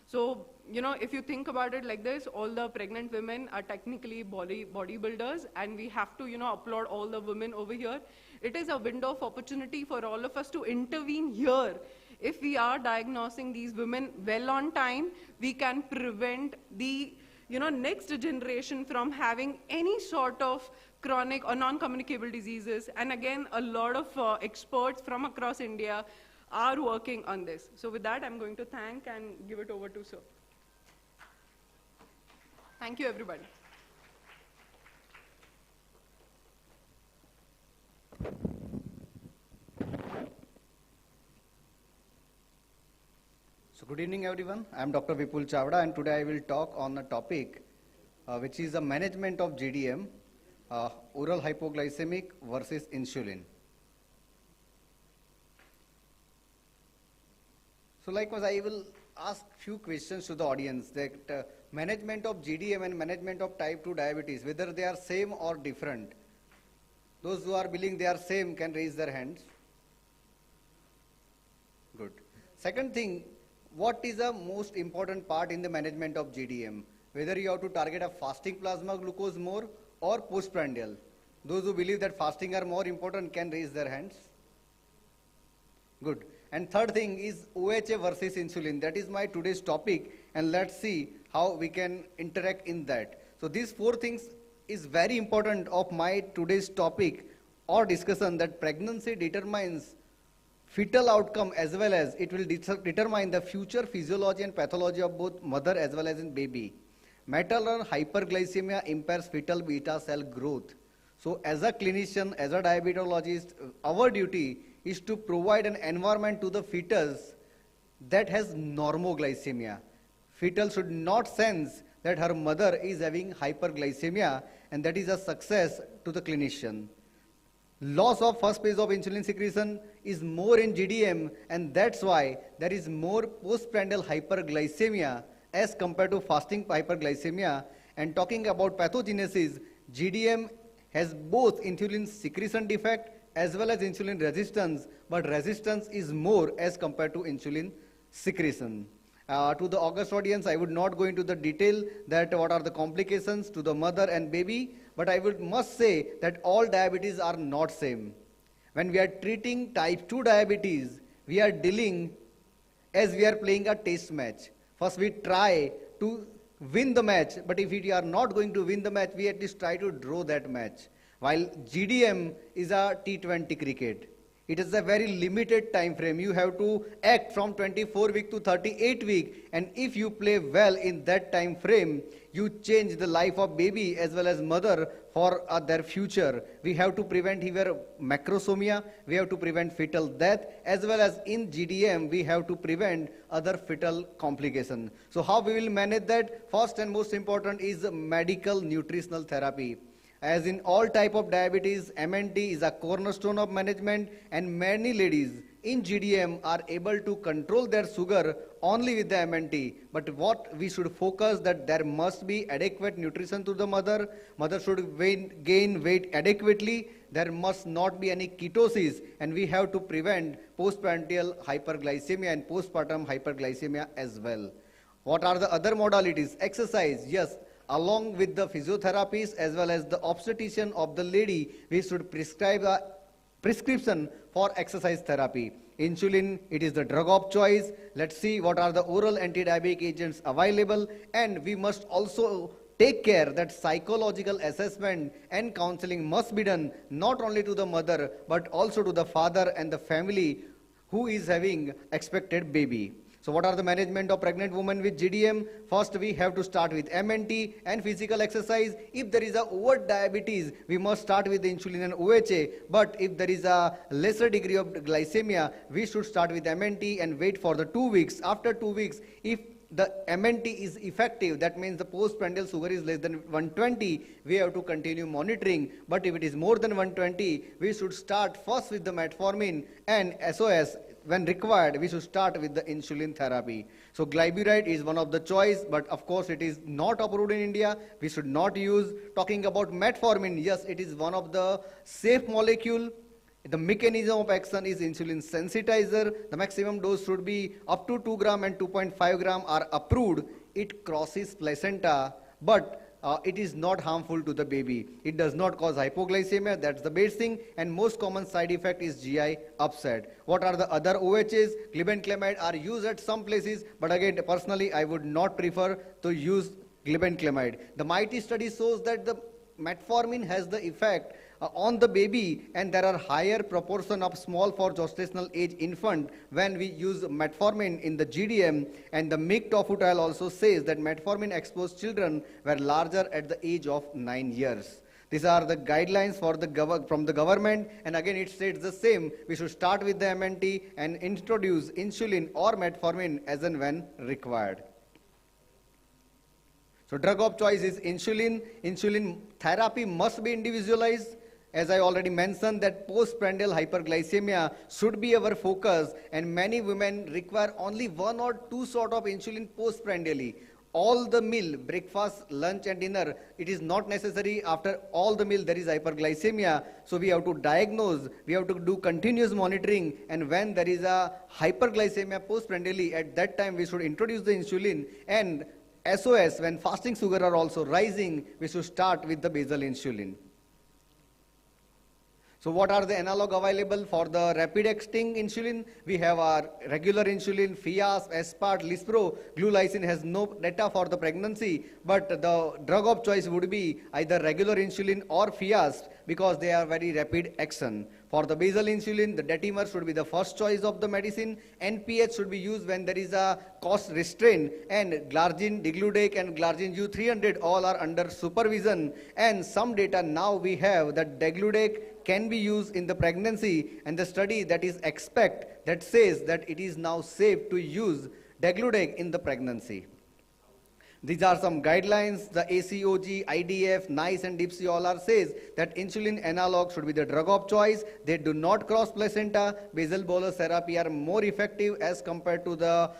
So, if you think about it like this, all the pregnant women are technically bodybuilders, and we have to, applaud all the women over here. It is a window of opportunity for all of us to intervene here. If we are diagnosing these women well on time, we can prevent the next generation from having any sort of chronic or non-communicable diseases. And again, a lot of experts from across India are working on this. So with that, I'm going to thank and give it over to Sir. Thank you, everybody. So good evening, everyone. I am Dr. Vipul Chavda, and today I will talk on a topic which is the management of GDM, oral hypoglycemic versus insulin. So likewise, I will ask few questions to the audience that management of GDM and management of type 2 diabetes, whether they are same or different. Those who are believing they are same can raise their hands. Good. Second thing, what is the most important part in the management of GDM? Whether you have to target a fasting plasma glucose more or postprandial. Those who believe that fasting are more important can raise their hands. Good. And third thing is OHA versus insulin. That is my today's topic, and let's see how we can interact in that. So these four things is very important of my today's topic or discussion, that pregnancy determines fetal outcome as well as it will determine the future physiology and pathology of both mother as well as in baby. Maternal hyperglycemia impairs fetal beta cell growth. So as a clinician, as a diabetologist, our duty is to provide an environment to the fetus that has normoglycemia. Fetal should not sense that her mother is having hyperglycemia, and that is a success to the clinician. Loss of first phase of insulin secretion is more in GDM, and that's why there is more postprandial hyperglycemia as compared to fasting hyperglycemia. And talking about pathogenesis, GDM has both insulin secretion defect as well as insulin resistance, but resistance is more as compared to insulin secretion. To the august audience, I would not go into the detail that what are the complications to the mother and baby, but I must say that all diabetes are not same. When we are treating type 2 diabetes, we are dealing as we are playing a test match. First we try to win the match, but if we are not going to win the match, we at least try to draw that match. While GDM is a T20 cricket. It is a very limited time frame. You have to act from 24 week to 38 week, and if you play well in that time frame, you change the life of baby as well as mother for their future. We have to prevent here macrosomia, we have to prevent fetal death, as well as in GDM we have to prevent other fetal complication. So how we will manage that? First and most important is medical nutritional therapy. As in all type of diabetes, MNT is a cornerstone of management, and many ladies in GDM are able to control their sugar only with the MNT. But what we should focus that there must be adequate nutrition to the mother. Mother should gain weight adequately. There must not be any ketosis, and we have to prevent postprandial hyperglycemia and postpartum hyperglycemia as well. What are the other modalities? Exercise, yes. Along with the physiotherapies as well as the obstetrician of the lady, we should prescribe a prescription for exercise therapy. Insulin, it is the drug of choice. Let's see what are the oral anti-diabetic agents available, and we must also take care that psychological assessment and counseling must be done not only to the mother but also to the father and the family who is having expected baby. So what are the management of pregnant women with GDM? First, we have to start with MNT and physical exercise. If there is a overt diabetes, we must start with insulin and OHA. But if there is a lesser degree of glycemia, we should start with MNT and wait for the 2 weeks. After 2 weeks, if the MNT is effective, that means the postprandial sugar is less than 120, we have to continue monitoring. But if it is more than 120, we should start first with the metformin and SOS. When required, we should start with the insulin therapy. So glyburide is one of the choice, but of course it is not approved in India. We should not use. Talking about metformin, yes, it is one of the safe molecule. The mechanism of action is insulin sensitizer. The maximum dose should be up to 2 gram and 2.5 gram are approved. It crosses placenta, but it is not harmful to the baby. It does not cause hypoglycemia, that's the base thing, and most common side effect is GI upset. What are the other OHs? Glibenclamide are used at some places, but again, personally, I would not prefer to use glibenclamide. The MIGHTY study shows that the metformin has the effect on the baby, and there are higher proportion of small for gestational age infant when we use metformin in the GDM, and the MIG tofu trial also says that metformin exposed children were larger at the age of 9 years. These are the guidelines for from the government, and again it states the same. We should start with the MNT and introduce insulin or metformin as and when required. So drug of choice is insulin. Insulin therapy must be individualized. As I already mentioned, that postprandial hyperglycemia should be our focus, and many women require only 1 or 2 sort of insulin postprandially. All the meal, breakfast, lunch and dinner, it is not necessary. After all the meal there is hyperglycemia. So we have to diagnose, we have to do continuous monitoring, and when there is a hyperglycemia postprandially, at that time we should introduce the insulin. And SOS, when fasting sugar are also rising, we should start with the basal insulin. So what are the analog available for the rapid acting insulin? We have our regular insulin, Fiasp, Aspart, Lispro. Glulysin has no data for the pregnancy, but the drug of choice would be either regular insulin or Fiasp because they are very rapid action. For the basal insulin, the Detimer should be the first choice of the medicine. NPH should be used when there is a cost restraint, and Glargine, Digludec and Glargine U300 all are under supervision. And some data now we have that Digludec can be used in the pregnancy, and the study that is EXPECT that says that it is now safe to use Digludec in the pregnancy. These are some guidelines. The ACOG, IDF, NICE and DIPSI all are says that insulin analog should be the drug of choice. They do not cross placenta. Basal bolus therapy are more effective as compared to the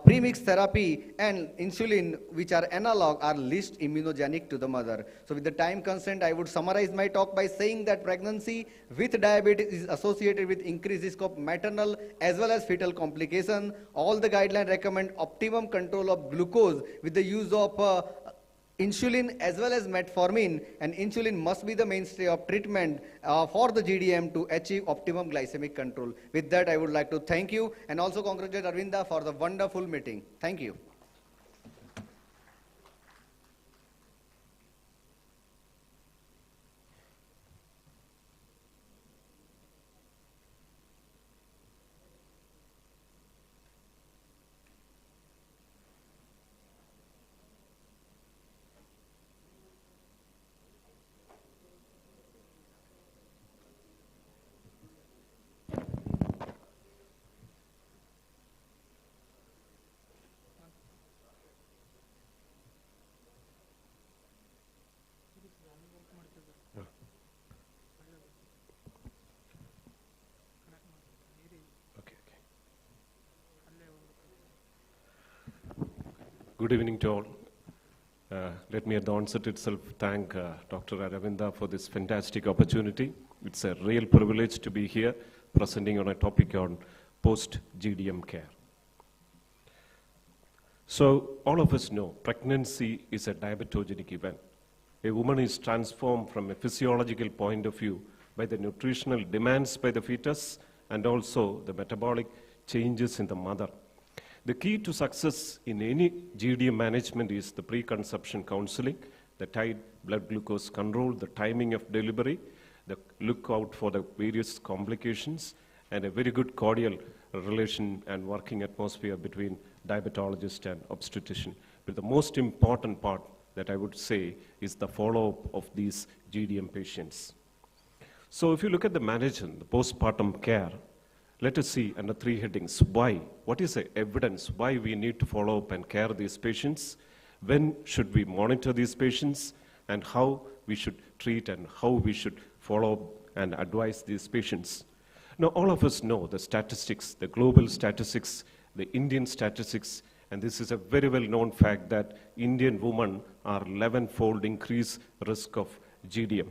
premix therapy, and insulin which are analog are least immunogenic to the mother. So with the time constraint, I would summarize my talk by saying that pregnancy with diabetes is associated with increased risk of maternal as well as fetal complication. All the guidelines recommend optimum control of glucose with the use of insulin as well as metformin, and insulin must be the mainstay of treatment for the GDM to achieve optimum glycemic control. With that, I would like to thank you and also congratulate Aravinda for the wonderful meeting. Thank you. Good evening to all. Let me at the onset itself thank Dr. Aravinda for this fantastic opportunity. It's a real privilege to be here presenting on a topic on post-GDM care. So all of us know pregnancy is a diabetogenic event. A woman is transformed from a physiological point of view by the nutritional demands by the fetus and also the metabolic changes in the mother. The key to success in any GDM management is the pre-conception counseling, the tight blood glucose control, the timing of delivery, the look out for the various complications, and a very good cordial relation and working atmosphere between diabetologist and obstetrician. But the most important part that I would say is the follow-up of these GDM patients. So if you look at the management, the postpartum care, let us see under 3 headings. Why? What is the evidence? Why we need to follow up and care these patients? When should we monitor these patients? And how we should treat and how we should follow up and advise these patients? Now, all of us know the statistics, the global statistics, the Indian statistics, and this is a very well-known fact that Indian women are 11-fold increased risk of GDM.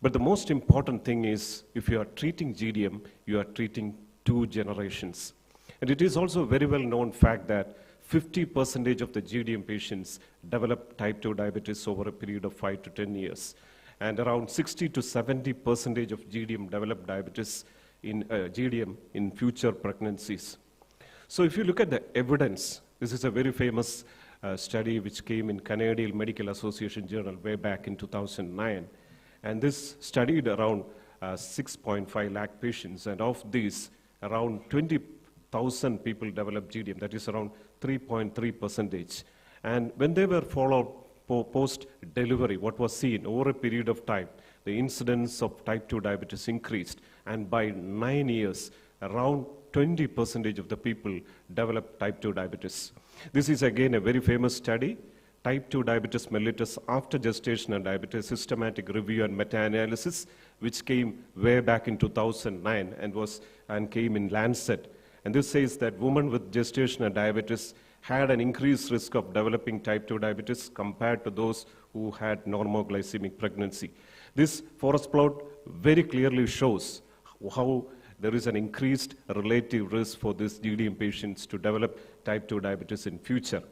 But the most important thing is, if you are treating GDM, you are treating 2 generations. And it is also a very well known fact that 50% of the GDM patients develop type 2 diabetes over a period of 5 to 10 years. And around 60 to 70% of GDM develop diabetes in GDM in future pregnancies. So if you look at the evidence, this is a very famous study which came in Canadian Medical Association Journal way back in 2009. And this studied around 6.5 lakh patients, and of these, around 20,000 people developed GDM, that is around 3.3%. And when they were followed post-delivery, what was seen over a period of time, the incidence of type 2 diabetes increased, and by 9 years, around 20% of the people developed type 2 diabetes. This is again a very famous study, type 2 diabetes mellitus after gestational diabetes, systematic review and meta-analysis, which came way back in 2009 and came in Lancet. And this says that women with gestational diabetes had an increased risk of developing type 2 diabetes compared to those who had normoglycemic pregnancy. This forest plot very clearly shows how there is an increased relative risk for these GDM patients to develop type 2 diabetes in future.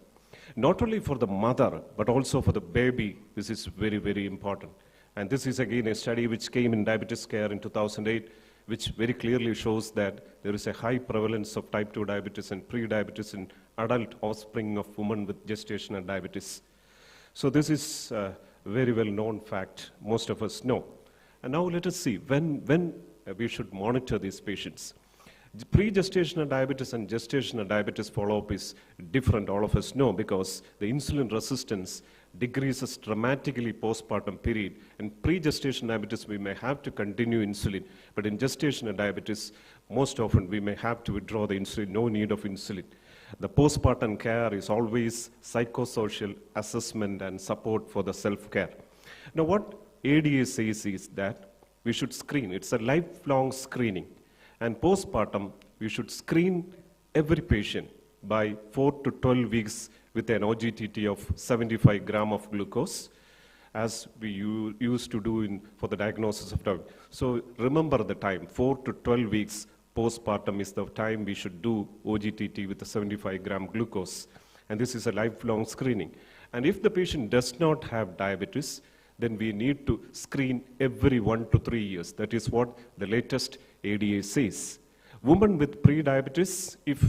Not only for the mother, but also for the baby, this is very, very important. And this is again a study which came in Diabetes Care in 2008, which very clearly shows that there is a high prevalence of type 2 diabetes and pre-diabetes in adult offspring of women with gestational diabetes. So this is a very well known fact, most of us know. And now let us see when we should monitor these patients. Pre-gestational diabetes and gestational diabetes follow-up is different, all of us know, because the insulin resistance decreases dramatically postpartum period. In pre-gestational diabetes, we may have to continue insulin, but in gestational diabetes, most often we may have to withdraw the insulin, no need of insulin. The postpartum care is always psychosocial assessment and support for the self-care. Now what ADA says is that we should screen. It's a lifelong screening. And postpartum, we should screen every patient by 4 to 12 weeks with an OGTT of 75 gram of glucose, as we used to do for the diagnosis of diabetes. So remember the time, 4 to 12 weeks postpartum is the time we should do OGTT with the 75 gram glucose. And this is a lifelong screening. And if the patient does not have diabetes, then we need to screen every 1 to 3 years. That is what the latest ADA says. Women with pre-diabetes, if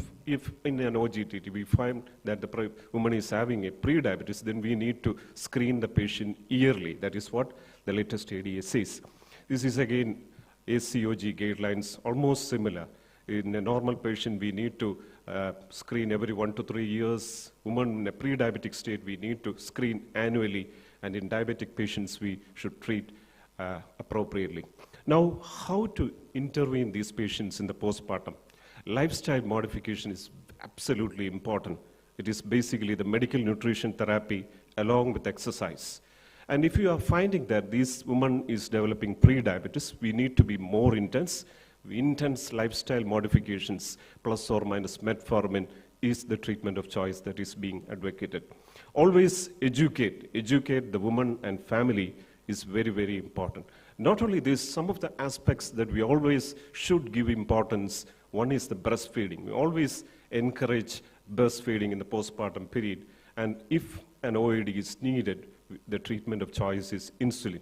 in an OGTT we find that the woman is having a pre-diabetes, then we need to screen the patient yearly. That is what the latest ADA says. This is again ACOG guidelines, almost similar. In a normal patient, we need to screen every 1 to 3 years. Women in a pre-diabetic state, we need to screen annually. And in diabetic patients, we should treat appropriately. Now, how to intervene these patients in the postpartum? Lifestyle modification is absolutely important. It is basically the medical nutrition therapy along with exercise. And if you are finding that this woman is developing pre-diabetes, we need to be more intense. Intense lifestyle modifications, plus or minus metformin, is the treatment of choice that is being advocated. Always educate the woman and family is very, very important. Not only this, some of the aspects that we always should give importance, one is the breastfeeding. We always encourage breastfeeding in the postpartum period, and if an OAD is needed, the treatment of choice is insulin.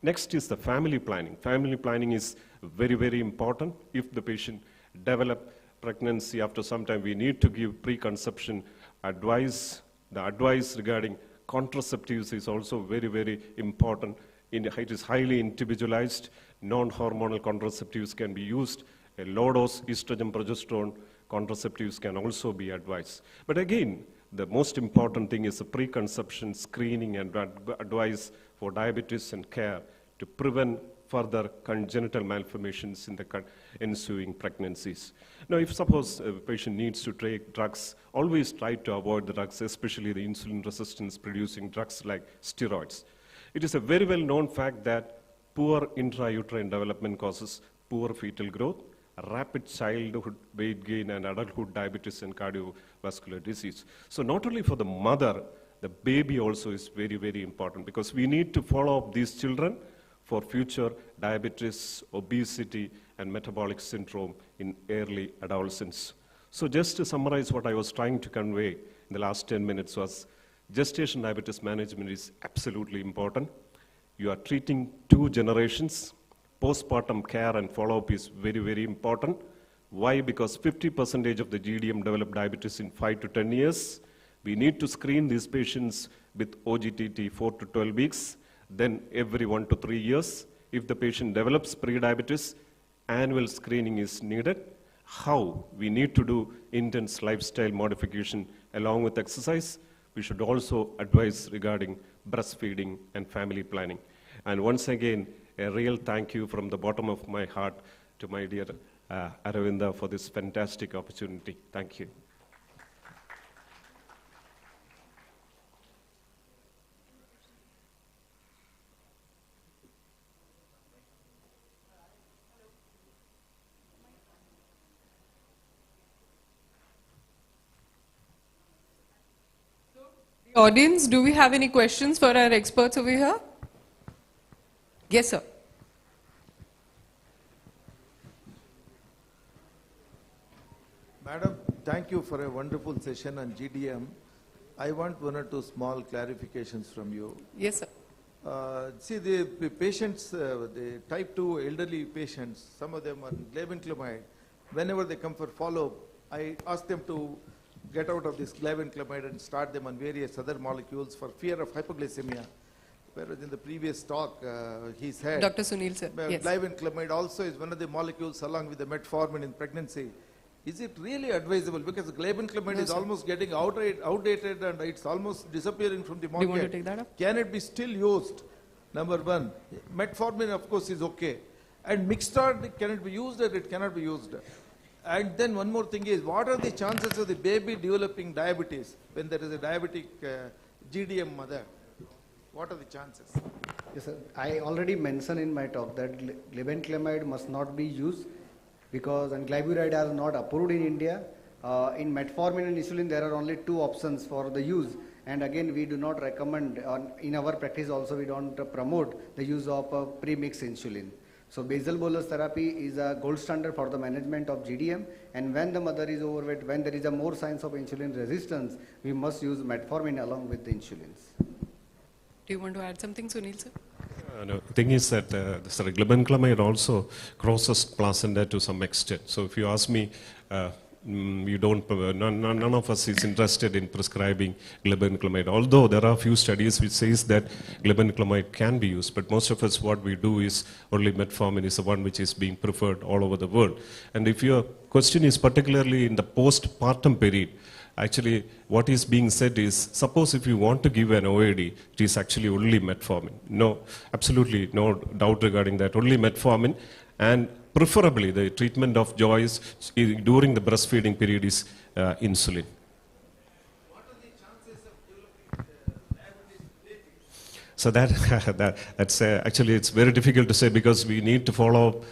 Next is the family planning. Family planning is very, very important. If the patient develops pregnancy after some time, we need to give preconception advice. The advice regarding contraceptives is also very, very important. It is highly individualized. Non-hormonal contraceptives can be used. A low-dose estrogen progesterone contraceptives can also be advised. But again, the most important thing is the preconception screening and advice for diabetes and care to prevent further congenital malformations in the ensuing pregnancies. Now, if suppose a patient needs to take drugs, always try to avoid the drugs, especially the insulin resistance producing drugs like steroids. It is a very well known fact that poor intrauterine development causes poor fetal growth, rapid childhood weight gain, and adulthood diabetes and cardiovascular disease. So not only for the mother, the baby also is very, very important, because we need to follow up these children for future diabetes, obesity, and metabolic syndrome in early adolescence. So just to summarize what I was trying to convey in the last 10 minutes was, gestation diabetes management is absolutely important. You are treating 2 generations. Postpartum care and follow-up is very, very important. Why? Because 50% of the GDM develop diabetes in 5 to 10 years. We need to screen these patients with OGTT 4 to 12 weeks, then every 1 to 3 years. If the patient develops prediabetes, annual screening is needed. How? We need to do intense lifestyle modification along with exercise. We should also advise regarding breastfeeding and family planning. And once again, a real thank you from the bottom of my heart to my dear Aravinda for this fantastic opportunity. Thank you. Audience, do we have any questions for our experts over here? Yes, sir. Madam, thank you for a wonderful session on GDM. I want 1 or 2 small clarifications from you. Yes, sir. See, the patients, the type 2 elderly patients, some of them on glibenclamide, whenever they come for follow-up, I ask them to get out of this glibenclamide and start them on various other molecules for fear of hypoglycemia. Whereas in the previous talk, he said, Dr. Sunil, sir. Yes. Glibenclamide also is one of the molecules along with the metformin in pregnancy. Is it really advisable? Because glibenclamide is almost getting outdated and it's almost disappearing from the market. Do you want to take that up? Can it be still used? Number 1. Metformin, of course, is okay. And Mixtard, can it be used or it cannot be used? And then one more thing is, what are the chances of the baby developing diabetes when there is a diabetic GDM mother? What are the chances? Yes, sir. I already mentioned in my talk that glibenclamide must not be used because and glyburide are not approved in India. In metformin and insulin, there are only 2 options for the use. And again, we do not recommend, in our practice also, we don't promote the use of pre-mixed insulin. So basal bolus therapy is a gold standard for the management of GDM, and when the mother is overweight, when there is a more signs of insulin resistance, we must use metformin along with the insulins. Do you want to add something, Sunil, sir? No, the thing is that glibenclamide also crosses placenta to some extent. So if you ask me, you don't, none of us is interested in prescribing glibenclamide. Although there are a few studies which says that glibenclamide can be used, but most of us what we do is only metformin is the one which is being preferred all over the world. And if your question is particularly in the postpartum period, actually what is being said is, suppose if you want to give an OAD, it is actually only metformin. No, absolutely no doubt regarding that, only metformin. And preferably the treatment of choice during the breastfeeding period is insulin. What are the chances of developing diabetes? So that's actually it's very difficult to say because we need to follow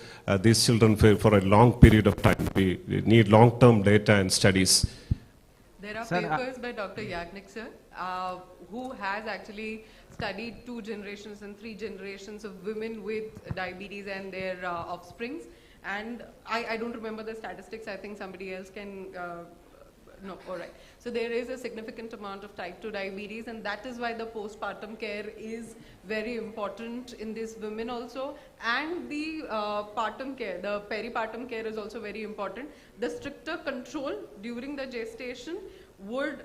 these children for a long period of time. We need long-term data and studies. There are papers by Dr. Yagnik, sir, who has actually studied 2 generations and 3 generations of women with diabetes and their offsprings. And I don't remember the statistics. I think somebody else can. No, all right. So there is a significant amount of type 2 diabetes, and that is why the postpartum care is very important in these women also. And the partum care, the peripartum care is also very important. The stricter control during the gestation would,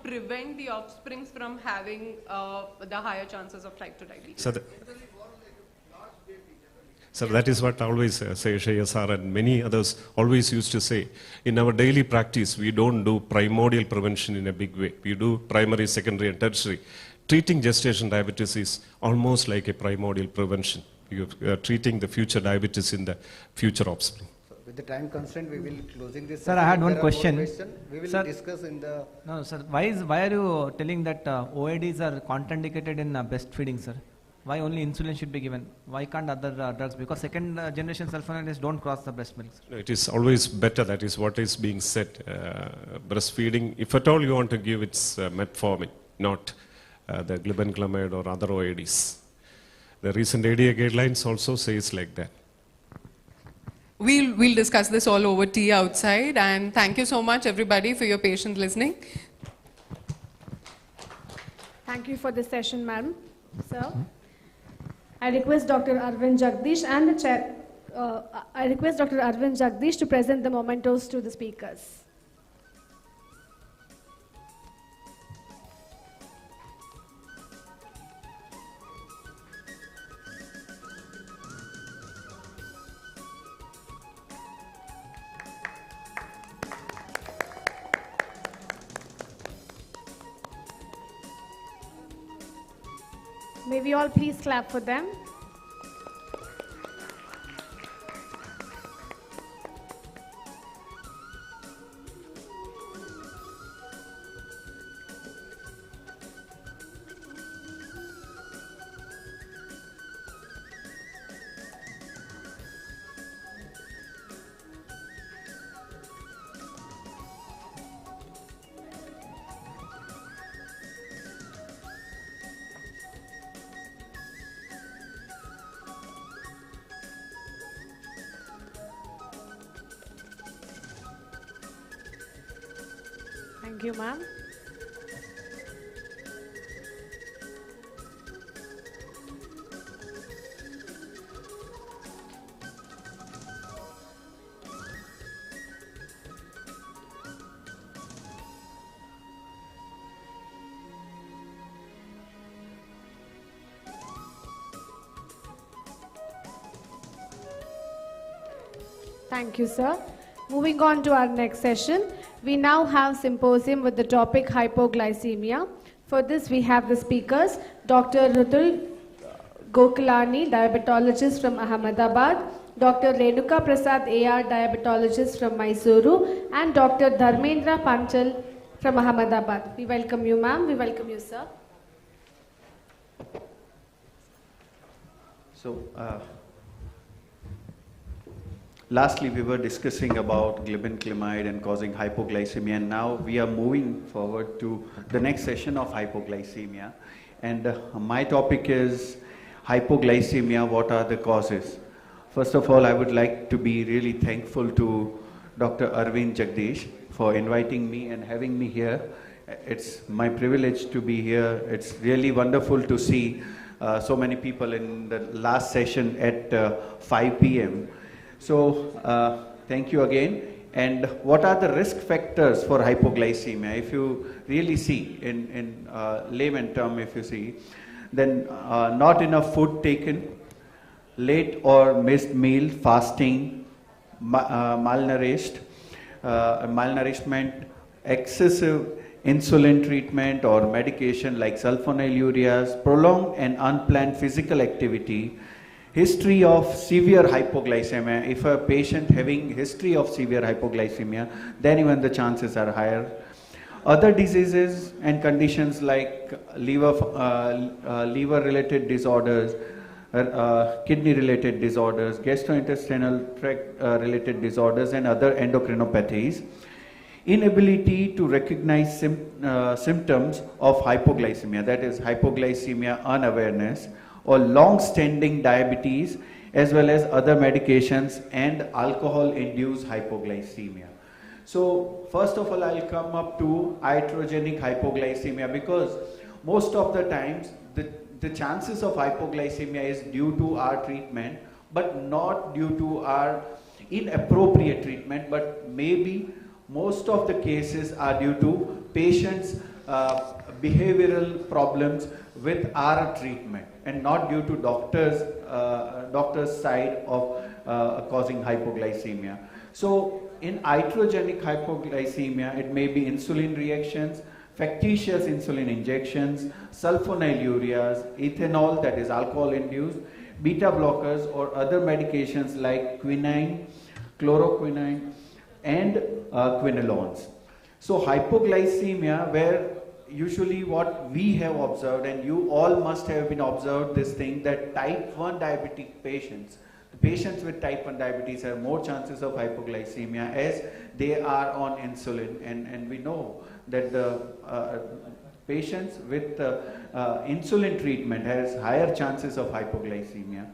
prevent the offsprings from having the higher chances of type 2 diabetes. So that is what always say Shreya sir and many others always used to say. In our daily practice, we don't do primordial prevention in a big way. We do primary, secondary and tertiary. Treating gestation diabetes is almost like a primordial prevention. You are treating the future diabetes in the future offspring. So with the time constraint, we will closing this. Sir, I had one question. We will discuss in the... No, sir. Why are you telling that OADs are contraindicated in breastfeeding, sir? Why only insulin should be given? Why can't other drugs? Because second generation sulfonylureas don't cross the breast milk. No, it is always better. That is what is being said. Breastfeeding, if at all you want to give, it's metformin, not the glibenclamide or other OADs. The recent ADA guidelines also says like that. We'll discuss this all over tea outside, and thank you so much everybody for your patient listening. Thank you for this session, madam. Sir, I request Dr. Aravind Jagdish and the chair. I request Dr. Aravind Jagdish to present the mementos to the speakers. May we all please clap for them. Thank you, ma'am. Thank you, sir. Moving on to our next session, we now have symposium with the topic hypoglycemia. For this, we have the speakers, Dr. Rutul Gokulani, diabetologist from Ahmedabad, Dr. Renuka Prasad AR, diabetologist from Mysuru, and Dr. Dharmendra Panchal from Ahmedabad. We welcome you, ma'am. We welcome you, sir. So, lastly, we were discussing about glibenclamide and causing hypoglycemia, and now we are moving forward to the next session of hypoglycemia. And my topic is hypoglycemia, what are the causes? First of all, I would like to be really thankful to Dr. Aravind Jagdish for inviting me and having me here. It's my privilege to be here. It's really wonderful to see so many people in the last session at 5 p.m. So, thank you again. And what are the risk factors for hypoglycemia? If you really see in layman term, if you see, then not enough food taken, late or missed meal, fasting, malnourished, malnourishment, excessive insulin treatment or medication like sulfonylureas, prolonged and unplanned physical activity, history of severe hypoglycemia. If a patient having history of severe hypoglycemia, then even the chances are higher. Other diseases and conditions like liver-related disorders, kidney-related disorders, gastrointestinal tract-related disorders, and other endocrinopathies. Inability to recognize symptoms of hypoglycemia, that is hypoglycemia unawareness, or long-standing diabetes, as well as other medications and alcohol-induced hypoglycemia. So first of all, I'll come up to iatrogenic hypoglycemia, because most of the times the chances of hypoglycemia is due to our treatment, but not due to our inappropriate treatment, but maybe most of the cases are due to patients' behavioral problems with our treatment and not due to doctor's side of causing hypoglycemia. So in iatrogenic hypoglycemia, it may be insulin reactions, factitious insulin injections, sulfonylureas, ethanol, that is alcohol-induced, beta blockers, or other medications like quinine, chloroquine, and quinolones. So hypoglycemia, where usually what we have observed, and you all must have been observed this thing, that type 1 diabetic patients, the patients with type 1 diabetes have more chances of hypoglycemia as they are on insulin, and we know that the patients with insulin treatment has higher chances of hypoglycemia.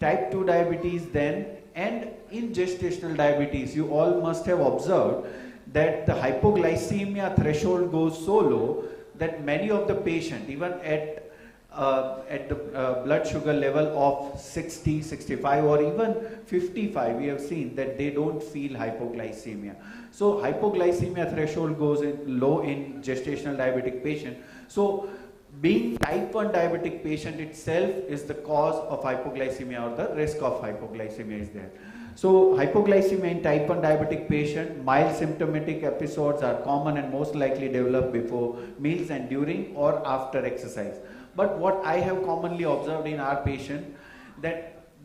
Type 2 diabetes then, and in gestational diabetes, you all must have observed that the hypoglycemia threshold goes so low that many of the patients, even at the blood sugar level of 60, 65 or even 55, we have seen that they don't feel hypoglycemia. So hypoglycemia threshold goes low in gestational diabetic patient. So being type 1 diabetic patient itself is the cause of hypoglycemia, or the risk of hypoglycemia is there. So hypoglycemia in type 1 diabetic patient, mild symptomatic episodes are common and most likely develop before meals and during or after exercise. But what I have commonly observed in our patient, that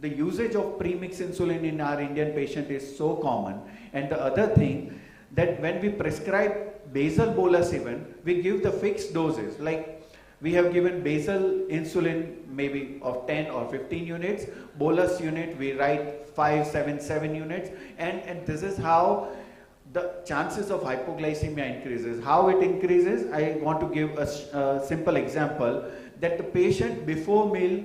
the usage of premix insulin in our Indian patient is so common. And the other thing, that when we prescribe basal bolus even, we give the fixed doses. Like we have given basal insulin maybe of 10 or 15 units, bolus unit we write 5, 7, 7 units, and this is how the chances of hypoglycemia increases. How it increases, I want to give a simple example, that the patient before meal,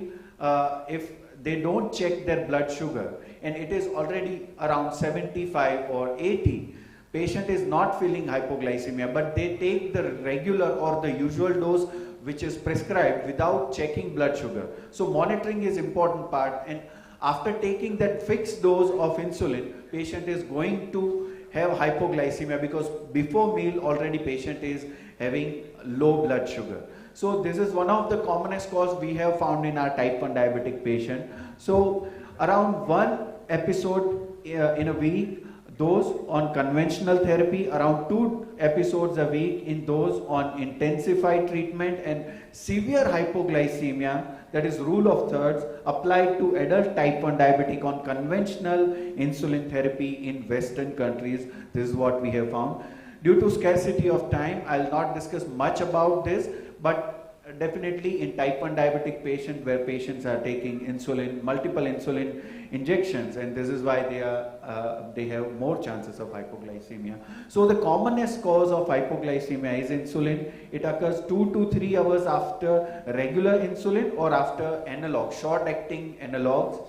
if they don't check their blood sugar and it is already around 75 or 80, patient is not feeling hypoglycemia, but they take the regular or the usual dose which is prescribed without checking blood sugar. So monitoring is important part, and after taking that fixed dose of insulin, patient is going to have hypoglycemia because before meal already patient is having low blood sugar. So this is one of the commonest cause we have found in our type 1 diabetic patient. So around 1 episode in a week, those on conventional therapy, around 2 episodes a week in those on intensified treatment, and severe hypoglycemia, that is rule of thirds, applied to adult type 1 diabetic on conventional insulin therapy in Western countries. This is what we have found. Due to scarcity of time, I'll not discuss much about this, but definitely in type 1 diabetic patient where patients are taking insulin, multiple insulin injections, and this is why they have more chances of hypoglycemia. So the commonest cause of hypoglycemia is insulin. It occurs 2 to 3 hours after regular insulin or after analog, short acting analogs,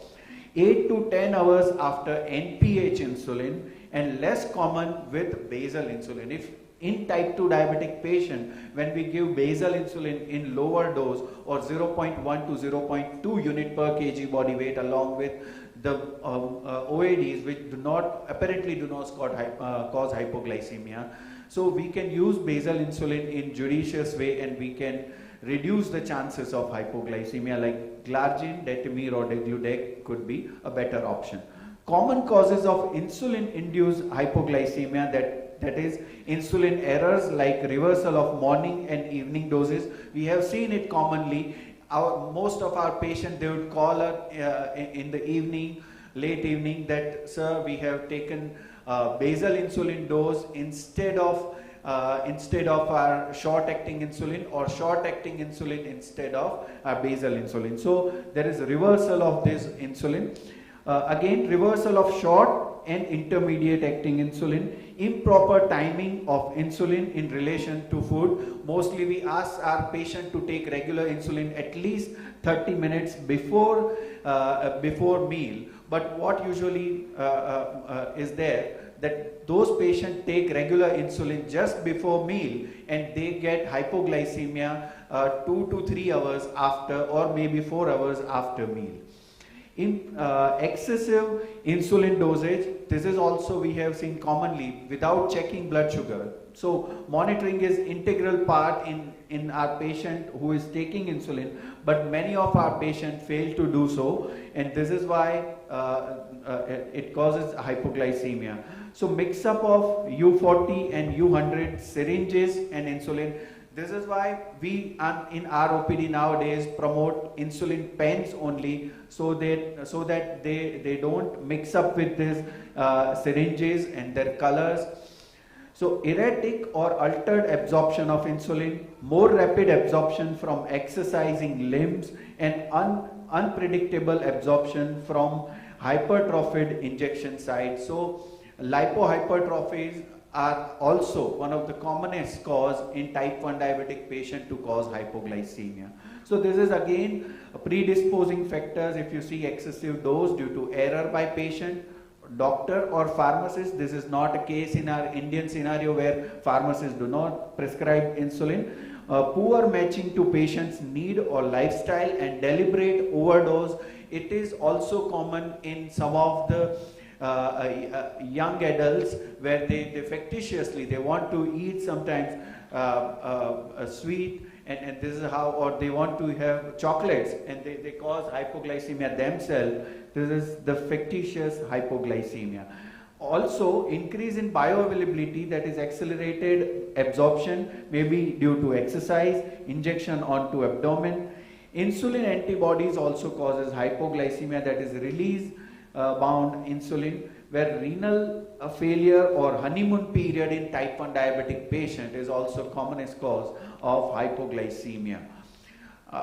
8 to 10 hours after NPH insulin, and less common with basal insulin. If in type 2 diabetic patient, when we give basal insulin in lower dose or 0.1 to 0.2 unit per kg body weight along with the OADs, which apparently do not cause hypoglycemia. So we can use basal insulin in judicious way and we can reduce the chances of hypoglycemia, like glargine, detamir or degludec could be a better option. Common causes of insulin-induced hypoglycemia, that is insulin errors like reversal of morning and evening doses. We have seen it commonly. Most of our patients, they would call us in the evening, late evening, that sir, we have taken basal insulin dose instead of our short-acting insulin, or short-acting insulin instead of basal insulin. So there is a reversal of this insulin. Again, reversal of short and intermediate acting insulin, improper timing of insulin in relation to food. Mostly we ask our patient to take regular insulin at least 30 minutes before meal. But what usually is there, that those patients take regular insulin just before meal and they get hypoglycemia 2 to 3 hours after, or maybe 4 hours after meal. In excessive insulin dosage, this is also we have seen commonly without checking blood sugar. So monitoring is integral part in our patient who is taking insulin, but many of our patients fail to do so, and this is why it causes hypoglycemia. So mix up of U40 and U100 syringes and insulin. This is why we in our OPD nowadays promote insulin pens only, so that they don't mix up with these syringes and their colors. So erratic or altered absorption of insulin, more rapid absorption from exercising limbs, and unpredictable absorption from hypertrophied injection sites. So lipohypertrophies are also one of the commonest cause in type 1 diabetic patient to cause hypoglycemia. So this is again predisposing factors. If you see excessive dose due to error by patient, doctor or pharmacist, this is not a case in our Indian scenario where pharmacists do not prescribe insulin. Poor matching to patient's need or lifestyle and deliberate overdose. It is also common in some of the young adults where they factitiously, they want to eat sometimes a sweet, and this is how, or they want to have chocolates and they cause hypoglycemia themselves. This is the factitious hypoglycemia. Also, increase in bioavailability, that is accelerated absorption, may be due to exercise, injection onto abdomen. Insulin antibodies also causes hypoglycemia, that is release bound insulin, where renal failure or honeymoon period in type 1 diabetic patient is also commonest cause of hypoglycemia.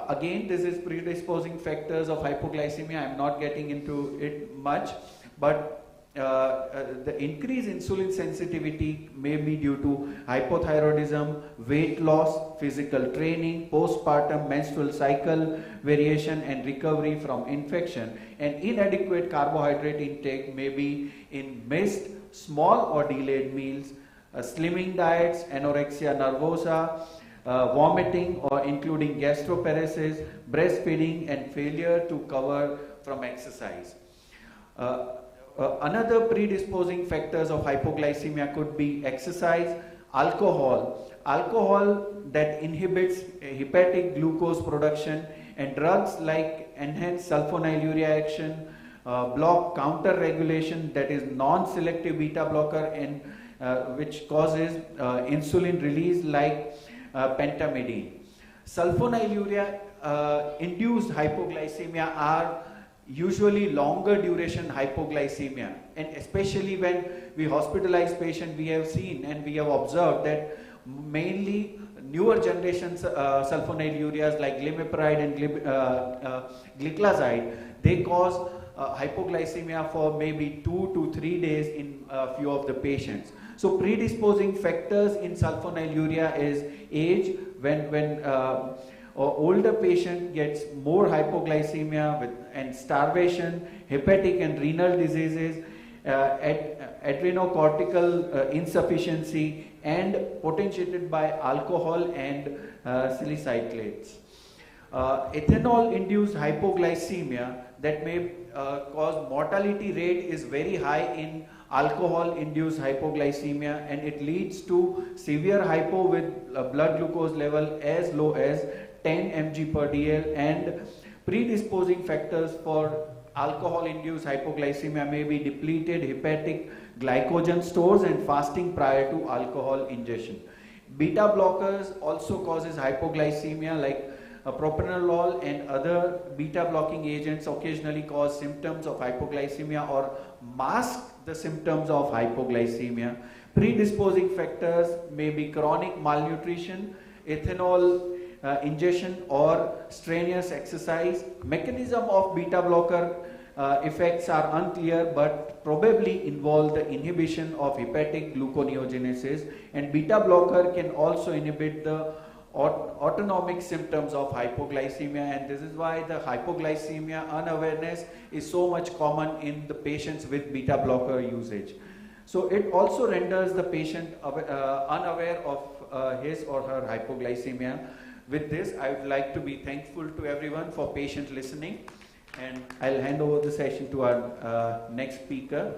Again, this is predisposing factors of hypoglycemia. I am not getting into it much, but the increased insulin sensitivity may be due to hypothyroidism, weight loss, physical training, postpartum menstrual cycle variation and recovery from infection, and inadequate carbohydrate intake may be in missed, small or delayed meals, slimming diets, anorexia nervosa, vomiting or including gastroparesis, breastfeeding and failure to cover from exercise. Another predisposing factors of hypoglycemia could be exercise, alcohol that inhibits hepatic glucose production, and drugs like enhanced sulfonylurea action, block counter regulation, that is non-selective beta blocker, and which causes insulin release like pentamidine. Sulfonylurea induced hypoglycemia are usually longer duration hypoglycemia, and especially when we hospitalize patient, we have seen and we have observed that mainly newer generations sulfonylureas like glimepiride and gliclazide, they cause hypoglycemia for maybe 2 to 3 days in a few of the patients. So predisposing factors in sulfonylurea is age, when older patient gets more hypoglycemia and starvation, hepatic and renal diseases, adrenocortical insufficiency, and potentiated by alcohol and salicylates. Ethanol-induced hypoglycememia that may cause mortality rate is very high in alcohol-induced hypoglycemia, and it leads to severe hypo with blood glucose level as low as 10 mg per dl, and predisposing factors for alcohol-induced hypoglycemia may be depleted hepatic glycogen stores and fasting prior to alcohol ingestion. Beta blockers also causes hypoglycemia, like propranolol and other beta blocking agents occasionally cause symptoms of hypoglycemia or mask the symptoms of hypoglycemia. Predisposing factors may be chronic malnutrition, ethanol ingestion, or strenuous exercise. Mechanism of beta blocker effects are unclear, but probably involve the inhibition of hepatic gluconeogenesis, and beta blocker can also inhibit the autonomic symptoms of hypoglycemia, and this is why the hypoglycemia unawareness is so much common in the patients with beta blocker usage. So it also renders the patient unaware of his or her hypoglycemia. With this, I would like to be thankful to everyone for patient listening, and I'll hand over the session to our next speaker,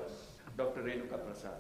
Dr. Renuka Prasad.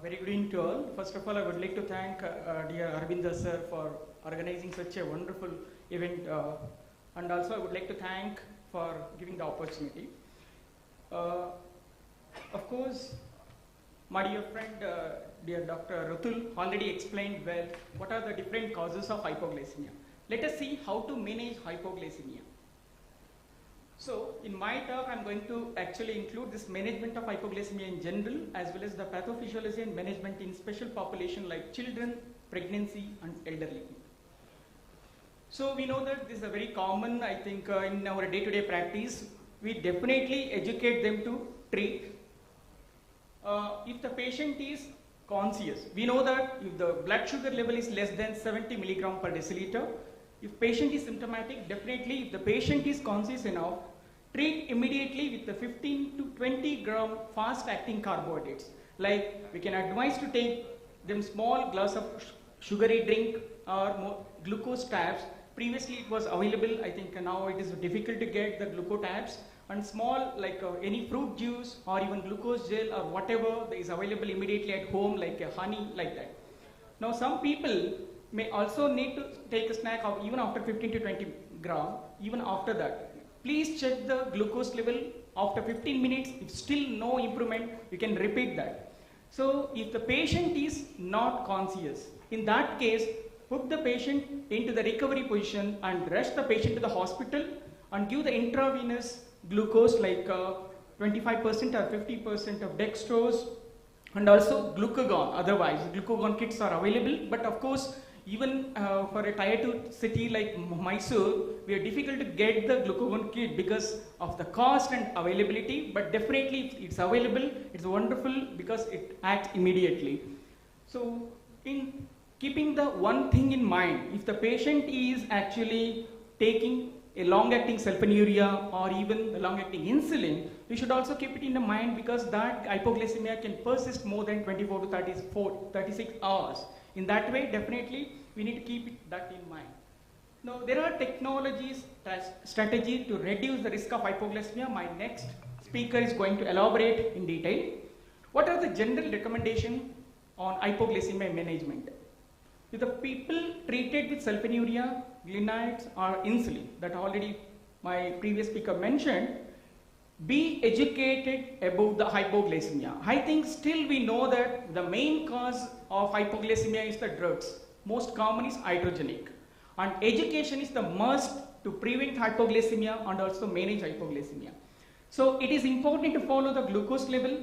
Very good evening to all. First of all, I would like to thank dear Aravind sir for organizing such a wonderful event, and also I would like to thank for giving the opportunity. Of course, My dear friend, dear Dr. Rutul already explained well what are the different causes of hypoglycemia. Let us see how to manage hypoglycemia. So, in my talk, I'm going to actually include this management of hypoglycemia in general, as well as the pathophysiology and management in special population like children, pregnancy, and elderly people. So, we know that this is a very common, I think, in our day-to-day practice. We definitely educate them to treat. If the patient is conscious, we know that if the blood sugar level is less than 70 milligram per deciliter, if patient is symptomatic, definitely if the patient is conscious enough, treat immediately with the 15 to 20 gram fast acting carbohydrates. Like we can advise to take them small glass of sugary drink or more glucose tabs. Previously it was available, I think now it is difficult to get the glucose tabs, and small like any fruit juice or even glucose gel or whatever is available immediately at home, like honey, like that. Now some people may also need to take a snack of even after 15 to 20 gram, even after that. Please check the glucose level after 15 minutes. If still no improvement, you can repeat that. So if the patient is not conscious, in that case, put the patient into the recovery position and rush the patient to the hospital and give the intravenous glucose like 25% or 50% of dextrose and also glucagon. Otherwise, glucagon kits are available, but of course, even for a tier 2 city like Mysore, we are difficult to get the glucagon kit because of the cost and availability, but definitely if it's available, it's wonderful because it acts immediately. So in keeping the one thing in mind, if the patient is actually taking a long-acting sulfonylurea or even the long-acting insulin, we should also keep it in the mind because that hypoglycemia can persist more than 24 to 36 hours. In that way, definitely, we need to keep that in mind. Now, there are technologies, strategy to reduce the risk of hypoglycemia. My next speaker is going to elaborate in detail. What are the general recommendations on hypoglycemia management? If the people treated with sulfonylurea, glinides, or insulin, that already my previous speaker mentioned, be educated about the hypoglycemia. I think still we know that the main cause of hypoglycemia is the drugs. Most common is iatrogenic. And education is the must to prevent hypoglycemia and also manage hypoglycemia. So it is important to follow the glucose level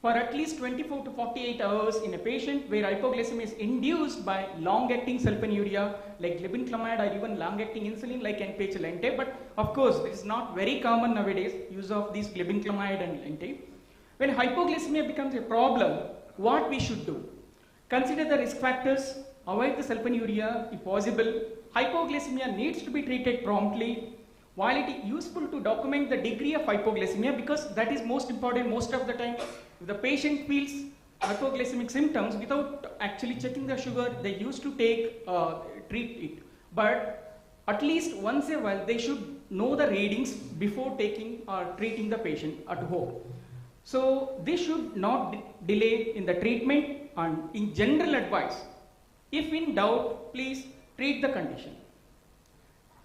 for at least 24 to 48 hours in a patient where hypoglycemia is induced by long-acting sulfonylurea like glibenclamide or even long-acting insulin like NPH-Lente. But of course, it is not very common nowadays, use of these glibenclamide and Lente. When hypoglycemia becomes a problem, what we should do? Consider the risk factors, avoid the sulfonylurea if possible. Hypoglycemia needs to be treated promptly. While it is useful to document the degree of hypoglycemia because that is most important most of the time. If the patient feels hypoglycemic symptoms without actually checking the sugar, they used to treat it. But at least once a while, they should know the readings before taking or treating the patient at home. So this should not delay in the treatment, and in general advice, if in doubt, please treat the condition.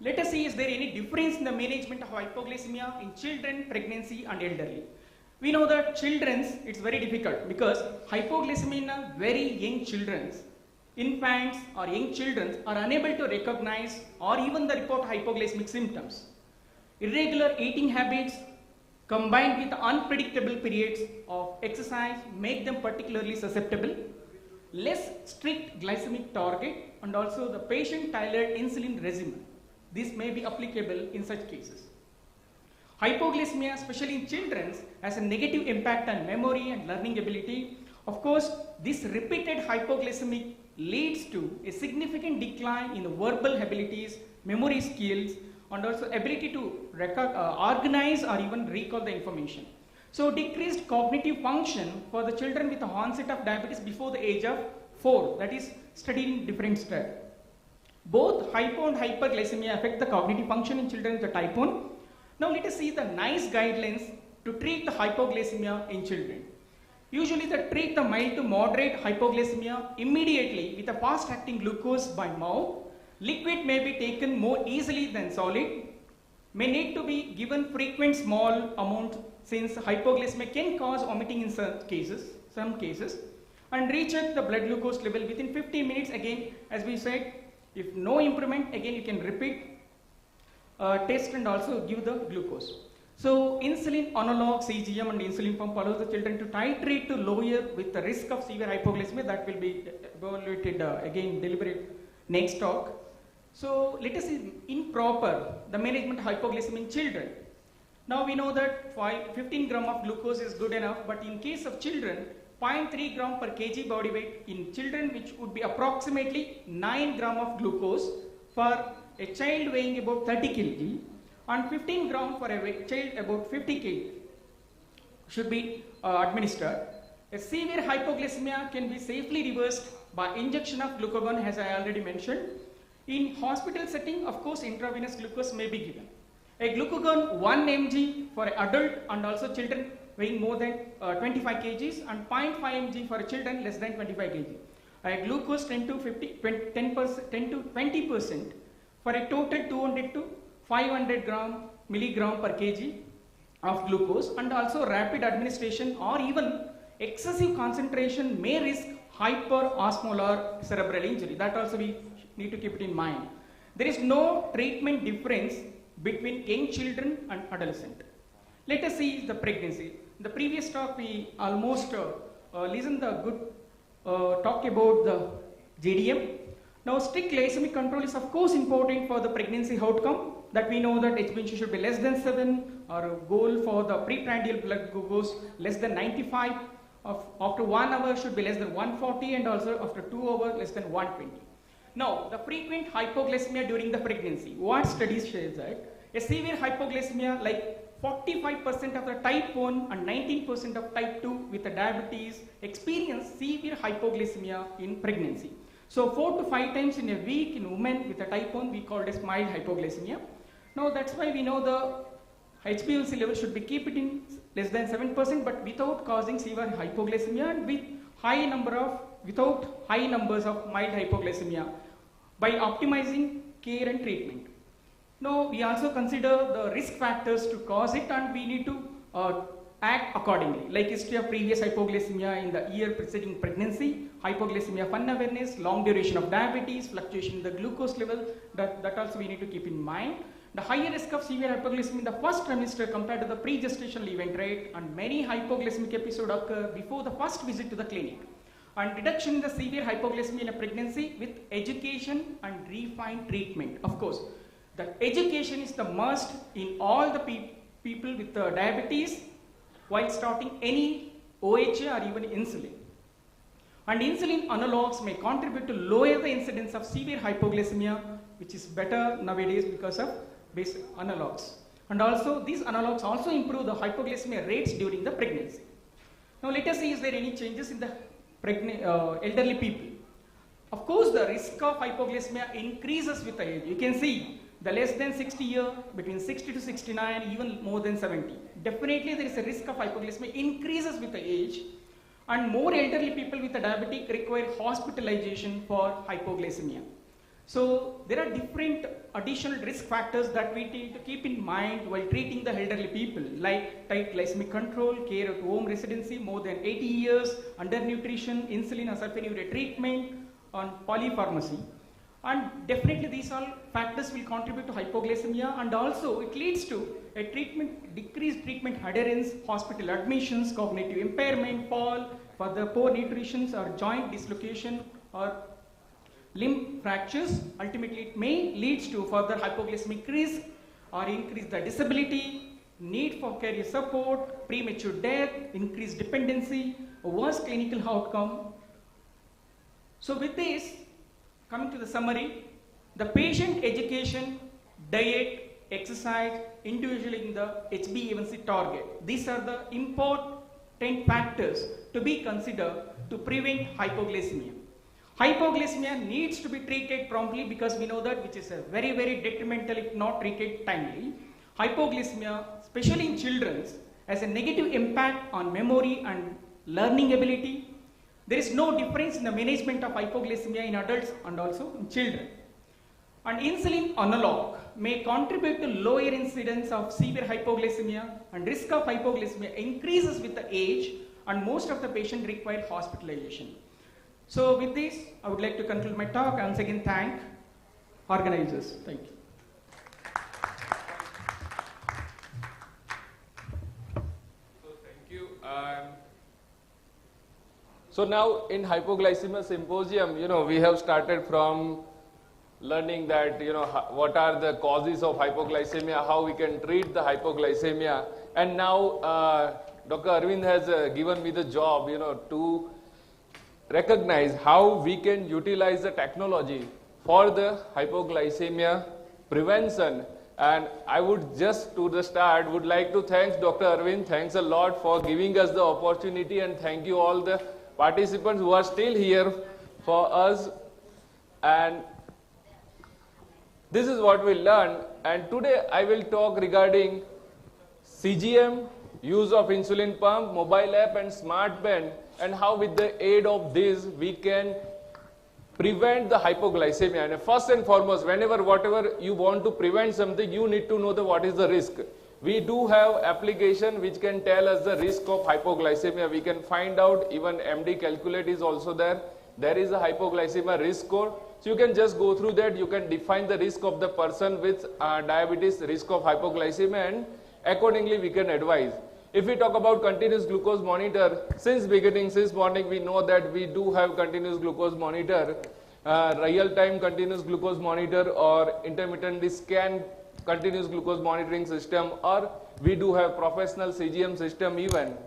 Let us see, is there any difference in the management of hypoglycemia in children, pregnancy, and elderly? We know that children's, it's very difficult because hypoglycemia in very young children, infants or young children are unable to recognize or even report hypoglycemic symptoms. Irregular eating habits combined with unpredictable periods of exercise make them particularly susceptible. Less strict glycemic target and also the patient-tailored insulin regimen. This may be applicable in such cases. Hypoglycemia, especially in children, has a negative impact on memory and learning ability. Of course, this repeated hypoglycemic leads to a significant decline in the verbal abilities, memory skills, and also ability to organize or even recall the information. So decreased cognitive function for the children with the onset of diabetes before the age of 4, that is studied in different studies. Both hypo and hyperglycemia affect the cognitive function in children with the type 1. Now let us see the nice guidelines to treat the hypoglycemia in children. Usually they treat the mild to moderate hypoglycemia immediately with a fast acting glucose by mouth. Liquid may be taken more easily than solid. May need to be given frequent small amount since hypoglycemia can cause vomiting in some cases, and recheck the blood glucose level within 15 minutes. Again, as we said, if no improvement, again you can repeat test and also give the glucose. So insulin analog, CGM and insulin pump allows the children to titrate to lower with the risk of severe hypoglycemia. That will be evaluated again deliberate next talk. So let us see improper the management of hypoglycemia in children. Now we know that 15 gram of glucose is good enough, but in case of children, 0.3 gram per kg body weight in children, which would be approximately 9 gram of glucose for a child weighing about 30 kg, and 15 gram for a child about 50 kg should be administered. A severe hypoglycemia can be safely reversed by injection of glucagon, as I already mentioned. In hospital setting, of course, intravenous glucose may be given. A glucagon 1 mg for adult and also children weighing more than 25 kgs, and 0.5 mg for children less than 25 kg. A glucose 10 to 20% for a total 200 to 500 milligram per kg of glucose, and also rapid administration or even excessive concentration may risk hyperosmolar cerebral injury. That also we need to keep it in mind. There is no treatment difference between young children and adolescent. Let us see the pregnancy. In the previous talk we almost listened the good talk about the GDM. Now strict glycemic control is of course important for the pregnancy outcome, that we know that HbA1c should be less than 7, or a goal for the preprandial blood glucose less than 95, after 1 hour should be less than 140, and also after 2 hours less than 120. Now the frequent hypoglycemia during the pregnancy, what studies show that a severe hypoglycemia like 45% of the type 1 and 19% of type 2 with the diabetes experience severe hypoglycemia in pregnancy. So 4 to 5 times in a week in women with a type 1 we call it mild hypoglycemia. Now that's why we know the HbA1c level should be kept it in less than 7%, but without causing severe hypoglycemia, and with without high numbers of mild hypoglycemia by optimizing care and treatment. Now we also consider the risk factors to cause it, and we need to act accordingly, like history of previous hypoglycemia in the year preceding pregnancy, hypoglycemia of unawareness, long duration of diabetes, fluctuation in the glucose level, that also we need to keep in mind. The higher risk of severe hypoglycemia in the first trimester compared to the pre-gestational event rate, and many hypoglycemic episodes occur before the first visit to the clinic. And reduction in the severe hypoglycemia in a pregnancy with education and refined treatment. Of course, the education is the must in all the people with diabetes while starting any OHA or even insulin. And insulin analogs may contribute to lower the incidence of severe hypoglycemia, which is better nowadays because of base analogs. And also these analogs also improve the hypoglycemia rates during the pregnancy. Now let us see, is there any changes in the elderly people? Of course, the risk of hypoglycemia increases with the age. You can see the less than 60 year, between 60 to 69, even more than 70. Definitely there is a risk of hypoglycemia increases with the age, and more elderly people with a diabetic require hospitalization for hypoglycemia. So there are different additional risk factors that we need to keep in mind while treating the elderly people, like tight glycemic control, care at home residency, more than 80 years, undernutrition, insulin or sulfonylurea treatment, and polypharmacy. And definitely these all factors will contribute to hypoglycemia, and also it leads to a decreased treatment adherence, hospital admissions, cognitive impairment, fall, further poor nutrition or joint dislocation or limb fractures. Ultimately it may lead to further hypoglycemic risk or increase the disability, need for carrier support, premature death, increased dependency, worse clinical outcome. So with this, coming to the summary, the patient education, diet, exercise, individually in the HbA1c target. These are the important factors to be considered to prevent hypoglycemia. Hypoglycemia needs to be treated promptly because we know that which is a very, very detrimental if not treated timely. Hypoglycemia, especially in children, has a negative impact on memory and learning ability. There is no difference in the management of hypoglycemia in adults and also in children. And insulin analog may contribute to lower incidence of severe hypoglycemia, and risk of hypoglycemia increases with the age, and most of the patients require hospitalization. So with this, I would like to conclude my talk. Once again, thank organizers. Thank you. Thank you. So now in hypoglycemia symposium, we have started from learning that, what are the causes of hypoglycemia, how we can treat the hypoglycemia. And now Dr. Aravind has given me the job, to recognize how we can utilize the technology for the hypoglycemia prevention. And I would just to the start would like to thank Dr. Aravind. Thanks a lot for giving us the opportunity, and thank you all the participants who are still here for us. And this is what we learned. And today I will talk regarding CGM, use of insulin pump, mobile app and smart band, and how with the aid of this we can prevent the hypoglycemia. And first and foremost, whatever you want to prevent something, you need to know what is the risk. We do have application which can tell us the risk of hypoglycemia. We can find out, even MD calculate is also there. There is a hypoglycemia risk score. So you can just go through that. You can define the risk of the person with diabetes, risk of hypoglycemia, and accordingly we can advise. If we talk about continuous glucose monitor, since morning, we know that we do have continuous glucose monitor, real-time continuous glucose monitor, or intermittently scan continuous glucose monitoring system, or we do have professional CGM system even.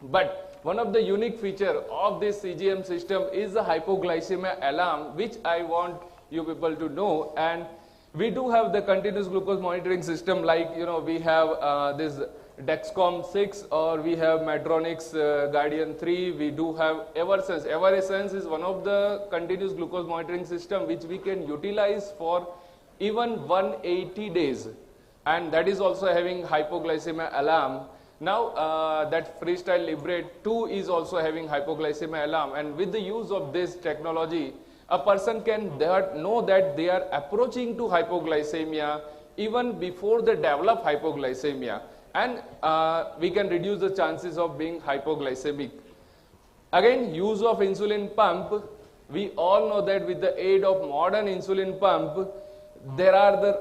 But one of the unique feature of this CGM system is the hypoglycemia alarm, which I want you people to know. And we do have the continuous glucose monitoring system, like we have this Dexcom 6, or we have Medtronic's Guardian 3. We do have Eversense. Eversense is one of the continuous glucose monitoring system which we can utilize for even 180 days, and that is also having hypoglycemia alarm. Now that Freestyle Libre 2 is also having hypoglycemia alarm, and with the use of this technology, a person can know that they are approaching to hypoglycemia even before they develop hypoglycemia, and we can reduce the chances of being hypoglycemic. Again, use of insulin pump. We all know that with the aid of modern insulin pump, there are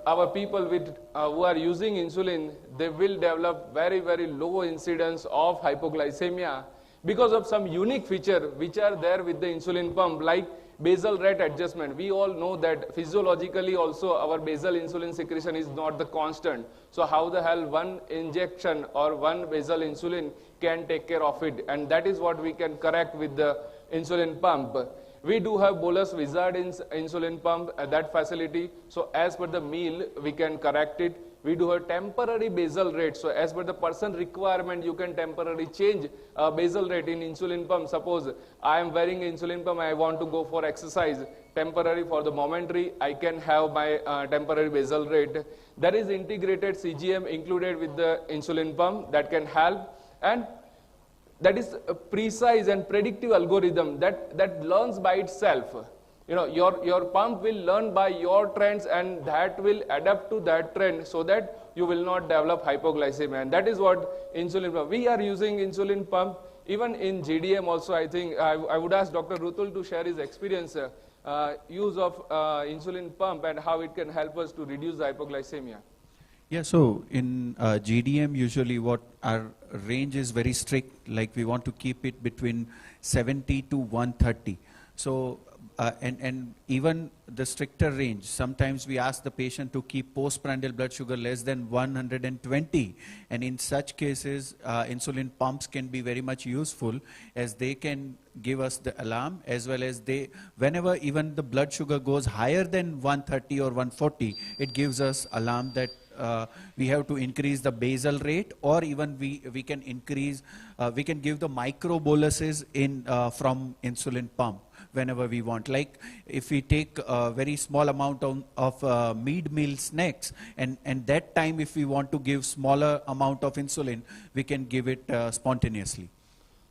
our people with who are using insulin, they will develop very, very low incidence of hypoglycemia because of some unique feature which are there with the insulin pump, like basal rate adjustment. We all know that physiologically also our basal insulin secretion is not the constant. So how the hell one injection or one basal insulin can take care of it? And that is what we can correct with the insulin pump. We do have bolus wizard insulin pump at that facility. So as per the meal, we can correct it. We do have temporary basal rate. So as per the person requirement, you can temporarily change basal rate in insulin pump. Suppose I am wearing insulin pump, I want to go for exercise. Temporary for the momentary, I can have my temporary basal rate. There is integrated CGM included with the insulin pump that can help. And that is a precise and predictive algorithm that learns by itself. Your pump will learn by your trends, and that will adapt to that trend so that you will not develop hypoglycemia. And that is what insulin pump. We are using insulin pump even in GDM also. I think I would ask Dr. Rutul to share his experience, use of insulin pump and how it can help us to reduce the hypoglycemia. Yeah, so in GDM, usually what our range is very strict, like we want to keep it between 70 to 130. So, and even the stricter range, sometimes we ask the patient to keep postprandial blood sugar less than 120. And in such cases, insulin pumps can be very much useful, as they can give us the alarm, as well as whenever even the blood sugar goes higher than 130 or 140, it gives us alarm that we have to increase the basal rate, or even we can increase, we can give the micro boluses from insulin pump whenever we want. Like if we take a very small amount of mid-meal snacks, and that time if we want to give smaller amount of insulin, we can give it spontaneously.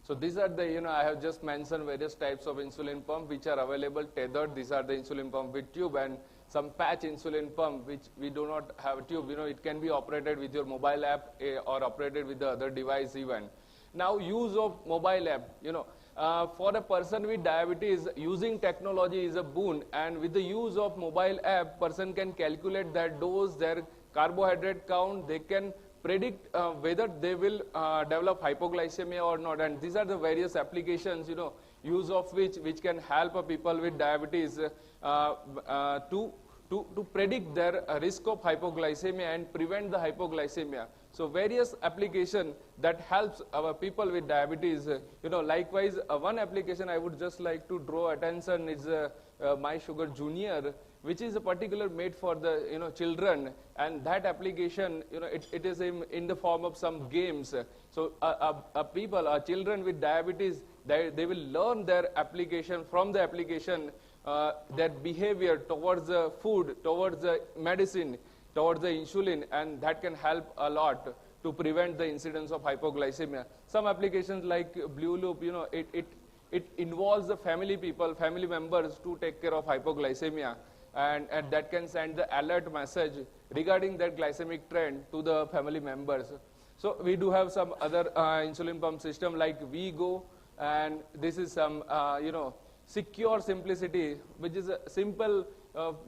So these are the, I have just mentioned various types of insulin pump which are available tethered. These are the insulin pump with tube, and some patch insulin pump, which we do not have a tube. It can be operated with your mobile app or operated with the other device even. Now, use of mobile app, for a person with diabetes, using technology is a boon, and with the use of mobile app, person can calculate their dose, their carbohydrate count, they can predict whether they will develop hypoglycemia or not, and these are the various applications, use of which can help people with diabetes to predict their risk of hypoglycemia and prevent the hypoglycemia. So various application that helps our people with diabetes. Likewise, one application I would just like to draw attention is My Sugar Junior, which is a particular made for the children, and that application it is in the form of some games. So children with diabetes, they will learn their application from the application, their behavior towards the food, towards the medicine, towards the insulin, and that can help a lot to prevent the incidence of hypoglycemia. Some applications like Blue Loop, it involves the family members to take care of hypoglycemia, and that can send the alert message regarding that glycemic trend to the family members. So we do have some other insulin pump system like VGO, and this is some secure simplicity, which is a simple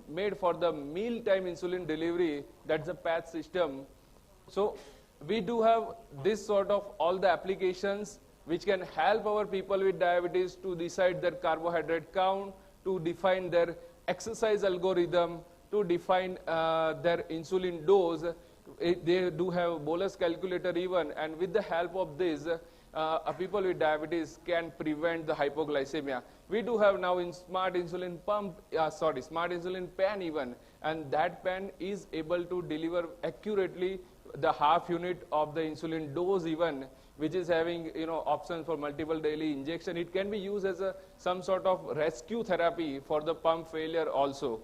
made for the mealtime insulin delivery. That's a patch system. So we do have this sort of all the applications which can help our people with diabetes to decide their carbohydrate count, to define their exercise algorithm, to define their insulin dose. They do have bolus calculator even, and with the help of this, people with diabetes can prevent the hypoglycemia. We do have now in smart insulin pen even, and that pen is able to deliver accurately the half unit of the insulin dose even, which is having options for multiple daily injection. It can be used as some sort of rescue therapy for the pump failure also.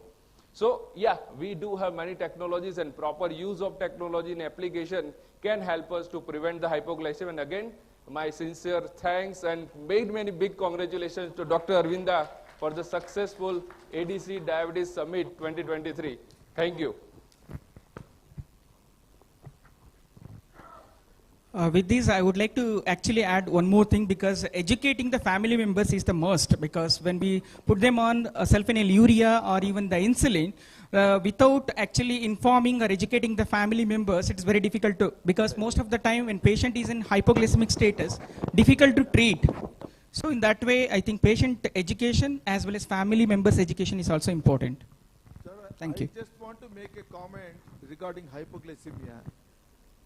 So yeah, we do have many technologies, and proper use of technology in application can help us to prevent the hypoglycemia. And again, my sincere thanks and many big congratulations to Dr. Aravinda for the successful ADC Diabetes Summit 2023. Thank you. With this, I would like to actually add one more thing, because educating the family members is the must, because when we put them on sulfonylurea or even the insulin, without actually informing or educating the family members, it's very difficult to, because most of the time when patient is in hypoglycemic status, difficult to treat. So in that way, I think patient education as well as family members education is also important. Sir, Thank you. I just want to make a comment regarding hypoglycemia.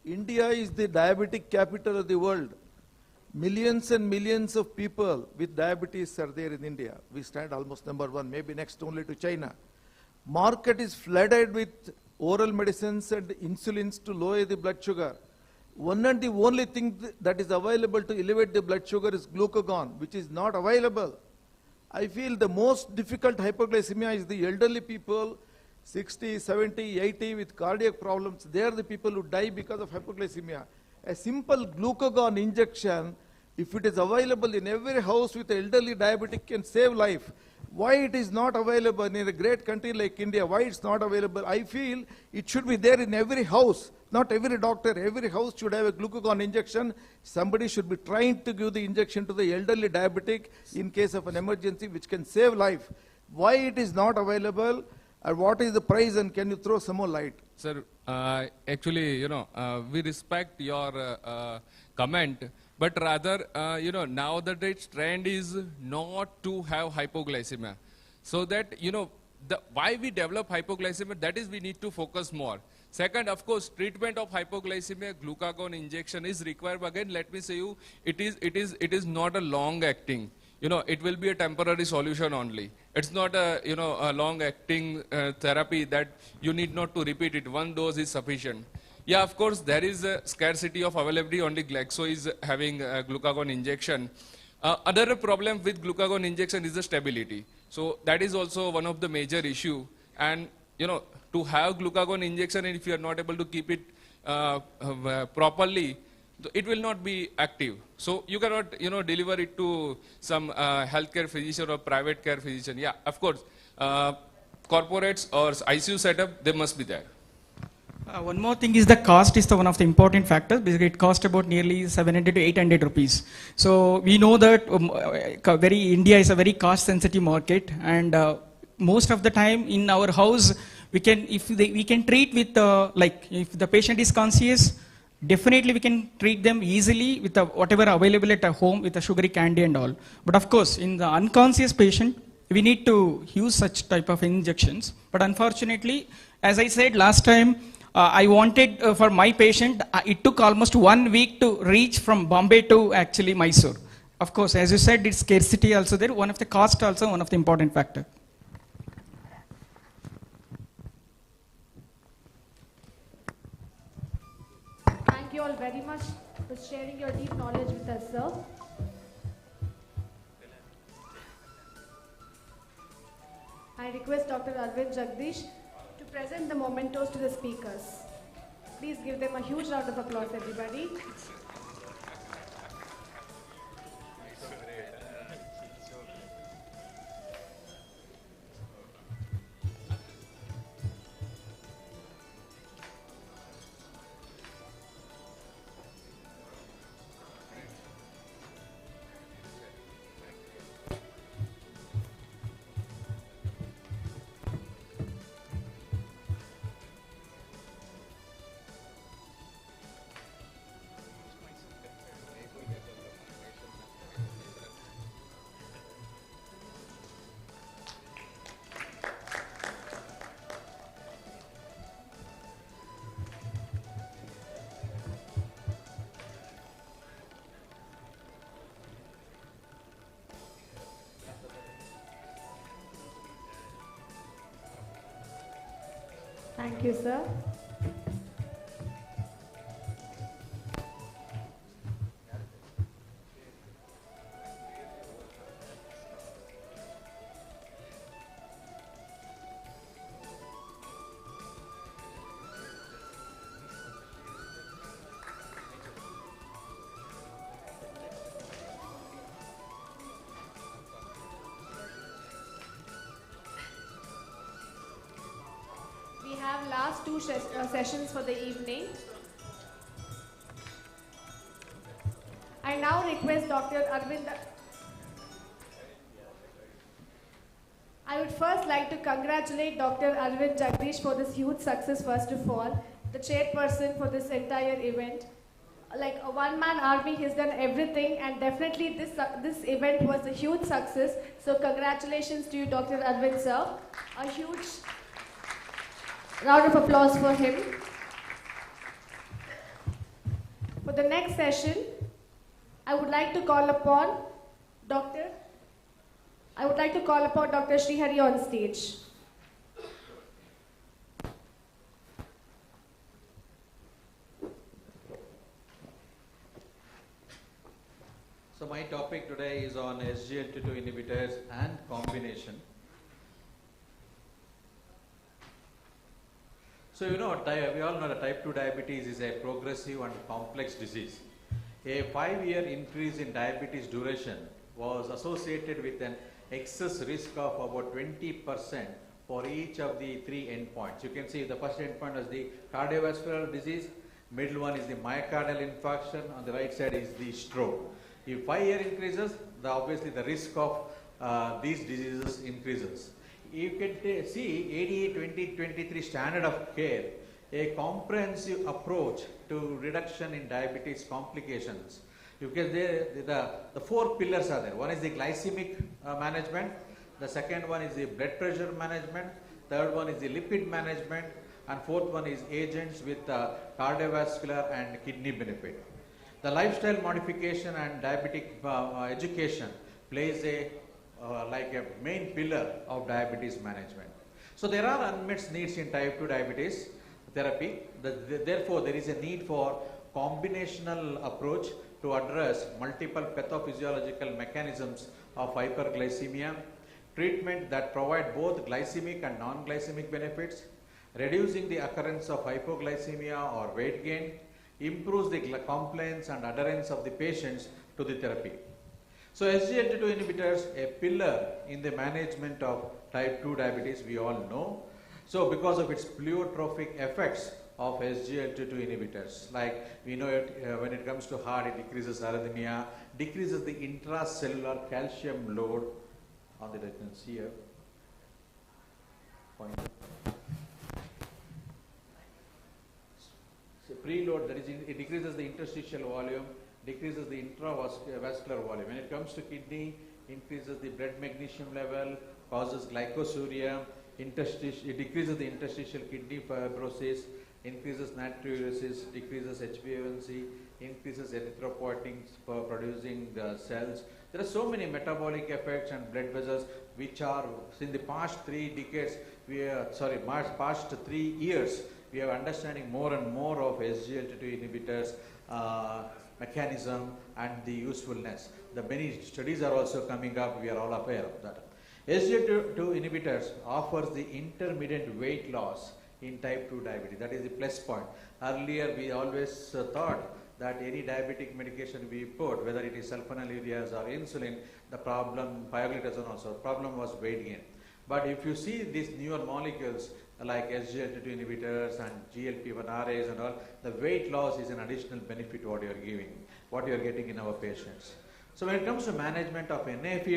India is the diabetic capital of the world. Millions and millions of people with diabetes are there in India. We stand almost #1, maybe next only to China. Market is flooded with oral medicines and insulins to lower the blood sugar. One and the only thing that is available to elevate the blood sugar is glucagon, which is not available. I feel the most difficult hypoglycemia is the elderly people, 60, 70, 80 with cardiac problems. They are the people who die because of hypoglycemia. A simple glucagon injection, if it is available in every house with an elderly diabetic, can save life. Why it is not available in a great country like India? Why it's not available? I feel it should be there in every house. Not every doctor, every house should have a glucagon injection. Somebody should be trying to give the injection to the elderly diabetic in case of an emergency, which can save life. Why it is not available? And what is the price, and can you throw some more light? Sir, actually, we respect your comment, but rather, now the trend is not to have hypoglycemia. So that, why we develop hypoglycemia, that is we need to focus more. Second, of course, treatment of hypoglycemia, glucagon injection is required. But again, let me say you, it is not a long acting. It will be a temporary solution only. It's not a long-acting therapy that you need not to repeat it. One dose is sufficient. Yeah, of course, there is a scarcity of availability. Only Glaxo is having glucagon injection. Other problem with glucagon injection is the stability. So that is also one of the major issue. And to have glucagon injection, and if you are not able to keep it properly, it will not be active. So you cannot, deliver it to some healthcare physician or private care physician. Yeah, of course. corporates or ICU setup, they must be there. One more thing is the cost is the one of the important factors because it costs about nearly 700 to 800 rupees. So we know that India is a very cost sensitive market, and most of the time in our house we can treat with like if the patient is conscious, definitely we can treat them easily with whatever available at home with a sugary candy and all. But of course in the unconscious patient we need to use such type of injections. But unfortunately, as I said last time, I wanted for my patient, it took almost 1 week to reach from Bombay to actually Mysore. Of course, as you said, it's scarcity also there. One of the cost also one of the important factor. Thank you all very much for sharing your deep knowledge with us, sir. I request Dr. Aravind Jagdish to present the mementos to the speakers. Please give them a huge round of applause, everybody. Thank you, sir. We have last two sessions for the evening. I now request Dr. Aravind. I would first like to congratulate Dr. Aravind Jagdish for this huge success, first of all, the chairperson for this entire event. Like a one-man army, he's done everything, and definitely this event was a huge success. So congratulations to you, Dr. Aravind, sir. A huge round of applause for him. For the next session, I would like to call upon Dr. Srihari on stage. So my topic today is on SGLT2 inhibitors and combination. So we all know that type 2 diabetes is a progressive and complex disease. A 5-year increase in diabetes duration was associated with an excess risk of about 20% for each of the 3 endpoints. You can see the first endpoint was the cardiovascular disease, middle one is the myocardial infarction, on the right side is the stroke. If 5-year increases, obviously the risk of these diseases increases. You can see ADA 2023 standard of care, a comprehensive approach to reduction in diabetes complications. You can the 4 pillars are there. One is the glycemic management, the second one is the blood pressure management, third one is the lipid management, and fourth one is agents with cardiovascular and kidney benefit. The lifestyle modification and diabetic education plays like a main pillar of diabetes management. So there are unmet needs in type 2 diabetes therapy. Therefore, there is a need for combinational approach to address multiple pathophysiological mechanisms of hyperglycemia, treatment that provide both glycemic and non-glycemic benefits, reducing the occurrence of hypoglycemia or weight gain, improves the compliance and adherence of the patients to the therapy. So SGLT2 inhibitors, a pillar in the management of type 2 diabetes, we all know. So because of its pleiotropic effects of SGLT2 inhibitors, like we know it, when it comes to heart, it decreases arrhythmia, decreases the intracellular calcium load on the retina here. Pointer. So preload, that is, it decreases the interstitial volume, decreases the intravascular volume. When it comes to kidney, increases the blood magnesium level, causes glycosuria, it decreases the interstitial kidney fibrosis, increases natriuresis, decreases HbA1c, increases erythropoietin for producing cells. There are so many metabolic effects and blood vessels which are, in the past 3 decades, past 3 years, we are understanding more and more of SGLT2 inhibitors mechanism and the usefulness. The many studies are also coming up, we are all aware of that. SGLT2 inhibitors offers the intermittent weight loss in type 2 diabetes. That is the plus point. Earlier we always thought that any diabetic medication we put, whether it is sulfonylureas or insulin, the problem, pioglitazone also, problem was weight gain. But if you see these newer molecules like SGLT2 inhibitors and GLP-1RAs and all, the weight loss is an additional benefit what you are giving, what you are getting in our patients. So when it comes to management of NAFLD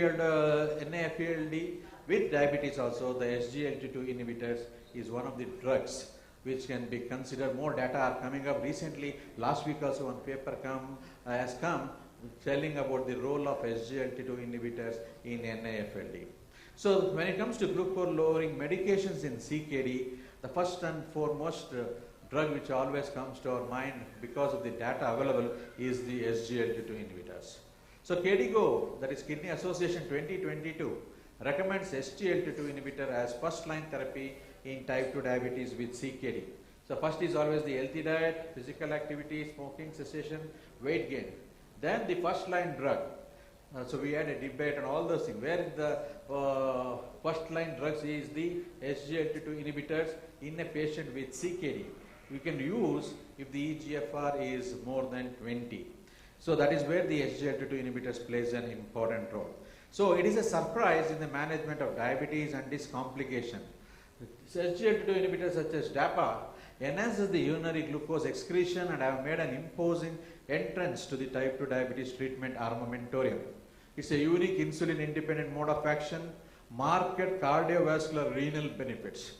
with diabetes also, the SGLT2 inhibitors is one of the drugs which can be considered. More data are coming up recently. Last week also one paper has come telling about the role of SGLT2 inhibitors in NAFLD. So when it comes to glucose lowering medications in CKD, the first and foremost drug which always comes to our mind because of the data available is the SGLT2 inhibitors. So KDIGO, that is Kidney Association 2022, recommends SGLT2 inhibitor as first-line therapy in type 2 diabetes with CKD. So first is always the healthy diet, physical activity, smoking cessation, weight gain. Then the first-line drug. So we had a debate on all those things. Where the first-line drugs is the SGLT2 inhibitors in a patient with CKD. We can use if the eGFR is more than 20. So that is where the SGLT2 inhibitors plays an important role. So it is a surprise in the management of diabetes and this complication. SGLT2 inhibitors such as DAPA enhances the urinary glucose excretion and have made an imposing entrance to the type 2 diabetes treatment armamentarium. It's a unique insulin-independent mode of action, marked cardiovascular renal benefits.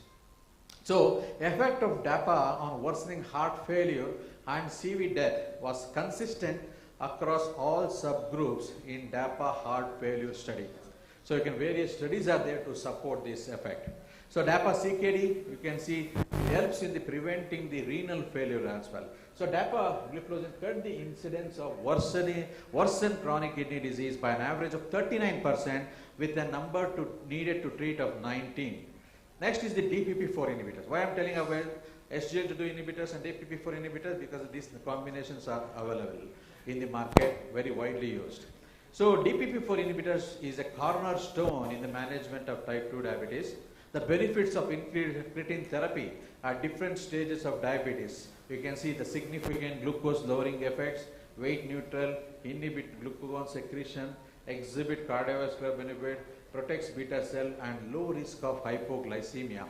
So, effect of DAPA on worsening heart failure and CV death was consistent across all subgroups in DAPA heart failure study. So, various studies are there to support this effect. So, DAPA CKD, you can see, it helps in the preventing the renal failure as well. So, DAPA glucosidone cut the incidence of worsened chronic kidney disease by an average of 39% with a number needed to treat of 19. Next is the DPP4 inhibitors. Why I am telling about SGLT2 inhibitors and DPP4 inhibitors? Because these combinations are available in the market, very widely used. So DPP4 inhibitors is a cornerstone in the management of type 2 diabetes. The benefits of incretin therapy at different stages of diabetes. You can see the significant glucose lowering effects, weight neutral, inhibit glucagon secretion, exhibit cardiovascular benefit, protects beta cell and low risk of hypoglycemia.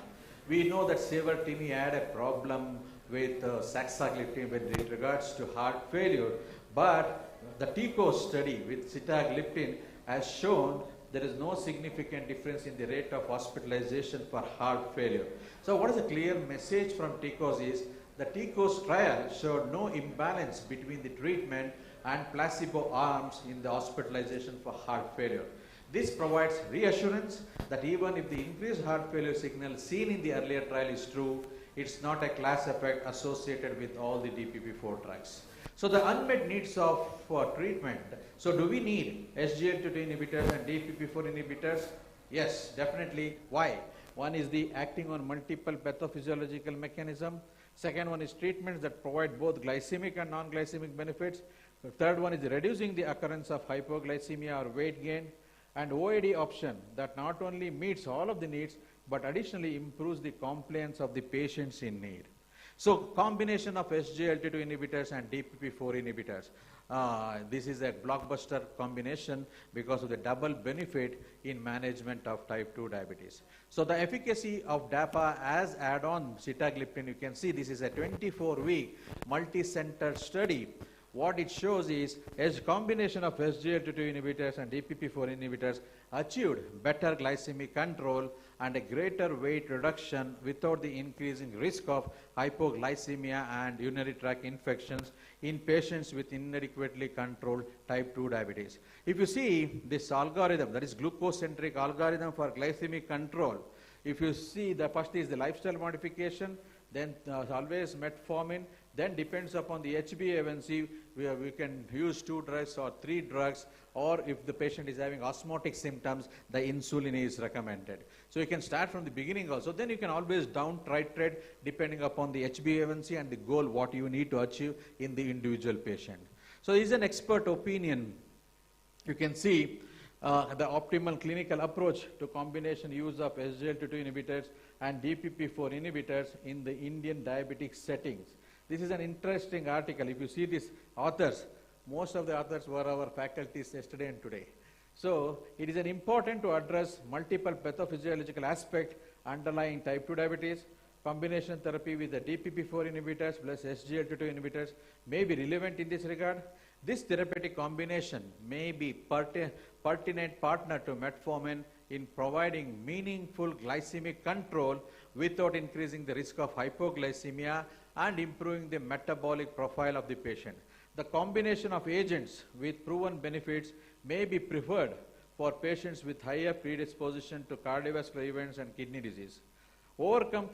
We know that Savartini had a problem with saxagliptin with regards to heart failure, but the TICO study with sitagliptin has shown there is no significant difference in the rate of hospitalization for heart failure. So what is the clear message from TICOS is the TICOS trial showed no imbalance between the treatment and placebo arms in the hospitalization for heart failure. This provides reassurance that even if the increased heart failure signal seen in the earlier trial is true, it's not a class effect associated with all the DPP4 drugs. So the unmet needs of treatment. So do we need SGLT2 inhibitors and DPP4 inhibitors? Yes, definitely. Why? One is the acting on multiple pathophysiological mechanism. Second one is treatments that provide both glycemic and non-glycemic benefits. The third one is reducing the occurrence of hypoglycemia or weight gain. And OAD option that not only meets all of the needs, but additionally improves the compliance of the patients in need. So combination of SGLT2 inhibitors and DPP4 inhibitors. This is a blockbuster combination because of the double benefit in management of type 2 diabetes. So the efficacy of DAPA as add-on sitagliptin, you can see this is a 24-week multi-center study. What it shows is a combination of SGLT2 inhibitors and DPP4 inhibitors achieved better glycemic control and a greater weight reduction without the increasing risk of hypoglycemia and urinary tract infections in patients with inadequately controlled type 2 diabetes. If you see this algorithm, that is glucose-centric algorithm for glycemic control, if you see the first is the lifestyle modification, then always metformin, then depends upon the HbA1c, we can use 2 drugs or 3 drugs, or if the patient is having osmotic symptoms, the insulin is recommended. So you can start from the beginning also, then you can always down titrate depending upon the HbA1c and the goal what you need to achieve in the individual patient. So this is an expert opinion. You can see the optimal clinical approach to combination use of SGLT2 inhibitors and DPP4 inhibitors in the Indian diabetic settings. This is an interesting article. If you see these authors, most of the authors were our faculties yesterday and today. So it is an important to address multiple pathophysiological aspects underlying type 2 diabetes. Combination therapy with the DPP4 inhibitors plus SGLT2 inhibitors may be relevant in this regard. This therapeutic combination may be pertinent partner to metformin in providing meaningful glycemic control without increasing the risk of hypoglycemia and improving the metabolic profile of the patient. The combination of agents with proven benefits may be preferred for patients with higher predisposition to cardiovascular events and kidney disease. Overcoming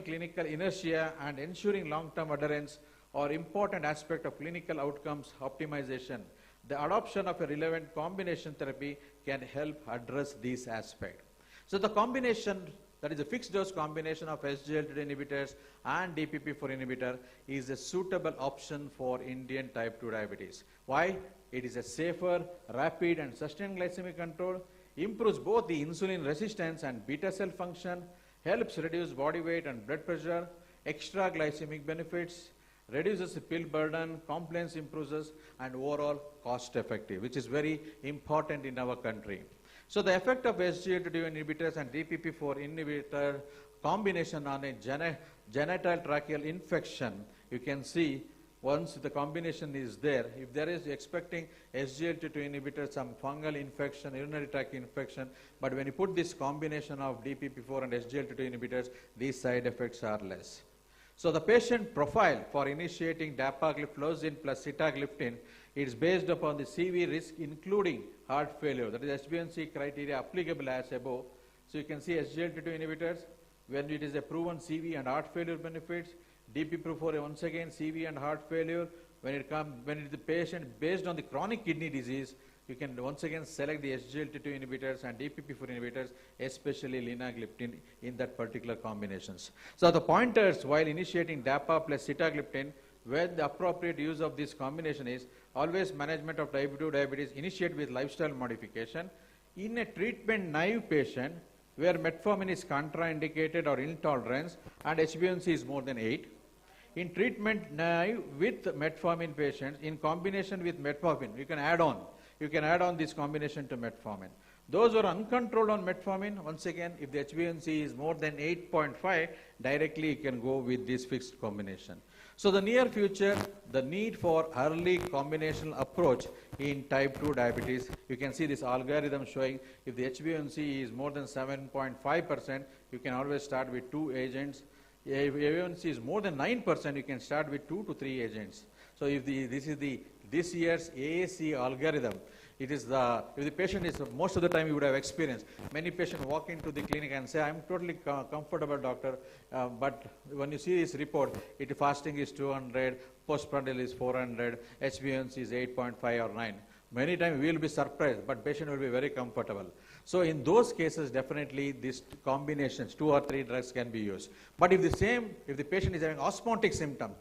clinical inertia and ensuring long-term adherence are important aspects of clinical outcomes optimization. The adoption of a relevant combination therapy can help address these aspects. So the combination, that is a fixed dose combination of SGLT2 inhibitors and DPP4 inhibitor, is a suitable option for Indian type 2 diabetes. Why? It is a safer, rapid and sustained glycemic control, improves both the insulin resistance and beta cell function, helps reduce body weight and blood pressure, extra glycemic benefits, reduces the pill burden, compliance improves, and overall cost effective, which is very important in our country. So the effect of SGLT2 inhibitors and DPP4 inhibitor combination on a genital tracheal infection, you can see once the combination is there, if there is expecting SGLT2 inhibitor, some fungal infection, urinary tract infection, but when you put this combination of DPP4 and SGLT2 inhibitors, these side effects are less. So the patient profile for initiating dapagliflozin plus sitagliptin is based upon the CV risk including heart failure. That is HbA1c criteria applicable as above. So you can see SGLT2 inhibitors when it is a proven CV and heart failure benefits. DPP4 once again CV and heart failure. When it is the patient based on the chronic kidney disease, you can once again select the SGLT2 inhibitors and DPP4 inhibitors, especially linagliptin in that particular combinations. So the pointers while initiating DAPA plus sitagliptin, where the appropriate use of this combination is always management of type 2 diabetes initiate with lifestyle modification. In a treatment naive patient where metformin is contraindicated or intolerance and HbA1c is more than 8. In treatment naive with metformin patients in combination with metformin, you can add on this combination to metformin. Those who are uncontrolled on metformin, once again, if the HbA1c is more than 8.5, directly you can go with this fixed combination. So the near future, the need for early combinational approach in type 2 diabetes, you can see this algorithm showing if the HbA1c is more than 7.5%, you can always start with 2 agents. If HbA1c is more than 9%, you can start with 2 to 3 agents. So if this year's AAC algorithm, it is if the patient is, most of the time you would have experienced, many patients walk into the clinic and say, I'm totally comfortable, doctor, but when you see this report, fasting is 200, postprandial is 400, HbA1c is 8.5 or 9. Many times we will be surprised, but patient will be very comfortable. So in those cases, definitely these combinations, 2 or 3 drugs can be used. But if the patient is having osmotic symptoms,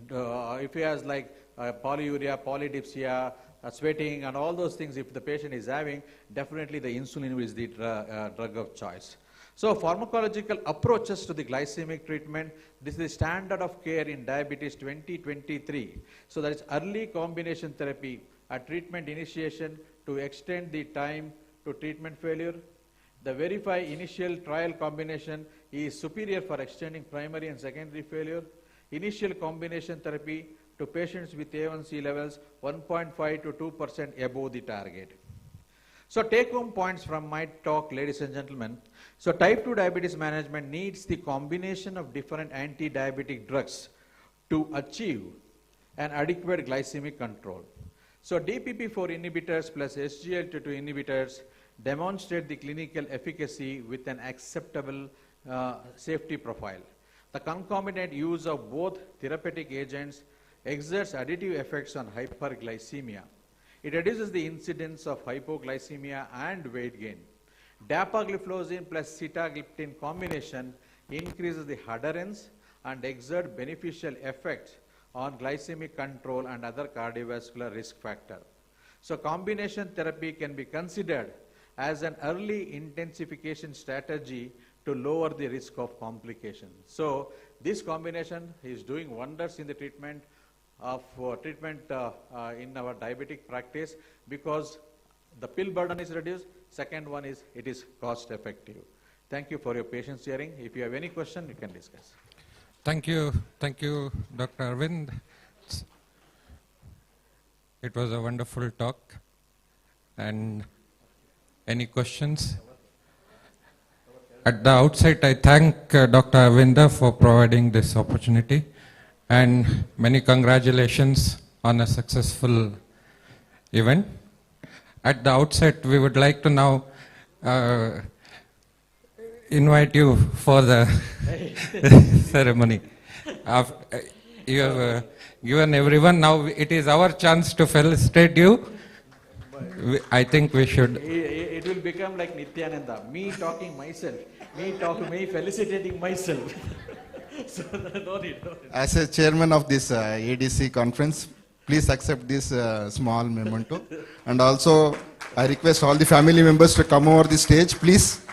if he has like polyuria, polydipsia, sweating and all those things, if the patient is having, definitely the insulin is the drug of choice. So pharmacological approaches to the glycemic treatment, this is the standard of care in diabetes 2023. So that is early combination therapy at treatment initiation to extend the time to treatment failure. The verify initial trial combination is superior for extending primary and secondary failure. Initial combination therapy to patients with A1C levels 1.5 to 2% above the target. So take home points from my talk, ladies and gentlemen. So type 2 diabetes management needs the combination of different anti-diabetic drugs to achieve an adequate glycemic control. So DPP-4 inhibitors plus SGLT2 inhibitors demonstrate the clinical efficacy with an acceptable safety profile. The concomitant use of both therapeutic agents exerts additive effects on hyperglycemia. It reduces the incidence of hypoglycemia and weight gain. Dapagliflozin plus sitagliptin combination increases the adherence and exert beneficial effects on glycemic control and other cardiovascular risk factor. So combination therapy can be considered as an early intensification strategy to lower the risk of complications. So this combination is doing wonders in the treatment in our diabetic practice because the pill burden is reduced. Second one is it is cost effective. Thank you for your patience hearing. If you have any question, you can discuss. Thank you, Dr. Aravind. It was a wonderful talk. And any questions? At the outset, I thank Dr. Aravind for providing this opportunity. And many congratulations on a successful event. At the outset, we would like to now invite you for the ceremony. You have given everyone, now it is our chance to felicitate you. I think we should. It will become like Nityananda, me talking myself, me felicitating myself. So, no need. As a chairman of this ADC conference, please accept this small memento. And also, I request all the family members to come over the stage, please.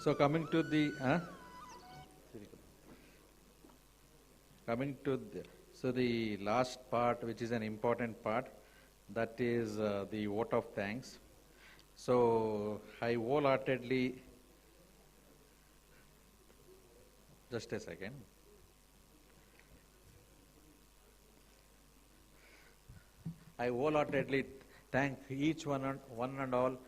So coming to the the last part, which is an important part, that is the vote of thanks. So I wholeheartedly, just a second. I wholeheartedly thank each one and all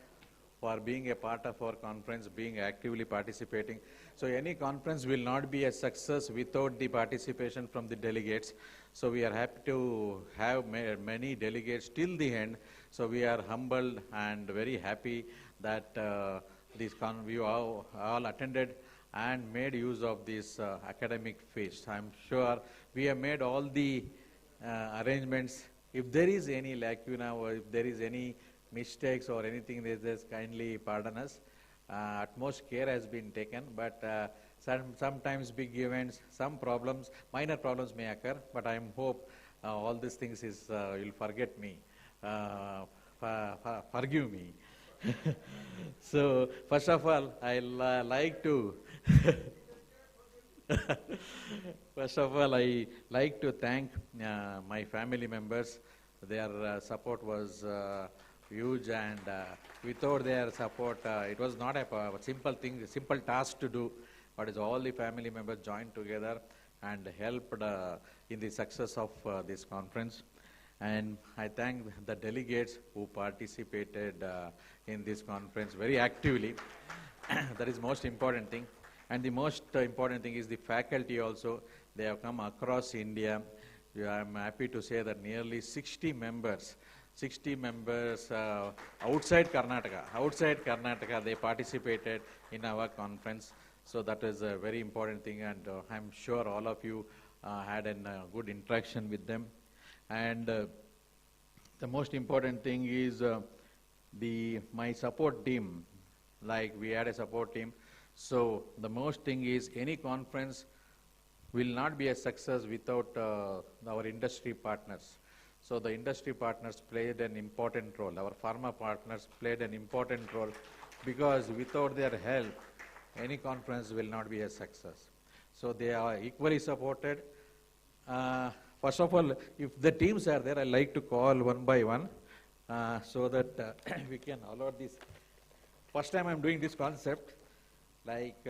for being a part of our conference, being actively participating. So any conference will not be a success without the participation from the delegates. So we are happy to have many delegates till the end. So we are humbled and very happy that we all attended and made use of this academic feast. I'm sure we have made all the arrangements. If there is any lacuna or if there is any mistakes or anything, just kindly pardon us. Utmost care has been taken, but sometimes big events, some problems, minor problems may occur, but I hope all these things you'll forget me, forgive me. So first of all, I like to thank my family members. Their support was huge, and without their support, it was not a simple task to do. But it's all the family members joined together and helped in the success of this conference. And I thank the delegates who participated in this conference very actively. That is most important thing. And the most important thing is the faculty also. They have come across India. I'm happy to say that nearly 60 members outside Karnataka, they participated in our conference. So that is a very important thing, and I'm sure all of you had a good interaction with them. And the most important thing is my support team. Like we had a support team. So the most thing is any conference will not be a success without our industry partners. So the industry partners played an important role. Our pharma partners played an important role, because without their help, any conference will not be a success. So they are equally supported. First of all, if the teams are there, I like to call one by one so that we can allot this. First time I'm doing this concept, like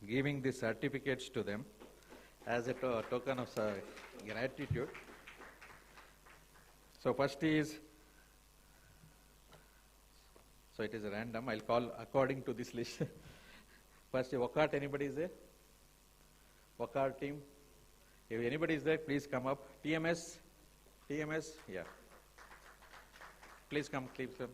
giving the certificates to them as a token of gratitude. So first is, so it is random, I'll call according to this list. First, WOCART, anybody is there? WOCART team? If anybody is there, please come up. TMS, yeah. Please come, please come.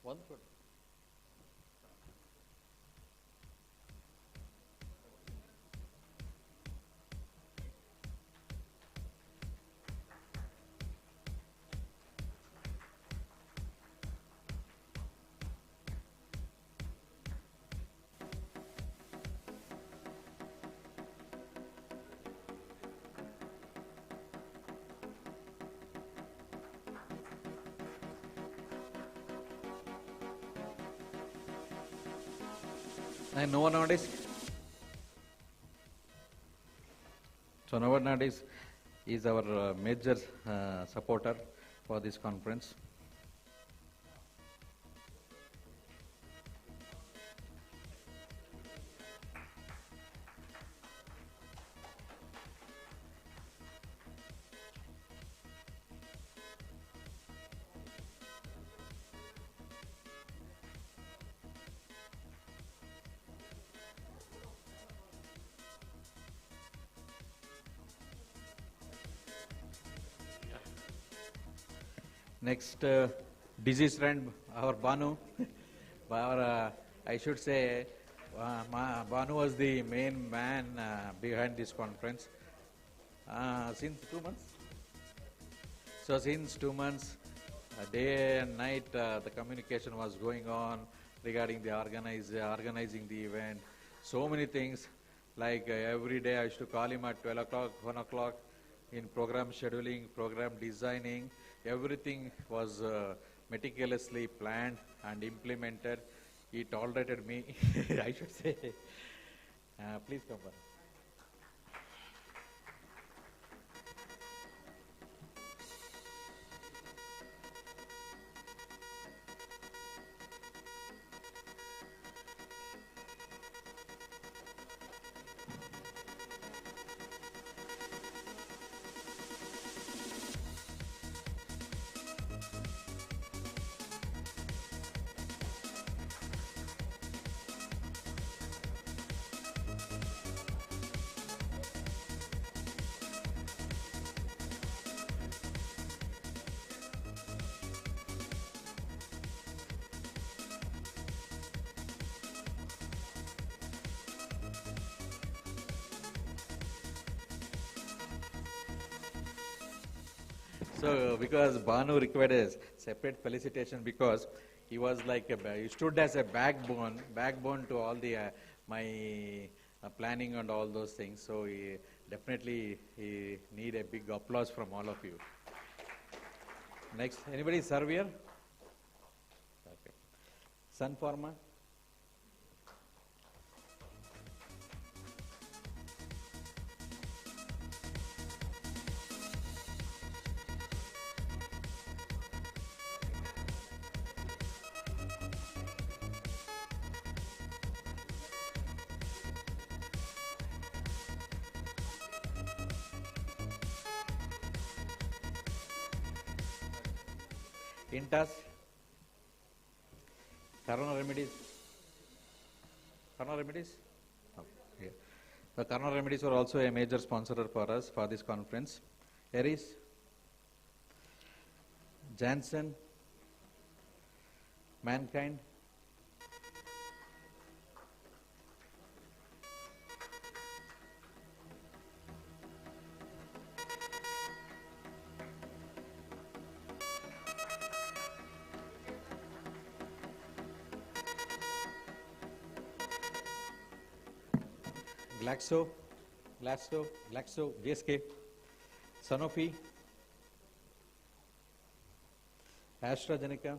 Wonderful. And Novo Nordisk. So Novo Nordisk is our major supporter for this conference. Next, disease friend, our Banu. I should say, Banu was the main man behind this conference. Since 2 months? So since 2 months, day and night, the communication was going on regarding the organizing the event. so many things. Like every day I used to call him at 12 o'clock, 1 o'clock in program scheduling, program designing. Everything was meticulously planned and implemented. He tolerated me, I should say. Please come on. So, because Banu required a separate felicitation because he was like he stood as a backbone to all the my planning and all those things. So, he need a big applause from all of you. Next, anybody serve here? Okay. Sun Pharma. Intas, Corona Remedies. Corona Remedies? Oh, yeah. The Corona Remedies were also a major sponsor for us for this conference. Aries, Janssen, Mankind, Glaxo, GSK, Sanofi, AstraZeneca,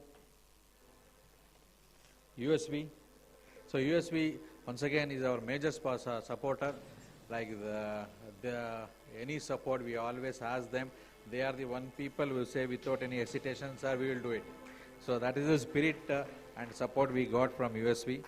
USV. So USV once again is our major supporter. Like any support we always ask them. They are the one people who say without any hesitation, sir, we will do it. So that is the spirit and support we got from USV.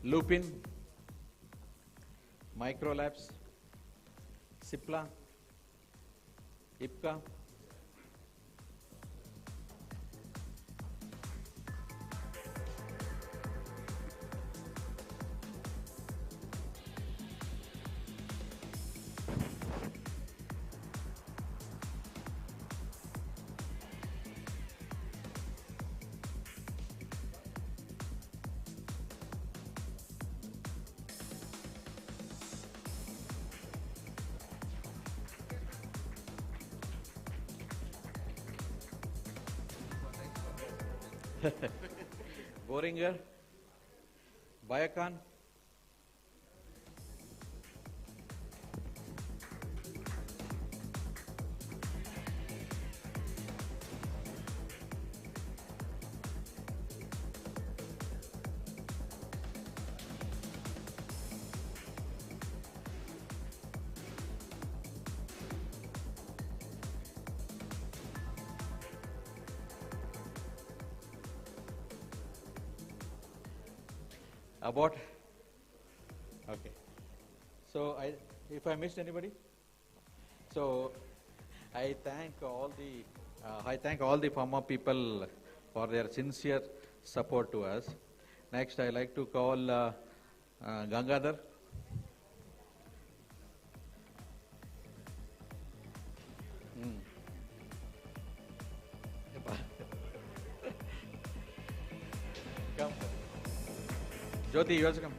Lupin, Microlabs, Cipla, IPCA, Boehringer, Biocon, Abbott. Okay. So if I missed anybody, so I thank all the pharma people for their sincere support to us. Next, I like to call Gangadhar. Hmm. Come. Jyoti, you also come.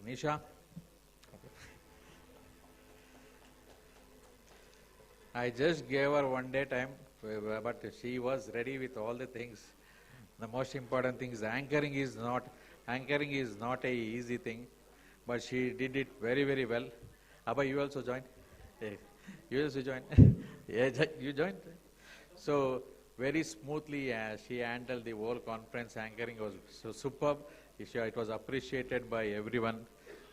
Nisha. I just gave her 1 day time, but she was ready with all the things. The most important thing is anchoring is not a easy thing, but she did it very, very well. Abba, you also joined? Hey, you also joined? Yeah, you joined? So very smoothly she handled the whole conference. Anchoring was so superb. It was appreciated by everyone.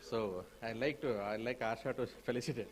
So I like Asha to felicitate.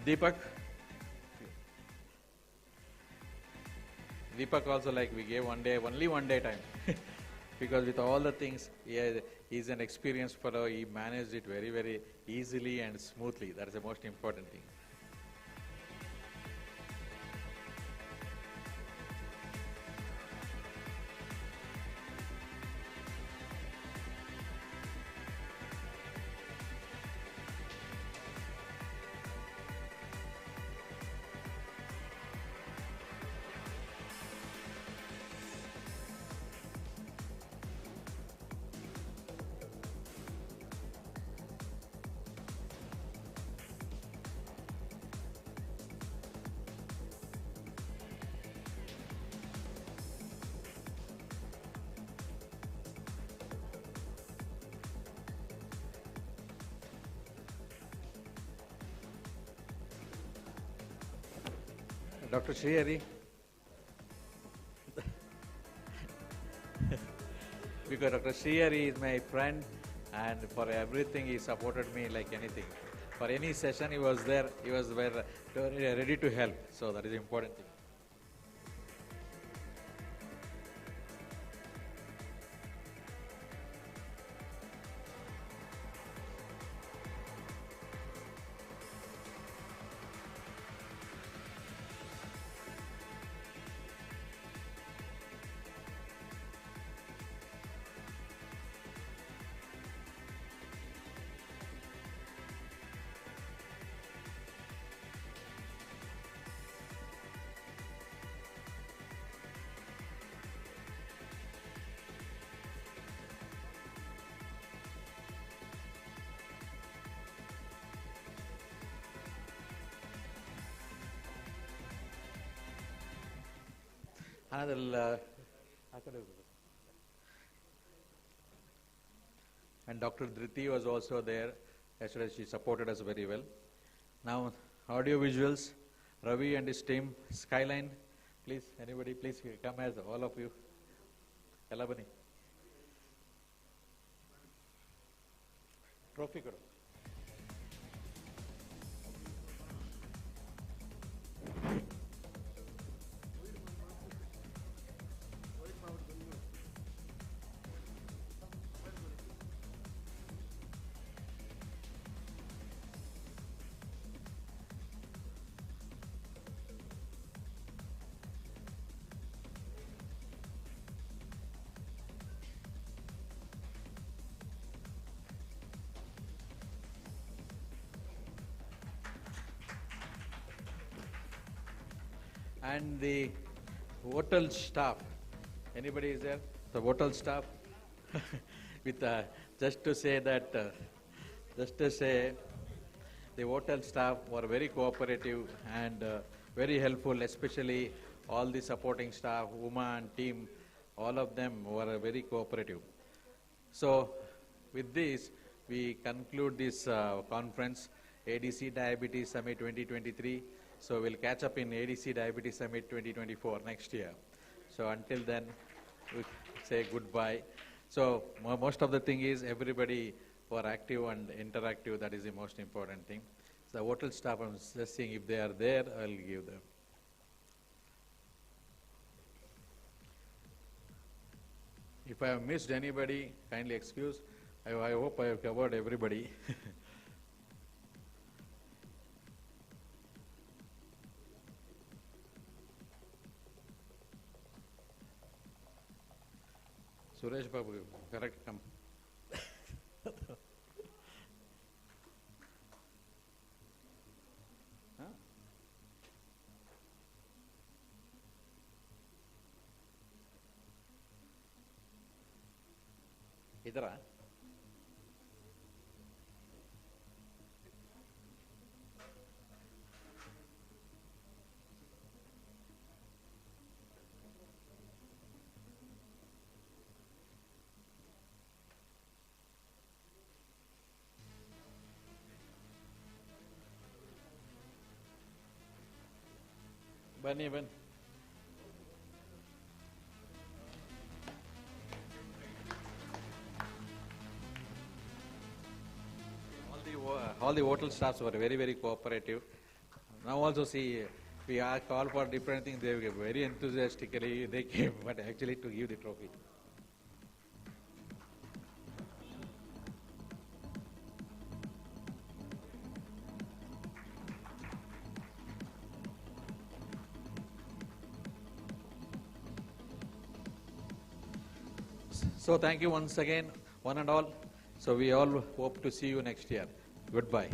Deepak. Deepak also, like, we gave only 1 day time. Because with all the things, he's an experienced fellow. He managed it very, very easily and smoothly. That is the most important thing. Dr. Shrihari. Because Dr. Shrihari is my friend, and for everything he supported me like anything. For any session he was there, he was ready to help. So that is the important thing. Another, and Dr. Dhriti was also there. Yesterday she supported us very well. Now, audio visuals, Ravi and his team, Skyline, please, anybody, please come as all of you. Elabani. Trophy karo. and the hotel staff. Anybody is there? The hotel staff? With just to say that, the hotel staff were very cooperative and very helpful, especially all the supporting staff, Uma and team, all of them were very cooperative. So with this, we conclude this conference, ADC Diabetes Summit 2023. So we'll catch up in ADC Diabetes Summit 2024 next year. So until then, we say goodbye. So most of the thing is everybody were active and interactive. That is the most important thing. So the hotel staff, I'm just seeing if they are there, I'll give them. If I have missed anybody, kindly excuse. I hope I have covered everybody. Suresh Babu, correct, come. Huh? Idhara? Bani, bani. All the hotel staffs were very, very cooperative. Now also see, we are called for different things. They were very enthusiastically, they came, but actually to give the trophy. So thank you once again, one and all. So we all hope to see you next year. Goodbye.